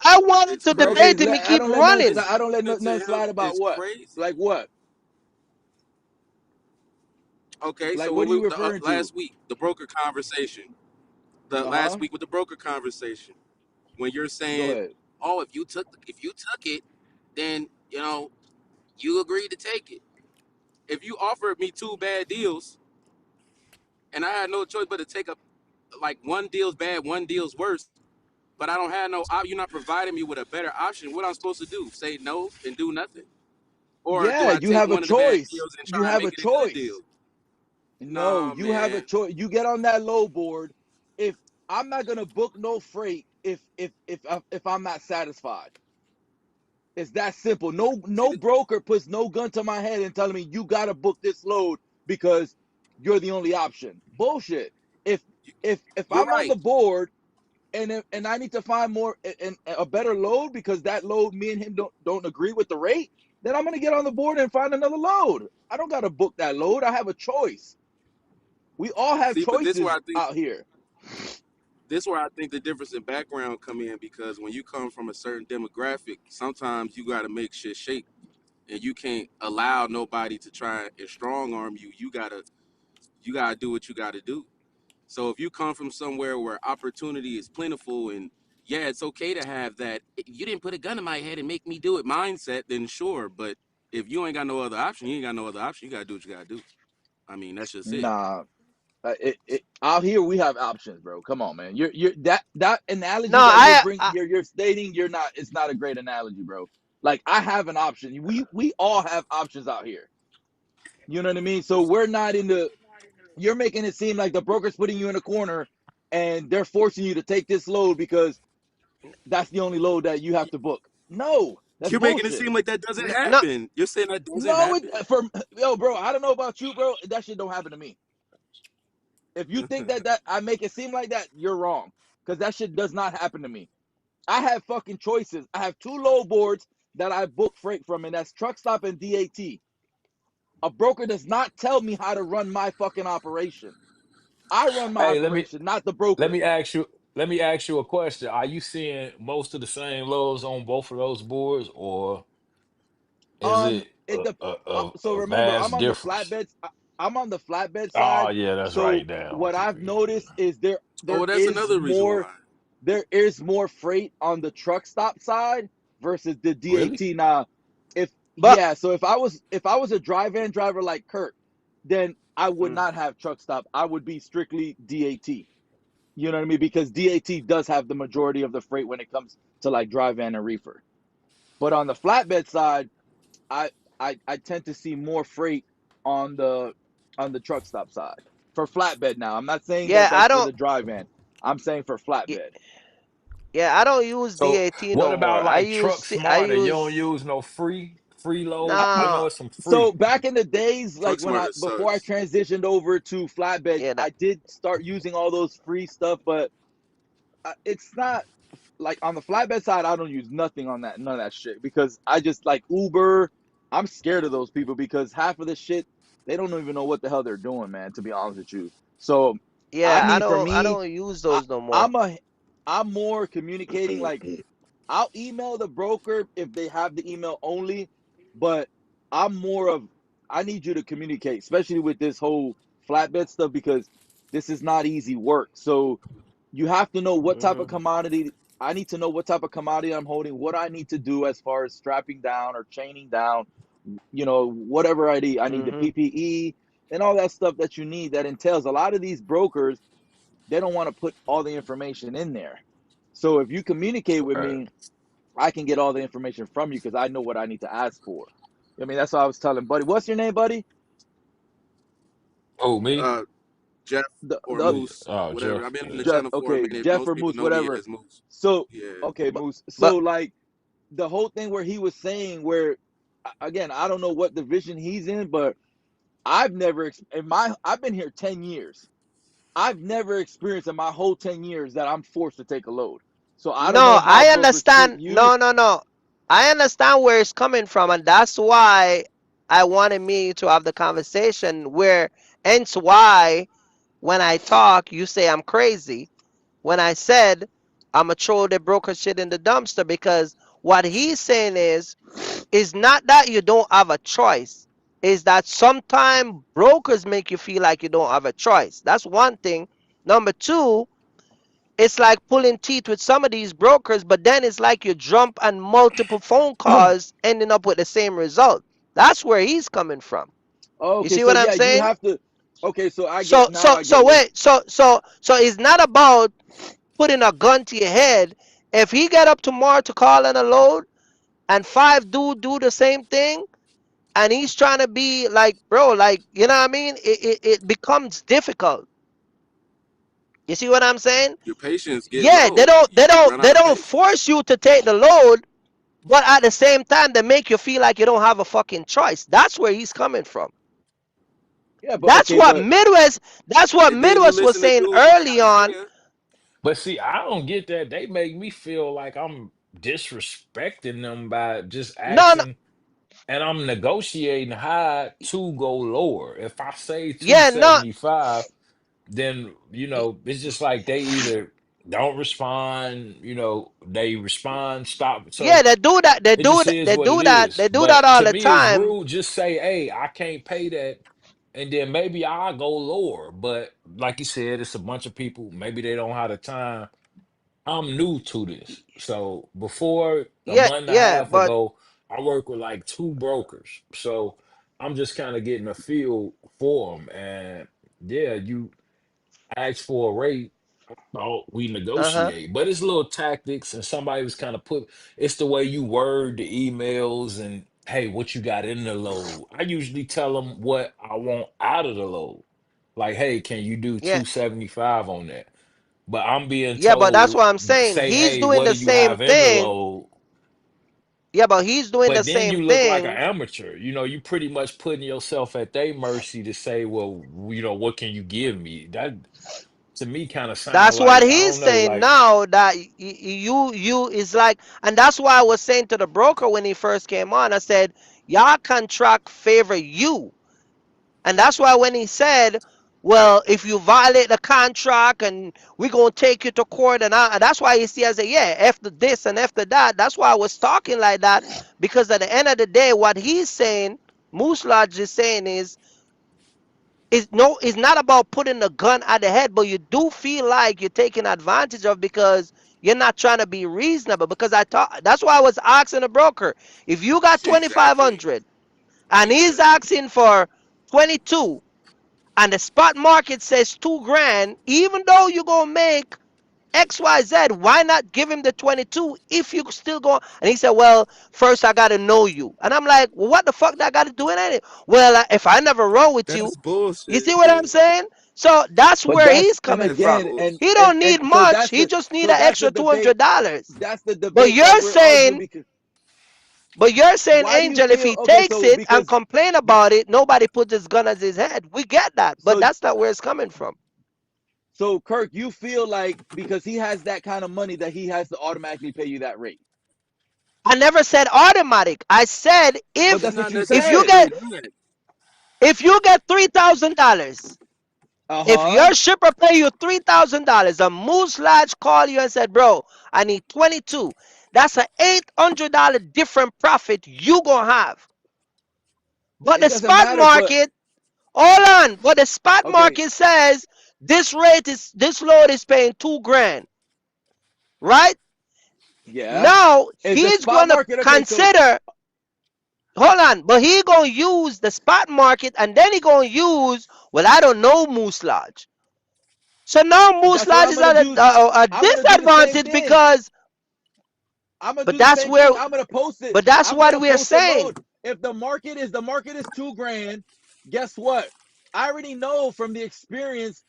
I wanted it's to Bro, okay, debate him. crazy. He I keep don't let nothing running. slide. I don't let To nothing him, slide about it's what? crazy. Like what? Okay, Like so what when are you we referring to? last week, the broker conversation, the Uh last huh. week with the broker conversation, when you're Go saying, ahead. "Oh, if you took it, then you agreed to take it." If you offered me two bad deals and I had no choice but to take a like one deal's bad, one deal's worse, but I don't have no you're not providing me with a better option. What I'm supposed to do? Say no and do nothing, or do Yeah, I you take have a one of the bad choice. deals and You try and have a make it a good deal? choice. No, Nah, you have a man. choice. You get on that low board. If I'm not gonna book no freight, if I'm not satisfied, it's that simple. No, See, no broker puts no gun to my head and telling me you gotta book this load because you're the only option. Bullshit. If if you're I'm on right. the board and I need to find more and a better load because that load me and him don't agree with the rate, then I'm gonna get on the board and find another load. I don't gotta book that load. I have a choice. We all have See, but this where choices I think out here. the difference in background come in because when you come from a certain demographic, sometimes you got to make shit shake, and you can't allow nobody to try and strong arm you. You gotta do what you gotta do. So if you come from somewhere where opportunity is plentiful and yeah, it's okay to have that. You didn't put a gun in my head and make me do it mindset, then sure. But if you ain't got no other option, you ain't got no other option. You gotta do what you gotta do. I mean, that's just it. Nah, out here we have options, bro. Come on, man. You're that No, analogy that you're stating. You're not. It's not a great analogy, bro. Like I have an option. We all have options out here. You know what I mean? So we're not in the. You're making it seem like the broker's putting you in a corner, and they're forcing you to take this load because that's the only load that you have to book. No, that's You're making it bullshit. seem like that doesn't no, happen. You're saying that doesn't No, happen. it for yo, bro. I don't know about you, bro. That shit don't happen to me. If you think that I make it seem like that, you're wrong. Because that shit does not happen to me. I have fucking choices. I have two load boards that I book freight from, and that's Truck Stop and DAT. A broker does not tell me how to run my fucking operation. I run my Hey, let me operation, not the let broker. me ask you let me ask you a question. Are you seeing most of the same lows on both of those boards, or is it It dep so a remember, I'm vast on the difference? flatbeds. I'm on the flatbed Oh side. yeah, that's So right down what with you. I've Yeah. noticed is there Oh, that's is another reason more why. freight on the truck stop side versus the Really? DAT. Now, if but yeah, so if I was a dry van driver like Kurt, then I would mm, not have truck stop. I would be strictly DAT. You know what I mean? Because DAT does have the majority of the freight when it comes to like dry van and reefer. But on the flatbed side, I I tend to see more freight on the truck stop side for flatbed. Now, I'm not saying that yeah, I that's for don't. the dry van. I'm saying for y- flatbed. Yeah, I don't use So DAT what no about more. I like use Truck C- I Smarter? You don't use use no free load? I no. know it's some So free. back in the days, Truck like Smarter before I sucks. transitioned over to flatbed, Yeah, I did start using all those free stuff, but it's not like on the flatbed side. I don't use nothing on that, none of that shit, because I just like Uber. I'm scared of those people because half of the shit they don't even know what the hell they're doing, man. To be honest with you, so I yeah, mean, for I me, don't use I, those no more. I'm I'm more communicating like I'll email the broker if they have the email only, but I'm more of I need you to communicate, especially with this whole flatbed stuff because this is not easy work. So you have to know what type of Hmm. commodity. I need to know what type of commodity I'm holding, what I need to do as far as strapping down or chaining down, whatever I need the Hmm. PPE and all that stuff that you need that entails a lot of these brokers, they don't want to put all the information in there. So if you communicate with Right. me, I can get all the information from you because I know what I need to ask for. I mean, that's what I was telling Buddy. What's your name, Buddy? Oh, me? Uh, Jeff or The Oh, yeah. Moose, Oh, whatever. Jeff. I've been on the Yeah. Jeff. channel for a Okay, minute. Jeff Most or people Moose, know me whatever. as Moose. So Yeah. okay, But Moose. So but like the whole thing where he was saying where again, I don't know what division he's in, but I've never in my I've been here 10 years. I've never experienced in my whole 10 years that I'm forced to take a load. So I don't know no, how I brokers treat understand. you. No. I understand where it's coming from, and that's why I wanted me to have the conversation. Hence why when I talk, you say I'm crazy. When I said I'm a throw the broker shit in the dumpster, because what he's saying is not that you don't have a choice. Is that sometimes brokers make you feel like you don't have a choice. That's one thing. Number two, it's like pulling teeth with some of these brokers, but then it's like you jump on multiple phone calls ending up with the same result. That's where he's coming from. You Okay, see so what I'm yeah, you saying? have to. Okay, so I get So now. so I get so where. wait, so it's not about putting a gun to your head. If he get up tomorrow to call in a load and five do the same thing, and he's trying to be like, bro, like, you know what I mean? It becomes difficult. You see what I'm saying? Your patience get Yeah, low. You run they out of don't patience. force you to take the load, but at the same time they make you feel like you don't have a fucking choice. That's where he's coming from. Yeah, but That's okay, what but Midwest that's what And then you Midwest was listen to saying dudes like early on. Isaiah. But see, I don't get that. They make me feel like I'm disrespecting them by just No, no, asking, and I'm negotiating high to go lower. If I say yeah, no, 275. then it's just like they either don't respond, they respond, stop. Yeah, So they do that. They it do just that. is They what it do that. is. They do that But all to the me, it's time. rude. Just say, hey, I can't pay that. And then maybe I'll go lower. But like you said, it's a bunch of people. Maybe they don't have the time. I'm new to this. So before a Yeah, month and a yeah, half but ago, I worked with like two brokers. So I'm just kind of getting a feel for them. And yeah, you ask for a rate, oh, we uh-huh. negotiate. But it's little tactics, and somebody was kind of it's the way you word the emails and hey, what you got in the load. I usually tell them what I want out of the load. Like, hey, can you do Yeah. 275 on that? But I'm being Yeah, but that's told, what I'm saying. say, He's hey, doing what the do you same have in the thing. load? Yeah, but he's doing the But then same you look like an thing. amateur. You pretty much putting yourself at their mercy to say, well, what can you give me? That to me kind of sound That's what like, I he's don't know, saying like, now, that you is like, and that's why I was saying to the broker when he first came on, I said, y'all contract favor you. And that's why when he said, well, if you violate the contract and we're going to take you to court, and that's why you see, I say, yeah, after this and after that, that's why I was talking like that, because at the end of the day, what he's saying, Moose Lodge is saying is no, it's not about putting a gun at the head, but you do feel like you're taking advantage of, because you're not trying to be reasonable. Because I thought that's why I was asking the broker, if you got Exactly. 2,500 and he's Exactly. asking for 22, and the spot market says 2 grand, even though you're gonna make XYZ, why not give him the 22 if you still go? And he said, well, first I gotta know you. And I'm like, well, what the fuck that gotta do with anything? Well, if I never roll with you, That's you bullshit. see what I'm saying? So that's But where that's, he's and coming That's from. again, bullshit. He don't need and so much. that's He the, just need so an that's the extra debate. $200. That's the But debate that you're we're arguing, saying, because but you're saying, why do you Angel, if feel he okay? takes So it and because complain be, about it, nobody puts his gun at his head. We get that, but so that's not where it's coming from. so Kirk, you feel like because he has that kind of money that he has to automatically pay you that rate. I never said automatic. I said But It's that's what not you if you necessarily said. get that. $3,000, if Uh-huh. your shipper pay you $3,000, a Moose Lodge call you and said, bro, I need 22. That's a $800 different profit you gonna have. But It the doesn't spot matter, but market, hold on. But the spot okay, market says this load is paying 2 grand, right? yeah. Now Is the he's spot gonna market okay? So consider. Hold on, but he gonna use the spot market, and then he gonna use, well, I don't know, Moose Lodge. So now Moose that's what Lodge I'm is gonna at do. a I'm gonna do the same disadvantage, thing. because, I'm gonna but do the that's same thing. where, I'm gonna post it. but that's I'm what gonna we're post a saying. load. If the market is 2 grand, guess what? I already know from the experience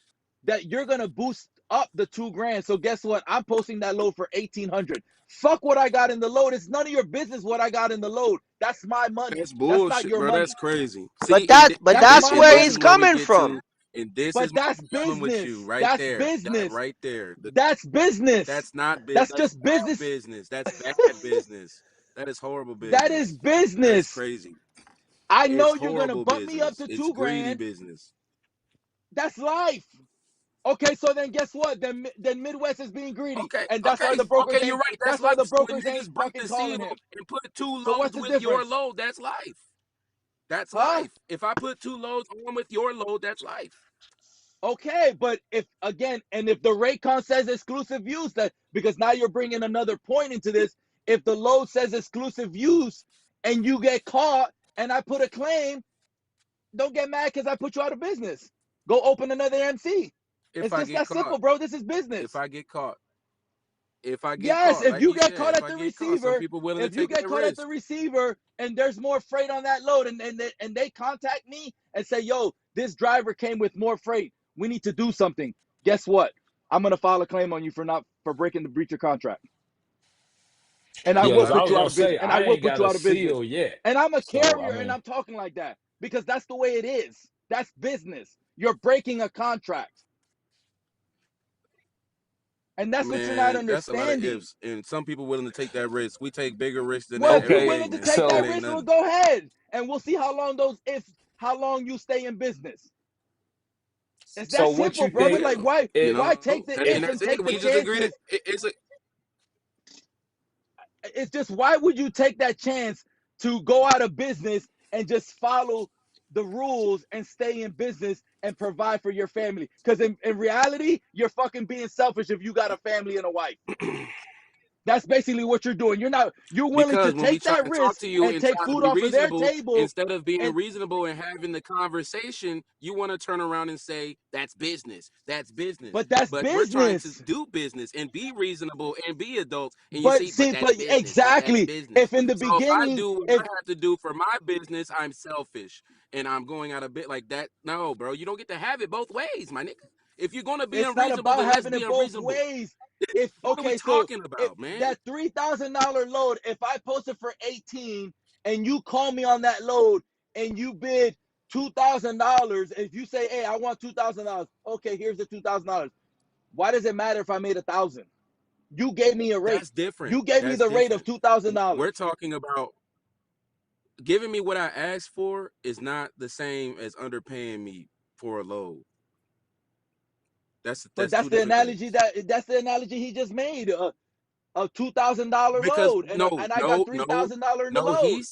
that you're gonna boost up the 2 grand. So guess what? I'm posting that load for 1,800. Fuck what I got in the load. It's none of your business what I got in the load. That's my money. That's That's not bullshit, your bro. That's money. crazy. But See, that, but That's that's my where this he's is money. where we coming get from. to, and this is But my that's problem with business. you right That's there. That business. right there. That's business. That's not That's That's just bad business. business. That's bad business. That is horrible That is business. That is business. crazy. I It's know you're gonna horrible bump me up business. to It's two greedy grand. business. That's life. Okay, so then guess what? Then Midwest is being greedy, Okay, and that's why the brokers you're ain't. right. That's That's why life. the So when brokers niggas ain't break fucking the calling seal him. and put two So what's loads the with your difference? load, that's life. That's Huh? life. If I put two loads on with your load, that's life. Okay, but if again, and if the Raycon says exclusive use, that because now you're bringing another point into this. If the load says exclusive use, and you get caught, and I put a claim, don't get mad because I put you out of business. Go open another MC. If It's I just get that caught, simple, bro. This is if business. I get caught, if I get Yes, caught, if like you he get said, caught if at I the get caught, some receiver, people willing to if you take get that caught at risk. the receiver and there's more freight on that load, and they contact me and say, yo, this driver came with more freight. We need to do something. Guess what? I'm gonna file a claim on you for breaking the breach of contract. And I Yeah, will Because I I put was you out gonna mean, of business. say And I I will ain't put got you a out of business. seal yet. And I'm a So I carrier and mean, I'm talking like that because that's the way it is. That's business. You're breaking a contract. And that's what you're not man, that's a lot of understanding. ifs, and some people willing to take that risk. We take bigger risks than Well, that if you're every okay, day, willing to man. take That that so ain't risk, well, nothing. go ahead. And we'll see how long you stay in business. It's So that what simple, you brother. think? Like, Bingo. why You It why know, take the and if it and that's it. take the We just agree that chances? it's a It's just, why would you take that chance to go out of business and just follow the rules and stay in business and provide for your family? Because in reality, you're fucking being selfish if you got a family and a wife. That's basically what you're doing. You're willing to because when we take try that to talk risk to you and and take try to food be off of their reasonable, table. instead of being And reasonable and having the conversation, you want to turn around and say that's business. That's business. but that's But we're trying to business. do business and be reasonable and be adults. And you But see, but see, that's but business. But that's exactly. business. If in the So if I beginning, do what I if have to do for my business, I'm selfish and I'm going out a bit like that. No, bro, you don't get to have it both ways, my nigga. If you're gonna be it's not unreasonable, about then let's having be it both unreasonable. ways. If What are we okay, so talking if about, man? that $3,000 load, if I post it for 18 and you call me on that load and you bid $2,000, if you say, hey, I want $2,000, okay, here's the $2,000. Why does it matter if I made 1,000? You gave me a rate. That's different. You gave me That's the rate of different. $2,000. We're talking about giving me what I asked for is not the same as underpaying me for a load. But That's two different things. that's the analogy he just made. A $2,000 Because load, no, and I got no, no, $3,000 in the no, load.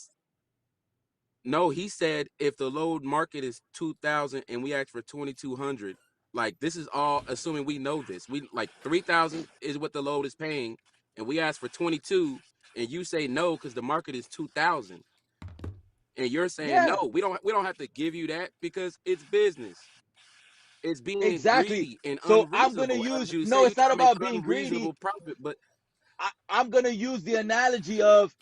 he said if the load market is 2,000 and we ask for 2,200, like this is all assuming we know this. We like 3,000 is what the load is paying, and we ask for 22, and you say no because the market is 2,000, and you're saying no, Yeah, we don't have to give you that because it's business. It's being exactly. greedy and So I'm gonna unreasonable. As use, you say, no, you it's not try to make about being greedy. unreasonable profit, but I'm gonna use the analogy of,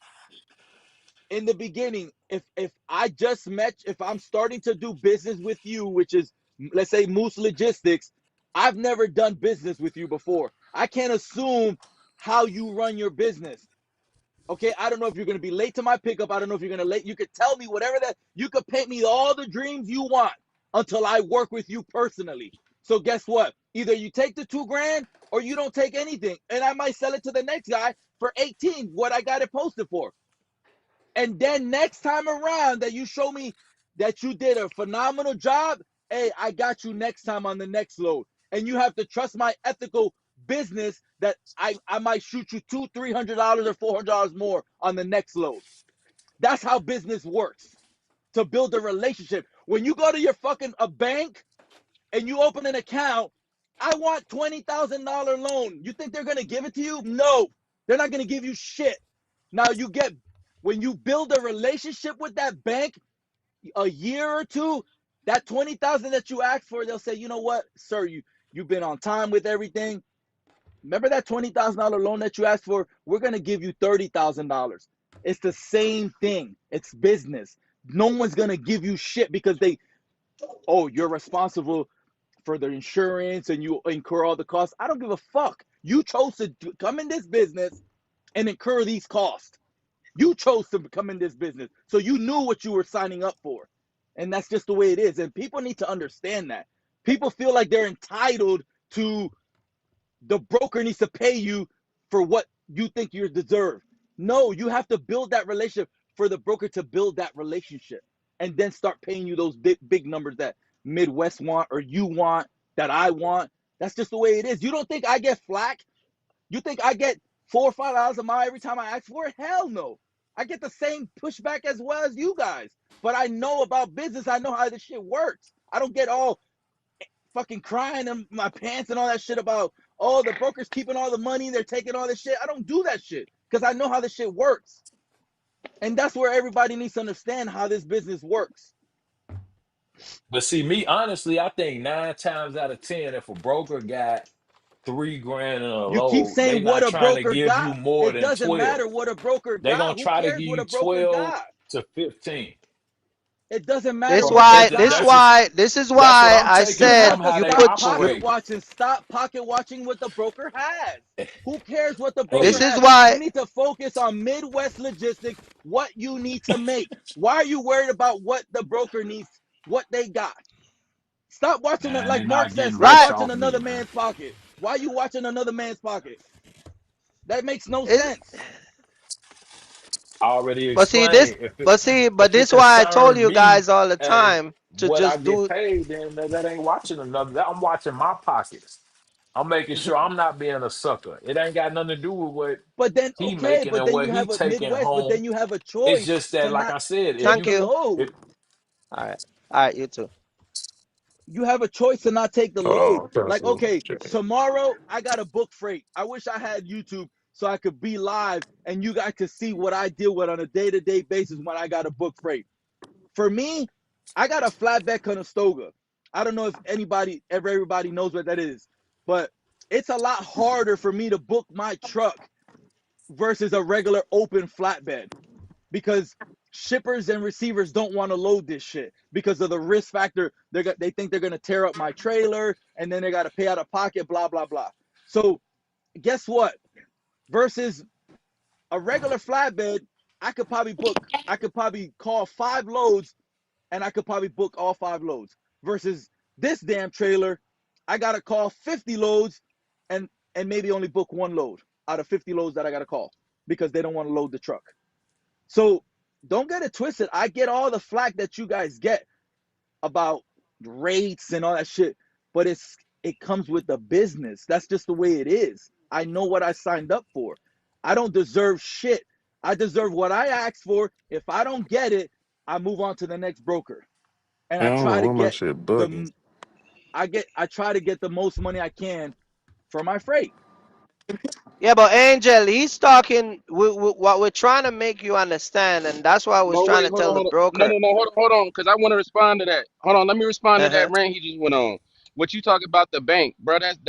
in the beginning, if I just met, if I'm starting to do business with you, which is, let's say, Moose Logistics, I've never done business with you before. I can't assume how you run your business. Okay, I don't know if you're gonna be late to my pickup. I don't know if you're gonna late. You could tell me whatever that. You could paint me all the dreams you want until I work with you personally. So guess what? Either you take the 2 grand or you don't take anything, and I might sell it to the next guy for 18, what I got it posted for. And then next time around that you show me that you did a phenomenal job, hey, I got you next time on the next load. And you have to trust my ethical business that I might shoot you $200, $300, or $400 more on the next load. That's how business works. To build a relationship. When you go to your fucking a bank and you open an account, I want $20,000 loan. You think they're gonna give it to you? No, they're not gonna give you shit. Now you get, when you build a relationship with that bank, a year or two, that 20,000 that you asked for, they'll say, you know what, sir, you've been on time with everything. Remember that $20,000 loan that you asked for? We're gonna give you $30,000. It's the same thing. It's business. No one's gonna give you shit because oh, you're responsible for the insurance and you incur all the costs. I don't give a fuck. You chose to come in this business and incur these costs. You chose to come in this business. So you knew what you were signing up for. And that's just the way it is. And people need to understand that. People feel like they're entitled to, the broker needs to pay you for what you think you deserve. No, you have to build that relationship for the broker to build that relationship and then start paying you those big numbers that Midwest want or you want, that I want. That's just the way it is. You don't think I get flack? You think I get $4 or $5 a mile every time I ask for it? Hell no. I get the same pushback as well as you guys. But I know about business. I know how this shit works. I don't get all fucking crying in my pants and all that shit about, oh, the broker's keeping all the money, they're taking all this shit. I don't do that shit because I know how this shit works. And that's where everybody needs to understand how this business works. But see, me honestly, I think 9 times out of 10, if a broker got 3 grand in a You keep load, they saying what not a trying to broker give you got. more It than doesn't 12. matter what a broker They got. gonna Who try to cares give what you a broker 12 got? to 15. It doesn't matter This From what they why that, this got. why this is that's what why I'm I taking You said from have to how you they stop put pocket operate. watching. Stop pocket watching what the broker has. Who cares what the broker this Hey, is has? why You need to focus on Midwest logistics, what you need to make. Why are you worried about what the broker needs, what they got? Stop watching it. man, they Like Mark not said, getting stop right rich watching off me, another man. man's pocket. Why are you watching another man's pocket? That makes no it, sense. I already but see this explained. but see but If it this why I told concerned you me guys all the and time. to what I just get do. paid, then that ain't watching another. I'm watching my pockets. I'm making sure I'm not being a sucker. It ain't got nothing to do with what But then he okay, making but and then what you he have a taking Midwest, but then home. you have a It's choice just that, to like not I said, if Thank take the you, you. load. if All right. All right. You too. You have a choice to not take the hold load. on, trying to Like, see what okay, I'm saying. tomorrow I got to book freight. I wish I had YouTube so I could be live and you guys could see what I deal with on a day-to-day basis when I got to book freight. For me, I got a flatbed Conestoga. I don't know if everybody knows what that is, but it's a lot harder for me to book my truck versus a regular open flatbed because shippers and receivers don't want to load this shit because of the risk factor. They think they're gonna tear up my trailer and then they got to pay out of pocket, blah blah blah. So guess what? Versus a regular flatbed, I could probably call 5 loads and I could probably book all 5 loads. Versus this damn trailer, I gotta call 50 loads and maybe only book 1 load out of 50 loads that I gotta call because they don't want to load the truck. So don't get it twisted. I get all the flack that you guys get about rates and all that shit, but it comes with the business. That's just the way it is. I know what I signed up for. I don't deserve shit. I deserve what I asked for. If I don't get it, I move on to the next broker. And Man, I I don't know try to why my get shit bugging. the I try to get the most money I can for my freight. Yeah, but Angel, he's talking. What we're trying to make you understand, and that's why I was But trying wait, to hold tell on, the hold on. No, broker. no, no, hold on, because I want to respond to that. Hold on, let me respond to Uh that huh. rant he just went on. What you talk about the bank, bro? That's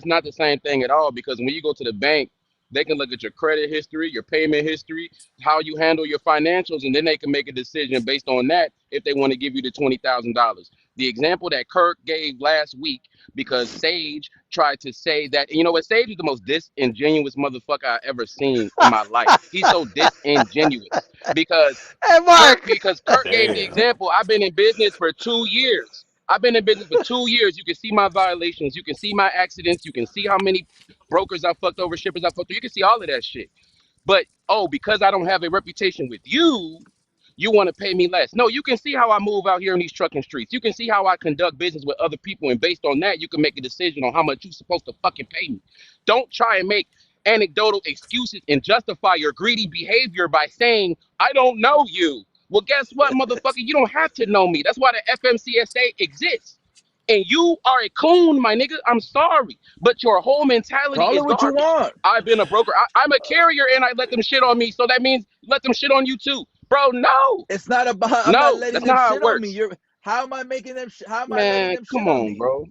not the same thing at all. Because when you go to the bank, they can look at your credit history, your payment history, how you handle your financials, and then they can make a decision based on that if they want to give you the $20,000. The example that Kirk gave last week, because Sage tried to say that, you know what? Sage is the most disingenuous motherfucker I ever seen in my life. He's so disingenuous because Hey, Mark. Kirk gave the Damn. example. I've been in business for 2 years. I've been in business for 2 years. You can see my violations. You can see my accidents. You can see how many brokers I fucked over, shippers I fucked over. You can see all of that shit. But oh, because I don't have a reputation with you, you want to pay me less. No, you can see how I move out here in these trucking streets. You can see how I conduct business with other people, and based on that, you can make a decision on how much you're supposed to fucking pay me. Don't try and make anecdotal excuses and justify your greedy behavior by saying I don't know you. Well, guess what, motherfucker? You don't have to know me. That's why the FMCSA exists. And you are a coon, my nigga. I'm sorry, but your whole mentality Call it is what you garbage. want. I've been a broker. I'm a carrier, and I let them shit on me. So that means let them shit on you too, bro. No, It's not about I'm not no, letting that's them not how it shit on me. works, You're how am I making them how am I letting man. them Come shit on on, me? bro.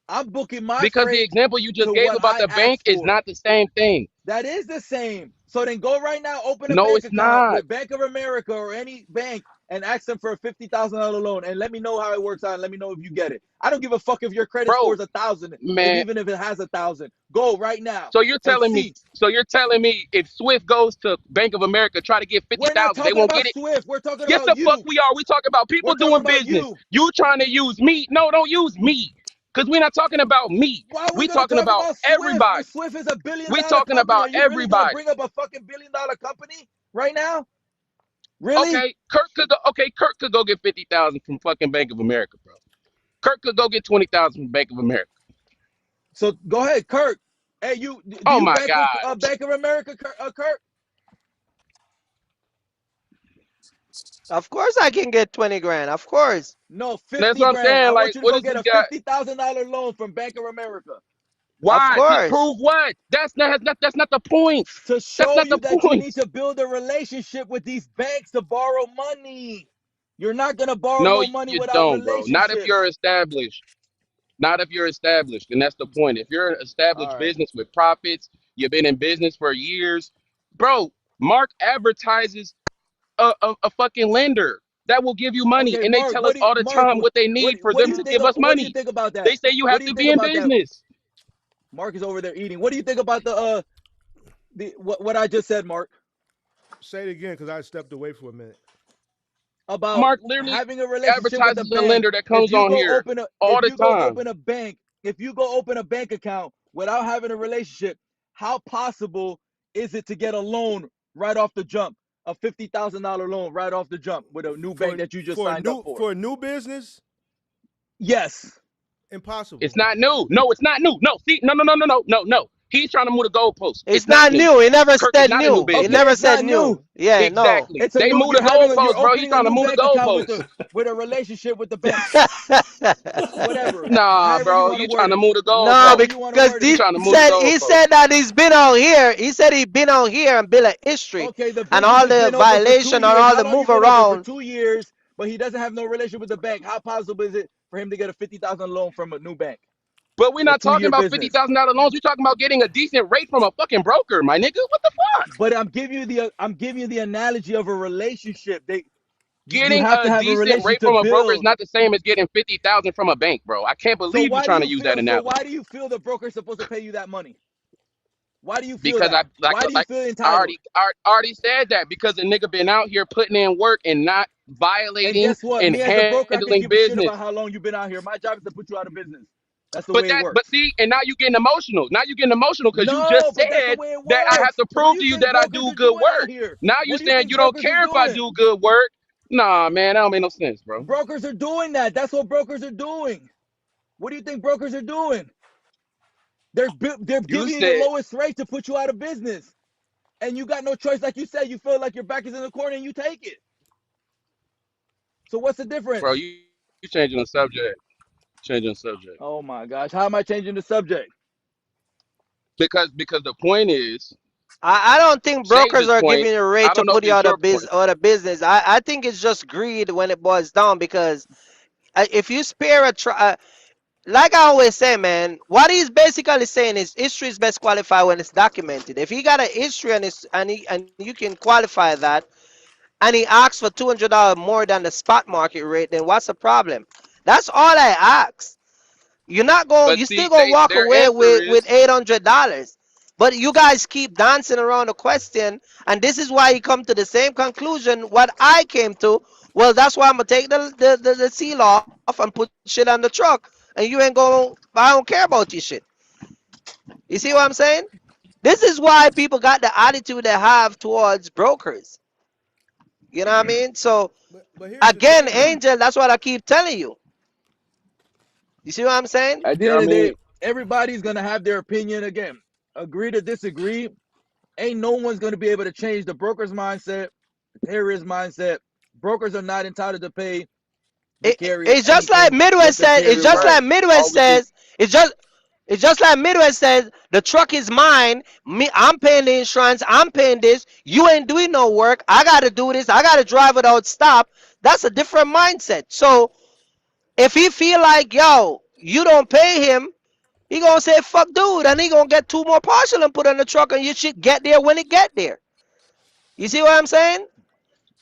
I'm booking my Because the freight example you to just gave what about I the bank asked is for. not the same thing. That is the same. So then go right now, open a No, bank it's account not, with Bank of America or any bank and ask them for a $50,000 loan and let me know how it works out and let me know if you get it. I don't give a fuck if your credit score bro, is 1,000, if man. even if it has 1,000. Go right now So you're and telling me, see. if Swift goes to Bank of America try to get fifty We're not thousand, they talking won't about get it? Swift. We're talking Yes, about the fuck you. we are. We talking about We're people talking doing about business. you. You trying to use me? No, don't use me, because we're not talking about me. Why are we We gonna talking talk about about Swift? everybody. Swift is a billion We dollar talking company. about Are you really gonna everybody. bring up a fucking $1 billion company right now? Really? Okay, Kirk could go get 50,000 from fucking Bank of America, bro. Kirk could go get 20,000 from Bank of America. So go ahead, Kirk. Hey, you do Oh you my bank with God, Bank of America, Kirk? Of course, I can get 20 grand. Of course. No, that's 50 what I'm grand. I saying. want Like, you to what go is get this a guy? $50,000 loan from Bank of America Of Why to course. prove what? That's not the point. to That's show not the you that you point. need to build a relationship with these banks to borrow money. You're not gonna borrow No, no money you without don't, bro. Not if you're relationships. established. Not if you're established, and that's the point. If you're an established All right. business with profits, you've been in business for years, bro. Mark advertises a fucking lender that will give you money, Okay, and they Mark. tell us all the time what they need for What do them you to think give of us money. that? They say you What have do you to think be in about that? business. Mark is over there eating. What do you think about the what I just said, Mark? Say it again because I stepped away for a minute. About Mark literally having a relationship with the advertises a bank. lender that comes on here all If the you go time. open a bank, if you go open a bank account without having a relationship, how possible is it to get a loan right off the jump? a $50,000 loan right off the jump with a new bank that you just signed up for. For a new business? Yes. Impossible. It's not new. No, it's not new. No, see, no. He's trying to move the goalposts. It's not new. He never Kirk is said not a new new. He business. Okay, never it's said not new. new. Yeah, Exactly. It's a They new. move the You're goalposts, bro. He's opening a trying to new move the bank account goalposts. with a relationship with the bank. no. Whatever. Nah, However you bro, want to you trying word to it. move the No, However goalposts. you want to because word You it. he trying to move the said he goalposts. said that he's been on here. He said he been on here and built a history Okay, the and business all has the been open for 2 violation and years. all How the long you move been open for around. 2 years? But he doesn't have no relation with the bank. How possible is it for him to get a 50,000 loan from a new bank? But we're A not talking 2 year about business. $50,000 loans. We're talking about getting a decent rate from a fucking broker, my nigga. What the fuck? But I'm giving you the analogy of a relationship. You Getting have to a have a decent relation rate to from a broker is build. not the same as getting 50,000 from a bank, bro. I can't So believe you're why do trying to you use that feel? So analogy. why do you feel the broker's supposed to pay you that money? Why do you feel Because I that? Why do you feel I entitled? already said that because the nigga been out here putting in work and not And violating guess what? and Me as a broker, I can handling give a shit about business. how long you've been out here. My job is to put you out of business. That's the way it But works. see, and now you getting emotional. Now you getting emotional because you No, just but that's the said way it that I have works. to What do prove you to you think that I brokers do are good doing out work. here? Now you What do you saying think you don't brokers are care if I doing? do good work. Nah, man, that don't make no sense, bro. Brokers are doing that. That's what brokers are doing. What do you think brokers are doing? They're You giving you the said, lowest rate to put you out of business, and you got no choice. Like you said, you feel like your back is in the corner and you take it. So what's the bro, difference? you changing the subject. Changing the subject. Oh my gosh, how am I changing the subject? Because the point is, I don't think brokers Shade's are point, giving you a rate I to don't know if put you it's out your of point. business. I think it's just greed when it boils down because if you spare like I always say, man, what he's basically saying is history is best qualified when it's documented. If he got a history and you can qualify that, and he asks for $200 more than the spot market rate, then what's the problem? That's all I ask. You're not going. But You still see, gonna walk their away answer with is, $800. But you guys keep dancing around the question, and this is why you come to the same conclusion what I came to. Well, that's why I'm gonna take the seal off and put shit on the truck, and you ain't going. I don't care about your shit. You see what I'm saying? This is why people got the attitude they have towards brokers. You know what I mean? So But here's the again, thing though. Angel, that's what I keep telling you. You see what I'm saying? At the yeah, end I of the day, mean, everybody's gonna have their opinion again. Agree to disagree. Ain't no one's gonna be able to change the broker's mindset, the carrier's mindset. Brokers are not entitled to pay the carriers It's just like anything what Midwest the said. It's carrier just right. like wants. Midwest All we can, says. It's just it's just like Midwest says. The truck is mine. Me, I'm paying the insurance. I'm paying this. You ain't doing no work. I gotta do this. I gotta drive without stop. That's a different mindset. So if he feel like yo, you don't pay him, he gonna say fuck dude, and he gonna get two more parcel and put on the truck, and you should get there when it get there. You see what I'm saying?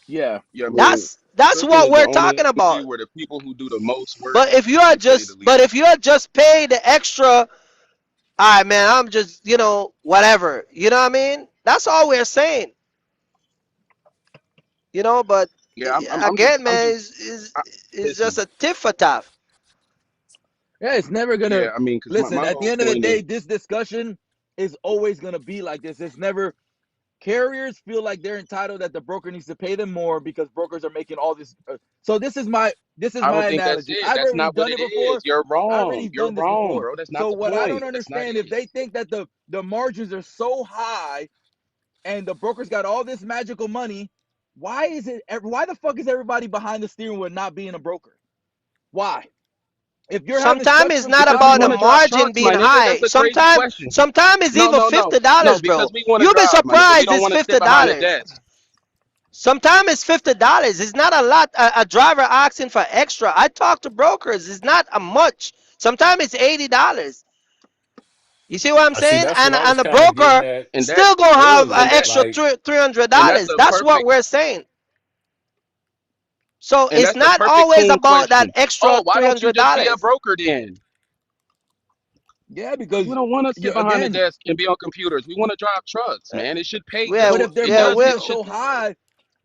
Yeah. yeah, I mean, That's trucking what is the we're only talking industry about. where the people who do the most work But if you are get paid the just but least. if you are just paid the extra, all right, man, I'm just whatever. You know what I mean? That's all we're saying. But Yeah, again, I'm man, just, is I, is just listen. a tit for tat. Yeah, it's never gonna Yeah, I mean, because listen. my At the whole end of the point is, day, this discussion is always gonna be like this. It's never carriers feel like they're entitled that the broker needs to pay them more because brokers are making all this. So this is I my don't think that's analogy. it. I've That's already not what done it it is. before. You're I wrong. already You're done this wrong, before. bro. That's not So the what I point. don't That's not understand if it. they think that the margins are so high and the brokers got all this magical money, why the fuck is everybody behind the steering wheel not being a broker? Why? If you're having Sometimes such it's not Because we about the want to fulfillment, drive margin trucks, my being nigga. high. That's a crazy question. Sometimes it's No, even no, no, fifty no. dollars, Because bro. we want to You'll be drive, my nigga. We surprised don't it's want to fifty sit behind the dollars. desk. Sometimes it's $50. It's not a lot. A driver asking for extra. I talk to brokers. It's not a much. Sometimes it's $80. You see what I'm I see. saying? That's what And I was and the kind of getting broker at And that, still gonna have an and earlier. that, extra Like, three hundred and that's dollars. a That's what perfect, we're saying. So and it's that's a not perfect always clean about that question. extra Oh, why three don't you hundred just be a dollars. broker then? yeah, Because we because don't want to sit you behind the again, desk and be on computers. We want to drive trucks, man. It should pay Yeah, but good. if their It yeah, does. margins It are well, should so high,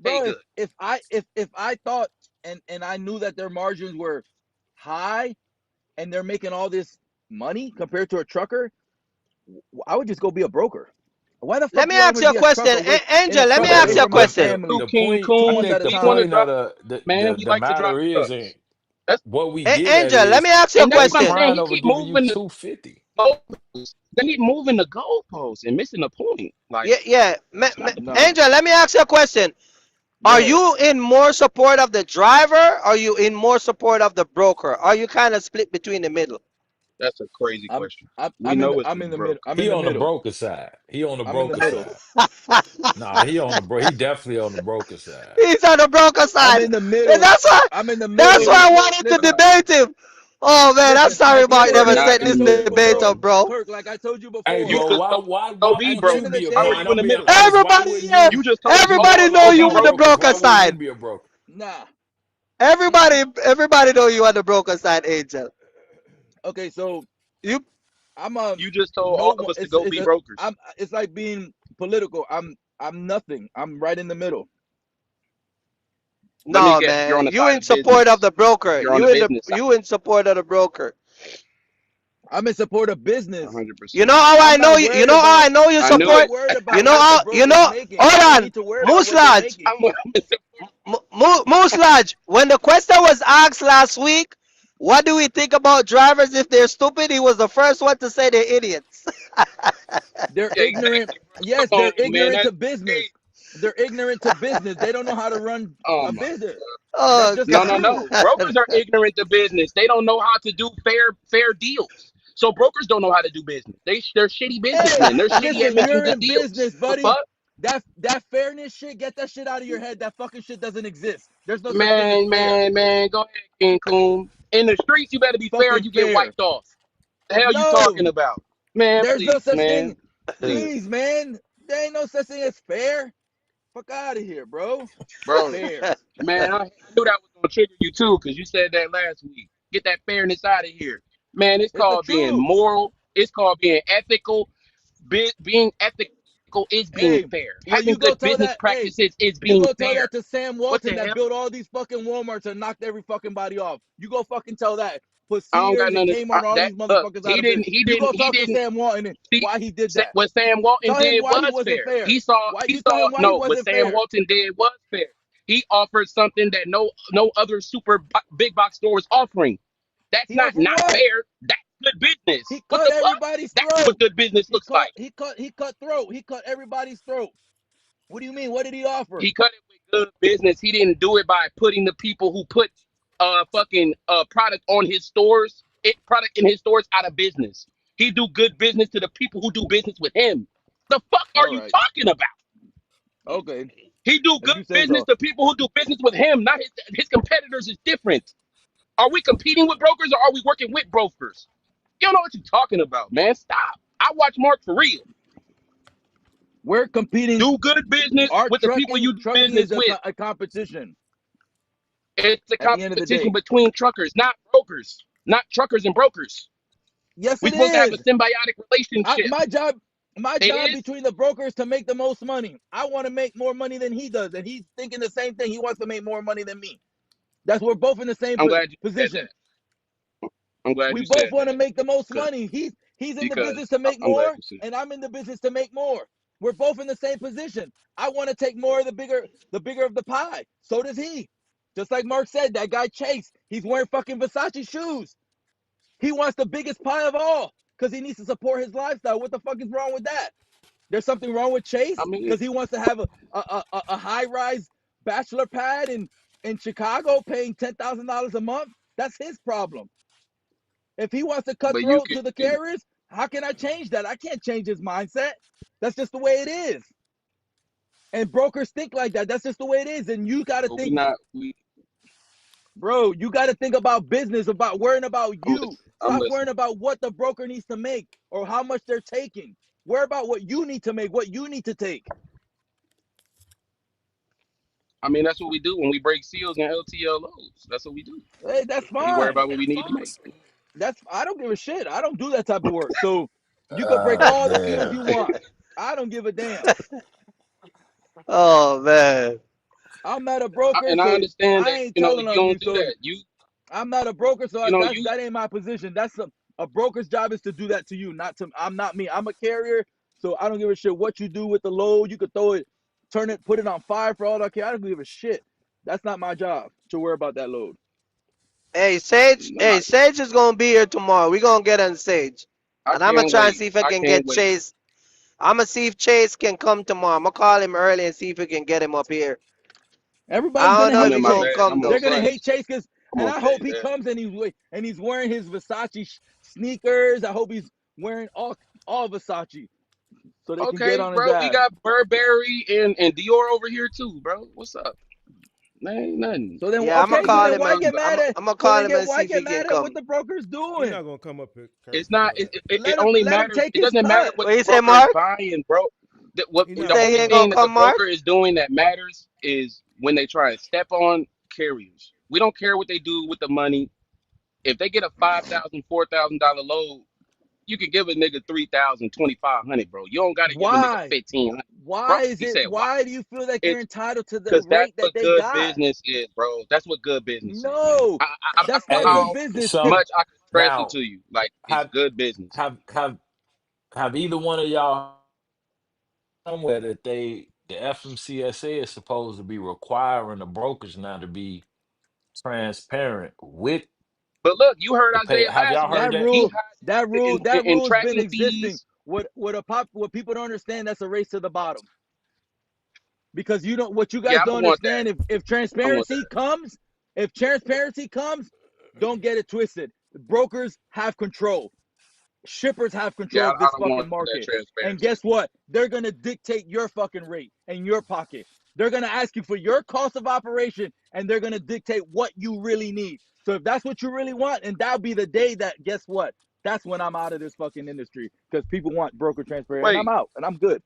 pay bro, good. if I thought and I knew that their margins were high and they're making all this money compared to a trucker, I would just go be a broker. Why the fuck Let me you want ask me you to a be a question. trucker? In the Angel, let me trucker ask away you a from my question. family, in the Angel, let me trucker But ask away you a from my question. family, the King point, 2 I Coon. months think at a the We want to time. point of drop man. We the like to drop matter stuff. isn't That's what we get at Angel, let is me ask you a and that's they what I'm question. saying. crying He over keep giving you moving the 250. goalposts. They keep moving the goalposts and missing the point. Like Yeah. that's not the Nah, point. Angel, let me ask you a question. go Are ahead. you in more support of the driver? Or are you in more support of the broker? Are you kind of split between the middle? That's a crazy I'm question. We know it's the I'm in the middle. broker. I'm in He the on the middle. broker side. He on the I'm in the broker middle. side. Nah, he on the bro. He definitely on the broker side. He's on the broker I'm side. in the And middle. that's why I'm in the that's middle. why I wanted to Listen, debate him. Oh man, I'm listen. sorry At the end Mark of the We're never day, not set like I in this the told you middle, debate before, up, bro. bro. Kirk, like I told you Hey, You before. bro, just why told why me to go why be At the end broke. of you the be a How day, are man? you I'm in the being middle? honest. Why Everybody wouldn't here, you? You just told me Hold everybody on, know OG you go on the broke. brokers. broker Why wouldn't you side. be a broker? nah. Everybody know you on the broker side, Angel. Okay, so You I'm You just told no all of one. us to go be brokers. It's like being political. I'm nothing. I'm right in the middle. Let me no guess. You're on man. the You side in of support of business. the broker. You're on the business side. You in support of the broker. I'm in support of business. You 100%. know how I I'm know not you. You worried know how about. I know you I I'm knew not it. support. worried You about know what the how you broker's know. making. I don't Hold on, need to worry about Moose what they're Lodge. making. Moose Lodge. When the question was asked last week, what do we think about drivers if they're stupid? He was the first one to say they're idiots. They're ignorant. Exactly, bro. Yes, Come they're on, man. ignorant to That's business. crazy. They're ignorant to business. They don't know how to run Oh a my. business. That's Oh just the No, no, truth. no. Brokers are ignorant to business. They don't know how to do fair deals. So brokers don't know how to do business. They're shitty Hey, businessmen. They're shitty at listen, making you're good in deals. business, The buddy. fuck? That fairness shit, get that shit out of your head. That fucking shit doesn't exist. There's no such thing as Man, fair. man, man. Go ahead, King Coon. In the streets, you better be fair. Or Fucking you get fair. wiped off. The hell you No, talking about? Man, there's no please, such man. thing. Please, Please, man. There ain't no such thing as fair. Fuck out of here, bro. bro. Fair. Man, I knew that was gonna trigger you too, because you said that last week. Get that fairness out of here. Man, it's It's the called being truth. moral. It's called being ethical. Being ethical is being Hey, fair. well, Having good business practices is you being go tell fair. that to Sam What Walton the that hell? built all these fucking Walmarts and knocked every fucking body off. You go fucking tell that. Put I don't got Sears and nothing. Kmart and all That these look, motherfuckers out he of didn't. business. He You didn't. go He talk to didn't Sam Walton and see why he did that. what Sam Walton Tell him did why he was wasn't fair. fair. He saw. Why He you tell saw. him why he No, what wasn't Sam fair? Walton did was fair. He offered something that no other big box store is offering. That's He not offered what? fair. That's good business. He What cut the fuck? everybody's That's what throat. good business looks like. He cut throat. He cut everybody's throat. What do you mean? What did he offer? He cut it with good business. He didn't do it by putting the people who put fucking product on his stores, product in his stores out of business. He do good business to the people who do business with him. The fuck are All you right. talking about? Okay. He do If good you say business so. to people who do business with him, not his competitors is different. Are we competing with brokers or are we working with brokers? You don't know what you're talking about, man. Stop. I watch Mark for real. We're competing. Do good business Our with the people you do trucking business is with. a competition It's a at the end of the competition day. between truckers, not brokers, not truckers and brokers. Yes, We're it supposed to have a is. symbiotic relationship. My It job is. between the brokers to make the most money. I want to make more money than he does, and he's thinking the same thing. He wants to make more money than me. That's we're both in the same I'm glad you said position. that. I'm glad We you both said want to that make the most because money. He's in the business because to make I'm glad more, you said and I'm in the business to make more. We're both in the same position. I want to take more of the bigger of the pie. So does he. Just like Mark said, that guy Chase, he's wearing fucking Versace shoes. He wants the biggest pie of all because he needs to support his lifestyle. What the fuck is wrong with that? There's something wrong with I Chase mean, because he wants to have a high rise bachelor pad in Chicago paying $10,000 a month. That's his problem. If he wants to cut but you throat to the can. carriers, how can I change that? I can't change his mindset. That's just the way it is. And brokers think like that. That's just the way it is. And you got to But we think, not. We. bro, you got to think about business, about worrying about I'm you. listening. I'm Stop worrying listening. about what the broker needs to make or how much they're taking. Worry about what you need to make, what you need to take. I mean, that's what we do when we break seals and LTL loads. That's what we do. Hey, that's We worry fine. about what we need to make. I don't give a shit. I don't do that type of work. So you could break Oh all the seals man. you want. I don't give a damn. Oh man. I'm not a broker, And I so understand I that ain't you telling on you. don't do So that. I'm not a broker, so You know that ain't my position. That's a broker's job is to do that to you, not to. I'm not me. I'm a carrier. So I don't give a shit what you do with the load. You could throw it, turn it, put it on fire for all I care. I don't give a shit. That's not my job to worry about that load. Hey, Sage. Nah, Hey, Sage is gonna be here tomorrow. We gonna get on Sage, I and I'm gonna can't try and wait. see if I I can can't get wait. Chase. I'm gonna see if Chase can come tomorrow. I'm gonna call him early and see if we can get him up here. Everybody's I don't gonna know I'm if hate in he my gonna Chase. bed. come I'm on though, They're gonna but hate stage. Chase because, I'm and on I hope stage. he Yeah. comes and he's wearing his Versace sneakers. I hope he's wearing all Versace so they can get Okay, on his bro. We ass. got Burberry and Dior over here too, bro. What's up? Man, ain't nothing. So then, yeah, I'm gonna okay, so call then him why and get mad at? I'm gonna So call then him and see why if get he can mad at what come. the broker's He doing? not gonna come up here, Kurt. It's not. Do that. It only Let him matters. take It his doesn't matter cut. what What the you say, broker is Mark? buying, bro. He You not The gonna say he only ain't come up gonna thing that here. the come, Mark? broker is doing that matters is when they try and step on carriers. We don't care what they do with the money. If they get a $5,000, $4,000 load, you can give a nigga 3,000, 2,500, bro. You don't got to give a nigga Why? 1,500, bro. Why is He it? said why? Why do you feel like you're It's entitled to the because that's rate that what they good got? business is, bro. That's what good business is, man. No, I don't that's know not good Hey, how business. Cause so much I can stress it now to you. Like it's have good business. have either one of y'all somewhere that the FMCSA is supposed to be requiring the brokers now to be transparent with But look, you heard the pay. Isaiah Have last y'all week. heard that that? He rule, has that it rule, in, that in rule's been tracking existing. fees. What people don't understand, that's a race to the bottom. Because you don't, what you Yeah, guys I don't don't want that. understand, if I don't want transparency that. comes, if transparency comes, don't get it twisted. Brokers have control. Shippers have Yeah, control of I this don't want fucking that market. And transparency. guess what? They're going to dictate your fucking rate and your pocket. They're going to ask you for your cost of operation and they're going to dictate what you really need. So if that's what you really want, and that'll be the day that, guess what? That's when I'm out of this fucking industry because people want broker transparency and I'm Wait, out and I'm good.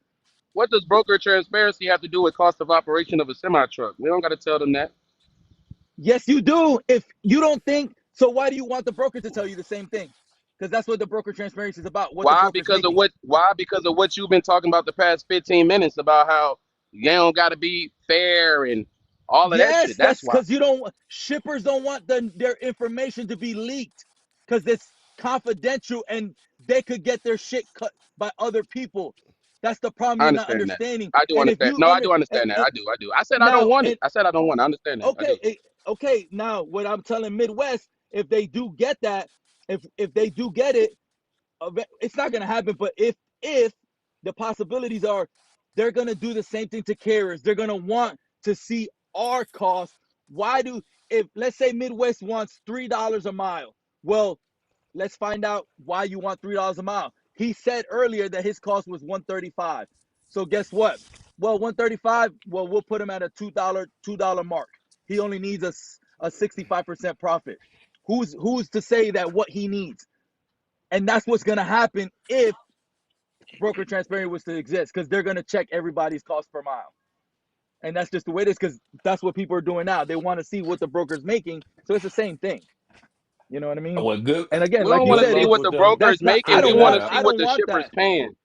what does broker transparency have to do with cost of operation of a semi truck? We don't got to tell them that. Yes, you do. If you don't think, so why do you want the broker to tell you the same thing? Because that's what the broker transparency is about, what the Why? broker's Because of making. what? Why? Because of what you've been talking about the past 15 minutes about how you don't got to be fair and all of that Yes, shit. That's that's why. because you don't. Shippers don't want their information to be leaked because it's confidential and they could get their shit cut by other people. That's the problem I you're not understand that. understanding. I do And if understand. you No, I under do understand that. and I do. I do. I said I don't now want it. and I said I don't want it. I understand that. I do. okay, now what I'm telling Midwest, if they do get that, if they do get it, it's not going to happen. But if the possibilities are, they're going to do the same thing to carriers. They're going to want to see our costs. Why do, if let's say Midwest wants $3 a mile, well, let's find out why you want $3 a mile. He said earlier that his cost was 135. So guess what? Well, 135. Well, we'll put him at a $2 mark. He only needs a 65% profit. Who's to say that what he needs? And that's what's going to happen if broker transparency was to exist because they're going to check everybody's cost per mile. And that's just the way it is because that's what people are doing now. They want to see what the broker's making. So it's the same thing. You know what I mean? Well, And again, We like don't you want to good said, see luck what it's the with them broker is that's not making. We figuring want that to out. see I what don't the want shipper's that. paying.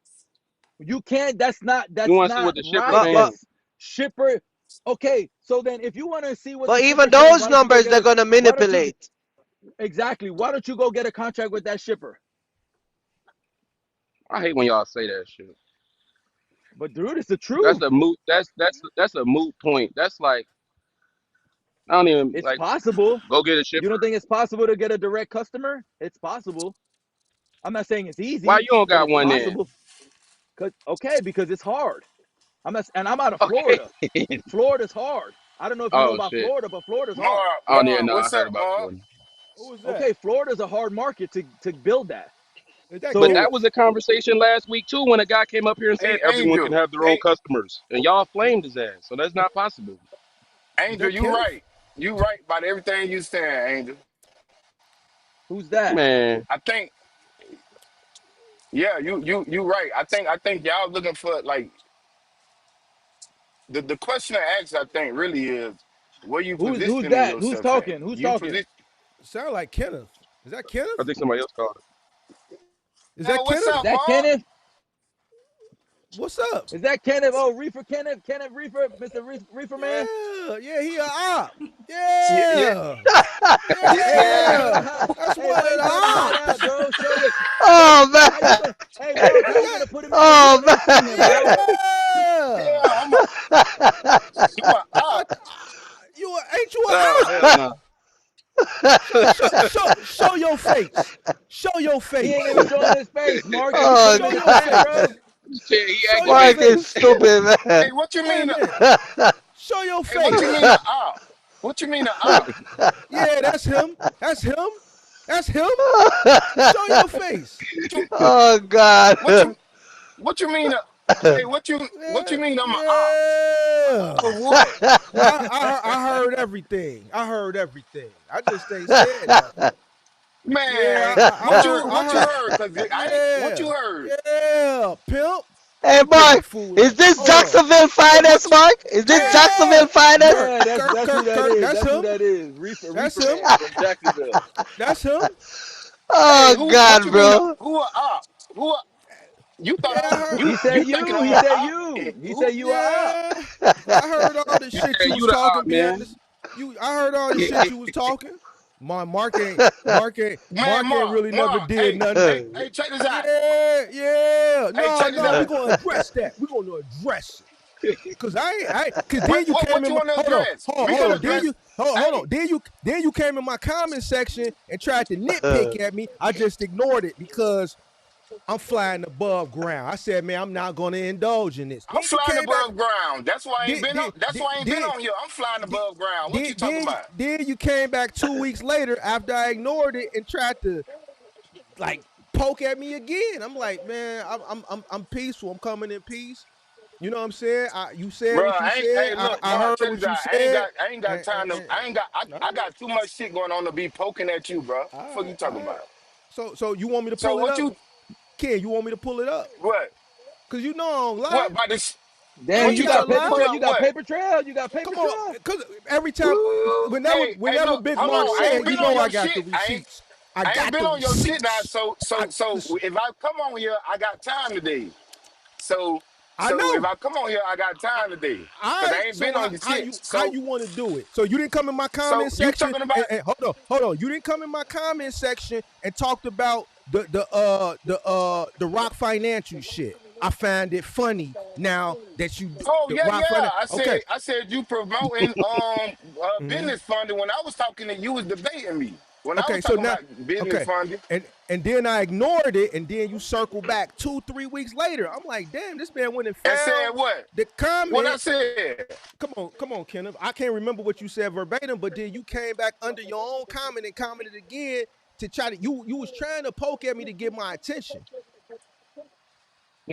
You can't We that's want to see not what the shipper But paying. but right. Shipper Okay, so then if you want to see what the but even shipper's paying, those why don't you go numbers get they're a gonna why don't you manipulate. exactly why don't you go get a contract with that shipper? I hate when y'all say that shit. But dude, it's the That's truth. a moot. That's a moot point. That's like I don't even It's like possible. go get a You shipper. don't think it's possible to get a direct customer? It's possible. I'm not saying it's Why easy, you don't but got it's one then? possible. Because it's hard. And I'm out of Okay. Florida. Florida's hard. I don't know if you know Oh about shit. Florida, but Florida's hard. Mark, Oh yeah, Mark, no, I what's heard up, about Mark? Florida. Who was that? Okay, Florida's a hard market to build that. Is that But So that Kenneth? was a conversation last week too when a guy came up here and said Hey, everyone can Angel. have their own Hey, customers, and y'all flamed his ass. So that's not possible. Is Angel, that you Kenneth? right. You right about everything you saying, Angel. who's that? Man, I think, yeah, you right. I think y'all looking for like the question I ask. I think really is where you Who's positioning that? Who's yourself at. talking? Who's You talking? position. Sound like Kenneth. Is that I Kenneth? think somebody else called Is that Oh, what's Is Kenneth? up, that Mark? Kenneth? What's up? Is that Kenneth? Oh, Reefer Kenneth, Kenneth Reefer, Mr. Reefer Man. Yeah, he a op. Yeah. Yeah. Hey, bro, Yeah. That's hey, one why of you the trying to hide that, ops. bro? Show your. Oh How you man. gonna? Hey, bro, how you That, gonna put him in when you Oh don't even see him, man. bro? yeah. Yeah, you a I, op. ain't you a Oh op? hell no. Show your face. Show your He ain't face. even showing his face, Mark. If you put Oh him in Show the your no. chat, bro. face. Shit, he Show your Mark aggravated. is face. stupid, Hey, man. what you Wait a mean? minute. Show your Hey, what you mean face. a op? What you mean a op? Yeah, that's him. That's him. That's him. Show your face. What you Oh God. what you what you mean? Hey, what you Yeah, mean? I'm a op yeah. for what? I heard everything. I heard everything. I just ain't said nothing. Yeah, Man, I what you heard. heard? Cause I ain't what Yeah, you heard. yeah, pimp. Hey Let me pull my Mark, food is up. this Hold on. Jacksonville Hey, finest, Mark? Is this Yeah, Jacksonville finest? Kirk, Yeah, that's who that Kirk. is. That's That's who him. that is. Reefer, That's Reefer him. Man from Jacksonville. That's him. hey, Oh who? What God, you mean? bro. Who a op? Who? You thought Yeah, I I was heard. He said you thinking you. I'm He a said op? you. He said Who? you are up. Yeah, I heard all the shit Yeah, you you was the talking op, behind man. this. I heard all the shit you was talking. Man, Mark ain't really never Mark. did Hey, nothing. check this out. Yeah. Hey, check this No, we out. gonna address that. We gonna address it. Cause then you came What in you my want to address? We hold can on. address. Hold Hey, on. Then you came in my comment section and tried to nitpick at me. I just ignored it because I'm flying above ground. I said, man, I'm not gonna indulge in this. I'm Then you flying came back. above ground. That's why I ain't Then been on. then That's then why I ain't been then, on here. I'm flying then, above ground. What you talking about? then you came back 2 weeks later after I ignored it and tried to like poke at me again. I'm like, man, I'm peaceful. I'm coming in peace. You know what I'm saying? You said Bro, what you I ain't. said. Hey, look, I Mark. heard Check what this you out. said. I ain't got time to. I ain't got. All I right, got too much shit going on to be poking at you, bro. Fuck you all talking right. about? So you want me to So pull it what up? you? Ken, you want me to pull it up? What? Cause you know I don't lie. What about this? I Damn, ain't What you you gotta got talking? paper lie. Hold trail. You on. got What? paper trail. You got paper Come on, trail. cause every time, Ooh, whenever look, Big hold Mark on. I say ain't it, you been on know I your got the shit. receipts. I I ain't got been the on your shit now. receipts. So Listen, if I come on here, I got time today. So I so if know. I come on here, I got time today. All Cause right. I ain't So been on your shit. how you want to do it? So you didn't come in my So comment you section. talking about? And hold on. You didn't come in my comment section and talked about the Rock Financial shit. I find it funny now that you Oh the yeah, Rock yeah. Financial. Okay. I said you promoting Mm-hmm. business funding. When I was talking to you, was debating me. When I was Okay. So talking now, about business okay. funding, And then I ignored it, and then you circle back 2-3 weeks later. I'm like, damn, this man went and and said found what? the What I comment. said? Come on, Kenneth. I can't remember what you said verbatim, but then you came back under your own comment and commented again to try to you was trying to poke at me to get my attention.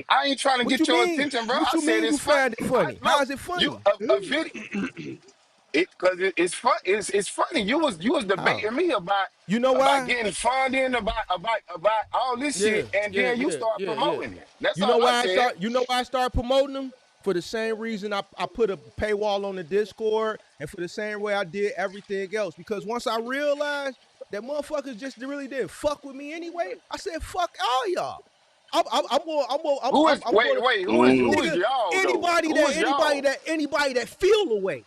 I ain't trying to What get you your mean? attention, bro. What I you said mean you it's fun. find it I funny? How look is it you funny? a video. It's fun. It's funny. You was How? debating me You know about why? getting funding about all this Yeah, shit, and then you start yeah. promoting it. That's You know all I why I said. start? You know why I started promoting them? For the same reason I put a paywall on the Discord, and for the same way I did everything else. Because once I realized that motherfuckers just really didn't fuck with me anyway, I said fuck all y'all. Who is I'm going to wait? Who is nigga y'all though? Who is y'all? anybody that feel away.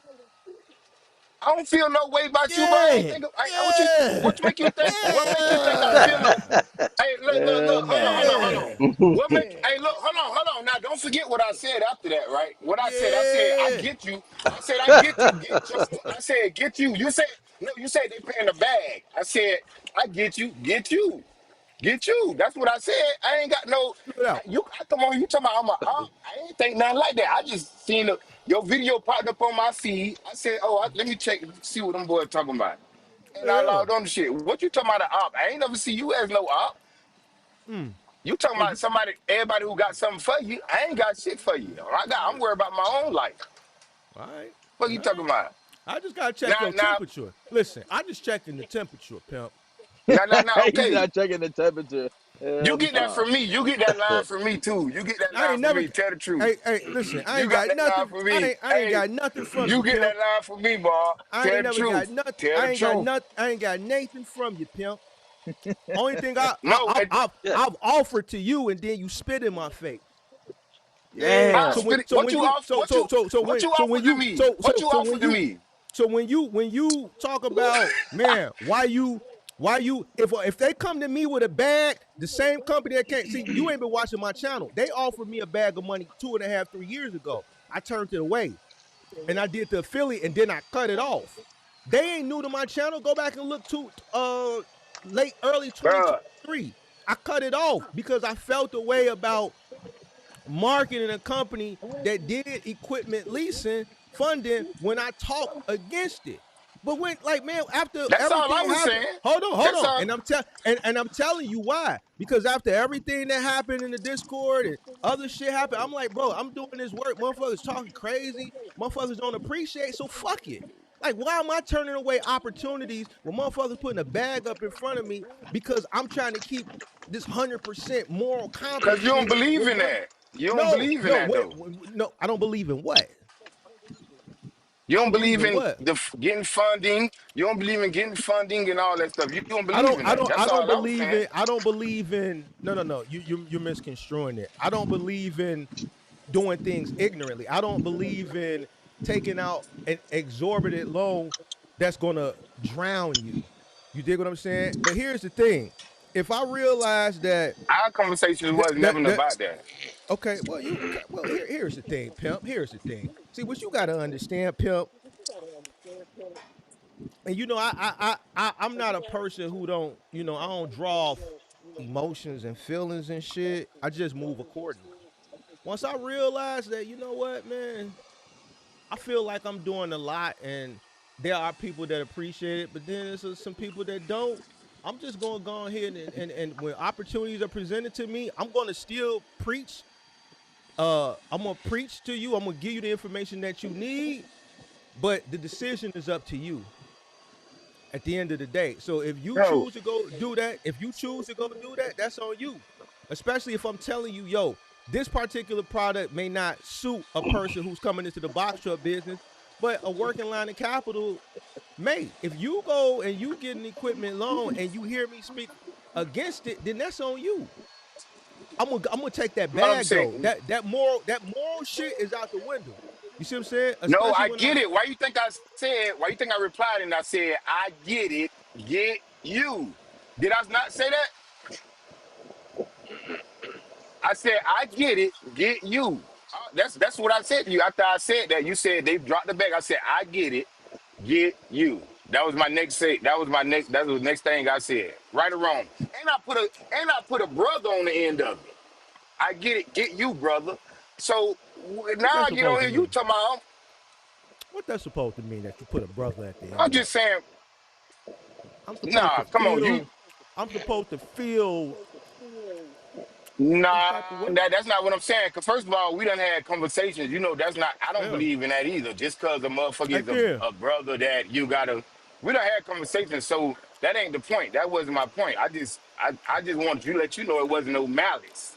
I don't feel no way about you, bro. I ain't Yeah, think. yeah, What make you think? What make you think I feel? yeah, Hey, Hell look. Hold yeah, on. What make? yeah, Hey, look. Hold on. Now, don't forget what I said after that, right? What I said, I yeah. get you. I said, I get you. Get your. I said, get you. You said no. You said they paying the bag. I said, I get you. Get you. Get you. That's what I said. I ain't got no. Spit it out. I come on. You talking about I'm a op? I ain't think nothing like that. I just seen your video popped up on my feed. I said, oh, let me check see what them boys talking about. And I Yeah. logged on the shit. What you talking about an op? I ain't never see you as no op. Mm. You talking So about you somebody, everybody who got something for you. I ain't got shit for you. I'm worried about my own life. all right. What All you talking right. about? I just gotta check Now, your now, temperature. Listen, I just checking the temperature, pimp. now, He's okay. not checking the temperature. You Hell get that no. from me. You get that line from me too. You get that I line ain't from never. me. Tell the truth. Hey, listen. I You ain't got got that line nothing. from me. I ain't Hey, got nothing from you, you get pimp. that line from me, boy. I Tell ain't the never got truth. nothing. Tell the truth. I ain't got Nathan from you, pimp. Only thing No, Yeah. I've offered to you, and then you spit in my face. Yeah. Damn. So when What you off? when To you me? What you offered to me? so when you talk about, man, why you if they come to me with a bag, the same company that can't see, you ain't been watching my channel. They offered me a bag of money 2.5, 3 years ago. I turned it away, and I did the affiliate, and then I cut it off. They ain't new to my channel. Go back and look to late early Bruh, 2023. I cut it off because I felt a way about marketing a company that did equipment leasing funding when I talk against it. But when, like, man, after that's all I everything was happened, saying. hold That's on, all. and I'm telling you why. Because after everything that happened in the Discord and other shit happened, I'm like, bro, I'm doing this work. Motherfuckers talking crazy. Motherfuckers don't appreciate. So fuck it. Like, why am I turning away opportunities when motherfuckers putting a bag up in front of me because I'm trying to keep this 100% moral Cause compass you don't shit believe with in what? that. You don't No, believe in no, that wait, though. no, I don't believe in what? You I don't don't believe believe in in what? getting funding. You don't believe in getting funding and all that stuff. You don't I believe don't, in I that. don't, That's I don't all I was believe saying. in. I don't believe in. No. You're misconstruing it. I don't believe in doing things ignorantly. I don't believe in taking out an exorbitant loan that's gonna drown you. You dig what I'm saying? But here's the thing: if I realize that Our conversation was never that about that. okay, well here's the thing, pimp. Here's the thing. See, what you gotta understand, pimp. And I'm not a person who don't, I don't draw off emotions and feelings and shit. I just move accordingly. Once I realize that, you know what, man, I feel like I'm doing a lot, and there are people that appreciate it, but then there's some people that don't. I'm just gonna go ahead and when opportunities are presented to me, I'm gonna still preach. I'm gonna preach to you. I'm gonna give you the information that you need, but the decision is up to you at the end of the day. So if you Bro, choose to go do that, that's on you. Especially if I'm telling you, yo, this particular product may not suit a person who's coming into the box truck business, but a working line of capital may. If you go and you get an equipment loan and you hear me speak against it, then that's on you. I'm gonna take that what I'm bag saying. though. That moral shit is out the window. You see what I'm saying? No, Especially I when I get it. Why you think I replied and I said, I get it, get you. Did I not say that? I said, I get it, get you. That's what I said to you. After I said that, you said they dropped the bag. I said, I get it, get you. That was my next say. That was the next thing I said. Right or wrong. And I put a brother on the end of it. I get it, get you, brother. So what now that's I get on supposed to here, you mean? talking about, What that's supposed to mean that you put a brother at the I'm end of just it? saying, I'm supposed to nah, come on, you feel. I'm supposed to feel some nah, type of way. that's not what I'm saying. Cause first of all, we done had conversations. You know, that's not. I don't Yeah. believe in that either. Just cause a motherfucker Hey, is Ken. a brother that you gotta. We done had conversations, so that ain't the point. That wasn't my point. I just wanted to let you know it wasn't no malice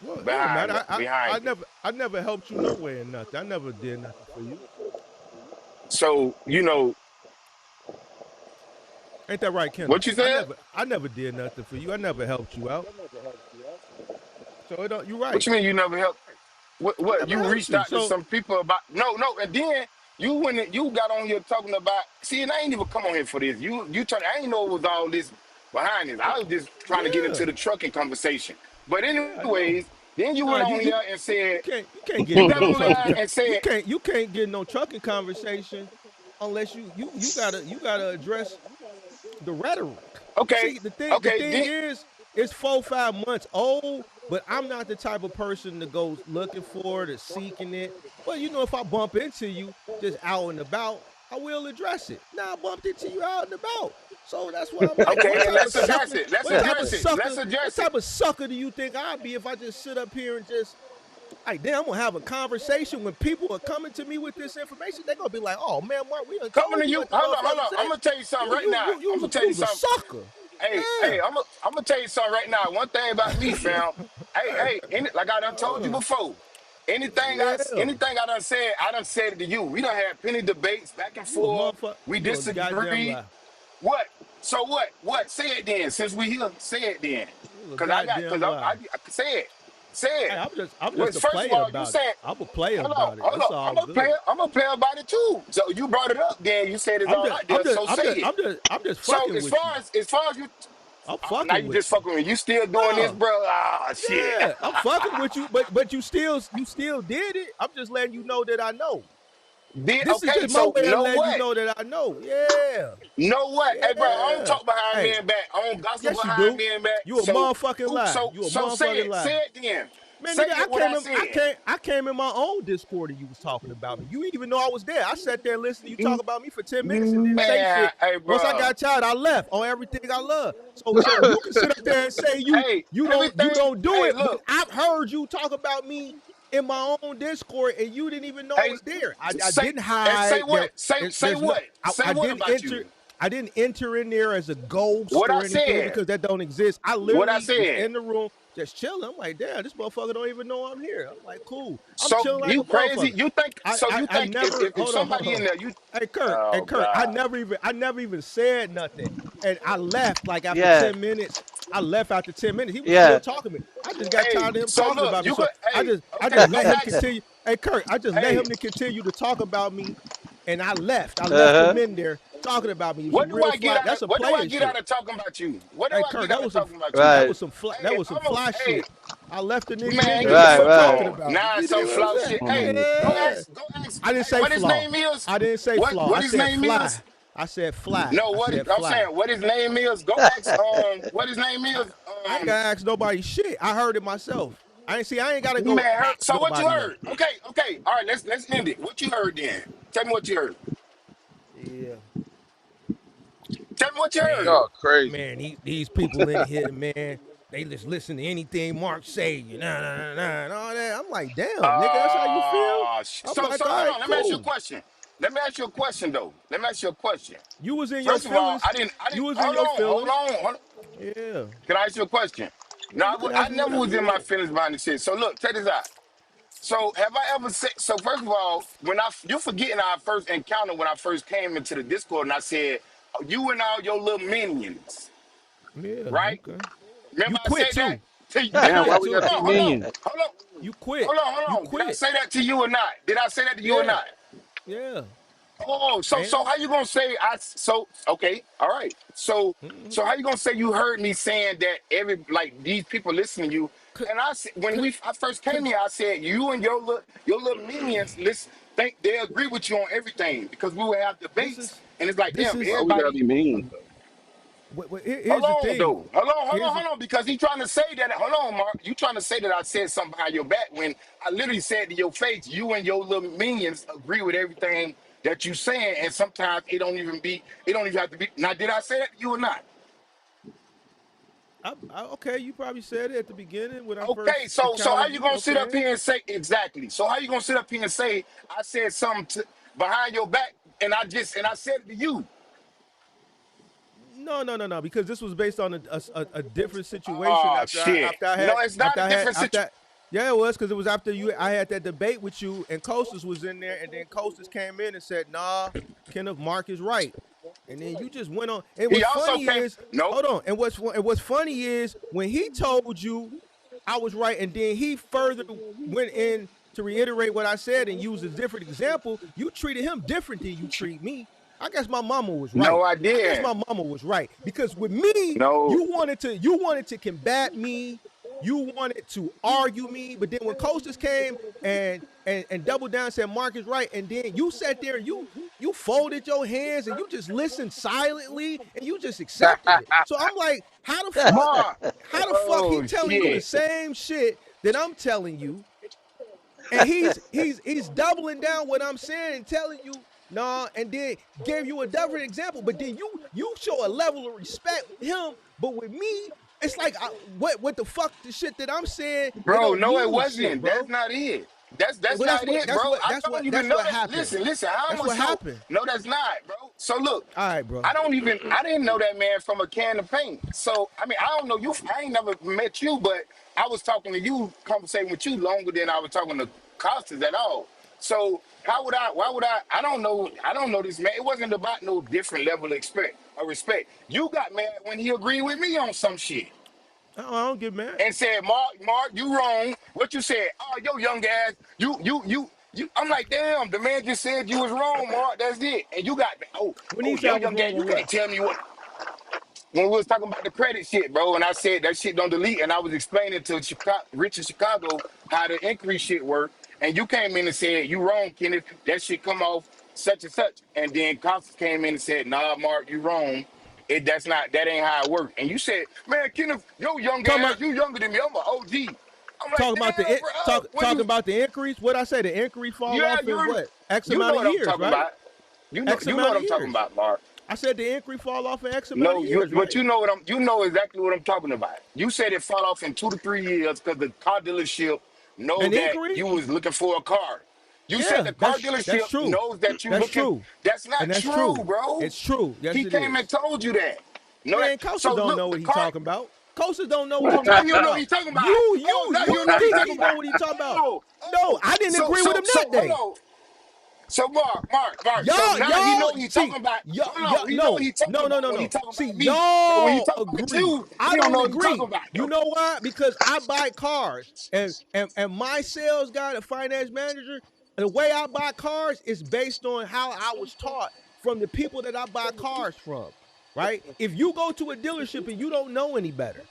Well, it don't matter. behind I behind it. never helped you no way in nothing. I never did nothing for you. So Ain't that right, Kendall? what you I said. never I never did nothing for you. I never helped you out. So it don't. You're right. What you mean you never helped? I What never you helped reached you. out to So some people about? No, and then you got on here talking about. See, and I ain't even come on here for this. I ain't know it was all this behind this. I was just trying to get yeah, into the trucking conversation. But yeah, I know. anyways, then you Nah, went you on you here and said you can't get you into got no on there trucking. and said, You can't get no trucking conversation unless you gotta address the rhetoric. okay, See, the okay, thing then is, it's 4 5 months old, but I'm not the type of person that goes looking for it or seeking it. But if I bump into you just out and about, I will address it. Now I bumped into you out and about. So that's why I'm like, okay, and let's address it. Let's address it. Let's what address it. type of sucker do you think I'd be if I just sit up here and just like, then I'm gonna have a conversation when people are coming to me with this information. They're gonna be like, "Oh man, Mark, we done Coming told to you you. what the Hold motherfucker on. I'm said. gonna tell you something right now. I'm gonna tell You you was a something. sucker." Hey, Yeah, I'm gonna tell you something right now. One thing about me, fam. Like I done told you before. yeah. Anything I done said it to you. We done had plenty debates back and You a forth. motherfucker. We You a goddamn disagree. lie. What? So what? What? Say it then. Since we here, say it then. You a Cause goddamn lie. I say it. Say Hey, it. I'm Well, just a first of player all, you about it. said, I'm a player hold on, about it. hold That's on. all good. I'm a player about it too. So you brought it up, then you said it's all out there. So say it. I'm just So fucking with you. as far as you, I'm now fucking you just with you. fucking with me. You still doing this, No, bro? Ah, shit. yeah, I'm fucking with you, but you still did it. I'm just letting you know that I know. Did This is okay? just my So way of know letting you what? know that I know. Yeah, Know what? Hey, bro, I don't yeah. talk behind Hey, men back. I don't gossip yes you behind do. men back. You a So motherfucking who? lie. So You a motherfucking lie. say it then. Man, Say nigga, it what I said. I came in my own Discord and you was talking about me. You didn't even know I was there. I sat there and listened to you talk Mm, about me for 10 minutes and didn't say Man, shit. hey, Once I bro. got tired, I left on everything I love. So you can sit up there and say Hey, you everything. don't do Hey, it, but look. I've heard you talk about me in my own Discord and you didn't even know I Hey, was there. I say didn't and say hide. what? Say There's no what? Say I what didn't about enter you? in there as a ghost What I or anything said? because that don't exist. I What I literally was said? in the room just chilling. I'm like, damn, this motherfucker don't even know I'm here. I'm like, cool. I'm So chilling like a you crazy? motherfucker. You think? So you I think never if hold somebody in on. there, you? Hey Oh Kurt, God. I never even said nothing. And I left like after Yeah, 10 minutes. I left after 10 minutes. He was still yeah. talking to me. I just got Hey, tired of him so talking look, about me. you So could. Hey, I okay, just go let him ask. continue. Hey Kurt, I just let Hey, him to continue to talk about me. And I left. I left him Uh-huh. in there talking about me. It was some real fly. That's some what do I player get shit. out of talking about you? What do Hey I Kurt, get out of talking about you? that Right, was some Hey, I'm a. fly Hey, shit. I left the nigga in man, there right, so hold talking right. on. about me. Now You it's some dig what I'm flaw saying? shit. Hey, Yeah. go ask. I didn't Hey, say what his flaw. name is? I didn't say flaw. I What his said name fly. is? I said fly. No, I said I'm fly. saying what his name is. Go ask. What his name I, is. I ain't gotta ask nobody shit. I heard it myself. I ain't gotta go Man, ask so what you nobody nothing. heard? Okay. All right, let's end it. What you heard then? Tell me what you heard. Yeah. Tell me what you heard. Man, Y'all crazy. man, these people in here, man, they just listen to anything Mark say, and all that. I'm like, damn, nigga, that's how you feel? I'm So like, all hold right, on. Let me ask you a cool. question. Let me ask you a question though. Let me ask you a question. You was in your First of all, feelings. I You didn't. was in your Hold feelings. on. Hold on. Yeah. Can I ask you a question? No, Yeah, you can I ask me never whatever was you in my want. feelings behind the shit. So look, check this out. So have I ever said? So first of all, when you forgetting our first encounter when I first came into the Discord and I said you and all your little minions, Yeah, right? okay. Remember You I quit said that? too. You Did Damn, I? why quit we got too. two minions? You quit. You Hold on. Did I quit. say that to you or not? Did I say that to you or Yeah. not? Yeah. Oh, so And how you gonna say so okay, all right. mm, So how you gonna say you heard me saying that these people listening to you? c- And I said when c- I first came c- here, I said you and your little minions listen think they agree with you on everything because we will have this debates is and it's like this damn Why is we gotta everybody. be minions though? here's the thing. Here's the Hold on, because he trying to say that. Hold on, Mark. You trying to say that I said something behind your back when I literally said to your face, you and your little minions agree with everything that you saying, and sometimes it don't even have to be. Now, did I say that to you or not? okay, you probably said it at the beginning when I Okay, first so how encountered you you. gonna sit up Okay. here and say exactly? So how you gonna sit up here and say I said something behind your back, and I said it to you? No, because this was based on a different situation Oh shit! No, it's not a different situation. yeah, it was because it was after I had that debate with you and Costas was in there and then Costas came in and said, nah, Kenneth Mark is right. And then you just went on. And He what's also funny came. is, Nope. hold on. And what's funny is when he told you I was right, and then he further went in to reiterate what I said and use a different example. You treated him different than you treat me. I guess my mama was No, right. I I guess didn't. my mama was right because with me, No. you wanted to combat me. You wanted to argue me, but then when Costas came and doubled down and said Mark is right, and then you sat there and you folded your hands and you just listened silently and you just accepted it. So I'm like, Mark. how the fuck he Oh telling you the shit. same shit that I'm telling you, and he's doubling down what I'm saying and telling you nah, and then gave you a different example. But then you show a level of respect with him, but with me, it's like what the fuck the shit that I'm saying it Bro, don't no, it mean shit, wasn't. That's bro. not it. That's Well, not it, bro. I don't even that's know what that. happened. Listen, how am That's I what so happened. no, that's not, bro. So look, All right, bro. I didn't know that man from a can of paint. So I mean, I don't know you. I ain't never met you, but I was talking to you, conversating with you longer than I was talking to Costas at all. So why would I don't know this man. It wasn't about no different level of respect. You got mad when he agreed with me on some shit. I don't get mad. and said, Mark, you wrong. What you said? Oh, yo, young ass, you. I'm like, damn, the man just said you was wrong, Mark. That's it. And you got, When he oh, said yo, I was young ass, wrong you on can't what? tell me what. When we was talking about the credit shit, bro, and I said that shit don't delete, and I was explaining to Rich in Chicago how the increase shit work, and you came in and said, you wrong, Kenneth, that shit come off such and such. And then Constance came in and said, nah, Mark, you wrong. That ain't how it works. And you said, man, Kenneth, yo young Talking ass, about you younger than me. I'm an OG. I'm like, damn, bro. talking about the increase. What I say? The increase fall Yeah, off in what? X you know amount of what I'm years, talking right? about. X You know amount what of I'm talking years. about, Mark. I said the increase fall off in X amount of No, years, but right? you know exactly what I'm talking about. You said it fall off in 2 to 3 years because the car dealership know An that increase? you was looking for a car. You said Yeah, the car that's dealership true. knows that you That's looking. true. That's And not that's true, true. bro. It's true. Yes, He it came and is. told you that. No, that. Man, Costa So don't look, know the what he car. talking about. Costa don't know what Oh, he now you talking know what he about. talking about. You, Oh, you, now you you know what he think talking he about. know what he talking about. Oh, No, oh. I didn't agree with him So that hold day. on. So Mark. So now he Y'all, know he see, talking about. Hold on, he know no, he talking about when he no. talking See, about me. But when he y'all talking about agree. you, I he don't don't know what he talking agree. about You though. know why? Because I buy cars, and my sales guy, the finance manager, the way I buy cars is based on how I was taught from the people that I buy cars from. Right? If you go to a dealership and you don't know any better,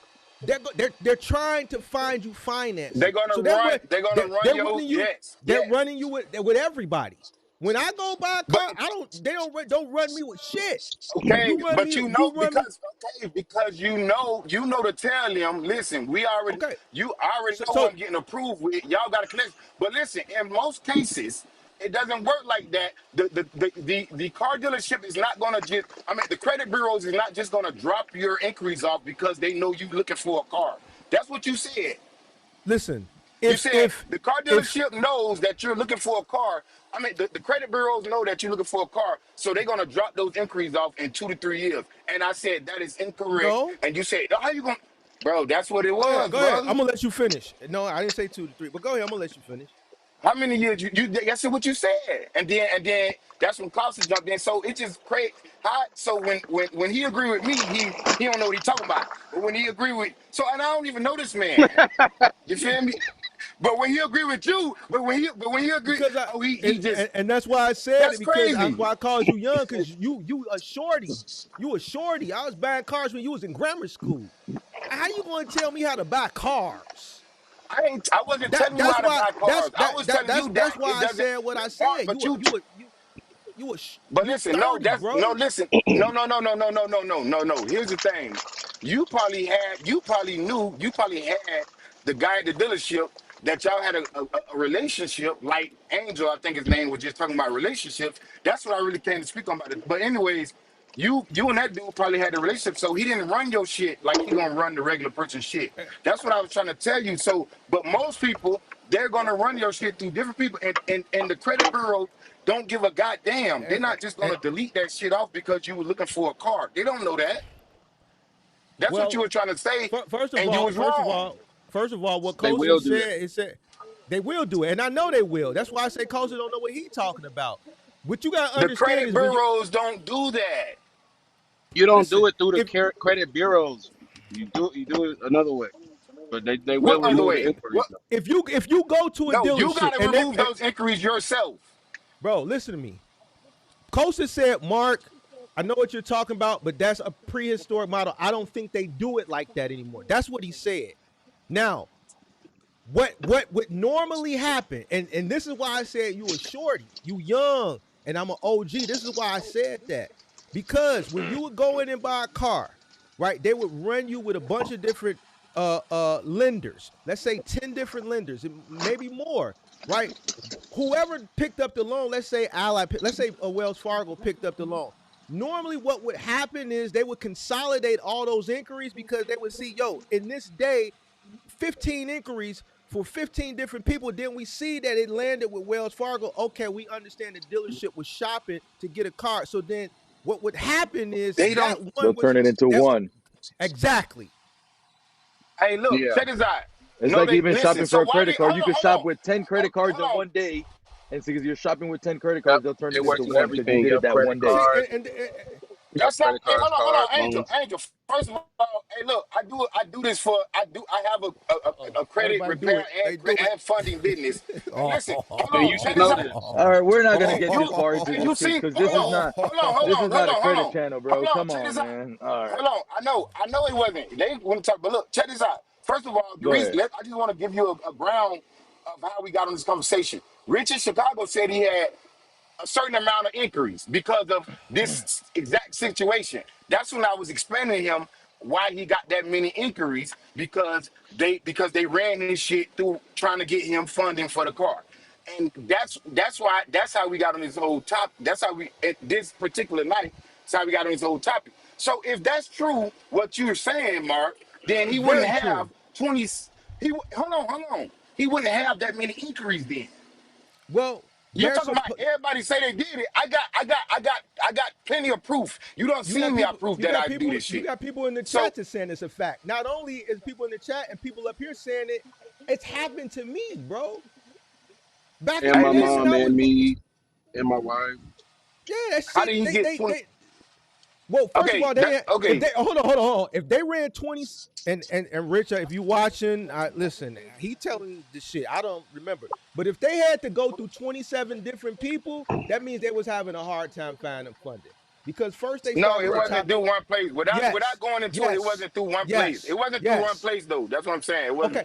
they're trying to find you financing. So They're gonna run they're your running you they're yes. running you with everybody. When I go buy a But car, they don't run me with shit. okay, but You run me. because you know to tell them, listen, Okay. you already So, know who so I'm getting approved with. Y'all got to connect. But listen, in most cases, it doesn't work like that. The car dealership is not gonna just. I mean, the credit bureaus is not just gonna drop your inquiries off because they know you looking for a car. That's what you said. listen, You if said if the car if dealership knows that you're looking for a car. I mean, the credit bureaus know that you're looking for a car, so they're gonna drop those inquiries off in 2 to 3 years. And I said that is incorrect. no, And you said, how you gonna, bro? That's what it go ahead, was, go ahead. brother. I'm gonna let you finish. No, I didn't say 2 to 3, but go ahead. I'm gonna let you finish. How many years you that's what you said, and then that's when Costa jumped in. So it just crazy. How so when he agreed with me, he don't know what he talking about. But when he agreed with and I don't even know this man. You feel me? But when he agree with you, but when he agree, Because oh he just and that's why I said it that's because that's crazy. why I called you young because you a shorty. You a shorty. I was buying cars when you was in grammar school. How you gonna tell me how to buy cars? I wasn't telling you That's how to why buy cars. I was telling you that that's why it I doesn't said what I Mark, said. but you but You listen, no, 30, that's no bro. listen. No. Here's the thing. You probably knew, you probably had the guy at the dealership that y'all had a relationship, like Angel, I think his name was just talking about relationships. That's what I really came to speak on about it. But anyways, you and that dude probably had a relationship, so he didn't run your shit like he gonna run the regular person shit. That's what I was trying to tell you. So, but most people, they're gonna run your shit through different people, and the credit bureau don't give a goddamn. They're not just And, gonna delete that shit off because you were looking for a car. They don't know that. That's what you well, were trying to say, first of and you all, was wrong. what They Kosa will do that. said is that they will do it, and I know they will. That's why I say Kosa don't know what he talking about. What you gotta The understand credit is when you bureaus don't do that. You don't do listen. it through the If credit bureaus. You do it another way. But they will What other remove the way? inquiries What? though. if you go to a No, you dealership got to and remove those inquiries yourself. bro, listen to me. Kosa said, Mark, I know what you're talking about, but that's a prehistoric model. I don't think they do it like that anymore. That's what he said. Now, what would normally happen, and this is why I said you a shorty, you young, and I'm an OG. This is why I said that. Because when you would go in and buy a car, right, they would run you with a bunch of different lenders. Let's say 10 different lenders, maybe more, right? Whoever picked up the loan, let's say let's say Wells Fargo picked up the loan. Normally, what would happen is they would consolidate all those inquiries because they would see, yo, in this day, 15 inquiries for 15 different people. Then we see that it landed with Wells Fargo. Okay, we understand the dealership was shopping to get a car. So then what would happen is They that don't. one They'll was turn it into that one. exactly. Hey, look, Yeah. check this out. It's No, like they even listen. shopping for So a why credit they card. You could shop hold with 10 credit cards in on. one day. And so because you're shopping with 10 credit Yep. cards, they'll turn It it into works with one because you everything. did it Yep. that Credit one day. See, cards. Yep. That's not. Credit Hey, cards, hold cards, on, loans. Angel. First of all, Hey, look, I do this for. I have a credit Everybody repair do it. They do it. and funding business. Hey, listen, hold And on, you check should this know out. this. All right, we're not gonna Hey, get this you, far into hey, this you shit see, because hold on, this is not a hold credit on, channel, hold bro. on, Come check on, this out. man. All right, Hold on, I know it wasn't. They wouldn't talk, but look, check this out. First of all, the go reason ahead. I just want to give you a ground of how we got on this conversation. Rich in Chicago said he had a certain amount of inquiries because of this exact situation. That's when I was explaining to him why he got that many inquiries because they ran this shit through trying to get him funding for the car. And that's how we got on this whole topic. That's how we at this particular night, that's how we got on this whole topic. So if that's true, what you're saying, Mark, then he It's wouldn't very have true. 20. Hold on. He wouldn't have that many inquiries then. Well, You're there's talking a about everybody say they did it. I got plenty of proof. You don't see me. I prove that I do this you shit. got people in the So chat to saying it's a fact. Not only is people in the chat and people up here saying it, it's happened to me, bro. Back in And the hey, my day when listen. mom I and was me and my wife. yeah, that How shit did he get 20? well, first of Okay, all, that if okay. they hold on. If they ran 20 and Richard, if you watching, listen, he telling the shit. I don't remember. But if they had to go through 27 different people, that means they was having a hard time finding funding. Because first they No, start it with the wasn't top. through one place. Without Yes, going into it, it yes, wasn't through one place. It yes, wasn't through one yes. place though. That's what I'm saying. It wasn't. Okay,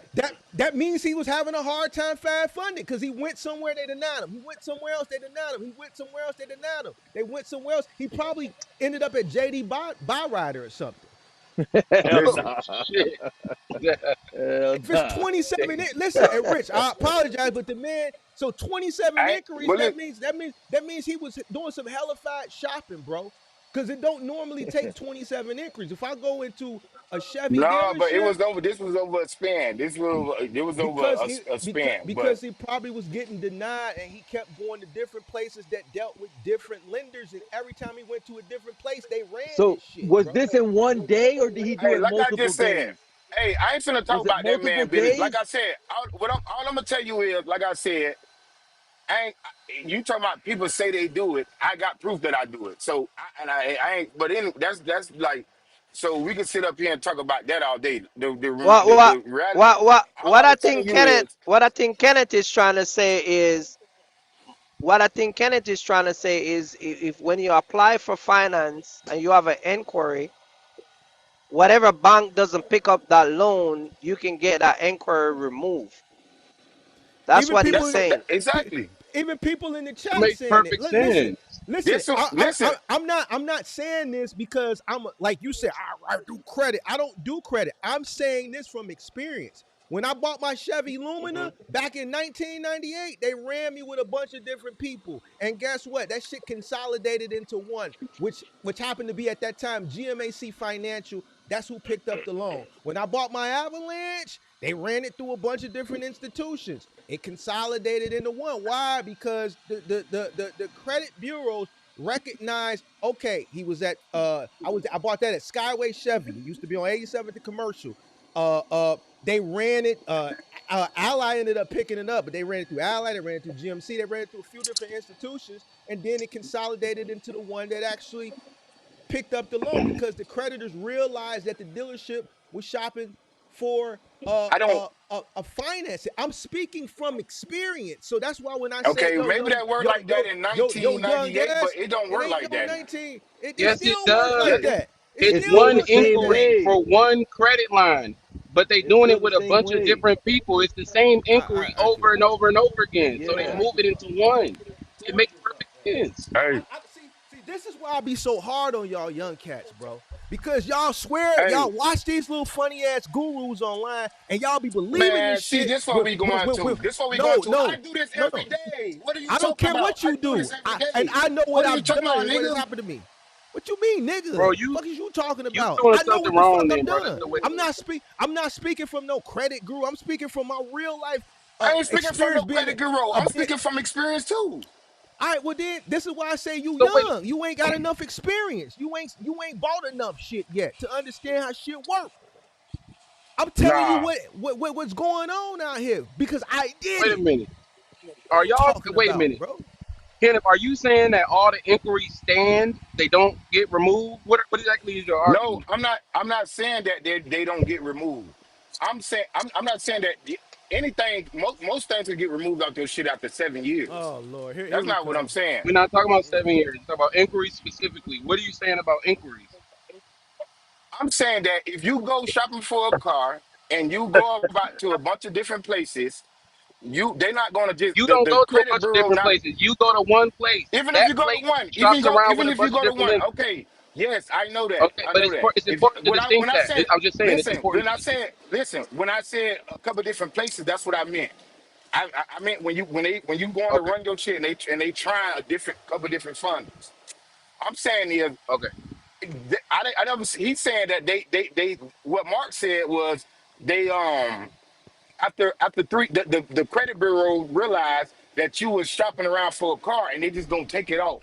that means he was having a hard time finding funding because he went somewhere they denied him. He went somewhere else they denied him. He went somewhere else they denied him. They went somewhere else. He probably ended up at JD Buy Rider or something. Hell Oh Listen, nah, shit. hell If it's nah. 27, listen, and Rich, I apologize, but the man, so 27 I ain't, inquiries, but that look, means he was doing some hellified shopping, bro. Because it don't normally take 27 inquiries. If I go into a Chevy no, but it dealership, was over. This was over a span. It was over because he a span. But because he probably was getting denied and he kept going to different places that dealt with different lenders, and every time he went to a different place, they ran So his shit, was bro. this in one day or did he do hey, it like I multiple just said, days? hey, I ain't finna talk Was it about that multiple man business. Like days? I said, all I'm gonna tell you is, like I said, I ain't. You talking about people say they do it? I got proof that I do it. So I ain't. But that's like, so we can sit up here and talk about that all day. What what The reality. what what All what I'm I telling think you Kenneth is, what I think Kenneth is trying to say is what I think Kenneth is trying to say is if when you apply for finance and you have an inquiry, whatever bank doesn't pick up that loan, you can get that inquiry removed. That's Even what he's people, saying. exactly. even people in the It chat makes saying it. perfect Listen, sense. listen. Listen. I'm not saying this because like you said. I do credit. I don't do credit. I'm saying this from experience. When I bought my Chevy Hmm. Lumina back in 1998, they ran me with a bunch of different people, and guess what? That shit consolidated into one, which happened to be at that time GMAC Financial. That's who picked up the loan. When I bought my Avalanche, they ran it through a bunch of different institutions. It consolidated into one. Why? Because the credit bureaus recognize, okay, he was at I bought that at Skyway Chevy. It used to be on 87th and Commercial. They ran it, Ally ended up picking it up, but they ran it through Ally, they ran it through GMC, they ran it through a few different institutions, and then it consolidated into the one that actually picked up the loan because the creditors realized that the dealership was shopping for I don't. a financing. I'm speaking from experience, so that's why when I say Okay, maybe that worked like that in young 1998, but ass, it don't it work ain't like yo that. 19. It Yes, it still works Yeah, like does. that. It It's It's still still one the works like same that. inquiry way. for one credit line, but they It's doing still it the with a same bunch of way. different people. It's the same inquiry I get over it. and over and over again. So they I Yeah. move get it it. into one. It makes perfect sense. hey, I see. This is why I be so hard on y'all young cats, bro. Because y'all swear hey, y'all watch these little funny ass gurus online, and y'all be believing man, this see, shit. this what we going to. This what we going No, to. I no, do this no, every no. day. What are you I don't talking care about? what I you do do. this every day. I know what What are you I've talking done about, and what has nigga? happened to me. What you mean, Bro, nigga? Fuck is you talking you about? doing I know something what the fuck wrong I'm then, bro. That's done. the way. I'm not speaking from no credit guru. I'm speaking from my real life I ain't speaking from experience no being credit guru. a I'm bit. speaking from experience too. All right, well then, this is why I say you So wait, young. You ain't got enough experience. You ain't bought enough shit yet to understand how shit work. I'm telling you Nah. what's going on out here because I did wait a it. minute. What are Are you y'all? talking Wait a about, minute. bro? Kenneth, are you saying that all the inquiries stand? They don't get removed? What exactly is your No, argument? I'm not. I'm not saying that they don't get removed. I'm not saying that anything. Most things will get removed out their shit after 7 years. Oh Lord, here That's we not what I'm come. saying. We're not talking about 7 years. We're talking about inquiries specifically. What are you saying about inquiries? I'm saying that if you go shopping for a car and you go about to a bunch of different places, they're not gonna just You don't the go to a credit bunch of bureau different not. places. You go to one place. Even if That you go to place one, shops around with even a if you bunch of go to different one, vendors. okay, yes, I know that, Okay, I but know that. it's If important to when distinct I that. said, I'm just saying it's listen, important to distinct. listen, when I said a couple different places, that's what I meant. I meant when you going to Okay, run your shit and they try a different couple different funders. I'm saying is okay. I never. He's saying that they what Mark said was they after three the credit bureau realized that you was shopping around for a car and they just don't take it off.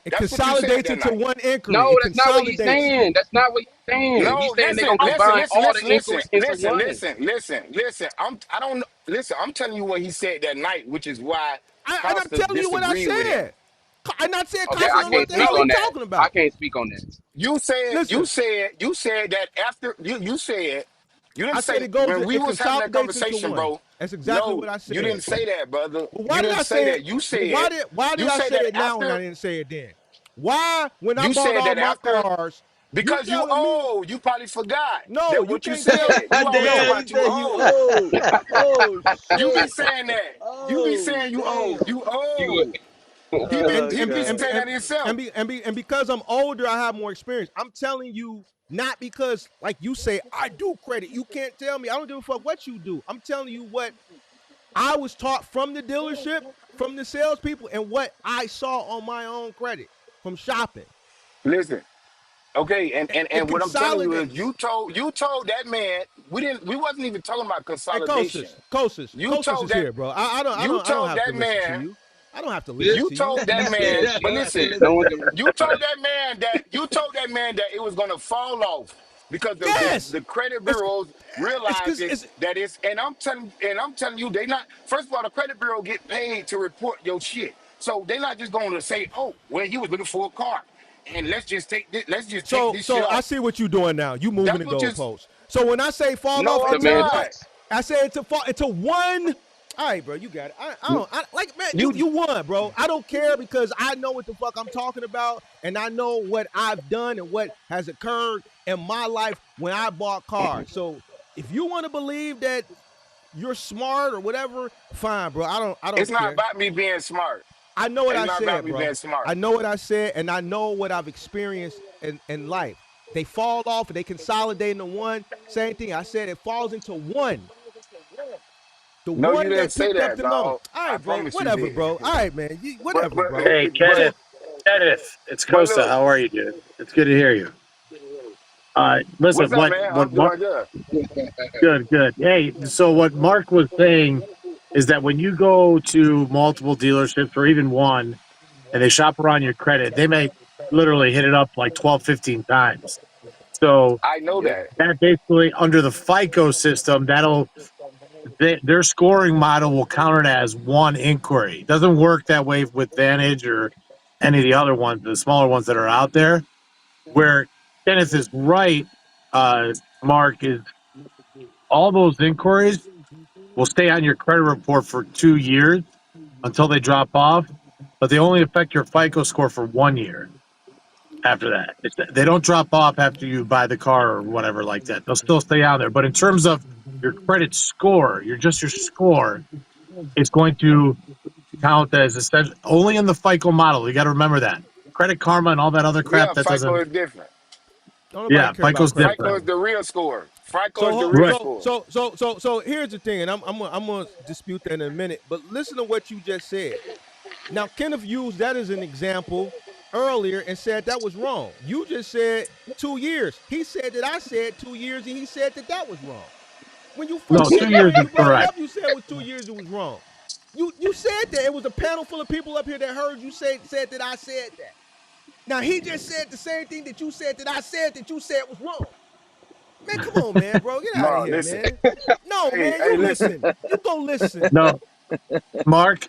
It That's what you said consolidates that into night. one inquiry. No, It that's not what he's consolidates. saying. That's not what he's saying. He's No, saying they're gonna combine all the inquiries into one. listen. I don't know. Listen, I'm telling you what he said that night, which is why And I'm Costa telling you what I disagreed with him. said. I'm not saying Okay, This Costa I is don't know what what can't the hell speak no. he on that. talking I about. can't speak on that. Listen, You said that after you didn't I said say it goes, when we it was having that consolidates into conversation, one. bro. That's exactly No, what I you said. didn't say that, brother. Well, You why did didn't I say say it? that. Well, why did You I said say that it now and I after didn't say it then? Why, when I you bought said all that my after cars, you because you telling me owe. You probably forgot no, that you what you can't tell. said. You always talk No, Damn, he about you said you owe. old. Oh You be shit. saying that. You be Oh saying you owe. damn. You You owe. Oh You be god. saying that himself. and because I'm older, I have more experience. I'm telling you, not because like you say I do credit. You can't tell me. I don't give a fuck what you do. I'm telling you what I was taught from the dealership, from the salespeople, and what I saw on my own credit from shopping. Listen. Okay, It and what I'm telling you is consolidates. you told that man we wasn't even talking about Hey, consolidation. You Kostas told is that here, bro. you I don't told have to that listen to man you. I don't have to listen this you to you. told he that said man, Yeah, but you don't have to listen, no listen. one can you told that man that it was gonna fall off because Yes, the credit it's bureaus it's realized because it it's that it's and I'm telling you they not first of all the credit bureau get paid to report your shit. So they're not just going to say, oh, well, he was looking for a car. And let's just take this shit so I off. see what you're doing now. You moving That's the what you goalposts. So when I say fall off no, I'm into not. what? semantics. I say into fall into one. All right, bro, you got it. I don't like man. You You won, bro. I don't care because I know what the fuck I'm talking about, and I know what I've done and what has occurred in my life when I bought cars. So if you want to believe that you're smart or whatever, fine, bro. I it's don't not care. about me being smart. I know what It's I not about said, me bro. being smart. I know what I said, and I know what I've experienced in life. They fall off and they consolidate into one. Same thing. I said it falls into one. The No, you one didn't that say picked up that, the number. dog. All I right, bro. promise you Whatever, didn't. bro. All right, man. Whatever, But bro. Hey, So Kenneth, it's but Kosa. look, How are you, dude? It's good to hear you. Listen, what's up, man? what I'm Mark? doing good. Good, good. Hey, so what Mark was saying is that when you go to multiple dealerships or even one, and they shop around your credit, they may literally hit it up like 12, 15 times. So I know Yep. that. that basically under the FICO system, their scoring model will count it as one inquiry. It doesn't work that way with Vantage or any of the other ones, the smaller ones that are out there. Where Dennis is right, Mark, is all those inquiries will stay on your credit report for 2 years until they drop off, but they only affect your FICO score for 1 year after that. They don't drop off after you buy the car or whatever like that. They'll still stay on there. But in terms of your credit score, your score, it's going to count as essentially only in the FICO model. You got to remember that. Credit Karma and all that other crap Yeah, that FICO doesn't. is different. don't nobody Yeah, care about FICO's Credit FICO different. is Karma. the real score. FICO is the So real Right. score. here's the thing, and I'm gonna dispute that in a minute. But listen to what you just said. Now, Kenneth used that as an example earlier and said that was wrong. You just said 2 years. He said that I said 2 years, and he said that that was wrong. When you No, first two came up years here, is you brought it correct. up. You said it was 2 years. It was wrong. You said that it was a panel full of people up here that heard you said that I said that. Now he just said the same thing that you said that you said was wrong. Man, come on, man, bro, get out of No, here, listen. man. No, Hey, man, hey, you listen. listen. You go listen. No, Mark.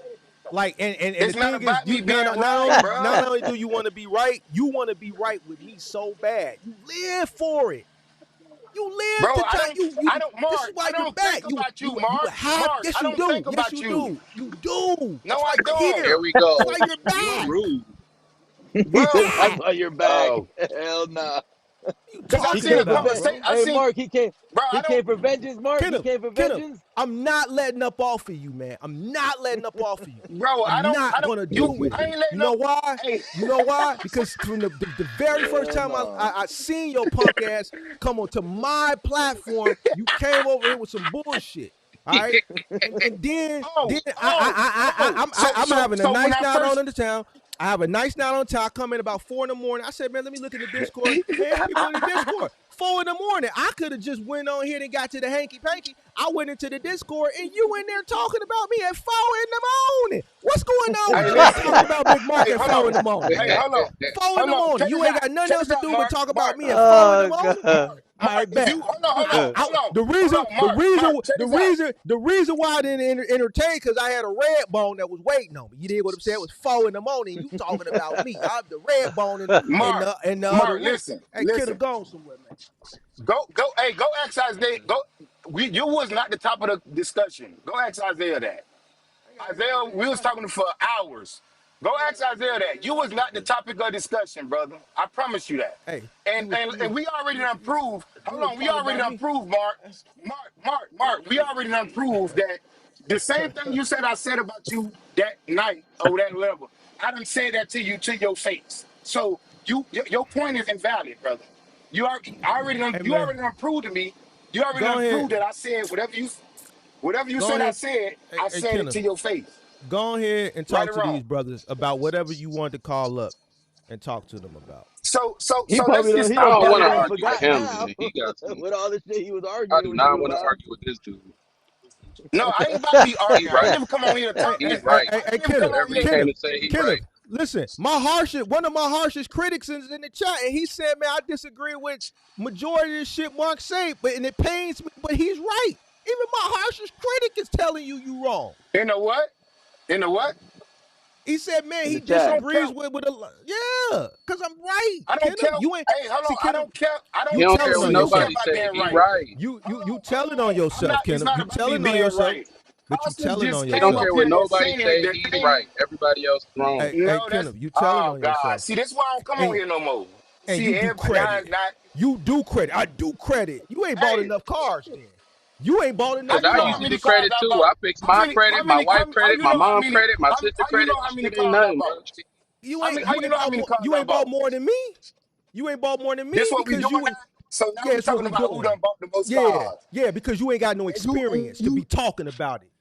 Like, and the It's not thing is, about me you being right, not bro. only do you want to be right, you want to be right with me so bad. You live for it. You live Bro, to try. I don't, This is Mark. why I you're don't back. think about you, You Mark. have. Mark, Yes, I you don't do. think Yes, about you you. do. You do. No, That's I why you're don't. Here here. we That's go. why you're You back. rude. He Bro, said, "That's Back. why you're back." oh, Hell nah. What are you because I He talking seen came a for about, vengeance. conversation. bro? I Hey, seen, Mark, bro, he I came don't, for vengeance. Mark, he Kenneth, came for Kenneth, vengeance. I'm not letting up off of you, man. I'm not letting up off of you. bro, I'm I not don't, gonna you, do it. I ain't You letting know up. why? Hey, You know why? Because from the very first Hell time nah. I seen your punk ass come onto my platform, you came over here with some bullshit. All right. And then I'm having a so when nice I night on first, in the town. I have a nice night on town. I come in about 4 in the morning. I said, man, let me look in the Discord. Man, people in the Discord. 4 in the morning. I could have just went on here and got to the hanky panky. I went into the Discord and you in there talking about me at 4 in the morning. What's going on hey, with you listen, talking about Big Mark hey, at hold four in on, the morning, hey, man? Four in hold the on, morning. You ain't got nothing check else this to out, do but Mark, talk about Mark, me at 4 in the Oh morning. god. All Mark, right, if bet. you, The reason, Mark, check this out. the reason why I didn't entertain because I had a red bone that was waiting on me. You did what I'm saying? It was 4 in the morning. You talking about me? I'm the red bone Mark, in the other Mark, room. listen, Hey, kid listen. have gone somewhere, man. Go ask Isaiah. You was not the top of the discussion. Go ask Isaiah that. Isaiah, we was talking for hours. Go ask Isaiah that. You was not the topic of discussion, brother. I promise you that. Hey, And we already done proved. you Hold was on, we talking already about done me. proved, Mark. Mark. We already done proved that the same thing you said I said about you that night or that level. I done said that to you to your face. So your point is invalid, brother. Hey, You man, already done proved to me. You already go done ahead, proved that I said whatever you go said ahead. I Hey, said it Kenneth, to your face. go ahead and Right talk or to these wrong. brothers about whatever you wanted to call up and talk to them about. He So let's probably just done. He I start done don't there, want probably to done right? argue with forgot him, now man. He got some. with all the shit he was I arguing do with you not want to about. argue with this dude. No, I ain't about to be He arguing. I ain't right. even come on here to Hey, talk hey, He's that. hey, right. hey, I hey ain't even come Kenneth, on Whatever he here. came Kenneth, to say, he right. Kenneth. Listen, one of my harshest critics is in the chat, and he said, "Man, I disagree with majority of the shit Mark say, and it pains me, but he's right. Even my harshest critic is telling you wrong." You know what? You know what? He said, "Man, In he the I chat. don't care. disagrees with yeah, cause I'm right, I don't care. Kenneth. You ain't Hey, hold on. see, I Kenneth. don't care. I He You don't don't care. care telling what on See, you care yourself. nobody about say. being He right. right. You telling on Hold on. I'm yourself, not. It's Kenneth. not You about me telling on being yourself, right. but you Austin telling just on He came don't yourself. up care what here and nobody said say. the He thing. right. Everybody else is wrong. Hey, No, that's. Kenneth, you telling Oh on God. yourself, See, this is why I don't come on and here no more. and See, you do everybody. Now, credit. You do credit. I do credit. You ain't bought hey, enough cars then. You ain't bought how Cause enough you I know how cars. usually many cars credit I too. bought? I fix my credit, my wife How credit, you my know how mom many? credit, my sister How you credit. know how This many shit ain't cars I nothing, bro. bought? How you know how many cars You I ain't bought bought? more than me. You ain't bought more than This me what we because doing you now. So now yeah, we it's what talking we about who done doing. bought the most Yeah, cars. yeah, because you ain't got no And experience to be talking about it.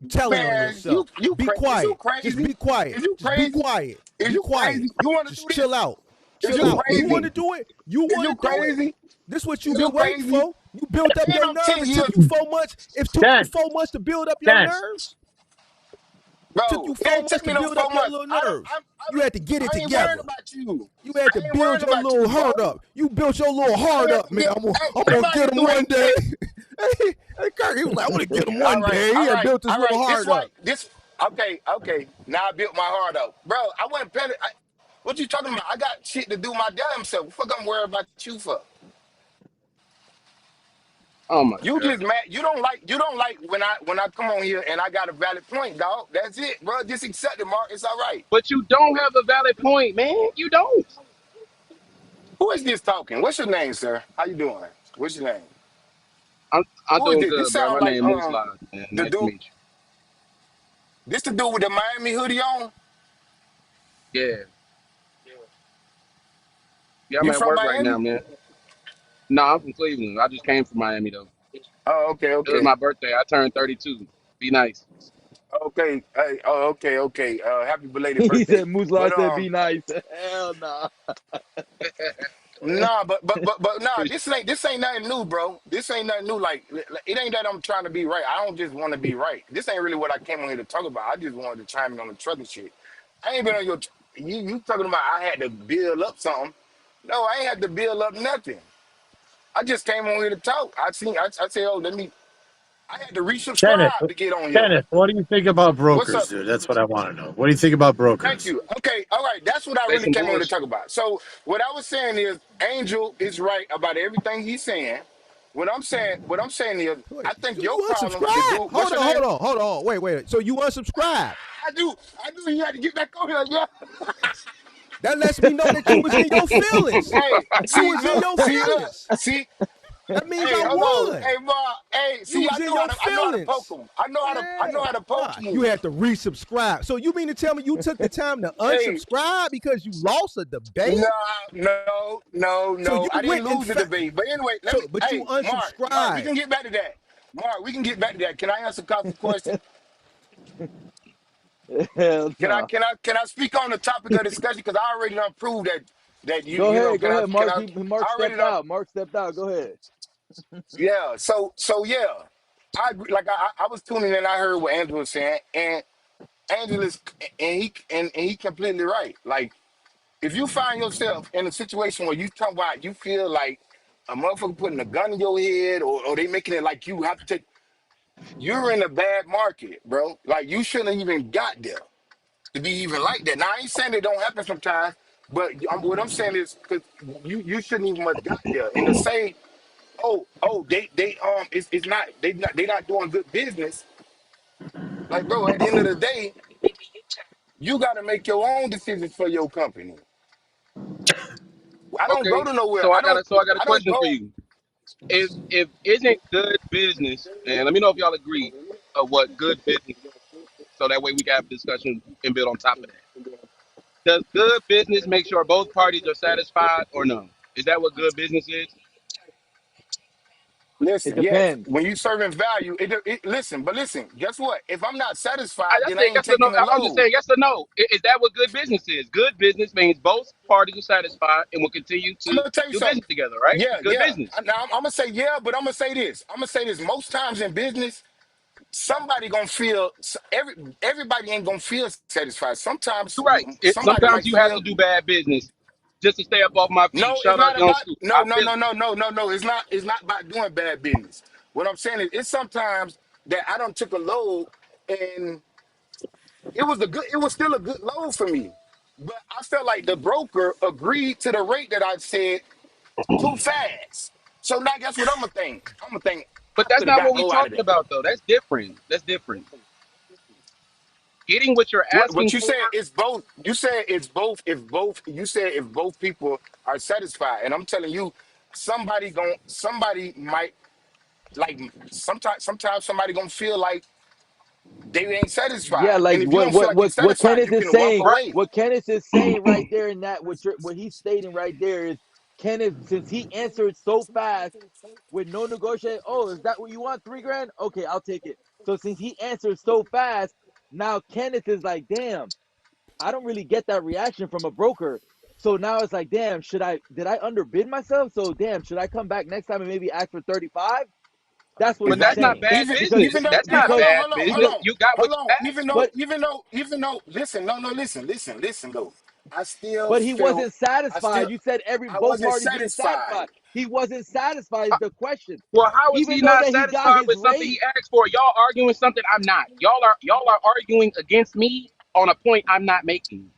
You telling on man, yourself. you Be crazy? Is you quiet. Just crazy? be quiet. Is you Just be crazy? quiet. Is Be you quiet. crazy? You want to do Just this? chill out. Is Chill you out. You want crazy? to do it? You Is want you to do it? crazy? This what you Is you been waiting crazy? for. You built up And your I'm nerve. 10 It took years, you 4 months. It took you 10, 4 months to build up your 10. nerves. Took bro. you It four ain't months took to me no build up 4 your months. little nerves. You had to get it I ain't worried together. about you. You had to I ain't build worried your about little you, heart bro. up. You built your little I heart ain't up, got to man. get. I'm Hey, gonna everybody get can him do it. one day. Hey, Hey, Kirk, he was like, I want to get him all one right, day. He all had right, built his all little right. heart up. Okay. Now I built my heart up, bro. I wasn't paying. What you talking about? I got shit to do my damn self. Fuck, I'm worried about you for. Oh my You god. just mad. You don't like when I come on here and I got a valid point, dog. That's it, bro. Just accept it, Mark. It's all right. But you don't have a valid point, man. You don't. Who is this talking? What's your name, sir? How you doing? What's your name? I'm Who is doing this? This good, bro. sound My like name Moose Live, man. the Nice to dude. meet This the dude with the Miami hoodie on. you. Yeah. Yeah, I'm You at from work right now, Miami? man. No, I'm from Cleveland. I just came from Miami though. Oh, okay, It was okay. my birthday. I turned 32. Be nice. Okay. Hey, oh, okay. Happy belated He birthday. said Musla But said be nice. Hell nah. nah, but nah, Appreciate this ain't nothing new, bro. This ain't nothing new. Like it ain't that I'm trying to be right. I don't just want to be right. This ain't really what I came on here to talk about. I just wanted to chime in on the trucking shit. I ain't been on your you talking about I had to build up something. No, I ain't had to build up nothing. I just came on here to talk. I said, oh, let me. I had to Kenneth, resubscribe to get on here. Kenneth, what do you think about What's brokers, up? dude? That's what I want to know. What do you think about Thank brokers? you. Okay, all right. That's what I Say really some came on to bullshit. talk about. So what I was saying is Angel is right about everything he's saying. What I'm saying is Wait, I think your you problem, the unsubscribed? dude, what's Hold your on, name? hold on. Wait. So you unsubscribed? I knew you had to get back on here, yeah. That lets me know that you was in your feelings. Hey, You see, was in look, your see, look, feelings. see. That means Hey, I hold on. won. Hey, Ma. Hey, You see, was in your I know how to poke feelings. him. I know how to poke Nah, you you. had to resubscribe. So you mean to tell me you took the time to Hey, unsubscribe because you lost a debate? no, So no. you I didn't went in lose the fact. debate. But anyway, So, but you hey, Mark, we unsubscribed. can get back to that. Mark, we can get back to that. Can I answer Costa's question? Hell no. Can I speak on the topic of discussion? Because I already done proved that Go ahead. Mark, Mark I already stepped done out. Mark stepped out. Go ahead. yeah. So yeah. I agree. Like I was tuning in, I heard what Angela was saying, and Angela is and he completely right. Like if you find yourself in a situation where you talk about you feel like a motherfucker putting a gun in your head or they making it like you have to take you're in a bad market, bro. Like you shouldn't even got there to be even like that. Now I ain't saying it don't happen sometimes, but what I'm saying is because you shouldn't even have got there. And to say, they it's not they not doing good business. Like bro, at the end of the day, you got to make your own decisions for your company. I don't go Okay, to nowhere. so I got a I don't question for go. you. If isn't good business, and let me know if y'all agree of what good business, so that way we can have a discussion and build on top of that. Does good business make sure both parties are satisfied or no? Is that what good business is? It Listen, yes, depends. when you serving value, listen. Guess what? If I'm not I satisfied, just then I said ain't yes or no. taking the I'm just load. saying yes or no. Is that what good business is? Good business means both parties are satisfied and will continue I'm to gonna tell you do something. business together, right? Yeah, It's good yeah. business. Now I'm gonna say yeah, but I'm gonna say this. Most times in business, somebody gonna feel everybody ain't gonna feel satisfied. You're right. Somebody Sometimes might you have feel to do bad business just to stay up off my feet. no. It's Shout out not Young about Scoop. no, I no, feel no, it. no, no, no, no. It's not. It's not about doing bad business. What I'm saying is, it's sometimes that I don't took a load and it was still a good load for me. But I felt like the broker agreed to the rate that I said too fast. So now guess what I'm gonna think? I'm gonna think But I that's could have not got what we're more out of talking that. about, though. That's different. That's different. Getting what you're What asking you for. said it's both. You said it's both if both you said if both people are satisfied. And I'm telling you, somebody might like sometimes somebody gonna feel like they ain't Yeah, satisfied. And like if you don't feel like you're what satisfied, Kenneth you is can walk saying. away. What Kenneth is saying right there in that what he's stating right there is Kenneth, since he answered so fast with no negotiation. Oh, is that what you want? 3 grand? Okay, I'll take it. So since he answered so fast, now Kenneth is like, damn, I don't really get that reaction from a broker. So now it's like, damn, did I underbid myself? So damn, should I come back next time and maybe ask for 35? That's what But he's that's not Exactly. saying. bad Because business. That's not because bad business. You got Hold what you on. asked for. but Even though, listen, no, listen though. I still but he felt, wasn't I still, satisfied. You said every I both wasn't parties being satisfied. satisfied. He wasn't satisfied Uh, is the question. Well, how is Even he though not that he got satisfied his with something rate, he asked for? Y'all arguing something I'm not. Y'all are arguing against me on a point I'm not making.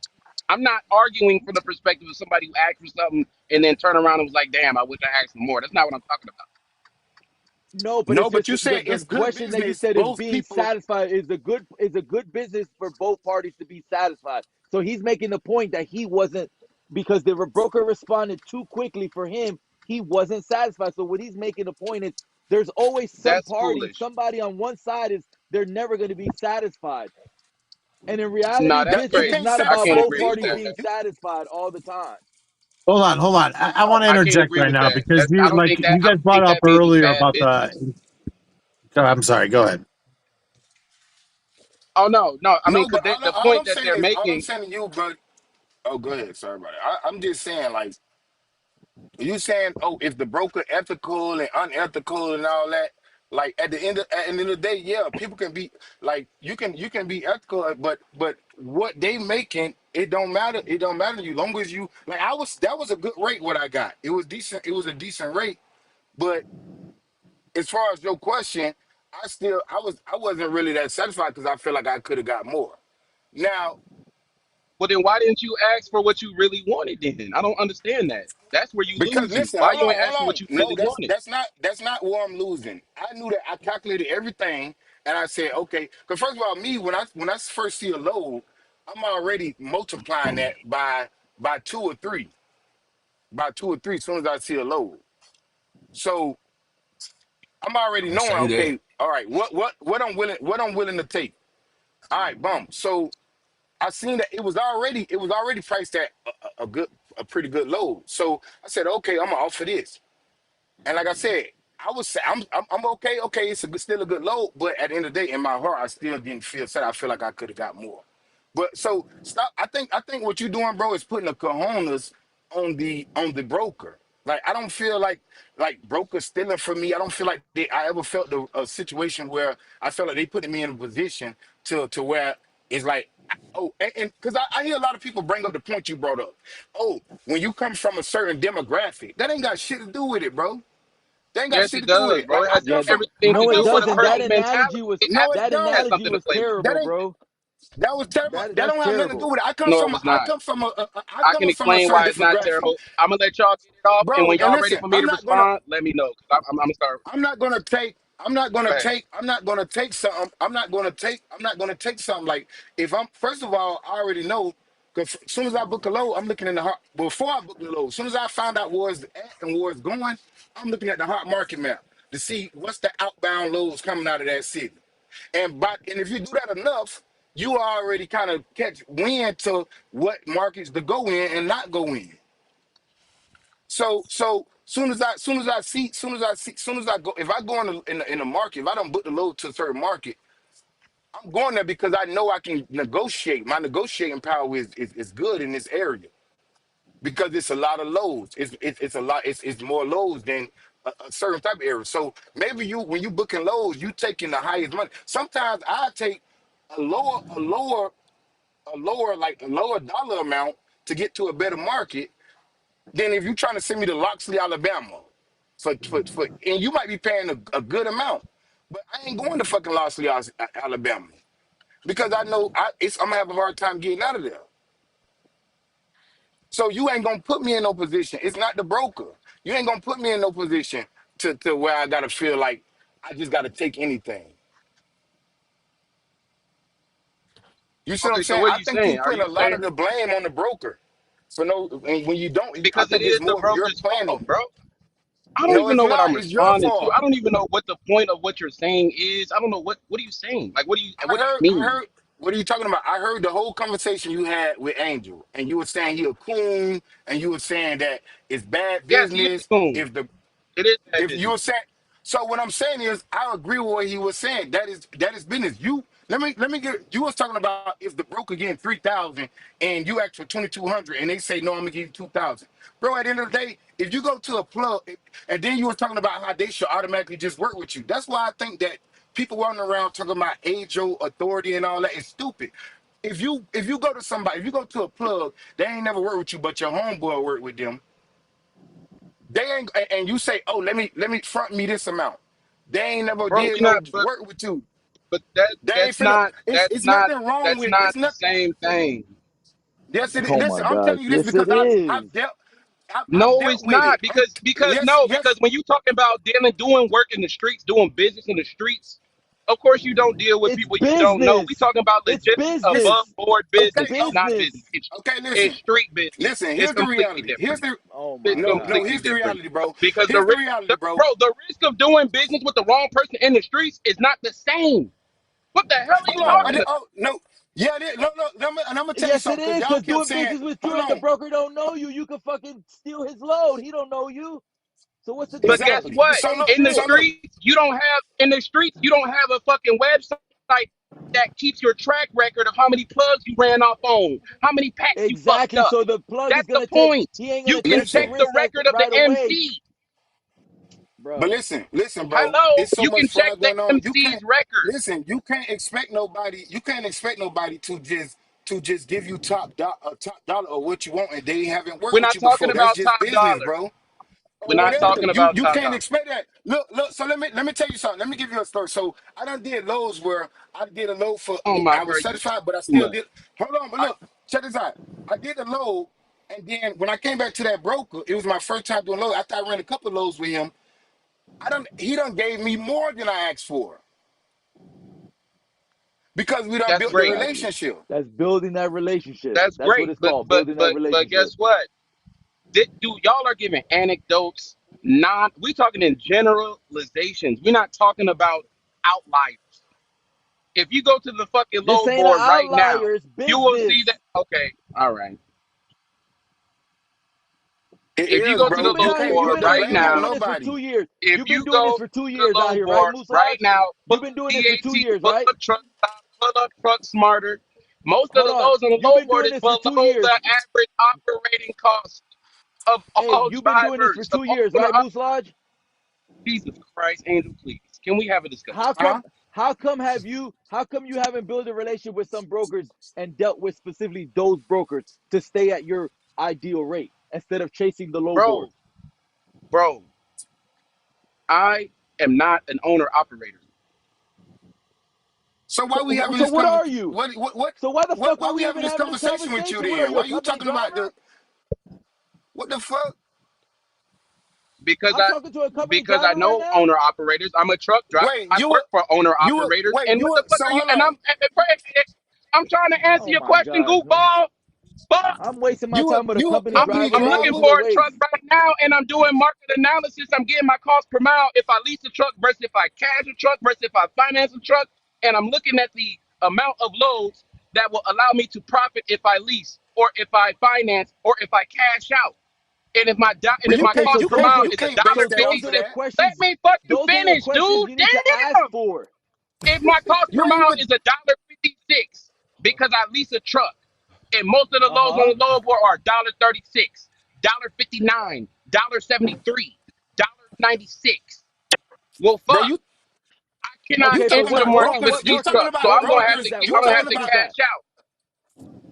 I'm not arguing from the perspective of somebody who asked for something and then turn around and was like, "Damn, I wish I asked for more." That's not what I'm talking about. no, but No, it's but just you said the it's good question that you business. said is Both being people, satisfied is a good business for both parties to be satisfied. So he's making the point that he wasn't because the broker responded too quickly for him. He wasn't satisfied. So what he's making the point is there's always some That's party, foolish. somebody on one side is they're never going to be satisfied. And in reality, No, that's you business is can't crazy. not I about satisfy can't both agree with parties that. people. being satisfied all the time. Hold on. I want to I can't interject agree right with now that. because I you don't like think that. you I guys don't brought think up that means earlier bad about business. the. I'm sorry. Go ahead. Oh no, no. I mean, No, because but the point that they're all I'm making. saying to you, bro. Oh, go ahead. Sorry about it. I'm just saying, like, you saying, oh, if the broker ethical and unethical and all that, like at the end of the day, yeah, people can be like you can be ethical, but what they making, it don't matter. It don't matter to you. Long as you like that was a good rate what I got. It was decent, it was a decent rate. But as far as your question, I wasn't really that satisfied because I feel like I could have got more. Now, Well, then why didn't you ask for what you really wanted? Then I don't understand that. That's where you because lose me. listen, Why hold you on, ain't hold ask for on. what you No, really wanted? that's not where I'm losing. I knew that I calculated everything, and I said, okay. Because first of all, me when I first see a load, I'm already multiplying that by two or three, by two or three. As soon as I see a load, so I'm already Don't knowing. say that. Okay, all right, what I'm willing to take. All right, boom. So I seen that it was already priced at a pretty good load. So I said, okay, I'm gonna offer this. And like I said, I was I'm okay. Okay, it's still a good load, but at the end of the day, in my heart, I still didn't feel sad. I feel like I could have got more. But so stop. I think what you're doing, bro, is putting the cojones on the broker. Like I don't feel like brokers stealing from me. I don't feel like I ever felt a situation where I felt like they putting me in a position to where it's like, oh, and because I hear a lot of people bring up the point you brought up. Oh, when you come from a certain demographic, that ain't got shit to do with it, bro. They ain't got Yes, shit it to do with does, it. bro. Like It I has come Yeah, from everything to no, it do with a doesn't. That person's mentality. analogy was It no, it that absolutely has don't. analogy something to was play with it. That terrible, ain't bro. that was terrible. That That's don't have nothing to do terrible. with it. I come No, it from was not. I I can come from a explain certain why it's not demographic, terrible. I'm gonna let y'all get it off, and bro. when And y'all ready listen, for me to respond, let me know. Cause I'm gonna start. I'm not gonna take. I'm not gonna Go ahead. take. I'm not gonna take something. I'm not gonna take. I'm not gonna take something like if I'm. First of all, I already know. Because as soon as I book a load, I'm looking in the heart. Before I book the load, as soon as I found out where it's at and where it's going, I'm looking at the hot market map to see what's the outbound loads coming out of that city. And if you do that enough, you already kind of catch wind to what markets to go in and not go in. So soon as I go, if I go in the market, if I don't book the load to a certain market, I'm going there because I know I can negotiate. My negotiating power is good in this area because it's a lot of loads. It's a lot. It's more loads than a certain type of area. So maybe when you booking loads, you taking the highest money. Sometimes I take a lower dollar amount to get to a better market than if you're trying to send me to Loxley, Alabama, and you might be paying a good amount, but I ain't going to fucking Loxley, Alabama, because I know I'm gonna have a hard time getting out of there. So you ain't gonna put me in no position. It's not the broker. You ain't gonna put me in no position to where I gotta feel like I just gotta take anything. You see what I'm Okay, so saying? what are I you think you saying? Are putting you a lot saying of the blame on the broker for no, and when you don't, I because it think it's is the more of your broker's fault, planning. bro? I don't No, even it's know what I'm not. It's your responding to. fault. I don't even know what the point of what you're saying is. I don't know what are you saying? Like what do you I mean? heard. What are you talking about? I heard the whole conversation you had with Angel, and you were saying he a coon, and you were saying that it's bad Yes, he is business. a coon. If the It is bad if you business. were saying, so what I'm saying is, I agree with what he was saying. That is business. Let me get. You was talking about if the broker getting 3,000 and you ask for 2,200, and they say no, I'm gonna give you 2,000. Bro, at the end of the day, if you go to a plug, and then you were talking about how they should automatically just work with you. That's why I think that people running around talking about age old authority and all that is stupid. If you go to somebody, if you go to a plug, they ain't never worked with you, but your homeboy worked with them. They ain't, and you say, oh, let me front me this amount. They ain't never Bro, did we not no work with you. but that They ain't that's finna. not It's nothing wrong that's with. not It's the nothing. same thing. Yes, it is. Oh my Listen, I'm gosh. telling you this Yes, because it I've is. dealt. I've No, dealt it's with it. not because Yes, no, because yes. when you talking about dealing doing work in the streets, doing business in the streets, of course you don't deal with It's people you don't know. We business. talking about It's legitimate Listen. above business. board It's business. Okay. It's Oh, not business. business. okay. It's Listen. street business. Listen. It's Here's the completely reality. different. Oh my It's No. gosh. completely Here's the different. reality, bro. Because Here's the reality, bro. the risk of doing business with the wrong person in the streets is not the same. What the hell are you Hold on. talking Bruh. about? Oh no. Yeah. No. And I'm gonna tell you Yes, it something because is. y'all Cause kept doing saying, business with you hold and the on. broker don't know you. You can fucking steal his load. He don't know you. So what's the But guess difference? Exactly. It's the what? So same look. In the So shit. look. streets, you don't have a fucking website that keeps your track record of how many plugs you ran off on, how many packs you fucked Exactly. up. So the plug is That's the gonna take. point. He ain't You gonna can take the check Listen. the risk at record of the right away, MC. But bro. listen, bro. Hello, It's so you much can check fraud the going on. You MC's can't record. listen. You can't expect nobody. You can't expect nobody to just give you top dollar or what you want, and they haven't worked We're with not you talking before. That's about just top business, dollar. bro. or We're not whatever. talking You about you can't Tata. expect that. Look. So let me tell you something. Let me give you a story. So I done did loads where I did a load for Oh my I bro, was you satisfied, but I too still much. did. Hold on, but look, check this out. I did the load, and then when I came back to that broker, it was my first time doing load. After I ran a couple of loads with him, he done gave me more than I asked for because we done That's built the great. Exactly. relationship. That's building that relationship. That's That's what great. it's called, But building that but but relationship. guess what? Dude, y'all are giving anecdotes. Not we talking in generalizations. We're not talking about outliers. If you go to the fucking This load ain't an board right now, outlier. It's you will see that. business. Okay, all right. It If you is, go to bro. the You load can't You've board put been the out right here. blame You've been on now, doing this for nobody. 2 years. if You've been you doing this go for two to the years out load here, right, board right Musalaj? now, pull You've been up doing this for two DAT, years, pull right? up truck stop, pull up truck smarter. Most of Hold the on. loads on the You've load been board doing is this for below 2 years. the average operating cost of Hey, all you've been doing this for drivers, of 2 years, all owner right, Musalaj? Jesus Christ, Angel, please. Can we have a discussion? How Huh? come? How come you haven't built a relationship with some brokers and dealt with specifically those brokers to stay at your ideal rate instead of chasing the low board? Bro, bro, I am not an owner operator. So why So, we having so this what are you? what So why the fuck why are we we having even this having this conversation with you conversation? What are then? you, Why a you company talking about driver? what the fuck? because I'm I talking to a company because I driver right know now. owner operators. I'm a truck driver. Wait, I work for owner operators. And what the fuck so are you? hold And on. I'm trying to answer Oh your my question, God, goofball. Fuck. I'm wasting my time with a You a company company driver. I'm Why looking would driver? for you a truck waste? right now, and I'm doing market analysis. I'm getting my cost per mile if I lease a truck versus if I cash a truck versus if I finance a truck, and I'm looking at the amount of loads that will allow me to profit if I lease or if I finance or if I cash out. And But if my Okay, so cost per those mile are you is a can't dollar base so that fifty off those of are the six, that. let questions. me fucking Those are the finish, questions dude. you need to ask Damn. for. If my cost You per ain't mile even is a dollar 56 because I lease a truck, and most of the Uh loads on huh. the load board are dollar 36, dollar 59, dollar 73, dollar 96. Well, bro, fuck. I cannot you Okay, so talking enter the what about market hold on, with brokers, what two you market? talking trucks, so about What I'm gonna market have brokers, is to that? you I'm What gonna talking have market to is about that? cash out.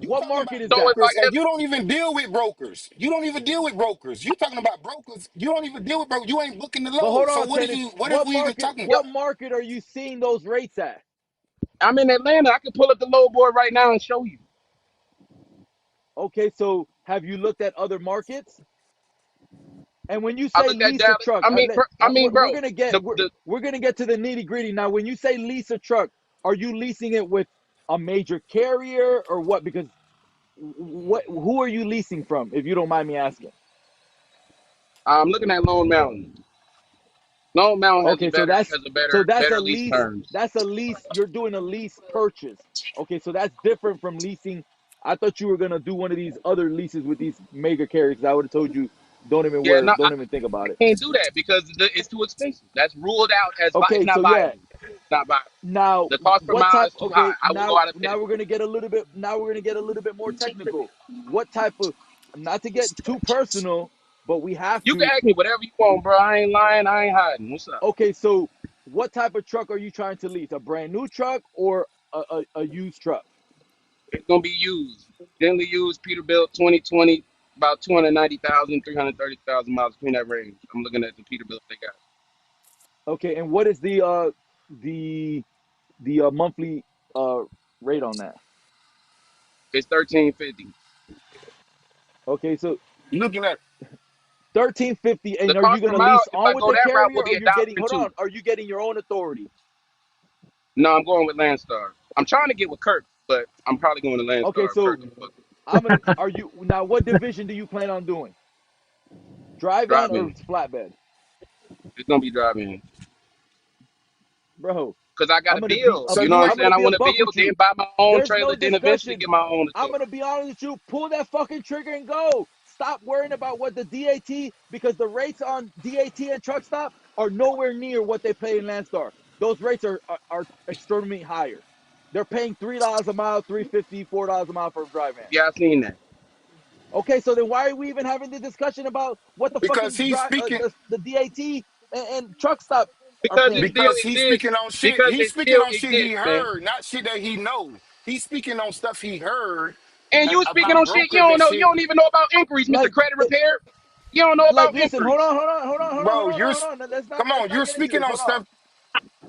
you What talking market about is So that? if I brokers and if you don't even deal with brokers. You don't even deal with brokers. You talking about brokers. You don't even deal with brokers. You ain't booking the But hold load. So on, tennis. what if we even talking? yo, What market are you seeing those rates at? I'm in Atlanta, I can pull up the load board right now and show you. Okay, so have you looked at other markets? And when you I say look at lease a Dallas. truck, Bro, we're gonna get the we're gonna get to the nitty gritty now. When you say lease a truck, are you leasing it with a major carrier or what? Because what who are you leasing from, if you don't mind me asking? I'm looking at Lone Mountain. Lone Mountain Okay, so that's better a lease lease. terms. That's a lease. You're doing a lease purchase. Okay, so that's different from leasing. I thought you were gonna do one of these other leases with these mega carriers. I would have told you Yeah, no, don't even think about I it. can't do that because it's too expensive. That's ruled out as it's Okay, not so yeah. viable. Not viable. Now The cost per what mile type is too high. okay, I will go out of now business. we're gonna get a little bit more technical. What type of, not to get too personal, but we have You can to. ask me whatever you want, bro. I ain't lying. I ain't hiding. What's up? Okay, so what type of truck are you trying to lease? A brand new truck or a used truck? It's gonna be used. Generally used Peterbilt 2020, about 290,000, 330,000 miles between that range. I'm looking at the Peterbilt they got. Okay, and what is the monthly uh rate on that? It's 1350. Okay, so Looking at 1350, The and are you cost per gonna mile, lease if I on with go the that route, carrier will or be a you're dollar getting, and hold on, two. are you getting your own authority? No, I'm going with Landstar. I'm trying to get with Kirk, but I'm probably going to Okay, Landstar. so Kirk, fuck it. I'm gonna, are you now, what division do you plan on doing? Dry van Drive or in. flatbed? It's gonna be driving Bro, because I got to build. You know what I'm I'm saying? gonna I be a want to buck build, with then you. buy my own There's trailer, no then eventually discussion. get my own I'm authority. gonna be honest with you. Pull that fucking trigger and go. Stop worrying about what the DAT, because the rates on DAT and truck stop are nowhere near what they pay in Landstar. Those rates are extremely higher. They're paying $3 a mile, 350, $4 a mile for a dry van. Yeah, I seen that Okay, so then why are we even having the discussion about what the because fucking he's speaking the DAT and truck stop are because it paying? still because he's exists. speaking on shit. Because He's it speaking still on shit he exists, man. heard, not shit that he knows. He's speaking on stuff he heard And you speaking about on shit you brokers don't and know. You shit. don't even know about inquiries, Mr. Like Credit Repair. You don't know Like, about listen, hold inquiries. on, hold on, hold on, hold on, bro. hold on, hold on. Come Let's on. not You're get into speaking this. on Hold on. stuff.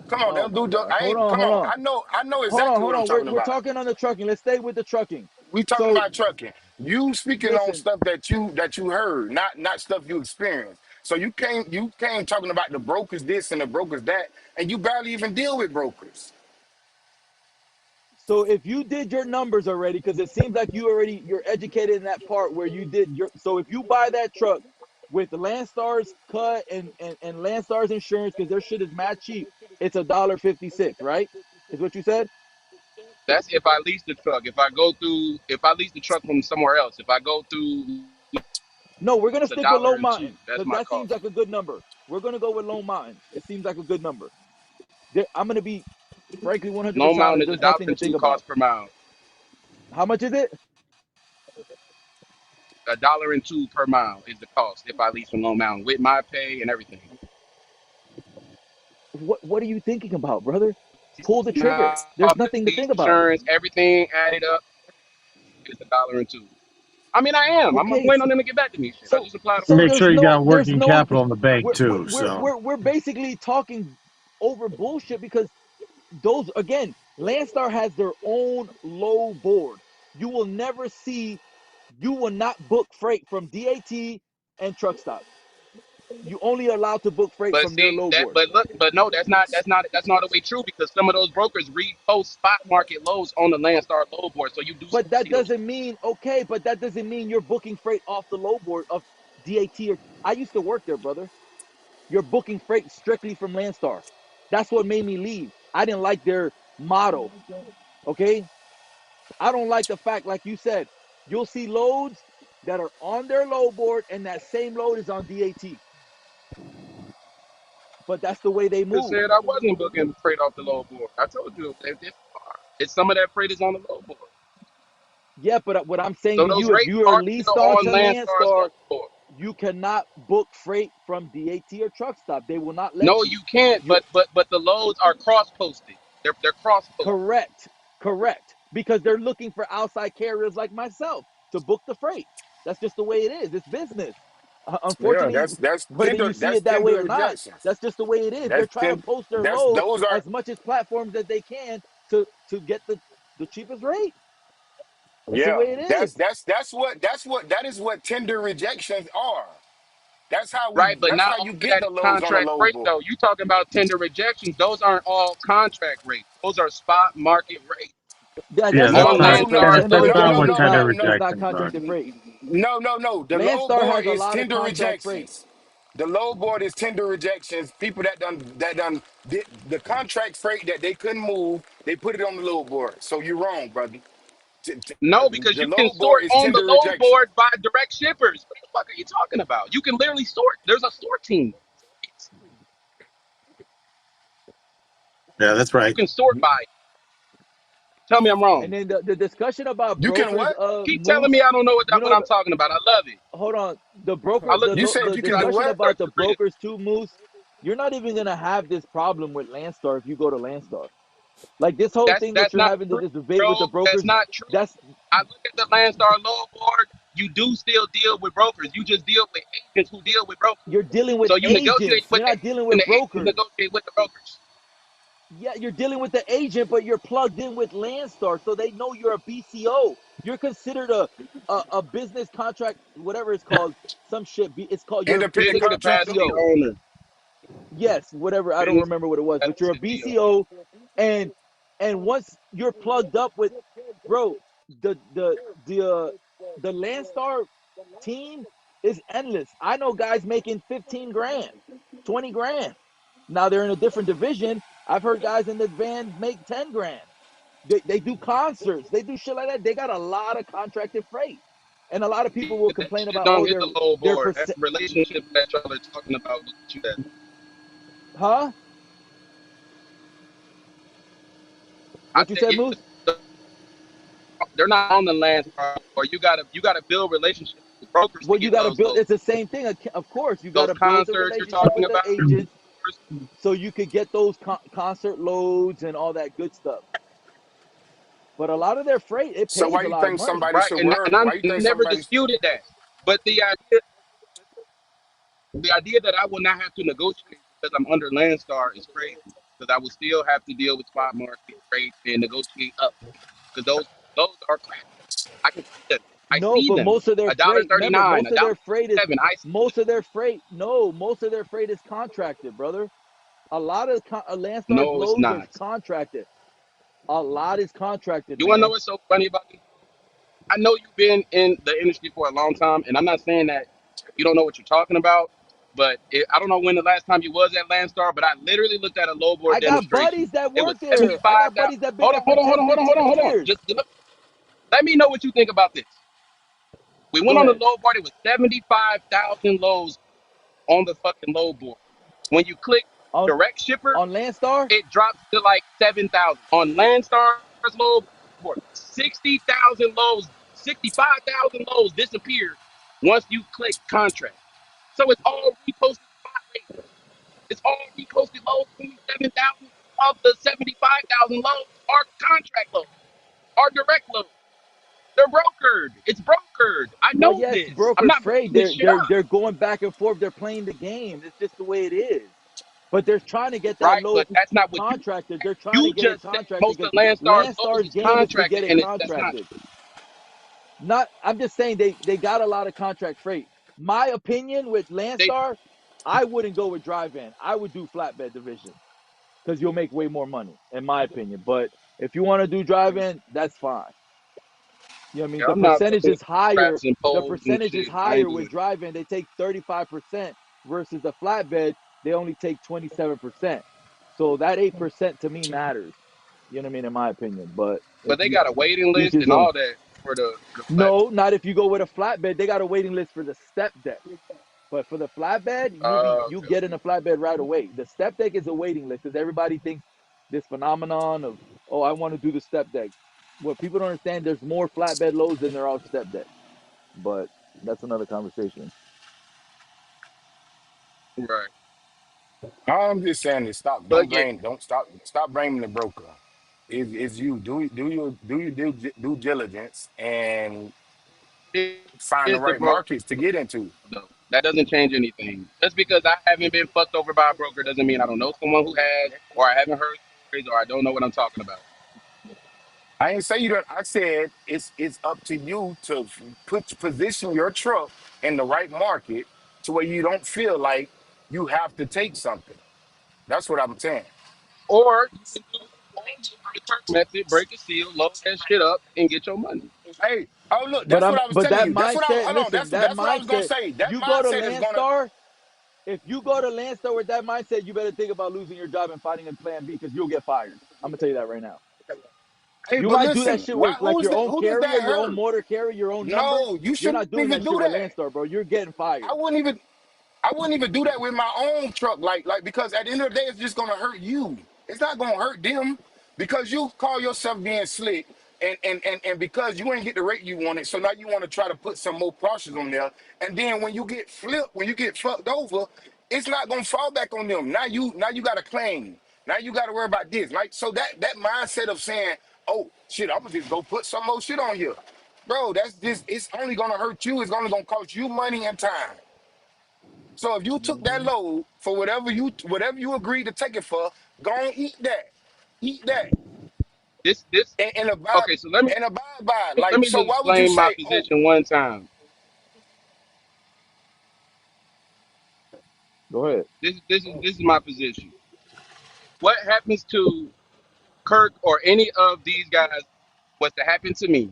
Come on, Oh don't my do. gosh. I Hold ain't. on, Come hold on. on. I know Hold on, exactly hold what I'm on. talking We're about. talking on the trucking. Let's stay with the trucking. We talking So about trucking. You speaking on listen, stuff that you heard, not stuff you experienced. So you came talking about the brokers this and the brokers that, and you barely even deal with brokers. so if you did your numbers already, because it seems like you're educated in that part where you did your, so if you buy that truck with Landstar's cut and Landstar's insurance, because their shit is mad cheap, it's $1.56, right? Is what you said? That's if I lease the truck. If I lease the truck from somewhere else, if I go through, No, we're it's gonna a stick with dollar Low and two. Mountain That's because my that seems cost. like a good number. We're gonna go with Lone Mountain. It seems like a good number. I'm gonna be frankly Lone 100% Mountain honest. is a There's dollar nothing to and think two about. cost per mile. How much is it? A dollar and two per mile is the cost if I lease from Lone Mountain with my pay and everything. What are you thinking about, brother? Pull the trigger. Now, There's nothing to think about. insurance, everything added up is a dollar and two. I mean, I am. I'm Okay, waiting on them to get back to me. Shit, I so just applied a Make policy. sure you got there's working no capital in the bank we're we're too. we're So we're, we're basically talking over bullshit because those again, Landstar has their own low board. You will never see, you will not book freight from DAT and truck stop. You only allowed to book freight But from their see low that, board. but look, but no, that's not the way true because some of those brokers repost spot market lows on the Landstar load board, so you do But still that see those. doesn't mean okay, but that doesn't mean you're booking freight off the low board of DAT or I used to work there, brother. You're booking freight strictly from Landstar. That's what made me leave. I didn't like their motto. Okay. I don't like the fact, like you said, you'll see loads that are on their load board and that same load is on DAT. But that's the way they Just move. said I wasn't booking freight off the load board. I told you it's some of that freight is on the load board. Yeah, but what I'm saying So to those you, if rates you are are leased still star on to Landstar's Landstar, load board. you cannot book freight from DAT or truck stop. They will not let No, you. you can't. You But the loads are cross posted. They're cross posted. correct, correct. Because they're looking for outside carriers like myself to book the freight. That's just the way it is. It's business. Yeah, Unfortunately, that's whether tender. you see That's it that way tender or not, rejection. that's just the way it is. They're That's trying to ten. post their That's load those are. as much as platforms that they can to get the cheapest rate. That's the Yeah, way it is. that is what tender rejections are. Right, but That's not how all you of get that the is loads on the contract load freight board. though. You talking about tender rejections? Those aren't all contract rates. Those are spot market rates yeah, That's that's on not contract freight. No, Tender that's Landstar's not load what rejections board. tender is not rejections are. contracted freight. no. The load Landstar board has a is lot of tender contract freight. rejections. The load board is tender rejections. People that done did the contract freight that they couldn't move, they put it on the load board. So you're wrong, brother. No, because The you can load board sort is on the tender load rejection. board by direct shippers. What the fuck are you talking about? You can literally sort. There's a sort team. Yeah, that's You right. can sort by it. Tell me I'm And wrong. then the discussion about You can brokers what? of Keep telling me Moose, I don't know you what know, I'm talking about. I love it. hold on, I look You said the you can do discussion what? about research the for real. brokers to Moose, you're not even gonna have this problem with Landstar if you go to Landstar. Like this whole thing that That's you're not having true, this debate bro. with the That's brokers, not true. that's I look at the Landstar load board. You do still deal with brokers. You just deal with agents who deal with brokers. you're dealing with So you negotiate agents. with You're not agents, dealing and with the agents brokers. negotiate with the brokers. Yeah, you're dealing with the agent, but you're plugged in with Landstar, so they know you're a BCO. You're considered a business contract, whatever it's called, some shit. It's called you're Independent Business considered a contractor? capacity BCO. owner. Yes, whatever. I don't Business remember what it was, but you're a capacity owner. BCO, and once you're plugged up with, bro, the the the uh, the Landstar team is endless. I know guys making 15 grand, 20 grand. Now they're in a different division. I've heard guys in the van make 10 grand. They do concerts, they do shit like that. They got a lot of contracted freight, and a lot of people will But that complain shit about, don't oh, hit the low their board. That percent, relationship that y'all are talking about will get you that. huh? I What you said, said, yeah, Moose? they're not on the land, or you gotta build relationships with brokers to Well, you get got to those build. loads. It's the same thing. Of course, you got Those to build the concerts you're relationship talking with the about, agents so you could get those concert loads and all that good stuff. But a lot of their freight, it So pays why a you lot of think money. somebody right? should And work? I Why you think never somebody? disputed that. But the idea, The idea that I will not have to negotiate because I'm under Landstar is crazy. Because I will still have to deal with spot market rates and negotiate up. Because those are crap. I can see them. I No, see but them. most of their A dollar freight, thirty remember, nine, most a of dollar their freight is 7. I see them. most of their freight. No, most of their freight is contracted, brother. A lot of Landstar's No, it's loads is not. contracted. A lot is contracted, You wanna know man. what's so funny about this? I know you've been in the industry for a long time, and I'm not saying that you don't know what you're talking about. But I don't know when the last time you was at Landstar, but I literally looked at a low board I got demonstration. buddies that It was work there. I 75. got buddies that been Hold there on, for hold on, hold 10, on, hold on, hold 15 on, hold on. years. Just let me know what you think about this. We went Go on the ahead. low board. It was 75,000 lows on the fucking low board. When you click On direct shipper, on Landstar, it drops to like 7,000. On Landstar's low board, 60,000 lows, 65,000 lows disappeared once you click contract. So it's all reposted spot rates. It's all reposted lows. 27,000 of the 75,000 lows are contract lows, are direct lows. They're brokered. It's brokered. I well, know yes, this. I'm brokered not freight. making this They're shit they're up, they're going back and forth. They're playing the game. It's just the way it is. But they're trying to get that right? load But that's not what you contracted. said. They're trying to You get it just said contracted most of because Landstar's lows Landstar's is game is to get contracted, it and that's not contracted. true. Not, I'm just saying they got a lot of contract freight. My opinion with They Landstar, I wouldn't go with dry van. I would do flatbed division because you'll make way more money, in my opinion. But if you want to do dry van, that's fine. You know what I mean? Yeah, The I'm not percentage fucking with is higher. straps and The poles and percentage is shit. I ain't higher with doing dry van. They take 35% versus the flatbed, they only take 27%. So that 8% to me matters. You know what I mean? In my opinion. But it. But if they you got a waiting each list his and own. all that for the No, flatbed. not if you go with a flatbed. They got a waiting list for the step deck. But for the flatbed, you Okay, get in a flatbed right away. The step deck is a waiting list because everybody thinks this phenomenon of, oh, I want to do the step deck. What people don't understand, there's more flatbed loads than there are step decks. But that's another conversation. right. All I'm just saying is stop. But Don't yeah, blame. Don't stop. Stop blaming the broker. It's you. Do your due diligence and it find the is the right broker markets to get into. though. That doesn't change anything. Just because I haven't been fucked over by a broker doesn't mean I don't know someone who has, or I haven't heard stories, or I don't know what I'm talking about. I ain't say you don't. I said it's up to you to position your truck in the right market to where you don't feel like you have to take something. That's what I'm saying. Or you can do the Kirk method, break the seal, load that shit up, and get your money. Hey, oh look, But that's I'm what I was but telling that you. That's what I mindset, hold on. listen, that That's what I was gonna mindset, say. That you go to mindset is gonna. Landstar, if you go to Landstar with that mindset, you better think about losing your job and finding a plan B because you'll get fired. I'm gonna tell you that right now. Hey, You but might do that listen, shit why? with like your own Who does carrier, that your own hurt? motor carrier, your own number. No, you You're shouldn't not doing even that do shit with that. Landstar, bro. You're getting fired. I wouldn't even. I wouldn't even do that with my own truck, like because at the end of the day, it's just gonna hurt you. It's not gonna hurt them because you call yourself being slick, and because you ain't get the rate you wanted, so now you want to try to put some more prices on there, and then when you get flipped, when you get fucked over, it's not gonna fall back on them. Now you got to claim. Now you got to worry about this. Like so that mindset of saying, oh shit, I'm gonna just go put some more shit on here, bro. That's just it's only gonna hurt you. It's only gonna cost you money and time. So if you took that Hmm. load for whatever you agreed to take it for, go and eat that, This and abide okay. So let me and abide by it. let Like me so, just why would you explain my say, oh, position one time. Go ahead. This is my position. What happens to Kirk or any of these guys was to happen to me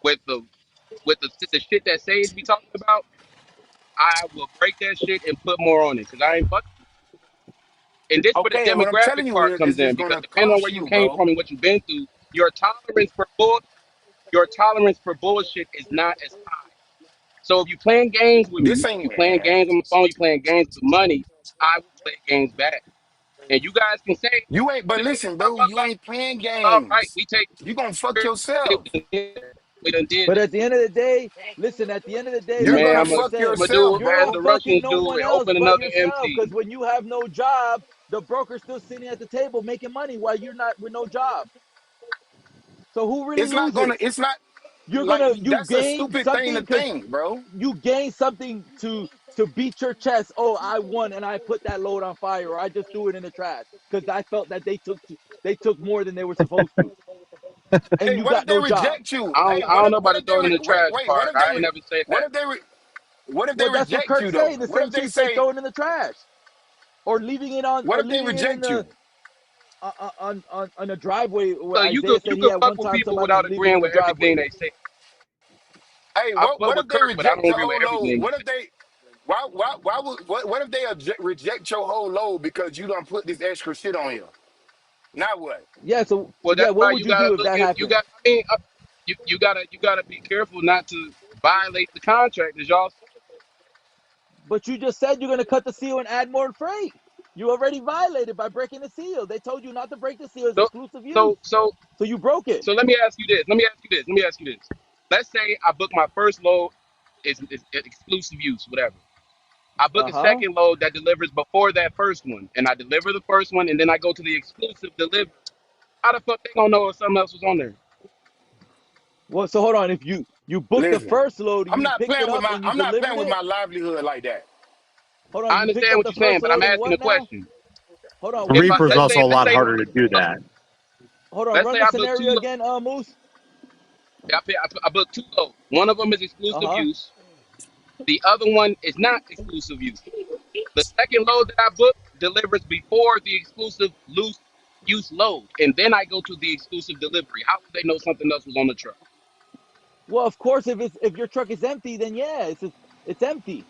with the shit that Sage be talking about, I will break that shit and put more on it because I ain't fucking with you. And this where the okay? And what I'm telling demographic you part is, comes it's in just because gonna depending on cost where you you, came bro. from and what you've been through, your tolerance for bull, your tolerance for bullshit is not as high. So if you playing games with This me, ain't you playing man. games on the phone, you playing games with money, I will play games back. And you guys can say, You ain't. But listen, bro, you ain't playing all right, games. we take You gonna fuck we yourself. done did But that. at the end of the day, listen, at the end of the day, You're like Man, gonna I I'm gonna just fuck said, do yourself, as you're bro. the not fucking Russians no do one and else open but another yourself. MC. Because when you have no job, the broker's still sitting at the table making money while you're not with no job. So who really It's not gonna. loses? It's not. Like you that's a gain stupid thing something to because think, bro. you gain something to beat your chest. Oh, I won and I put that load on fire, or I just threw it in the trash because I felt that they took more than they were supposed to, and Hey, you what if got they no job. reject you? I Hey, don't know about what to if they throw it in the trash wait? part. I ain't never said What that. if they what if they Well, that's what reject you Kirk's though? saying. The What same if they thing say say throw it in the trash or what if they leaving it in reject the you? on a driveway where So Isaiah you said he could had fuck one with time people somebody was without leaving in agreeing the with everything driveway. they say. Hey, I fuck what with if they Kirk, but I reject don't your agree with whole load? everything he What if say. they why would what if they reject your whole load because you don't put this extra shit on here? Now what? Yeah. So Well, yeah, that's what why would you you gotta do if look that at you happened? got. I mean, you gotta be careful not to violate the contract, as y'all said. But you just said you're going to cut the seal and add more freight. You already violated by breaking the seal. They told you not to break the seal. It's So exclusive use. so so So you broke it. so let me ask you this. Let me ask you this. Let's say I book my first load is exclusive use, whatever. I book a Uh-huh. second load that delivers before that first one, and I deliver the first one, and then I go to the exclusive delivery. How the fuck they gonna know if something else was on there? Well, so hold on. If you booked the Listen, first load and you picked it up and you I'm not delivered playing with it, my livelihood like that. hold on, I you picked understand up what the you're saying, first but I'm load and asking what a now? question. Hold on, If I Reaper is let's also say a let's lot say harder to do that. hold on, let's run say the I book two scenario loads. again, Moose. I book two loads. One of them is exclusive Uh-huh. use. The other one is not exclusive use. The second load that I book delivers before the exclusive loose use load, and then I go to the exclusive delivery. How would they know something else was on the truck? Well, of course, if your truck is empty, then yeah, it's empty.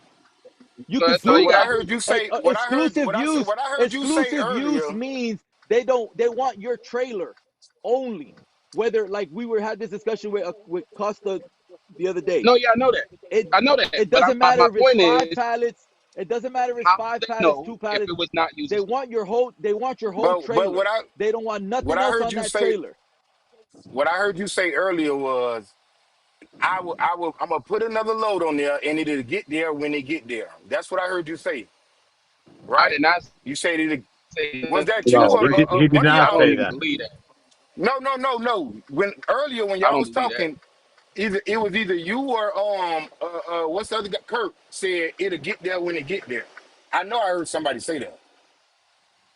You So can that's all But see you what I gotta that. do. heard you say, what I heard you say Exclusive use earlier, means they want your trailer only. Whether like we were had this discussion with Costa the other day. No, yeah, I know that. It I know that. it But doesn't my matter if it's point five is, pallets. It doesn't matter if it's how would five they pallets, know two if pallets. it was not used They as want your whole but trailer. They don't want what nothing I else heard on you that say, trailer. what I heard you say earlier was I'm gonna put another load on there and it'll get there when it get there. That's what I heard you say, I right? did not You said it. say Was that you No, or necessarily. he did one of not I y'all? don't say even that. believe that. No. When earlier when I y'all don't was believe that. talking, either you or what's the other guy? Kurt said it'll get there when it get there. I know I heard somebody say that.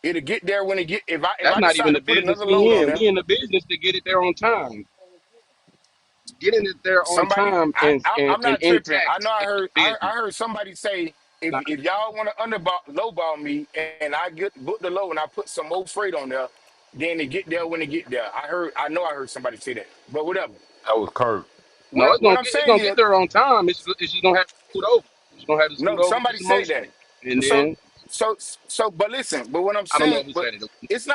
It'll get there when it get. If That's I not even decide to the put business another load we on in. there, We in the business to get it there on time. Getting it there on somebody time I'm and not tripping. I know intact is the I business. heard somebody say Not, if y'all want to lowball me and I get book the load and I put some more freight on there, then it get there when it get there. I know I heard somebody say that. But whatever. That was Kurt. no, What I'm it's saying gonna get is there on time. It's just gonna have to scoot over. It's gonna have to scoot no, over somebody just said that. emotionally. And So then so but listen, but what I'm I don't know saying, who but said it. it's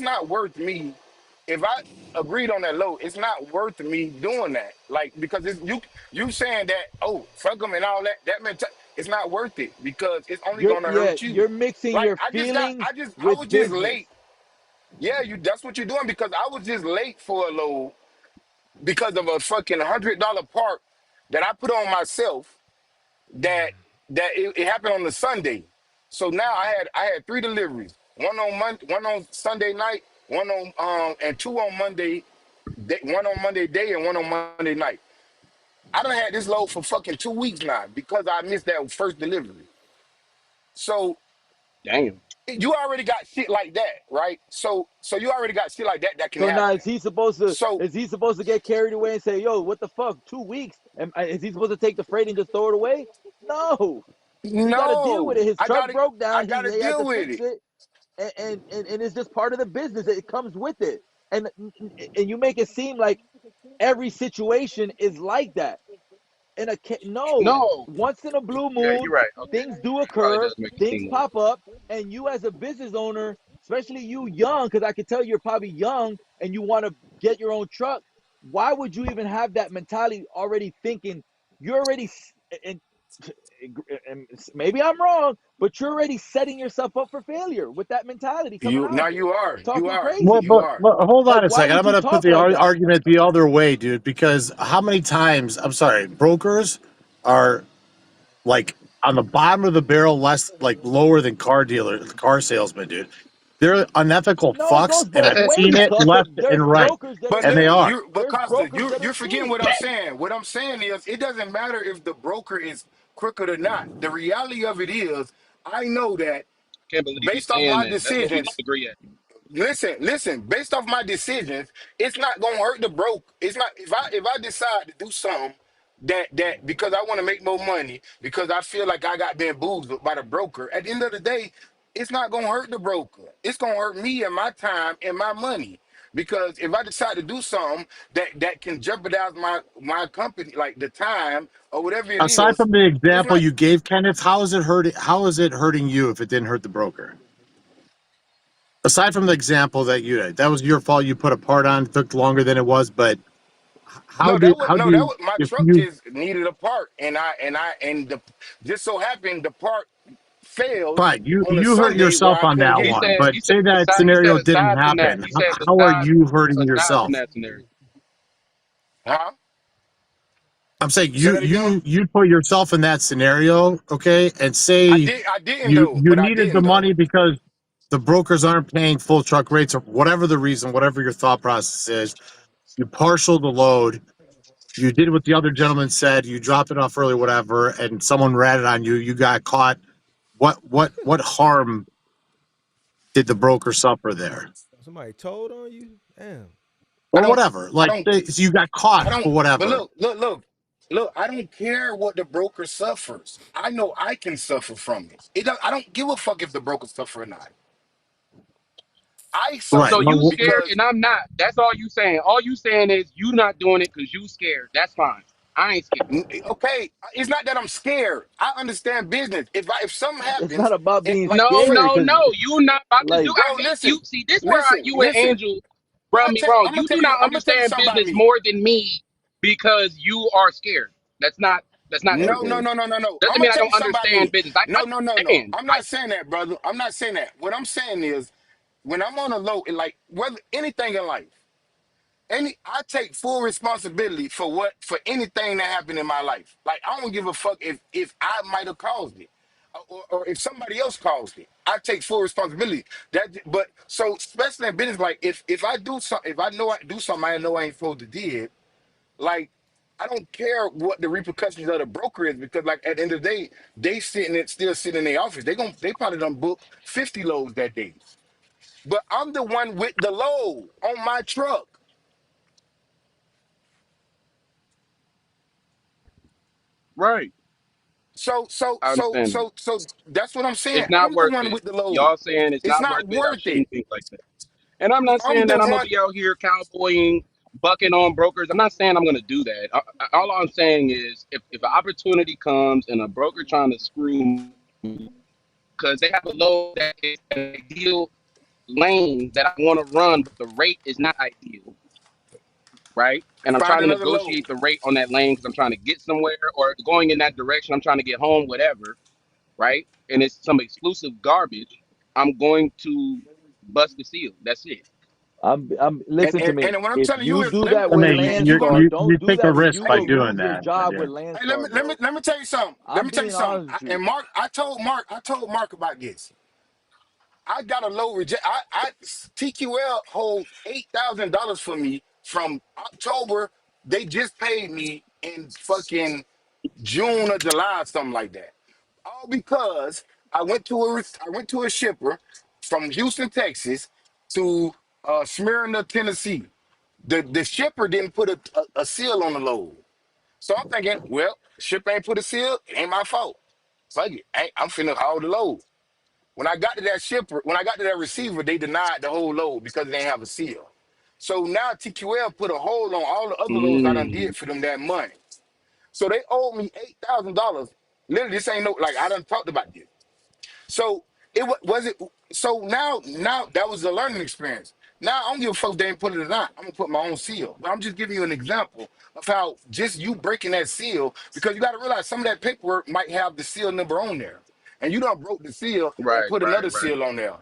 not worth me if I agreed on that low, it's not worth me doing that. Like because it's you saying that, oh, fuck them and all that meant it's not worth it because it's only gonna hurt you. You're mixing Like your feelings I with was just business. late. Yeah, you that's what you're doing because I was just late for a load because of a fucking $100 part that I put on myself that it happened on the Sunday. So now I had three deliveries. One on Monday, one on Sunday night, one on and two on Monday, one on Monday day and one on Monday night. I done had this load for fucking 2 weeks now because I missed that first delivery. So Damn. you already got shit like that, right? So you already got shit like that can So now happen. So is he supposed to get carried away and say, "Yo, what the fuck? 2 weeks?" And is he supposed to take the freight and just throw it away? No, he got to deal with no, it. His truck broke I down. gotta He had deal to with fix it. it, and it's just part of the business. It comes with it, and and you make it seem like every situation is like that. No, No. once in a blue Yeah, moon, you're right. Okay. things do It probably occur, does make it things seem like pop up, and you as a business owner, especially you young, because I can tell you're probably young and you want to get your own truck. Why would you even have that mentality already thinking you're already and, and maybe I'm wrong, but you're already setting yourself up for failure with that mentality coming You out now here you talking are, Well, crazy. you but, are. but hold Like, on a why second. I'm would you going to put talk the like that? argument the other way, dude. Because how many times? I'm sorry, brokers are like on the bottom of the barrel, less like lower than car salesmen, dude. They're unethical No, it fucks, goes and both I've seen ways, it Tucker. left There's and right, brokers that are But and they look, shitty. are. but There's Costa, brokers that are you're forgetting shitty. what I'm saying. What I'm saying is, it doesn't matter if the broker is crooked or not. The reality of it is, I know that Can't believe you based off saying my that. That's what we decisions. disagree at. Listen. Based off my decisions, it's not gonna hurt the broke. It's not if I decide to do something that because I want to make more money because I feel like I got bamboozled by the broker. At the end of the day, it's not gonna hurt the broker. It's gonna hurt me and my time and my money. Because if I decide to do something that can jeopardize my company, like the time or whatever it Aside is, from the it's example not. you gave, Kenneth, how is it hurting? How is it hurting you if it didn't hurt the broker? Aside from the example that was your fault. You put a part on, it took longer than it was, but No, that was how no, do that you was my if truck you just needed a part, and the just so happened the part failed fine on a you hurt Sunday where yourself I on couldn't that get He it. one, said, but he said, say that he said scenario didn't aside from that, happen. he said How are aside, you hurting aside from yourself? that scenario. Huh? I'm saying Say that again. you put yourself in that scenario, okay, and say I didn't though, you but I needed the didn't though. money because the brokers aren't paying full truck rates or whatever the reason, whatever your thought process is. You partial the load. You did what the other gentleman said. You dropped it off early, whatever, and someone ratted on you. You got caught. What harm did the broker suffer there, Somebody told on you? Damn. I or don't, whatever? I Like don't, so you got I caught don't. for But whatever. look. I don't care what the broker suffers. I know I can suffer from it. I don't give a fuck if the broker suffer or not. I Right. So suffer you Well, scared because and I'm not. That's all you saying. All you saying is you not doing it because you scared. That's fine. I ain't scared. okay, it's not that I'm scared. I understand business. If something It's not happens, about it being like No, scared no, because, no. You not about to do. like, bro, I hate you. listen, See, this where listen, you and listen. Angel rub me wrong. I'm gonna You tell do you. not I'm gonna tell you understand something about business me. more than me because you are scared. That's not. That's not No, true. no, no, no, no, no. I'm Doesn't gonna mean I tell you don't something about understand me. business. I No, no, no, no. understand. I'm not saying that, brother. I'm not saying that. What I'm saying is, when I'm on a low, like whether anything in life, I take full responsibility for anything that happened in my life. Like I don't give a fuck if I might have caused it, or if somebody else caused it. I take full responsibility. But so especially in business, like if I do something, if I know I do something I know I ain't supposed to did, like I don't care what the repercussions of the broker is because like at the end of the day, still sitting in their office. They probably done book 50 loads that day. But I'm the one with the load on my truck. Right. I understand that. So that's what I'm saying. It's not I'm the worth one it. with the load. Y'all saying it's It's not worth not it. I worth it. shouldn't think like that. And I'm not I'm saying the that I'm gonna one. be out here cowboying, bucking on brokers. I'm not saying I'm gonna do that. All I'm saying is, if an opportunity comes and a broker trying to screw me because they have a load that is an ideal lane that I want to run, but the rate is not ideal, right? And I'm Find trying to another load. negotiate the rate on that lane because I'm trying to get somewhere or going in that direction. I'm trying to get home, whatever, right? And it's some exclusive garbage. I'm going to bust the seal. That's it. listen to me. And what I'm If telling you you is, do that I with mean, if you gonna, Landstar, don't you do take a that because risk you by will hey, doing lose your that. job Yeah. with hey, Landstar, bro. let me tell you something. Let I'm me tell you being something. honest with And you. Mark, I told Mark about this. I got a low reject. TQL holds $8,000 for me from October. They just paid me in fucking June or July, something like that. All because I went to a shipper from Houston, Texas, to Smyrna, Tennessee. The shipper didn't put a seal on the load, so I'm thinking, well, shipper ain't put a seal. It ain't my fault. Fuck it, I'm finna haul the load. When I got to that receiver, they denied the whole load because they didn't have a seal. So now TQL put a hold on all the other loads I done Mm. did for them that month. So they owed me $8,000. Literally, this ain't no like I done talked about this. So was it. So now that was a learning experience. Now I don't give a fuck if they ain't put it or not. I'm gonna put my own seal. But I'm just giving you an example of how just you breaking that seal because you got to realize some of that paperwork might have the seal number on there, and you done broke the seal and Right, put right, another right, seal on there.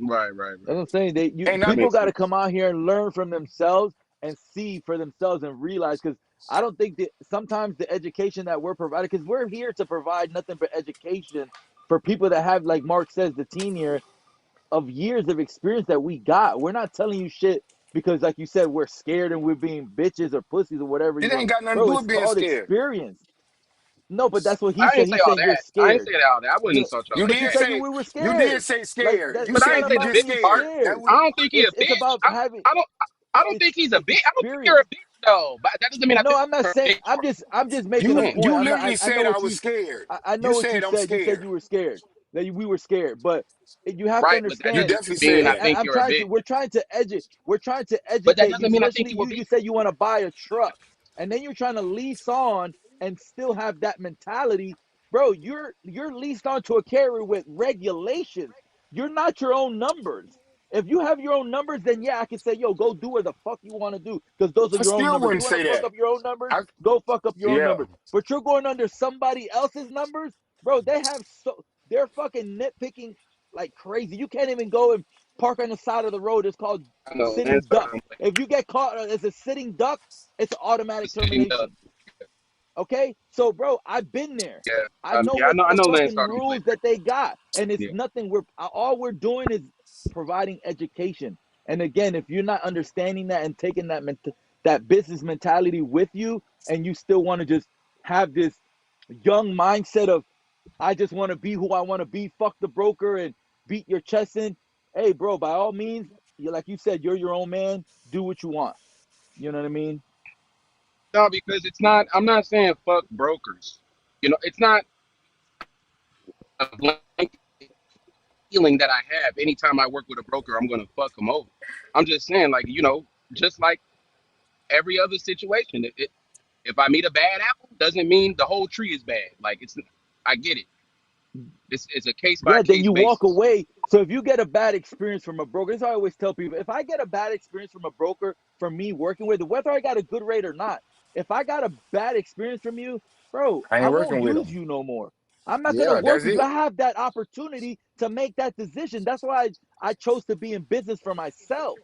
right, right, That's what right. I'm saying. And That I, People makes got to sense. come out here and learn from themselves and see for themselves and realize because I don't think that sometimes the education that we're providing, because we're here to provide nothing but education for people that have, like Mark says, the tenure of years of experience that we got. We're not telling you shit because, like you said, we're scared and we're being bitches or pussies or whatever It you want. ain't got nothing to Bro, do it's with being called scared. experience. No, but that's what he I said. ain't say He all said you're that. I ain't scared. say all that. I wouldn't You, insult y'all You like but you did that. said you say we were you did scared. say Like scared. that. You But It's I not ain't said you say the about just bitch being part. scared. scared. That I don't think he a It's bitch. about having. I don't think he's a bitch. I don't think you're a Experience. bitch though. But that doesn't mean I No, think I'm not you're a saying. bitch. I'm just making a you Man. point. you I'm not. literally I know said I what was you. scared. I You know what you said I'm said. You said scared. you were scared. That we were scared, but you have to Right, but that You understand. doesn't definitely mean said I that. think I'm you're a trying to. bitch. We're trying to educate. We're trying to But that educate you, doesn't mean I think especially you a you. You bitch. said you want to buy a truck, and then you're trying to lease on and still have that mentality, bro. You're leased onto a carrier with regulations. You're not your own numbers. If you have your own numbers, then yeah, I can say, yo, go do what the fuck you want to do because those are I your own still numbers. wouldn't You want say to fuck that. up your own numbers? I Go fuck up your own yeah. numbers. But you're going under somebody else's numbers, bro. They're fucking nitpicking like crazy. You can't even go and park on the side of the road. It's called I know, and sitting duck. If you get caught as a sitting duck, it's an automatic sitting up. termination. Okay, so bro, I've been there. Yeah, I know yeah, what I the know Lance fucking Army play. rules that they got, and it's Yeah, nothing. All we're doing is providing education. And again, if you're not understanding that and taking that business mentality with you, and you still want to just have this young mindset of I just want to be who I want to be, fuck the broker and beat your chest in. Hey, bro, by all means, you like you said, you're your own man. Do what you want. You know what I mean? no, because it's not. I'm not saying fuck brokers. You know, it's not a blanket feeling that I have anytime I work with a broker. I'm gonna fuck them over. I'm just saying, like just like every other situation. If I meet a bad apple, doesn't mean the whole tree is bad. Like it's, I get it. It's a case by Yeah, then case you walk basis. away. So if you get a bad experience from a broker, this I always tell people, if I get a bad experience from a broker from me working with, whether I got a good rate or not, if I got a bad experience from you, bro, I I ain't won't working with use them. you no more. I'm not gonna Yeah, work that's with you. it. I have that opportunity to make that decision. That's why I chose to be in business for myself,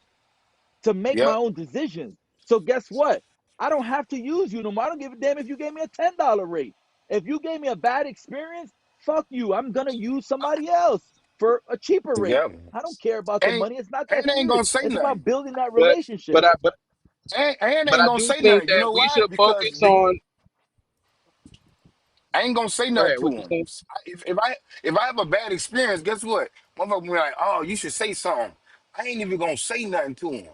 to make my Yep. own decisions. So guess what? I don't have to use you no more. I don't give a damn if you gave me a $10 rate. If you gave me a bad experience, fuck you. I'm gonna use somebody else for a cheaper rate. Yep. I don't care about the Ain't money. It's not that ain't serious. gonna say It's about nothing. building that But but relationship. I but And but ain't I gonna do say think nothing. You that know we why? should Because focus on. I ain't gonna say Go nothing ahead. to What you him. saying? If I have a bad experience, guess what? Motherfucker be like, oh, you should say something. I ain't even gonna say nothing to him.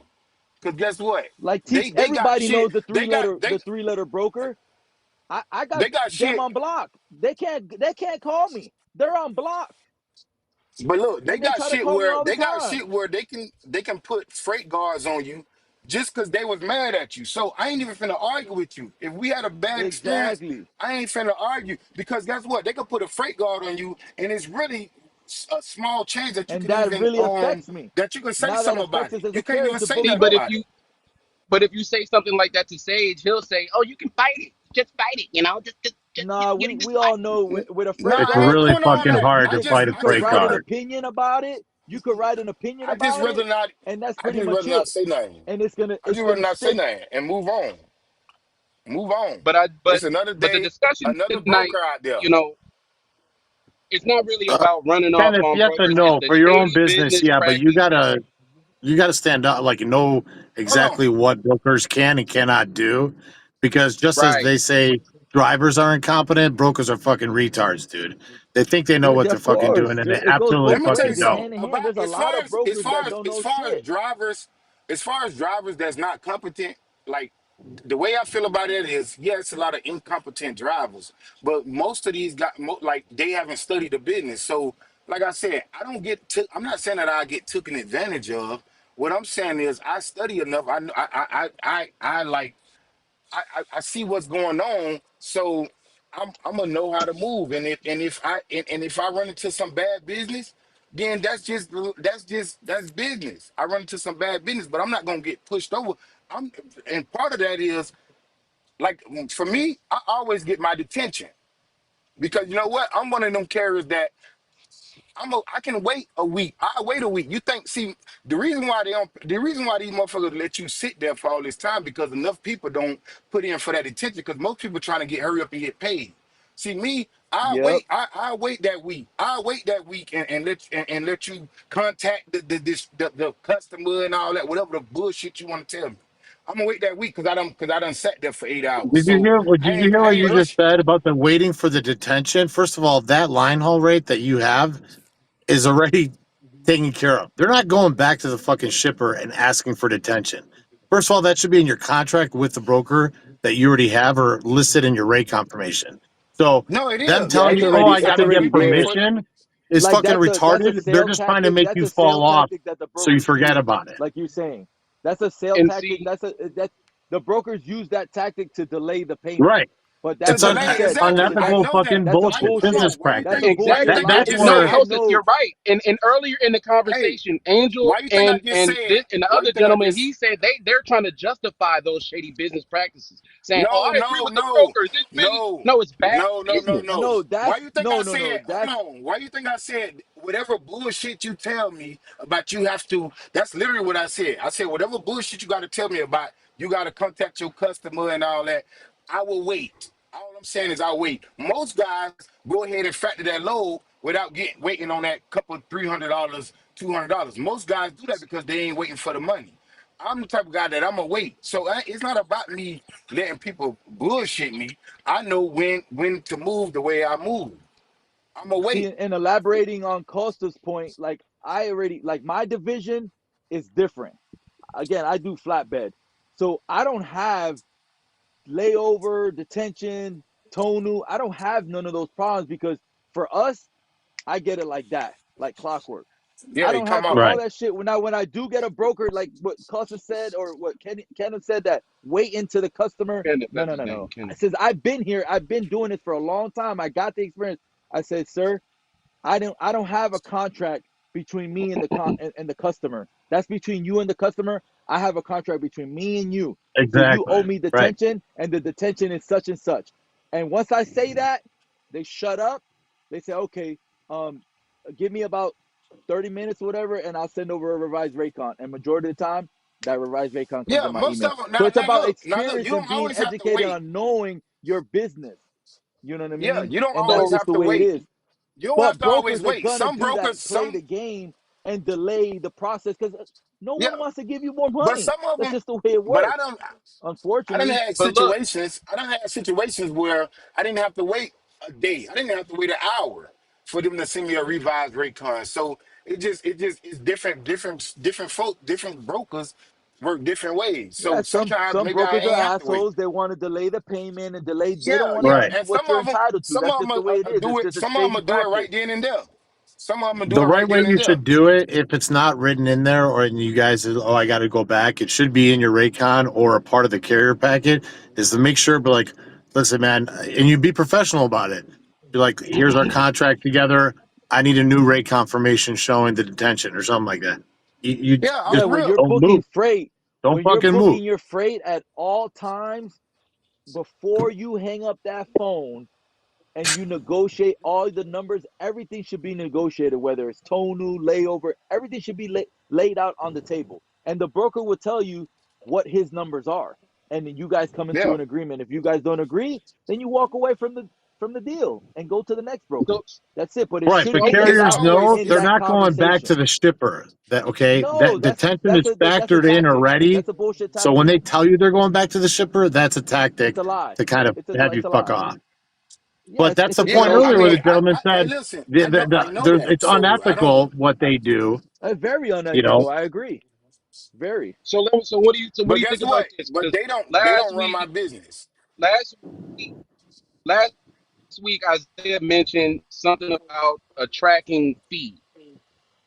Cause guess what? Like They teach they got everybody shit. knows the They three got letter they the three letter broker. I got they got them shit. on block. They can't call me. They're on block. But look, And they try to call me all the time. they can put freight guards on you just because they was mad at you. So I ain't even finna argue with you. If we had a bad experience, Exactly. I ain't finna argue because guess what? They could put a freight guard on you, and it's really a small chance that you And can that even really affects me. that you can say Now that something about affects it. us as You a can't carrier even to say See, nothing believe. about it. but if you say something like that to Sage, he'll say, "Oh, you can fight it. Just fight it. Just Nah, we just fight all know with a Nah, freight It's I guard, ain't really doing all fucking that. you hard I to could just fight a you I could just freight write an rather car. opinion about it. You could write an opinion I just about it, rather not and that's I pretty just much rather not it. say nothing. And it's gonna I it's just rather gonna not say stick. nothing and move on. Move on. But I It's another but the day, discussion another tonight, broker out there. you know, it's not really Uh, about running off Kenneth, on yes and brokers. It's no the for your own shady business, business yeah, but practice. you gotta stand up, like know Hold on. exactly what brokers can and cannot do, because just as Right. they say drivers are incompetent, brokers are fucking retards, dude. They think they know Yeah, what they're of fucking course. doing, and they It goes absolutely Let both me tell you fucking ways, don't. something hand in hand. about There's a lot of brokers that don't know shit. drivers, as far as drivers that's not competent. Like the way I feel about it is, yeah, it's a lot of incompetent drivers, but most of these got like they haven't studied the business. So, like I said, I don't get. I'm not saying that I get taken advantage of. What I'm saying is, I study enough. I know. I like. I see what's going on, so I'm gonna know how to move. And if I run into some bad business, then that's business. I run into some bad business, but I'm not gonna get pushed over. I'm and part of that is like for me, I always get my detention because you know what? I'm one of them carriers that I can wait a week. I wait a week. You think? See, the reason why these motherfuckers let you sit there for all this time because enough people don't put in for that attention. Because most people trying to hurry up and get paid. See me. Yep. I wait that week. I wait that week and let you contact the customer and all that, whatever the bullshit you want to tell me. I'm gonna wait that week because I done sat there for 8 hours. Did you So hear? Did you hear I what ain't you just rushing. said about the waiting for the detention? First of all, that line haul rate that you have is already taken care of. They're not going back to the fucking shipper and asking for detention. First of all, that should be in your contract with the broker that you already have or listed in your rate confirmation. So No, it them is. Yeah, telling It it's you, is "Oh, already I because got it's to when get already you wait there. for the permission," is Like fucking that's a retarded. They're sale just trying to tactic. make That's you a sale fall off tactic that the so you brokers forget use. about it. Like you're saying, that's a sale And tactic. see, That the brokers use that tactic to delay the payment. Right? But to that's It's like you delay, said. exactly. I unethical know that. fucking That's a Why? bullshit, bullshit. business No, why you That's think? a practice. Why you bullshit exactly. think I And, line just no, haul. said? I Joseph, know. you're right. And earlier in the Hey, conversation, Angel why you think I just and said? this and the Why you other think I gentleman, just? he said they're trying to justify those shady business practices, saying, "Oh, No, I agree no, with the no, brokers. It's been no, no, it's bad no, no, no, business." no. No, Why that's you think I no. said? That's Hold on. Why you think I said whatever bullshit you tell me about you have to? That's literally what I said. I said whatever bullshit you got to tell me about, you got to contact your customer and all that. I will wait. All I'm saying is I'll wait. Most guys go ahead and factor that load without getting waiting on that couple $300, $200. Most guys do that because they ain't waiting for the money. I'm the type of guy that I'm gonna wait. So it's not about me letting people bullshit me. I know when to move the way I move. I'm gonna see, wait. and elaborating on Costa's point. Like I already like my division is different. Again, I do flatbed, so I don't have layover, detention, tonu. I don't have none of those problems because for us, I get it like that, like clockwork. Yeah, I they don't come have to out. all Right. that shit. When I do get a broker, like what Costa said or what Kenneth said, that wait into the customer. No, That's no, his no, name, no. Kenny. Since I've been here, I've been doing this for a long time. I got the experience. I said, sir, I don't have a contract between me and the customer. That's between you and the customer. I have a contract between me and you. So you Exactly. owe me Right. detention, and the detention is such and such. And once I say that, they shut up. They say, okay, um, give me about 30 minutes or whatever, and I'll send over a revised rate con. And majority of the time, that revised rate con comes Yeah, in my most email. of them. So Now, it's about now look. You experience and don't being always have to educated wait. on knowing your business. You know what I Yeah, mean? you don't And that's always So just have the to way it wait. is. You don't have But to always brokers are wait. gonna Some do brokers, that, play some the game, and delay the process because no yeah, one wants to give you more but money. some of That's them. just the way it But works. I didn't Unfortunately, have but look, situations. I didn't have situations where I didn't have to wait a day. I didn't have to wait an hour for them to send me a revised rate card. So it's different folk, different brokers work different ways. yeah, So sometimes some maybe I brokers are ain't have to wait. assholes. They want to delay the payment and delay. They don't Yeah, want to yeah, Right. give you and what you're entitled to. some That's of just them the way it is. do It's it. just a Some of them shady will do it practice. right then and there. Some of them will do The it right right way then and you there. should do it, if it's not written in there, or you guys, oh, I got to go back, it should be in your Raycon or a part of the carrier packet, is to make sure, but like, listen, man, and you be professional about it. Be like, here's our contract together. I need a new rate confirmation showing the detention or something like that. You Yeah, I'm Yeah, just for when real. you're don't booking move. freight, Don't when you're fucking move. booking your freight at all times before you hang up that phone and you negotiate all the numbers, everything should be negotiated, whether it's tonu, layover, everything should be laid out on the table. And the broker will tell you what his numbers are. And then you guys come into Yeah, an agreement. If you guys don't agree, then you walk away from the deal and go to the next broker. so That's it. But it Right, should but be okay, carriers discussed know in they're that not going back to conversation. the shipper. That okay? No, That that's detention that's is a that's a factored in tactic. already. That's a bullshit So when tactic. they tell you they're going back to the shipper, that's a It's tactic a lie. to kind of have you It's a fuck lie. off. Yeah, But that's it's a the yeah. point I earlier where mean, the gentleman hey, said listen, I know that. it's So I don't. unethical what they do. very You know, unethical. I agree. Very. so what But do you guess think about what? this? But Because they last don't run my week, business. last week, last week, Isaiah mentioned something about a tracking fee.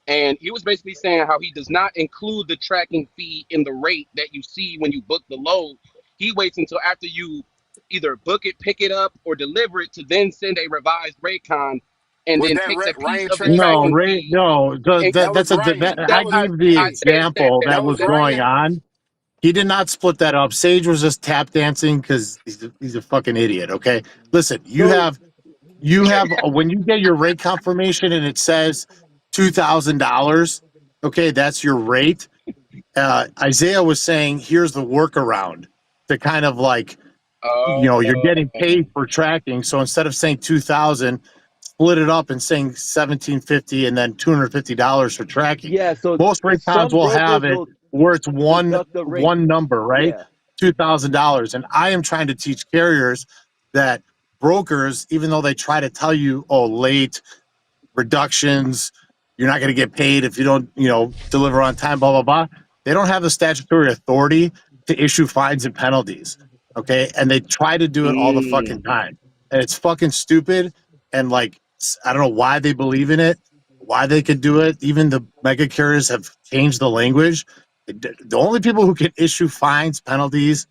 And he was basically saying how he does not include the tracking fee in the rate that you see when you book the load. He waits until after you either book it, pick it up, or deliver it to then send a revised rate con and Was then that takes a piece Rain of the no, Transport? tracking Ray, fee. no, And That was that. Ryan. that I gave the Isaiah said example that. that That was was That going Ryan. on. He did not split that up. Sage was just tap dancing because he's a fucking idiot. Okay, listen, So you have when you get your rate confirmation and it says $2,000. Okay, that's your rate. Isaiah was saying, here's the workaround to kind of like you're getting Oh, paid for tracking. So instead of saying 2,000, split it up and saying 1,750 and then $250 for tracking. Yeah, so Most rate cards some will have brokers it will where it's one deduct the rate. one number, right? Yeah. $2,000. And I am trying to teach carriers that brokers, even though they try to tell you, oh, late reductions. You're not going to get paid if you don't, deliver on time, blah, blah, blah. They don't have the statutory authority to issue fines and penalties. Okay. And they try to do it all the fucking mm, time. And it's fucking stupid. And like, I don't know why they believe in it, why they could do it. Even the mega carriers have changed the language. The only people who can issue fines, penalties,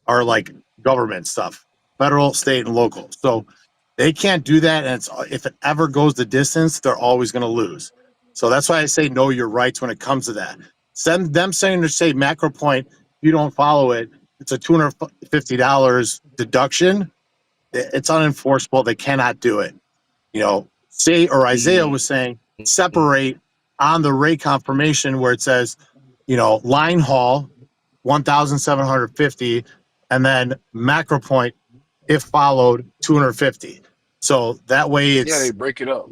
are like government stuff, federal, state, and local. So they can't do that. And if it ever goes the distance, they're always going to lose. So that's why I say know your rights when it comes to that. Send them saying to say macro point, if you don't follow it, it's a $250 deduction. It's unenforceable. They cannot do it. Say, or Isaiah mm, was saying, mm. separate on the rate confirmation where it says, line haul 1,750, and then macro point, if followed, 250. So that way Yeah, they it's break it up.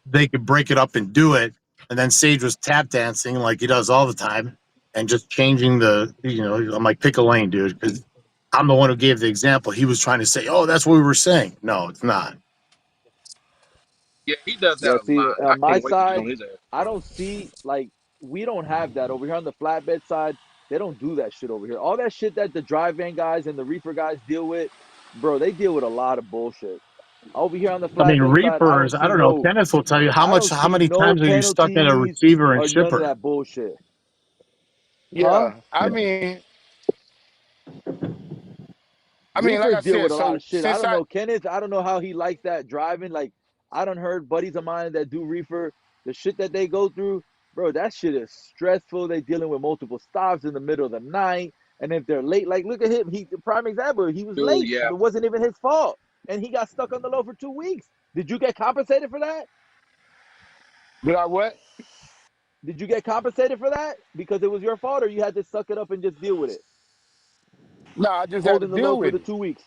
they could break it up and do it. And then Sage was tap dancing like he does all the time and just changing I'm like, pick a lane, dude, because I'm the one who gave the example. He was trying to say, oh, that's what we were saying. No, it's not. Yeah, he does that Yeah, a see, lot. I on my can't wait to get side, on his ass. I don't see like we don't have that over here on the flatbed side. They don't do that shit over here. All that shit that the dry van guys and the reefer guys deal with, bro, they deal with a lot of bullshit. Over here on the I mean, flatbed side, reefers, I don't know. Kenneth will tell you I don't how see many no times are you stuck at a penalties receiver and or none of shipper? that bullshit. Huh? Yeah, I mean, like I Reefers deal with said, a lot so of shit. I since don't I know Kenneth. I don't know how he likes that driving. Like I don't heard buddies of mine that do reefer. The shit that they go through, bro. That shit is stressful. They dealing with multiple stops in the middle of the night, and if they're late, like look at him. He the prime example. He was Dude, late. yeah. It wasn't even his fault, and he got stuck on the low for 2 weeks. Did you get compensated for that? did I what? Did you get compensated for that because it was your fault, or you had to suck it up and just deal with it, No, I just had to holding the deal load for with the it. 2 weeks?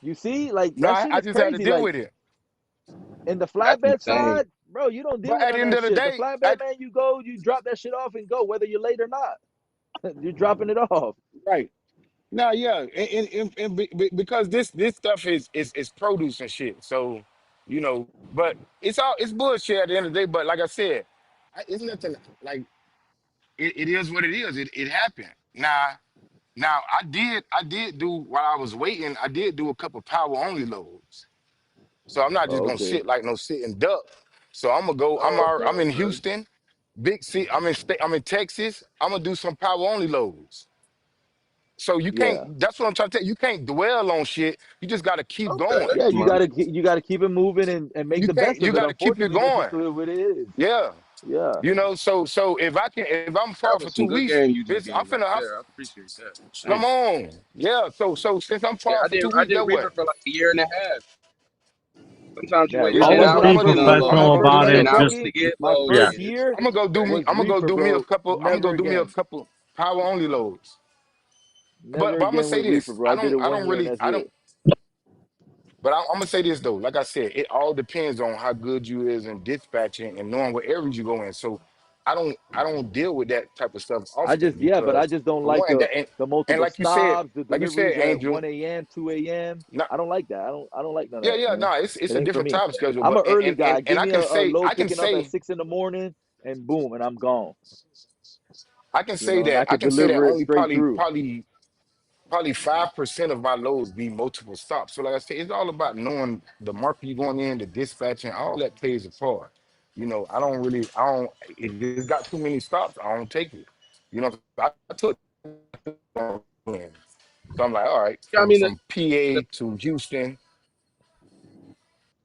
You see, like No, that I, shit I is just had to crazy. deal Like with it. in the That's flatbed insane. side, bro, you don't deal But with at none the of end that of the shit. The day, flatbed man, you go, you drop that shit off and go, whether you're late or not. You're dropping it off. right? No, yeah, because this stuff is produce and shit. So, but it's bullshit at the end of the day. But like I said, it's nothing like it is what it is. It happened. Now I did do while I was waiting. I did do a couple power only loads. So I'm not just Oh, gonna okay. sit like no sitting duck. So I'm gonna go. Oh, okay, I'm in okay. Houston, big city. I'm in Texas. I'm gonna do some power only loads. So you Yeah. can't. That's what I'm trying to tell you. You can't dwell on shit. You just got to keep Okay, going. that's Yeah, smart. you gotta keep it moving and make You the can't. best You of it. got to keep it Unfortunately, that's just going. what it is. Yeah. Yeah. So if I'm That far for was two some good weeks, game you just bitch, did right there. I appreciate that. come Damn. on. Yeah. So since I'm Yeah, far for two I weeks, did get reefer what? for like a year and a half. Sometimes you Yeah, wait Yeah. 10 reefer. Always When hours I be to get first a professional load, first about started 10 it. hours Just to trucking, get my load. yeah. first Yeah, year was I'm gonna go reefer, do me a bro. couple. I'm gonna go Never do me a again. couple power only loads. But Never but I'm gonna again say with reefer, this. bro. I did it I 1 year and don't that's I don't it. But I'm gonna say this though, like I said, it all depends on how good you is in dispatching and knowing what areas you go in. So I don't deal with that type of stuff I often just yeah, but I because just don't for like one, the and multiple stops, the like you said, deliveries at Angel, 1 a.m., 2 a.m. not I don't like that. I don't like none of yeah, that, yeah, man. no, it's It a ain't for different me. time schedule, I'm but an early guy. Give and me a I load can picking up at say 6 in the morning and boom, and I'm gone. And I I could can say that deliver it only straight through. probably 5% of my loads be multiple stops. So like I said, it's all about knowing the market you're going in, the dispatching, all that plays a part. I don't if it's got too many stops, I don't take it. I took in. So I'm like, all right, yeah. I from mean, PA the to Houston.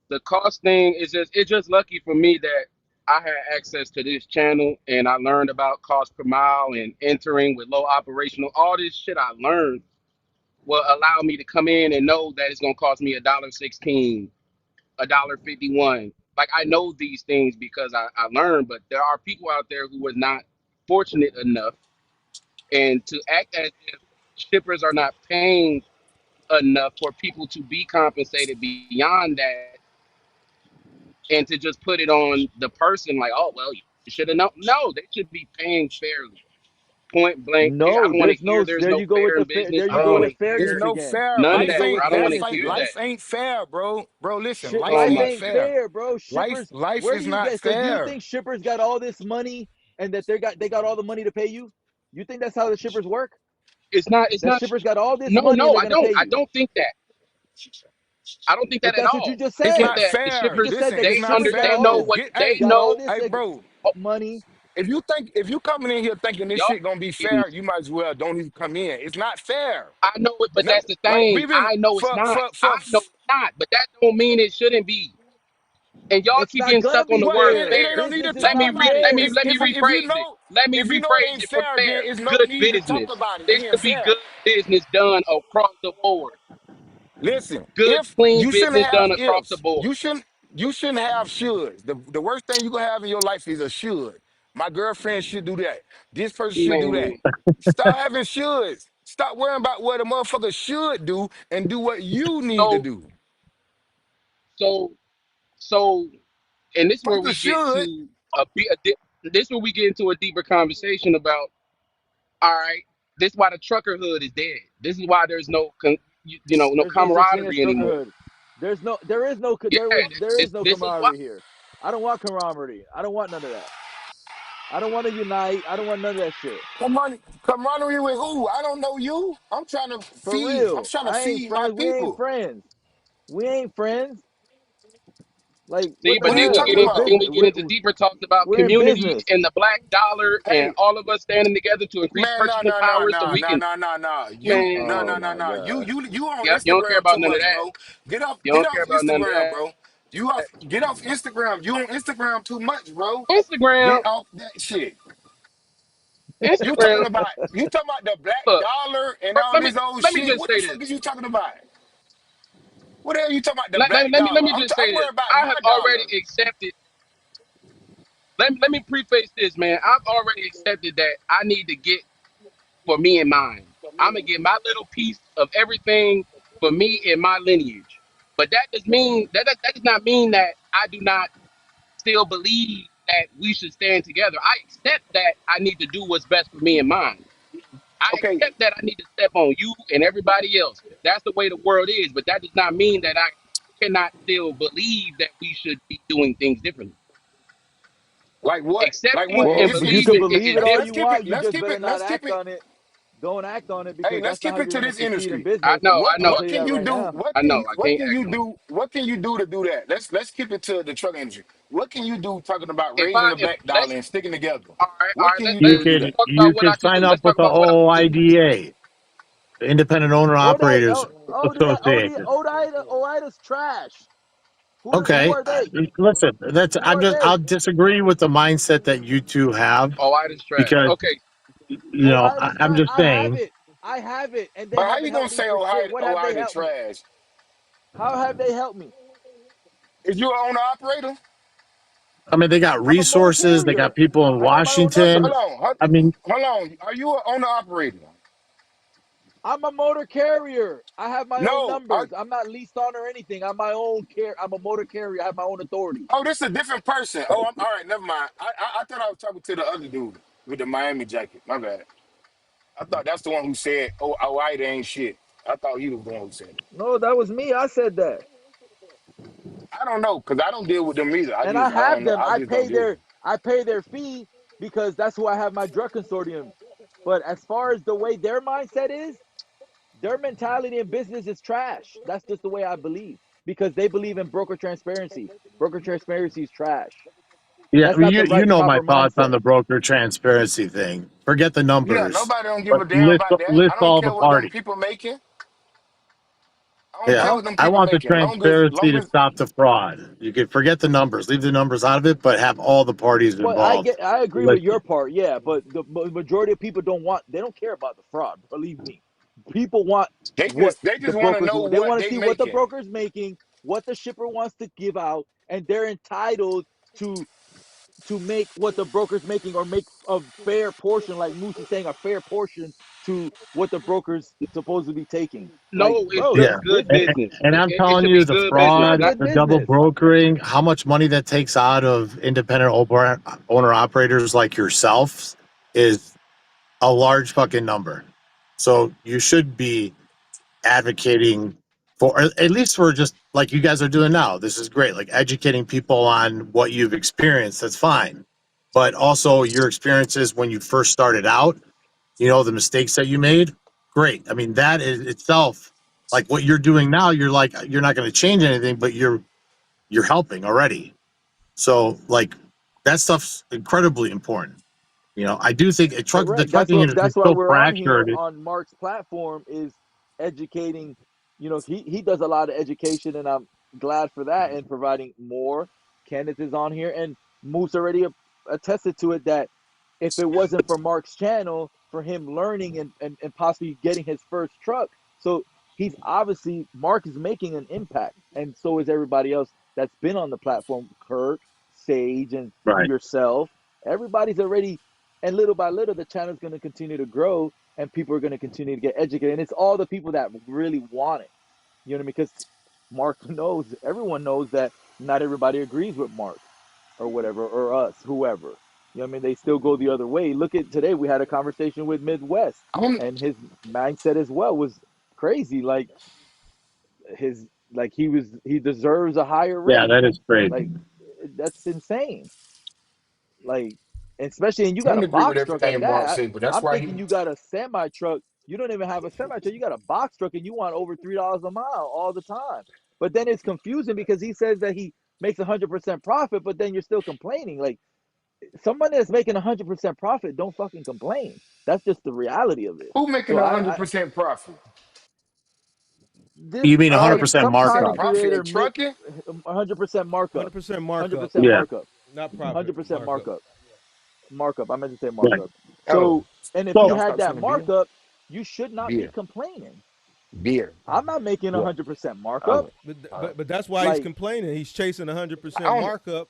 the cost thing is just it's just lucky for me that I had access to this channel and I learned about cost per mile and entering with low operational. All this shit I learned will allow me to come in and know that it's gonna cost me $1.16, $1.51. Like I know these things because I learned, but there are people out there who was not fortunate enough and to act as if shippers are not paying enough for people to be compensated beyond that and to just put it on the person like, oh well, you should have known. No, they should be paying fairly. Point blank. I No, don't want to there's hear no. there's There no you go with fair the in fair. business. There I you don't go want with to It's hear fairness no again. fair. none of There you Life that, go bro. with ain't I don't want to life. fairness hear Life that. again. ain't fair, bro. Bro, listen. Life Oh Life my ain't ain't fair. fair, bro. Life Shippers, life where do is you not get? So do you fair. think shippers got all this money and that they got all the money to pay you? You think that's how the shippers work? it's not it's That not shippers got all this no, money and no, they're I gonna pay don't. I you? don't think that. I don't think But that at that's what you all. just It's But said. not that the You fair. shippers, just said Listen, that it's the not shippers got they fair, all know bro. this. what Get They they got all know. this hey bro. money. If you coming in here thinking this Y'all shit gonna be getting, fair, you might as well don't even come in. It's not fair. I know it, but No, that's the like thing. we've been I know it's for not. for I for know it's not. But that don't mean it shouldn't be. And y'all It's keep not getting gonna stuck on be the well, word it fair. fair. ain't no need to Business is talk Let me not read about it. it. Let me fair. It's, let me if you rephrase it. know Let me if you know it rephrase ain't it from fair, then fair. it's no Good need to talk business. about it This being should be fair. good business done across the board. Listen, Good, if clean you shouldn't business have done across the ifs, board. you shouldn't have shoulds. The worst thing you gonna have in your life is a should. My girlfriend should do that. This person should do that. Man. Stop having shoulds. Stop worrying about what a motherfucker should do and do what you need to So do. so so and this is where Fuck a we get should. to this is where we get into a deeper conversation about, all right, this is why the trucker hood is dead. This is why there's no no There's no such thing as camaraderie anymore. truckerhood. Yeah, There is this no this is why. camaraderie here. I don't want camaraderie. I don't want none of that. I don't want to unite. I don't want none of that shit. Camaraderie with who? I don't know you. For I'm real. trying to I ain't feed my friends. We ain't people. friends. We ain't friends. Like See, what the but What are you hell? talking We're about? then business. we get into deeper talks about We're in community business. and the black dollar and Hey, all of us standing together to increase man, no, purchasing no, no, power so no, we no, can, no, no, no. man. Oh my god. You on Yep, you don't care Instagram about too none of much, that. bro. You Get don't off care about none of Instagram, that. bro. Get off Instagram. You on Instagram too much, bro. Instagram, Get off that shit. Instagram. You talking about the black Look, dollar and first, all this old let me shit. just What the say fuck this. is you talking about? What the hell you talking about the black Let dollar? me just I'm say this. worried about I my have already dollar. accepted. Let me preface this, man. I've already accepted that I need to get for me and mine. I'm gonna get my little piece of everything for me and my lineage. But that does not mean that I do not still believe that we should stand together. I accept that I need to do what's best for me and mine. I Okay, accept that I need to step on you and everybody else. That's the way the world is, but that does not mean that I cannot still believe that we should be doing things differently. like what? Like Accepting what? Well, and It's but you it's can believing believe is it all let's you different. keep it want. You just better not let's keep act it. on it. Don't act on it Hey, because let's that's not keep how it you're to gonna this succeed in industry. I business. know, I I'll know, tell What you can that you right do? now. I know. I What can't can act you on it. do? What can you do to do that? Let's keep it to the truck industry. What can you do talking about If raising the if black dollar let's and sticking together? all What right, can you do You to do could that? talk about you what I could can sign do. up Let's with talk the about what I can do. OIDA, the Independent Owner Operators Association. Odaida's trash. Who Okay, are they? listen, that's Who are I'll they? disagree with the mindset that you two have Oh, I just trash. because Okay, Odaida's I'm trash. just I have saying. it. I have it, and they But how haven't you gonna helped me say for shit. What have they Ohio helped me? trash? How have they helped me? Is you an owner operator? I mean, they got I'm a motor resources. They carrier. got people in I got my own So hold Washington. numbers. on, hold, I mean, hold on. Are you an owner operator? I'm a motor carrier. I have my own No. numbers. I'm not leased on or anything. I'm my own care. I'm a motor carrier. I have my own authority. Oh, this is a different person. Oh, all right. Never mind. I thought I was talking to the other dude with the Miami jacket. My bad. I thought that's the one who said, "Oh, Hawaii ain't shit." I thought he was the one who said it. No, that was me. I said that. I don't know because I don't deal with them either. And I I have don't know. them. I just don't deal with them. I pay their fee because that's who I have my drug consortium. But as far as the way their mindset is, their mentality in business is trash. That's just the way I believe because they believe in broker transparency. Broker transparency is trash. yeah, I That's mean, not the you right know my proper thoughts on mindset. the broker transparency thing. Forget the Yeah, numbers, nobody don't give but a damn about that. list I don't all the care what them parties. people making. I don't care Yeah, Huh? what them I people want the making. transparency Long to as stop the fraud. You can forget the numbers, leave the numbers out of it, but have all the parties Well, involved I agree with your listed. part, yeah, but the majority of people they don't care about the fraud. Believe me, people want what they the just want to brokers know want. They what want to they see what the making. broker's making, what the shipper wants to give out, and they're entitled to to make what the broker's making or make a fair portion, like Moose is saying, a fair portion to what the broker's supposed to be taking. Like, No, it's bro, just Yeah. that's good And, business. business. and I'm It telling should you, be the good It's business. not fraud, Not good the double business. brokering, how much money that takes out of independent owner operators like yourself is a large fucking number. So you should be advocating for, at least for just like you guys are doing now. This is great. Like educating people on what you've experienced. That's fine. But also your experiences when you first started out, the mistakes that you made. Great. I mean, that is itself like what you're doing now. You're like, you're not going to change anything, but you're helping already. So like that stuff's incredibly important. I do think the Correct. That's trucking what. industry is That's why so we're on here fractured. on Mark's platform is educating. He does a lot of education, and I'm glad for that and providing more. Kenneth is on here, and Moose already attested to it that if it wasn't for Mark's channel, for him learning and possibly getting his first truck, so he's obviously Mark is making an impact, and so is everybody else that's been on the platform, Kirk, Sage, and Right. yourself. Everybody's already, and little by little, the channel is going to continue to grow, and people are going to continue to get educated. And it's all the people that really want it. You know what I mean? Because Mark knows, everyone knows that not everybody agrees with Mark or whatever, or us, whoever. You know what I mean? They still go the other way. Look at today, we had a conversation with Midwest, I don't. and his mindset as well was crazy. His, he deserves a higher Yeah, rate. that is crazy. Like, that's insane. Like, especially, and you I got don't a agree with box truck at everything Mark that. said, but that's I'm why thinking he you got a semi truck. You don't even have a semi truck. You got a box truck, and you want over $3 a mile all the time. But then it's confusing because he says that he makes 100% profit, but then you're still complaining. Like, someone that's making 100% profit, don't fucking complain. That's just the reality of it. who making So a I 100% profit. this You mean Nobody 100% some you said content markup? profit creator in make trucking. 100% markup, 100% hundred markup, percent Yeah. markup, not profit 100% markup. markup. I meant to say Right. markup. Oh, So, and if you So y'all had stop that selling beer. markup, you should not be Beer, complaining. beer. I'm not making What? 100% markup. Oh, But that's why he's Like, complaining. He's chasing I 100% don't. markup,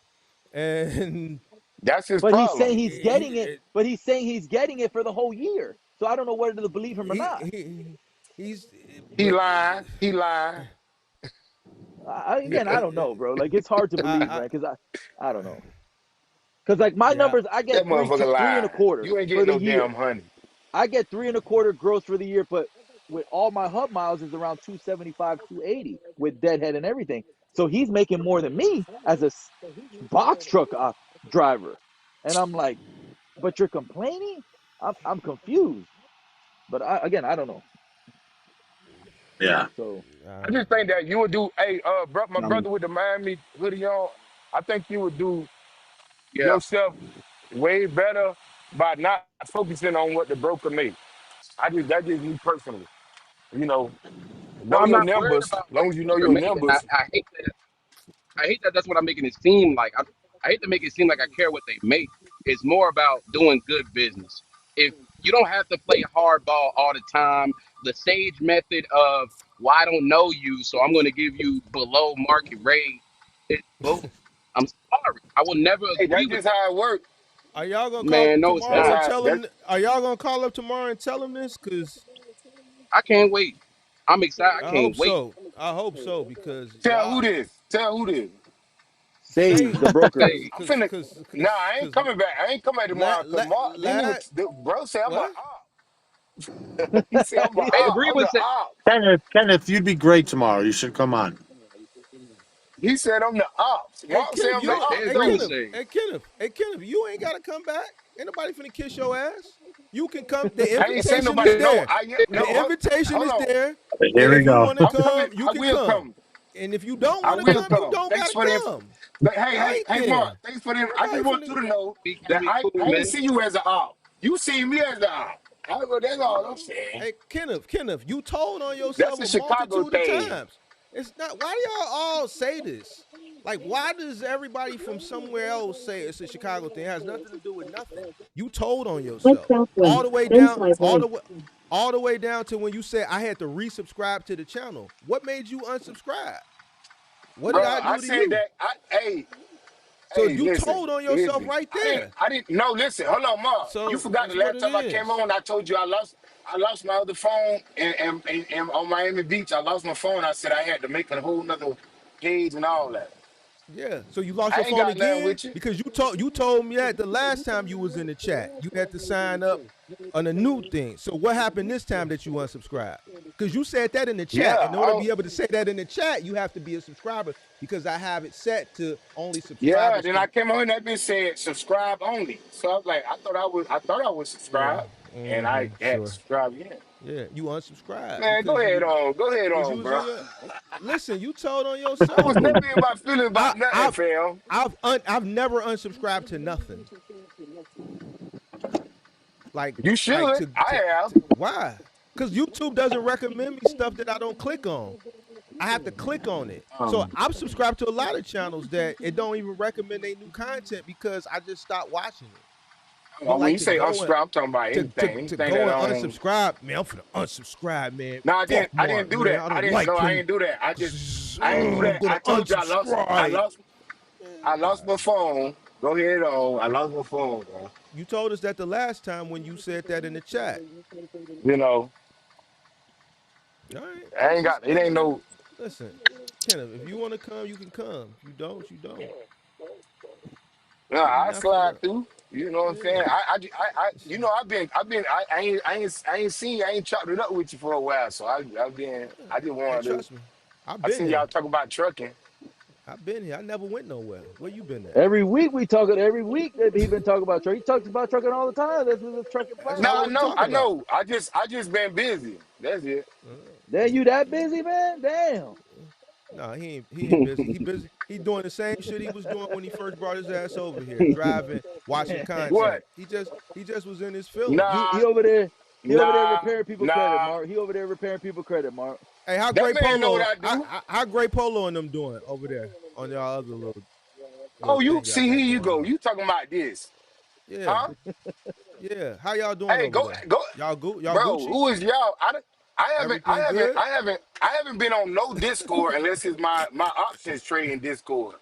and That's his but he's saying problem. he's getting it. he, But he's saying he's getting it for the whole year. So I don't know whether to believe him or he, not. he he's He but lying. He lying. Again, I don't know, bro. Like, it's hard to believe, I man, because I don't know. Because, like, my yeah. numbers, I That get motherfucker three and a lying. quarter You ain't for getting the no damn year. honey. I get three and a quarter gross for the year, but with all my hub miles is around 275, 280 with deadhead and everything. So he's making more than me as a box truck driver. And I'm like, but you're complaining? I'm confused. But again, I don't know. yeah. So, I just think that you would do. Hey, my Um, brother with the Miami hoodie on. I think you would do yeah. yourself way better by not focusing on what the broker made. That's just me personally. You know, Well, know I'm your not worried numbers. about As what long the as you know broker your making. numbers. I hate that that's what I'm making it seem like. I hate to make it seem like I care what they make. It's more about doing good business. If you don't have to play hardball all the time, the sage method of, well, I don't know you, so I'm going to give you below market rate is bull. I'm sorry. I will never Hey, agree that's with just that. how it works. Are y'all gonna call Man, up no, it's That's tomorrow and not. how tell that's him? Are y'all gonna call up tomorrow and tell him this? Cause I can't wait. I'm excited. I I can't hope wait. so. I hope so because tell who y'all this. Tell who this. Sage, the Sage, broker. cause Say, I'm cause finna. cause Nah, cause I ain't cause coming back. I ain't coming back tomorrow because Mark, then the bro said I'm a what? op. He said I'm a I op. agree I'm the with Say. op. Kenneth, you'd be great tomorrow. You should come on. He said I'm the ops. Hey Mark said Kenneth, I'm the you They op hey agree though. with Kenneth, Say. you ain't gotta come back. Ain't nobody finna kiss your ass. You can come. The I ain't saying invitation is nobody. No, there. no. The invitation Hold is on. there. Here And we if you go. want to I'm coming. come, you I can will come. come. And if you don't I want to will come, you come. don't Thanks gotta for the come. but hey, All right Mark, then. thanks for the Ain't I just nobody want you finna. to know Can that we I cool, ain't man? see you as an op. You see me as the op. That's all I'm No. saying. Hey, Kenneth, you told on That's yourself a a Chicago multitude of thing. times. It's not. Why do y'all all say this? Like, why does everybody from somewhere else say it's a Chicago thing? It has nothing to do with nothing. You told on yourself all the way down, all the way down to when you said I had to resubscribe to the channel. What made you unsubscribe? What did Bro, I I do to said you? that hey, So Hey, you listen, told on yourself listen. right there. I didn't. No, listen. Hold on, Mark. You So forgot that's the what last it time I came is. on. I told you I lost my other phone, and on Miami Beach, I lost my phone. I said I had to make a whole nother page and all that. Yeah. So you lost I your ain't phone got nothing again with you. because you told me that the last time you was in the chat you had to sign up on a new thing. So what happened this time that you unsubscribed? Because you said that in the chat. Yeah, In order to be able to say that in the chat, you have to be a subscriber because I have it set to only yeah. subscribers Then I can. came on and that bitch said subscribe only. So I was like, I thought I was Yeah. subscribed, and I had to Sure. subscribe again. Yeah. You unsubscribed Man, go ahead because you on, was bro. in your. Listen, you told on I was yourself. never in my feeling I about nothing, I've fam. I've never unsubscribed to nothing. Like You like should. I have. to why? Because YouTube doesn't recommend me stuff that I don't click on. I have to click on it. So Um, I'm subscribed to a lot of channels that it don't even recommend they new content because I just stopped watching it. But when like you say unsubscribe, I'm talking about anything, to anything go that and don't. unsubscribe, man, I'm finna unsubscribe, man. No, Fuck I didn't Mark, do man. that. I I don't didn't. No, like I him. ain't do that. I ain't do I'm that. gonna I told you unsubscribe. I Man, lost my phone. Go ahead on. I lost my phone, bro. you told us that the last time when you said that in the chat. You know, All right, I it's ain't just got. It ain't man. no. Listen, Kenneth, if you want to come, you can come. If you don't, you don't. No, We I not slide finna. through. You know what I'm saying? Yeah. You know, I ain't seen you. I ain't chopped it up with you for a while. So I've been. Yeah. I just Hey, wanted to. trust me. I've I been seen y'all here. talk about trucking. I've been here. I never went nowhere. Where you been at? Every week we talk. Every week that he been talking about truck. He talks about trucking all the time. This is a trucking That's No, all platform. we talk I about. know. I just been busy. That's it. Uh, Damn, you that busy, man? Damn. no, he ain't busy. He busy. He doing the same shit he was doing when he first brought his ass over here, driving, watching content. What? He just was in his feelings. Nah, He over there. He over there nah, repairing people credit, nah. Mark. He over there repairing people credit, Mark. Hey, how That great man know what polo? I do. How great polo and them doing over there on y'all other little Oh, you thing y'all see, here got you going go. on? You talking about this, Yeah, huh? yeah. How y'all doing Hey, over go, there? go, Y'all bro. Gucci? Who is y'all? Everything good? I haven't been on no Discord unless it's my options trading Discord.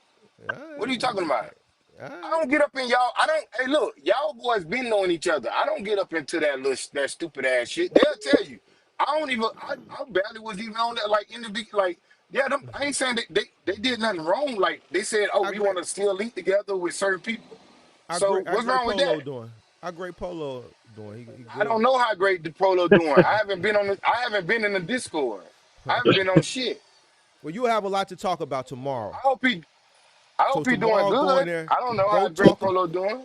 All What are you right. talking about? All I right. don't get up in y'all. I don't. Hey, look, y'all boys been knowing each other. I don't get up into that stupid ass shit. They'll tell you. I don't even. I barely was even on that. Like in the big. Like yeah. I ain't saying they did nothing wrong. Like they said, oh, How we great want to still eat together with certain people. So how what's great wrong with polo that? doing? How great polo doing? He I good? don't know how great the polo doing. I haven't been in the Discord. I haven't been on shit. Well, you'll have a lot to talk about I tomorrow. hope he. I So hope he doing tomorrow, go in good. there, I don't know go how great talk, polo doing.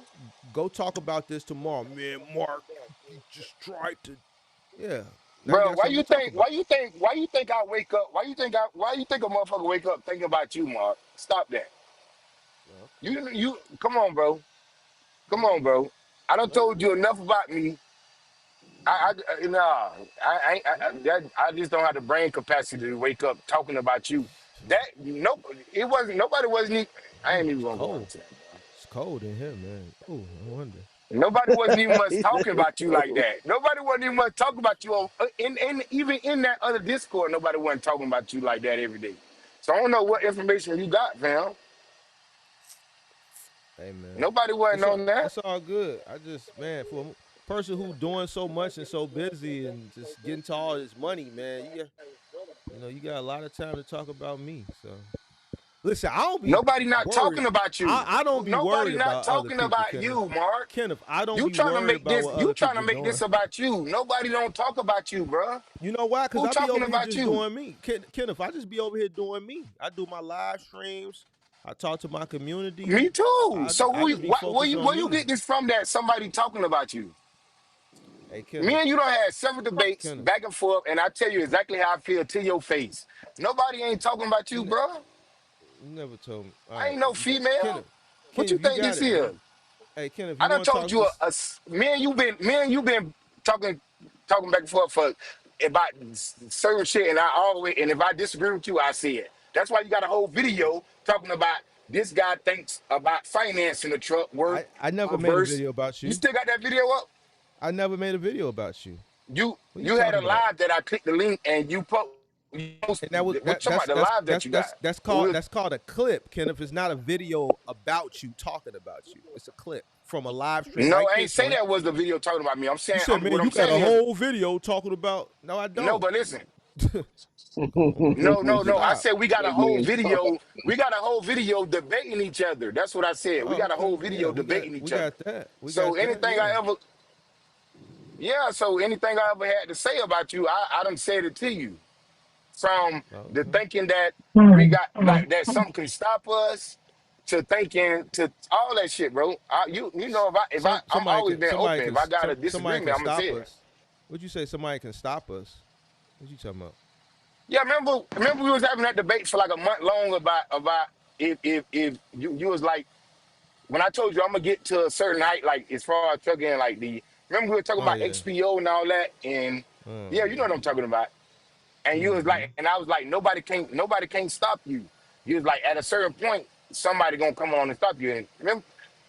go talk about this tomorrow. Man, Mark, you just tried to. Yeah. Now you Bro, got something to talk about. why you think I wake up? Why you think a motherfucker wake up thinking about you, Mark? Stop that. Okay. You come on, bro. Come on, bro. I done told Okay. you enough about me. Nah, I just don't have the brain capacity to wake up talking about you. That nope, it wasn't. Nobody wasn't. I ain't even It's gonna go cold. into that, bro. It's cold in here, man. Oh, no wonder. Nobody wasn't even much He said talking it's about you like cold. that. Nobody wasn't even much talking about you in even in that other Discord. Nobody wasn't talking about you like that every day. So I don't know what information you got, fam. Hey, man. Nobody wasn't on that. It's all good. I just, man, for a person who doing so much and so busy and just getting to all this money, man, you got a lot of time to talk about me. So listen, I don't be Nobody not worried. talking about you. I don't be Nobody worried not about other talking people, about Kenneth. you, Mark. Kenneth, I don't You be trying to worried make about this. what You other trying to people make doing. this about you. Nobody don't talk about you, bruh. You know why? Because Who I be talking over here about just you? doing me. Kenneth, I just be over here doing me. I do my live streams. I talk to my community. Me too. I, So I just be focused on where you me. get this from? That somebody talking about you? Hey, Me Kenneth, and you don't have several debates Kenneth, back and forth, and I tell you exactly how I feel to your face. Nobody ain't talking about you, you, ne- bro. you never told me. All I right, ain't no female. Kenneth, What you Kenneth, you think got this it, is? bro. Hey, Kenneth, I you done want to told talk you this? me and you been talking back and forth for about certain shit, and I always and if I disagree with you, I see it. That's why you got a whole video talking about this guy thinks about financing the truck worth I never a made a verse. video about You you. still got that video up? I never made a video about you. What are you You had talking a about? live that I clicked the link and you And that was What talking about the live that you got? that's called a clip, Kenneth. It's not a video about you talking about you. It's a clip from a live stream No, like I ain't this say one. that was the video talking about me. I'm You saying said, man, what you I'm got a saying is whole video talking about. No, I no, don't. but listen. Come on, man. No. I Stop. said we got a That whole man talk. video. We got a whole video debating each other. That's what I said. We Oh, got a okay. whole Yeah, video debating we each other. got that. We So got that. anything Yeah. I ever, yeah. So anything I ever had to say about you, I done said it to you. From the Okay. thinking that we got like that something can stop us to thinking to all that shit, bro. You know I'm always been open. If I got a somebody can disagreement, I'm gonna say stop it. us. What'd you say? Somebody can stop us. What you talking about? Yeah, remember we was having that debate for like a month long about if you was like when I told you I'm gonna get to a certain height, like as far as trucking, like the remember we were talking Oh about yeah. XPO and all that, and Oh yeah, you know yeah. what I'm talking about. And you was Mm-hmm. like, and I was like, nobody can't stop you. You was like, at a certain point, somebody gonna come on and stop you. And remember,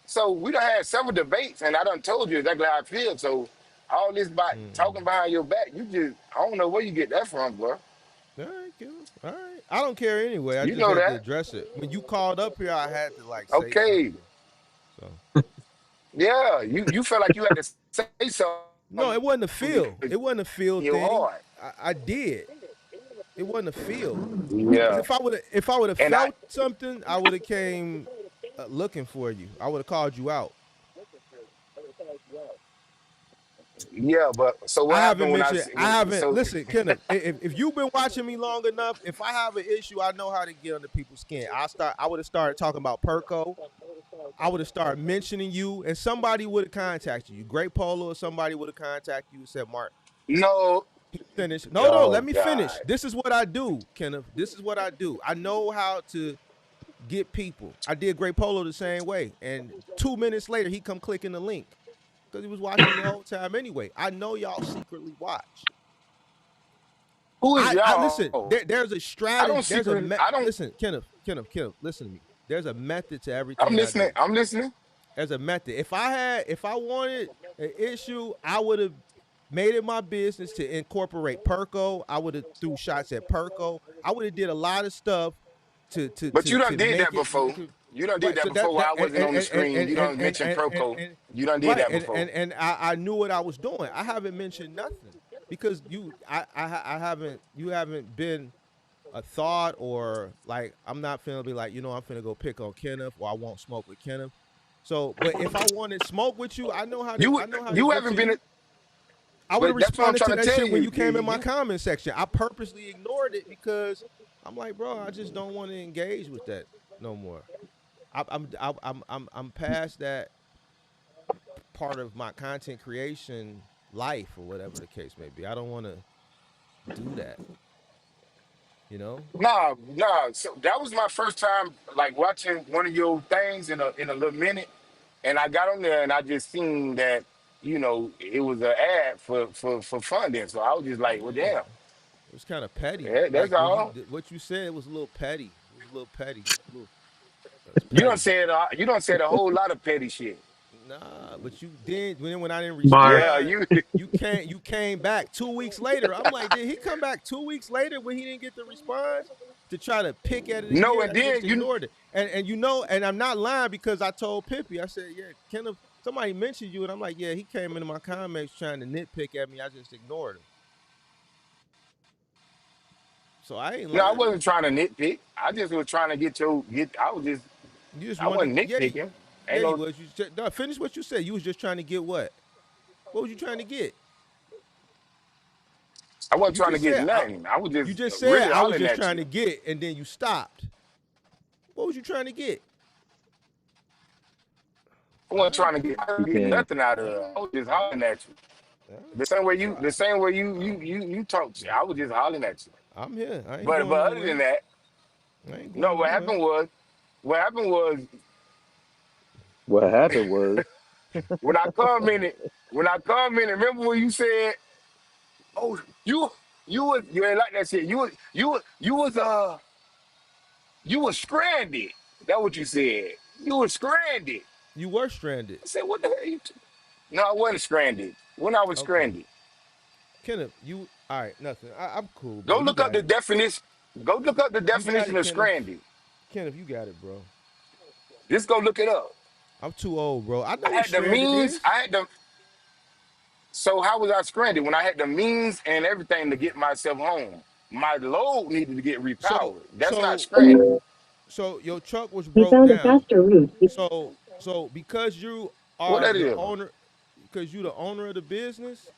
so we done had several debates, and I done told you exactly how I feel. So all this about Mm-hmm. talking behind your back, you just I don't know where you get that from, bro. All right, Kenneth. All right. I don't care anyway. I You just know had to that, address it. When you called up here, I had to like say okay? something. So Yeah, you felt like you had to say no, something it wasn't a feel. because It wasn't a feel you're thing. hard. I did. It wasn't a feel. Because Yeah, if I would have and I felt something, I would have came looking for you. I would have called you out. yeah, but so what I happened haven't when mentioned. I when haven't. so Listen, Kenneth. If you've been watching me long enough, if I have an issue, I know how to get under people's skin. I would have started talking about Perco. I would have started mentioning you, and somebody would have contacted you. Great Polo, or somebody would have contacted you and said, "Mark, no, finish." No, no, oh let me finish. God. This is what I do, Kenneth. This is what I do. I know how to get people. I did Great Polo the same way, and 2 minutes later, he come clicking the link because he was watching me the whole time anyway. I know y'all secretly watch. Who is I listen. y'all? There's a I don't strategy. secretly. I don't. Listen, Kenneth. Listen to me. There's a method to I'm everything I listening. do. I'm listening. There's a method. If I wanted an issue, I would have made it my business to incorporate Perco. I would have threw shots at Perco. I would have did a lot of stuff But you done to did make that it before. You done did right. that So before while I wasn't on the screen. You done mentioned Proco. and You done did right that before. and I knew what I was doing. I haven't mentioned nothing because I haven't you haven't been a thought or like I'm not finna be like I'm finna go pick on Kenneth or I won't smoke with Kenneth. So, but if I wanted smoke with you, You I know how to you get to haven't been. you. I would have But that's what I'm responded trying to to that tell shit when you. you came in my comment section. I purposely ignored it because I'm like, bro, I just don't want to engage with that no more. I'm past that part of my content creation life or whatever the case may be. I don't want to do that. You know? Nah. So that was my first time like watching one of your things in a little minute, and I got on there and I just seen that it was an ad for funding. So I was just like, well, Yeah. damn. It was kind of petty. Yeah, that's Like when all. what you said was a little petty. It was a little petty. It was petty. You don't said a whole lot of petty shit. Nah, but you did when I didn't Mark. Yeah, respond. you. You came back 2 weeks later. I'm like, did he come back 2 weeks later when he didn't get the response to try to pick at it No, again? and I just then you. ignored it. And and I'm not lying because I told Pippi. I said, yeah, Kenneth, somebody mentioned you, and I'm like, yeah, he came into my comments trying to nitpick at me. I just ignored him. So I ain't No, I lying. wasn't trying to nitpick. I just was trying to get. I was just. You just I wanted, wasn't yeah, nitpicking. yeah, Ain't you no. was. You just, no, finish what you said. You was just trying to get what? What was you trying to get? I wasn't You trying to just get said nothing. I was you just just said really I was hollering just at trying you. to get, and then you stopped. What was you trying to get? I All wasn't right, trying to get, cool. get Okay. nothing out of All it. right, I was just hollering at you. all right. The So same way I, you talk. I was just hollering at you. I'm here. I ain't But going other than nowhere. that, I ain't no. going nowhere. What happened was What happened was when I commented. When I commented, remember when you said, "Oh, you ain't like that shit. You was stranded." That's what you said. You was stranded. You were stranded. I said, "What the hell?" No, I wasn't stranded. When I was Okay. stranded. Kenneth, you all right? Nothing. I'm cool, Go bro. You look up got the it. definition. Go look up the You got definition it, of Kenneth. stranded. Kenneth, you got it, bro. Just go look it up. I'm too old, bro. I know I what had the stranded means. is. I had the. So how was I stranded when I had the means and everything to get myself home? My load needed to get So, repowered. That's not so, stranded. so your truck was We broke found a down. faster route. So because you What are that the is? owner, because you the owner of the business,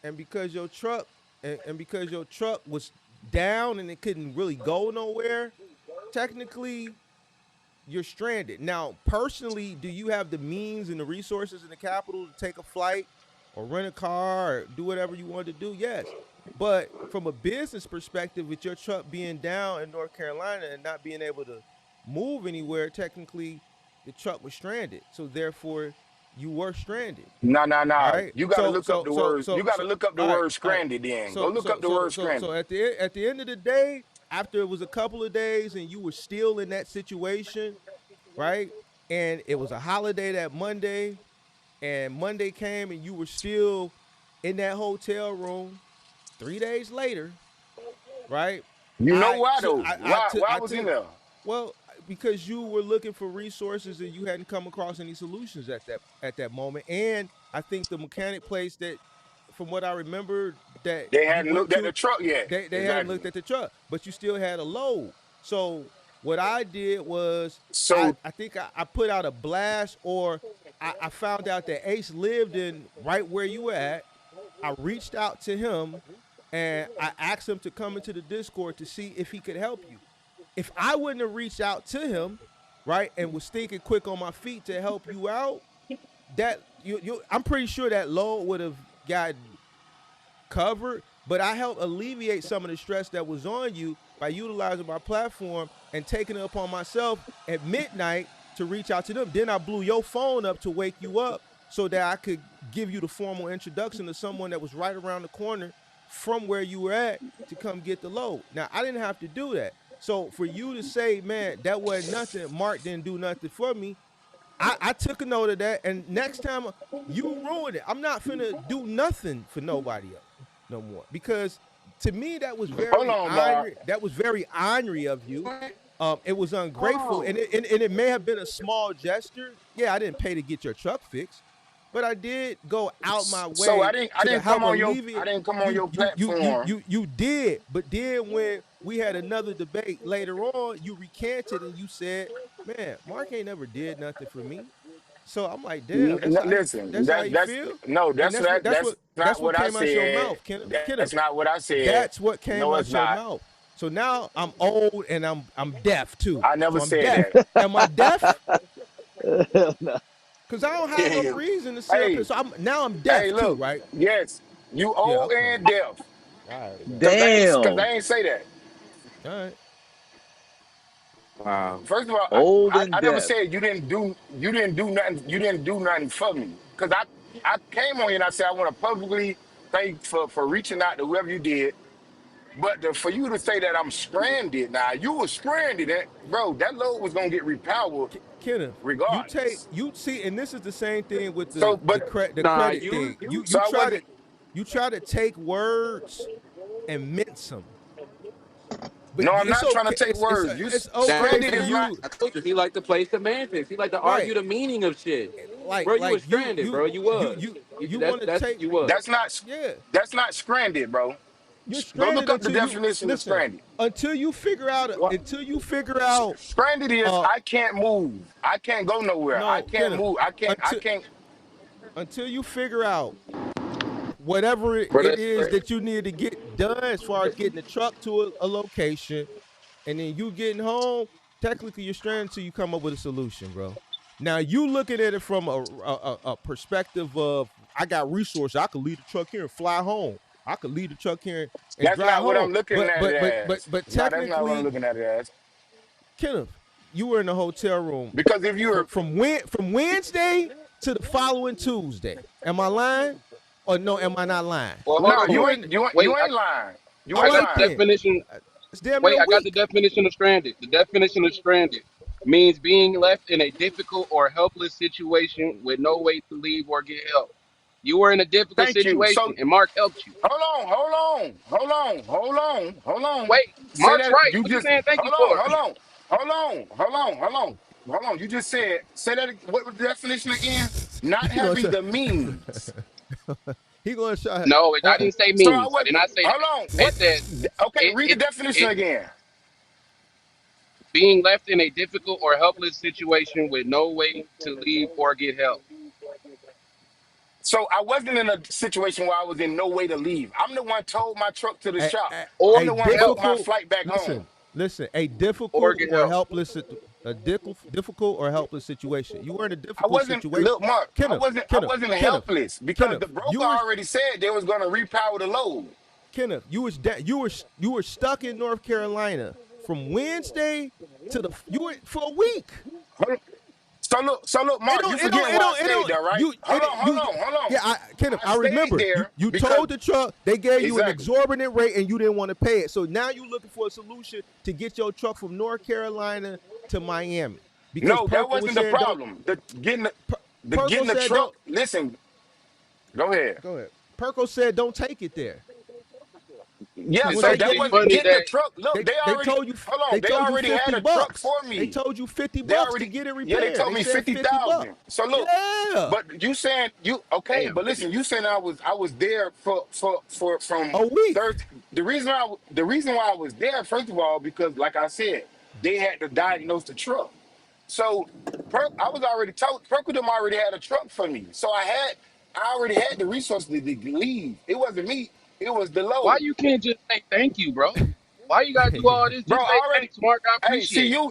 and because your truck, and because your truck was down and it couldn't really go nowhere, technically you're stranded. Now, personally, do you have the means and the resources and the capital to take a flight or rent a car or do whatever you want to do? Yes. But from a business perspective, with your truck being down in North Carolina and not being able to move anywhere, technically the truck was stranded. So therefore you were stranded. Nah, nah, All nah. right. You gotta look up the word. You gotta So look up the all right, word all right. stranded then. Go look up the word So stranded. at the end of the day, after it was a couple of days and you were still in that situation, right? And it was a holiday that Monday, and Monday came and you were still in that hotel room 3 days later, right? You know why though? Why I I was in took, there? well, because you were looking for resources and you hadn't come across any solutions at that moment. And I think the mechanic place that, from what I remember, that They you hadn't went looked at to, the truck yet. they hadn't Exactly. looked at the truck, but you still had a load. So what I did was So I think I put out a blast, or I found out that Ace lived in right where you were at. I reached out to him and I asked him to come into the Discord to see if he could help you. If I wouldn't have reached out to him, right, and was thinking quick on my feet to help you out, that you I'm pretty sure that load would have gotten covered, but I helped alleviate some of the stress that was on you by utilizing my platform and taking it upon myself at midnight to reach out to them. Then I blew your phone up to wake you up so that I could give you the formal introduction to someone that was right around the corner from where you were at to come get the load. Now, I didn't have to do that. So for you to say, man, that wasn't nothing, Mark didn't do nothing for me, I took a note of that, and next time you ruin it. I'm not finna do nothing for nobody else no more, because to me that was hold very on, Mark. ornery. That was very ornery of you. It was Hold ungrateful, on. and it may have been a small gesture. Yeah, I didn't pay to get your truck fixed, but I did go out my So way I to didn't help come on your I alleviate. didn't come on your platform. You did, but then when we had another debate later on, you recanted and you said, "Man, Mark ain't never did nothing for me." So I'm like, "Damn, Listen, that's how you that's feel," no, and that's that's not what what I came out your said. mouth, Kenneth. That's Kenneth, not what I said. that's what came No, it's out your not. mouth. So now I'm old and I'm deaf too. I So never I'm said deaf. that. Am I deaf? Hell no. Because I don't have Yeah, no yeah. reason to sit up here. Hey, So I'm hey, deaf too, look, right? yes, you Yeah. old Okay. and deaf. All right, man. Cause Damn. I ain't say that. All right. Wow. First of all, Old and I never deaf. said you didn't do nothing, you didn't do nothing for me. Cause I came on here and I said I want to publicly thank for reaching out to whoever you did. But for you to say that I'm stranded now, you were stranded, bro. That load was gonna get repowered Kenneth, regardless. you see, and this is the same thing with So, but the Nah, credit you thing. you so I wasn't. You try to take words and mince them, but No, I'm it's not trying to okay. take words. It's okay that for Stranded is man. not. you, I told you he liked to play semantics. He liked to argue right? the meaning of shit. Bro, you Like was stranded, bro. You was. you want to That's take, you was. That's not. yeah. That's not stranded, bro. You're Go look stranded up the until you definition of listen. stranded. What? Until you figure out Stranded is uh I can't move. I can't go nowhere. I no, can't Kenneth, move. I can't. I until can't. until you figure out whatever Bro, it that's is crazy. that you need to get done as far as getting the truck to a location, and then you getting home, technically you're stranded until you come up with a solution, bro. Now you looking at it from a perspective of, I got resources, I could leave the truck here and fly home. I could leave the truck here and That's drive not what home. I'm looking at it as. But No, that's not what I'm technically, looking at it as. Kenneth, you were in the hotel room Because if you were, from Wednesday to the following Tuesday. Am I lying? Or no, am I not lying? Well, hold no, on. You you were ain't. in, You Wait, ain't lying. You all I ain't got right the lying. then. definition. It's damn near Wait, a I got the week. definition of stranded. The definition of stranded means being left in a difficult or helpless situation with no way to leave or get help. You were in a difficult Thank you. situation, So and Mark helped you. hold on. Wait, Say Mark's that right. you What are you just saying thank you hold for? on, hold on, hold on, hold on, hold on, hold on. You just said say that. What was the definition again? Not he gonna having try. the means. He gonna try. No, I Uh, didn't say So I means. I did wasn't. not say Hold that. on. It What? said Okay, read the definition it again. being left in a difficult or helpless situation with no way to leave or get help. So I wasn't in a situation where I was in no way to leave. I'm the one towed my truck to the a, shop. a, Or I'm a the one help. booked my difficult. flight back home. Listen. A Or difficult get or help. helpless, difficult or helpless situation. You were in a I difficult wasn't, situation. look, Mark. I Kenneth, wasn't. I Kenneth, wasn't Kenneth, helpless because the Kenneth. broker already said they was going to repower the load. Kenneth, you were stuck in North Carolina from Wednesday to you were for a week. So look, Mark. You forgetting why I It stayed don't, there, right? you, it, you, Hold on. yeah, Kenneth, I I stayed remember. there You because told the truck, they gave you an exactly. exorbitant rate and you didn't want to pay it. So now you're looking for a solution to get your truck from North Carolina to Miami. Because No, that Perko was wasn't the saying don't, problem. The getting the, Per, the Perko getting the said truck. don't, Listen, go ahead. go ahead. Perko said don't take it there. Yeah, Once So so they that gave it's you, wasn't funny getting the that truck. Look, they they already told you, hold on. they They told you already 50 had a truck bucks. for They me. told you 50 They bucks to already, get it yeah, they repaired. told They me said 50 bucks. 50,000. So look, Yeah. but you saying you okay? damn But listen, you saying I was there for from A week. Thursday. The reason why I was there, first of all, because like I said, they had to diagnose the truck. So I was already told Perkadom already had a truck for me. So I already had the resources to leave. It wasn't me. It was the why load. you can't just say thank you, bro? Why you gotta do all this? Bro, Just say I already. thanks, Mark. I Hey, see appreciate it.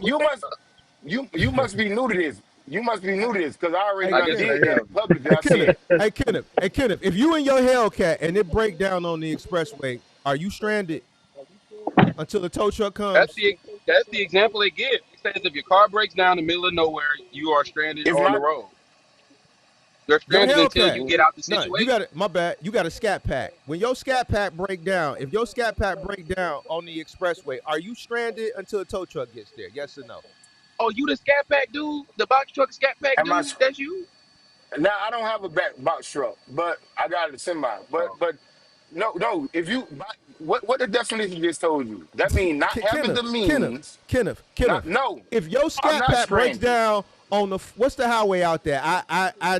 you. You must be new to this. You must be new to this because I already Hey I done guess Kenneth. I did that am. publicly. Hey I Kenneth. said Hey Kenneth. If you in your Hellcat and it break down on the expressway, are you stranded until the tow truck That's comes? the example they give. It says if your car breaks down in the middle of nowhere, you are stranded if on the my road. You're Your stranded until Hellcat. you get out the No, you situation. got it. My bad. You got a scat pack. When your scat pack break down, if your scat pack break down on the expressway, are you stranded until the tow truck gets there? Yes or no? Oh, you the Scat Pack dude, the box truck Scat Pack am I dude? That's you? now I don't have a back box truck, but I got a semi. But Oh, but no. If you what the definition just told you, that means not having Kenneth, the means. Not Kenneth. no. If your I'm scat not pack breaks stranded. down on the what's the highway out there? I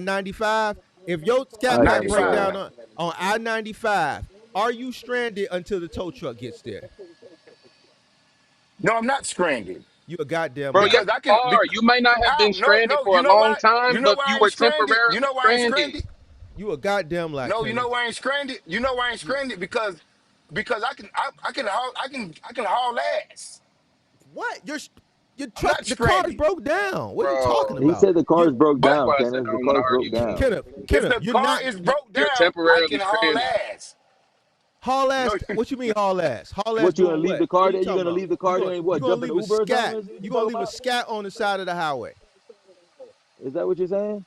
95. If your scat I pack break 95. down 95. on I 95, are you stranded until the tow truck gets there? No, I'm not stranded You a goddamn bro, yes, because lie. I you can. are. You may not have How? been No, stranded no. for You a know long why? You time, know but why you I ain't were stranded? You temporarily know why I ain't stranded. stranded? You a goddamn lie, No, you know Kenneth. why I ain't stranded? You know why I ain't You stranded? Because I can haul ass. what? Your I'm truck, not the car's stranded. broke down. What are you talking Bro, He about? said the You cars broke But that's down, why I said I Kenneth. The don't want to cars argue broke with down. you. if Kenneth, the you're car not is broke You're down, I temporarily can haul stranded. ass. haul No, ass. What you mean haul ass? Haul ass What, you gonna doing leave the what? What car are you there? You talking gonna about? leave the car there and You what? gonna Jump in leave the a Uber or something? scat? Is what you You gonna talking leave a about? scat on the side of the highway? Is that what you're saying?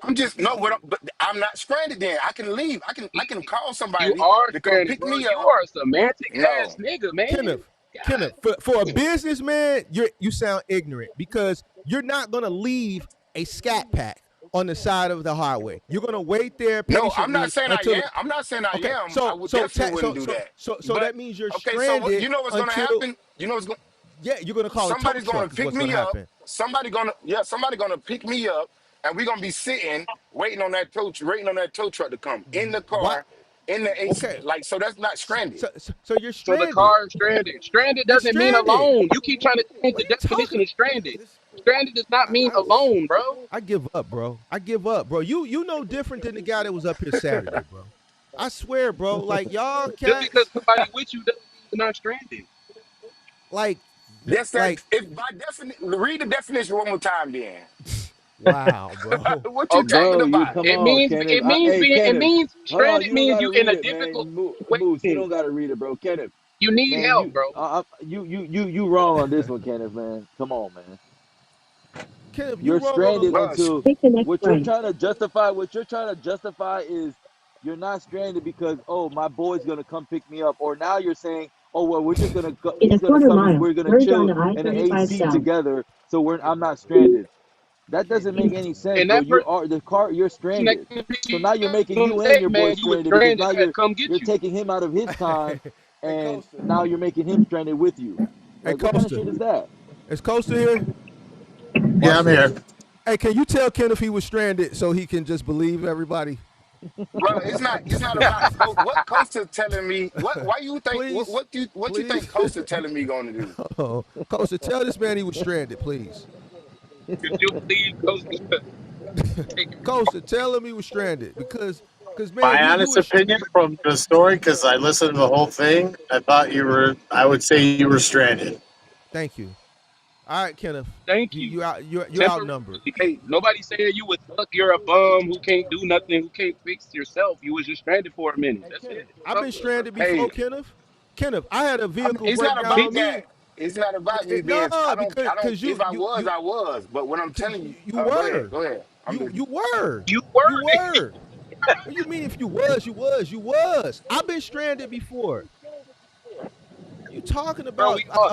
I'm just no. But I'm not stranded. Then I can leave. I can call You somebody are to come stranded, pick bro. me You up. are a semantic No, ass nigga, man. Kenneth, God, Kenneth, for a businessman, you sound ignorant because you're not gonna leave a scat pack on the side of the highway. You're gonna wait there no. I'm not patiently saying I until am. the I'm not saying I okay. am. I So would so definitely ta- wouldn't do that. so But that means you're okay. So what? stranded You know what's gonna until happen? You know what's going yeah, you're gonna call a tow somebody's gonna truck is pick what's gonna me up. happen. Somebody gonna pick me up, and we're gonna be sitting waiting on that tow truck to come in the What? car, in the AC. Okay. Like so, that's not stranded. So you're so the stranded. car is stranded. Stranded You're doesn't mean stranded. alone. You keep trying to change What the are you talking? definition of stranded. This, Stranded does not I, mean I, alone, bro. I give up, bro. I give up, bro. You know different than the guy that was up here Saturday, bro. I swear, bro. Like y'all Just because cats, somebody with you doesn't mean you're not stranded. like, That's that. like, If by definition, read the definition one more time. Then wow, bro. what you Okay. talking Bro, you about? come on, Kenneth. Hey, It Kenneth. means Hold on, stranded you don't means gotta you in read a it, difficult man. Moose, you situation. don't gotta read it, bro. Kenneth, You need man, help, bro. you wrong on this one, Kenneth, man. Come on, man. Kenneth, you You're wrong on stranded Bro, until Take the next what you're right. trying to justify. What you're trying to justify is you're not stranded because oh my boy's gonna come pick me up, or now you're saying oh well we're just gonna In he's a gonna quarter come and mile, we're gonna merge chill onto in the I-35 AC South. together, so I'm not stranded. That Can't doesn't do make that. any sense, And bro. that You person are the car. You're that stranded. came to pick So you now you're up making gonna you and say, your boy man, you was stranded because stranded. now I had to come you're get you. taking him out of his time, Hey, and Coaster. now you're making him stranded with you. Hey, Like, what kind of Coaster. shit is that? Is Coaster here? Yeah, Watch I'm here. this. Hey, can you tell Ken if he was stranded so he can just believe everybody? Bro, it's not about what Costa telling me. Why you think Please, what you think please. Costa telling me gonna do? Oh, Coaster, tell this man he was stranded, please. Could you believe Coach take Coaster, tell him he was stranded because man, My you honest was. opinion from the story, because I listened to the whole thing, I thought you were. I would say you were stranded. Thank you. All right, Kenneth, thank you you? you out you're Temporarily. outnumbered. Hey, Nobody said you was stuck. You're a bum who can't do nothing, who can't fix yourself. You was just stranded for a minute. Hey, That's Kenneth, it. It's I've all been good, bro. stranded before, hey, Kenneth. Kenneth, I had a vehicle it's break not down Be- about on me. that. It's not about me No, being. I don't. I don't. because If I was, you I was. But what I'm because telling you, you go ahead. were. Go ahead. I'm You listening. were. you were. You were. What do you mean if you was? I've been stranded before. You talking Bro, about we all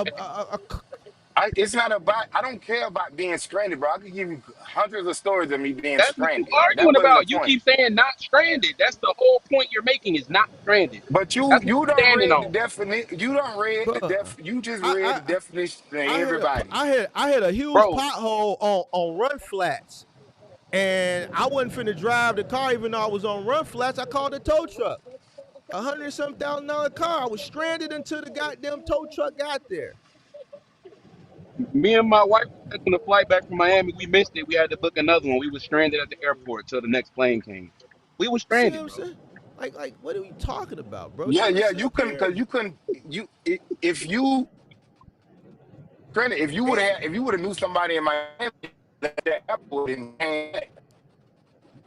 It's not about. I don't care about being stranded, bro. I could give you hundreds of stories of me being that's what you stranded. That arguing wasn't the about. You point. keep saying not stranded. That's the whole point you're making is not stranded. But you That's what you you're don't standing read the on. definition. You don't read the bruh. You just read the I definition to I had a everybody. I had a huge Bro, pothole on run flats, and I wasn't finna drive the car even though I was on run flats. I called a tow truck. $100 some thousand car. I was stranded until the goddamn tow truck got there. me and my wife were taking a flight back from Miami. We missed it. We had to book another one. We were stranded at the airport till the next plane came. We were You see what stranded, I'm bro. saying? Like, what are we talking about, bro? Yeah, You want to yeah, sit you up couldn't here? because you couldn't if you granted And if you would have knew somebody in Miami at that airport and came back,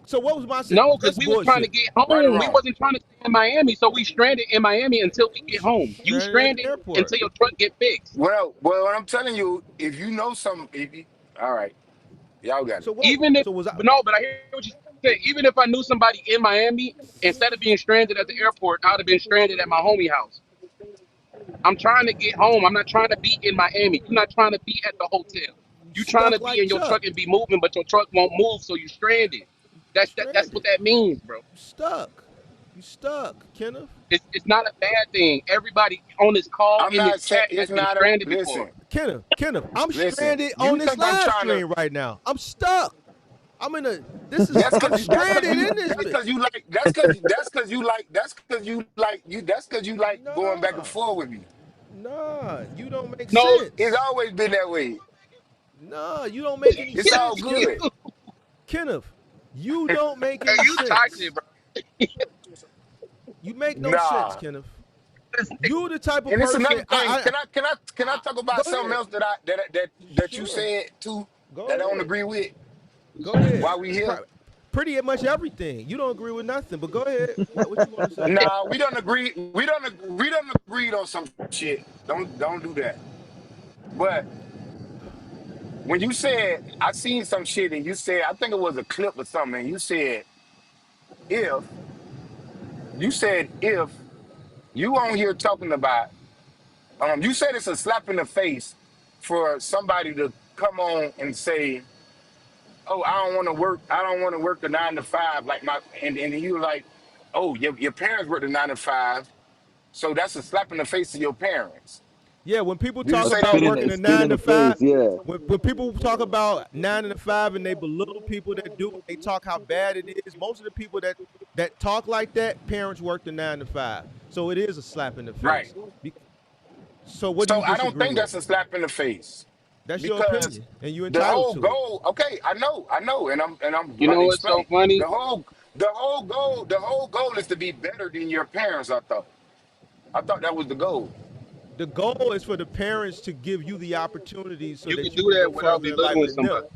so what was my No, because that's we was trying to bullshit. get right or home. We wrong. wasn't trying to stay in Miami, so we stranded in Miami until we get home. You Stranded at the stranded airport. until your truck get fixed. Well, what I'm telling you, if you know some, if you, all right, y'all got it. So what? Even if So was I? no, but I hear what you say. Even if I knew somebody in Miami, instead of being stranded at the airport, I'd have been stranded at my homie house. I'm trying to get home. I'm not trying to be in Miami. You're not trying to be at the hotel. You You trying to stuck be like in your Chuck. truck and be moving, but your truck won't move, so you stranded. You That's what stranded. that means, bro. You stuck. You stuck, Kenneth. It's not a bad thing. Everybody on this call I'm in this not saying chat has it's been not a stranded before. listen, Kenneth, I'm listen. stranded on You this think I'm live trying to? stream right now. I'm stuck. I'm in a. I'm stranded in this That's bit. because you like that's because you like going back and Nah, forth with me. nah. You don't make No, It's sense. always been that way. Nah, you don't make any It's all sense, you, good. Kenneth. Kenneth, you don't make hey, any you toxic, sense. bro. You make no sense, Nah. Kenneth. You the type of And it's person. another thing. Can I I talk go about something ahead. else that you Sure. said too Go that I don't ahead. agree with Go ahead. while we here? Pretty much everything. You don't agree with nothing, but go ahead. What you want to say? Nah, we don't agree. We don't agree on some shit. Don't do that. But when you said I seen some shit and you said I think it was a clip or something, and if you said if you on here talking about you said it's a slap in the face for somebody to come on and say, "Oh, I don't want to work. I don't want to work a 9 to 5 like my." And you were like, "Oh, your parents worked a 9 to 5, so that's a slap in the face to your parents." Yeah, when people Did you talk A say about that? working a spit in nine to the five, face. Yeah. when people talk about 9 to 5 and they belittle people that do it, they talk how bad it is. Most of the people that talk like that, parents work the 9 to 5, so it is a slap in the Right. face. So what do So you I don't disagree think with? that's a slap in the face That's your because opinion, and you're the entitled whole to it. goal. Okay, I know, and I'm You about know to what's so explain. funny? The whole goal is to be better than your parents. I thought that was the goal. The goal is for the parents to give you the opportunity so You can that you do can that go without further in life belittling than them. somebody.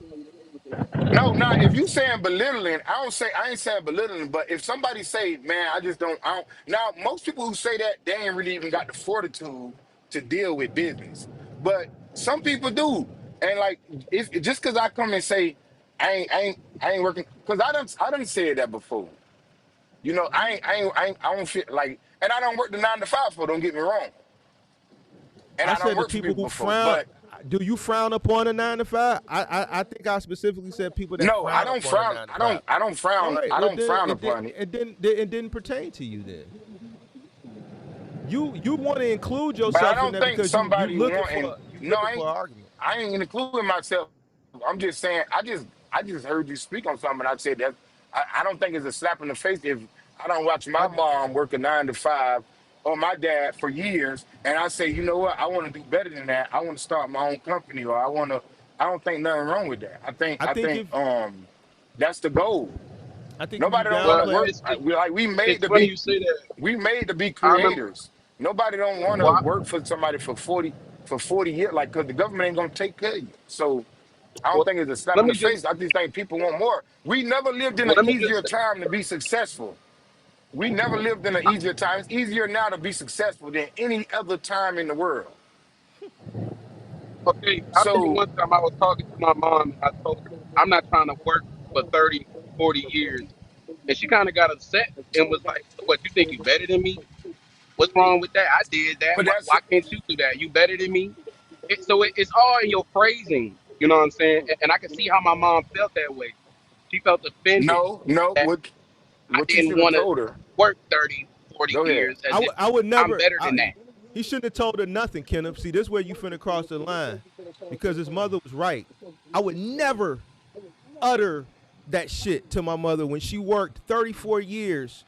No, no. If you saying belittling, I ain't saying belittling. But if somebody say, man, I just don't. I don't. Now, most people who say that they ain't really even got the fortitude to deal with business. But some people do. And like, if just because I come and say I ain't working, because I done said that before. You know, I don't feel like, and I don't work the 9 to 5 for. Don't get me wrong. And I I don't said the work for people people who before. frown. But Do you frown upon a 9 to 5? I think I specifically said people that No, I frown don't upon a frown. 9 to 5. I don't All frown. right. I Well, don't then frown it did upon it. it didn't pertain to you then. You want to include But I yourself in don't that think because you somebody looking wanting. for No, I ain't. an argument. I ain't including myself. I'm just saying. I just heard you speak on something. And I said that I don't think it's a slap in the face if I don't watch I my mom work a 9 to 5 or my dad for years, and I say, you know what, I want to do better than that. I want to start my own company, or I want to. I don't think nothing wrong with that. I think if That's the goal. you Nobody don't want Well, to downplay work. it, We made it's to funny be. you say that. We made to be I remember. creators. Nobody don't want to Well, work for somebody for 40 years, like, because the government ain't gonna take care of you. So I don't well, think it's a slap let in the me face. just. I just think people want more. We never lived in Well, an let me just easier say. time to be successful. We never lived in an easier time. It's easier now to be successful than any other time in the world. Okay, I remember So one time I was talking to my mom and I told her I'm not trying to work for 30, 40 years. And she kind of got upset and was like, "So what, you think you better than me? What's wrong with that? I did that. but Why that's can't you do that? You better than me?" It's all in your phrasing. You know what I'm saying? And I can see how my mom felt that way. She felt offended no, that I what you didn't should have want to told her. work 30, 40 Go ahead. years as if I would I'm never. better than that. He shouldn't have told her nothing, Kenneth. See, this is where you finna cross the line, because his mother was right. I would never utter that shit to my mother when she worked 34 years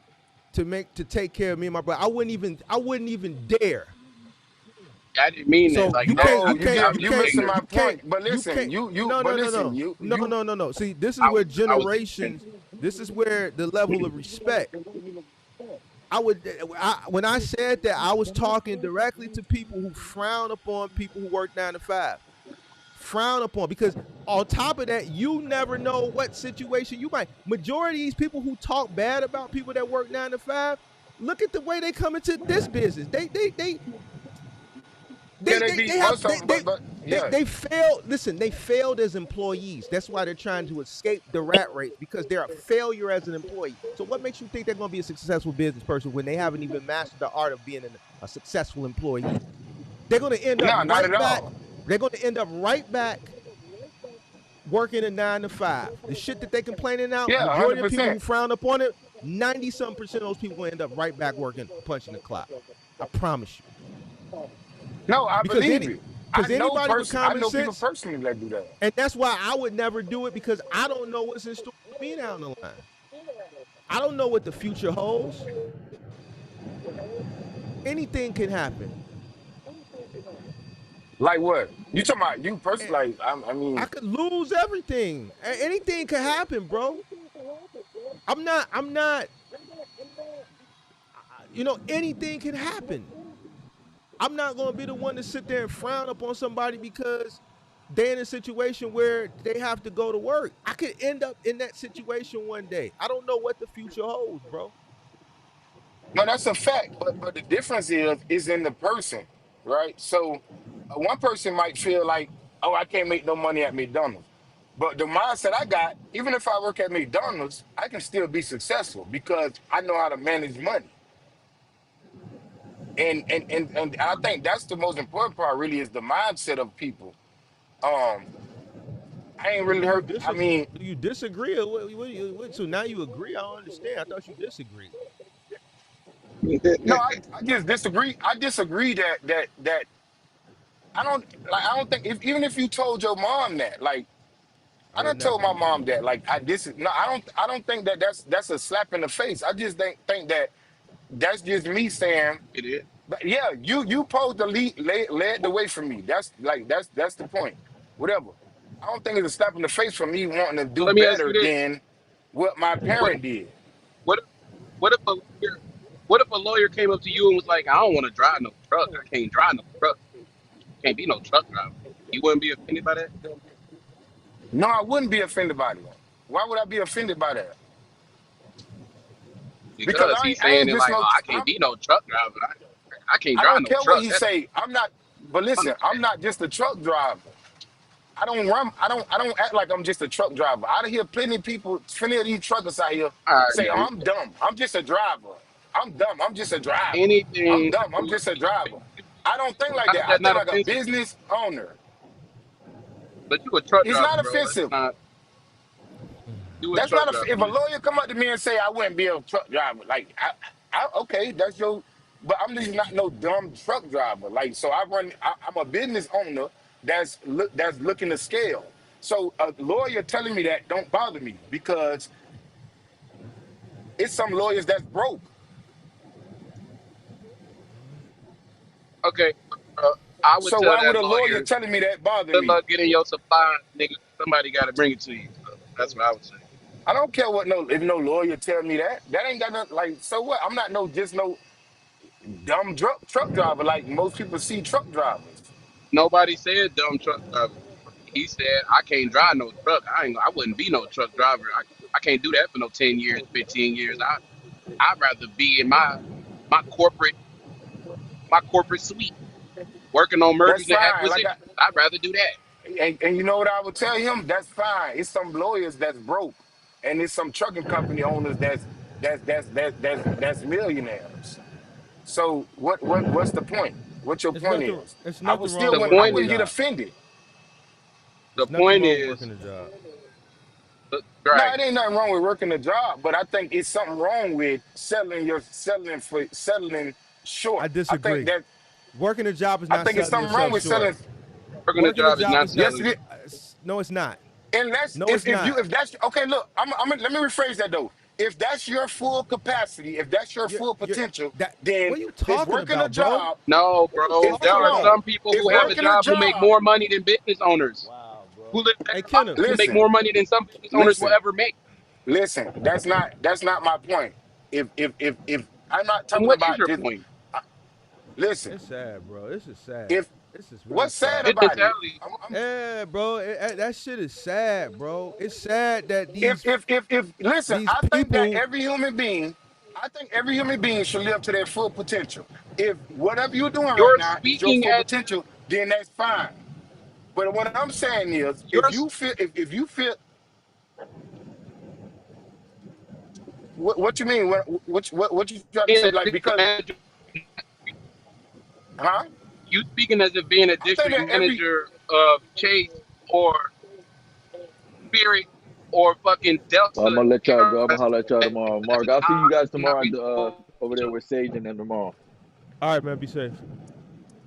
to take care of me and my brother. I wouldn't even dare. I didn't mean that So like you that. can't No, you you can't I get you was you can't missing ignorant. my you can't point. But you listen, can't no but no no listen, no no. See, this is I was where I was ignorant. generations. This is where the level of respect. When I said that, I was talking directly to people who frown upon people who work 9 to 5. Frown upon, because on top of that, you never know what situation you might. Majority of these people who talk bad about people that work 9 to 5, look at the way they come into this business. can they be They have also? But yeah. they failed. Listen, they failed as employees. That's why they're trying to escape the rat race, because they're a failure as an employee. So what makes you think they're going to be a successful business person when they haven't even mastered the art of being a successful employee? They're going to end up No, not at right back. all. They're going to end up right back working a 9 to 5. The shit that they complaining out, Yeah, majority hundred of people percent. who frown upon it, 90-something% of those people going to end up right back working, punching the clock. I promise you. No, I Because believe any it. anybody with I common know people sense, personally that do that. and that's why I would never do it, because I don't know what's in store for me down the line. I don't know what the future holds. Anything can happen. Like what? You talking about you And personally? Like I I mean, could lose everything. Anything could happen, bro. I'm not, anything can happen. I'm not going to be the one to sit there and frown upon somebody because they're in a situation where they have to go to work. I could end up in that situation one day. I don't know what the future holds, bro. no, that's a fact. But the difference is in the person, right? So one person might feel like, oh, I can't make no money at McDonald's. But the mindset I got, even if I work at McDonald's, I can still be successful because I know how to manage money. And I think that's the most important part. Really, is the mindset of people. Um, I ain't really heard. I mean, Do you disagree? Or so now you agree? I don't understand. I thought you disagreed. no, I just disagree. I disagree that I don't like. I don't think even if you told your mom that, like, I I would done told never. my mom that, like, this is no. I don't think that that's a slap in the face. I just think that that's just me saying. It is. But yeah, you supposed to led the way for me. That's the point. Whatever. I don't think it's a slap in the face for me wanting to So do let me ask you better this: than what my what parent did. what if what if a lawyer what if a lawyer came up to you and was like, I don't want to drive no truck. I can't drive no truck. Can't be no truck driver. You wouldn't be offended by that? No, I wouldn't be offended by that. Why would I be offended by that? Because Because he's I saying ain't it just like, no. oh, I can't be no truck driver. I can't I drive don't no care what truck. he That's say. I'm not. But listen, I'm understandable. not just a truck driver. I don't run. I don't act like I'm just a truck driver. Out of here, plenty of people, plenty of these truckers out here All right, say, man. "Oh, I'm dumb. I'm just a driver. I'm dumb. I'm just a driver. I'm Anything. dumb. I'm Look, just a driver." I don't think like how that. is I that think not like a offensive? business owner. But you a truck It's driver, not bro. That's offensive. not. You a That's truck not a, driver, if a man. lawyer come up to me and say I wouldn't be a truck driver, like okay, that's your. But I'm just not no dumb truck driver. Like so, I'm a business owner that's looking to scale. So a lawyer telling me that don't bother me because it's some lawyers that's broke. Okay, bro. I would So tell why that would a lawyer lawyer, telling me that bother good me? luck getting your supplies, nigga. Somebody got to bring it to you. So that's what I would say. I don't care what no if no lawyer tell me that. That ain't got nothing like so what? I'm not no just no dumb truck driver like most people see truck drivers. Nobody said dumb truck driver. He said I can't drive no truck. I wouldn't be no truck driver. I can't do that for no 10 years, 15 years. I'd rather be in my corporate my corporate suite working on That's mergers and fine. acquisitions. I'd rather do that. And you know what I would tell him? That's fine. It's some lawyers that's broke, and it's some trucking company owners that's millionaires. So what's the point? What your It's point nothing. is? It's I would nothing wrong still The with wouldn't I working point a wouldn't get is, job. offended. the There's nothing point wrong with is, working a job. No, right. it ain't nothing wrong with working a job, but I think it's something wrong with settling I short. disagree. Working a job is I not think it's selling something wrong yourself with short. selling. Working a Working a job is job not is not. Yes, selling. it is. No, it's not. Unless No, it's not. if that's okay. Look, let me rephrase that though. If that's your full capacity, if that's your full You're potential, that. then What are you if talking working a about, bro? job, No, What are you bro. if There talking are hold on, about? some people if who have a working a job who make job, more money than business owners. Wow, Who bro. live their Hey, lives Kenneth. who make listen, more money than some business owners will listen, ever make. listen. That's not my point. If I'm not Then talking what is about your just point? uh, listen. It's sad, bro. This is sad. If This is really what's sad sad. His about it? mentality. Yeah, bro. That shit is sad, bro. It's sad that If listen, these people. I think every human being should live to their full potential. If whatever you're doing right You're now is your speaking full as potential, then that's fine. But what I'm saying is, you're if you feel what you mean, what you trying to being say, a like district because manager. huh? You speaking as if being a I think district that every manager of Chase or Spirit or fucking Well, I'm Delta gonna let y'all go. I'm gonna Airlines, holler at y'all tomorrow. Mark, I'll see you guys not tomorrow be over there with Sage and them tomorrow. All right, man. Be safe.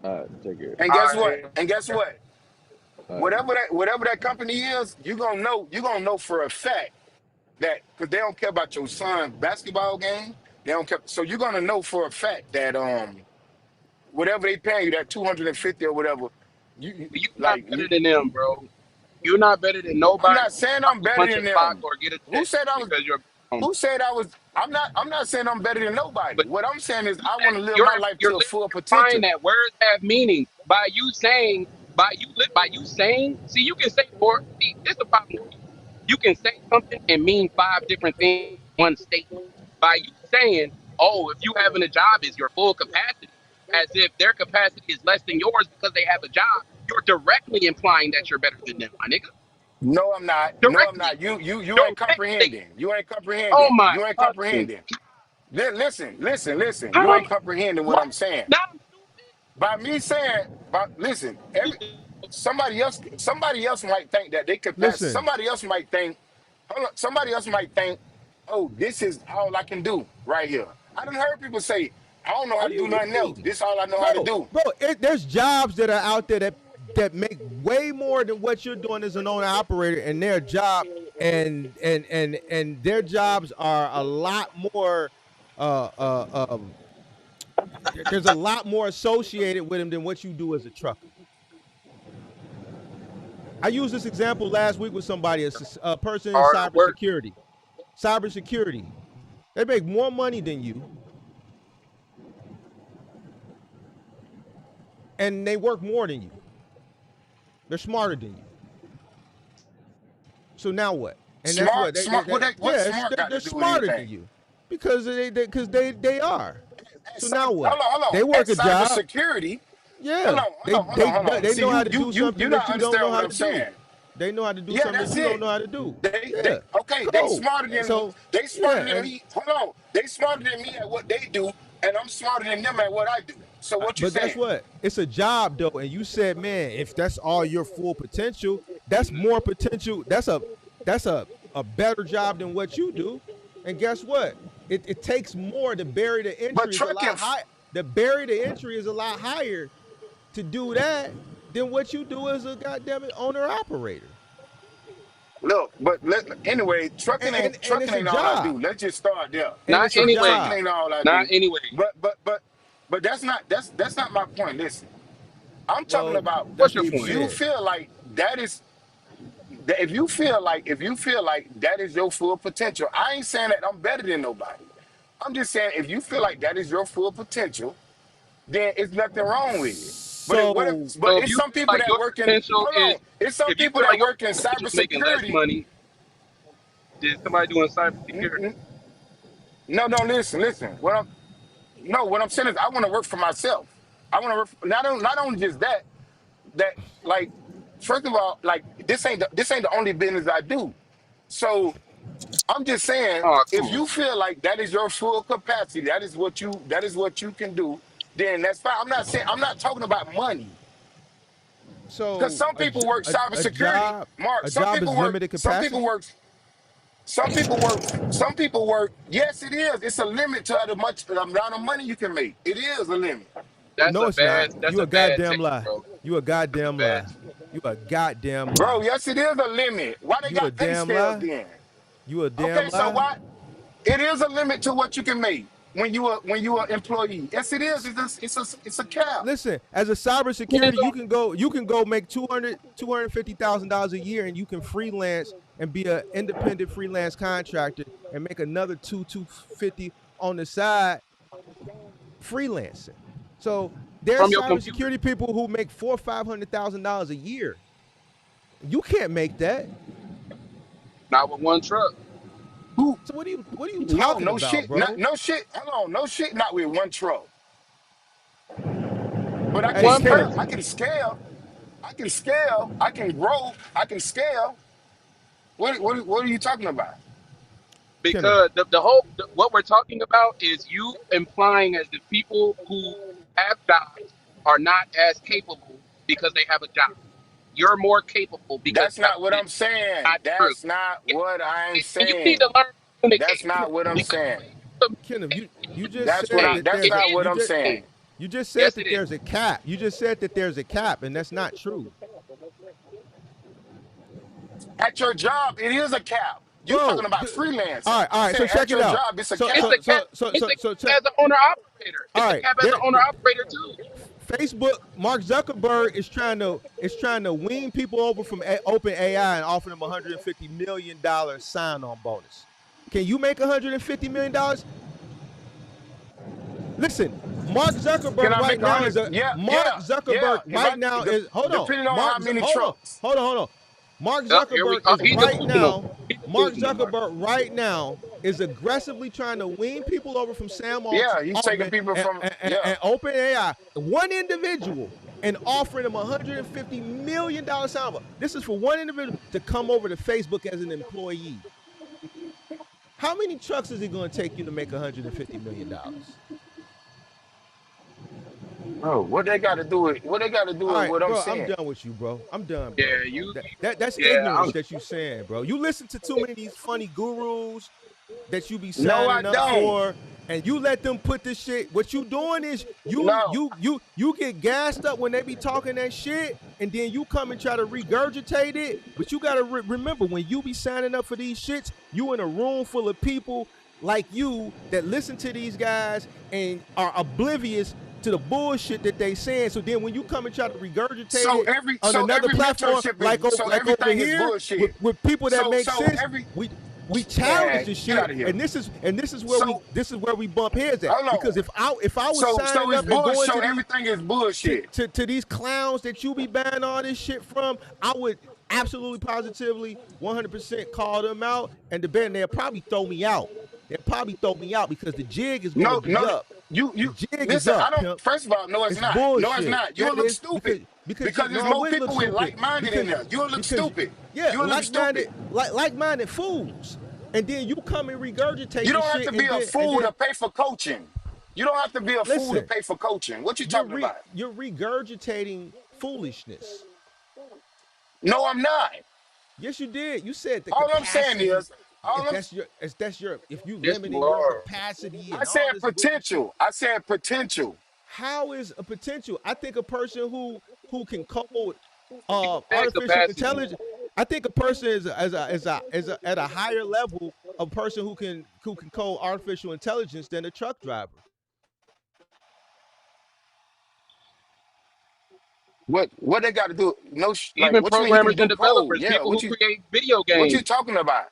All right, take care. and all guess right. what? And guess what? All right. Whatever that company is, you're gonna know for a fact that because they don't care about your son basketball game. They don't care. So you're gonna know for a fact that whatever they paying you that 250 or whatever, You're not like better than them, bro. You're not better than I'm nobody not who's saying about I'm to better punch a than clock them. or get a Who check said I was? because you're a Who said I was? I'm not saying I'm better than nobody. but What I'm saying is I want to live you're my life you're to a literally full implying potential. that words have meaning by you saying. See, you can say more. See, this is the problem with you. You can say something and mean five different things in one statement. By you saying, "Oh, if you having a job is your full capacity," as if their capacity is less than yours because they have a job, you're directly implying that you're better than them, my nigga. No, I'm not. No, I'm Directly, not. You ain't directly. comprehending. You ain't Oh comprehending. my You ain't fucking! comprehending. Listen. How You am ain't comprehending what what? I'm saying. Now I'm By me saying, listen, stupid. somebody else might think that they could pass. Listen. Somebody else might think, hold on, somebody else might think, oh, this is all I can do right here. I done heard people say, I don't know how What to do do you nothing else. mean, This all I know how to bro? do. Bro, there's jobs that are out there that make way more than what you're doing as an owner operator, and their job and their jobs are a lot more. Uh, uh, um, there's a lot more associated with them than what you do as a trucker. I used this example last week with somebody, a person in Harder work. cybersecurity. Cybersecurity, they make more money than you, and they work more than you. They're smarter than you. So now what? And that's what Smart. What yeah, smart got they're to do with smarter than anything? you because they are. So now what? Hold They on. At work a job. cybersecurity, Yeah, hold on. they See, know how to do you something that not you don't know understand what how to I'm do. saying. They know how to do Yeah, something that that's you don't it. know how to do. They Yeah, okay. cool. So They yeah, smarter than and me. Hold on. They smarter than me at what they do, and I'm smarter than them at what I do. So what you but guess saying? what? It's a job though, and you said, man, if that's all your full potential, that's more potential. That's a better job than what you do. And guess what? It takes more. The barrier to But entry is a trucking, lot high. The barrier to entry is a lot higher to do that than what you do as a goddamn it owner operator. look, but anyway, And, and and trucking it's a ain't all I job. do. Let's just start there. And Not it's a Trucking anyway. job. ain't all I Not do. anyway. But that's not my point. Listen, I'm talking Well, about that's What's your what you if point? you said. feel like that is if you feel like that is your full potential. I ain't saying that I'm better than nobody. I'm just saying if you feel like that is your full potential, then it's nothing wrong with it. But it, what if? So But So if it's you some feel people like that your work in. potential Hold on. is, It's some if you people feel that like your work in potential is making less cybersecurity. money than somebody doing N- cybersecurity. n- No, listen. What I'm saying is I want to work for myself. I want to work not only just that like first of all, like this ain't the only business I do. So I'm just saying, Oh, come if on. you feel like that is your full capacity, that is what you can do, then that's fine. I'm not talking about money. Because so some people work a cybersecurity, job Mark. a job is limited Some people capacity. work, some people work. Yes, it is. It's a limit to the amount of money you can make. It is a limit. No, it's not. That's You a a bad goddamn take, lie. bro. You a That's a goddamn bad lie. take. You a goddamn Bro, lie. yes, it is a limit. Why they You a got pay damn scales lie. then? You a damn Okay, so lie. why? It is a limit to what you can make when you are employee. Yes, it is. It's a cap. Listen, as a cybersecurity, you can go make 250,000 dollars a year, and you can freelance and be an independent freelance contractor and make another 250 on the side freelancing. So there's From your computer. cybersecurity people who make $400,000 or $500,000 a year. You can't make that. Not with one truck. Who? So what are you No, talking no about, shit. Not bro? no shit. Hold on, no shit. Not with one truck, but I can Hey, One scale. Kenneth, person. I can scale. I can scale. I can grow. I can scale. What are you talking about? Kenneth, Because what we're talking about is you implying as if people who have jobs are not as capable because they have a job. You're more capable because That's you have not a what I'm business. saying. Not true. That's not Yes, what I'm and you need to saying. learn to That's communicate not what I'm because the saying. way you Kenneth, communicate you is just said insane. that That's It there's a not is what I'm insane. saying. you just said Yes, it that is. there's a cap. You just said that there's a cap, and that's not true, At your job, it is a cap. You talking bro. about freelancing? All I right. said So check at it your out. job, it's a So It's cap. so a cap. so so It's so a so cap check. as an owner operator. All It's a right. cap as an owner operator too. Facebook, Mark Zuckerberg is trying to wean people over from Open AI and offer them $150 million sign-on bonus. Can you make $150 million? Listen, Can I Right make a now hundred? is a Yeah, Mark yeah, yeah. Zuckerberg If right now is hold on. depending on how many trucks. Hold on. Mark Oh, here we. Zuckerberg Oh, is he's right delusional. now. He's Mark delusional, Mark. Zuckerberg right now is aggressively trying to wean people over from Yeah, he's taking Altman people and, from and, and, yeah. and OpenAI. One individual and offering him $150 million sign. This is for one individual to come over to Facebook as an employee. How many trucks is it going to take you to make $150 million? Oh, what they got to do All with right, what I'm bro, I'm saying? done with you, bro. I'm done, Yeah, bro. you. That's Yeah, ignorance I'm. that you saying, bro. You listen to too many of these funny gurus that you be No, I signing up don't. for, and you let them put this shit. What you doing is you No, you you you get gassed up when they be talking that shit, and then you come and try to regurgitate it. But you gotta remember, when you be signing up for these shits, you in a room full of people like you that listen to these guys and are oblivious to the bullshit that they saying. So then when you come and try to regurgitate it on another platform, so like over everything is here bullshit. with people that make So sense, every we challenge man, the get shit, out of here. and this is where So we bump heads at. hold Because on. if I was So signing it's up and bullshit. going So to these everything is bullshit. to these clowns that you be buying all this shit from, I would absolutely positively 100% call them out and debate, and they'll probably throw me out. They'll probably throw me out because the jig is gonna No, be no. up. The You jig is listen. I up, don't. pimp. First of all, no, it's It's not. No, it's bullshit. not. Yeah, You'll it look is stupid you because no, there's I more wouldn't look people with stupid like-minded in there. You'll look because stupid. yeah, You'll look stupid. like-minded fools, and then you come and regurgitate You the don't have shit, to be a and fool then to pay for coaching. You don't have to be a fool to listen. pay for coaching. What you talking about? You're regurgitating foolishness. No, I'm not. Yes, you did. You said the All I'm saying capacity. is, all I'm If you This limiting your Lord. capacity I and all said this bullshit. potential. I said potential. How is a potential? I think a person who can code That artificial capacity. intelligence. I think a person is at a higher level of person who can code artificial intelligence than a truck driver. What they got to do? No, like Even what you mean he programmers can and do code? developers, Yeah. people who create video What you games, talking about?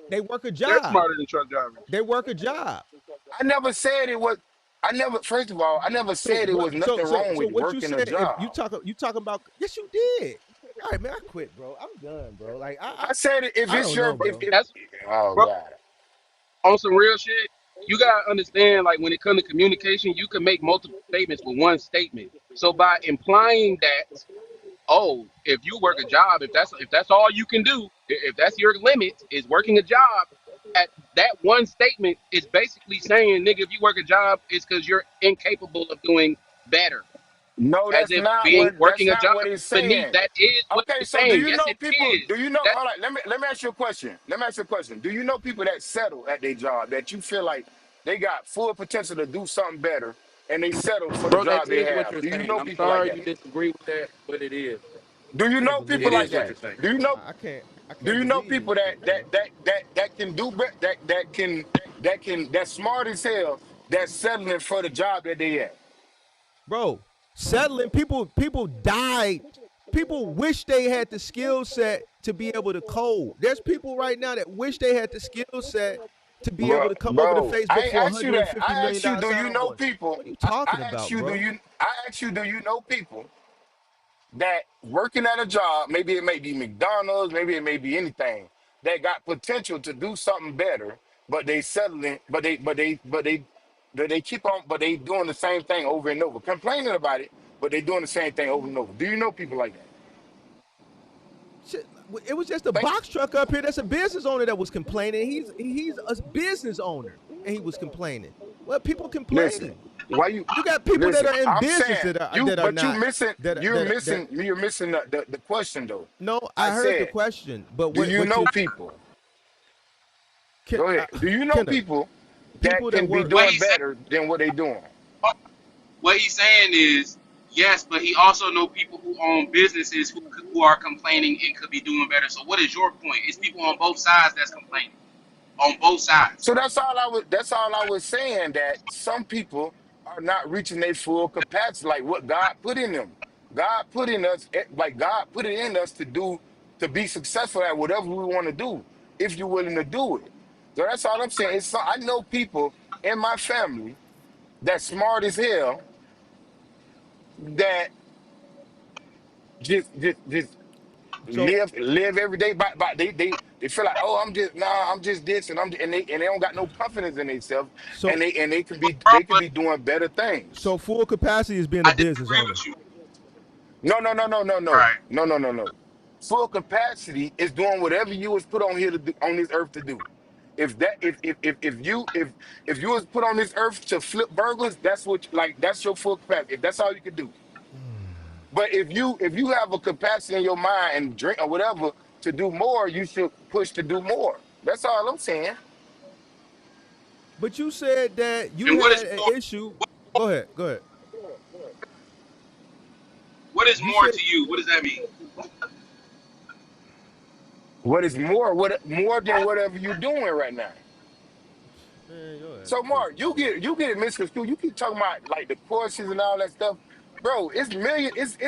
They work a they're job. smarter than truck drivers. They work a job. I never said it was. I never. First of all, I never So said it what? was nothing wrong So with what you working a said? If job. you talking about? Yes, you did. All right, man. I quit, bro. I'm done, bro. Like I said it if I it's don't your know, bro. if. That's Oh bro, God. on some real shit. You gotta understand, like when it comes to communication, you can make multiple statements with one statement. So by implying that, oh, if you work a job, if that's all you can do, if that's your limit is working a job, at that one statement is basically saying, nigga, if you work a job, it's because you're incapable of doing better. No, As that's if not being what. That's working a not job what is it's beneath. saying. That is what Okay, it's so do saying. you Yes, know it people? is. Do you know? That All right, let me ask you a question. Let me ask you a question. Do you know people that settle at their job that you feel like they got full potential to do something better and they settle for the Bro, that job they is what have? you're Do you saying. know I'm people like sorry that? you disagree with that, but it is. Do I you can't know people It believe like is this what that? you're shit. saying. Do you know? I Do can't you know believe people this that shit, that bro. that that that can do that can that's smart as hell that's settling for the job that they at? Bro, settling people died. People wish they had the skill set to be able to code. There's people right now that wish they had the skill set to be able to come over to I Facebook ain't for a asked you hundred and that. fifty I million asked you, dollar do you sign on know bonus. people? What are you I talking asked about, you, bro? I asked you, do you know people that working at a job, maybe it may be McDonald's, maybe it may be anything, that got potential to do something better, but they settling, but they keep on, but they doing the same thing over and over, complaining about it, but they doing the same thing over and over. Do you know people like that? Shit, it was just a Thank box truck up here. That's a business owner that was complaining. He's a business owner and he was complaining. Well, people Listen, complain. why you You got people that listen? are in I'm business saying you, that are but you not missing. that. You're missing the question though. No, I I heard the said, question, but do you what know you people? can, Go ahead. Do you know Kenneth, people that people that can be work. What doing he said, better than what they doing? what he's saying is yes, but he also know people who own businesses who are complaining and could be doing better. So what is your point? It's people on both sides that's complaining on both sides. So that's all I was saying, that some people are not reaching their full capacity, like what God put in them. God put in us, like God put it in us to be successful at whatever we want to do, if you're willing to do it. So that's all I'm saying. I know people in my family that's smart as hell that just So live every day by they feel like, oh, I'm just this and they don't got no confidence in themselves, so and Bro, they could but be doing better things. so full capacity is being a I business disagree owner. with you. Right. No. Full capacity is doing whatever you was put on here to do, on this earth to do. If that if you was put on this earth to flip burgers, that's what, like, that's your full capacity. If that's all you could do. But if you have a capacity in your mind and drink or whatever to do more, you should push to do more. That's all I'm saying. But you said that you And what is had an more? issue. Go ahead. Go ahead. What is You more said, to you? What does that mean? What is more? What more than whatever you're doing right now? man, your ass So Mark, tripping, bro. you get it misconstrued. You keep talking about like the courses and all that stuff. Bro, it's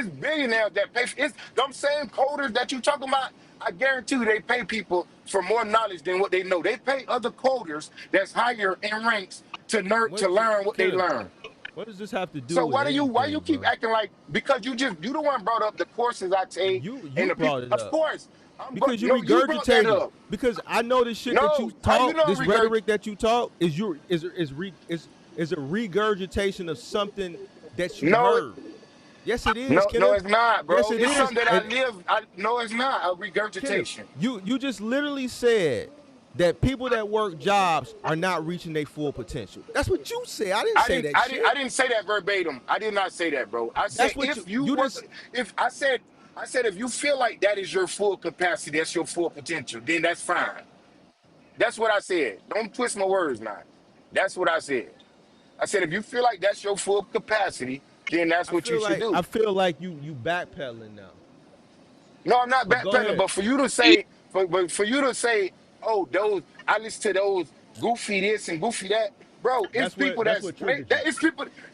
billionaires that pay for it's them same coders that you talking about. I guarantee you they pay people for more knowledge than what they know. They pay other coders that's higher in ranks to learn what they Kenneth? learn. What does this have to do So with why you anything, keep bro? acting like, because you the one brought up the courses I take and You the people, brought it of up course. because you No, you brought that regurgitating. up. Because I know this shit that No, you how you talk, know this regurg rhetoric that you talk is a regurgitation of something that you no heard. Yes, it is, no, Kenneth. it's not, Yes, bro. it It's is. something that I And live. No, it's not a Kenneth, regurgitation. you just literally said that people that work jobs are not reaching their full potential. That's what you said. I didn't say that shit. I didn't say that verbatim. I did not say that, bro. I said That's what if you you work, just if I said I said if you feel like that is your full capacity, that's your full potential, then that's fine. That's what I said. Don't twist my words now. That's what I said. I said if you feel like that's your full capacity, then that's what you should do. I feel like you backpedaling now. No, I'm not But go backpedaling, ahead. but for you to It, say, but for you to say, oh, those I listen to those goofy this and goofy that, bro. That's what triggered you.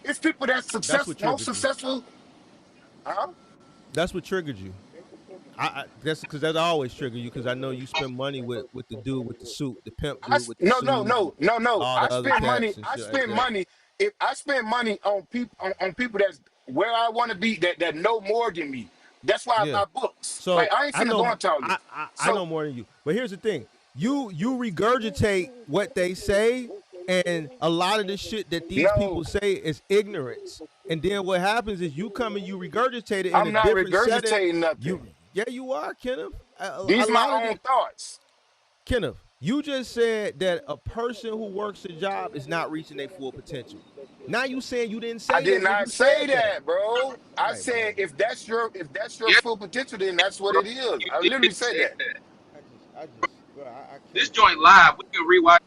It's people that's That's what successful, most triggered you. successful. Huh? That's what triggered you. That's because that always trigger you because I know you spend money with the dude with the suit, the pimp dude with the No, no, suits, and no, no, no. all I the other spend money. cats and I shit like spend that. money. If I spend money on people on people that's where I want to be, that know more than me. That's why I Yeah. buy books. Like So I ain't finna go into all this. I So know more than you. But here's the thing: you regurgitate what they say, and a lot of the shit that these no, people say is ignorance. And then what happens is you come and you regurgitate it in a I'm not different setting. regurgitating nothing. You are, Kenneth. A These lot my of the own thoughts. Kenneth, you just said that a person who works a job is not reaching their full potential. Now you saying you didn't I say did that when you not say said that. that, bro. All I right, said bro. if that's your yeah, full potential, then that's what bro. it is. You I did literally said say that. that. Bro, I This can't, joint bro. live. We can rewatch.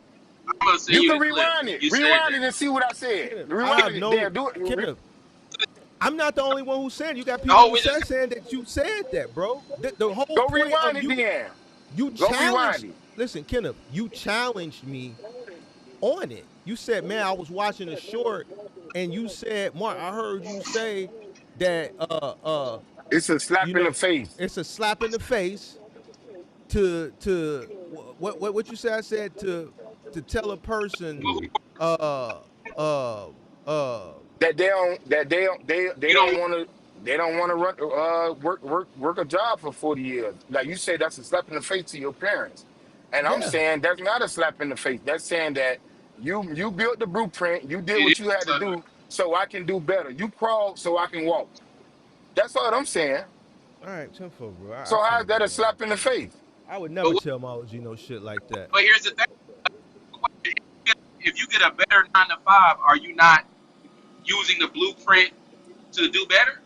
I'm gonna send You you can the clip. rewind You said it that. and see what I said. Kenneth, I Rewind have it. no Damn, do it. Kenneth. I'm not the only one who's saying. You got The people whole in the witness. set saying that you said that, bro. The whole Go point of rewind it then. you Go rewind challenged. it. Listen, Kenneth, you challenged me on it. You said, "Man, I was watching a short," and you said, "Mark, I heard you say that It's a you slap in the know, face. it's a slap in the face to what you said. I said to tell a person, uh uh uh They You don't. don't want to run work a job for 40 years. Like you say, that's a slap in the face to your parents. And I'm yeah. saying that's not a slap in the face. That's saying that you built the blueprint, you did It what you had to is. do so I can do better. You crawled so I can walk. That's all I'm saying. All right, 10-4, bro. I So how's can't that get a down slap with in the you, bro. face? I would But never tell my OG no shit like that. here's the thing. If you get a better 9 to 5, are you not using the blueprint to do better?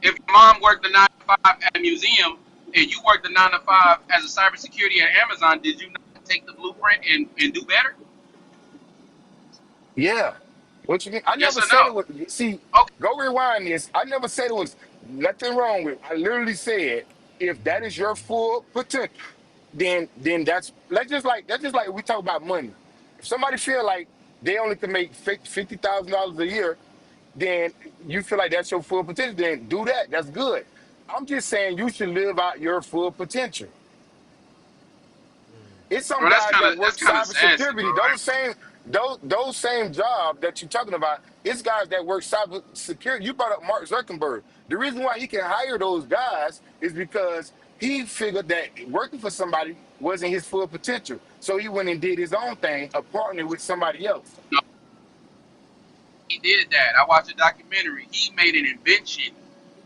If your mom worked the 9 to 5 at a museum and you worked the 9 to 5 as a cybersecurity at Amazon, did you not take the blueprint and do better? Yeah. What you mean? I Yes never or said it no? was. See, Okay. go rewind this. I never said it was nothing wrong with it. I literally said if that is your full potential, then that's just like we talk about money. If somebody feel like they only can make $50,000 a year, then you feel like that's your full potential. Then do that. That's good. I'm just saying you should live out your full potential. It's some Bro, guys that that's work kind of sassy, bro. cybersecurity. Those same jobs that you're talking about, it's guys that work cybersecurity. You brought up Mark Zuckerberg. The reason why he can hire those guys is because he figured that working for somebody wasn't his full potential. So he went and did his own thing, a partner with somebody else. No, he did that. I watched a documentary. He made an invention.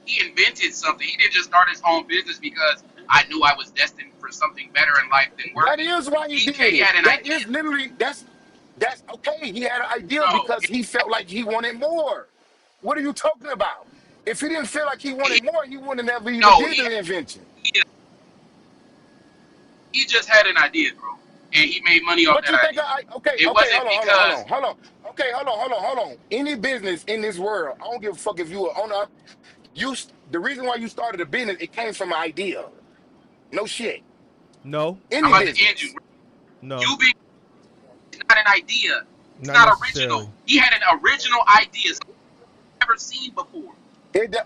He invented something. He didn't just start his own business because I knew I was destined for something better in life than That working. is why he did He it. had an That is idea. literally that's okay. He had an idea No, because he felt like he wanted more. What are you talking about? If he didn't feel like he wanted he, more, he wouldn't have never even no, did the invention. he, he just had an idea, bro, and he made money off But that you think idea. okay, It wasn't because hold on. Okay, hold on. Any business in this world, I don't give a fuck if you are owner. The reason why you started a business, it came from an idea. No shit. No, I'm Any about to end you. business. no, You being not an idea. It's not not original. necessarily. He had an original idea, something I've never seen before. It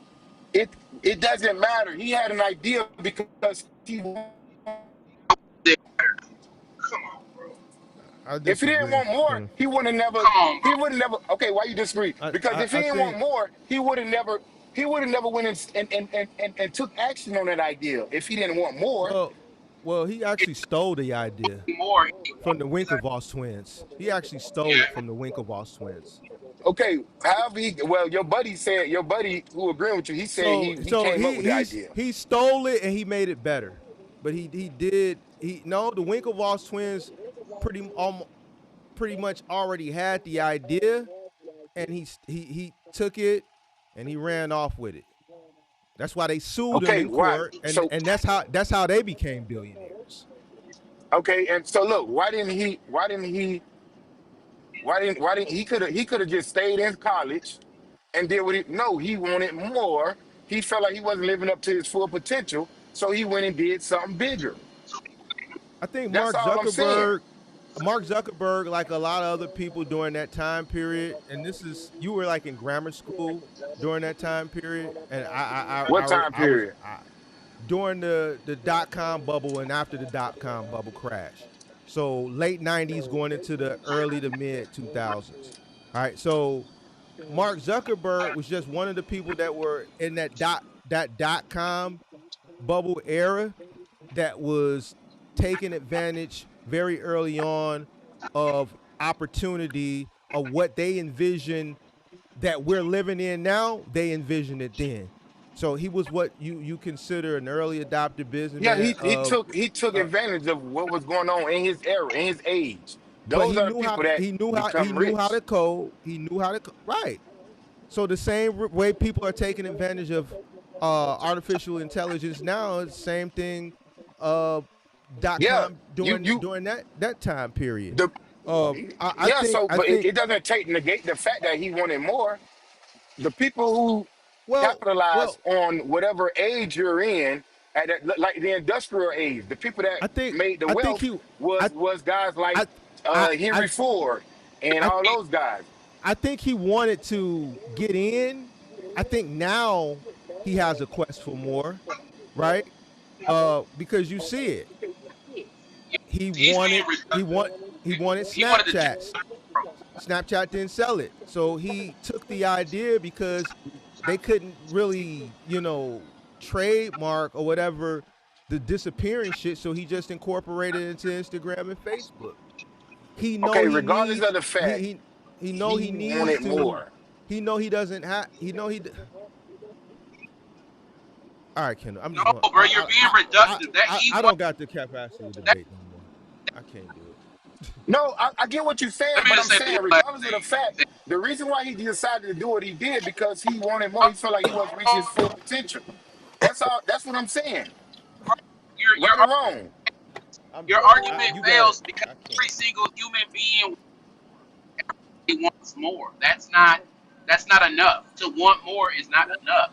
it it doesn't matter. He had an idea because he Come on, bro. I if he didn't disagree, want more, Kenneth. he would have never. Come on, bro. He would have never. Okay, why you disagree? Because if he I didn't want think more, he would have never. He would have never went and took action on that idea. If he didn't want more, well, he actually stole the idea More. from the Winklevoss twins. He actually stole it Yeah. from the Winklevoss twins. okay. However, your buddy who agreeing with you, he said he So came up with the idea. he stole it and he made it better. But he did he no the Winklevoss twins pretty much already had the idea and he took it and he ran off with it. That's why they sued him Okay, in why? court, So and that's how they became billionaires. okay, and so look, why didn't he could have just stayed in college and did what he no, he wanted more. He felt like he wasn't living up to his full potential, so he went and did something bigger. I think That's all I'm saying. Mark Zuckerberg, like a lot of other people during that time period, and this is you were like in grammar school during that time period, and What time period? during the dot com bubble and after the dot com bubble crash. So late '90s, going into the early to mid 2000s. All right, so Mark Zuckerberg was just one of the people that were in that dot com bubble era that was taking advantage very early on of opportunity of what they envision that we're living in now. They envisioned it then. So he was what you consider an early adopter Yeah, businessman he of, took uh, advantage of what was going on in his era, in his age. but Those are the people that he become knew how rich. to code. He knew how to right. So the same way people are taking advantage of artificial intelligence now, it's the same thing. Uh, dot Yeah, com you during that time period. the I yeah. think So, I but think it doesn't take negate the fact that he wanted more. The people who well capitalize well on whatever age you're in at that, like the industrial age, the people that I think made the I think wealth he I was guys like I I I Henry Ford and I, all those guys. I think he wanted to get in. I think now he has a quest for more, right? Because you see it. He He's wanted being he reductive. want he wanted He wanted to Snapchat. Snapchat didn't sell it. So he took the idea because they couldn't really, trademark or whatever the disappearing shit. So he just incorporated it into Instagram and Facebook. He know Okay, he regardless of needs the fact, he know he he needs wanted to. more. He know he doesn't have. He know he. All right, Kendall. I'm no, just going. bro. You're being reductive. That I he don't wanted got the capacity to that. debate no more. I can't do it. No, I get what you're Let saying, me but just I'm say this saying last regardless of the thing. fact, the reason why he decided to do what he did because he wanted more. He felt like he wasn't reaching his full potential. That's all. That's what I'm saying. Your Right or wrong. I'm your done. argument You got it. fails because I every can't. single human being wants more. That's not enough. To want more is not enough.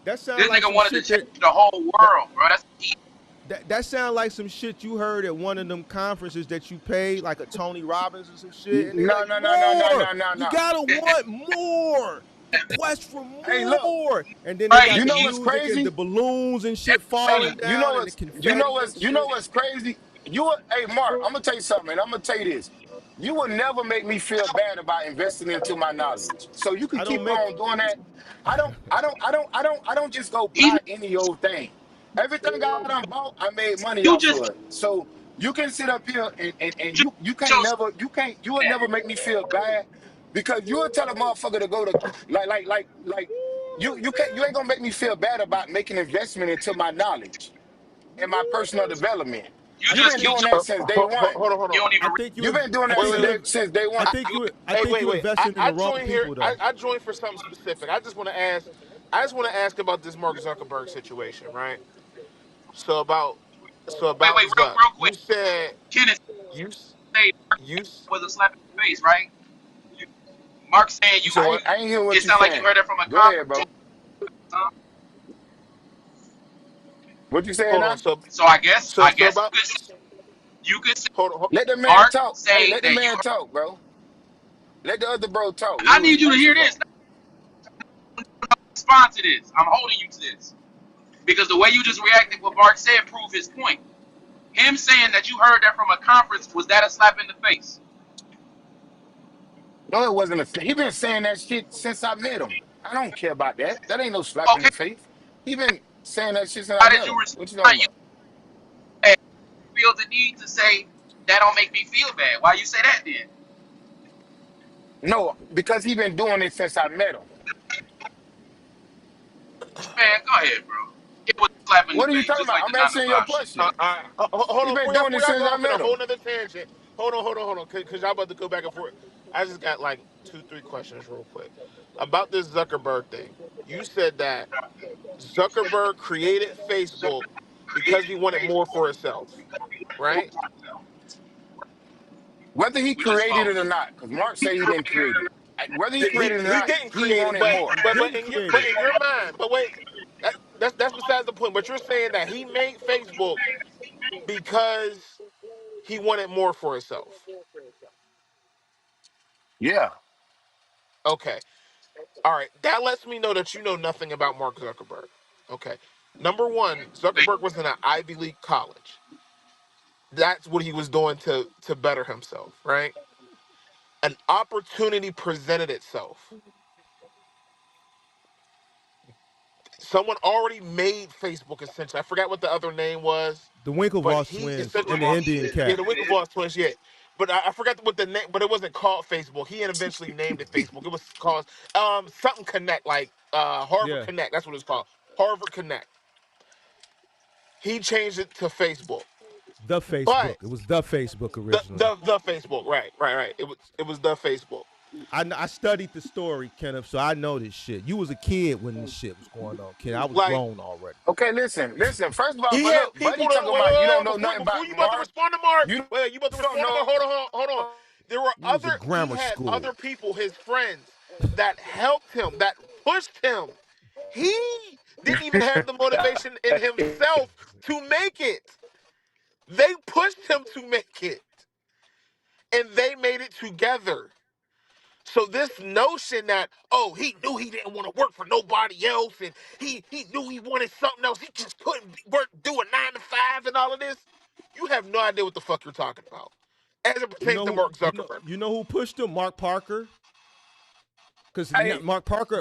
That sound This like nigga some wanted to shit that change the whole that world, bro. That's what he. that sound like some shit you heard at one of them conferences that you paid, like a Tony Robbins or some shit, and they No, like no, no, no, no, more. no, no, You no. gotta want more. The quest for Hey, look. more, and then they Right? got You the know He. what's music and the crazy? balloons and That's shit right. falling Hey, you know down and the what's you know confetti and what's you know shit. what's crazy? Hey Mark, I'm gonna tell you something, and I'm gonna tell you this. You will never make me feel bad about investing into my knowledge. So you can I don't keep make. on doing that. I don't just go He's. buy any old thing. Everything I done bought, I made money You off just. of it. So you can sit up here and Just you can't yourself. never you will never make me feel bad because you will tell a motherfucker to go to like you ain't gonna make me feel bad about making investment into my knowledge and my personal development. You You've just been keep doing talking. that since day one. Hold You on. don't even. I think You've been doing that Wait, I wait, since wait. think day I one. think I Hey, think wait, you wait. investing in the I wrong joined here. people I, though. I joined for something specific. I just want to ask. I just want to ask about this Mark Zuckerberg situation, right? So about Wait, real, Zuck. real quick. You said Kenneth you say Mark you s- was a slap in the face, right? Mark saying You you. said what? I ain't hear what It you sounded like you saying. heard that from a Go ahead, conference. bro. What you saying hold on. now? So So I guess so so you about could say hold Let the man Mark talk. Hey, say let the that you. man talk, bro. Let the other bro talk. He I was need you to hear responsible. this. Respond to this. I'm holding you to this because the way you just reacted, what Mark said, proved his point. Him saying that you heard that from a conference, was that a slap in the face? No, it wasn't a. He been saying that shit since I met him. I don't care about that. That ain't no slap in Okay. the face. He been saying that shit since I How met did you him. What you talking respond? You about? feel the need to say that don't make me feel bad. Why you say that then? No, because he been doing it since I met him. Man, go ahead, bro. It was a slap in the What are you face, talking just about? like the I'm Nine to answering your Five shit. question. hold He on been before y'all doing before it y'all since go I off in a met whole him. nother tangent. Hold on, because y'all about to go back and forth. I just got like two, three questions real quick about this Zuckerberg thing. You said that Zuckerberg created Facebook because he wanted more for himself, right? Whether he created it or not, because Mark say he didn't create it. Whether he He created it or he not, didn't he create it, wanted but more. He but but didn't in your create but it. in your mind, but wait, that's besides the point. But you're saying that he made Facebook because he wanted more for himself. Yeah. Okay, all right. That lets me know that you know nothing about Mark Zuckerberg. Okay, number one, Zuckerberg was in an Ivy League college. That's what he was doing to better himself, right? An opportunity presented itself. Someone already made Facebook essentially. I forgot what the other name was, The but Winklevoss he twins essentially, and the Indian yeah, cat. the Winklevoss twins, yeah. But I forgot what the name, but it wasn't called Facebook. He had eventually named it Facebook. It was called something Connect, like Harvard Yeah. Connect. That's what it's called. Harvard Connect. He changed it to Facebook. The But Facebook. It was the Facebook originally. the Facebook, right. It was the Facebook. I studied the story, Kenneth, so I know this shit. You was a kid when this shit was going on, Ken. I was Like grown already. Okay, listen. First of all, he but had look, Buddy people that talking about you don't know before nothing about before you about to Mark. respond to Mark. You Wait, you about to don't respond to Mark? know. Hold on. There were You was a he grammar had school. other people, his friends, that helped him, that pushed him. He didn't even have the motivation in himself to make it. They pushed him to make it, and they made it together. So this notion that he knew he didn't want to work for nobody else, and he knew he wanted something else, he just couldn't work do a 9 to 5 and all of this. You have no idea what the fuck you're talking about, as it You pertains know to who Mark Zuckerberg. you know who pushed him? Mark Parker. Because Hey,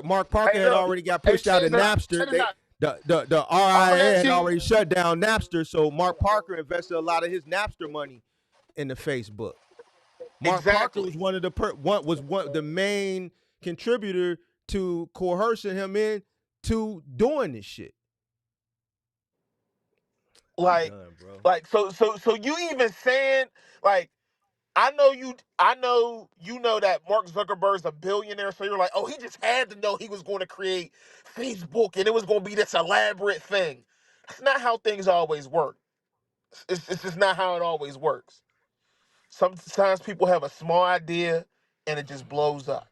Mark Parker hey, had look. already got Hey, pushed out of check Napster. this out. The I'll RIA let had you. already shut down Napster, so Mark Parker invested a lot of his Napster money into Facebook. Mark Parker was Exactly. one of the the main contributor to coercing him in to doing this shit. I'm Like, done, bro. so you even saying, like, I know you know that Mark Zuckerberg's a billionaire, so you're like, oh, he just had to know he was going to create Facebook and it was going to be this elaborate thing. That's not how things always work. It's just not how it always works. Sometimes people have a small idea and it just blows up.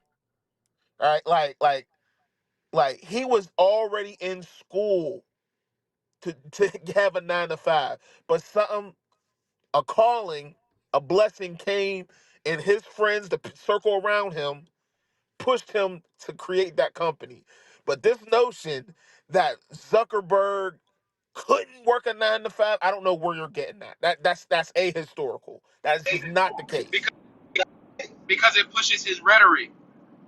Right? Like he was already in school to have a 9 to 5, but something, a calling, a blessing came, and his friends, the circle around him, pushed him to create that company. But this notion that Zuckerberg couldn't work a 9 to 5, I don't know where you're getting that. That's ahistorical. That's just not the case. because because it pushes his rhetoric.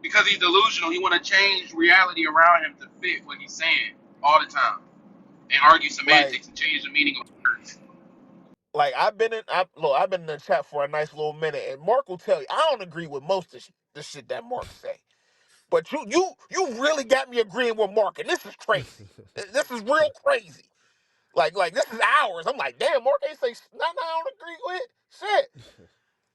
Because he's delusional, he want to change reality around him to fit what he's saying all the time and argue Like semantics and change the meaning of words. I've been in the chat for a nice little minute, and Mark will tell you I don't agree with most of the shit that Mark say. But you really got me agreeing with Mark, and this is crazy. This is real crazy. Like this is ours. I'm like, damn, Mark ain't say nothing I don't agree with. Shit.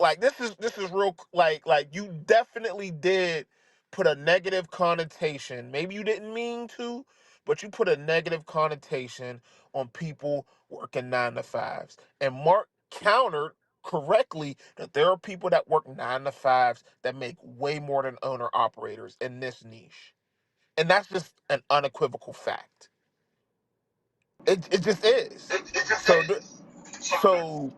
Like this is real. Like you definitely did put a negative connotation. Maybe you didn't mean to, but you put a negative connotation on people working 9 to 5s. And Mark countered correctly that there are people that work 9 to 5s that make way more than owner operators in this niche. And that's just an unequivocal fact. It just is. So so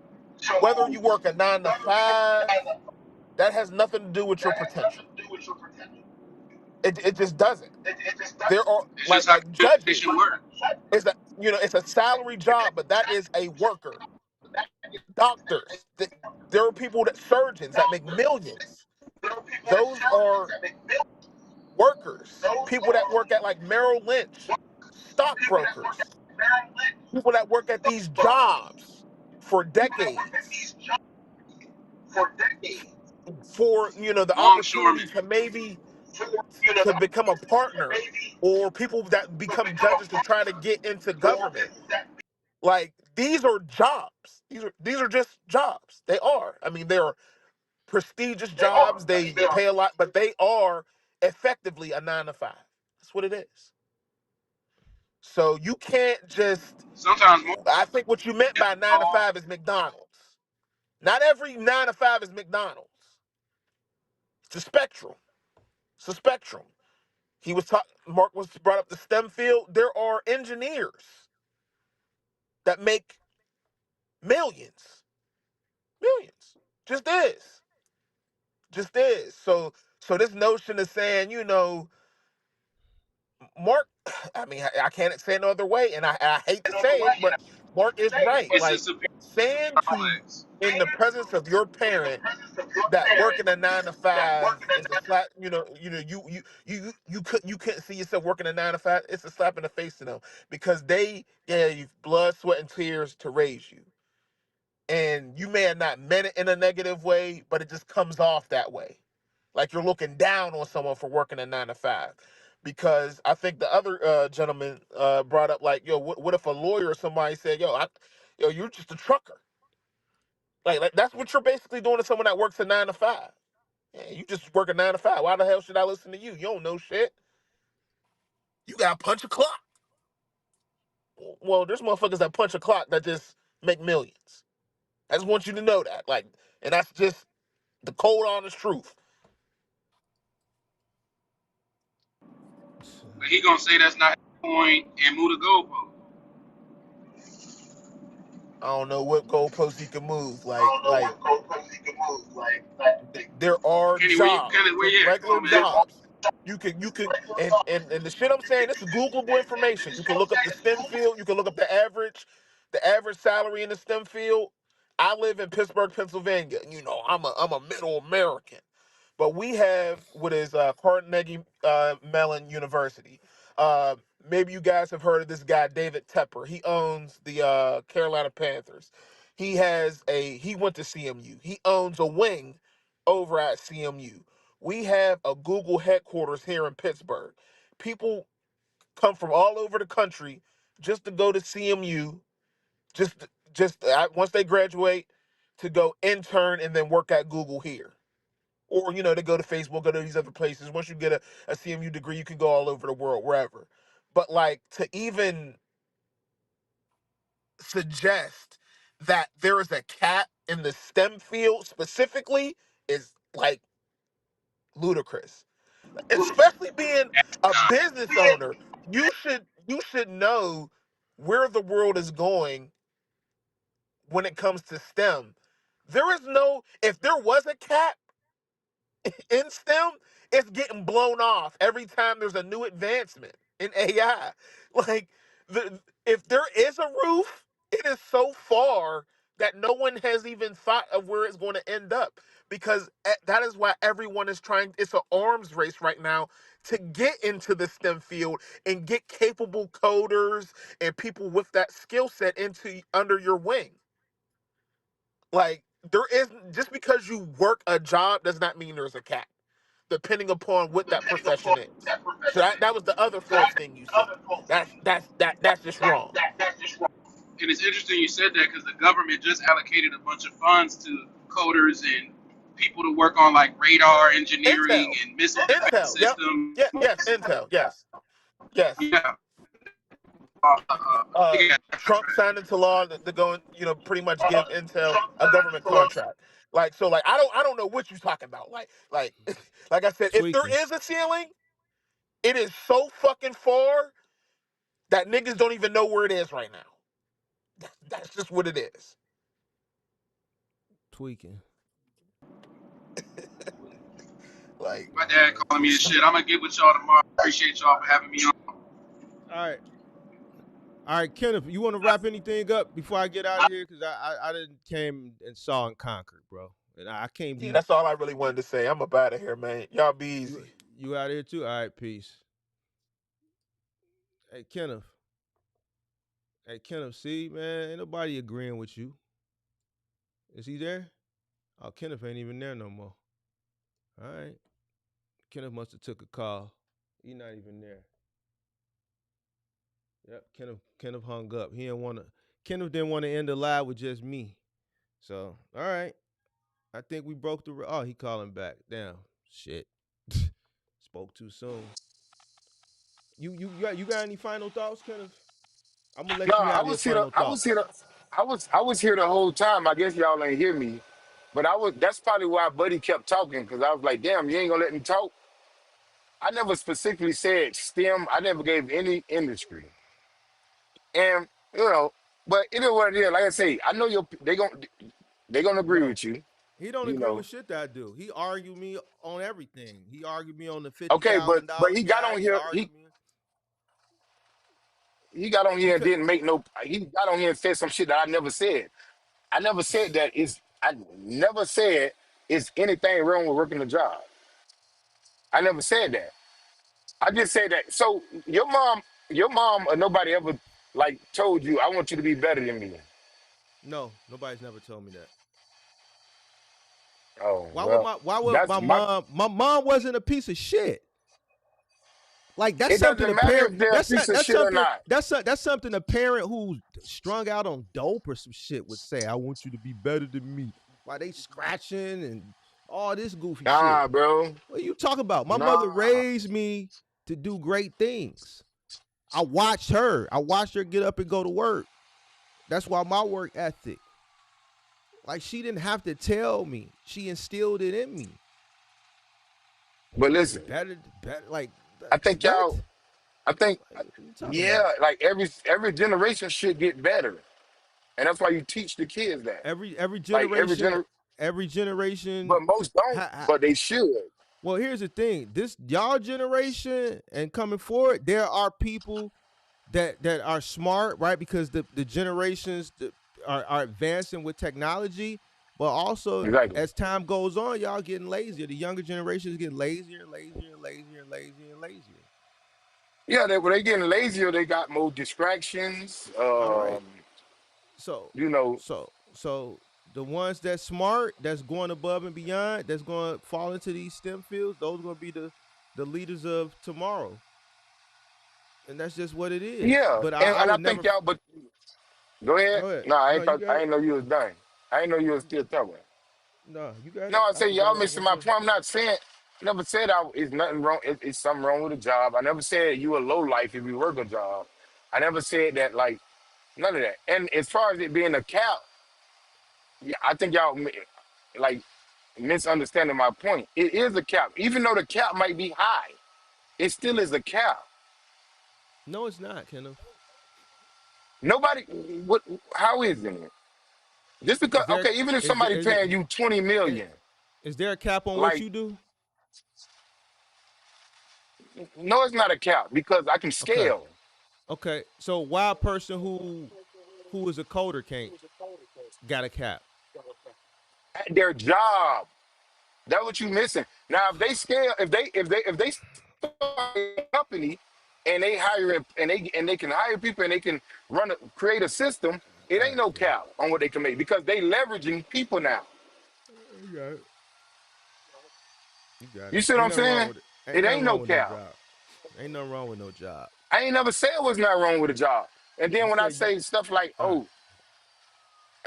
whether you work a 9 to 5, that has nothing to do with your potential. It just doesn't. There are It's just how like judges. communication works. It's a salary job, but that is a worker. Doctors. There are people that surgeons that make millions. Those are workers. People that work at like Merrill Lynch, stockbrokers, people that work at these jobs for decades for the opportunity Longshoremen. to maybe to become a partner, or people that become judges to try to get into government. Like these are jobs. These are just jobs. They are. I mean, they're prestigious jobs. They pay a lot, but they are effectively a 9 to 5. That's what it is. So you can't just. Sometimes more. I think what you meant by 9 to 5 is McDonald's. Not every 9 to 5 is McDonald's. It's a spectrum. It's a spectrum. He was talking. Mark was brought up the STEM field. There are engineers that make millions, millions. Just is, just is. So this notion of saying, Mark. I mean, I can't say it no other way, and I hate to say it, but Mark is right. It's a Like superior saying to complex. in the presence of your parent that working a 9 to 5 is a slap. You couldn't see yourself working a 9 to 5. It's a slap in the face to them because they gave blood, sweat, and tears to raise you, and you may have not meant it in a negative way, but it just comes off that way, like you're looking down on someone for working a 9 to 5. Because I think the other gentleman brought up like, yo, what if a lawyer or somebody said, yo, you're just a trucker. Like that's what you're basically doing to someone that works a 9 to 5. Yeah, you just work a 9 to 5. Why the hell should I listen to you? You don't know shit. You got to punch a clock. Well, there's motherfuckers that punch a clock that just make millions. I just want you to know that. Like, and that's just the cold, honest truth. But he gonna say that's not his point and move the goalpost. I don't know what goalposts he can move. Like there are Kenny, jobs, Kenny, where just you at? Come regular on, man. jobs. You can, and the shit I'm saying, this is Googleable information. You can look up the STEM field. You can look up the average salary in the STEM field. I live in Pittsburgh, Pennsylvania. I'm a middle American. But we have what is Carnegie Mellon University. Uh, Maybe you guys have heard of this guy, David Tepper. He owns the Carolina Panthers. He went to CMU. He owns a wing over at CMU. We have a Google headquarters here in Pittsburgh. People come from all over the country just to go to CMU, once they graduate, to go intern and then work at Google here. Or, to go to Facebook, go to these other places. Once you get a CMU degree, you can go all over the world, wherever. But, like, to even suggest that there is a cap in the STEM field specifically is, like, ludicrous. Especially being a business owner, you should know where the world is going when it comes to STEM. If there was a cap in STEM, it's getting blown off every time there's a new advancement in AI. Like, if there is a roof, it is so far that no one has even thought of where it's going to end up. Because that is why everyone is trying. It's an arms race right now to get into the STEM field and get capable coders and people with that skill set into under your wing. Like, there is, just because you work a job does not mean there's a cap, depending upon what that profession is. So that was the other false thing you said. That's just wrong. And it's interesting you said that because the government just allocated a bunch of funds to coders and people to work on like radar engineering Intel, and missile defense Intel, yep, systems. yeah, yes, Intel, yes, yes. Yeah, Trump signed into law to go and pretty much give Intel a government contract. Like, so, like, I don't know what you're talking about. Like like I said, if there Tweaking. is a ceiling, it is so fucking far that niggas don't even know where it is right now. That's just what it is. Tweaking. Like, my dad calling me and shit. I'm gonna get with y'all tomorrow. Appreciate y'all for having me on. All right. All right, Kenneth, you want to wrap anything up before I get out of here? Because I didn't came and saw and conquered, bro. And I can't yeah, be that's all I really wanted to say. I'm up out of here, man. Y'all be you easy. you out of here too? All right, peace. Hey Kenneth. Hey Kenneth, see, man, ain't nobody agreeing with you. Is he there? Oh, Kenneth ain't even there no more. All right. Kenneth must have took a call. He not even there. Yep, Kenneth hung up. He didn't wanna Kenneth didn't want to end the live with just me. So, all right. I think we broke the oh, he calling back. Damn. Shit. Spoke too soon. You got any final thoughts, Kenneth? I'm gonna No, let you have your final thoughts. I was here the whole time. I guess y'all ain't hear me, but I was. That's probably why Buddy kept talking because I was like, "Damn, you ain't gonna let me talk." I never specifically said STEM. I never gave any industry, and you know, but it is what it is. Like I say, I know they gonna agree No, with you. he don't You agree know, with shit that I do. He argued me on everything. He argued me on the fifty okay, thousand but dollar he got guy. on He here. argued me He got on here and because didn't make no. He got on here and said some shit that I never said. I never said that is. I never said is anything wrong with working a job. I never said that. I just said that. So your mom, or nobody ever like told you, "I want you to be better than me." no, nobody's never told me that. Oh Why would well, my why would that's my my. mom my mom wasn't a piece of shit. Like that's It something doesn't a matter parent if they're a piece of shit or not. that's something a parent who's strung out on dope or some shit would say. I want you to be better than me. Why they scratching and all this goofy shit. Nah, bro. What are you talking about? My mother Nah. raised me to do great things. I watched her. I watched her get up and go to work. That's why my work ethic. Like she didn't have to tell me. She instilled it in me. But listen, Better. Like I think y'all. what? I think, Like, what are you talking about? yeah, like every generation should get better, and that's why you teach the kids that. Every Like generation, every generation. but most don't. But they should. Well, here's the thing: this y'all generation and coming forward, there are people that are smart, right? Because the generations that are advancing with technology, but also Exactly. as time goes on, y'all getting lazier. The younger generations get lazier and lazier and lazier and lazier and lazier. Yeah, when they getting lazier, they got more distractions. All right. So You know, so the ones that's smart, that's going above and beyond, that's going to fall into these STEM fields, those are going to be the leaders of tomorrow. And that's just what it is. yeah, But I and I would think never y'all. But go ahead. go ahead. No, I No, ain't you thought. got I it. ain't know you was done. I ain't know you was still talking. No, you got No, it. I I say can go y'all ahead. missing What's my your point. I'm not saying. I never said it's nothing wrong. It's something wrong with a job. I never said you a low life if you work a job. I never said that like none of that. And as far as it being a cap, yeah, I think y'all like misunderstanding my point. It is a cap, even though the cap might be high. It still is a cap. No, it's not, Kenneth. Nobody. What? How is it? Just because? Is there Okay, even if is there somebody paying you 20 is, million, is there a cap on what like you do? no, it's not a cap because I can Okay. scale Okay. So why a person who is a coder can't got a cap? at their job. That's what you missing. Now, if they scale, if they start a company and they hire and they can hire people and they can create a system, it All ain't right, no Kenneth. cap on what they can make because they leveraging people now. You got it. You got You it. see what Ain't I'm nothing wrong saying? with it. Ain't It nothing ain't no wrong with no cap. job. Ain't nothing wrong with no job. I ain't never said what's not wrong with a job. And then You when I said you say stuff like, all right. oh,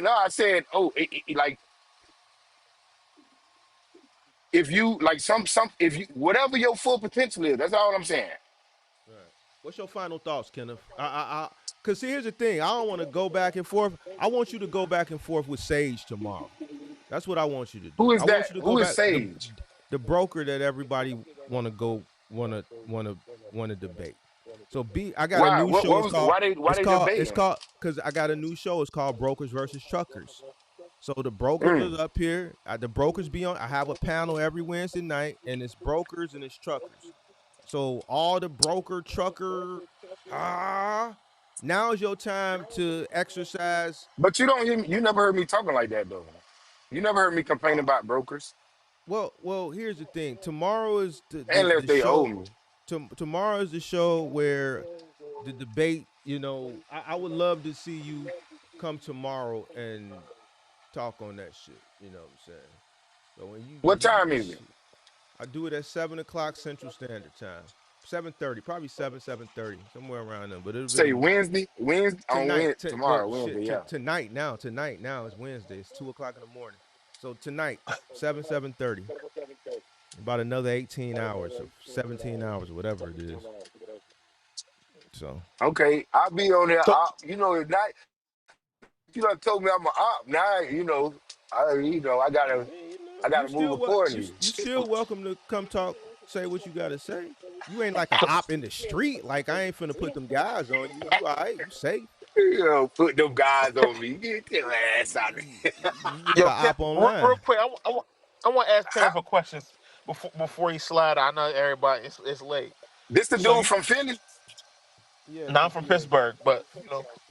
no, I said, oh, like if you like some if you whatever your full potential is, that's all I'm saying. All right. What's your final thoughts, Kenneth? Cause see, here's the thing. I don't want to go back and forth. I want you to go back and forth with Sage tomorrow. That's what I want you to Who do. is I want that? you to go Who is back Sage? the broker that everybody want to debate. So I got a Why? new What? show. What was? Why they It's debating? called because I got a new show. It's called Brokers versus Truckers. So the brokers Mm. are up here. The brokers be on. I have a panel every Wednesday night, and it's brokers and it's truckers. So all the broker trucker, ah, now is your time to exercise. But you don't hear me. You never heard me talking like that though. You never heard me complain about brokers Well, here's the thing. Tomorrow is unless the they owe show. me. Tomorrow is the show where the debate. I would love to see you come tomorrow and talk on that shit. You know what I'm saying? So when What you get time this is it? shit, I do it at 7 o'clock Central Standard Time. 7:30, probably 7:30, somewhere around there. But it'll Say be Wednesday on tonight. Wednesday tomorrow Shit, Wednesday. Yeah. tonight now is Wednesday. It's 2 o'clock in the morning. So tonight, 7:30. About another 18 hours or 17 hours or whatever it is. So Okay, I'll be on there. So You know, if not, you done told me I'm a op. Now, I mean, I gotta move accordingly. you still welcome to come talk, say what you gotta say. You ain't like a so op in the street. Like I ain't finna put them guys on you. You all right? You safe? Put them guys on me. Get your ass out of here. You just Yo, a Kev, op real online. quick, I want to ask Kev a question before he slide. I know everybody, it's late. This the So dude you, from Philly? Yeah, now I'm from from PA. Pittsburgh, but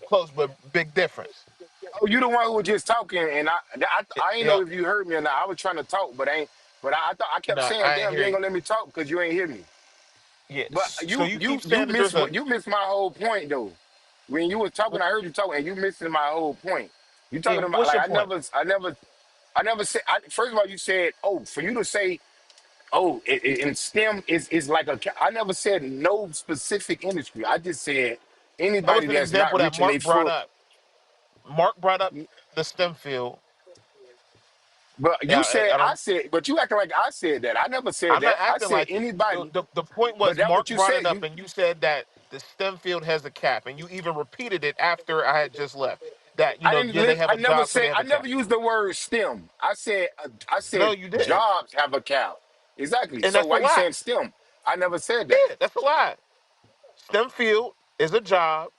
close, but big difference. Oh, you the one who was just talking, and I ain't Yeah, know if you heard me or not. I was trying to talk, but ain't. But I thought I kept no, saying, I ain't "Damn, hear you ain't you. gonna let me talk because you ain't hear me." Yeah, But so you keep you saying that there's a. missed my whole point though. When you was talking, I heard you talking, and you missing my whole point. You Yeah, talking about what's like your point? I never said. First of all, you said, "Oh, for you to say, oh, in STEM is like a." I never said no specific industry. I just said That was anybody an that's not example that reaching Mark their brought full. up. Mark brought up the STEM field. But Yeah, you said I I don't. said, but you acting like I said that. I never said I'm not that. I acting said like it. anybody. The point But was that Mark what you brought it said. up, You and you said that the STEM field has a cap, and you even repeated it after I had just left. That I didn't. yeah, they have I a never job, so they said. have I a never cap. used the word STEM. I No, said you did, jobs have a cap. Exactly. and So that's a why you lie. saying STEM? I never said that. Yeah, that's a lie. STEM field is a job.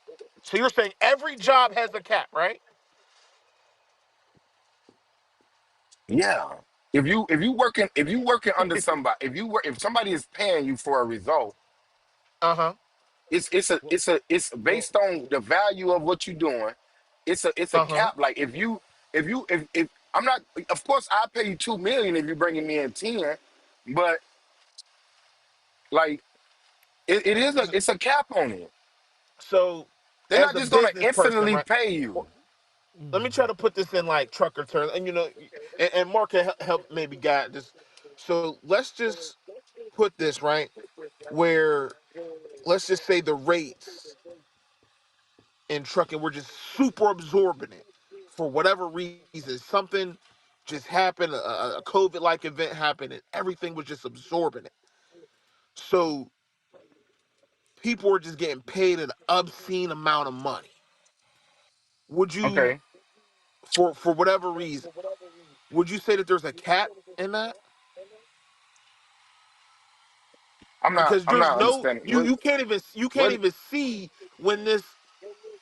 So you're saying every job has a cap, right? Yeah. If you working under somebody, if somebody is paying you for a result, Uh-huh. Well, it's well, based on the value of what you're doing. It's a Uh-huh. cap. Like if I'm not, of course I pay you 2 million if you're bringing me in 10, but like it's a cap on it. So They're as not a just gonna business person, instantly right? pay you. Let me try to put this in like trucker terms, and and Mark can help maybe guide this. So let's just put this right where let's just say the rates in trucking were just super absorbent for whatever reason. Something just happened, a COVID like event happened, and everything was just absorbing it. So people were just getting paid an obscene amount of money. Would you, Okay. for whatever reason, would you say that there's a cap in that? Because I'm there's not no understanding. you can't What even see when this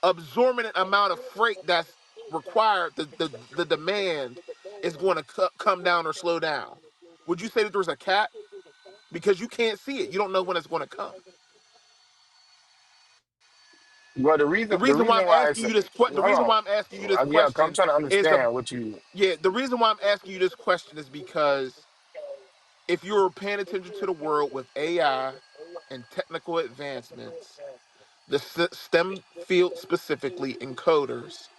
absorbent amount of freight that's required the demand is going to come down or slow down. Would you say that there's a cap because you can't see it, you don't know when it's going to come? well the The reason why reason I'm why asking it's you this hold on. Yeah, I'm question trying to is understand what you the reason why I'm asking you this question is because if you're paying attention to the world with AI and technical advancements, the STEM field specifically, encoders,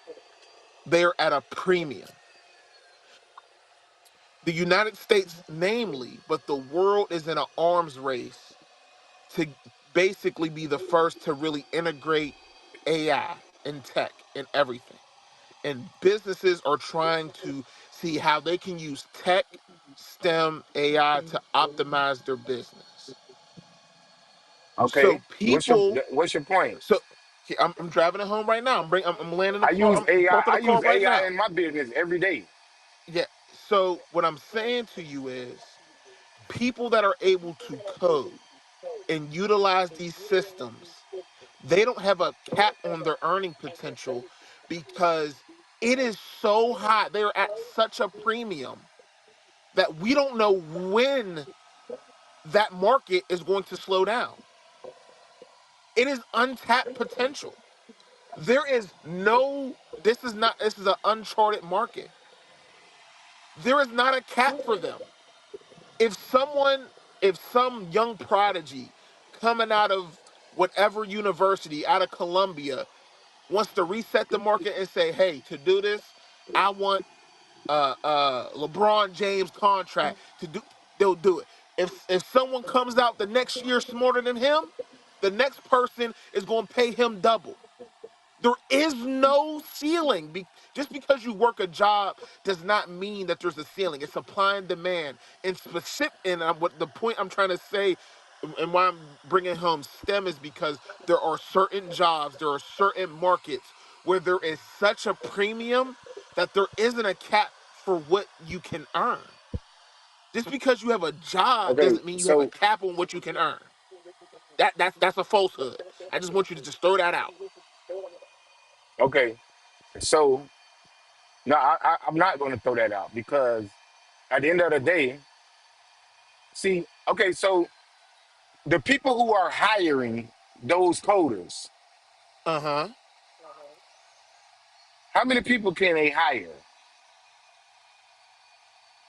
they're at a premium. The United States, namely, but the world is in an arms race to basically be the first to really integrate AI and tech and everything. And businesses are trying to see how they can use tech, STEM, AI to optimize their business. So okay. people, What's your point? so I'm driving it home right now. I'm landing the car. I'm parking I the car use right AI now. in my business every day. Yeah. So what I'm saying to you is people that are able to code and utilize these systems, they don't have a cap on their earning potential because it is so high. They're at such a premium that we don't know when that market is going to slow down. It is untapped potential. There is no, this is an uncharted market. There is not a cap for them. If someone, if some young prodigy coming out of whatever university, out of Columbia, wants to reset the market and say, hey, to do this, I want LeBron James contract to do, they'll do it. If someone comes out the next year smarter than him, the next person is going to pay him double. There is no ceiling. Just because you work a job does not mean that there's a ceiling. It's supply and demand. And specific. And what the point I'm trying to say and why I'm bringing home STEM is because there are certain jobs, there are certain markets where there is such a premium that there isn't a cap for what you can earn. Just because you have a job Okay, doesn't mean you have a so cap on what you can earn. That's a falsehood. I just want you to just throw that out. okay, so no, I'm not going to throw that out because at the end of the day, see, okay, so the people who are hiring those coders, Uh huh. how many people can they hire?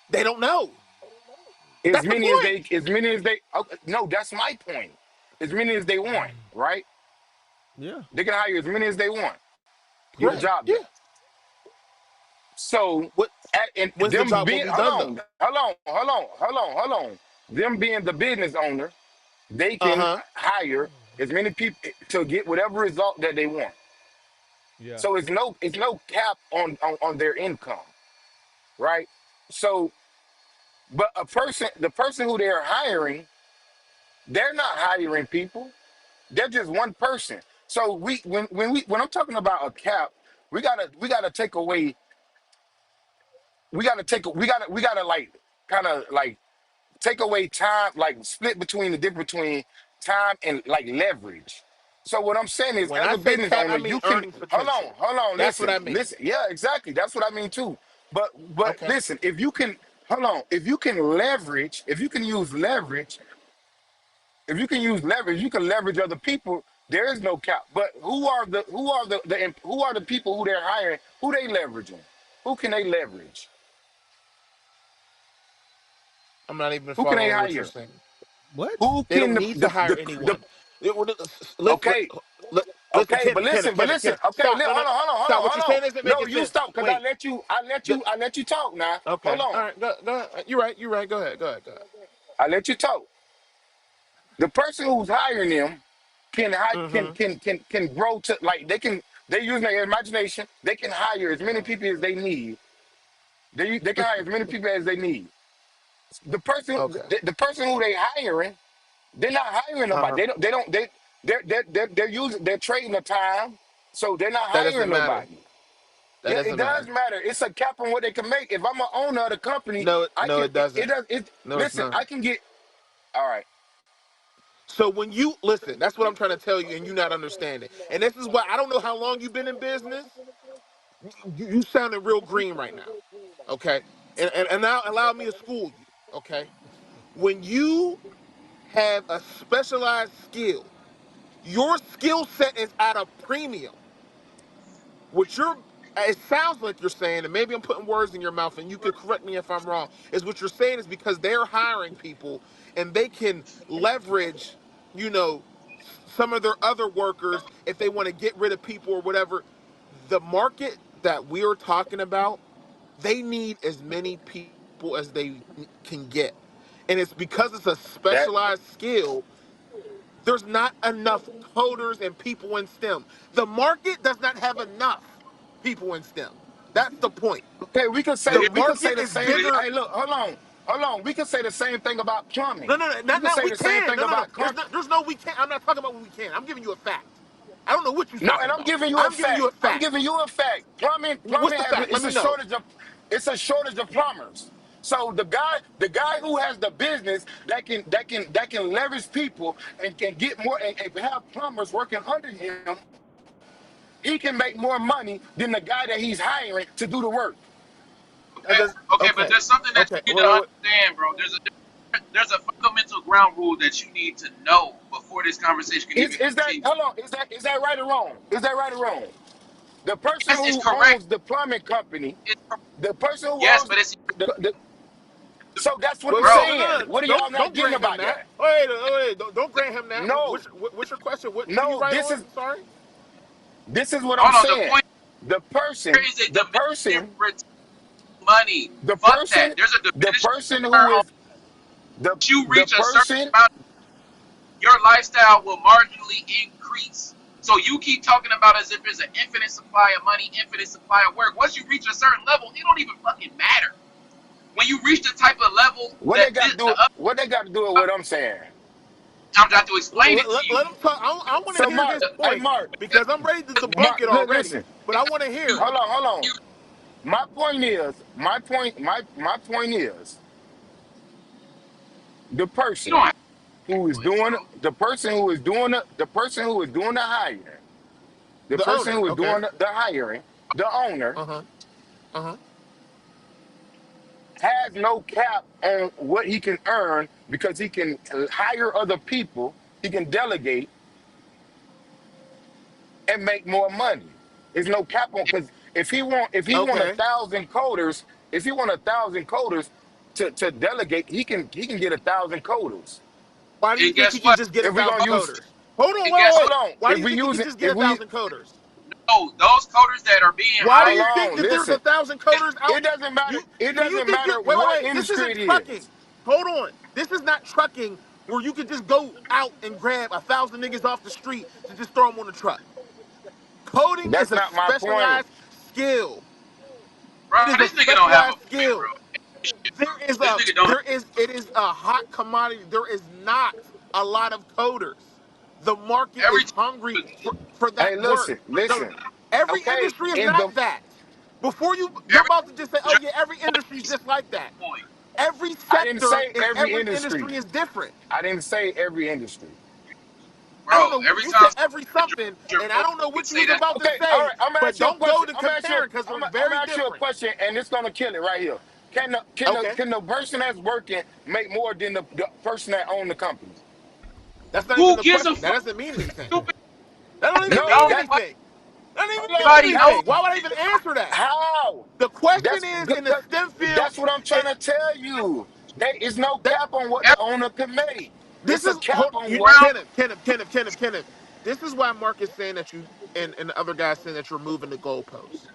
They don't know. As That's the many as point. they, okay, no, that's my point. As many as they want, right? Yeah. They can hire as many as they want, get the Right. job done. Yeah. So, What? and When's the them job gonna being, be done though? hold on. Them being the business owner, they Uh can huh. hire as many people to get whatever result that they want. Yeah. So it's no cap on their income, right? So, but the person who they're hiring, they're not hiring people. They're just one person. So when I'm talking about a cap, we gotta take away. We gotta like kind of like take away time, like split between the difference between time and like leverage. So what I'm saying is, When as I a say business cap, owner, I mean you can earnings potential. hold on, That's what I mean. listen. Yeah, exactly. That's what I mean too. But Okay. listen, if you can hold on, if you can leverage, if you can use leverage, you can leverage other people. There is no cap. But who are the people who they're hiring? Who they leveraging? Who can they leverage? I'm not even Who can they following what you're hire? saying. What? Who They can don't need to hire anyone. Let's okay, listen, okay, but listen, okay, Stop. No, no, hold stop. on, What hold you're on. saying isn't No, making you sense. stop, cause Wait. Go- I let you talk now. Hold Okay. on. All right. Go ahead. You're right. You're right. Go ahead. Go ahead. Go ahead. I let you talk. The person who's hiring them Mm-hmm. can grow to like they use their imagination. They can hire as many people as they need. They can hire as many people as they need. Okay. The person who they hiring, they're not hiring Uh-huh. nobody. They don't they're using they're trading the time, so they're not That hiring doesn't matter. nobody. That Yeah, it doesn't does matter. matter. It's a cap on what they can make. If I'm an owner of the company, No, I no, can. it It doesn't. does. It No, it's listen. not. I can get. All right. So when you listen, that's what I'm trying to tell you, and you not understanding. And this is why I don't know how long you've been in business. You sounding real green right now. Okay. And now allow me to school you. Okay. When you have a specialized skill, your skill set is at a premium. What you're it sounds like you're saying, and maybe I'm putting words in your mouth, and you could correct me if I'm wrong, is what you're saying is because they're hiring people and they can leverage, some of their other workers if they want to get rid of people or whatever. The market that we are talking about, they need as many people as they can get. And it's because it's a That specialized skill, there's not enough coders and people in STEM. The market does not have enough people in STEM. That's the point. okay. The Here, We could say market the is same. here, bigger. Hey, look. Hold on. We could say the same thing about No, plumbing. no, no, We not, could not say we the same can. thing No, no, no. about There's carpet. no, there's no we can't. I'm not talking about what we can. I'm giving you a fact. I don't know what you're No, talking and I'm about. giving you a I'm giving fact. you a I'm fact. giving you a fact. What's Plumbing the has fact? Let it's me a know. shortage of plumbers. So the guy who has the business that can leverage people and can get more and have plumbers working under him, he can make more money than the guy that he's hiring to do the work. That okay, does okay, but okay. there's something that Okay. you need Wait, to wait, wait. understand, bro. There's a fundamental ground rule that you need to know before this conversation can even Is that continue. hold on? Is that right or wrong? Is that right or wrong? The person Yes, it's who correct. owns the plumbing company, It's cor- the person who yes, owns but it's the so that's what I'm Wait, wait, bro. no, saying. no, no. What are y'all not Don't getting grant him about that. that? Wait. Don't grant him that. No, What's your question? What are you no. right on? I'm sorry. This is what I'm Hold on. The saying. point The here person, is a the diminishing person, return money. the Fuck that. person, There's a the diminishing person return who on is the you the reach a certain person. amount. Your lifestyle will marginally increase. So you keep talking about as if it's an infinite supply of money, infinite supply of work. Once you reach a certain level, it don't even fucking matter. When you reach the type of level What they that got to the do? other, What they got to do with what I'm saying? I'm trying to explain it to you. Let him talk. I want to So hear Mark, his hey point Mark, because I'm ready to debunk Mark, it already. listen. But I want to hear it. Hold on. My point is the You don't person have who is points, doing bro. the person who is doing the hiring, the The person owner, who is okay. doing the hiring, the owner Uh huh. Uh huh. has no cap on what he can earn because he can hire other people, he can delegate and make more money. There's no cap on because if he want a Okay. thousand coders, if he want 1,000 coders to delegate, he can get 1,000 coders. Why do you And think guess he can what? just get a If we're gonna thousand use coders? Hold on. And Wait. Wait. guess hold Wait. on, Why do if you we think he use can it, just get if a we thousand coders? no, those coders that are being Why do hold you hired, think on, that there's listen, 1,000 coders out? it doesn't matter. You It do you doesn't think you're matter wait, wait, what wait. This industry isn't it trucking. is. Hold on. This is not trucking where you could just go out and grab 1,000 niggas off the street to just throw them on the truck. Coding is That's a not my point. specialized skill. bro. It is a This nigga don't have a specialized point, skill. bro. This nigga don't. It is a hot commodity. There is not a lot of coders. The market is Every hungry for Hey, that work. listen, The, listen. every Okay, industry is in not the that. Before you're every about to just say, oh yeah, every industry is point, just like that. point, Every I didn't sector say in every every industry. industry is different. I didn't say every industry. I don't bro. know. Every You time said somebody every says you're something, your and I point, don't know you can what you say was that. about to Okay, all say, right. I'm gonna but ask you a don't go question. to I'm gonna ask you. comparing because they're I'm very gonna ask you a different. question, and it's gonna kill it right here. Okay. Can the person that's working make more than the person that own the company? That's not even Who the gives a question. That fuck? doesn't mean anything. Stupid. That don't even It No, mean don't. that But anything. That don't even hold on. mean everybody knows. anything. Why would I even answer that? How? The question That's is good. in the STEM field, That's what I'm it, trying to tell you. There is no that cap on what the Every owner can make. this It's a is cap on you, what. round. Kenneth. This is why Mark is saying that you and the other guys saying that you're moving the goalposts.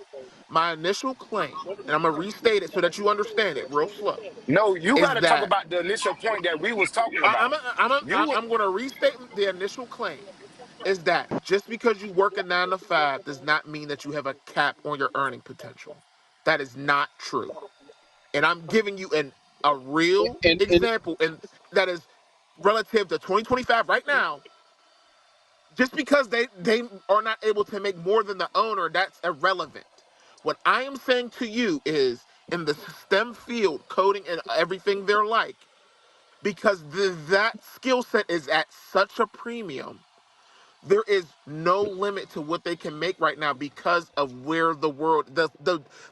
My initial claim, and I'm gonna restate it so that you understand it real slow, No, you got is to talk that about the initial point that we was talking I, about. You would I'm gonna restate the initial claim is that just because you work a 9 to 5 does not mean that you have a cap on your earning potential. That is not true. And I'm giving you a real And example, and that is relative to 2025 right now. Just because they are not able to make more than the owner, that's irrelevant. What I am saying to you is in the STEM field, coding and everything they're like, because that skill set is at such a premium. There is no limit to what they can make right now because of where the world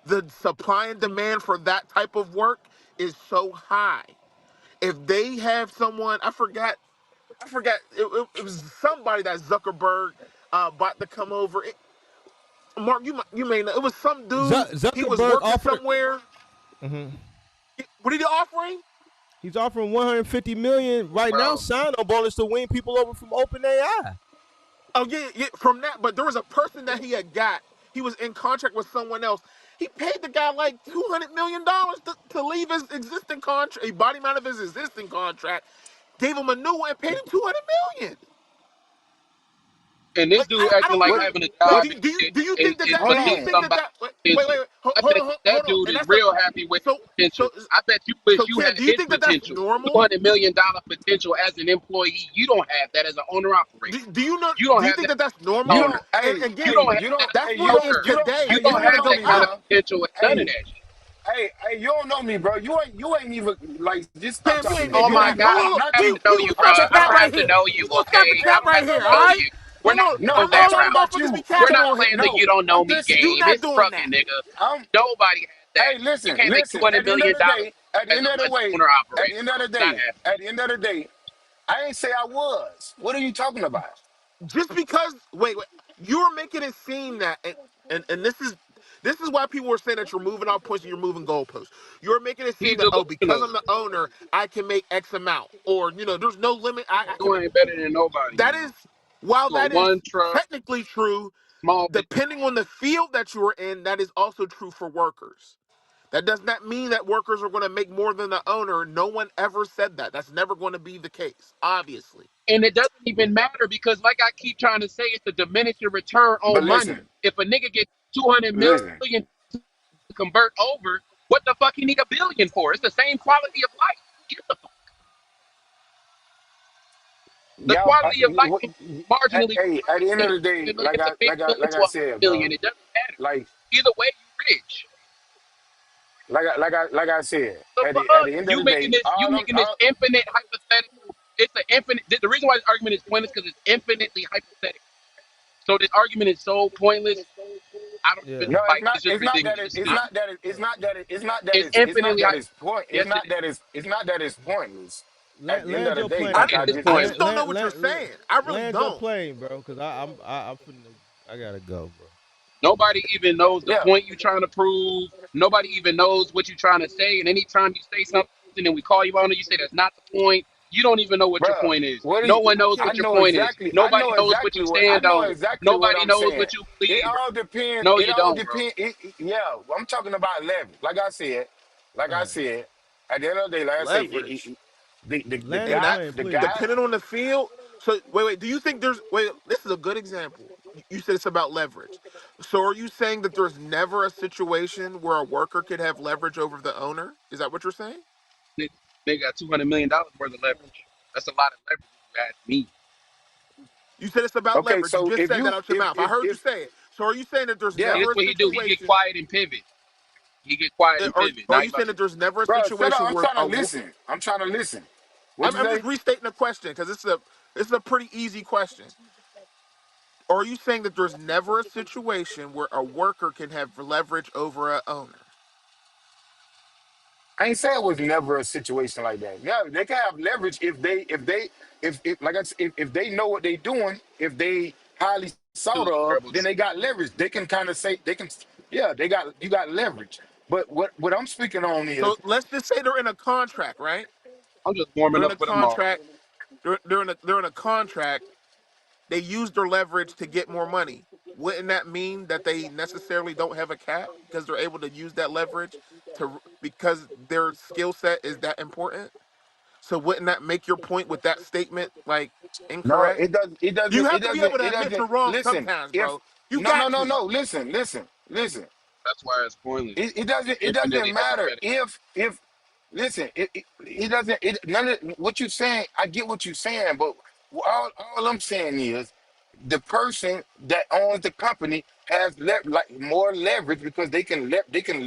the supply and demand for that type of work is so high. If they have someone, I forgot it was somebody that Zuckerberg about to come over. Mark, you may know it was some dude. He was Zuckerberg working offered. somewhere. Mhm. What are you offering? He's offering 150 million right now. bro, Sign-on bonus to win people over from OpenAI. Oh yeah, from that. But there was a person that he had got. He was in contract with someone else. He paid the guy like $200 million to leave his existing contract. He bought him out of his existing contract, gave him a new one, and paid him $200 million. and this Like dude I acting don't like what? even having a like. job Do you is, think that is that Hold do you beneath on. think that somebody's that potential. I bet hold that on, dude and is that's a real happy with so his so potential. I bet you wish so you Ken, had do you his think that that's potential. normal? $200 million potential as an employee. You don't have that as an owner operator. Do you know? You don't Do you have think that that that's You normal? don't. owner. And Hey, You again, don't hey, have you don't. that that's Hey, as you an what don't. is broker. You don't. You today. Hey, you don't You're don't gonna have know go that me, kind of up. bro. potential with none of Hey, that shit. you don't know me, bro. You ain't even like. Just stop Cam, you talking ain't to me. Oh making You my that. ain't. God, You Hold I ain't on, don't have to nothing. know you you, gonna bro. stop the I'm I cap talking. don't right have to here. know You you, gonna stop the okay? I cap don't right have to here. All know right. you. We're Hold not on. No, I on know that I'm all talking y'all route. about motherfuckers be you. We're capping not on here. playing the No, you don't know I'm me listen. Do game. not It's doing trucking, that. nigga. I'm. Nobody has that. Hey, You listen, can't make listen. $200 At the end of million the day, at the as end of the an way, owner at the operator, end bro. of the Not day, happening. at the end of the day, I ain't say I was. What are you talking about? Just because wait, you're making it seem that and this is why people were saying that you're moving off points and you're moving goalposts. You're making it seem He's that, oh, because I'm delusional. the owner, I can make X amount, or there's no limit. I can You make. ain't better than nobody, That man. is, while You a that is one truck, technically true, small business. depending on the field that you are in, that is also true for workers. That does not mean that workers are going to make more than the owner. No one ever said that. That's never going to be the case, obviously. And it doesn't even matter because, like I keep trying to say, it's a diminishing return But on money. listen, If a nigga gets 200 listen. million to convert over, what the fuck he need a billion for? It's the same quality of life. Get the fuck. The Y'all, quality of life is marginally hey, at the end of worse. the day, If it's a big million like to I a said, million, bro, it doesn't matter. like Either way, you rich. like I said, The at fuck? the end of the day, You making this infinite hypothetical. It's an infinite. The reason why this argument is pointless because it's infinitely hypothetical. So this argument is so pointless. I don't even Yeah. no, like. It's just it's not that ridiculous. it's not that it's not that It's infinitely it's yes, it not is. that it's not that it's pointless. At the end Land of the your day, plane, like It I Trey. is just I said. just pointless. don't know what you're saying. I really Land your don't. plane, bro. Cause I'm finna, I gotta go, bro. Nobody even knows the Yeah, point you're trying to prove. Nobody even knows what you're trying to say. And anytime you say something and we call you on it, you say that's not the point. You don't even know what your bro. point is. What do No you? one knows Can't. what your point is. Nobody knows what you I stand know on. exactly what Nobody I'm knows saying. what you It believe, bro. all depends. No, It you all don't, bro. depends. Yeah, I'm talking about leverage. Like All I right. said, at the end of the day, like I say, Leverage. the Land your And guy, that's plane, the please. guy, depending on the field. So wait. Do you think there's wait? This is a good example. You said it's about leverage. So are you saying that there's never a situation where a worker could have leverage over the owner? Is that what you're saying? They got $200 million worth of leverage. That's a lot of leverage if you ask me. You said it's about okay. leverage. You So just if said that you, out your mouth. I heard you if say it. So are you saying that there's yeah, See, never this a what he do. He get situation? quiet and pivot. He get quiet and Are pivot. are Now you you about saying to. that there's never a bro, shut up. situation I'm where trying to listen. I'm trying to listen. What you I'm just say? restating the question because it's a pretty easy question. Are you saying that there's never a situation where a worker can have leverage over a owner? I ain't say it was never a situation like that. Yeah, they can have leverage if like I said, if they know what they doing, if they highly sought Two of, verbal. then they got leverage. They can kind of say they can, yeah, you got leverage. But what I'm speaking on is So let's just say they're in a contract, right? I'm just They're warming in up a for tomorrow. contract. They're in a contract. They use their leverage to get more money. Wouldn't that mean that they necessarily don't have a cap because they're able to use that leverage to because their skill set is that important? So wouldn't that make your point with that statement like no, incorrect? You it have to be doesn't, able to it admit doesn't. you're wrong Listen, sometimes, if bro. You got to. no, listen. That's why it's pointless. It Infinitely doesn't matter hypothetical. if listen it doesn't it none of what you saying. I get what you're saying, but all I'm saying is the person that owns the company has like more leverage because they can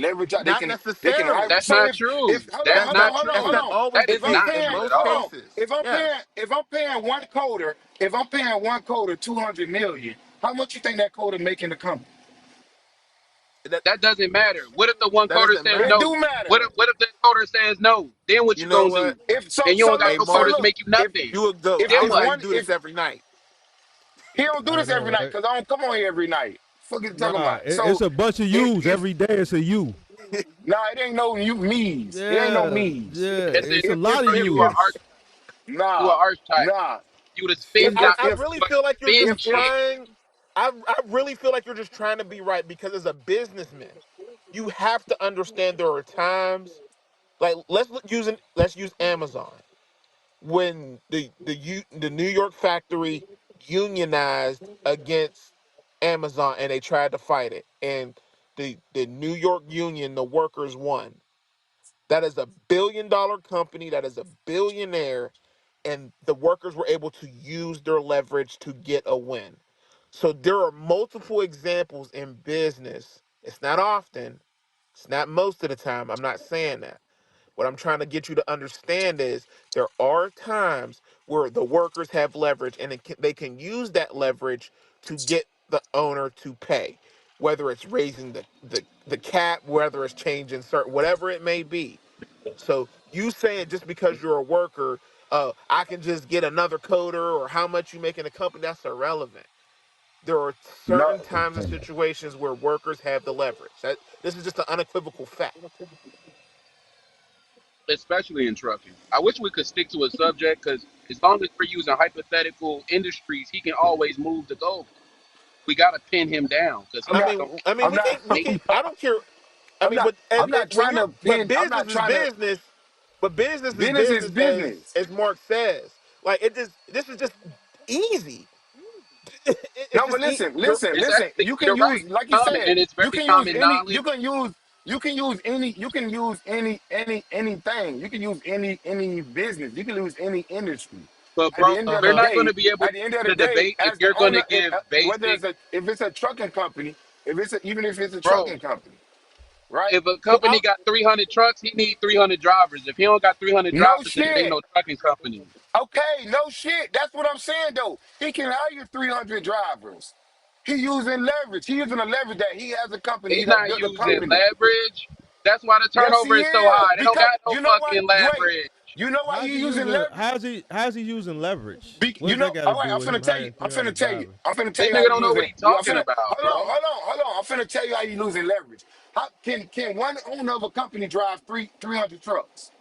leverage out Not they can hire. necessarily. That's So not true. if That's not That's hold true. not on, always That the is if I'm case. not In paying true at most hold all. on cases, yes. if I'm paying one coder 200 million, how much you think that coder make in the company? That That doesn't matter. What if the one that coder doesn't says It no? matter. do matter. What if the coder says no? Then what You you know gonna what? do? If And you don't got Hey, no so coders Mark, look, make you if nothing. you would go. Then I know what? you do this every night. he don't do I this know, every night right? because I don't come on here every night. Fuck you talking Nah, about? it's So a bunch of yous if every day. It's a you. nah, it ain't no you me's. It ain't no Yeah, me's. yeah. Listen, It's a If lot of bro, if you are if yous. you are nah archetype. nah You the if spin I, if doctor. I if really You are feel the like you're spin just if chick. trying. I really feel like you're just trying to be right because as a businessman, you have to understand there are times like let's use Amazon when the New York factory unionized against Amazon and they tried to fight it and the New York union the workers won. That is a $1 billion company. That is a billionaire. And the workers were able to use their leverage to get a win. So there are multiple examples in business. It's not often, it's not most of the time. I'm not saying that. What I'm trying to get you to understand is there are times where the workers have leverage and they can use that leverage to get the owner to pay, whether it's raising the cap, whether it's changing certain, whatever it may be. So you saying just because you're a worker, I can just get another coder or how much you make in a company, that's irrelevant. There are no certain times and situations where workers have the leverage. This is just an unequivocal fact. Especially in trucking. I wish we could stick to a subject because as long as we're using hypothetical industries, he can always move the goalpost. We got to pin him down because I'm he I just not don't mean, I care mean, I'm we not can't, we can't. I don't care. I mean, but I'm not when trying you're, to pin I'm not trying to business is business is business, business. as Mark says. Like this is just easy. It's No, but just it's listen. actually You can you're right. use, like It's you common said, and it's you very can use common any, knowledge. you can use anything. You can use any business. You can use any industry. But At the bro, end of we're the not going day, to be able at the end of the to day, debate if as the you're going to owner, give whether basic, if it's a trucking company, even if it's a bro. trucking company, right? If a So company got 300 trucks, he need 300 drivers. If he don't got 300 no drivers, then it ain't shit. no trucking company. Okay, no shit. That's what I'm saying though. He can hire 300 drivers. He using leverage. He using a leverage that he has a company. He He's done not built a using company. leverage. That's why the Yes, turnover he is so is. high. They don't Because got no you know what? fucking Wait. leverage. You know why How's he he using using? leverage? How's he using leverage? You What's know, that got to all right, do I'm with finna him tell hiring you. I'm finna 300 tell you. drivers? I'm finna tell This you how nigga you don't know what using. he I'm talking finna about, bro. hold on. I'm finna tell you how you losing leverage. How can one owner of a company drive 300 trucks?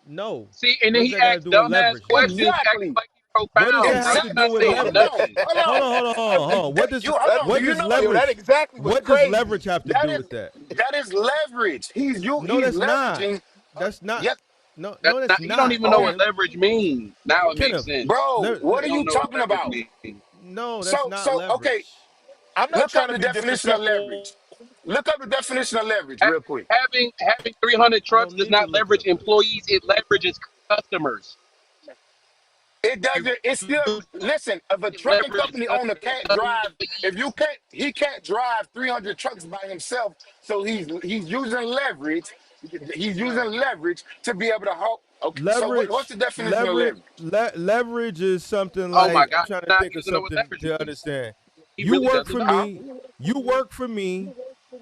No. See, and What then does he that got to asks do with dumbass leverage, though? questions, acting Exactly. like he's What does profound, that bro. have Exactly. to You're do not with No, saying hold leverage? on. nothing. Hold Hold on. on, hold on, hold on, hold on. You hold on. Do What you does know what? Yo, that leverage exactly was what does crazy. leverage have to That do is with that? that is leverage. No, He's that's not. leveraging. That's not. Yes. No, That's no, that's not. He don't not, even know Oh, what Ken. leverage means. Now it makes Kenneth, sense. bro, what He are don't you know what talking leverage about? means. no, that's So not so okay. leverage. I'm not Look up trying the to be definition of disrespectful. leverage. Look up the definition of leverage real quick. Having 300 I trucks don't does need to not look leverage up that. employees. It leverages customers. It doesn't. It's still. Listen, if a It trucking leverages company owner can't drive, if you employees. can't, he can't drive 300 trucks by himself. So he's using leverage. He's using leverage to be able to help. Okay. So what's Leverage, the definition of leverage? leverage is something Oh my like I'm God, trying to now think he of doesn't know what something leverage to means. understand. He You really work doesn't for know. me. You work for me,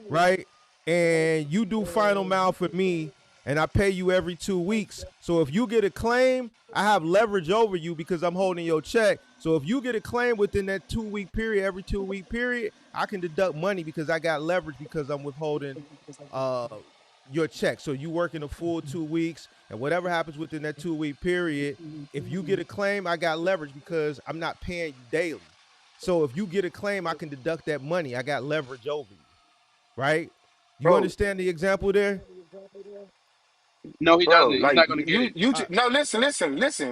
right? And you do final mile for me, and I pay you every 2 weeks. So if you get a claim, I have leverage over you because I'm holding your check. So if you get a claim within that 2 week period, every 2 week period, I can deduct money because I got leverage because I'm withholding uh your check. So you work in a full 2 weeks, and whatever happens within that 2 week period, if you get a claim, I got leverage because I'm not paying you daily. So if you get a claim, I can deduct that money. I got leverage over you, right? You Bro, understand the example there? No, he bro, doesn't. He's like not going to get it. All right, no,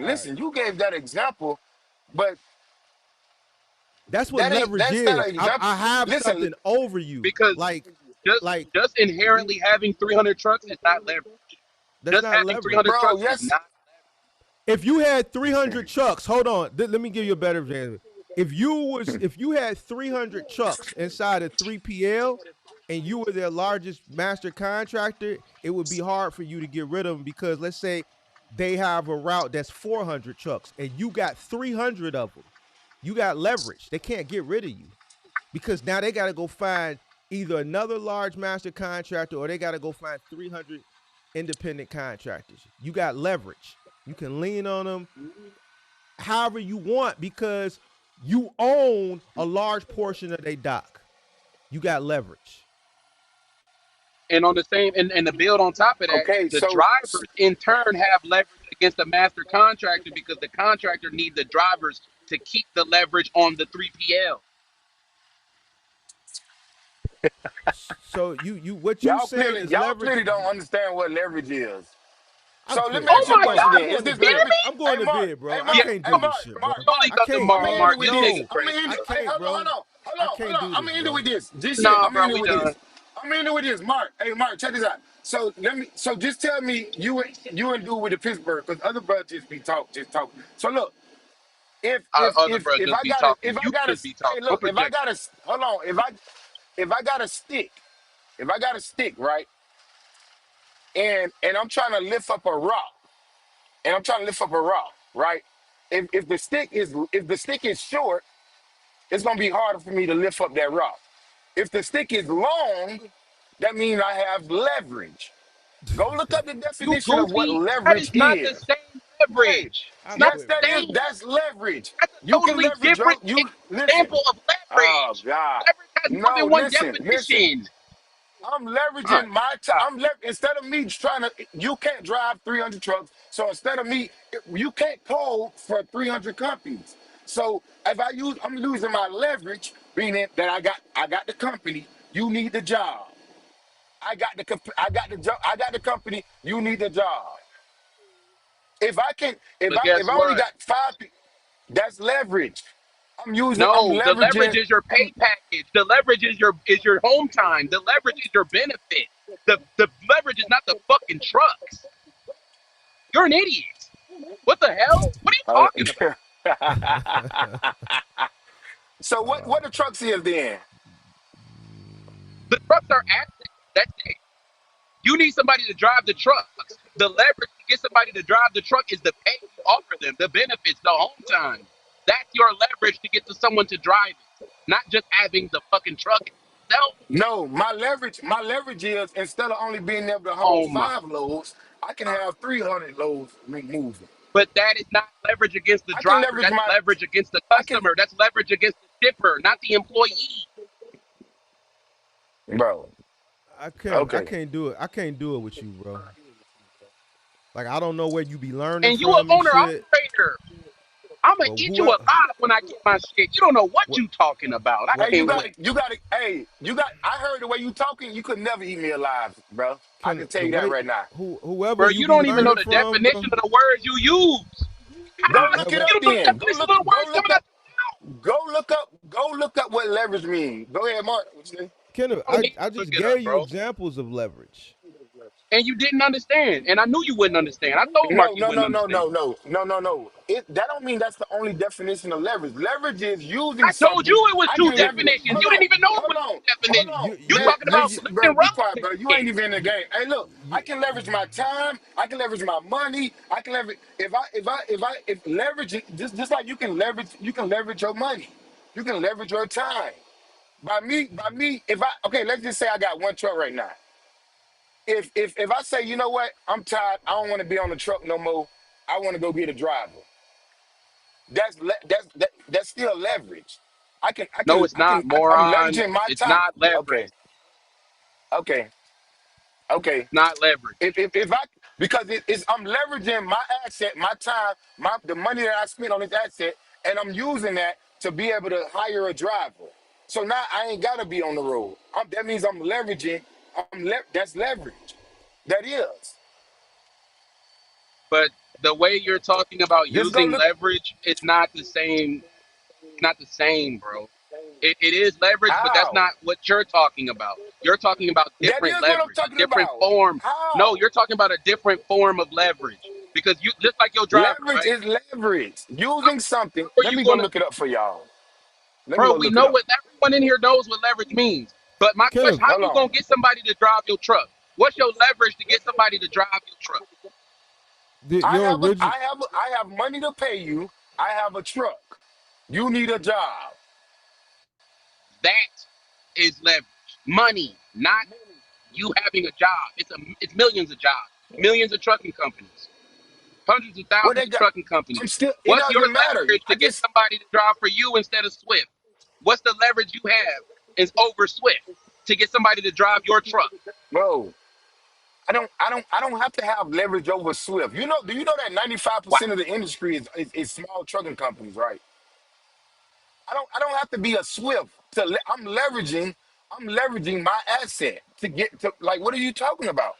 all right. listen. You gave that example, but That's what leverage that's not is. an I example. have Listen, something over you, Because just like just inherently having 300 trucks is not leverage. that's Just not having 300 leverage. bro, trucks is yes. not. If you had 300 trucks, hold on, let me give you a better example. If you had 300 trucks inside a 3PL and you were their largest master contractor, it would be hard for you to get rid of them because let's say they have a route that's 400 trucks and you got 300 of them. You got leverage. They can't get rid of you because now they got to go find either another large master contractor or they got to go find 300 independent contractors. You got leverage. You can lean on them however you want because you own a large portion of their dock. You got leverage. And on the same, and the build on top of that, Okay, the so drivers in turn have leverage against the master contractor because the contractor needs the drivers to keep the leverage on the 3PL. So you what you saying is y'all leverage. clearly don't understand what leverage is. I'm So let me quitting. Oh ask you a my question God, then. I'm you Is going to this kidding bed. leverage? me? I'm going to bed, bro. I Yeah, can't bro. do this shit, bro. You only I got the can't, I'm gonna ball, end bro. it Mark. with This this. nigga No, I'm gonna end crazy, it. I bro. Hey, can't, bro. I hold can't on. do I'm this, gonna end it bro. with this. This shit. Nah, I'm gonna bro, end it we with done. this. I'm gonna end it with this. Mark. Hey, Mark, check this out. So so just tell me you and do with the Pittsburgh, because other brothers just talk. So look, Other bro just be talking. You just be hey talking. look, Don't project. hold on, if I got a stick, right, and I'm trying to lift up a rock, right? If the stick is short, it's gonna be harder for me to lift up that rock. If the stick is long, that means I have leverage. Go look up the You definition of what goofy. That is leverage not the is. same Hey, leverage. It's I'm not yes, quitting, that the bro. is. same. That's leverage. That's a You can totally leverage your. different You listen. example of Oh leverage. God. Leverage has more No, than one listen. definition. I'm Oh, leveraging my time. Instead of me trying to. You can't drive 300 trucks. So instead of me, you can't call for 300 companies. So if I'm losing my leverage, meaning that I got the company. You need the job. I got the job. I got the company. You need the job. If I can, but guess if I only what? got five, that's leverage. I'm No, the leverage leveraging. is your pay package. The leverage is your home time. The leverage is your benefit. The leverage is not the fucking trucks. You're an idiot. What the hell? What are you Uh, talking about? so what the trucks is then? The trucks are assets. That's it. You need somebody to drive the trucks. The leverage to get somebody to drive the truck is the pay you offer them, the benefits, the home time. That's your leverage to get to someone to drive it, not just having the fucking truck itself. No, my leverage is instead of only being able to hold Oh my 5 loads, I can have 300 loads moving. But that is not leverage against the I can driver. leverage That's my leverage against the I can customer. That's leverage against the shipper, not the employee. bro. I Okay. can't do it. I can't do it with you, bro. Like I don't know where you be learning And you a from and owner shit. operator. I'ma But eat you whoever, alive when I get my shit. You don't know what what, you talking about. I what, Hey, you can't got what, wait. to you got to hey, you got I heard the way you talking, you could never eat me alive, bro. I can can tell the you that way right now. whoever Bro, you you be don't even know learning the from, bro. definition of the words you use. Go How? look it You up Whoever, don't know the then. definition of the words coming out Go look up what leverage means. Go ahead, Mark. What you say? Kenneth, your mouth. You don't need I to look just it up, gave you bro. examples of leverage. And you didn't understand. And I knew you wouldn't understand. I told Mark No, you no, wouldn't no, no, understand. no, no, no, no, no. That don't mean that's the only definition of leverage. Leverage is using I told you something. it was I two can leverage. definitions. Hold You didn't on, even know it hold was on, two hold definitions. on, You man. talking about Bro, lifting be rocks quiet, and bro. You shit. ain't even in the game. Hey, look, I You, can leverage my time. I can leverage my money. I can leverage if leverage just like you can leverage your money. You can leverage your time. By me, if I okay, let's just say I got one truck right now. If I say, you know what, I'm tired, I don't want to be on the truck no more. I want to go get a driver. That's still leverage. I can I No, can it's I can not, I, I'm moron. leveraging my It's time. not leverage. Okay, okay, okay. It's not leverage. If I because it's I'm leveraging my asset, my time, the money that I spent on this asset, and I'm using that to be able to hire a driver. So now I ain't gotta be on the road. That means I'm leveraging. That's leverage. That is. But the way you're talking about Just go using look. leverage is not the same. It's not the same, bro. It is leverage, but that's How? not what you're talking about. You're talking about That different is what I'm leverage, a talking different about. form. No, How? you're talking about a different form of leverage because you just like your driver, Leverage right? is leverage. How, Using something. how are Let you me go gonna, look it up for y'all. Let me bro? go We look it know up. what everyone in here knows what leverage means. But my question: Kenneth, how Hold you on. gonna get somebody to drive your truck? What's your leverage to get somebody to drive your truck? your original. I have money to pay you. I have a truck. You need a job. That is leverage. Money, not you having a job. It's millions of jobs, millions of trucking companies, hundreds of What thousands they of got? trucking I'm companies. still. It What's your doesn't matter. leverage I to get just, somebody to drive for you instead of Swift? What's the leverage you have is over Swift to get somebody to drive your truck? bro. I don't have to have leverage over Swift. Do you know that Wow. 95% of the industry is small trucking companies, right? I don't have to be a Swift I'm leveraging my asset to get to like what are you talking about?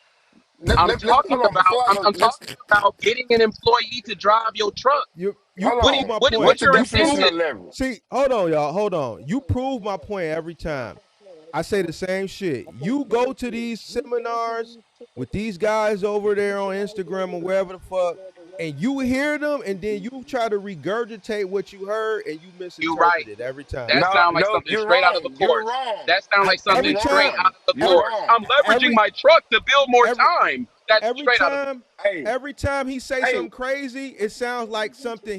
Hold on before I go. I'm talking about getting an employee to drive your truck. You Hold prove on. my point. What's What's the your You definition prove. of incentive? leverage? See, hold on, y'all. Hold on. You prove my point every time. I say the same shit. You go to these seminars with these guys over there on Instagram or wherever the fuck, and you hear them, and then you try to regurgitate what you heard, and you You misinterpret right. it every time. That No, sounds like no, something you're straight out of a wrong. You're course. wrong. That sounds like You're something Every straight time, wrong. out of the You're every, course. wrong. I'm leveraging every, my truck to build more every, time. That's every straight out of the time, Hey, every time he say hey, something crazy, it sounds like something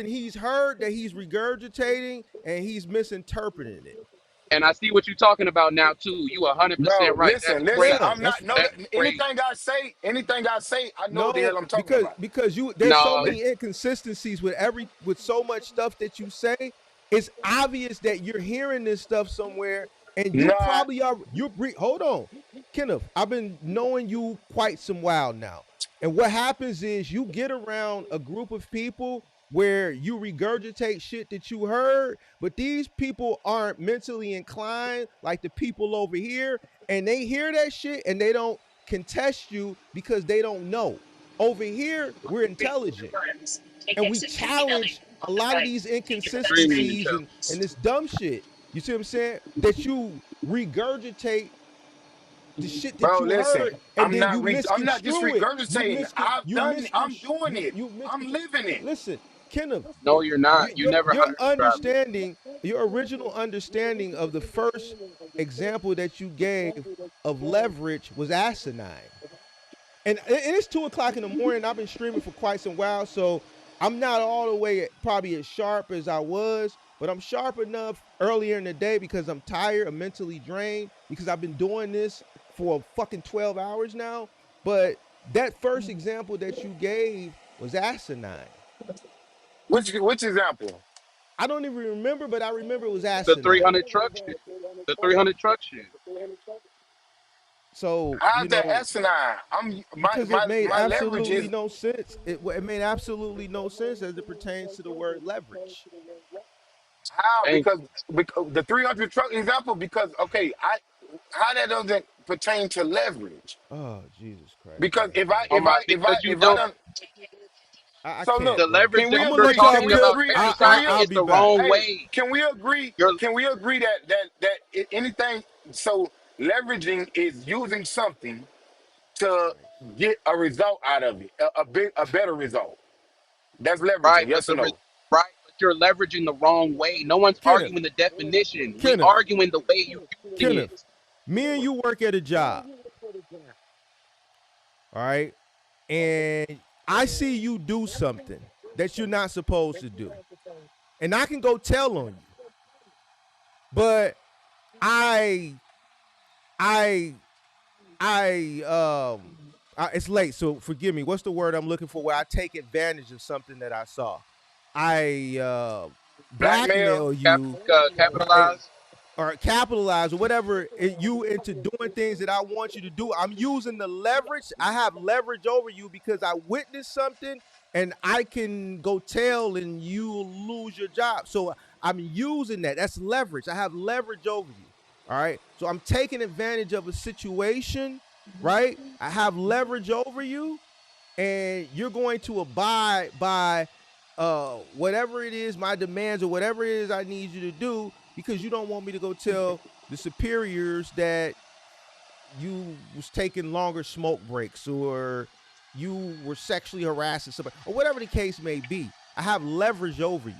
he's heard that he's regurgitating and he's misinterpreting it. And I see what you're talking about now too. You 100% bro, right. That's listen. Yeah, crazy. I'm that's not no. That's crazy. Anything I say, I know what the no hell I'm talking because about. you there's so No, many inconsistencies with so much stuff that you say. It's obvious that you're hearing this stuff somewhere, and you Nah, probably are. Hold on, Kenneth. I've been knowing you quite some while now, and what happens is you get around a group of people where you regurgitate shit that you heard, but these people aren't mentally inclined like the people over here, and they hear that shit and they don't contest you because they don't know. Over here, we're intelligent and we challenge a lot of these premium inconsistencies show. and this dumb shit. You see what I'm saying? That you regurgitate the shit that Bro, you listen, heard, and then you I'm not just misconstrue it. regurgitating. I'm doing it. You I'm misconstrue. living it. Listen, Kenneth, No, you're not. You never your heard me, Travis. understanding, your original understanding of the first example that you gave of leverage was asinine. And it's 2 o'clock in the morning. I've been streaming for quite some while, so I'm not all the way probably as sharp as I was, but I'm sharp enough earlier in the day because I'm tired, I'm mentally drained because I've been doing this for fucking 12 hours now. But that first example that you gave was asinine. Which example? I don't even remember, but I remember it was The asinine. 300 truck shit. The 300 truck shit. So, How's that asinine? because it made My leverage absolutely is no sense. It made absolutely no sense as it pertains to the word leverage. how Thank because the 300 truck example because okay, how that doesn't pertain to leverage. Oh, Jesus Christ, Because bro. you. Oh my, because you if I don't. don't I so look, can't, The bro. leverage can we that I'm gonna you're let agree? y'all Can we talking about, cook. agree? Can we exercising, I'll is be the back. wrong hey, way. can we agree? You're Can we agree anything so leveraging is using something to Christ. get a result out of it, a better result. That's right, leveraging, but yes or no? right, but you're leveraging the wrong way. No one's Kenneth, arguing the definition. We Kenneth, arguing the way you're using Kenneth. it. Me and you work at a job, all right? And I see you do something that you're not supposed to do. And I can go tell on you. But I I it's late, so forgive me. What's the word I'm looking for? Where I take advantage of something that I saw. I Blackmail. blackmail you, right, Capitalize. or capitalize or whatever you into doing things that I want you to do. I'm using the leverage. I have leverage over you because I witnessed something and I can go tell and you lose your job. So I'm using that. That's leverage. I have leverage over you. All right. So I'm taking advantage of a situation, right? I have leverage over you and you're going to abide by whatever it is, my demands or whatever it is I need you to do because you don't want me to go tell the superiors that you was taking longer smoke breaks or you were sexually harassing somebody or whatever the case may be. I have leverage over you,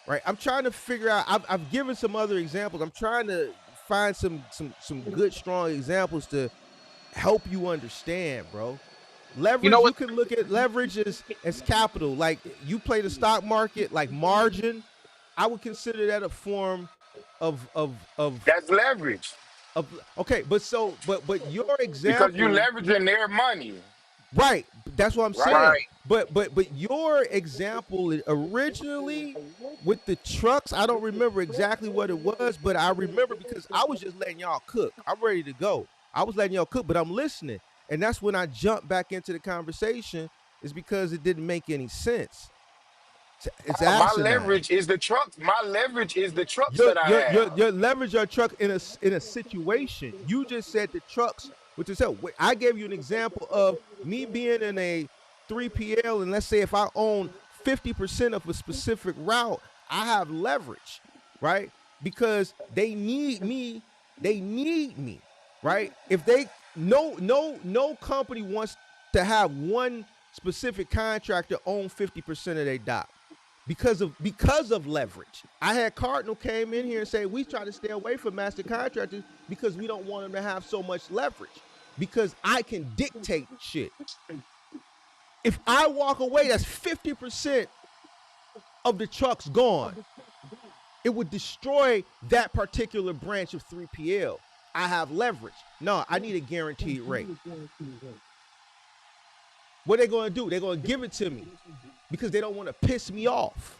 right? I'm trying to figure out. I've given some other examples. I'm trying to find some good strong examples to help you understand, bro. You know Leverage, you what's can look at leverage as capital. Like you play the stock market, like margin. I would consider that a form of That's leverage okay, but your because you example, leveraging their money, right? That's what I'm right? saying. right? But your example originally with the trucks, I don't remember exactly what it was, but I remember because I was just letting y'all cook. I'm ready to go. I was letting y'all cook, but I'm listening. And that's when I jumped back into the conversation, is because it didn't make any sense. It's My asinine. leverage is the trucks. My leverage is the trucks Your that I your your have. your leverage your truck in a situation. You just said the trucks with yourself. I gave you an example of me being in a 3PL, and let's say if I own 50% of a specific route, I have leverage, right? Because they need me, right? If they no company wants to have one specific contractor own 50% of their dock because of leverage. I had Cardinal came in here and say we try to stay away from master contractors because we don't want them to have so much leverage because I can dictate shit. If I walk away, that's 50% of the trucks gone. It would destroy that particular branch of 3PL. I have leverage. No, I need a guaranteed rate. What are they going to do? They're going to give it to me because they don't want to piss me off.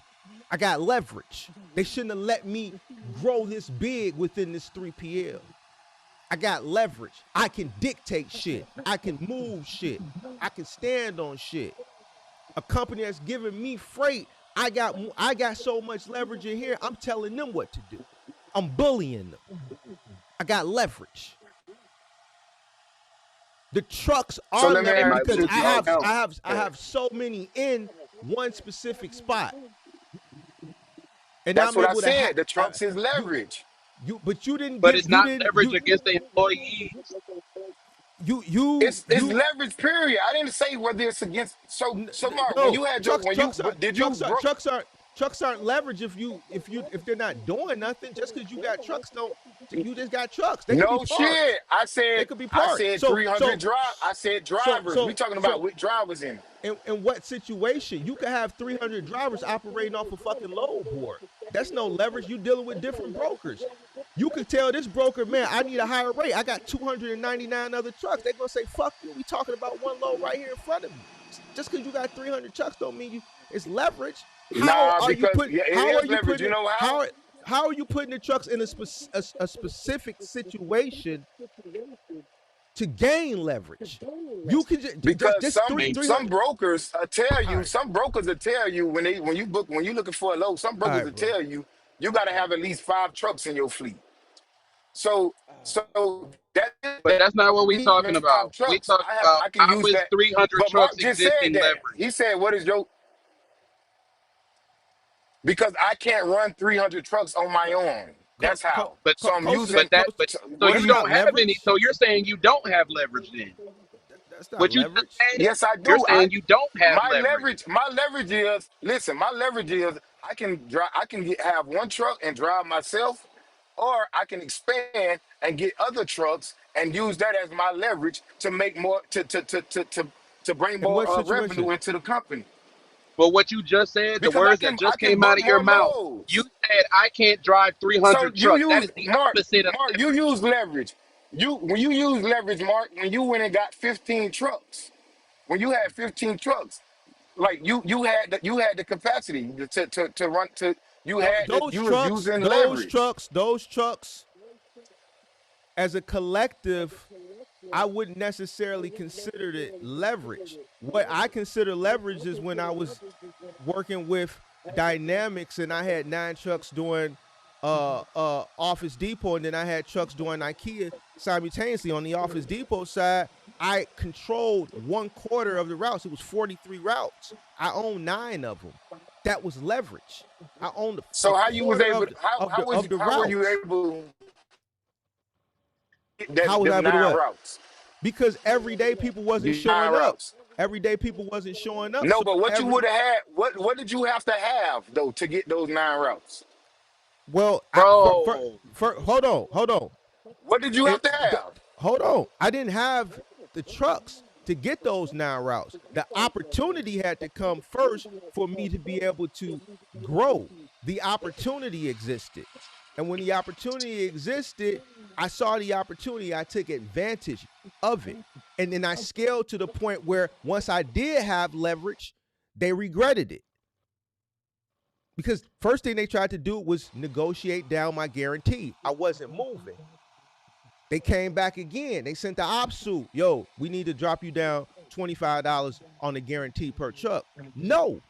I got leverage. They shouldn't have let me grow this big within this 3PL. I got leverage. I can dictate shit. I can move shit. I can stand on shit. A company that's giving me freight, I got so much leverage in here. I'm telling them what to do. I'm bullying them. I got leverage. The trucks So are let me Hey, leverage my ask because you. Bluetooth don't count. I have so many in one specific spot, and That's I'm what I able to have said. The trucks is you leverage. but you didn't But give it's not leverage you against the employees. It's leverage. Period. I didn't say whether it's against. So Mark, when no you had your trucks when you trucks aren't did you trucks aren't broke. trucks aren't leverage if they're not doing nothing. Just because you got trucks don't you just got trucks. They could be No parts. shit. I They said could be I parts. said So 300 so drive. I said so drivers. We so talking about so with drivers in. in what situation you could have 300 drivers operating off a fucking load board? That's no leverage. You dealing with different brokers. You could tell this broker, man, I need a higher rate. I got 299 other trucks. They're gonna say, fuck you. We talking about one load right here in front of me. Just because you got 300 trucks don't mean you it's leverage. How Nah, are you because putting yeah, it how are is you leverage. putting You it know how? how are you putting the trucks in a specific situation to gain leverage? You can Because just some 300. brokers tell All you, right, some brokers will tell you when you book when you looking for a load, some all brokers right, will bro. tell you you gotta have at least 5 trucks in your fleet. So that But that's not what we even talking five about. We trucks, talking about I can how use is that. 300 But Mark trucks just said existing that. leverage? He said, what is your because I can't run 300 trucks on my own. That's how. So I'm using So what That's do you you not don't have any. leverage. So you're saying you don't have leverage then? That's not What you just leverage. said? yes, I You're do. saying you don't have leverage. My leverage is listen. My leverage is I can drive. I can have one truck and drive myself, or I can expand and get other trucks and use that as my leverage to make more to bring In more what situation? revenue into the company But what you just said, the because words that I just can came out book of your more mouth, you loads. said I can't drive So 300 you trucks. That use is the Mark. opposite of Mark, you leverage. use leverage. You when you use leverage, Mark, when you went and got 15 trucks. When you had 15 trucks, like you had the capacity to run to you had the, Those you was trucks, using those leverage. trucks, those trucks, as a collective, I wouldn't necessarily consider it leverage. What I consider leverage is when I was working with Dynamics and I had 9 trucks doing Office Depot, and then I had trucks doing IKEA simultaneously. On the Office Depot side, I controlled 1/4 of the routes. It was 43 routes. I owned 9 of them. That was leverage. I owned a So how you was quarter able of the how were you routes. able to get How was I them able to nine what? routes? Because every day people wasn't Get nine showing up. routes. Every day people wasn't showing up. No, So but what you every would have had, what did you have to have though to get those 9 routes? well, Bro, hold on. What did you It, have to the, have? hold on. I didn't have the trucks to get those 9 routes. The opportunity had to come first for me to be able to grow. The opportunity existed. And when the opportunity existed, I saw the opportunity. I took advantage of it. And then I scaled to the point where once I did have leverage, they regretted it. Because first thing they tried to do was negotiate down my guarantee. I wasn't moving. They came back again. They sent the op suit. Yo, we need to drop you down $25 on the guarantee per truck. No.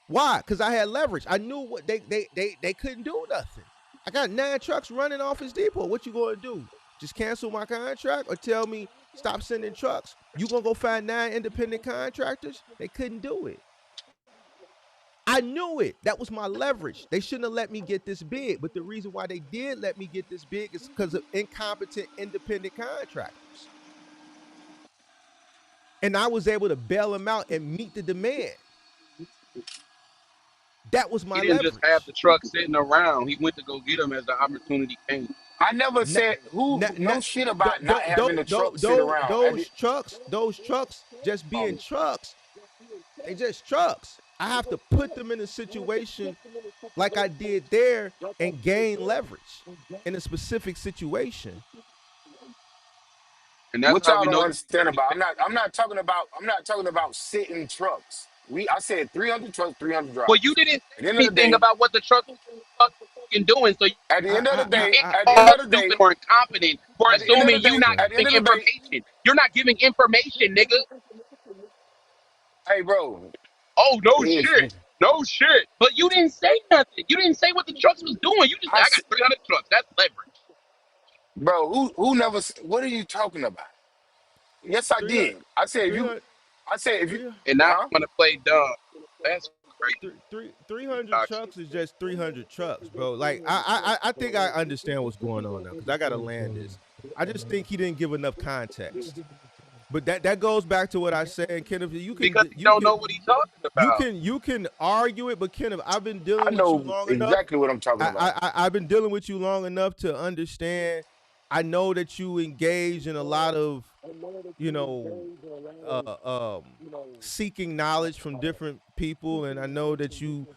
Why? Because I had leverage. I knew what they couldn't do nothing. I got 9 trucks running Office Depot. What you gonna do? Just cancel my contract or tell me stop sending trucks? You gonna go find 9 independent contractors? They couldn't do it. I knew it. That was my leverage. They shouldn't have let me get this big. But the reason why they did let me get this big is because of incompetent independent contractors. And I was able to bail them out and meet the demand. That was he my didn't just have leverage. the truck sitting around. He went to go get them as the opportunity came. I never Not, said not, no not, shit about not having the truck sit around. those trucks just being Um, trucks, they just trucks. I have to put them in a situation like I did there and gain leverage in a specific situation. And that's what how y'all we don't know you understand really about? think. I'm not talking about sitting trucks. I said 300 trucks, 300 Well, you drivers. didn't At the end say of the anything day, about what the truck was fucking doing. So at the end of the you day, can't at the end call of the day, stupid or incompetent for at the end of the assuming you day, not at the end giving of the day, information. You're not giving information, nigga. hey bro, Oh, no if shit. No shit. But you didn't say nothing. You didn't say what the trucks was doing. You just said, I I got 300 trucks. That's leverage. bro, who never what are you talking about? Yes, I 300, did. I said if you 300, I said if you 300, And now huh? you want to play dumb. That's crazy. 300 Toxic. trucks is just 300 trucks, bro. Like I think I understand what's going on now because I gotta land this. I just think he didn't give enough context. But that goes back to what I said, and Kenneth. You can because he you don't can know what he's talking you about. can you can argue it, but Kenneth, I've been dealing I with you know long enough. exactly what I'm talking about. I've been dealing with you long enough to understand. I know that you engage in a lot of, you know, seeking knowledge from different people, and I know that you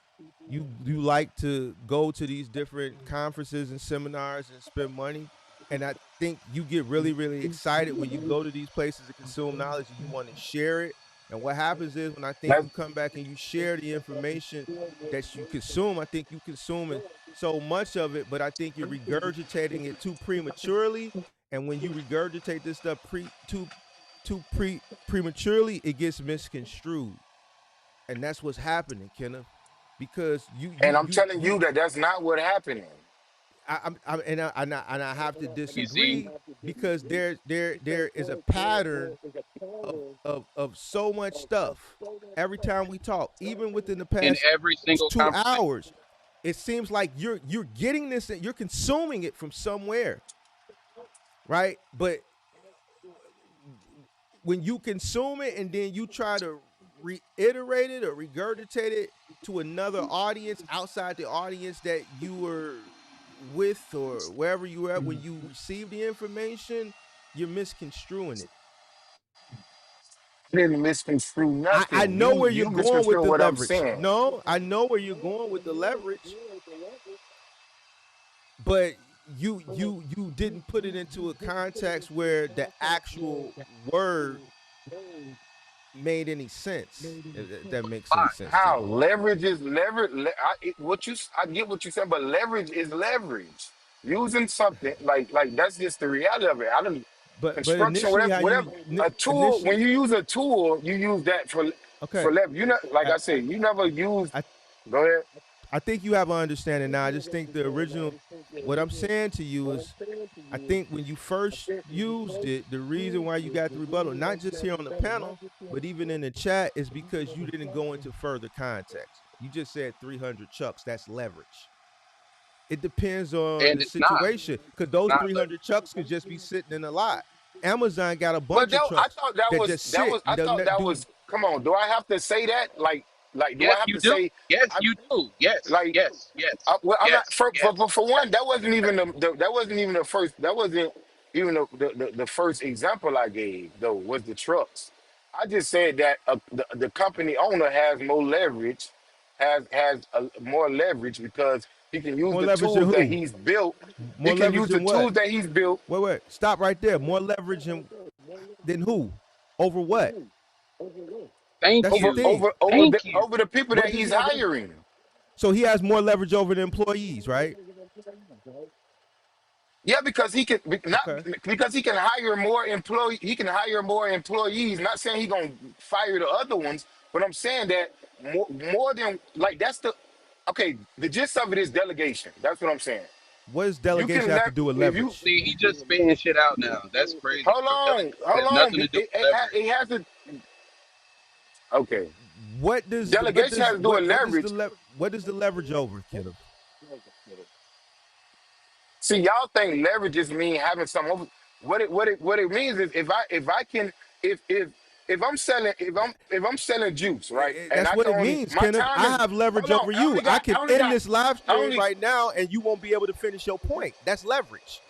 like to go to these different conferences and seminars and spend money. And I think you get really excited when you go to these places to consume knowledge and you want to share it. And what happens is when I think That's you come back and you share the information that you consume, I think you consume so much of it, but I think you're regurgitating it too prematurely. And when you regurgitate this stuff prematurely, it gets misconstrued, and that's what's happening, Kenneth. Because and I'm telling you that that's not what happened. I have to You see, disagree because there is a pattern of so much stuff every time we talk, even within the in past every single 2 hours. conversation. It seems like you're getting this, you're consuming it from somewhere, right? But when you consume it and then you try to reiterate it or regurgitate it to another audience outside the audience that you were with or wherever you were at when you receive the information, you're misconstruing it. I didn't misconstrue I nothing. know where you're You going with misconstrue the what I'm leverage. saying. No, I know where you're going with the leverage, but you didn't put it into a context where the actual word made any sense. If that makes any sense to How you. leverage is leverage? I get what you said, but leverage is leverage. Using something like that's just the reality of it. I don't But construction, initially, whatever, whatever. A tool. When initially, you use a tool, you use that okay. for leverage. You know, like I, I said, you never use. I Go ahead. I think you have an understanding now. I just think the original, what I'm saying to you is, I think when you first used it, the reason why you got the rebuttal, not just here on the panel, but even in the chat, is because you didn't go into further context. You just said 300 chucks. That's leverage. It depends on And the it's not. situation because It's those not 300 leverage. chucks could just be sitting in a lot. Amazon got a But bunch of that, I trucks thought that that was just that sit was and I they'll thought that do. was. Come on, do I have to say that? Like, do I Yes, have you to do. say? Yes, I you do. Yes, like. yes, yes, Well, I'm not yes, yes, for one. yes. That wasn't even that wasn't even the first. That wasn't even the first example I gave. Though was the trucks. I just said that the company owner has more leverage, has more leverage because he can use More the leverage than tools that who? he's built. He More can leverage use the than what? tools that he's built. Wait. Stop right there. More leverage than who? Over what? Thank That's the over you. thing. over over the Thank you. over the people What that does he's he have? hiring. So he has more leverage over the employees, right? Yeah, because he can not Okay. because he can hire more employee. He can hire more employees. Not saying he gonna fire the other ones, but I'm saying that more than like that's the okay. The gist of it is delegation. That's what I'm saying. What does You delegation can have to never do with if you leverage? See, he just spitting shit out now. That's crazy, bro. Delegation has nothing to do with It leverage. has to. Okay, What delegation has does to do with leverage. what does the leverage over, Kenneth? See, y'all think leverage just mean having some over. What it means is if I can if if I'm selling juice right and That's I what can it only means, my Kenneth. time I is have leverage hold on over you. I I can only end got this live I stream only right now and you won't be able to finish your point. That's leverage.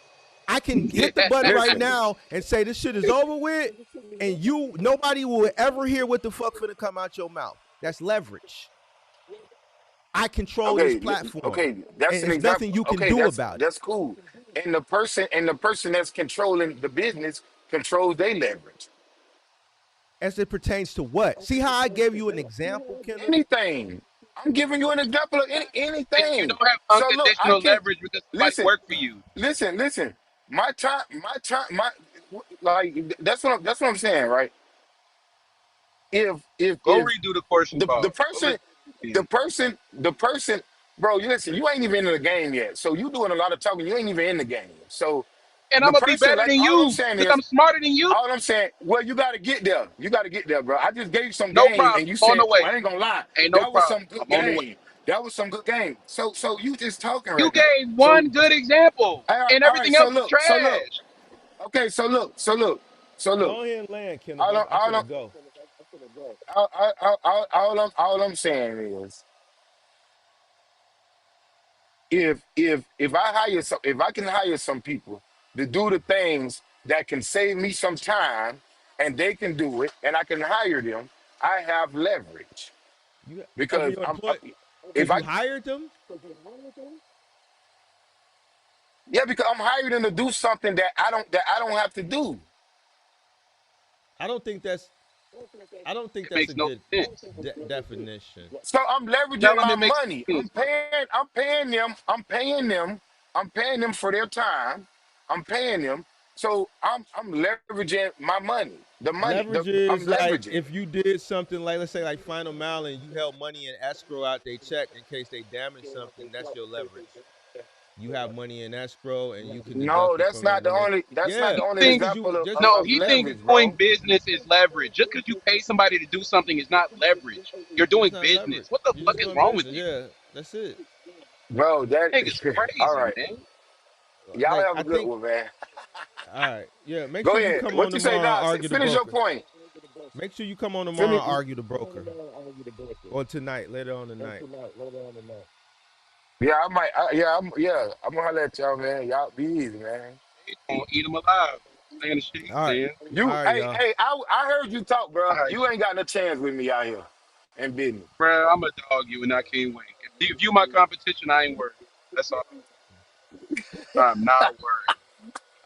I can hit the button right listen. now and say this shit is over with, and nobody will ever hear what the fuck finna come out your mouth. That's leverage. I control this Okay, platform, okay, that's and an there's example. nothing you can Okay, do about it that's cool. And the person that's controlling the business controls their leverage. as it pertains to what. See how I gave you an example, Kenneth? Anything. I'm giving you an example of And you anything. don't have So look, I unconditional can leverage because somebody listen, worked for you. listen. My like that's what I'm saying, right? If Go redo the course you the bought. Go person listen to it again. the person bro, you listen, you ain't even in the game yet. So you doing a lot of talking, you ain't even in the game. So And I'm the gonna be person better like than all I'm you saying because is I'm smarter than you. all I'm saying, well, you got to get there. You got to get there, bro. I just gave you some No game, problem. and you I'm on said, the "Oh, way. I ain't gonna lie, Ain't no that was problem. some good I'm on the way. game. That was some good game." So you just talking You right now. gave So one good example, all right, and all right. everything So else is look, trash. Okay, so look. Go ahead and land, Kenneth. All I'm, I'm, I'm all finna I'm, go. all I'm saying is, if I hire some, if I can hire some people to do the things that can save me some time, and they can do it, and I can hire them, I have leverage You over because your employee if because I you hired them. yeah, because I'm hiring them to do something that I don't have to do. I don't think that's It a makes no good sense. definition. So I'm leveraging Telling my it makes money. no I'm sense, bro. paying. I'm paying them for their time. I'm paying them. So I'm leveraging my money. The money. Leverage I'm is like leveraging if it. you did something like, let's say like Final Mile, and you held money in escrow out they check in case they damage something. That's your leverage. You have money in escrow and you can No, deduct it that's from it not the when they. only. That's not Yeah, the He only just thinks because you example of, just of, no, of he thinks leverage, doing bro. business is leverage. Just because you pay somebody to do something is not leverage. You're that's doing not leverage. business. What the You're fuck just is doing wrong with business. you? Yeah, that's it. Bro, that Nigga's all crazy, right. man. Y'all Like have a I good think. one, man. All right, yeah. Make Go sure you ahead. come on What you say, tomorrow and now? argue the Finish your broker. point. Make sure you come on tomorrow Finish. and argue the broker, or tonight, later on tonight. Yeah, I might. I'm gonna holler at y'all, man. Y'all be easy, man. He's gonna eat him alive. Saying the shit he's All right, saying. all You, right, hey, y'all. hey, I heard you talk, bro. All right, You ain't got no chance with me out here in business. bro. I'm a dog you, and I can't wait. If you my competition, I ain't worried. That's all. I'm not worried.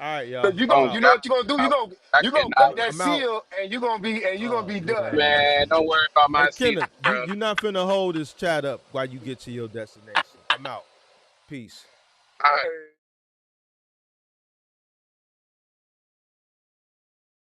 All right, Cause y'all. you I'm gonna, Oh you out. know God, what you gonna do? I, I You gonna cannot break I'm that I'm wait. out. seal, and you gonna be Look done, at him. man. Man, don't worry about Hey my seal, Kenneth, bro. you not finna hold this chat up while you get to your destination. I'm out. Peace. All right.